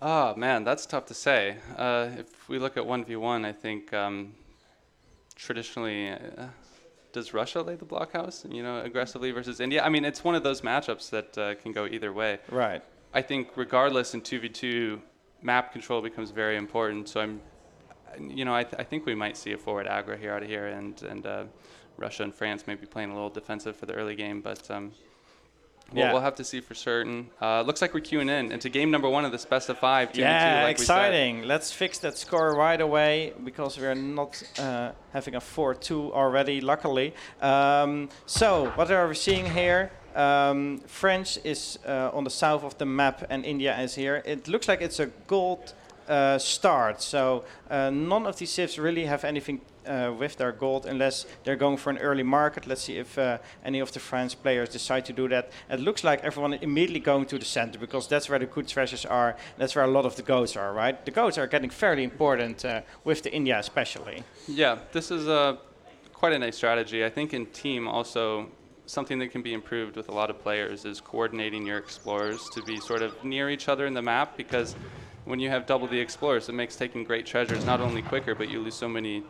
Oh man, that's tough to say. If we look at 1v1, I think traditionally, does Russia lay the blockhouse, aggressively versus India? I mean, it's one of those matchups that can go either way. Right. I think regardless in 2v2, map control becomes very important. So I think we might see a forward aggro here out of here, and Russia and France may be playing a little defensive for the early game, but Well, we'll have to see for certain. Looks like we're queuing in into game number 1 of this best of 5. 2v2, like exciting. We said. Let's fix that score right away because we're not having a 4-2 already, luckily. So, what are we seeing here? French is on the south of the map and India is here. It looks like it's a gold start, so none of these civs really have anything with their gold unless they're going for an early market. Let's see if any of the French players decide to do that. It looks like everyone is immediately going to the center because that's where the good treasures are. That's where a lot of the goats are, right? The goats are getting fairly important with the India especially. Yeah, this is quite a nice strategy. I think in team also something that can be improved with a lot of players is coordinating your explorers to be sort of near each other in the map, because when you have double the explorers, it makes taking great treasures not only quicker, but you lose so many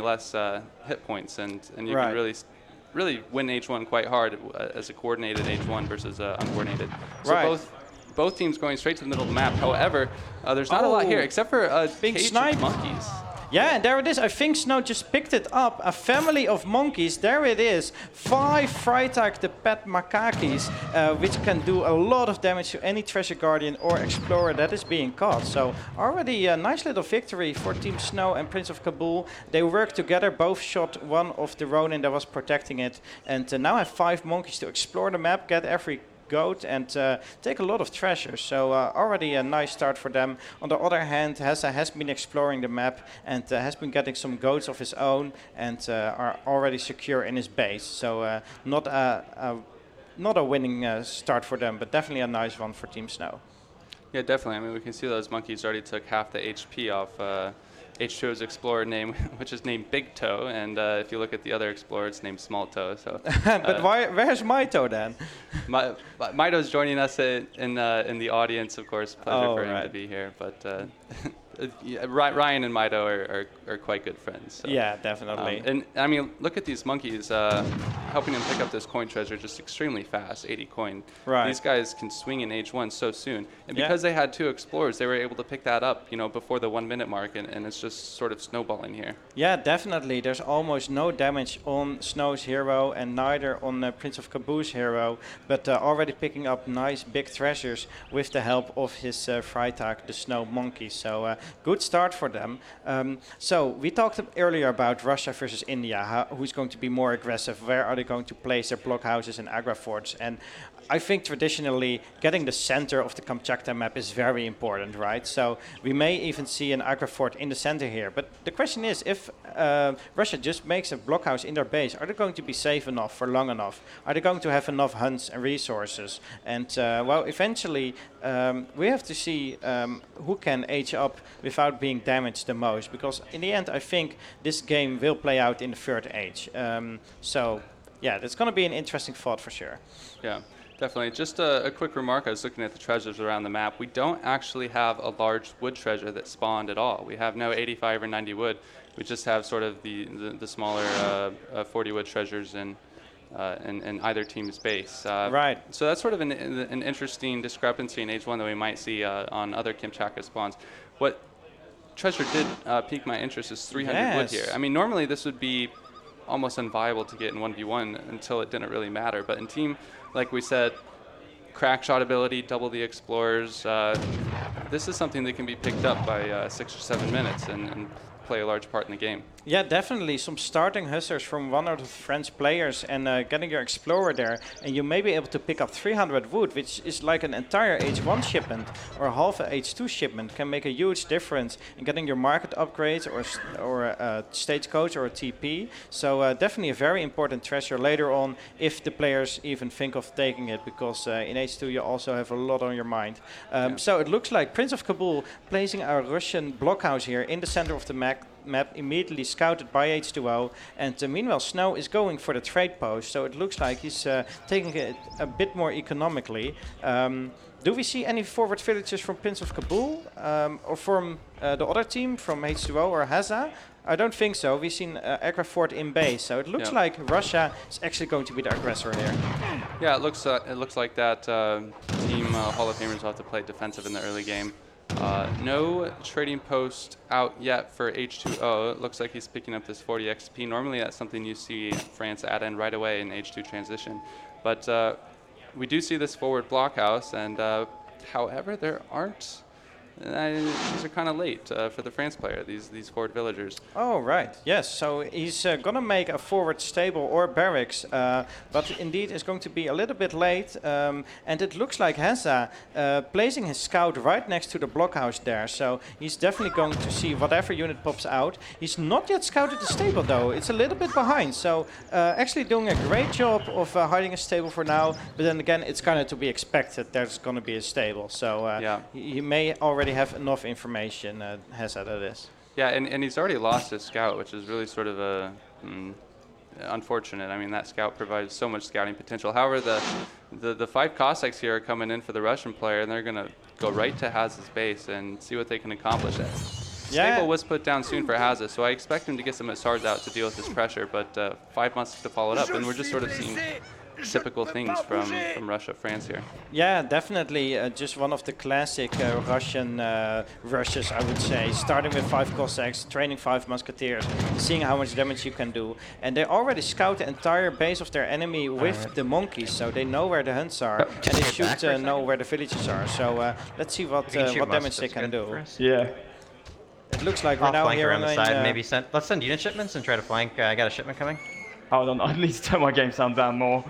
less hit points, and you can really win H1 quite hard as a coordinated H1 versus uncoordinated. So both teams going straight to the middle of the map. However, there's not a lot here except for a big cage snipe. of monkeys. Yeah, and there it is. I think Snow just picked it up. A family of monkeys. There it is. 5 Freitag the pet macakis, which can do a lot of damage to any treasure guardian or explorer that is being caught. So already a nice little victory for Team Snow and Prince of Kabul. They worked together. Both shot one of the Ronin that was protecting it. And now have 5 monkeys to explore the map, get every goat and take a lot of treasure. So already a nice start for them. On the other hand, Hazza has been exploring the map and has been getting some goats of his own and are already secure in his base. So not a winning start for them, but definitely a nice one for Team Snow. Yeah, definitely. I mean, we can see those monkeys already took half the HP off H2O's explorer name, which is named Big Toe, and if you look at the other explorer, it's named Small Toe. So, but where's Mitoe then? Mitoe's joining us in the audience, of course. Pleasure for him to be here. But Ryan and Mitoe are quite good friends. So. Yeah, definitely. And I mean, look at these monkeys helping him pick up this coin treasure just extremely fast, 80 coin. Right. These guys can swing in H1 so soon. And because they had 2 explorers, they were able to pick that up, before the 1 minute mark, and it's just sort of snowballing here. Yeah, definitely. There's almost no damage on Snow's hero and neither on Prince of Kabul's hero, but already picking up nice big treasures with the help of his Freitag, the snow monkey. So good start for them. So we talked earlier about Russia versus India, who's going to be more aggressive, where are they going to place their blockhouses and agra forts, and I think traditionally getting the center of the Kamchatka map is very important, right? So we may even see an agra fort in the center here, but the question is, if Russia just makes a blockhouse in their base, are they going to be safe enough for long enough? Are they going to have enough hunts and resources? And well, eventually we have to see who can age up without being damaged the most, because in the end I think this game will play out in the 3rd age. So yeah, it's going to be an interesting fight for sure. Yeah. Definitely. Just a quick remark. I was looking at the treasures around the map. We don't actually have a large wood treasure that spawned at all. We have no 85 or 90 wood. We just have sort of the smaller 40 wood treasures in either team's base. Right. So that's sort of an interesting discrepancy in H1 that we might see on other Kamchatka spawns. What treasure did pique my interest is 300 wood here. I mean, normally this would be almost unviable to get in 1v1 until it didn't really matter. But in team, like we said, crack shot ability, double the explorers. This is something that can be picked up by 6 or 7 minutes and play a large part in the game. Yeah, definitely. Some starting hussars from one of the French players and getting your explorer there. And you may be able to pick up 300 wood, which is like an entire H1 shipment or half a H2 shipment. Can make a huge difference in getting your market upgrades or a stagecoach or a TP. So definitely a very important treasure later on if the players even think of taking it, because in H2 you also have a lot on your mind. So it looks like Prince of Kabul placing a Russian blockhouse here in the center of the map, immediately scouted by H2O, and meanwhile Snow is going for the trade post, so it looks like he's taking it a bit more economically. Do we see any forward villages from Prince of Kabul or from the other team, from H2O or Hazza? I don't think so. We've seen agra fort in base, so it looks like Russia is actually going to be the aggressor here. Yeah, it looks like that team Hall of Famers will have to play defensive in the early game. No trading post out yet for H2O. It looks like he's picking up this 40 XP. Normally that's something you see France add in right away in H2 transition. But we do see this forward blockhouse, and however, there aren't. These are kind of late for the France player, these forward villagers. Oh, right. Yes, so he's going to make a forward stable or barracks, but indeed is going to be a little bit late. And it looks like Hazza placing his scout right next to the blockhouse there. So he's definitely going to see whatever unit pops out. He's not yet scouted the stable, though. It's a little bit behind. So actually doing a great job of hiding a stable for now. But then again, it's kind of to be expected there's going to be a stable. So he may already have enough information, Hazza, that is. Yeah, and he's already lost his scout, which is really sort of unfortunate. I mean, that scout provides so much scouting potential. However, the 5 Cossacks here are coming in for the Russian player, and they're going to go right to Hazza's base and see what they can accomplish. Stable was put down soon for Hazza, so I expect him to get some Hussars out to deal with this pressure, but 5 months to follow it up, and we're just sort of seeing typical things from Russia, France here. Yeah, definitely. Just one of the classic Russian rushes, I would say. Starting with 5 Cossacks, training 5 Musketeers, seeing how much damage you can do. And they already scout the entire base of their enemy with the monkeys, so they know where the hunts are, and they should know where the villages are. So let's see what damage they can do. Yeah. It looks like we're now here on the side. Maybe let's send unit shipments and try to flank. I got a shipment coming. Hold on, I need to turn my game sound down more.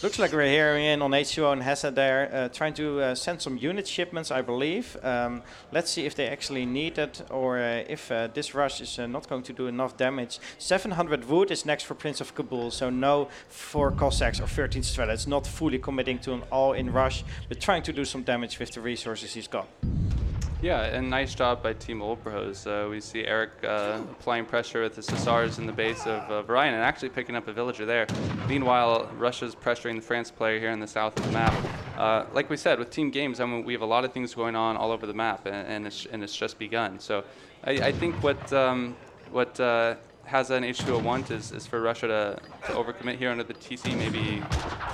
Looks like we're hearing in on H2O and Hazza there, trying to send some unit shipments, I believe. Let's see if they actually need it, or if this rush is not going to do enough damage. 700 wood is next for Prince of Kabul, so no 4 Cossacks or 13 Strelets, not fully committing to an all-in rush, but trying to do some damage with the resources he's got. Yeah, and nice job by Team LordRaphael. We see Eric applying pressure with his Hussars in the base of Ryan and actually picking up a villager there. Meanwhile, Russia's pressuring the France player here in the south of the map. Like we said, with team games, I mean, we have a lot of things going on all over the map, and it's just begun. So I think what Hazza and H2O want is for Russia to overcommit here under the TC,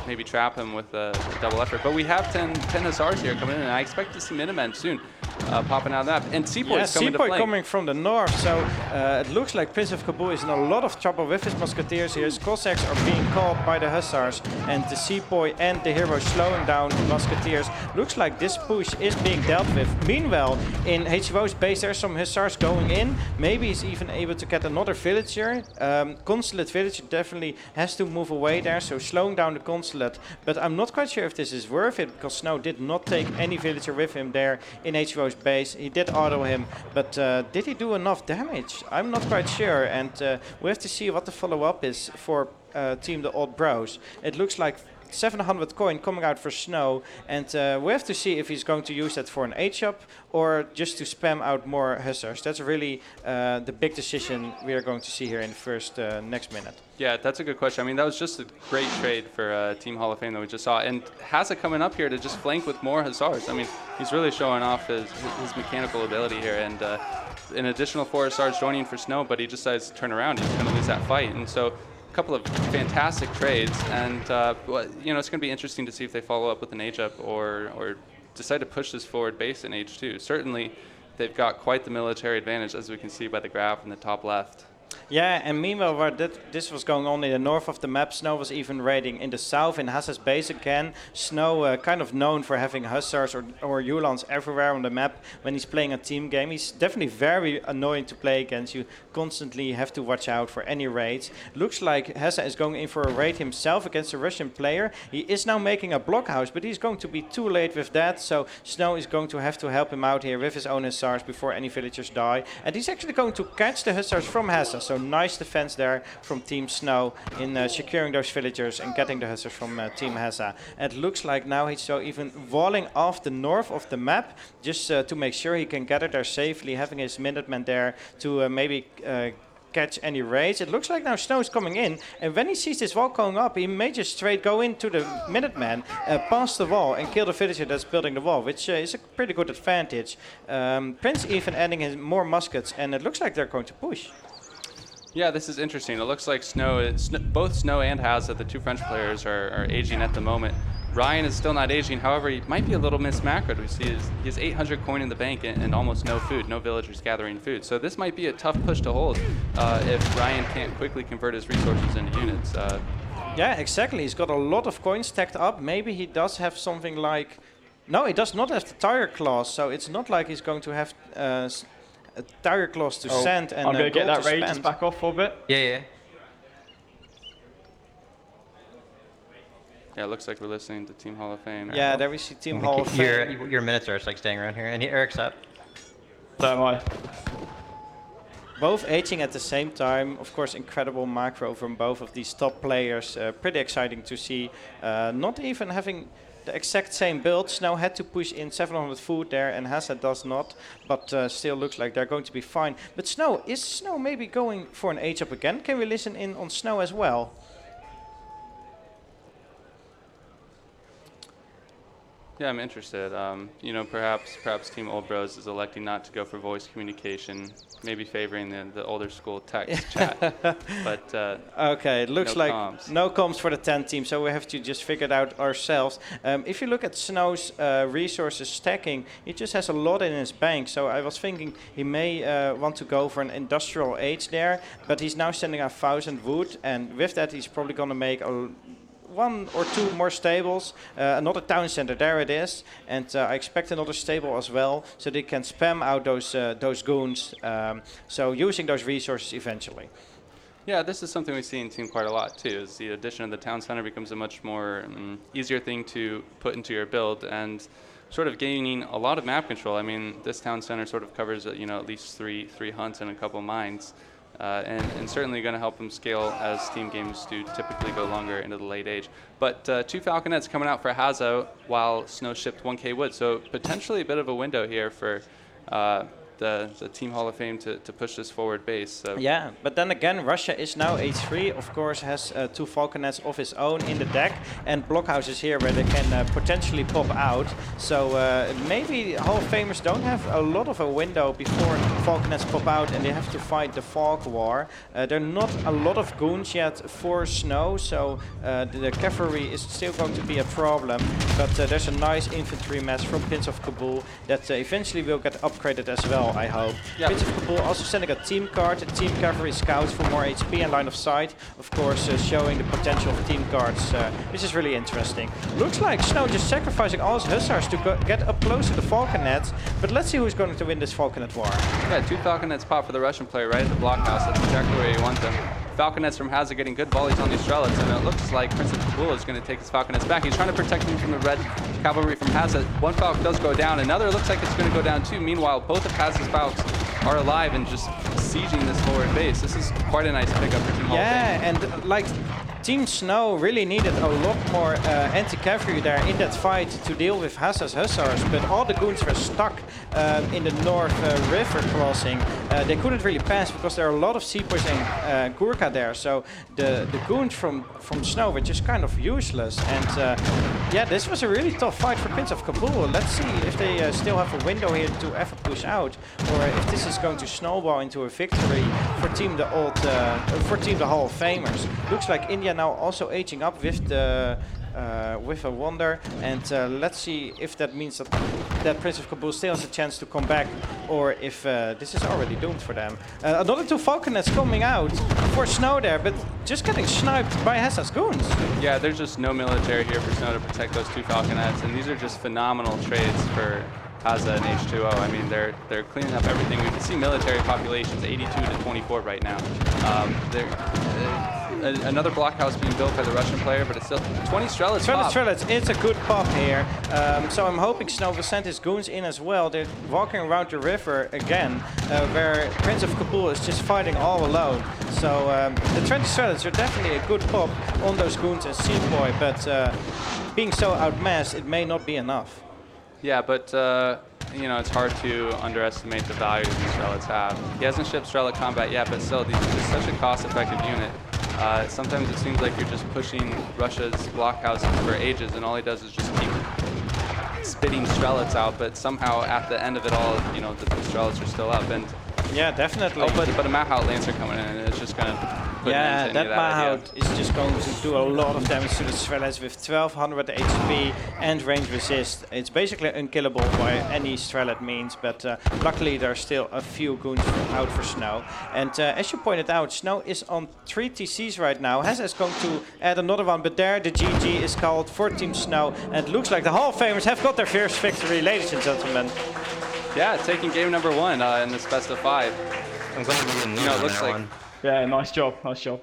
maybe trap him with a double effort. But we have 10 Hussars here coming in, and I expect to see Minutemen soon popping out of that. And Seapoy is coming to flank. Coming from the north, so it looks like Prince of Kabul is in a lot of trouble with his Musketeers here. His Cossacks are being caught by the Hussars, and the Seapoy and the hero slowing down the Musketeers. Looks like this push is being dealt with. Meanwhile, in H2O's base, there's some Hussars going in. Maybe he's even able to get another villager. Consulate villager definitely has to move away there, so slowing down the consulate. But I'm not quite sure if this is worth it, because Snow did not take any villager with him there in H2O's base. He did auto him, but did he do enough damage? I'm not quite sure, and we have to see what the follow-up is for Team the Old Bros. It looks like 700 coin coming out for Snow, and we have to see if he's going to use that for an H-up or just to spam out more Hussars. That's really the big decision we are going to see here in the first next minute. Yeah, that's a good question. I mean, that was just a great trade for Team Hall of Fame that we just saw. And Hazza coming up here to just flank with more Hussars. I mean, he's really showing off his mechanical ability here. And an additional 4 Hussars joining for Snow, but he just decides to turn around. He's going to lose that fight. And so a couple of fantastic trades. And, you know, it's going to be interesting to see if they follow up with an H-up or decide to push this forward base in H2. Certainly, they've got quite the military advantage, as we can see by the graph in the top left. Yeah, and meanwhile, while this was going on in the north of the map, Snow was even raiding in the south in Hazza's base again. Snow, kind of known for having Hussars or Ulans everywhere on the map when he's playing a team game. He's definitely very annoying to play against. You constantly have to watch out for any raids. Looks like Hazza is going in for a raid himself against a Russian player. He is now making a blockhouse, but he's going to be too late with that. So Snow is going to have to help him out here with his own Hussars before any villagers die. And he's actually going to catch the Hussars from Hazza. So nice defense there from Team Snow in securing those villagers and getting the Hussars from Team Hazza. And it looks like now he's so even walling off the north of the map just to make sure he can gather there safely, having his Minutemen there to maybe catch any raids. It looks like now Snow's coming in, and when he sees this wall going up, he may just straight go into the Minutemen, past the wall, and kill the villager that's building the wall, which is a pretty good advantage. Prince even adding his more muskets, and it looks like they're going to push. Yeah, this is interesting. It looks like both Snow and Hazza, the 2 French players, are aging at the moment. Ryan is still not aging. However, he might be a little mismacroed. We see he has 800 coin in the bank and almost no food, no villagers gathering food. So this might be a tough push to hold if Ryan can't quickly convert his resources into units. Yeah, exactly. He's got a lot of coins stacked up. Maybe he does have something like... No, he does not have the tire claws, so it's not like he's going to have tire claws to send and I'm going to get that rage spend. back off for a bit. Yeah. Yeah, it looks like we're listening to Team Hall of Fame. Yeah, there we see Team Hall of Fame. Your minutes are like staying around here, and Eric's up. So am I. Both aging at the same time. Of course, incredible macro from both of these top players. Pretty exciting to see. Not even having the exact same build. Snow had to push in 700 food there, and Hazza does not. But still looks like they're going to be fine. But Snow, is Snow maybe going for an age up again? Can we listen in on Snow as well? Yeah, I'm interested. You know, perhaps Team Old Bros is electing not to go for voice communication, maybe favoring the older school text chat. But okay, it looks no like comms. no comms for the 10 team, so we have to just figure it out ourselves. If you look at Snow's resources stacking, he just has a lot in his bank. So I was thinking he may want to go for an industrial age there, but he's now sending 1,000 wood, and with that he's probably going to make one or two more stables, another town center, there it is, and I expect another stable as well, so they can spam out those goons, so using those resources eventually. Yeah, this is something we see in Team quite a lot too, is the addition of the town center becomes a much more easier thing to put into your build, and sort of gaining a lot of map control. I mean, this town center sort of covers at least three hunts and a couple mines. And certainly going to help them scale as team games do typically go longer into the late age. But 2 Falconets coming out for Hazza while Snow shipped 1k wood. So potentially a bit of a window here for the Team Hall of Fame to push this forward base. So. Yeah, but then again, Russia is now H3, of course, has 2 Falconets of his own in the deck, and blockhouses here where they can potentially pop out. So maybe Hall of Famers don't have a lot of a window before Falconets pop out and they have to fight the Falk War. There are not a lot of goons yet for Snow, so the cavalry is still going to be a problem. But there's a nice infantry mess from Prince of KABUL that eventually will get upgraded as well, I hope. Yeah. Prince of KABUL also sending a team card, a team cavalry scouts for more HP and line of sight. Of course, showing the potential of team cards, which is really interesting. Looks like Snow just sacrificing all his hussars to get up close to the Falconets, but let's see who's going to win this Falconet war. Yeah, 2 Falconets pop for the Russian player right at the blockhouse. That's exactly where you want them. Falconets from Hazza getting good volleys on these Strelets, and it looks like Prince of KABUL is going to take his Falconets back. He's trying to protect them from the red cavalry from Hazza. One Falcon does go down, another looks like it's going to go down too. Meanwhile, both of Hazza's Falcons are alive and just sieging this forward base. This is quite a nice pickup for Team Hall of Fame. Yeah, and like Team Snow really needed a lot more anti-cavalry there in that fight to deal with Hazza's hussars, but all the goons were stuck in the North River crossing. They couldn't really pass because there are a lot of sepoys and Gurkha there, so the goons from Snow were just kind of useless. And yeah, this was a really tough fight for Prince of KABUL. Let's see if they still have a window here to ever push out, or if this is going to snowball into a victory for Team the Hall of Famers. Looks like India now also aging up with the with a wonder, and let's see if that means that Prince of KABUL still has a chance to come back, or if this is already doomed for them. Another 2 Falconets coming out for Snow there, but just getting sniped by Hazza's goons. Yeah, there's just no military here for Snow to protect those 2 Falconets, and these are just phenomenal trades for Hazza and H2O. I mean, they're cleaning up everything. We can see military populations 82 to 24 right now. Another blockhouse being built by the Russian player, but it's still 20 Strelets pop. Strelets, it's a good pop here. So I'm hoping Snow will send his goons in as well. They're walking around the river again, where Prince of KABUL is just fighting all alone. So the 20 Strelets are definitely a good pop on those goons and Sepoy, but being so outmassed, it may not be enough. Yeah, but it's hard to underestimate the value these Strelets have. He hasn't shipped Strelet Combat yet, but still, this is such a cost-effective unit. Sometimes it seems like you're just pushing Russia's blockhouses for ages, and all he does is just keep spitting Strelets out, but somehow at the end of it all, the Strelets are still up. And yeah, definitely. Oh, but a Mahout Lancer coming in, and it's just going to putting Yeah, into any that of that idea. Mahout is just going to do a lot of damage to the Strelets with 1200 HP and range resist. It's basically unkillable by any Strelet means, but luckily there are still a few goons out for Snow. And as you pointed out, Snow is on 3 TCs right now. Hazza is going to add another one, but there the GG is called for Team Snow. And it looks like the Hall of Famers have got their first victory, ladies and gentlemen. Yeah, taking game number 1 in this best of 5. I'm glad we didn't It looks like Yeah, nice job, nice job.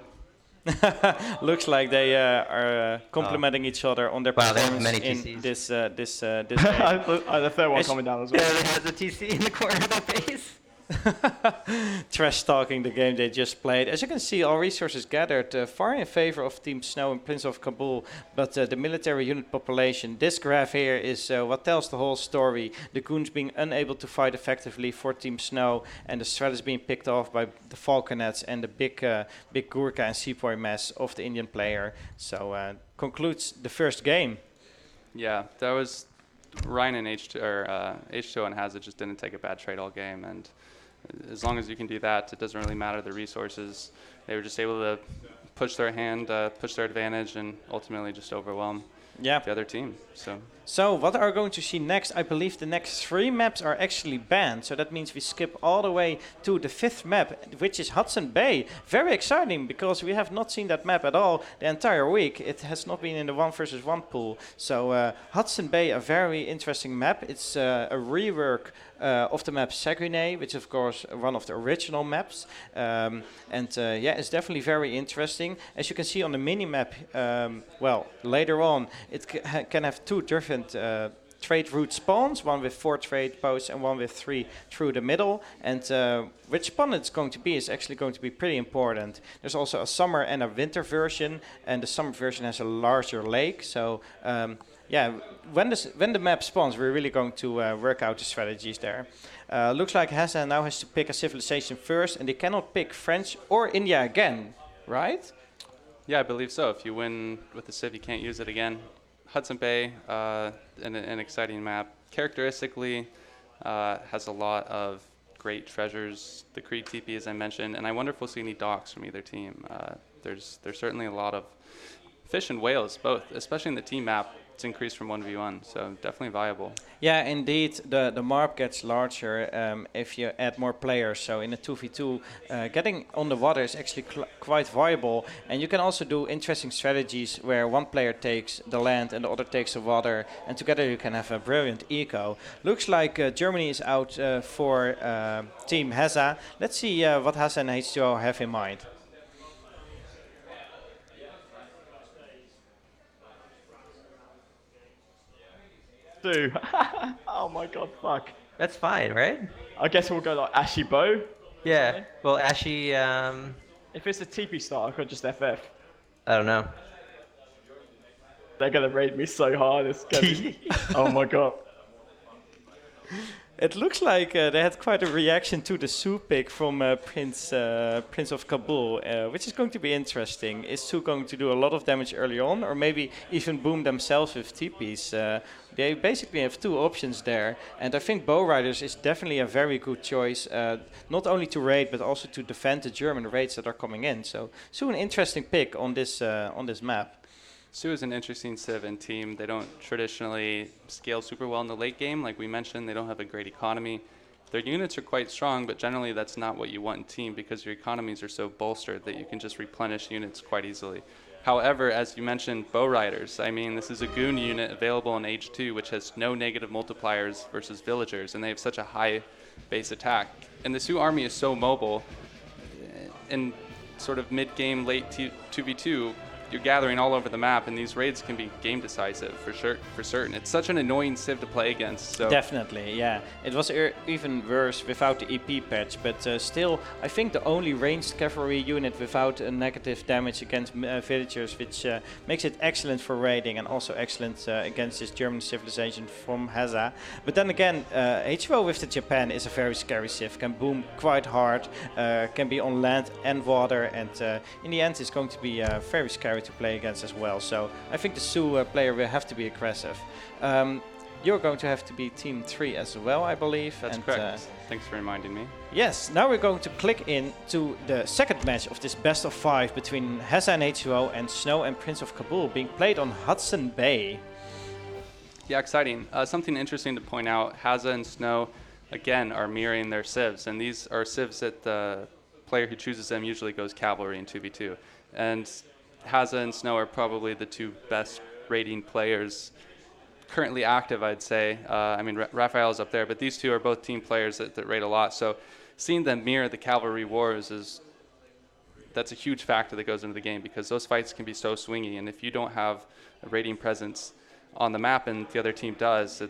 Looks like they are complimenting each other on their Wow, they have performance many in TCs. this I game. had the third one coming down as well. Yeah, there's a TC in the corner of the face. Trash talking the game they just played. As you can see, all resources gathered far in favor of Team Snow and Prince of Kabul, but the military unit population, this graph here is what tells the whole story. The goons being unable to fight effectively for Team Snow, and the Strelets being picked off by the Falconets and the big Gurkha and Sepoy mess of the Indian player. So concludes the first game. Yeah, that was Ryan and H2O and Hazza just didn't take a bad trade all game, and as long as you can do that, it doesn't really matter the resources. They were just able to push their hand, push their advantage, and ultimately just overwhelm the other team. So what are we going to see next? I believe the next 3 maps are actually banned. So that means we skip all the way to the 5th map, which is Hudson Bay. Very exciting, because we have not seen that map at all the entire week. It has not been in the 1 versus 1 pool. So Hudson Bay, a very interesting map. It's a rework of the map Saguenay, which is of course one of the original maps. Yeah, it's definitely very interesting. As you can see on the mini-map, well, later on, it can have 2 different trade route spawns, one with 4 trade posts and one with 3 through the middle. And which spawn it's going to be is actually going to be pretty important. There's also a summer and a winter version, and the summer version has a larger lake. So yeah, when the map spawns, we're really going to work out the strategies there. Looks like Hazza now has to pick a civilization first, and they cannot pick French or India again, right? Yeah, I believe so. If you win with the Civ, you can't use it again. Hudson Bay, an exciting map. Characteristically, has a lot of great treasures. The Creek TP, as I mentioned, and I wonder if we'll see any docks from either team. There's certainly a lot of fish and whales, both, especially in the team map. It's increased from 1v1, so definitely viable. Yeah, indeed, the map gets larger if you add more players. So in a 2v2, getting on the water is actually quite viable. And you can also do interesting strategies where one player takes the land and the other takes the water. And together you can have a brilliant eco. Looks like Germany is out for Team Hazza. Let's see what Hazza and H2O have in mind. Oh my god, fuck. That's fine, right? I guess we'll go like Ashy Bow. Yeah. Well, Ashy. If it's a TP start, I could just FF. I don't know. They're gonna raid me so hard. It's gonna be, oh my god. It looks like they had quite a reaction to the Sioux pick from Prince of Kabul, which is going to be interesting. Is Sioux going to do a lot of damage early on, or maybe even boom themselves with TPs? They basically have 2 options there, and I think Bow Riders is definitely a very good choice, not only to raid but also to defend the German raids that are coming in. So Sioux an interesting pick on this map. Sioux is an interesting civ and team. They don't traditionally scale super well in the late game. Like we mentioned, they don't have a great economy. Their units are quite strong, but generally that's not what you want in team because your economies are so bolstered that you can just replenish units quite easily. However, as you mentioned, Bow Riders, I mean, this is a goon unit available in H2, which has no negative multipliers versus villagers, and they have such a high base attack. And the Sioux army is so mobile. In sort of mid-game, late 2v2, you're gathering all over the map, and these raids can be game decisive for certain. It's such an annoying civ to play against. So definitely, yeah. It was even worse without the EP patch, but still, I think the only ranged cavalry unit without a negative damage against villagers, which makes it excellent for raiding and also excellent against this German civilization from Hazza. But then again, H2O with the Japan is a very scary civ, can boom quite hard, can be on land and water, and in the end it's going to be very scary to play against as well. So I think the Sioux player will have to be aggressive. you're going to have to be Team 3 as well, I believe. That's correct. Thanks for reminding me. Yes, now we're going to click into the second match of this best of 5 between Hazza and H2O and Snow and Prince of KABUL, being played on Hudson Bay. Yeah, exciting. Something interesting to point out, Hazza and Snow, again, are mirroring their civs, and these are civs that the player who chooses them usually goes cavalry in 2v2. And Hazza and Snow are probably the two best raiding players currently active, I'd say. I mean, Raphael is up there, but these two are both team players that raid a lot. So seeing them mirror the cavalry wars that's a huge factor that goes into the game, because those fights can be so swingy, and if you don't have a raiding presence on the map and the other team does,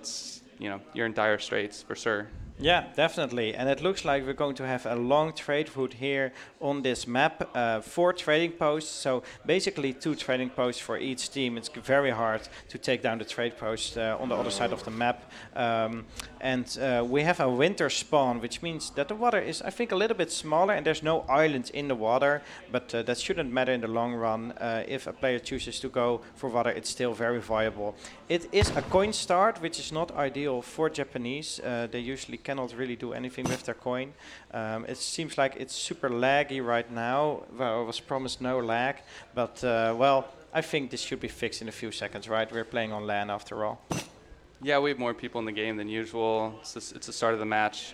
you're in dire straits for sure. Yeah, definitely. And it looks like we're going to have a long trade route here on this map. 4 trading posts, so basically 2 trading posts for each team. It's very hard to take down the trade post on the other side of the map. We have a winter spawn, which means that the water is, I think, a little bit smaller, and there's no islands in the water, but that shouldn't matter in the long run. If a player chooses to go for water, it's still very viable. It is a coin start, which is not ideal for Japanese. They usually cannot really do anything with their coin. It seems like it's super laggy right now. Well, I was promised no lag, but well, I think this should be fixed in a few seconds, right? We're playing on LAN after all. Yeah, we have more people in the game than usual. It's the start of the match.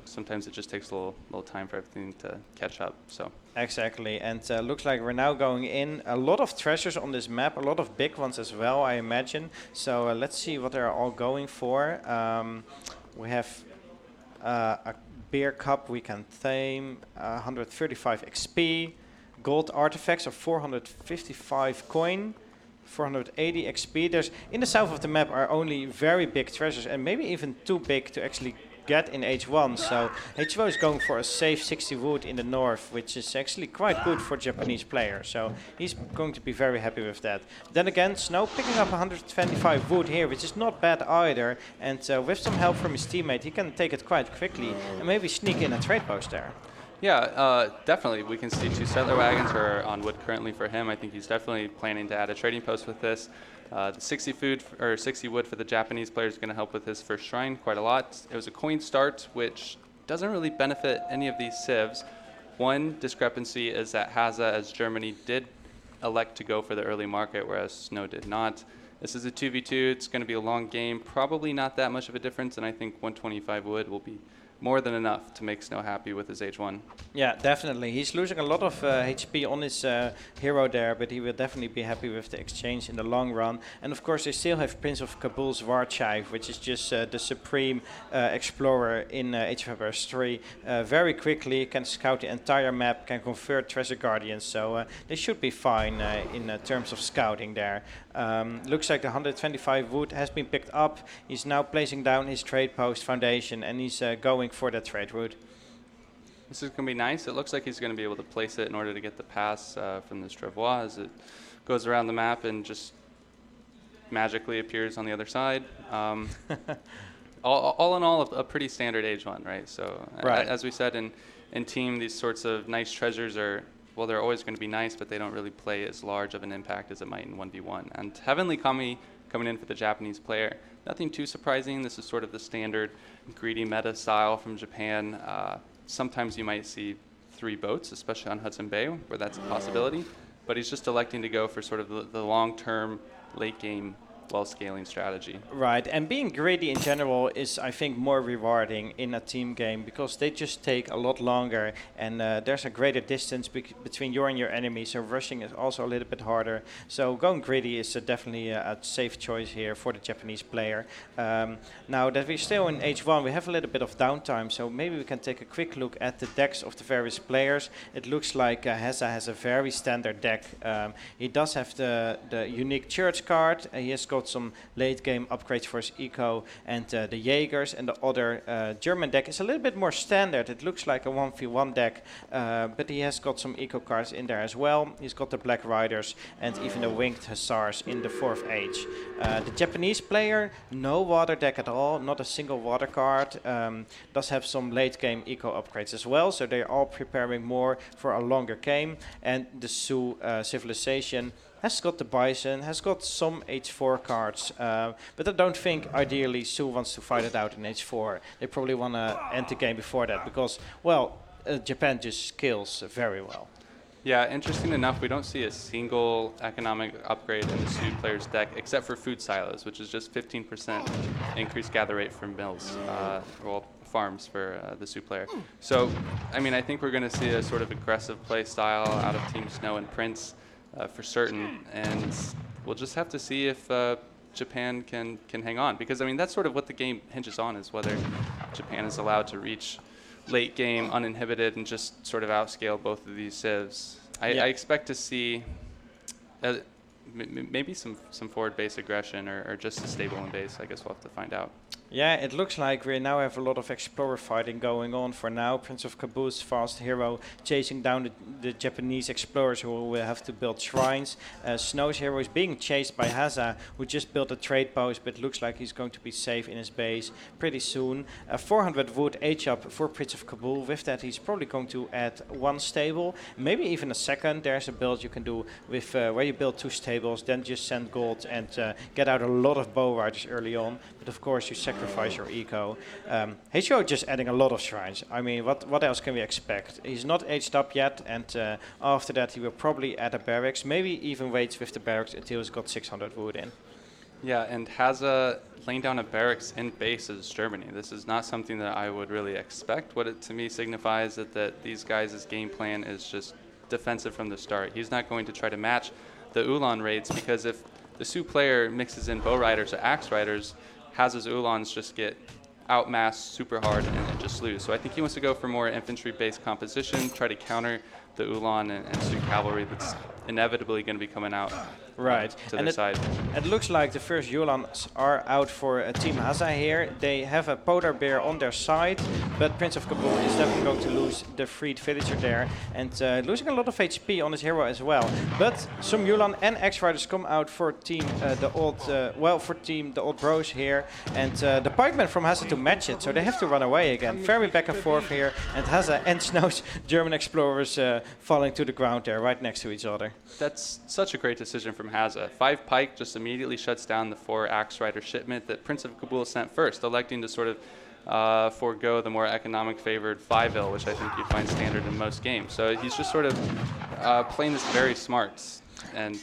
Sometimes it just takes a little time for everything to catch up. So exactly, and looks like we're now going in. A lot of treasures on this map, a lot of big ones as well, I imagine. So let's see what they're all going for. We have a beer cup we can tame, 135 XP, gold artifacts of 455 coin, 480 XP. There's in the south of the map are only very big treasures, and maybe even too big to actually get in H1. So H2O is going for a safe 60 wood in the north, which is actually quite good for Japanese players. So he's going to be very happy with that. Then again, Snow picking up 125 wood here, which is not bad either. And with some help from his teammate, he can take it quite quickly and maybe sneak in a trade post there. Yeah, definitely. We can see 2 settler wagons are on wood currently for him. I think he's definitely planning to add a trading post with this. The 60 wood for the Japanese player is going to help with his first shrine quite a lot. It was a coin start, which doesn't really benefit any of these civs. One discrepancy is that Hazza, as Germany, did elect to go for the early market, whereas Snow did not. This is a 2v2. It's going to be a long game. Probably not that much of a difference, and I think 125 wood will be more than enough to make Snow happy with his H1. Yeah, definitely. He's losing a lot of HP on his hero there, but he will definitely be happy with the exchange in the long run. And of course, they still have Prince of KABUL's Warchive, which is just the supreme explorer in Age of Empires 3. Very quickly, can scout the entire map, can convert Treasure Guardians, so they should be fine in terms of scouting there. Looks like the 125 wood has been picked up. He's now placing down his trade post foundation, and he's going for the trade route. This is going to be nice. It looks like he's going to be able to place it in order to get the pass from this travois as it goes around the map and just magically appears on the other side. All in all, a pretty standard H1, right? So as we said in team, these sorts of nice treasures are, well, they're always going to be nice, but they don't really play as large of an impact as it might in 1v1. And Heavenly Kami coming in for the Japanese player, nothing too surprising. This is sort of the standard greedy meta style from Japan. Sometimes you might see 3 boats, especially on Hudson Bay, where that's a possibility. But he's just electing to go for sort of the long-term, late-game, well-scaling strategy. Right, and being greedy in general is, I think, more rewarding in a team game because they just take a lot longer, and there's a greater distance between you and your enemy, so rushing is also a little bit harder. So going greedy is definitely a safe choice here for the Japanese player. Now that we're still in H1, we have a little bit of downtime, so maybe we can take a quick look at the decks of the various players. It looks like Hazza has a very standard deck. He does have the unique church card. He has got some late game upgrades for his eco and the Jaegers, and the other German deck is a little bit more standard. It looks like a 1v1 deck, but he has got some eco cards in there as well. He's got the Black Riders and even the Winged Hussars in the 4th age. The Japanese player, no water deck at all, not a single water card, does have some late game eco upgrades as well, so they're all preparing more for a longer game. And the Sioux civilization has got the Bison, has got some H4 cards, but I don't think ideally Sioux wants to fight it out in H4. They probably want to end the game before that because, well, Japan just scales very well. Yeah, interesting enough, we don't see a single economic upgrade in the Sioux player's deck except for food silos, which is just 15% increased gather rate from mills, well, farms for the Sioux player. So, I mean, I think we're going to see a sort of aggressive play style out of Team Snow and Prince for certain, and we'll just have to see if Japan can hang on, because I mean that's sort of what the game hinges on, is whether Japan is allowed to reach late game uninhibited and just sort of outscale both of these civs. I expect to see maybe some forward base aggression or just a stable in base. I guess we'll have to find out. Yeah, it looks like we now have a lot of explorer fighting going on for now. Prince of KABUL's fast hero chasing down the Japanese explorers who will have to build shrines. Snow's hero is being chased by Hazza, who just built a trade post, but looks like he's going to be safe in his base pretty soon. 400 wood H-up for Prince of KABUL. With that, he's probably going to add one stable, maybe even a second. There's a build you can do with where you build 2 stables, then just send gold and get out a lot of bow riders early on. But of course, you sacrifice your eco. HO just adding a lot of shrines. I mean, what else can we expect? He's not aged up yet, and after that he will probably add a barracks, maybe even waits with the barracks until he's got 600 wood in. Yeah, and Hazza laying down a barracks in base is Germany. This is not something that I would really expect. What it to me signifies that these guys' game plan is just defensive from the start. He's not going to try to match the Ulan raids, because if the Sioux player mixes in bow riders or axe riders, Hazza's Ulans just get outmassed super hard and just lose. So I think he wants to go for more infantry-based composition, try to counter the Ulan and Sioux cavalry that's inevitably going to be coming out to their side. It looks like the first Ulans are out for Team Hazza here. They have a polar bear on their side, but Prince of KABUL is definitely going to lose the freed villager there and losing a lot of HP on his hero as well. But some Ulan and X-Riders come out for Team the Old Bros here, and the pikemen from Hazza to match it, so they have to run away again. Very back and forth here, and Hazza and Snow's German explorers falling to the ground there, right next to each other. That's such a great decision from Hazza. 5 pike just immediately shuts down the 4 axe rider shipment that Prince of KABUL sent first, electing to sort of forego the more economic favored 5-il, which I think you'd find standard in most games. So he's just sort of playing this very smart. And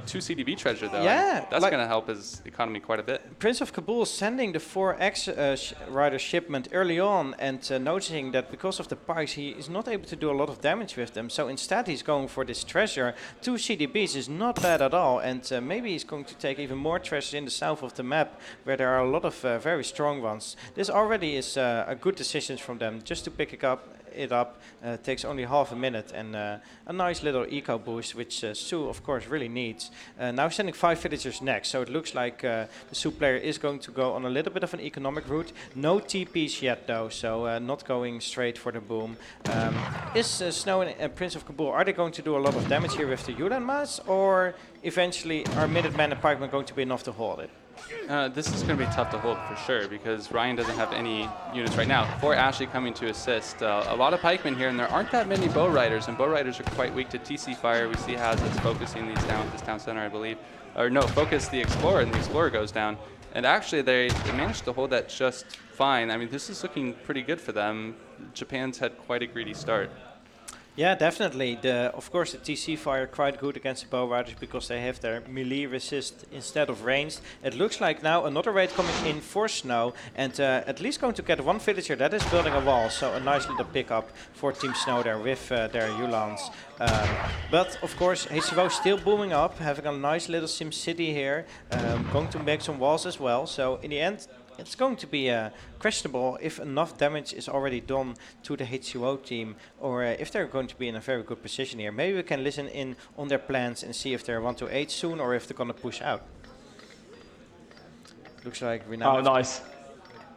2 CDB treasure though. Yeah, that's going to help his economy quite a bit. Prince of KABUL sending the 4 X-Rider shipment early on and noticing that because of the pikes he is not able to do a lot of damage with them. So instead he's going for this treasure. 2 CDBs is not bad at all, and maybe he's going to take even more treasures in the south of the map where there are a lot of very strong ones. This already is a good decision from them just to pick it up. Takes only half a minute and a nice little eco boost, which Sioux of course really needs. Now sending 5 villagers next, so it looks like the Sioux player is going to go on a little bit of an economic route. No TPs yet though, so not going straight for the boom. Is Snow and Prince of KABUL, are they going to do a lot of damage here with the Ulan mass, or eventually are Minutemen and Pikemen going to be enough to hold it? This is going to be tough to hold for sure, because Ryan doesn't have any units right now. 4 Ashley coming to assist. A lot of pikemen here, and there aren't that many bow riders, and bow riders are quite weak to TC fire. We see Hazza's focusing these down with this town center, I believe. Or no, focus the Explorer, and the Explorer goes down. And actually, they managed to hold that just fine. I mean, this is looking pretty good for them. Japan's had quite a greedy start. Yeah, definitely. Of course, the TC fire quite good against the bow riders because they have their melee resist instead of ranged. It looks like now another raid coming in for Snow, and at least going to get 1 villager that is building a wall. So a nice little pickup for Team Snow there with their Ulans. But of course, HCO still booming up, having a nice little sim city here, going to make some walls as well. So in the end, it's going to be questionable if enough damage is already done to the H2O team, or if they're going to be in a very good position here. Maybe we can listen in on their plans and see if they want to age soon or if they're going to push out. Looks like we now... Oh, nice.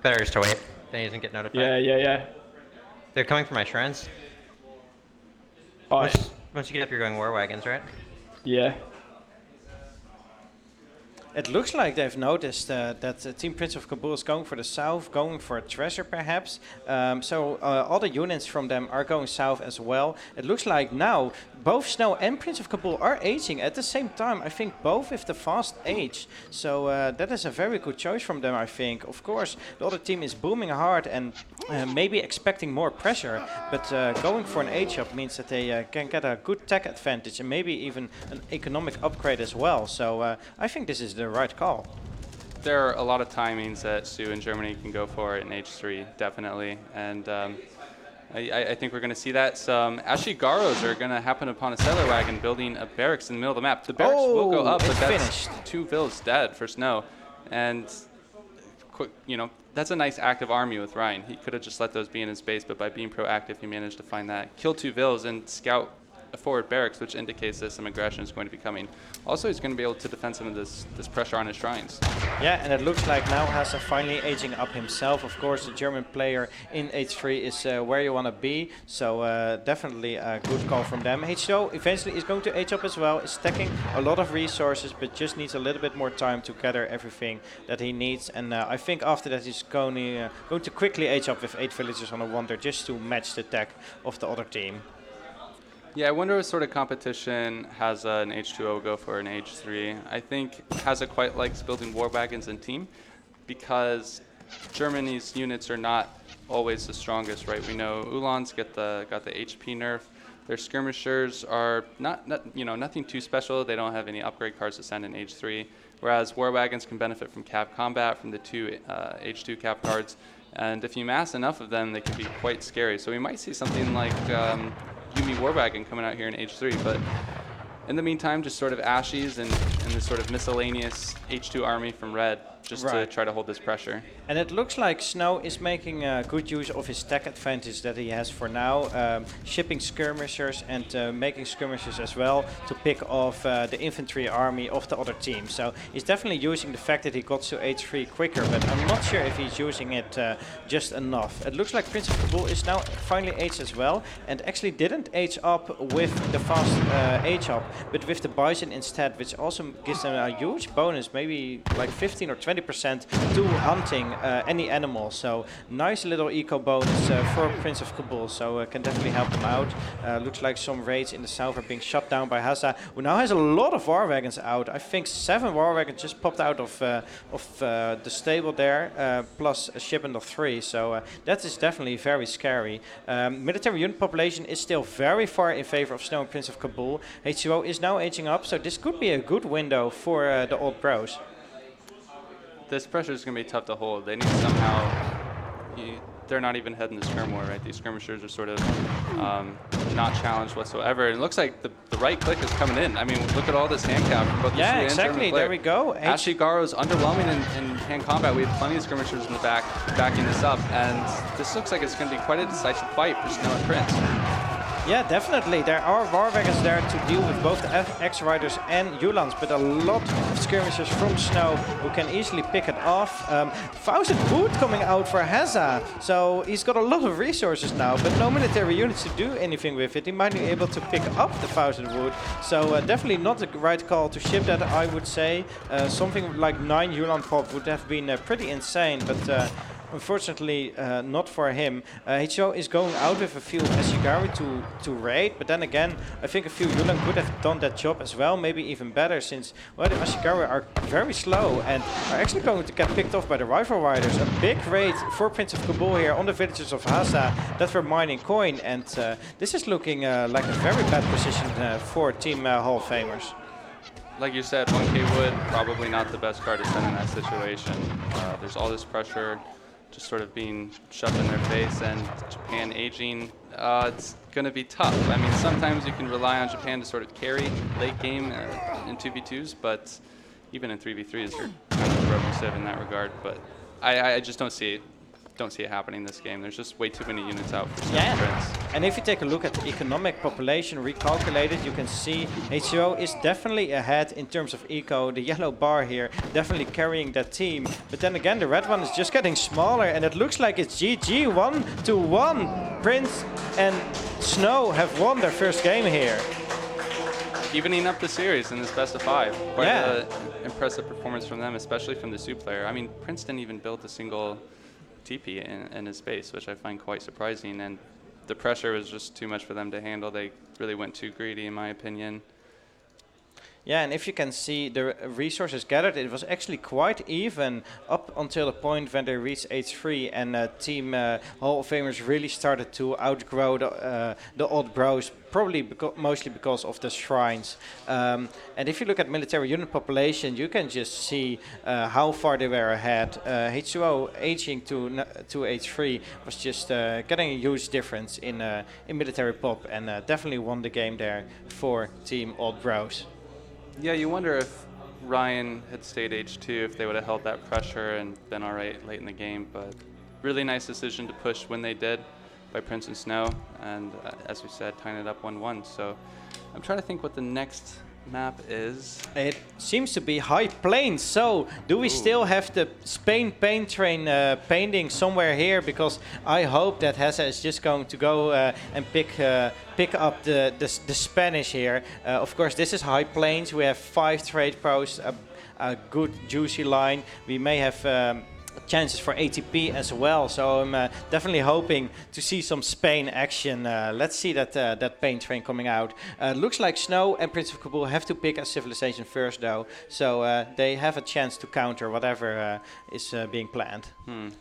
Better just to wait. Then he doesn't get notified. Yeah. They're coming for my shrines. Alright. Once you get up, you're going war wagons, right? Yeah. It looks like they've noticed that Team Prince of KABUL is going for the south, going for a treasure perhaps. So all the units from them are going south as well. It looks like now both Snow and Prince of Kabul are aging at the same time. I think both with the fast age. So that is a very good choice from them, I think. Of course, the other team is booming hard and maybe expecting more pressure. But going for an age up means that they can get a good tech advantage and maybe even an economic upgrade as well. So I think this is the right call. There are a lot of timings that Sioux and Germany can go for in H3, definitely. And I think we're going to see that. Some Ashigaros are going to happen upon a settler wagon building a barracks in the middle of the map. The barracks will go up, but that's finished. 2 villas dead for Snow. And, you know, that's a nice active army with Ryan. He could have just let those be in his base, but by being proactive, he managed to find that. Kill 2 villas and scout a forward barracks, which indicates that some aggression is going to be coming. Also, he's going to be able to defend some of this pressure on his shrines. Yeah, and it looks like now Hazza finally aging up himself. Of course, the German player in H3 is where you want to be, so definitely a good call from them. HO eventually is going to age up as well, is stacking a lot of resources, but just needs a little bit more time to gather everything that he needs. And I think after that he's going to quickly age up with 8 villagers on a wonder just to match the tech of the other team. Yeah, I wonder what sort of competition Hazza and H2O go for in H3. I think Hazza quite likes building war wagons and team because Germany's units are not always the strongest, right? We know Uhlans got the HP nerf. Their skirmishers are nothing too special. They don't have any upgrade cards to send in H3, whereas war wagons can benefit from cap combat from the 2 H2 cap cards. And if you mass enough of them, they can be quite scary. So we might see something like Yumi Warwagon coming out here in H3, but in the meantime, just sort of Ashies and this sort of miscellaneous H2 army from Red, just to try to hold this pressure. And it looks like Snow is making good use of his tech advantage that he has for now, shipping skirmishers and making skirmishers as well to pick off the infantry army of the other team. So he's definitely using the fact that he got to H3 quicker, but I'm not sure if he's using it just enough. It looks like Prince of Kabul is now finally aged as well, and actually didn't age up with the fast age up, but with the Bison instead, which also gives them a huge bonus, maybe like 15 or 20% to hunting any animal. So nice little eco bonus for Prince of Kabul, so can definitely help them out. Looks like some raids in the south are being shut down by Hazza, who now has a lot of war wagons out. I think 7 war wagons just popped out of the stable there, plus a shipment of 3, so that is definitely very scary. Military unit population is still very far in favor of Snow and Prince of Kabul. H2O is now aging up, so this could be a good window for the old pros. This pressure is going to be tough to hold. They need somehow. They're not even heading the skirm war, right? These skirmishers are sort of not challenged whatsoever. And it looks like the right click is coming in. I mean, look at all this hand count from both the Sioux and exactly. There we go. Ashigaro's underwhelming in hand combat. We have plenty of skirmishers in the back backing this up, and this looks like it's going to be quite a decisive fight for Snow and Prince. Yeah, definitely. There are war wagons there to deal with both the X-Riders and Uhlans, but a lot of skirmishers from Snow who can easily pick it off. 1000 wood coming out for Hazza, so he's got a lot of resources now, but no military units to do anything with it. He might be able to pick up the 1000 wood, so definitely not the right call to ship that, I would say. Something like 9 Uhlan pop would have been pretty insane, but unfortunately, not for him. HO is going out with a few Ashigari to raid, but then again, I think a few Uhlans could have done that job as well, maybe even better, since well, the Ashigari are very slow and are actually going to get picked off by the Rifle Riders. A big raid for Prince of Kabul here on the villagers of Hazza that were mining coin, and this is looking like a very bad position for Team Hall of Famers. Like you said, 1k wood, probably not the best card to send in that situation. There's all this pressure just sort of being shoved in their face, and Japan aging, it's going to be tough. I mean, sometimes you can rely on Japan to sort of carry late game in 2v2s, but even in 3v3s, they're kind of a broken sieve in that regard. But I just don't see it happening this game. There's just way too many units out for Prince. And if you take a look at the economic population recalculated, you can see HCO is definitely ahead in terms of eco. The yellow bar here definitely carrying that team. But then again, the red one is just getting smaller, and it looks like it's GG 1-1. Prince and Snow have won their first game here. Evening up the series in this best of 5. Quite an impressive performance from them, especially from the Sioux player. I mean, Prince didn't even build a single TP in his base, which I find quite surprising. And the pressure was just too much for them to handle. They really went too greedy, in my opinion. Yeah, and if you can see the resources gathered, it was actually quite even up until the point when they reached H3 and Team Hall of Famers really started to outgrow the odd bros, probably mostly because of the shrines. And if you look at military unit population, you can just see how far they were ahead. H2O aging to H3 was just getting a huge difference in military pop, and definitely won the game there for Team Odd Bros. Yeah, you wonder if Ryan had stayed H2, if they would have held that pressure and been all right late in the game. But really nice decision to push when they did by Prince and Snow. And as we said, tying it up 1-1. So I'm trying to think what the next map is. It seems to be High Plains. So do we still have the Spain paint train painting somewhere here? Because I hope that Hazza is just going to go and pick up the Spanish here. Of course, this is High Plains. We have 5 trade posts, a good juicy line. We may have chances for ATP as well, so I'm definitely hoping to see some Spain action. Let's see that paint train coming out. Looks like Snow and Prince of KABUL have to pick a civilization first though, so they have a chance to counter whatever is being planned.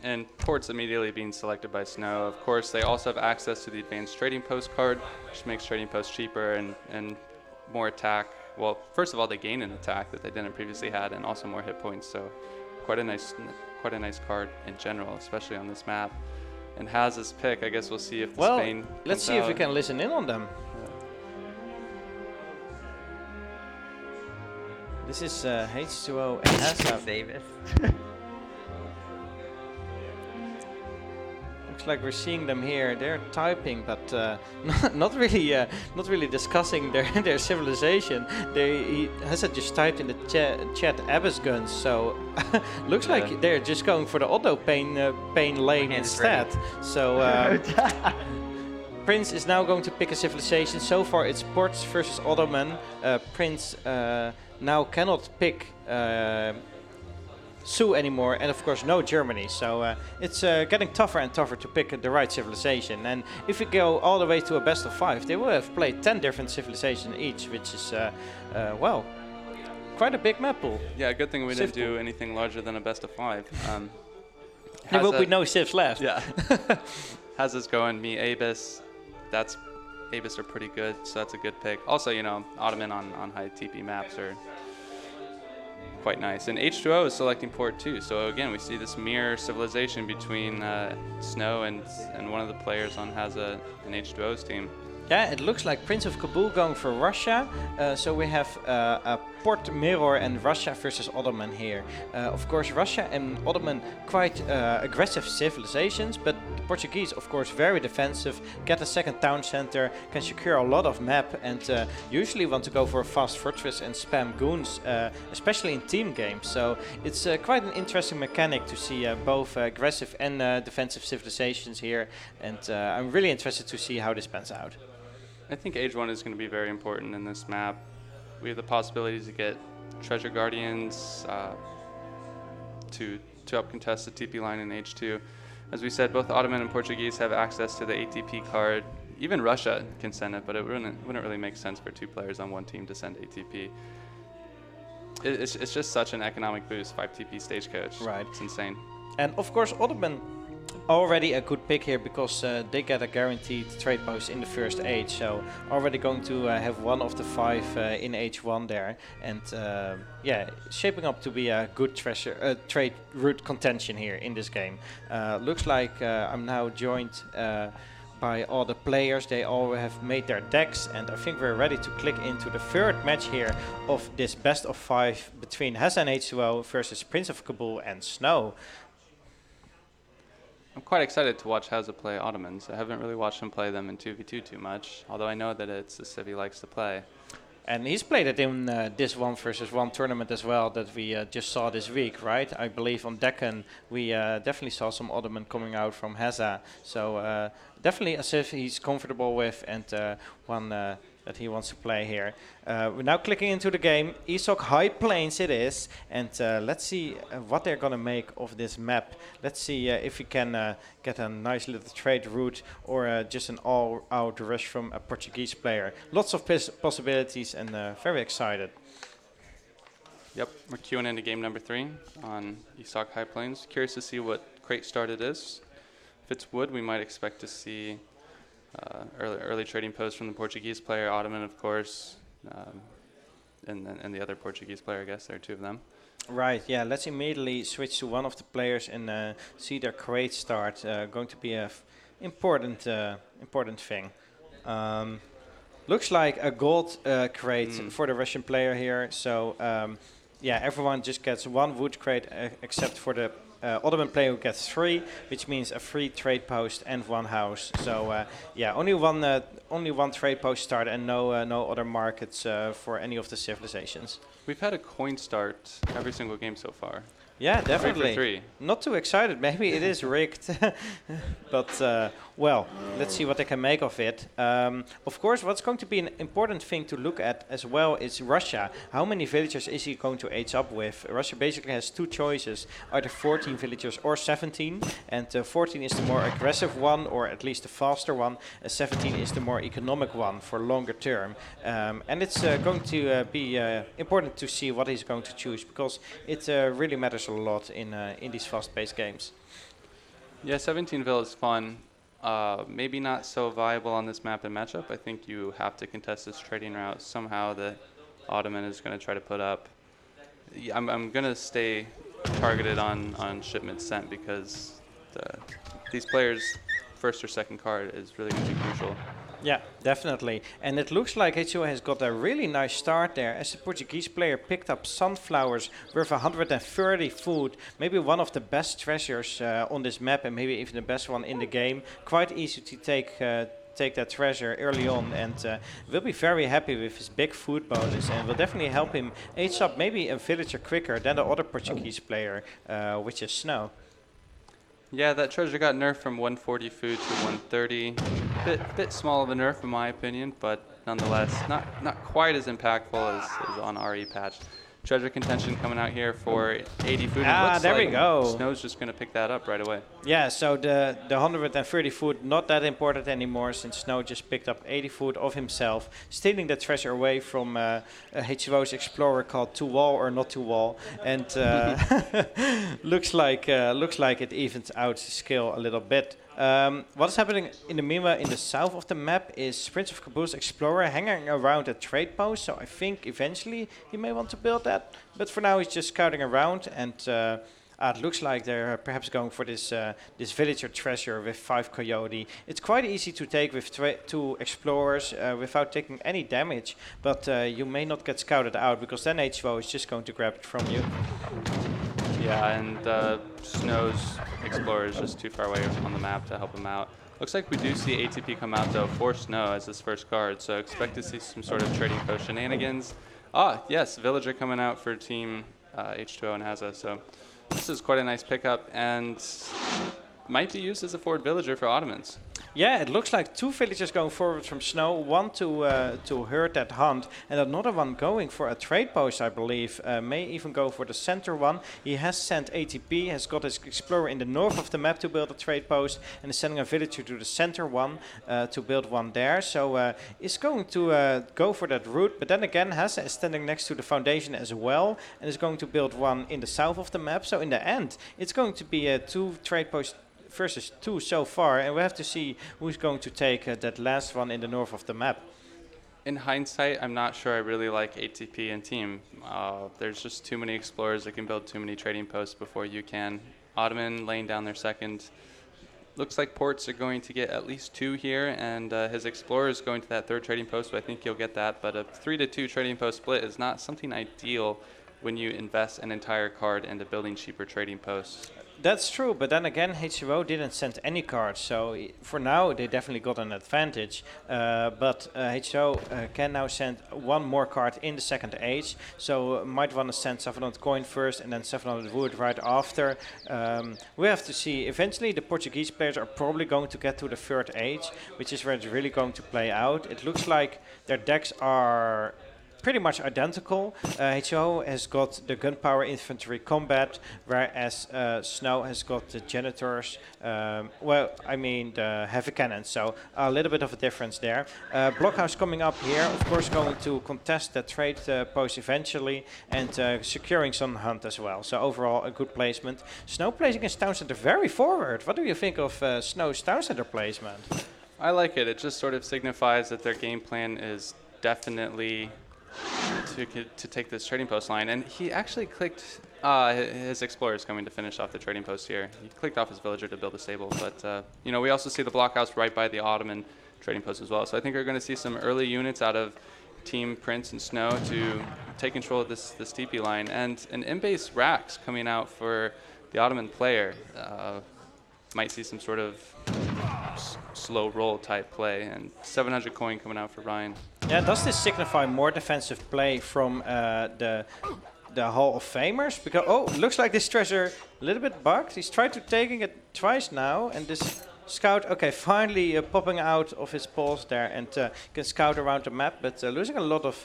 And ports immediately being selected by Snow. Of course, they also have access to the advanced trading post card, which makes trading posts cheaper and more attack. Well, first of all, they gain an attack that they didn't previously had, and also more hit points, so quite a nice card in general, especially on this map. And Hazza's pick, I guess we'll see if the Spain let's see if we can listen in on them. This is H2O and Hazza. Looks like we're seeing them here. They're typing, but not really discussing their civilization. Hazza just typed in the chat Abyss guns, so looks like they're just going for the auto pain lane instead. So Prince is now going to pick a civilization. So far, it's Ports versus Ottoman. Prince now cannot pick Sioux anymore, and of course no Germany, so it's getting tougher and tougher to pick the right civilization. And if we go all the way to a best of 5, they will have played 10 different civilizations each, which is well, quite a big map pool. Yeah, good thing we didn't do anything larger than a best of 5. There will be no civs left. Yeah. Hazza's going me Abyss. Abyss are pretty good, so that's a good pick. Also, you know, Ottoman on high TP maps are quite nice. And H2O is selecting port too. So again, we see this mirror civilization between Snow and one of the players on Hazza and H2O's team. Yeah, it looks like Prince of KABUL going for Russia. So we have a port mirror and Russia versus Ottoman here. Of course, Russia and Ottoman quite aggressive civilizations, but the Portuguese, of course, very defensive, get a second town center, can secure a lot of map, and usually want to go for a fast fortress and spam goons, especially in team games. So it's quite an interesting mechanic to see both aggressive and defensive civilizations here, and I'm really interested to see how this pans out. I think Age 1 is going to be very important in this map. We have the possibility to get Treasure Guardians to help contest the TP line in Age 2. As we said, both Ottoman and Portuguese have access to the ATP card. Even Russia can send it, but it wouldn't really make sense for 2 players on one team to send ATP. It's just such an economic boost, 5 TP stagecoach. Right. It's insane. And of course, Ottoman already a good pick here because they get a guaranteed trade post in the first age, so already going to have one of the 5 in H1 there, and yeah, shaping up to be a good trade route contention here in this game. Looks like I'm now joined by all the players. They all have made their decks, and I think we're ready to click into the third match here of this best of 5 between Hazza and H2O versus Prince of KABUL and Snow. I'm quite excited to watch Hazza play Ottomans. I haven't really watched him play them in 2v2 too much, although I know that it's a civ he likes to play. And he's played it in this 1 versus 1 tournament as well that we just saw this week, right? I believe on Deccan we definitely saw some Ottoman coming out from Hazza. So definitely a civ he's comfortable with, and one that he wants to play here. We're now clicking into the game. Esoc High Plains it is, and let's see what they're gonna make of this map. Let's see if we can get a nice little trade route or just an all-out rush from a Portuguese player. Lots of possibilities and very excited. Yep, we're queuing into game number 3 on Esoc High Plains. Curious to see what crate start it is. If it's wood, we might expect to see early trading posts from the Portuguese player, Ottoman, of course, and the other Portuguese player, I guess. There are 2 of them. Right, yeah, let's immediately switch to one of the players and see their crate start. Going to be a important thing. Looks like a gold crate for the Russian player here. So, yeah, everyone just gets 1 wood crate except for the Ottoman player who gets 3, which means a free trade post and 1 house. So yeah, only one trade post start and no other markets for any of the civilizations. We've had a coin start every single game so far. Yeah, definitely. 3 for 3. Not too excited. Maybe it is rigged. But, well, let's see what they can make of it. Of course, what's going to be an important thing to look at as well is Russia. How many villagers is he going to age up with? Russia basically has 2 choices, either 14 villagers or 17. And 14 is the more aggressive one, or at least the faster one. 17 is the more economic one for longer term. And it's going to be important to see what he's going to choose, because it really matters a lot in these fast-paced games. Yeah, 17 Ville is fun. Maybe not so viable on this map and matchup. I think you have to contest this trading route somehow that Ottoman is going to try to put up. I'm going to stay targeted on shipments sent, because these players' first or second card is really going to be crucial. Yeah, definitely. And it looks like HO has got a really nice start there, as the Portuguese player picked up sunflowers worth 130 food. Maybe one of the best treasures on this map, and maybe even the best one in the game. Quite easy to take that treasure early on, and will be very happy with his big food bonus, and will definitely help him age up maybe a villager quicker than the other Portuguese player, which is Snow. Yeah, that treasure got nerfed from 140 food to 130. Bit small of a nerf in my opinion, but nonetheless not quite as impactful as on RE patch. Treasure contention coming out here for 80 food. There we go. Snow's just going to pick that up right away. Yeah, so the 130 food, not that important anymore, since Snow just picked up 80 food of himself, stealing the treasure away from HO's explorer called To Wall or Not To Wall, and looks like it evens out skill a little bit. What is happening in the meanwhile in the south of the map is Prince of KABUL's explorer hanging around a trade post, so I think eventually he may want to build that, but for now he's just scouting around, and it looks like they're perhaps going for this villager treasure with 5 coyote. It's quite easy to take with 2 explorers without taking any damage, but you may not get scouted out, because then HO is just going to grab it from you. Yeah, and Snow's explorer is just too far away on the map to help him out. Looks like we do see ATP come out though for Snow as his first card, so expect to see some sort of trading post shenanigans. Yes, villager coming out for team H2O and Hazza, so this is quite a nice pickup and might be used as a forward villager for Ottomans. Yeah, it looks like 2 villagers going forward from Snow, one to herd that hunt, and another one going for a trade post, I believe. May even go for the center one. He has sent ATP, has got his explorer in the north of the map to build a trade post, and is sending a villager to the center one to build one there. So is going to go for that route, but then again, Hazza is standing next to the foundation as well, and is going to build one in the south of the map. So in the end, it's going to be 2 trade posts versus 2 so far, and we have to see who's going to take that last one in the north of the map. In hindsight, I'm not sure I really like ATP and team. There's just too many explorers that can build too many trading posts before you can. Ottoman laying down their second. Looks like ports are going to get at least 2 here, and his explorer is going to that 3rd trading post, so I think he'll get that. But a 3-to-2 trading post split is not something ideal when you invest an entire card into building cheaper trading posts. That's true, but then again, H2O didn't send any cards, so for now they definitely got an advantage. But H2O can now send one more card in the second age, so might want to send 700 coin first and then 700 wood right after. We have to see. Eventually, the Portuguese players are probably going to get to the third age, which is where it's really going to play out. It looks like their decks are pretty much identical. H2O has got the gunpowder infantry combat, whereas Snow has got the janitors, the heavy cannons, so a little bit of a difference there. Blockhouse coming up here, of course going to contest the trade post eventually, and securing some hunt as well, so overall a good placement. Snow placing his town center very forward. What do you think of Snow's town center placement? I like it. It just sort of signifies that their game plan is definitely to take this trading post line, and he actually clicked his explorer is coming to finish off the trading post here. He clicked off his villager to build a stable, but we also see the blockhouse right by the Ottoman trading post as well. So I think we're going to see some early units out of Team Prince and Snow to take control of this TP line, and an in-base Rax coming out for the Ottoman player. Might see some sort of slow roll type play, and 700 coin coming out for Ryan. Yeah, does this signify more defensive play from the Hall of Famers? Because looks like this treasure a little bit bugged. He's tried to taking it twice now, and this scout, okay, finally popping out of his paws there, and can scout around the map, but losing a lot of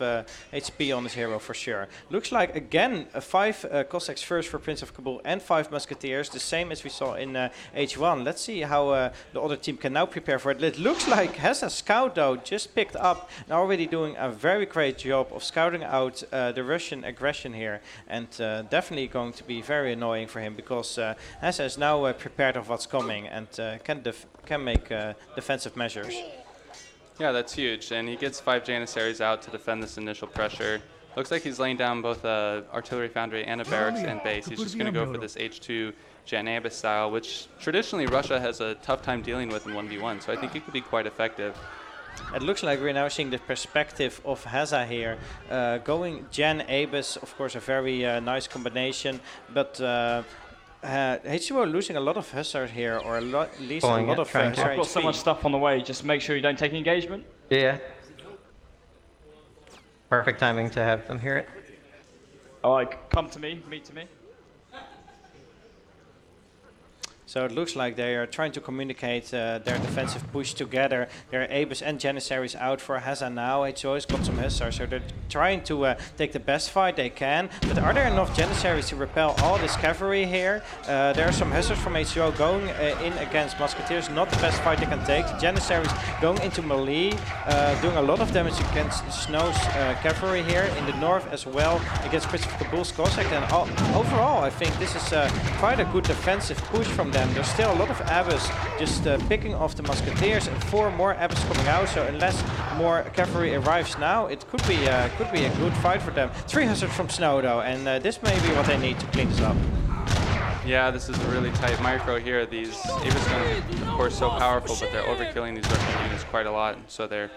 HP on his hero for sure. Looks like again 5 Cossacks first for Prince of KABUL and 5 Musketeers, the same as we saw in H1. Let's see how the other team can now prepare for it. It looks like Hazza scout though just picked up and already doing a very great job of scouting out the Russian aggression here, and definitely going to be very annoying for him, because Hazza is now prepared of what's coming and can make defensive measures. Yeah, that's huge, and he gets 5 Janissaries out to defend this initial pressure. Looks like he's laying down both a artillery foundry and a barracks and base. He's just going to go for this H2 Janabis style, which traditionally Russia has a tough time dealing with in 1v1, so I think it could be quite effective. It looks like we're now seeing the perspective of Hazza here. Going Jan Abis, of course, a very nice combination, but H2O losing a lot of hussars here, or at least a lot of I've got so much stuff on the way, just make sure you don't take engagement. Yeah. Perfect timing to have them hear it. Oh, like, come to me, meet to me. So it looks like they are trying to communicate their defensive push together. There are Abus and Janissaries out for Hazza now. H2O has got some hussars, so they're trying to take the best fight they can. But are there enough Janissaries to repel all this cavalry here? There are some hussars from H2O going in against Musketeers. Not the best fight they can take. The Janissaries going into melee, doing a lot of damage against Snow's cavalry here in the north as well, against Prince of KABUL's Cossack. And overall, I think this is quite a good defensive push from them. There's still a lot of Abbas just picking off the Musketeers, and 4 more Abbas coming out, so unless more cavalry arrives now, it could be a good fight for them. 3 hussars from Snow though, and this may be what they need to clean this up. Yeah, this is a really tight micro here. These Avis guns are of course so powerful, but they're overkilling these Russian units quite a lot, so their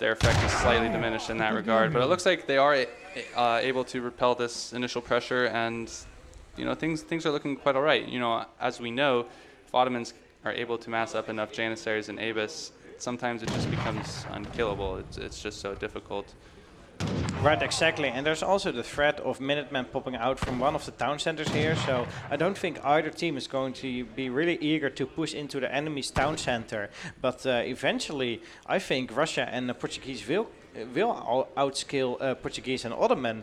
effect is slightly diminished in that regard. But it looks like they are able to repel this initial pressure, and things are looking quite all right. As we know, if Ottomans are able to mass up enough Janissaries and Abus, sometimes it just becomes unkillable. It's just so difficult. Right, exactly. And there's also the threat of Minutemen popping out from one of the town centers here. So I don't think either team is going to be really eager to push into the enemy's town center. But eventually, I think Russia and the Portuguese will outscale Portuguese and Ottoman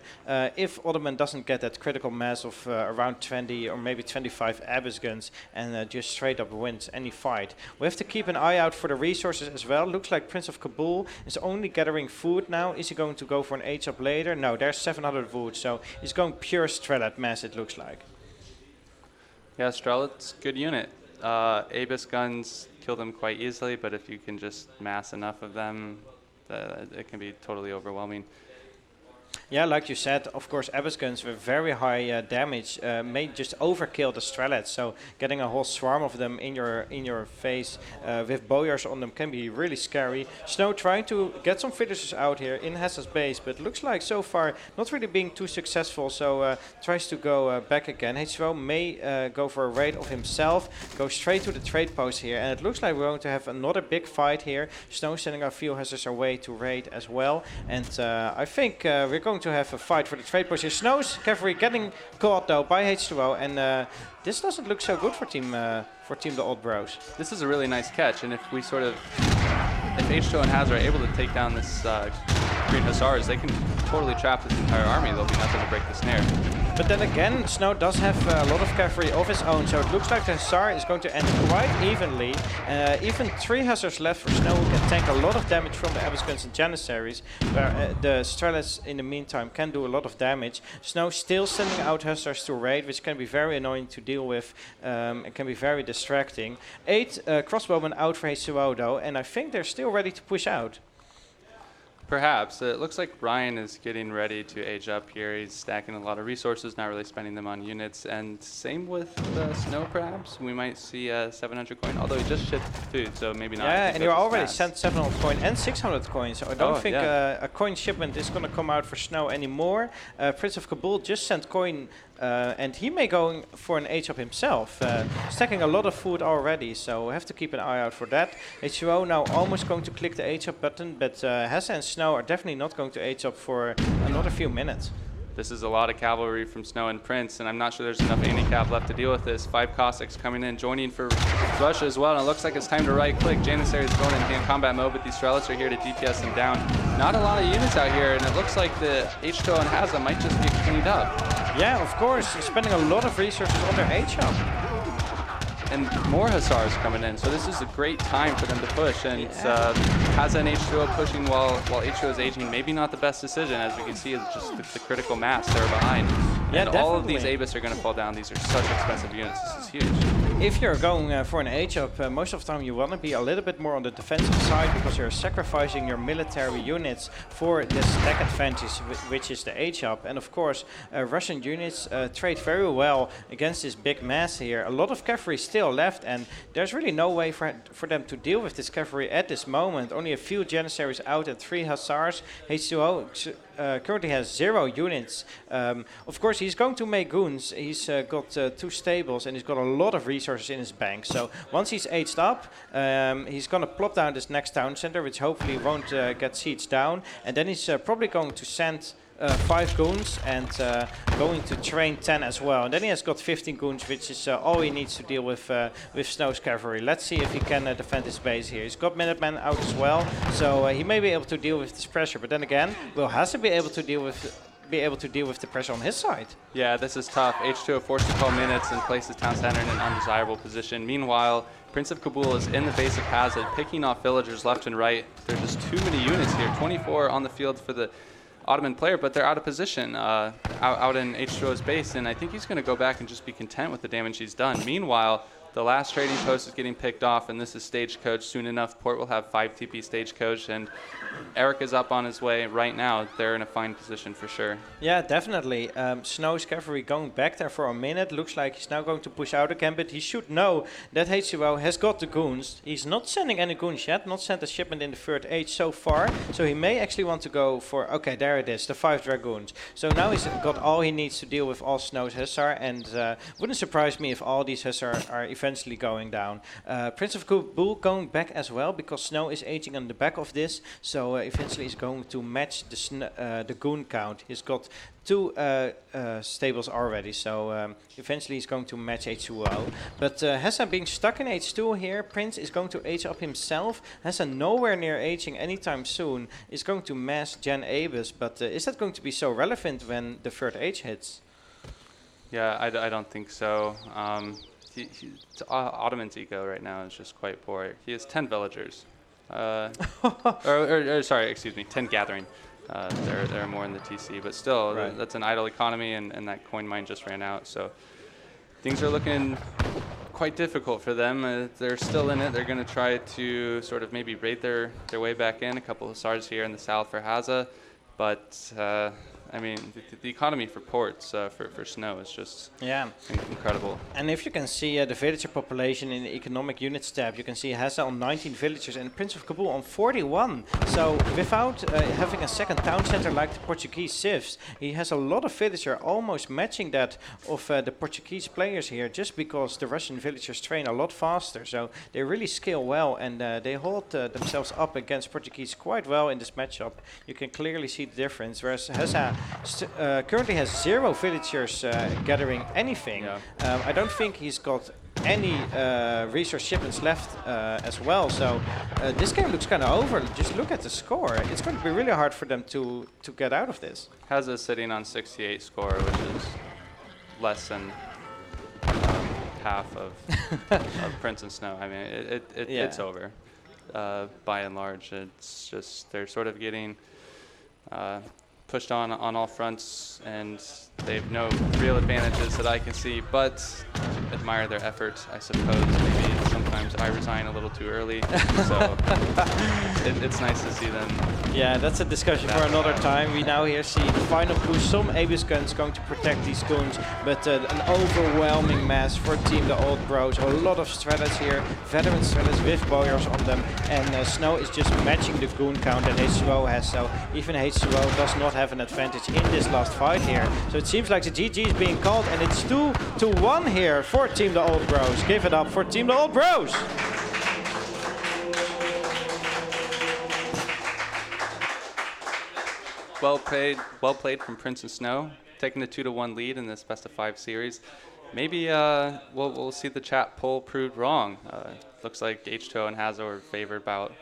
if Ottoman doesn't get that critical mass of around 20 or maybe 25 Abyss guns and just straight up wins any fight. We have to keep an eye out for the resources as well. Looks like Prince of KABUL is only gathering food now. Is he going to go for an age up later? No, there's 700 wood, so he's going pure Strelet mass, it looks like. Yeah, Strelet's good unit. Abyss guns kill them quite easily, but if you can just mass enough of them, it can be totally overwhelming. Yeah, like you said, of course, Abbas guns with very high damage may just overkill the Strelets. So getting a whole swarm of them in your face with bowyers on them can be really scary. Snow trying to get some finishers out here in Hazza's base, but looks like so far not really being too successful. So tries to go back again. H2O may go for a raid of himself, go straight to the trade post here, and it looks like we're going to have another big fight here. Snow sending our field hazards away to raid as well, and I think we're going to have a fight for the trade post here. Snow's cavalry getting caught though by H2O, and this doesn't look so good for Team the Old Bros. This is a really nice catch, and if H2O and Hazza are able to take down this Green Hussars, they can totally trap this entire army. There'll be nothing to break the snare. But then again, Snow does have a lot of cavalry of his own, so it looks like the Hussar is going to end quite evenly. Even 3 Hussars left for Snow, who can tank a lot of damage from the Abyss guns and Janissaries, where the Strelets in the meantime can do a lot of damage. Snow still sending out Hussars to raid, which can be very annoying to deal with. It can be very distracting. 8 crossbowmen out for H2O though, and I think they're still ready to push out. Perhaps. It looks like Ryan is getting ready to age up here. He's stacking a lot of resources, not really spending them on units. And same with Snow, perhaps. We might see 700 coin, although he just shipped food, so maybe not. Yeah, and you already sent 700 coin and 600 coins, so I don't think a coin shipment is going to come out for Snow anymore. Prince of KABUL just sent coin, and he may go for an age up himself. Stacking a lot of food already, so we have to keep an eye out for that. H2O now almost going to click the age up button, but Hazza and Snow are definitely not going to age up for another few minutes. This is a lot of cavalry from Snow and Prince, and I'm not sure there's enough anti-cav left to deal with this. 5 Cossacks coming in, joining for Russia as well, and it looks like it's time to right-click. Janissaries going in hand combat mode, but these Strelets are here to DPS them down. Not a lot of units out here, and it looks like the H2O and Hazza might just get cleaned up. Yeah, of course, spending a lot of resources on their H-up. And more Hussars coming in, so this is a great time for them to push. And Hazza and H2O pushing while H2O is aging, maybe not the best decision, as we can see, it's just the critical mass they're behind. Yeah, and definitely. All of these Abyss are going to fall down. These are such expensive units. This is huge. If you're going for an H-up, most of the time you want to be a little bit more on the defensive side, because you're sacrificing your military units for this stack advantage, which is the H-up. And of course, Russian units trade very well against this big mass here. A lot of cavalry still left, and there's really no way for them to deal with this cavalry at this moment. Only a few Janissaries out and 3 Hussars. H2O currently has 0 units. Of course, he's going to make goons. He's got 2 stables, and he's got a lot of resources in his bank. So once he's aged up, he's going to plop down this next town center, which hopefully won't get sieged down. And then he's probably going to send 5 goons and going to train 10 as well. And then he has got 15 goons, which is all he needs to deal with Snow's cavalry. Let's see if he can defend his base here. He's got Minutemen out as well, so he may be able to deal with this pressure. But then again, will Hazza be able to deal with the pressure on his side? Yeah, this is tough. H2O forced to call minutes and place his town center in an undesirable position. Meanwhile, Prince of KABUL is in the base of Hazza, picking off villagers left and right. There's just too many units here. 24 on the field for the Ottoman player, but they're out of position out in H2O's base, and I think he's going to go back and just be content with the damage he's done. Meanwhile, the last trading post is getting picked off, and this is Stagecoach. Soon enough, Port will have 5 TP Stagecoach, and Eric is up on his way right now. They're in a fine position for sure. Yeah, definitely. Snow's cavalry going back there for a minute. Looks like he's now going to push out again, but he should know that H2O has got the goons. He's not sending any goons yet, not sent a shipment in the 3rd age so far, so he may actually want to go for, okay, there it is, the 5 dragoons. So now he's got all he needs to deal with all Snow's Hussar, and wouldn't surprise me if all these Hussar are eventually going down. Prince of KABUL going back as well, because Snow is aging on the back of this, so eventually he's going to match the goon count. He's got 2 stables already, so eventually he's going to match H2O. But Hazza being stuck in H2 here, Prince is going to age up himself. Hazza nowhere near aging anytime soon, is going to mass Gen Abyss, but is that going to be so relevant when the 3rd age hits? Yeah, I don't think so. Ottoman's eco right now is just quite poor. He has 10 villagers. Sorry, excuse me, 10 gathering. They're more in the TC, but still, right. That's an idle economy, and that coin mine just ran out. So things are looking quite difficult for them. They're still in it. They're going to try to sort of maybe raid their way back in. A couple of Hussars here in the south for Hazza, but I mean, the economy for ports for snow is just incredible. And if you can see the villager population in the economic units tab, you can see Hazza on 19 villagers and Prince of KABUL on 41. So without having a second town center like the Portuguese civs, he has a lot of villager, almost matching that of the Portuguese players here, just because the Russian villagers train a lot faster. So they really scale well, and they hold themselves up against Portuguese quite well in this matchup. You can clearly see the difference, whereas Hazza currently has 0 villagers gathering anything. I don't think he's got any resource shipments left as well, so this game looks kind of over. Just look at the score. It's going to be really hard for them to get out of this. Hazza sitting on 68 score, which is less than half of Prince and Snow. I mean, it's over by and large. It's just they're sort of getting pushed on all fronts, and they have no real advantages that I can see, but admire their effort, I suppose. Maybe sometimes I resign a little too early, so it's nice to see them. Yeah, that's a discussion for another time. We now here see the final push. Some Abyss guns going to protect these goons, but an overwhelming mass for Team the Old Bros. A lot of stratas here, veteran stratas with bowyers on them, and Snow is just matching the goon count that H2O has, so even H2O does not have an advantage in this last fight here. So it seems like the GG is being called, and it's 2-1 here for Team the Old Bros. Give it up for Team the Old Bros! Well played from Prince and Snow, taking a 2-1 lead in this best of 5 series. Maybe we'll see the chat poll proved wrong. Looks like H2O and Hazza were favored about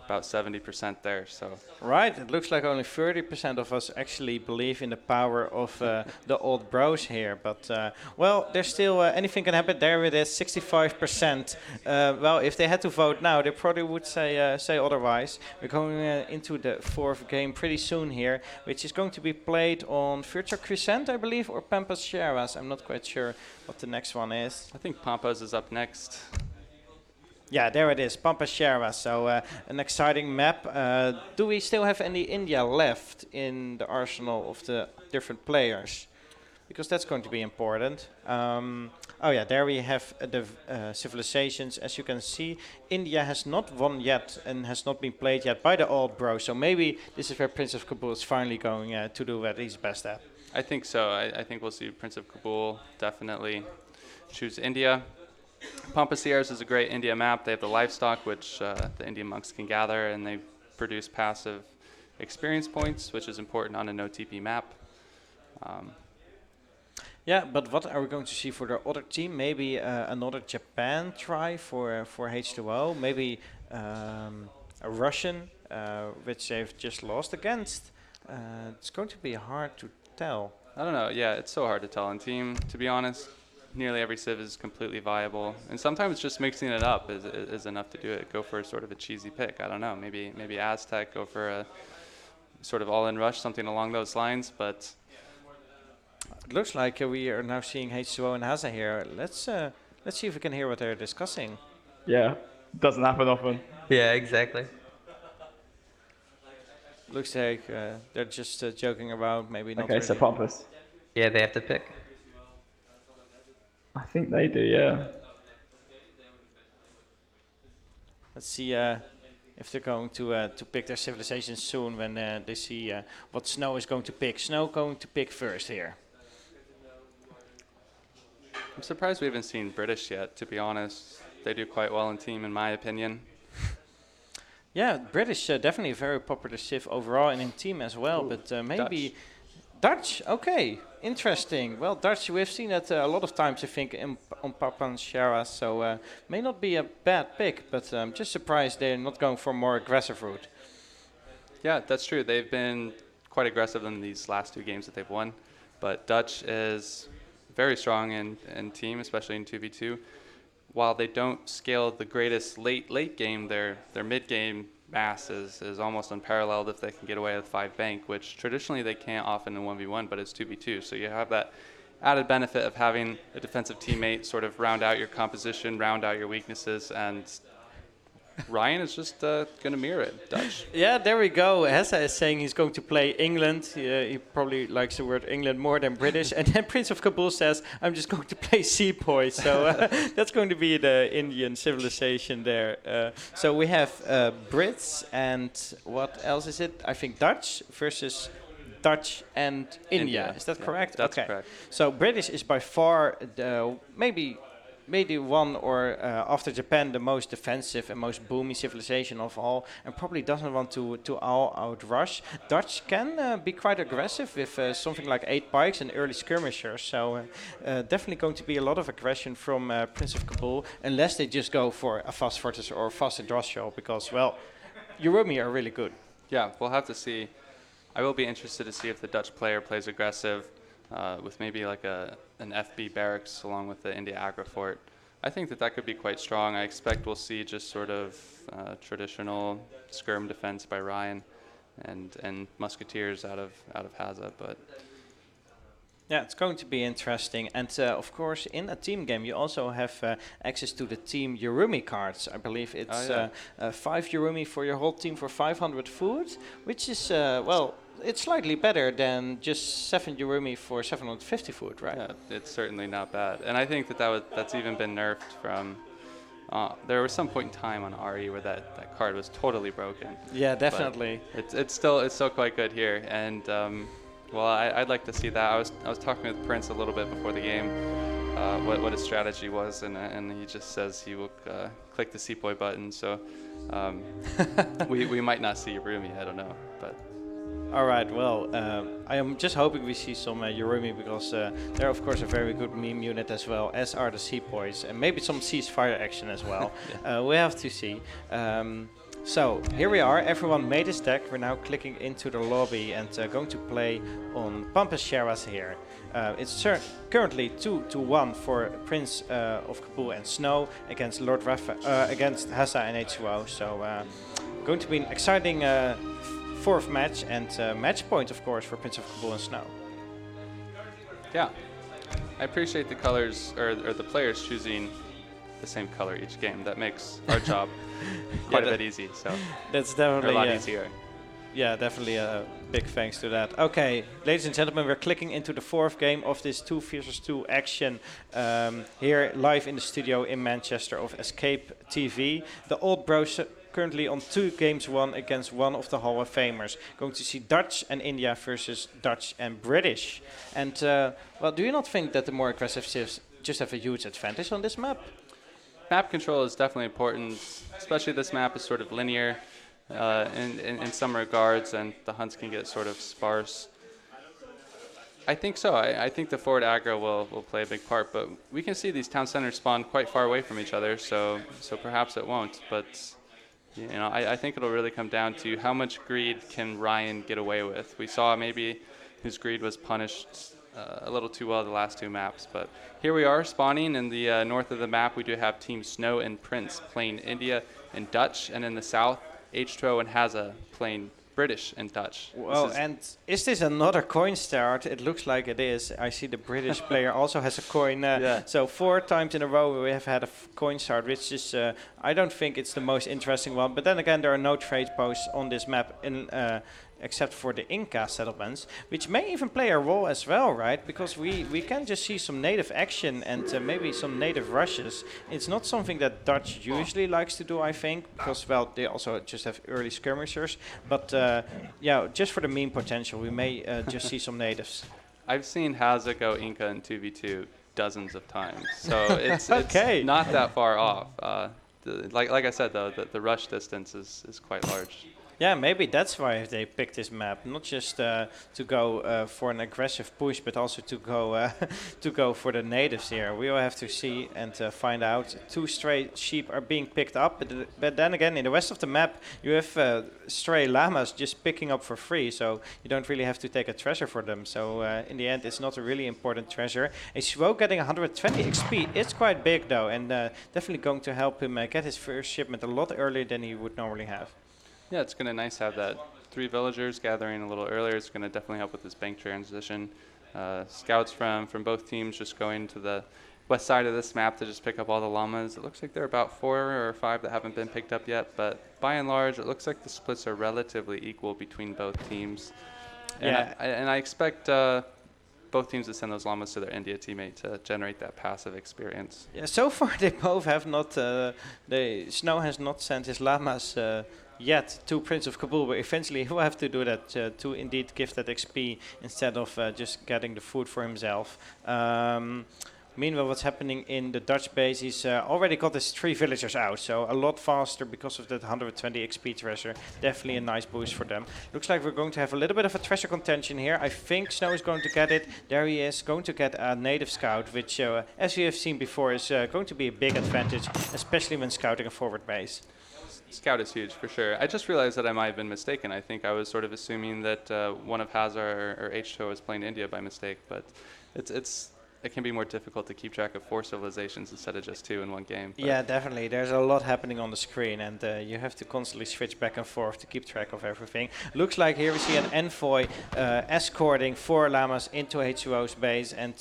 70% there. So right, it looks like only 30% of us actually believe in the power of the Old Bros here. But well, there's still anything can happen. There it is, 65%. Well, if they had to vote now, they probably would say otherwise. We're going into the 4th game pretty soon here, which is going to be played on Virtual Crescent, I believe, or Pampas Sierras. I'm not quite sure what the next one is. I think Pampas is up next. Yeah, there it is, Pampas Sierras. So an exciting map. Do we still have any India left in the arsenal of the different players? Because that's going to be important. Oh yeah, there we have the civilizations. As you can see, India has not won yet and has not been played yet by the Old Bros. So maybe this is where Prince of KABUL is finally going to do what he's best at. I think so. I think we'll see Prince of KABUL definitely choose India. Pampas Sierras is a great India map. They have the livestock, which the Indian monks can gather, and they produce passive experience points, which is important on a no TP map. Yeah, but what are we going to see for the other team? Maybe another Japan try for H2O. Maybe a Russian, which they've just lost against. It's going to be hard to tell. I don't know. Yeah, it's so hard to tell on team, to be honest. Nearly every civ is completely viable, and sometimes just mixing it up is enough to do it. Go for sort of a cheesy pick. I don't know. Maybe Aztec. Go for a sort of all-in rush, something along those lines. But it looks like we are now seeing H2O and Hazza here. Let's see if we can hear what they're discussing. Yeah, doesn't happen often. Yeah, exactly. Looks like they're just joking about. Maybe not. Okay, so Pampas. Yeah, they have to pick. I think they do, yeah. Let's see if they're going to pick their civilization soon when they see what Snow is going to pick. Snow going to pick first here. I'm surprised we haven't seen British yet, to be honest. They do quite well in team, in my opinion. Yeah, British definitely a very popular civ overall and in team as well. Ooh, but maybe Dutch. Okay, interesting. Well, Dutch, we've seen that a lot of times, I think, on Pampas Sierras, so may not be a bad pick, but I'm just surprised they're not going for a more aggressive route. Yeah, that's true. They've been quite aggressive in these last 2 games that they've won, but Dutch is very strong in team, especially in 2v2. While they don't scale the greatest late game, their mid-game mass is almost unparalleled if they can get away with 5 bank, which traditionally they can't often in 1v1, but it's 2v2. So you have that added benefit of having a defensive teammate sort of round out your composition, round out your weaknesses, and Ryan is just going to mirror it, Dutch. Yeah, there we go. Hazza is saying he's going to play England. He probably likes the word England more than British. And then Prince of Kabul says, I'm just going to play Sepoy. So that's going to be the Indian civilization there. So we have Brits and what else is it? I think Dutch versus Dutch and India. Is that correct? That's correct. So British is by far maybe one or after Japan the most defensive and most boomy civilization of all, and probably doesn't want to all out rush. Dutch can be quite aggressive with something like 8 pikes and early skirmishers, so definitely going to be a lot of aggression from Prince of Kabul, unless they just go for a fast fortress or fast industrial, because well, Urumi are really good. Yeah, we'll have to see. I will be interested to see if the Dutch player plays aggressive with maybe like an FB barracks along with the India aggro fort. I think that could be quite strong. I expect we'll see just sort of traditional skirm defense by Ryan and musketeers out of Hazza, but yeah, it's going to be interesting. And of course, in a team game, you also have access to the team Urumi cards. I believe it's 5 Urumi for your whole team for 500 food, which is, well, it's slightly better than just 7 Urumi for 750 food, right? Yeah, it's certainly not bad. And I think that's even been nerfed from... there was some point in time on RE where that card was totally broken. Yeah, definitely. But it's still quite good here. And... well, I'd like to see that. I was talking with Prince a little bit before the game, what his strategy was, and he just says he will click the Sepoy button. So we might not see Urumi. I don't know, but. All right. Well, I am just hoping we see some Urumi, because they're of course a very good meme unit as well, as are the Sepoys, and maybe some ceasefire action as well. We have to see. So here we are, everyone made his deck. We're now clicking into the lobby and going to play on Pampas Sheras here. It's currently 2-1 for Prince of Kabul and Snow against LordRaphael, against Hazza and H2O. So going to be an exciting 4th match, and match point of course for Prince of Kabul and Snow. Yeah, I appreciate the colors or the players choosing the same color each game. That makes our job quite a bit easy. So that's definitely a lot easier. Yeah, definitely a big thanks to that. Okay, ladies and gentlemen, we're clicking into the 4th game of this 2 versus 2 action here live in the studio in Manchester of Escape TV. The old bros currently on 2 games won against one of the Hall of Famers. Going to see Dutch and India versus Dutch and British. And well, do you not think that the more aggressive civs just have a huge advantage on this map? Map control is definitely important, especially this map is sort of linear in some regards, and the hunts can get sort of sparse. I think so. I think the forward aggro will play a big part, but we can see these town centers spawn quite far away from each other, so perhaps it won't. But you know, I think it'll really come down to how much greed can Ryan get away with. We saw maybe his greed was punished a little too well the last 2 maps, but here we are spawning in the north of the map. We do have Team Snow and Prince playing India and Dutch, and in the south, H2O and Hazza playing British and Dutch. Well, and is this another coin start? It looks like it is. I see the British player also has a coin. So 4 times in a row we have had a coin start, which is, I don't think it's the most interesting one. But then again, there are no trade posts on this map in except for the Inca settlements, which may even play a role as well, right? Because we can just see some native action and maybe some native rushes. It's not something that Dutch usually likes to do, I think, because, well, they also just have early skirmishers. But, yeah, just for the meme potential, we may just see some natives. I've seen Hazza go Inca in 2v2 dozens of times, so it's not that far off. Like I said, though, the rush distance is quite large. Yeah, maybe that's why they picked this map, not just to go for an aggressive push, but also to go for the natives here. We will have to see and find out. 2 stray sheep are being picked up, but then again, in the rest of the map, you have stray llamas just picking up for free, so you don't really have to take a treasure for them. So in the end, it's not a really important treasure. A Sioux getting 120 XP, it's quite big though, and definitely going to help him get his first shipment a lot earlier than he would normally have. Yeah, it's going to nice to have that 3 villagers gathering a little earlier. It's going to definitely help with this bank transition. Scouts from both teams just going to the west side of this map to just pick up all the llamas. It looks like there are about 4 or 5 that haven't been picked up yet, but by and large, it looks like the splits are relatively equal between both teams. Yeah. And I expect both teams to send those llamas to their India teammate to generate that passive experience. Yeah, so far they both have not, Snow has not sent his llamas yet to Prince of KABUL, but eventually he will have to do that to indeed give that XP instead of just getting the food for himself. Meanwhile, what's happening in the Dutch base, he's already got his 3 villagers out, so a lot faster because of that 120 XP treasure. Definitely a nice boost for them. Looks like we're going to have a little bit of a treasure contention here. I think Snow is going to get it. There he is, going to get a native scout, which, as you have seen before, is going to be a big advantage, especially when scouting a forward base. Scout is huge, for sure. I just realized that I might have been mistaken. I think I was sort of assuming that one of Hazza or H2O was playing India by mistake, but it can be more difficult to keep track of 4 civilizations instead of just 2 in one game. Yeah, definitely. There's a lot happening on the screen, and you have to constantly switch back and forth to keep track of everything. Looks like here we see an envoy escorting 4 llamas into H2O's base, and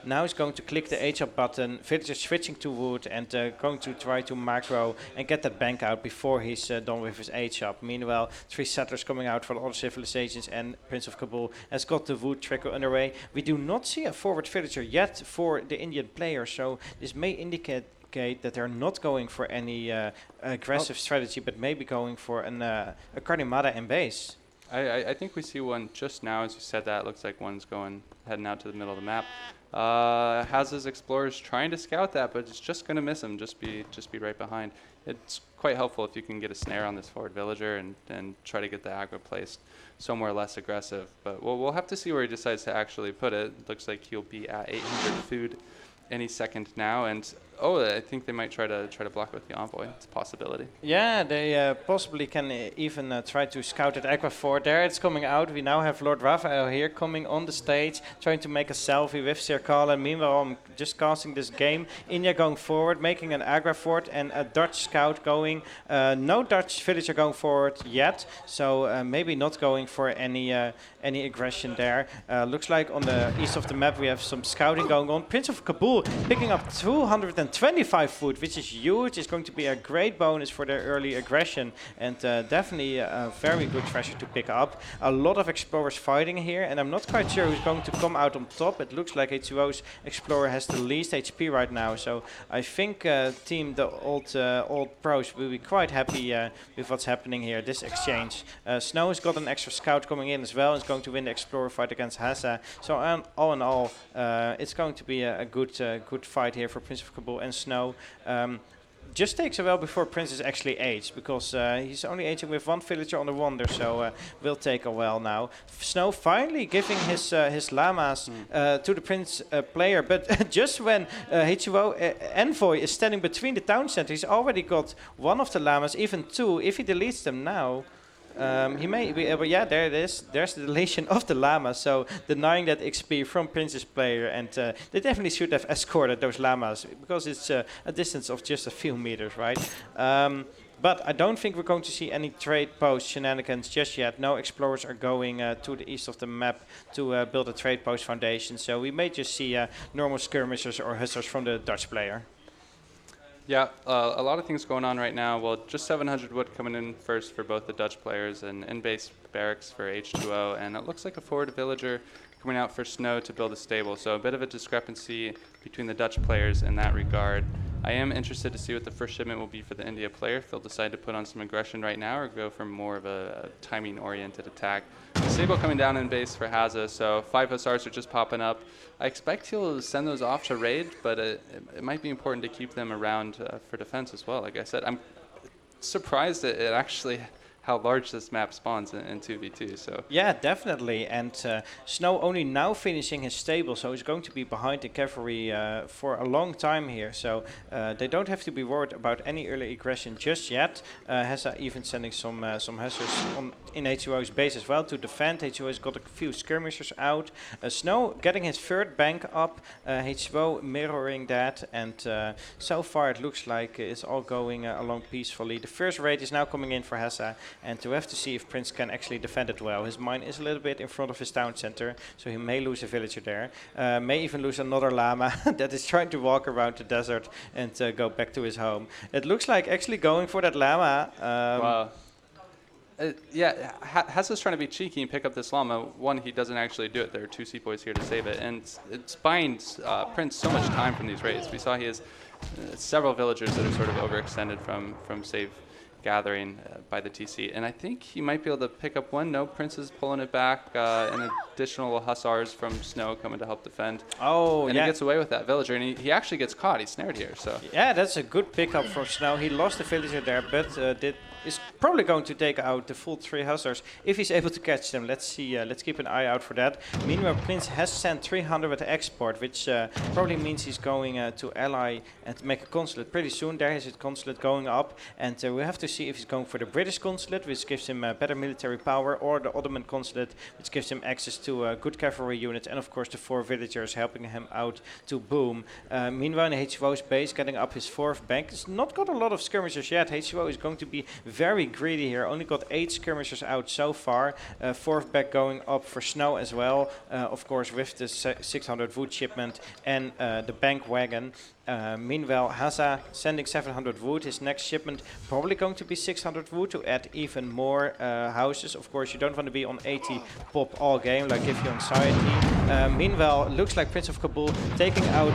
now he's going to click the H-up button, villagers switching to wood, and going to try to macro and get that bank out before he's done with his H-up. Meanwhile, 3 settlers coming out for the other civilizations, and Prince of KABUL has got the wood trickle underway. We do not see a forward villager yet for the Indian player, so this may indicate that they're not going for any aggressive strategy, but maybe going for a Karnimada in base. I think we see one just now, as you said that. Looks like one's heading out to the middle of the map. Hazza's explorers trying to scout that, but it's just going to miss him, just be right behind. It's quite helpful if you can get a snare on this forward villager and try to get the aggro placed somewhere less aggressive. But we'll have to see where he decides to actually put it. Looks like he'll be at 800 food any second now, and I think they might try to block with the envoy. It's a possibility. Yeah, they possibly can even try to scout at Aqua Fort. There it's coming out. We now have LordRaphael here coming on the stage, trying to make a selfie with Sirkala. Meanwhile, I'm just casting this game. India going forward, making an Agra Fort, and a Dutch scout going. No Dutch villager going forward yet, so maybe not going for any aggression there. Looks like on the east of the map we have some scouting going on. Prince of KABUL picking up 225 food, which is huge. It's going to be a great bonus for their early aggression, and definitely a very good treasure to pick up. A lot of explorers fighting here, and I'm not quite sure who's going to come out on top. It looks like H2O's explorer has the least HP right now, so I think team the old pros will be quite happy with what's happening here, this exchange. Snow has got an extra scout coming in as well, and is going to win the explorer fight against Hazza. So all in all, it's going to be a good fight here for Prince of KABUL and Snow. Just takes a while before Prince is actually aged, because he's only aging with 1 villager on the Wonder, so will take a while now. Snow finally giving his llamas to the Prince player, but just when H2O Envoy is standing between the town center, he's already got 1 of the llamas, even 2. If he deletes them now, he may be able, yeah, there it is. There's the deletion of the llama, so denying that XP from Prince's player, and they definitely should have escorted those llamas, because it's a distance of just a few meters, right? But I don't think we're going to see any trade post shenanigans just yet. No explorers are going to the east of the map to build a trade post foundation, so we may just see normal skirmishers or hussars from the Dutch player. Yeah, a lot of things going on right now. Well, just 700 wood coming in first for both the Dutch players, and in-base barracks for H2O, and it looks like a forward villager coming out for Snow to build a stable. So a bit of a discrepancy between the Dutch players in that regard. I am interested to see what the first shipment will be for the India player, if they'll decide to put on some aggression right now or go for more of a timing-oriented attack. Stable coming down in base for Hazza, so 5 hussars are just popping up. I expect he'll send those off to raid, but it might be important to keep them around for defense as well. Like I said, I'm surprised at actually how large this map spawns in 2v2. So yeah, definitely. And Snow only now finishing his stable, so he's going to be behind the cavalry for a long time here. So they don't have to be worried about any early aggression just yet. Hazza even sending some hussars in H2O's base as well to defend. H2O's got a few skirmishers out. Snow getting his third bank up. H2O mirroring that, and so far it looks like it's all going along peacefully. The first raid is now coming in for Hazza. and we have to see if Prince can actually defend it well. His mine is a little bit in front of his town center, so he may lose a villager there. May even lose another llama that is trying to walk around the desert and go back to his home. It looks like actually going for that llama. Wow. Yeah, Hazza's trying to be cheeky and pick up this llama. One, he doesn't actually do it. There are 2 sepoys here to save it. And it's buying Prince so much time from these raids. We saw he has several villagers that are sort of overextended from save gathering by the TC. And I think he might be able to pick up one. No, Prince is pulling it back. And additional hussars from Snow coming to help defend. Oh, and yeah. he gets away with that villager. And he actually gets caught. He's snared here. So yeah, that's a good pickup from Snow. He lost the villager there, but is probably going to take out the full 3 hussars if he's able to catch them. Let's see. Let's keep an eye out for that. Meanwhile, Prince has sent 300 with the export, which probably means he's going to ally and make a consulate pretty soon. There is his consulate going up, and we have to see if he's going for the British consulate, which gives him better military power, or the Ottoman consulate, which gives him access to good cavalry units, and of course the 4 villagers helping him out to boom. Meanwhile, in H2O's base, getting up his 4th bank. It's not got a lot of skirmishers yet. H2O is going to be very greedy here. Only got 8 skirmishers out so far. 4th back going up for Snow as well. Of course, with the 600 wood shipment and the bank wagon. Meanwhile, Hazza sending 700 wood. His next shipment probably going to be 600 wood to add even more houses. Of course, you don't want to be on 80 pop all game, like give you anxiety. Meanwhile, looks like Prince of Kabul taking out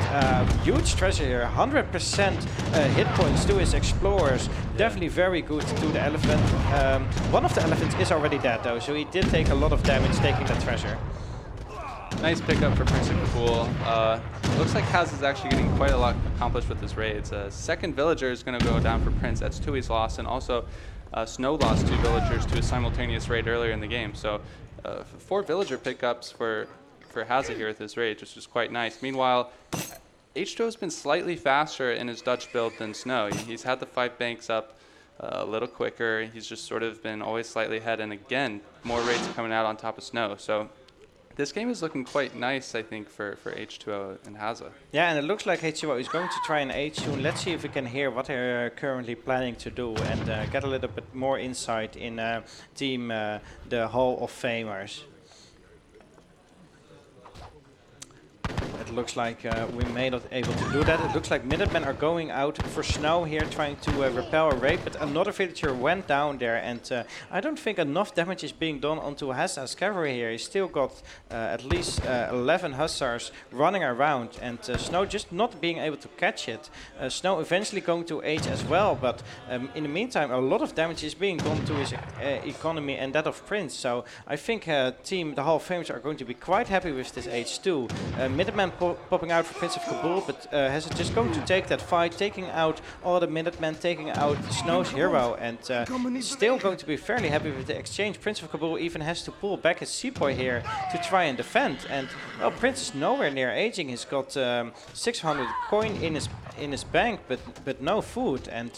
huge treasure here. 100% hit points to his explorers. Definitely very good to the elephant. One of the elephants is already dead though, so he did take a lot of damage taking that treasure. Nice pickup for Prince of Kabul. Looks like Haz is actually getting quite a lot accomplished with his raids. Second villager is going to go down for Prince. That's 2 he's lost, and also Snow lost 2 villagers to a simultaneous raid earlier in the game. So 4 villager pickups for Hazza here with his raid, which is quite nice. Meanwhile, H2O's been slightly faster in his Dutch build than Snow. He's had the 5 banks up a little quicker. He's just sort of been always slightly ahead, and again, more raids coming out on top of Snow. So this game is looking quite nice, I think, for H2O and Hazza. Yeah, and it looks like H2O is going to try an 8 soon. Let's see if we can hear what they're currently planning to do and get a little bit more insight in team the Hall of Famers. It looks like we may not able to do that. It looks like Minutemen are going out for Snow here, trying to repel a raid, but another villager went down there, and I don't think enough damage is being done onto Hazza's cavalry here. He's still got at least 11 hussars running around, and Snow just not being able to catch it. Snow eventually going to age as well, but in the meantime, a lot of damage is being done to his economy and that of Prince. So I think team the Hall of Famers are going to be quite happy with this age too. Minutemen popping out for Prince of Kabul, but Hazza just going to take that fight, taking out all the Minutemen, taking out Snow's hero, and still going to be fairly happy with the exchange. Prince of Kabul even has to pull back his sepoy here to try and defend, and well, Prince is nowhere near aging. He's got 600 coin in his bank, but no food, and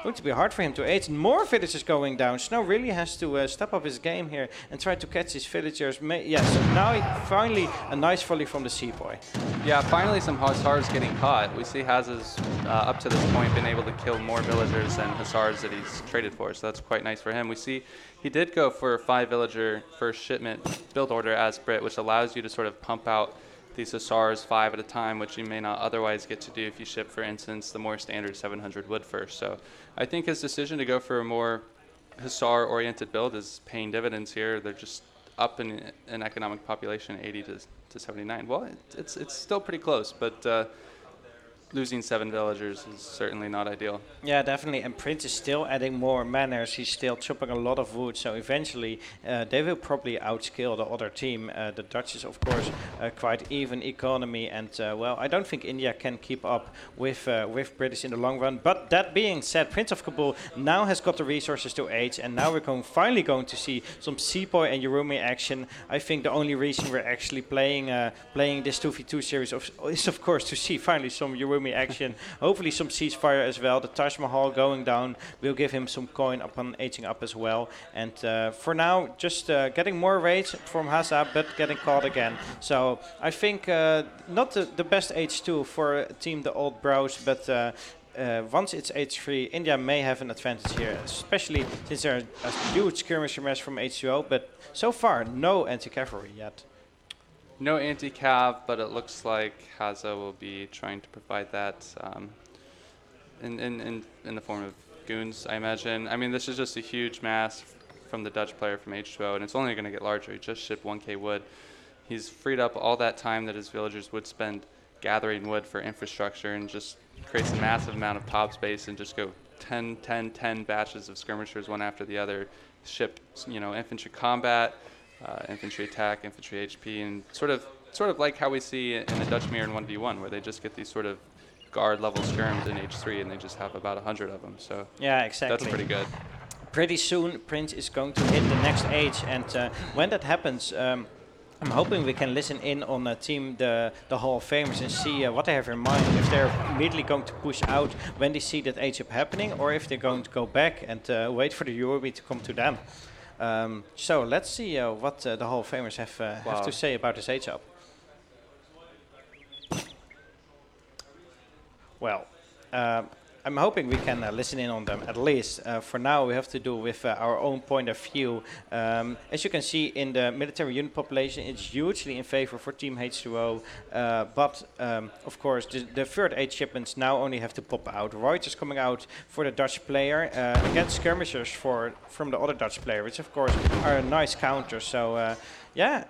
going to be hard for him to age. More villagers going down. Snow really has to step up his game here and try to catch his villagers. Yeah, so now finally a nice volley from the sepoy. Yeah, finally some hussars getting caught. We see Hazza's up to this point been able to kill more villagers than hussars that he's traded for, so that's quite nice for him. We see he did go for a 5 villager first shipment build order as Brit, which allows you to sort of pump out these hussars 5 at a time, which you may not otherwise get to do if you ship, for instance, the more standard 700 wood first. So I think his decision to go for a more hussar-oriented build is paying dividends here. They're just up in economic population 80 to 79. Well, it's still pretty close, but losing 7 villagers is certainly not ideal. Yeah, definitely. And Prince is still adding more manners. He's still chopping a lot of wood. So eventually, they will probably outskill the other team. The Dutch is, of course, quite even economy. And, well, I don't think India can keep up with British in the long run. But that being said, Prince of Kabul now has got the resources to age. And now we're finally going to see some Sepoy and Urumi action. I think the only reason we're actually playing this 2v2 series is, of course, to see finally some Urumi action. Hopefully some ceasefire as well. The Taj Mahal going down will give him some coin upon aging up as well. And for now, just getting more raids from Hazza, but getting caught again. So I think not the best H2 for Team the Old Bros, but once it's H3, India may have an advantage here, especially since there's a huge skirmisher mass from H2O, but so far no anti-cavalry yet. No anti-cav, but it looks like Hazza will be trying to provide that in the form of goons, I imagine. I mean, this is just a huge mass from the Dutch player from H2O, and it's only going to get larger. He just shipped 1k wood. He's freed up all that time that his villagers would spend gathering wood for infrastructure and just creates a massive amount of top space and just go 10 batches of skirmishers one after the other, ship, you know, infantry combat, infantry attack, infantry HP, and sort of like how we see in the Dutch mirror in 1v1, where they just get these sort of guard level skirms in H3 and they just have about 100 of them. So yeah, exactly. That's pretty good. Pretty soon Prince is going to hit the next age, and when that happens, I'm hoping we can listen in on the team, the Hall of Famers, and see what they have in mind. If they're immediately going to push out when they see that age up happening, or if they're going to go back and wait for the Yorubi to come to them. So let's see what the Hall of Famers have to say about this age up. Well, I'm hoping we can listen in on them at least. For now, we have to do with our own point of view. As you can see in the military unit population, it's hugely in favor for Team H2O. But of course, the third age shipments now only have to pop out. Reuters coming out for the Dutch player against skirmishers from the other Dutch player, which of course are a nice counter. So yeah.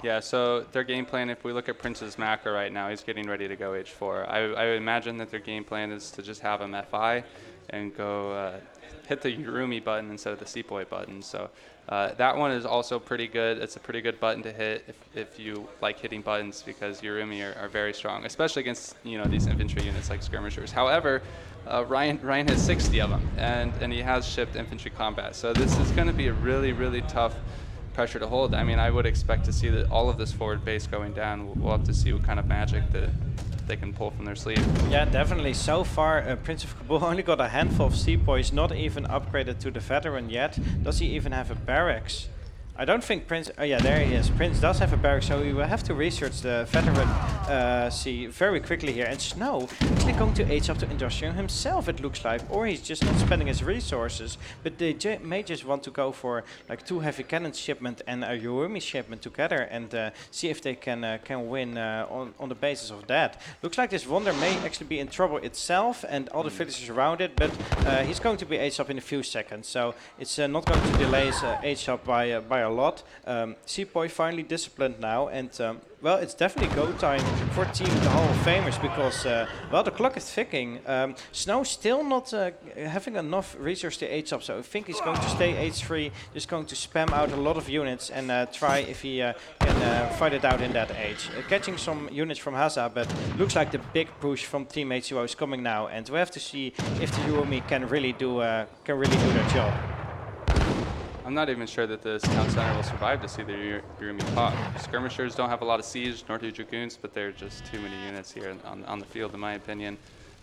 Yeah, so their game plan, if we look at Prince's macro right now, he's getting ready to go H4. I would imagine that their game plan is to just have him FI and go hit the Yurumi button instead of the Sepoy button. So that one is also pretty good. It's a pretty good button to hit if you like hitting buttons, because Yurumi are very strong, especially against, you know, these infantry units like skirmishers. However, Ryan has 60 of them, and he has shipped infantry combat. So this is going to be a really, really tough pressure to hold. I mean, I would expect to see that all of this forward base going down. We'll have to see what kind of magic that they can pull from their sleeve. Yeah, definitely. So far, Prince of KABUL only got a handful of sepoys, not even upgraded to the veteran yet. Does he even have a barracks? I don't think Prince... Oh yeah, there he is. Prince does have a barracks, so we will have to research the veteran very quickly here. And Snow actually going to age up to Industrial himself, it looks like. Or he's just not spending his resources. But they may just want to go for like 2 heavy cannon shipment and a Yurumi shipment together, and see if they can win on the basis of that. Looks like this Wonder may actually be in trouble itself and all the villagers around it, but he's going to be aged up in a few seconds. So it's not going to delay his age up by a lot. Sepoy finally disciplined now, and well, it's definitely go time for Team the Hall of Famers, because well, the clock is ticking. Snow still not having enough resources to age up, so I think he's going to stay H3, just going to spam out a lot of units and try if he can fight it out in that age. Catching some units from Hazza, but looks like the big push from Team H2O is coming now, and we have to see if the Yurumi can really do their job. I'm not even sure that this town center will survive to see the Yurumi pop. Skirmishers don't have a lot of siege, nor do Dragoons, but they're just too many units here on the field, in my opinion.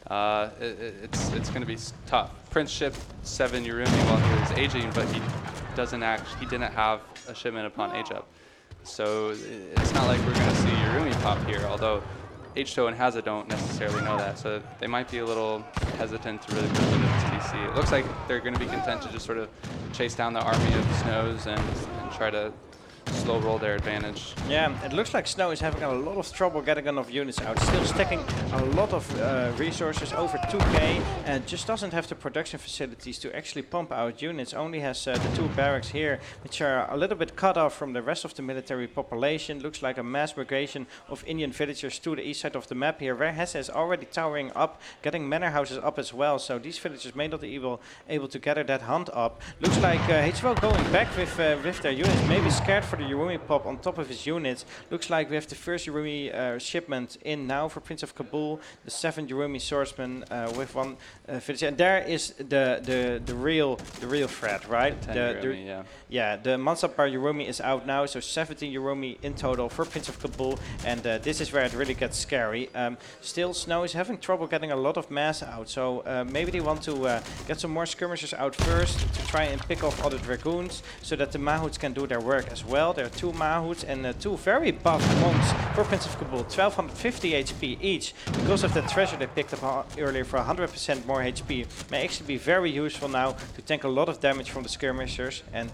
It's going to be tough. Prince shipped 7 Yurumi while he was aging, but he didn't have a shipment upon age up. So it's not like we're going to see Yurumi pop here, although H2O and Hazza don't necessarily know that, so they might be a little hesitant to really put them into TC. It looks like they're going to be content to just sort of chase down the army of Snows and try to slow roll their advantage. Yeah, it looks like Snow is having a lot of trouble getting enough units out. Still stacking a lot of resources, over 2k, and just doesn't have the production facilities to actually pump out units. Only has the 2 barracks here, which are a little bit cut off from the rest of the military population. Looks like a mass migration of Indian villagers to the east side of the map here, where Hazza is already towering up, getting manor houses up as well. So these villagers may not be able to gather that hunt up. Looks like H2O going back with their units, maybe scared for the Yurumi pop on top of his units. Looks like we have the first Yurumi shipment in now for Prince of KABUL, the 7 Yurumi swordsmen with 1 villager. And there is the real threat, right? The Mansapar Yurumi is out now, so 17 Yurumi in total for Prince of KABUL, and this is where it really gets scary. Still, Snow is having trouble getting a lot of mass out, so maybe they want to get some more skirmishers out first to try and pick off other dragoons, so that the Mahouts can do their work as well. well. There are 2 Mahouts and 2 very buff monks for Prince of Kabul. 1250 HP each. Because of the treasure they picked up earlier for 100% more HP. May actually be very useful now to tank a lot of damage from the skirmishers. And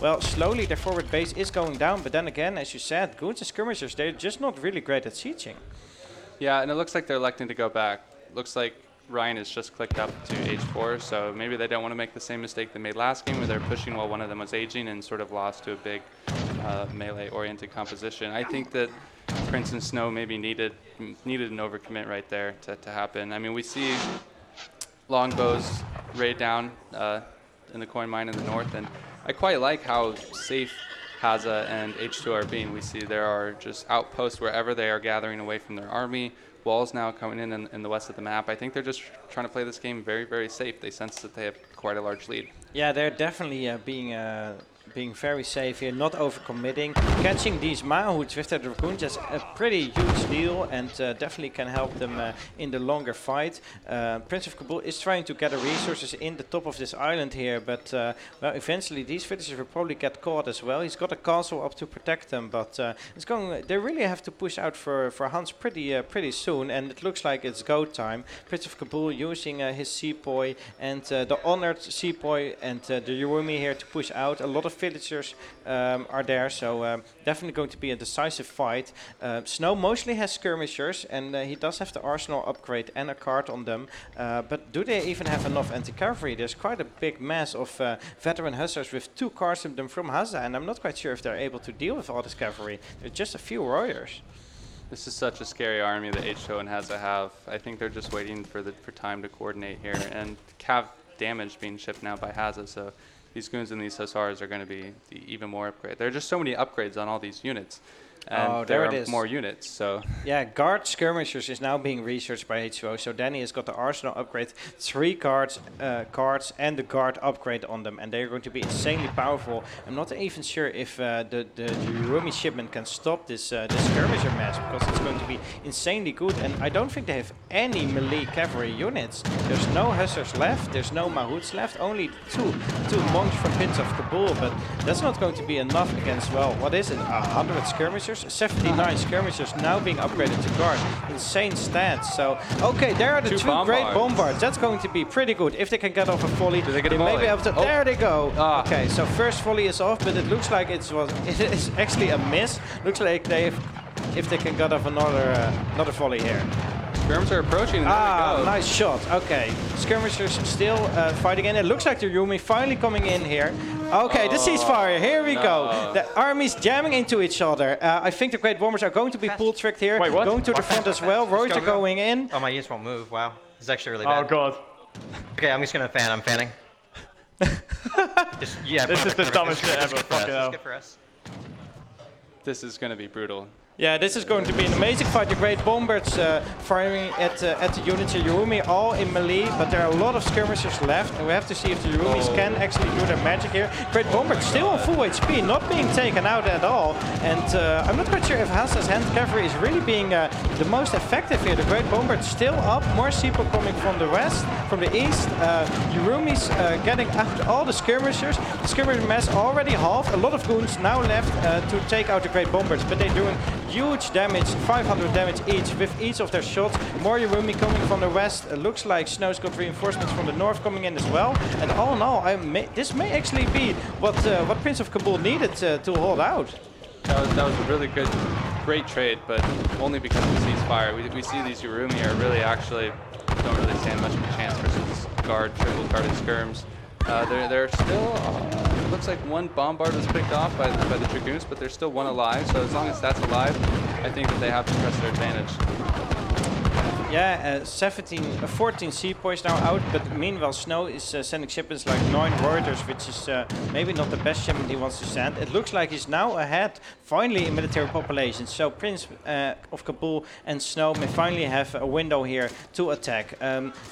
well, slowly their forward base is going down. But then again, as you said, goons and skirmishers, they're just not really great at sieging. Yeah, and it looks like they're electing to go back. Looks like Ryan has just clicked up to H4, so maybe they don't want to make the same mistake they made last game where they're pushing while one of them was aging and sort of lost to a big melee-oriented composition. I think that Prince and Snow maybe needed an overcommit right there to happen. I mean, we see longbows raid down in the coin mine in the north, and I quite like how safe Hazza and H2 are being. We see there are just outposts wherever they are gathering away from their army. Walls now coming in the west of the map. I think they're just trying to play this game very, very safe. They sense that they have quite a large lead. Yeah, they're definitely being very safe here, not overcommitting. Catching these Mahouts with their Dragoons is a pretty huge deal and definitely can help them in the longer fight. Prince of Kabul is trying to gather resources in the top of this island here, but well, eventually these villagers will probably get caught as well. He's got a castle up to protect them, but they really have to push out for Hans pretty soon, and it looks like it's go time. Prince of Kabul using his Sepoy and the honored Sepoy and the Urumi here to push out. A lot of villagers are there, so definitely going to be a decisive fight. Snow mostly has skirmishers, and he does have the arsenal upgrade and a card on them, but do they even have enough anti-cavalry? There's quite a big mass of veteran hussars with 2 cards of them from Hazza, and I'm not quite sure if they're able to deal with all this cavalry. There's just a few warriors. This is such a scary army that Mitoe and Hazza have. I think they're just waiting for time to coordinate here, and cav damage being shipped now by Hazza, so these goons and these hussars are going to be even more upgrade. There are just so many upgrades on all these units. And there are more units, so... Yeah, guard skirmishers is now being researched by H2O, so Danny has got the arsenal upgrade, 3 cards and the guard upgrade on them, and they're going to be insanely powerful. I'm not even sure if the Urumi shipment can stop this skirmisher mass, because it's going to be insanely good, and I don't think they have any melee cavalry units. There's no hussars left, there's no Mahouts left, only two monks from Prince of Kabul, but that's not going to be enough against, well, what is it, 100 skirmishers? 79 skirmishers now being upgraded to guard. Insane stats. So, okay, there are the 2 great bombards. That's going to be pretty good. If they can get off a volley, they may be able to... Oh. There they go. Okay, so first volley is off, but it looks like it is actually a miss. Looks like if they can get off another volley here. Skirmishers are approaching. There we go. Nice shot. Okay, skirmishers still fighting in. It looks like the Urumi finally coming in here. Okay, the ceasefire. Here we go. The armies jamming into each other. I think the Great Bombers are going to be pull-tricked here. Wait, what? Going to the front as well. Royals are going in. Oh, my units won't move. Wow. This is actually really bad. Oh, God. Okay, I'm just going to fan. I'm fanning. This is the dumbest shit ever. Fucking hell. This is going to be brutal. Yeah, this is going to be an amazing fight. The Great Bombards firing at the units of Urumi, all in melee, but there are a lot of skirmishers left, and we have to see if the Urumis can actually do their magic here. Great Bombards still on full HP, not being taken out at all, and I'm not quite sure if Hazza's hand cavalry is really being the most effective here. The Great Bombards still up, more Sepo coming from the west, from the east. Urumis getting out all the skirmishers. The skirmisher mass already halved, a lot of goons now left to take out the Great Bombards, but they're doing huge damage, 500 damage each with each of their shots. More Urumi coming from the west. Looks like Snow's got reinforcements from the north coming in as well. And all in all, this may actually be what Prince of Kabul needed to hold out. That was a really great trade, but only because of the ceasefire. We see these Urumi are really actually don't really stand much of a chance versus triple guarded skirms. They're still, looks like 1 bombard was picked off by the Dragoons, but there's still 1 alive, so as long as that's alive, I think that they have to press their advantage. Yeah, 14 sepoys now out, but meanwhile Snow is sending shipments like 9 Reuters, which is maybe not the best shipment he wants to send. It looks like he's now ahead, finally, in military population. So Prince of Kabul and Snow may finally have a window here to attack.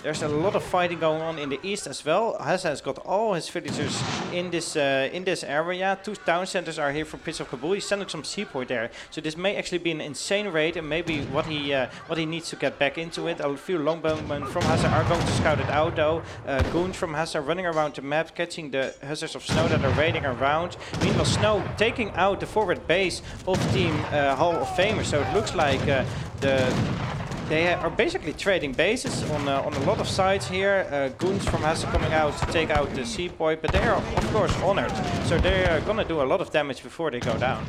There's a lot of fighting going on in the east as well. Hazza has got all his villagers in this area. 2 town centers are here for Prince of Kabul. He's sending some sepoy there, so this may actually be an insane raid, and maybe what he needs to get back into into it. A few longbowmen from Hazza are going to scout it out though. Goons from Hazza running around the map, catching the hussars of Snow that are raiding around. Meanwhile, Snow taking out the forward base of Team Hall of Famers. So it looks like they are basically trading bases on a lot of sides here. Goons from Hazza coming out to take out the Sepoy, but they are of course honored. So they are gonna do a lot of damage before they go down.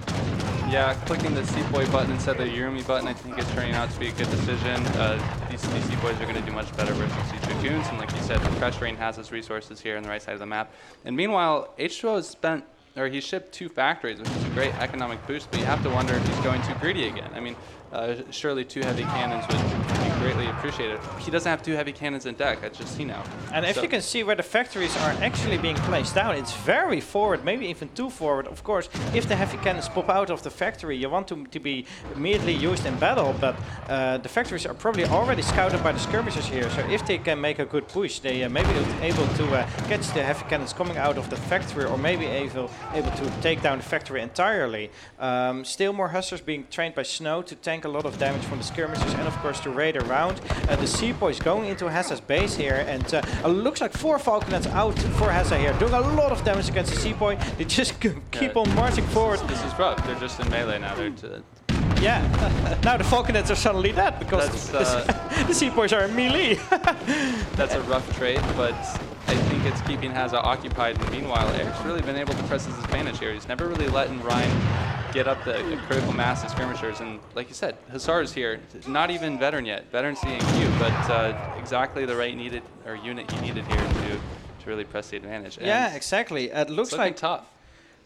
Yeah, clicking the Sepoy button instead of the Urumi button, I think is turning out to be a good decision. These Sepoys are going to do much better versus these Dragoons, and like you said, pressuring Hazza's resources here on the right side of the map. And meanwhile, H2O has spent, or he shipped 2 factories, which is a great economic boost, but you have to wonder if he's going too greedy again. I mean, surely 2 heavy cannons would be greatly appreciated. He doesn't have 2 heavy cannons in deck, that's just Sino. And if you can see where the factories are actually being placed down, it's very forward, maybe even too forward. Of course, if the heavy cannons pop out of the factory, you want them to be immediately used in battle, but the factories are probably already scouted by the skirmishers here, so if they can make a good push, they may be able to catch the heavy cannons coming out of the factory, or maybe able to take down the factory entirely. Still more hussars being trained by Snow to tank a lot of damage from the skirmishers and of course to raid around. The Sepoys going into Hazza's base here, and looks like 4 Falconets out for Hazza here, doing a lot of damage against the Sepoy. They just keep on marching forward. This is rough, they're just in melee now. Yeah, now the Falconets are suddenly dead because the Sepoys are in melee. That's a rough trade, but I think it's keeping Hazza occupied. And meanwhile, Eric's really been able to press his advantage here. He's never really letting Ryan get up the critical mass of skirmishers. And like you said, Hussar's here, not even veteran yet. Veteran CNQ, but exactly the right unit he needed here to really press the advantage. And yeah, exactly. It looks like tough.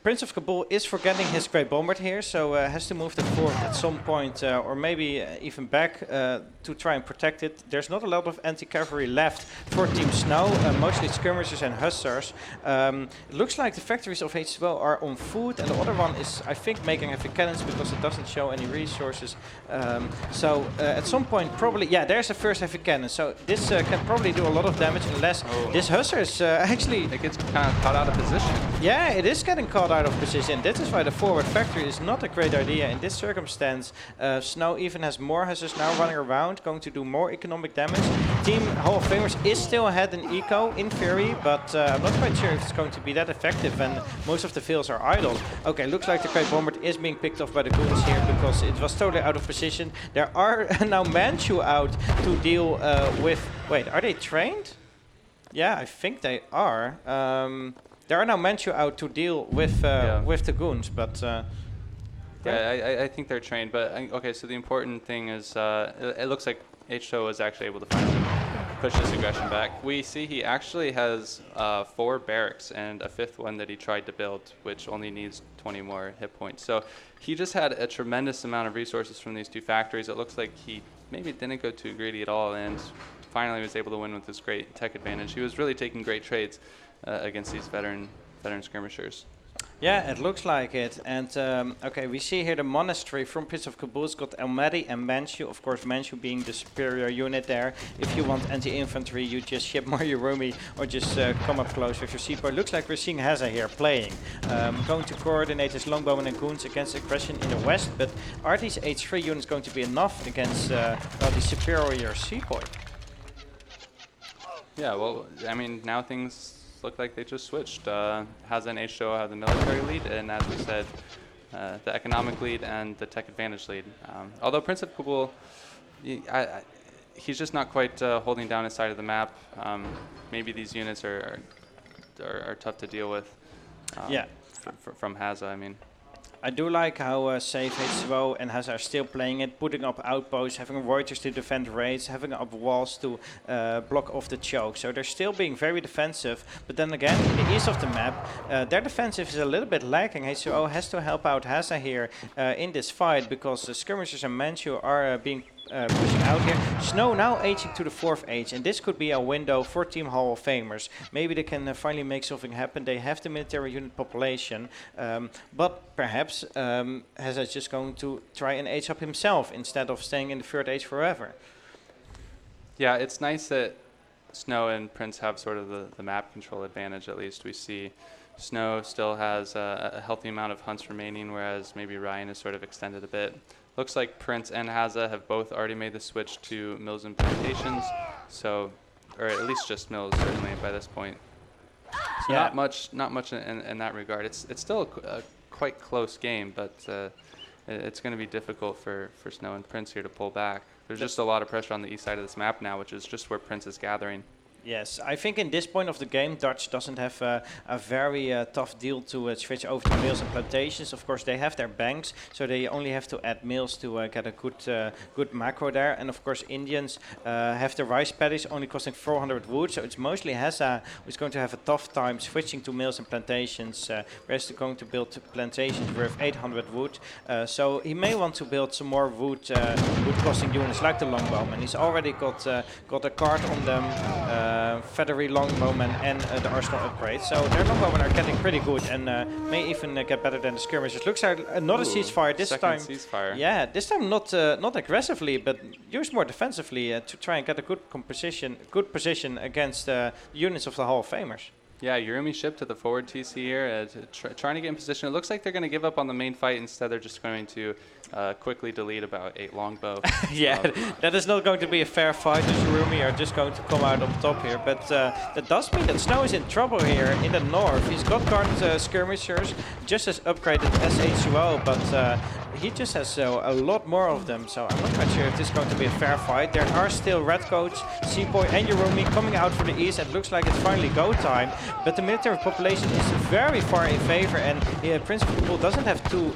Prince of Kabul is forgetting his Great Bombard here, so has to move that forward at some point, or maybe even back to try and protect it. There's not a lot of anti-cavalry left for Team Snow, mostly skirmishers and hussars. It looks like the factories of H2O are on foot, and the other one is, I think, making heavy cannons because it doesn't show any resources. So at some point, probably, yeah, there's a first heavy cannon. So this can probably do a lot of damage unless this hussar is actually... It gets kind of caught out of position. Yeah, it is getting caught out of position. This is why the forward factory is not a great idea in this circumstance. Snow even has more hussars now running around, going to do more economic damage. Team Hall of Famers is still ahead in eco, in theory, but I'm not quite sure if it's going to be that effective, and most of the fields are idle. Okay, looks like the Great Bombard is being picked off by the goons here because it was totally out of position. There are now Manchu out to deal with... Wait, are they trained? Yeah, I think they are. There are now Manchu out to deal with the goons, but... yeah, I think they're trained, but okay, so the important thing is it looks like H2O is actually able to finally push this aggression back. We see he actually has 4 barracks and a 5th one that he tried to build, which only needs 20 more hit points. So he just had a tremendous amount of resources from these 2 factories. It looks like he maybe didn't go too greedy at all, and finally was able to win with this great tech advantage. He was really taking great trades against these veteran skirmishers. Yeah, it looks like it. And okay, we see here the monastery from Prince of Kabul's got Almaty and Manchu. Of course, Manchu being the superior unit there. If you want anti-infantry, you just ship more Urumi or just come up close with your Sepoy. Looks like we're seeing Hazza here playing. Going to coordinate his longbowmen and goons against aggression in the west. But are these H3 units going to be enough against the superior Sepoy? Yeah, well, I mean, now things look like they just switched. Hazza and H2O have the military lead, and as we said, the economic lead and the tech advantage lead. Although Prince of Kabul, he's just not quite holding down his side of the map. Maybe these units are tough to deal with. Yeah. From Hazza, I mean. I do like how safe H2O and Hazza are still playing it, putting up outposts, having Reuters to defend raids, having up walls to block off the choke. So they're still being very defensive. But then again, in the east of the map, their defensive is a little bit lacking. H2O has to help out Hazza here in this fight because the skirmishers and Manchu are being pushing out here. Snow now aging to the 4th age, and this could be a window for Team Hall of Famers. Maybe they can finally make something happen. They have the military unit population, but perhaps Hazza is just going to try and age up himself instead of staying in the 3rd age forever. Yeah, it's nice that Snow and Prince have sort of the map control advantage. At least we see Snow still has a healthy amount of hunts remaining, whereas maybe Ryan is sort of extended a bit. Looks like Prince and Hazza have both already made the switch to mills and plantations, so, or at least just mills certainly by this point. So Yeah. not much in that regard. It's still a quite close game, but it's going to be difficult for Snow and Prince here to pull back. There's just a lot of pressure on the east side of this map now, which is just where Prince is gathering. Yes, I think in this point of the game, Dutch doesn't have a very tough deal to switch over to mills and plantations. Of course, they have their banks, so they only have to add mills to get a good macro there. And of course, Indians have the rice paddies only costing 400 wood, so it's mostly Hazza who's going to have a tough time switching to mills and plantations. Whereas they're going to build plantations worth 800 wood, so he may want to build some more wood costing units like the longbowman. He's already got a card on them. Feathery longbowmen and the arsenal upgrade. So their longbowmen are getting pretty good and may even get better than the skirmishers. Looks like another ceasefire this time. Ceasefire. Yeah, this time not aggressively, but used more defensively to try and get a good position against the units of the Hall of Famers. Yeah, Yurumi ship to the forward TC here, trying to get in position. It looks like they're going to give up on the main fight. Instead, they're just going to quickly delete about 8 longbow. Yeah, that is not going to be a fair fight. The Yurumi are just going to come out on top here. But that does mean that Snow is in trouble here in the north. He's got guard skirmishers, just as upgraded as H2O, but he just has a lot more of them. So I'm not quite sure if this is going to be a fair fight. There are still Redcoats, Seaboy and Yurumi coming out for the east. It looks like it's finally go time. But the military population is very far in favor, and Prince of the Pool doesn't have two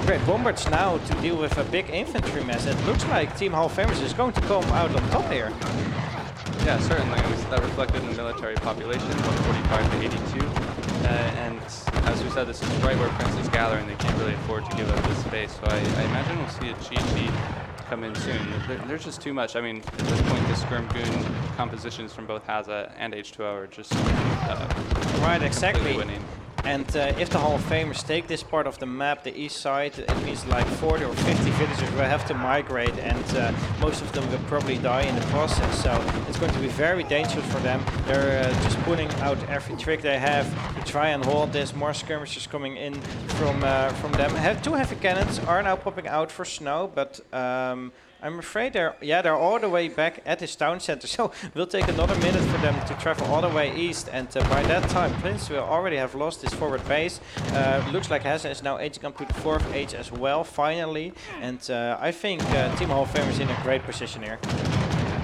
great bombards now to deal with a big infantry mess. It looks like Team Hall of Famers is going to come out on top here. Yeah, certainly. We see that reflected in the military population, 145 to 82. And as we said, this is right where Prince is gathering. They can't really afford to give up this space. So I imagine we'll see a GG come in soon. There's just too much. I mean, at this point, the Skirm Goon compositions from both Hazza and H2O are just right, exactly. Winning. And if the Hall of Famers take this part of the map, the east side, it means like 40 or 50 villagers will have to migrate, and most of them will probably die in the process. So it's going to be very dangerous for them. They're just putting out every trick they have to try and hold this. More skirmishers coming in from them. 2 heavy cannons are now popping out for Snow, but I'm afraid they're all the way back at his town center, so it will take another minute for them to travel all the way east, and by that time Prince will already have lost his forward base. Looks like Hazza is now aging up to the 4th age as well, finally, and I think Team Hall of Fame is in a great position here.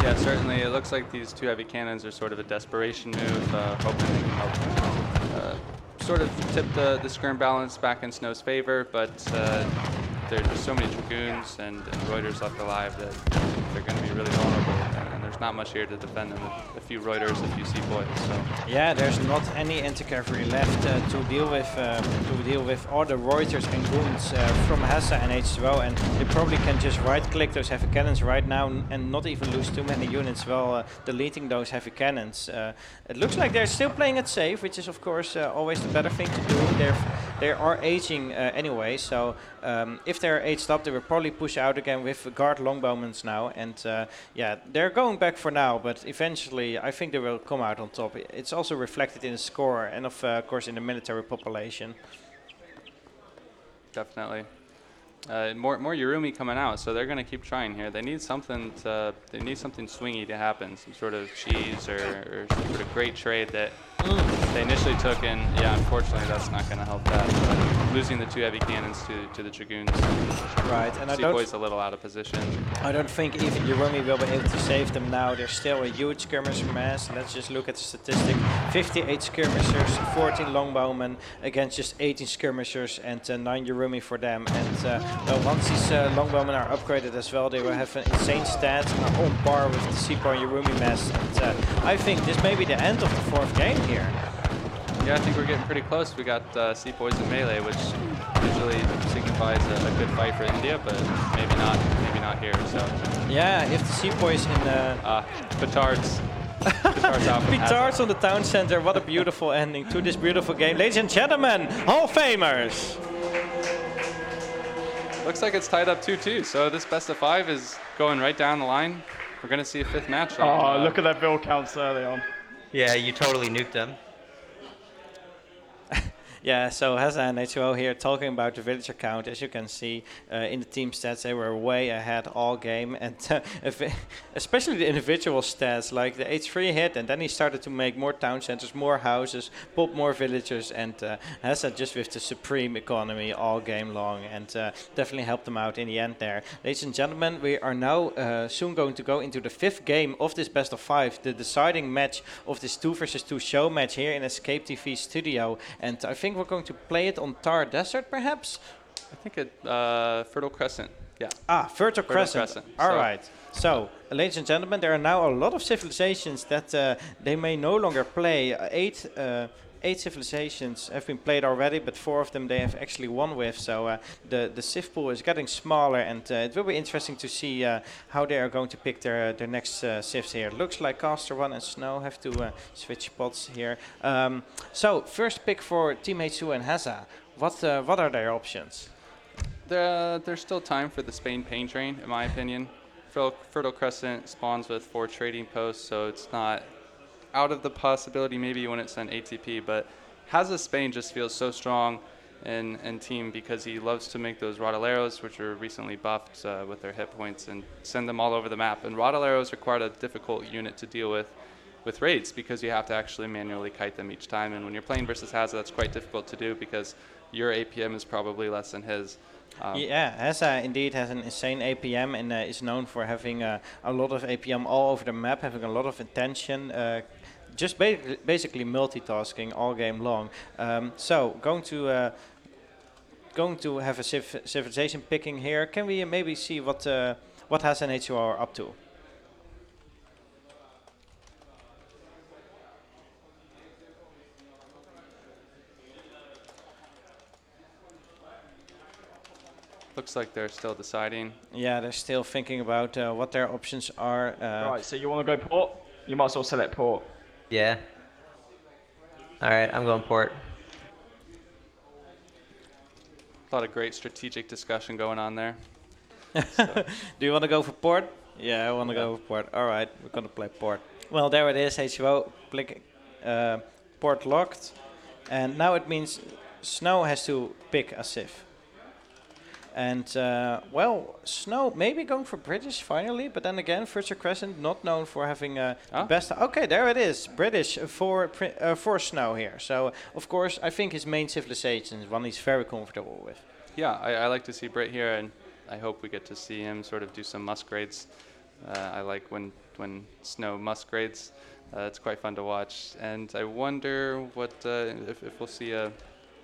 Yeah, certainly. It looks like these 2 heavy cannons are sort of a desperation move, hoping they can help sort of tip the skirm balance back in Snow's favor, but there's just so many Dragoons and Reuters left alive that they're going to be really vulnerable, and there's not much here to defend them. A few Reuters, a few Seaboys. So yeah, there's not any anti-cavalry left to deal with all the Reuters and Goons from Hazza and H2O, and they probably can just right-click those heavy cannons right now and not even lose too many units while deleting those heavy cannons. It looks like they're still playing it safe, which is of course always the better thing to do. They are aging anyway, so if they're aged up, they will probably push out again with guard longbowmen now, and yeah, they're going back for now, but eventually I think they will come out on top. It's also reflected in the score and of course in the military population. Definitely. More Yurumi coming out, so they're going to keep trying here. They need something swingy to happen, some sort of cheese or some sort of great trade that they initially took, and yeah, unfortunately that's not going to help that. But losing the 2 heavy cannons to the Dragoons. Right, and Seaboy's a little out of position. I don't think even Yurumi will be able to save them now. There's still a huge skirmisher mass. Let's just look at the statistic. 58 skirmishers, 14 longbowmen against just 18 skirmishers, and 9 Yurumi for them. And well, once these longbowmen are upgraded as well, they will have an insane stats and are on par with the Seaboy Yurumi mass. And I think this may be the end of the 4th game here. Yeah, I think we're getting pretty close. We got Seaboys in melee, which usually signifies a good fight for India, but maybe not here. So yeah, if the Seaboys in Petards. Petards out from Petards on the town center. What a beautiful ending to this beautiful game, ladies and gentlemen, Hall of Famers. Looks like it's tied up 2-2. So this best of 5 is going right down the line. We're going to see a 5th match. Oh, look at their build counts early on. Yeah, you totally nuked them. Yeah, so Hazza and H2O here talking about the villager count. As you can see in the team stats, they were way ahead all game. And especially the individual stats, like the H3 hit, and then he started to make more town centers, more houses, pop more villagers, and Hazza just with the supreme economy all game long, and definitely helped them out in the end there. Ladies and gentlemen, we are now soon going to go into the 5th game of this best of 5, the deciding match of this 2 versus 2 show match here in Escape TV studio. And I think we're going to play it on Thar Desert, perhaps? I think it Fertile Crescent. Yeah. Ah, Fertile Crescent. All right. So, ladies and gentlemen, there are now a lot of civilizations that they may no longer play. 8 civilizations have been played already, but 4 of them they have actually won with. So the civ pool is getting smaller, and it will be interesting to see how they are going to pick their next civs here. Looks like Caster 1 and Snow have to switch spots here. So first pick for Team Sioux and Hazza. What are their options? There's still time for the Spain Pain Train, in my opinion. Fertile Crescent spawns with 4 trading posts, so it's not out of the possibility maybe when it's an ATP, but Hazza Spain just feels so strong in team because he loves to make those Rodaleros, which were recently buffed with their hit points, and send them all over the map. And Rodaleros are quite a difficult unit to deal with raids because you have to actually manually kite them each time. And when you're playing versus Hazza, that's quite difficult to do because your APM is probably less than his. Yeah, Hazza indeed has an insane APM and is known for having a lot of APM all over the map, having a lot of intention, just basically multitasking all game long. So going to have a civilization picking here. Can we maybe see what Hazza and H2O are up to? Looks like they're still deciding. Yeah, they're still thinking about what their options are. Right, so you want to go port? You might as well select port. Yeah. All right, I'm going port. A lot of great strategic discussion going on there. Do you want to go for port? Yeah, I want to go for port. All right, we're going to play port. Well, there it is, H2O, port locked. And now it means Snow has to pick a civ. And, well, Snow maybe going for British finally, but then again, Fertile Crescent not known for having the best. Okay, there it is, British for Snow here. So, of course, I think his main civilization is one he's very comfortable with. Yeah, I like to see Brit here, and I hope we get to see him sort of do some musgrades. I like when Snow musgrades. It's quite fun to watch. And I wonder what if we'll see a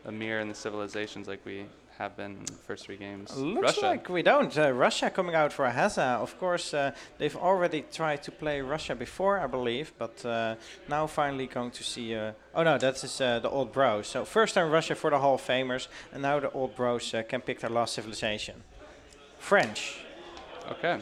mirror in the civilizations like we have been in the first 3 games. Looks Russia. like we don't. Russia coming out for Hazza. Of course, they've already tried to play Russia before, I believe, but now finally going to see... oh no, that is the Old Bros. So first time Russia for the Hall of Famers, and now the Old Bros can pick their last civilization. French. Okay.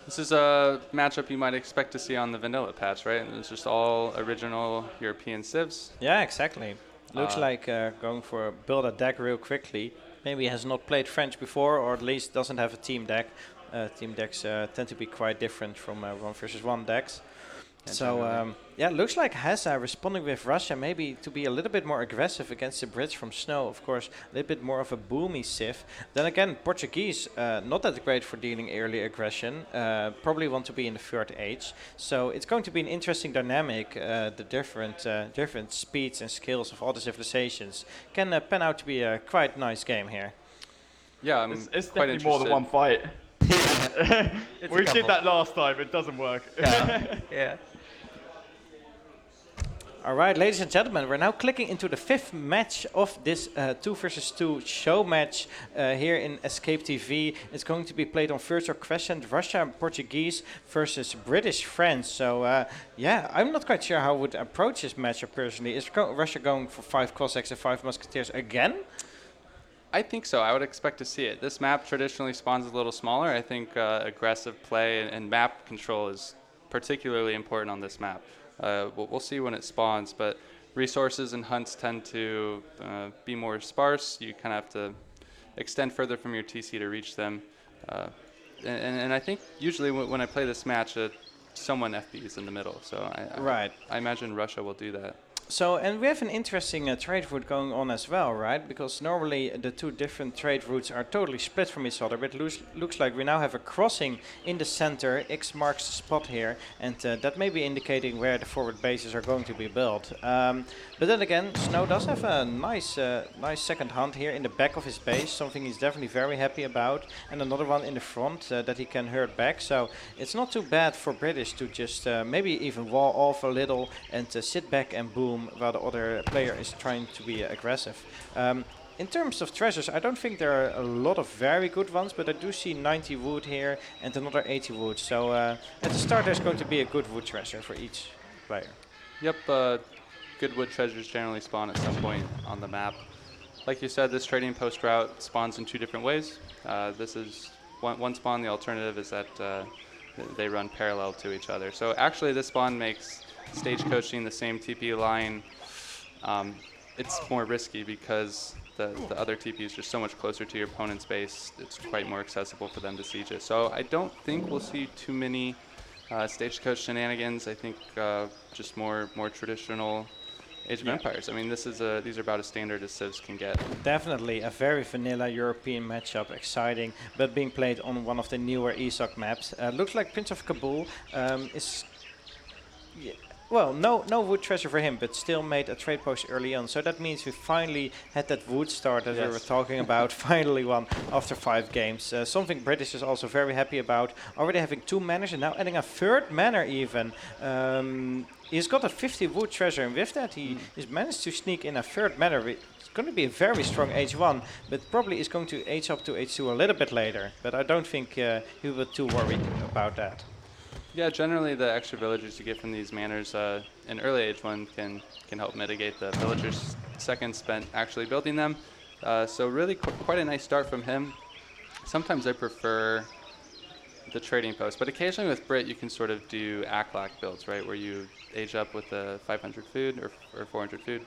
This is a matchup you might expect to see on the vanilla patch, right? It's just all original European civs. Yeah, exactly. Looks like going for build a deck real quickly. Maybe has not played French before, or at least doesn't have a team deck. Team decks tend to be quite different from 1 versus 1 decks. So yeah, looks like Hazza responding with Russia, maybe to be a little bit more aggressive against the Brits from Snow. Of course, a little bit more of a boomy civ. Then again, Portuguese, not that great for dealing early aggression. Probably want to be in the 3rd age. So it's going to be an interesting dynamic. The different speeds and skills of all the civilizations can pan out to be a quite nice game here. Yeah, it's definitely more than one fight. We did that last time. It doesn't work. Yeah. All right, ladies and gentlemen, we're now clicking into the 5th match of this 2 versus 2 show match here in Escape TV. It's going to be played on Fertile Crescent, Russia and Portuguese versus British friends. So yeah, I'm not quite sure how I would approach this matchup personally. Is Russia going for 5 Cossacks and 5 Musketeers again? I think so. I would expect to see it. This map traditionally spawns a little smaller. I think aggressive play and map control is particularly important on this map. We'll see when it spawns, but resources and hunts tend to be more sparse. You kind of have to extend further from your TC to reach them. And I think usually when I play this match, someone FBs in the middle. So I imagine Russia will do that. So, and we have an interesting trade route going on as well, right? Because normally the two different trade routes are totally split from each other, but it looks like we now have a crossing in the center. X marks the spot here, and that may be indicating where the forward bases are going to be built. But then again, Snow does have a nice second hunt here in the back of his base, something he's definitely very happy about, and another one in the front that he can herd back. So it's not too bad for British to just maybe even wall off a little and sit back and boom while the other player is trying to be aggressive. In terms of treasures, I don't think there are a lot of very good ones, but I do see 90 wood here and another 80 wood. So at the start there's going to be a good wood treasure for each player. Yep, good wood treasures generally spawn at some point on the map. Like you said, this trading post route spawns in two different ways. This is one spawn. The alternative is that they run parallel to each other. So actually this spawn makes stagecoaching the same TP line. It's more risky because the other TP is just so much closer to your opponent's base. It's quite more accessible for them to siege it. So I don't think we'll see too many stagecoach shenanigans. I think just more traditional Age of Empires. I mean, these are about as standard as Civs can get. Definitely a very vanilla European matchup, exciting, but being played on one of the newer ESOC maps. Looks like Prince of Kabul is... Well, no wood treasure for him, but still made a trade post early on. So that means we finally had that wood start that we were talking about, finally won after 5 games. Something British is also very happy about. Already having 2 manors and now adding a 3rd manor even. He's got a 50 wood treasure, and with that he has managed to sneak in a 3rd manor. It's going to be a very strong H1, but probably is going to H up to H2 a little bit later. But I don't think he will be too worried about that. Yeah, generally the extra villagers you get from these manors in early Age 1 can help mitigate the villagers' seconds spent actually building them. So really quite a nice start from him. Sometimes I prefer the trading post, but occasionally with Brit you can sort of do Aklak builds, right, where you age up with the 500 food or 400 food,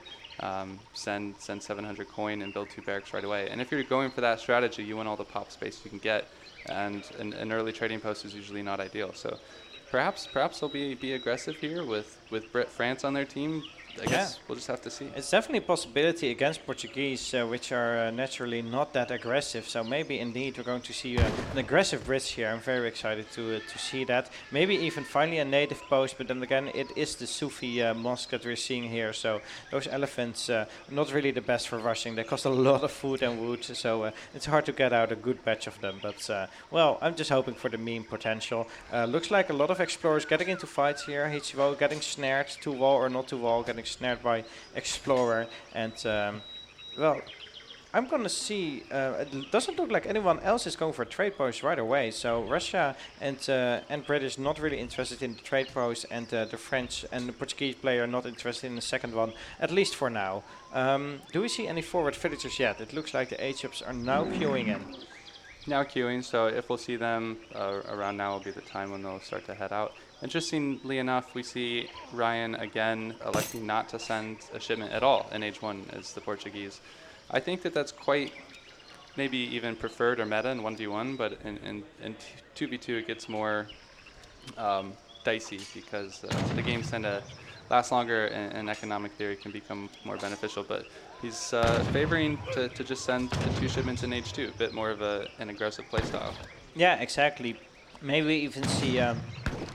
send 700 coin and build 2 barracks right away. And if you're going for that strategy, you want all the pop space you can get, and an early trading post is usually not ideal. So perhaps they'll be aggressive here with Brit France on their team. I guess we'll just have to see. It's definitely a possibility against Portuguese, which are naturally not that aggressive. So maybe indeed we're going to see an aggressive Brits here. I'm very excited to see that. Maybe even finally a native post, but then again it is the Sufi mosque that we're seeing here. So those elephants not really the best for rushing. They cost a lot of food and wood, so it's hard to get out a good batch of them. But well, I'm just hoping for the meme potential. Looks like a lot of explorers getting into fights here. H2O getting snared to wall or not to wall, getting snared by Explorer, and well, I'm gonna see. It doesn't look like anyone else is going for a trade post right away. So Russia and British not really interested in the trade post, and the French and the Portuguese player not interested in the second one, at least for now. Do we see any forward villagers yet? It looks like the H-ups are now queuing in. Now queuing, so if we'll see them around now will be the time when they'll start to head out. Interestingly enough, we see Ryan again electing not to send a shipment at all in H1 as the Portuguese. I think that's quite maybe even preferred or meta in 1v1, but in 2v2 it gets more dicey because the games tend to last longer and economic theory can become more beneficial. But he's favoring to just send the 2 shipments in H2, a bit more of an aggressive playstyle. Yeah, exactly. Maybe even see a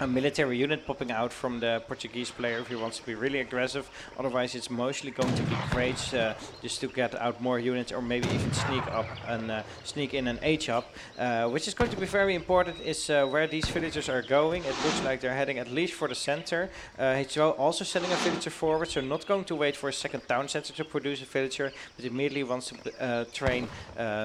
military unit popping out from the Portuguese player if he wants to be really aggressive. Otherwise it's mostly going to be crates just to get out more units, or maybe even sneak up and sneak in an H-up. Which is going to be very important is where these villagers are going. It looks like they're heading at least for the center. H2O also sending a villager forward, so not going to wait for a second town center to produce a villager, but immediately wants to train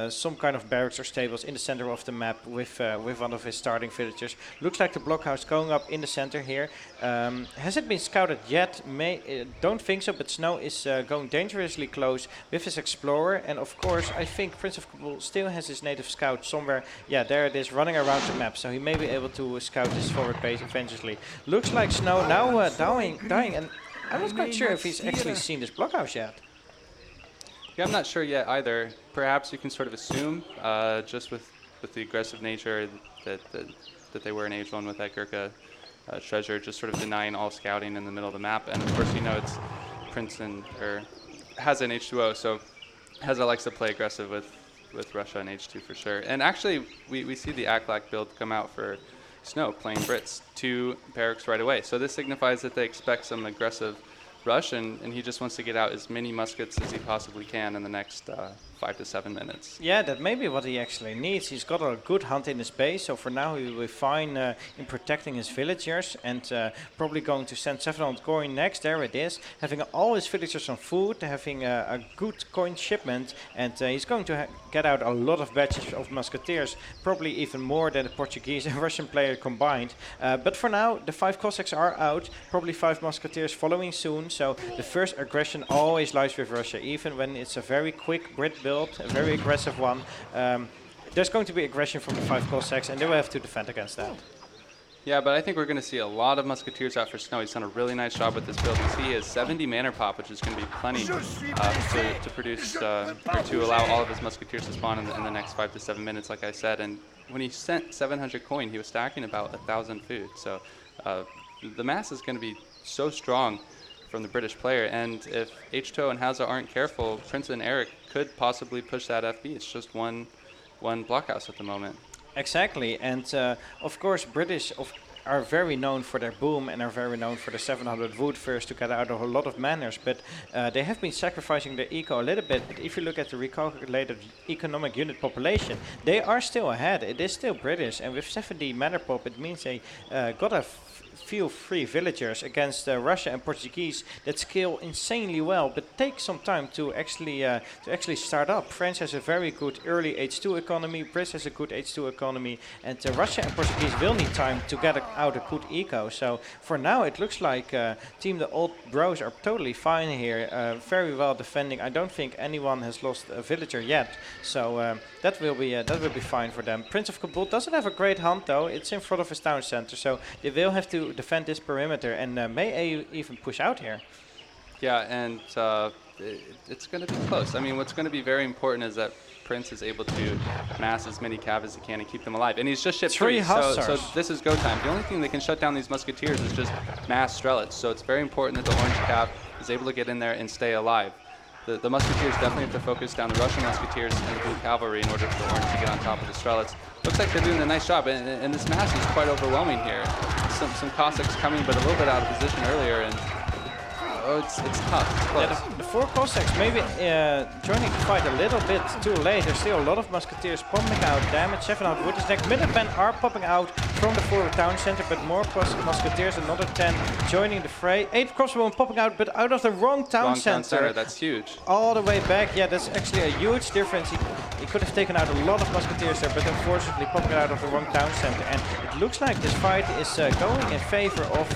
some kind of barracks or stables in the center of the map with one of his starting villagers. Looks like the blockhouse going up in the center here. Has it been scouted yet? Don't think so, but Snow is going dangerously close with his Explorer, and of course I think Prince of Kabul still has his native scout somewhere. Yeah, there it is, running around the map, so he may be able to scout his forward base eventually. Looks like Snow now dying, and I'm not quite sure if he's actually seen this blockhouse yet. Yeah, I'm not sure yet either. Perhaps you can sort of assume, just with the aggressive nature that they were in Age 1 with that Gurkha treasure, just sort of denying all scouting in the middle of the map. And of course, you know, it's Prince and Hazza and H2O. So Hazza likes to play aggressive with Russia and H2 for sure. And actually, we see the Aklak build come out for Snow playing Brits 2 barracks right away. So this signifies that they expect some aggressive rush, and he just wants to get out as many muskets as he possibly can in the next 5 to 7 minutes. Yeah, that may be what he actually needs. He's got a good hunt in his base, so for now he will be fine in protecting his villagers, and probably going to send 700 coin next. There it is, having all his villagers on food, having a good coin shipment, and he's going to get out a lot of batches of musketeers, probably even more than the Portuguese and Russian player combined. But for now, the 5 Cossacks are out, probably 5 musketeers following soon, so the first aggression always lies with Russia, even when it's a very quick Brit build, a very aggressive one. There's going to be aggression from the 5 Cossacks, and they will have to defend against that. Yeah, but I think we're going to see a lot of musketeers out for Snow. He's done a really nice job with this build. You see he has 70 mana pop, which is going to be plenty to produce, or to allow all of his musketeers to spawn in the next 5 to 7 minutes, like I said. And when he sent 700 coin, he was stacking about 1,000 food. So the mass is going to be so strong from the British player, and if H2O and Hazza aren't careful, Prince and Eric could possibly push that FB. It's just one blockhouse at the moment. Exactly, and of course British are very known for their boom and are very known for the 700 wood first to get out of a lot of manners, but they have been sacrificing their eco a little bit. But if you look at the recalculated economic unit population, they are still ahead. It is still British, and with 70 mana pop, it means they got a few free villagers against Russia and Portuguese that scale insanely well, but take some time to actually start up. France has a very good early H2 economy, Britain has a good H2 economy, and Russia and Portuguese will need time to get out a good eco. So for now it looks like Team the Old Bros are totally fine here, very well defending. I don't think anyone has lost a villager yet, so that will be fine for them. Prince of Kabul doesn't have a great hunt though. It's in front of his town center, so they will have to defend this perimeter, and may even push out here. Yeah, and it's going to be close. I mean, what's going to be very important is that Prince is able to mass as many cav as he can and keep them alive. And he's just shipped 3, so this is go time. The only thing that can shut down these musketeers is just mass strelets. So it's very important that the orange cav is able to get in there and stay alive. The musketeers definitely have to focus down the Russian musketeers and the blue cavalry in order for the orange to get on top of the strelets. Looks like they're doing a nice job, and this mass is quite overwhelming here. Some Cossacks coming, but a little bit out of position earlier, and it's tough. It's close. Yeah, the 4 Cossacks maybe joining the fight a little bit too late. There's still a lot of musketeers pumping out damage. 700 wood is next. Minutemen are popping out from the forward town center, but more musketeers, another 10 joining the fray. 8 crossbowmen popping out, but out of the wrong town center. That's huge. All the way back. Yeah, that's actually a huge difference. He could have taken out a lot of musketeers there, but unfortunately popping out of the wrong town center. And it looks like this fight is going in favor of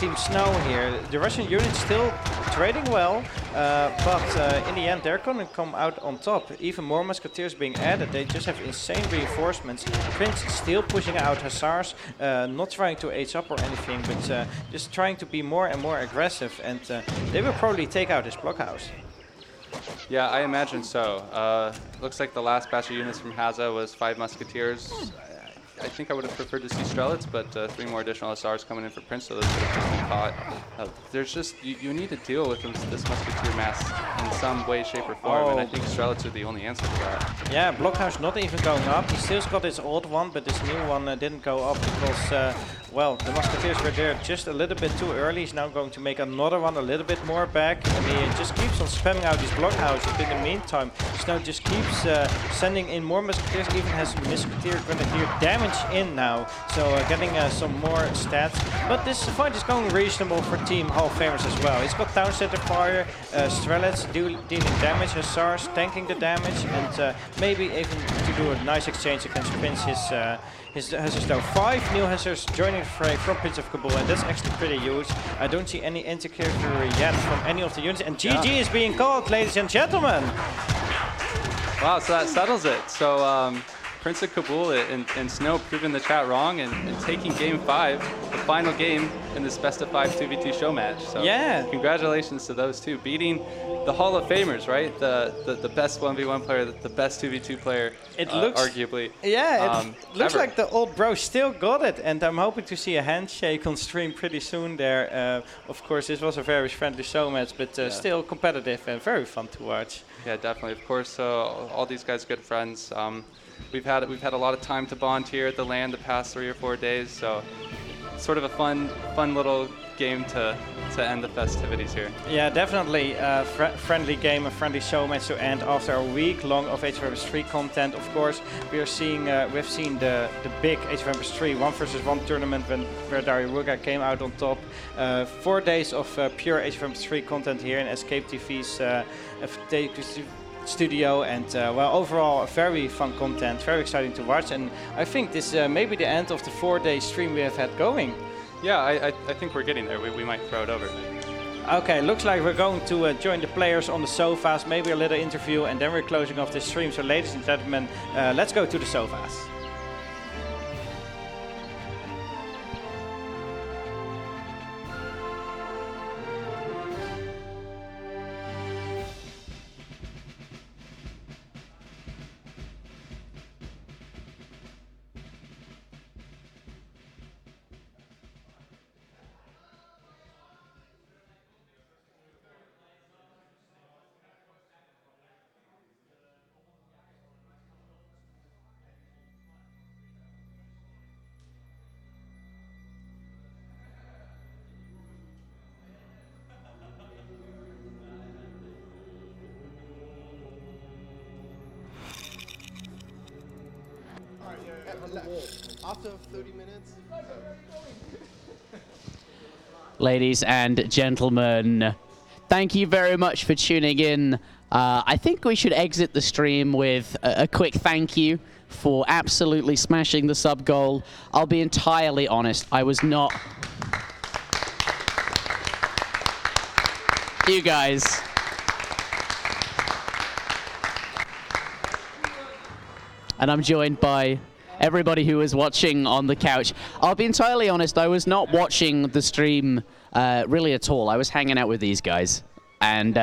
Team Snow here. The Russian units still trading well, but in the end they're going to come out on top. Even more musketeers being added. They just have insane reinforcements. Prince still pushing out hussars, not trying to age up or anything, but just trying to be more and more aggressive, and they will probably take out this blockhouse. Yeah, I imagine so. Looks like the last batch of units from Hazza was 5 musketeers. I think I would have preferred to see strelets, but 3 more additional SRs coming in for Prince, so those could have been caught. There's just, you need to deal with this musketeer mass in some way, shape, or form, and I think strelets are the only answer to that. Yeah, blockhouse not even going up. He still's got his old one, but this new one didn't go up because, well, the musketeers were there just a little bit too early. He's now going to make another one a little bit more back, and he just keeps on spamming out these blockhouses. In the meantime, Snow just keeps sending in more musketeers, even has musketeer grenadier damage in now, so getting some more stats. But this fight is going reasonable for Team Hall of Famers as well. He's got town center fire, strelets dealing damage, hussars tanking the damage, and maybe even to do a nice exchange against Prince his hussars though. 5 new hussars joining the fray from Prince of Kabul, and that's actually pretty huge. I don't see any anti-carrier yet from any of the units, and GG is being called, ladies and gentlemen. Wow, so that settles it. So Prince of Kabul and Snow proving the chat wrong and taking game 5, the final game in this best of 5 2v2 show match. So yeah, congratulations to those two, beating the Hall of Famers, right? The best 1v1 player, the best 2v2 player, It looks, arguably. Yeah, it looks ever. like the old bro still got it, and I'm hoping to see a handshake on stream pretty soon there. Of course, this was a very friendly show match, but still competitive and very fun to watch. Yeah, definitely. Of course, all these guys are good friends. We've had a lot of time to bond here at the LAN the past 3 or 4 days, so it's sort of a fun little game to end the festivities here. Yeah, definitely friendly game, a friendly show match to end after a week long of Age of Empires 3 content. Of course, we've seen the big Age of Empires 3 1v1 tournament where Diarouga came out on top. 4 days of pure Age of Empires 3 content here in Escape TV's studio, and well, overall a very fun content, very exciting to watch, and I think this may be the end of the 4-day stream we have had going. Yeah, I think we're getting there. We might throw it over. Okay, looks like we're going to join the players on the sofas, maybe a little interview, and then we're closing off this stream. So ladies and gentlemen, let's go to the sofas. After 30 minutes. Ladies and gentlemen, thank you very much for tuning in. I think we should exit the stream with a quick thank you for absolutely smashing the sub goal. I'll be entirely honest, I was not... You guys. And I'm joined by everybody who was watching on the couch. I'll be entirely honest, I was not watching the stream really at all. I was hanging out with these guys. And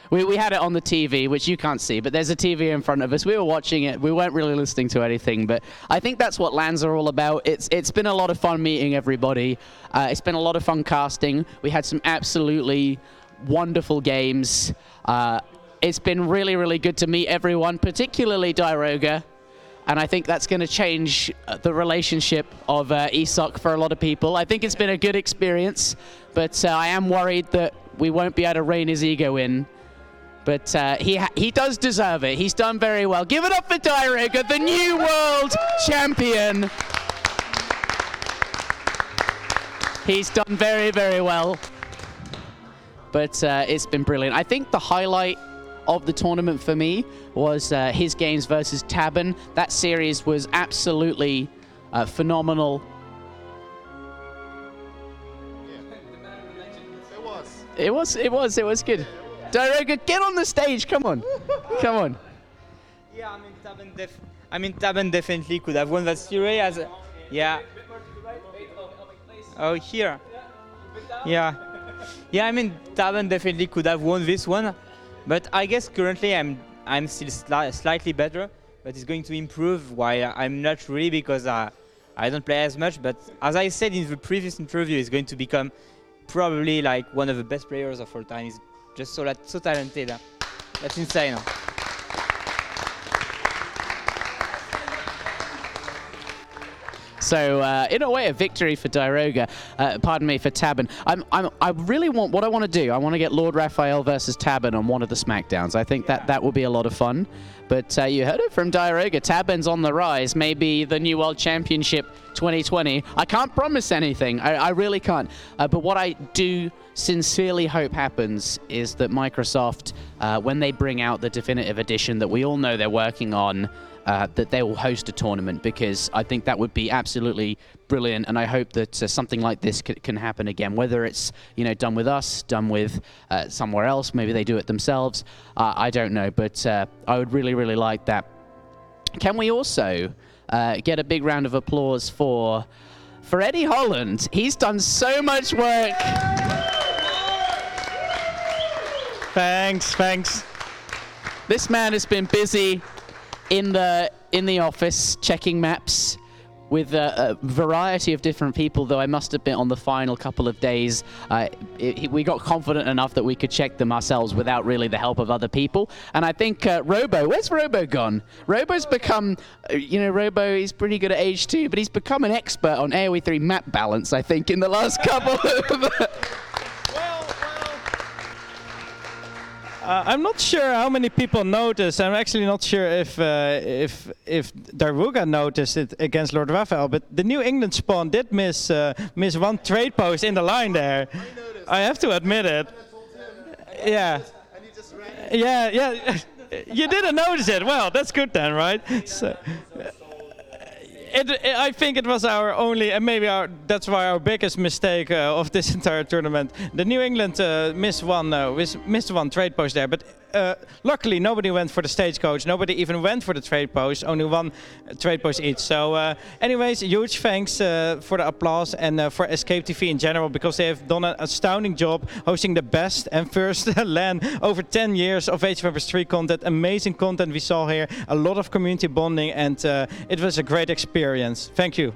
we had it on the TV, which you can't see, but there's a TV in front of us. We were watching it. We weren't really listening to anything, but I think that's what LANs are all about. It's been a lot of fun meeting everybody. It's been a lot of fun casting. We had some absolutely wonderful games. It's been really, really good to meet everyone, particularly Diarouga. And I think that's going to change the relationship of ESOC for a lot of people. I think it's been a good experience, but I am worried that we won't be able to rein his ego in. But he does deserve it. He's done very well. Give it up for Diarouga, the new world champion. He's done very, very well. But it's been brilliant. I think the highlight of the tournament for me was his games versus Tabben. That series was absolutely phenomenal. It was good. Diarouga, get on the stage, come on. Come on. Yeah, I mean Tabben definitely could have won that series as yeah. Oh, here. Yeah. Yeah, I mean Tabben definitely could have won this one. But I guess currently I'm still slightly better, but it's going to improve. While I'm not really, because I don't play as much. But as I said in the previous interview, he's going to become probably like one of the best players of all time. He's just so talented. That's insane. So in a way, a victory for Diarouga. Pardon me, for Tabben. I really want, what I want to do, I want to get LordRaphael versus Tabben on one of the SmackDowns. I think that will be a lot of fun. But you heard it from Diarouga. Tabben's on the rise. Maybe the New World Championship 2020. I can't promise anything. I really can't. But what I do sincerely hope happens is that Microsoft, when they bring out the definitive edition that we all know they're working on, that they will host a tournament, because I think that would be absolutely brilliant, and I hope that something like this can happen again, whether it's done with us, done with somewhere else, maybe they do it themselves, I don't know, but I would really, really like that. Can we also get a big round of applause for Eddie Holland? He's done so much work. Thanks. This man has been busy in the office checking maps with a variety of different people, though I must admit on the final couple of days, we got confident enough that we could check them ourselves without really the help of other people. And I think where's Robo gone? Robo's become, Robo, he's pretty good at Age 2, but he's become an expert on AoE3 map balance, I think, in the last couple of... I'm not sure how many people noticed. I'm actually not sure if Diarouga noticed it against LordRaphael, but the New England spawn did miss one trade post in the line there. I have to admit it. Yeah. Yeah. You didn't notice it. Well, that's good then, right? So, I think it was our only, and maybe that's why our biggest mistake of this entire tournament. The New England missed one trade post there, but luckily nobody went for the stagecoach. Nobody even went for the trade post. Only one trade post each. So, anyways, huge thanks for the applause and for Escape TV in general, because they have done an astounding job hosting the best and first LAN over 10 years of Age of Empires 3 content. Amazing content we saw here. A lot of community bonding, and it was a great experience. Thank you.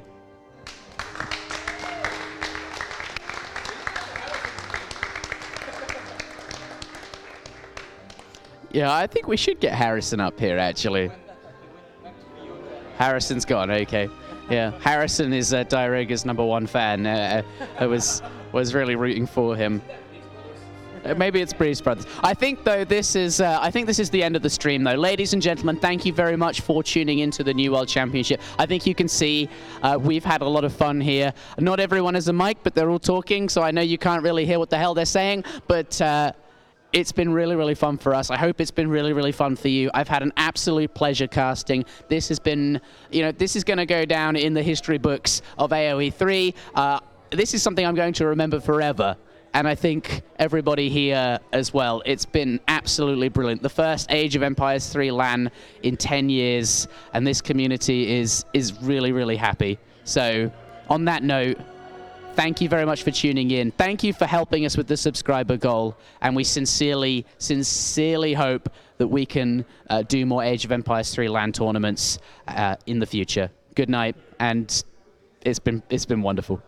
Yeah, I think we should get Harrison up here, actually. Harrison's gone, okay. Yeah, Harrison is Diarouga's #1 fan. I was really rooting for him. Maybe it's Breeze Brothers. I think, though, this is the end of the stream, though. Ladies and gentlemen, thank you very much for tuning into the New World Championship. I think you can see we've had a lot of fun here. Not everyone has a mic, but they're all talking, so I know you can't really hear what the hell they're saying, but it's been really, really fun for us. I hope it's been really, really fun for you. I've had an absolute pleasure casting. This has been, this is going to go down in the history books of AoE3. This is something I'm going to remember forever. And I think everybody here as well. It's been absolutely brilliant. The first Age of Empires 3 LAN in 10 years, and this community is really, really happy. So on that note, thank you very much for tuning in. Thank you for helping us with the subscriber goal. And we sincerely hope that we can do more Age of Empires 3 LAN tournaments in the future. Good night, and it's been wonderful.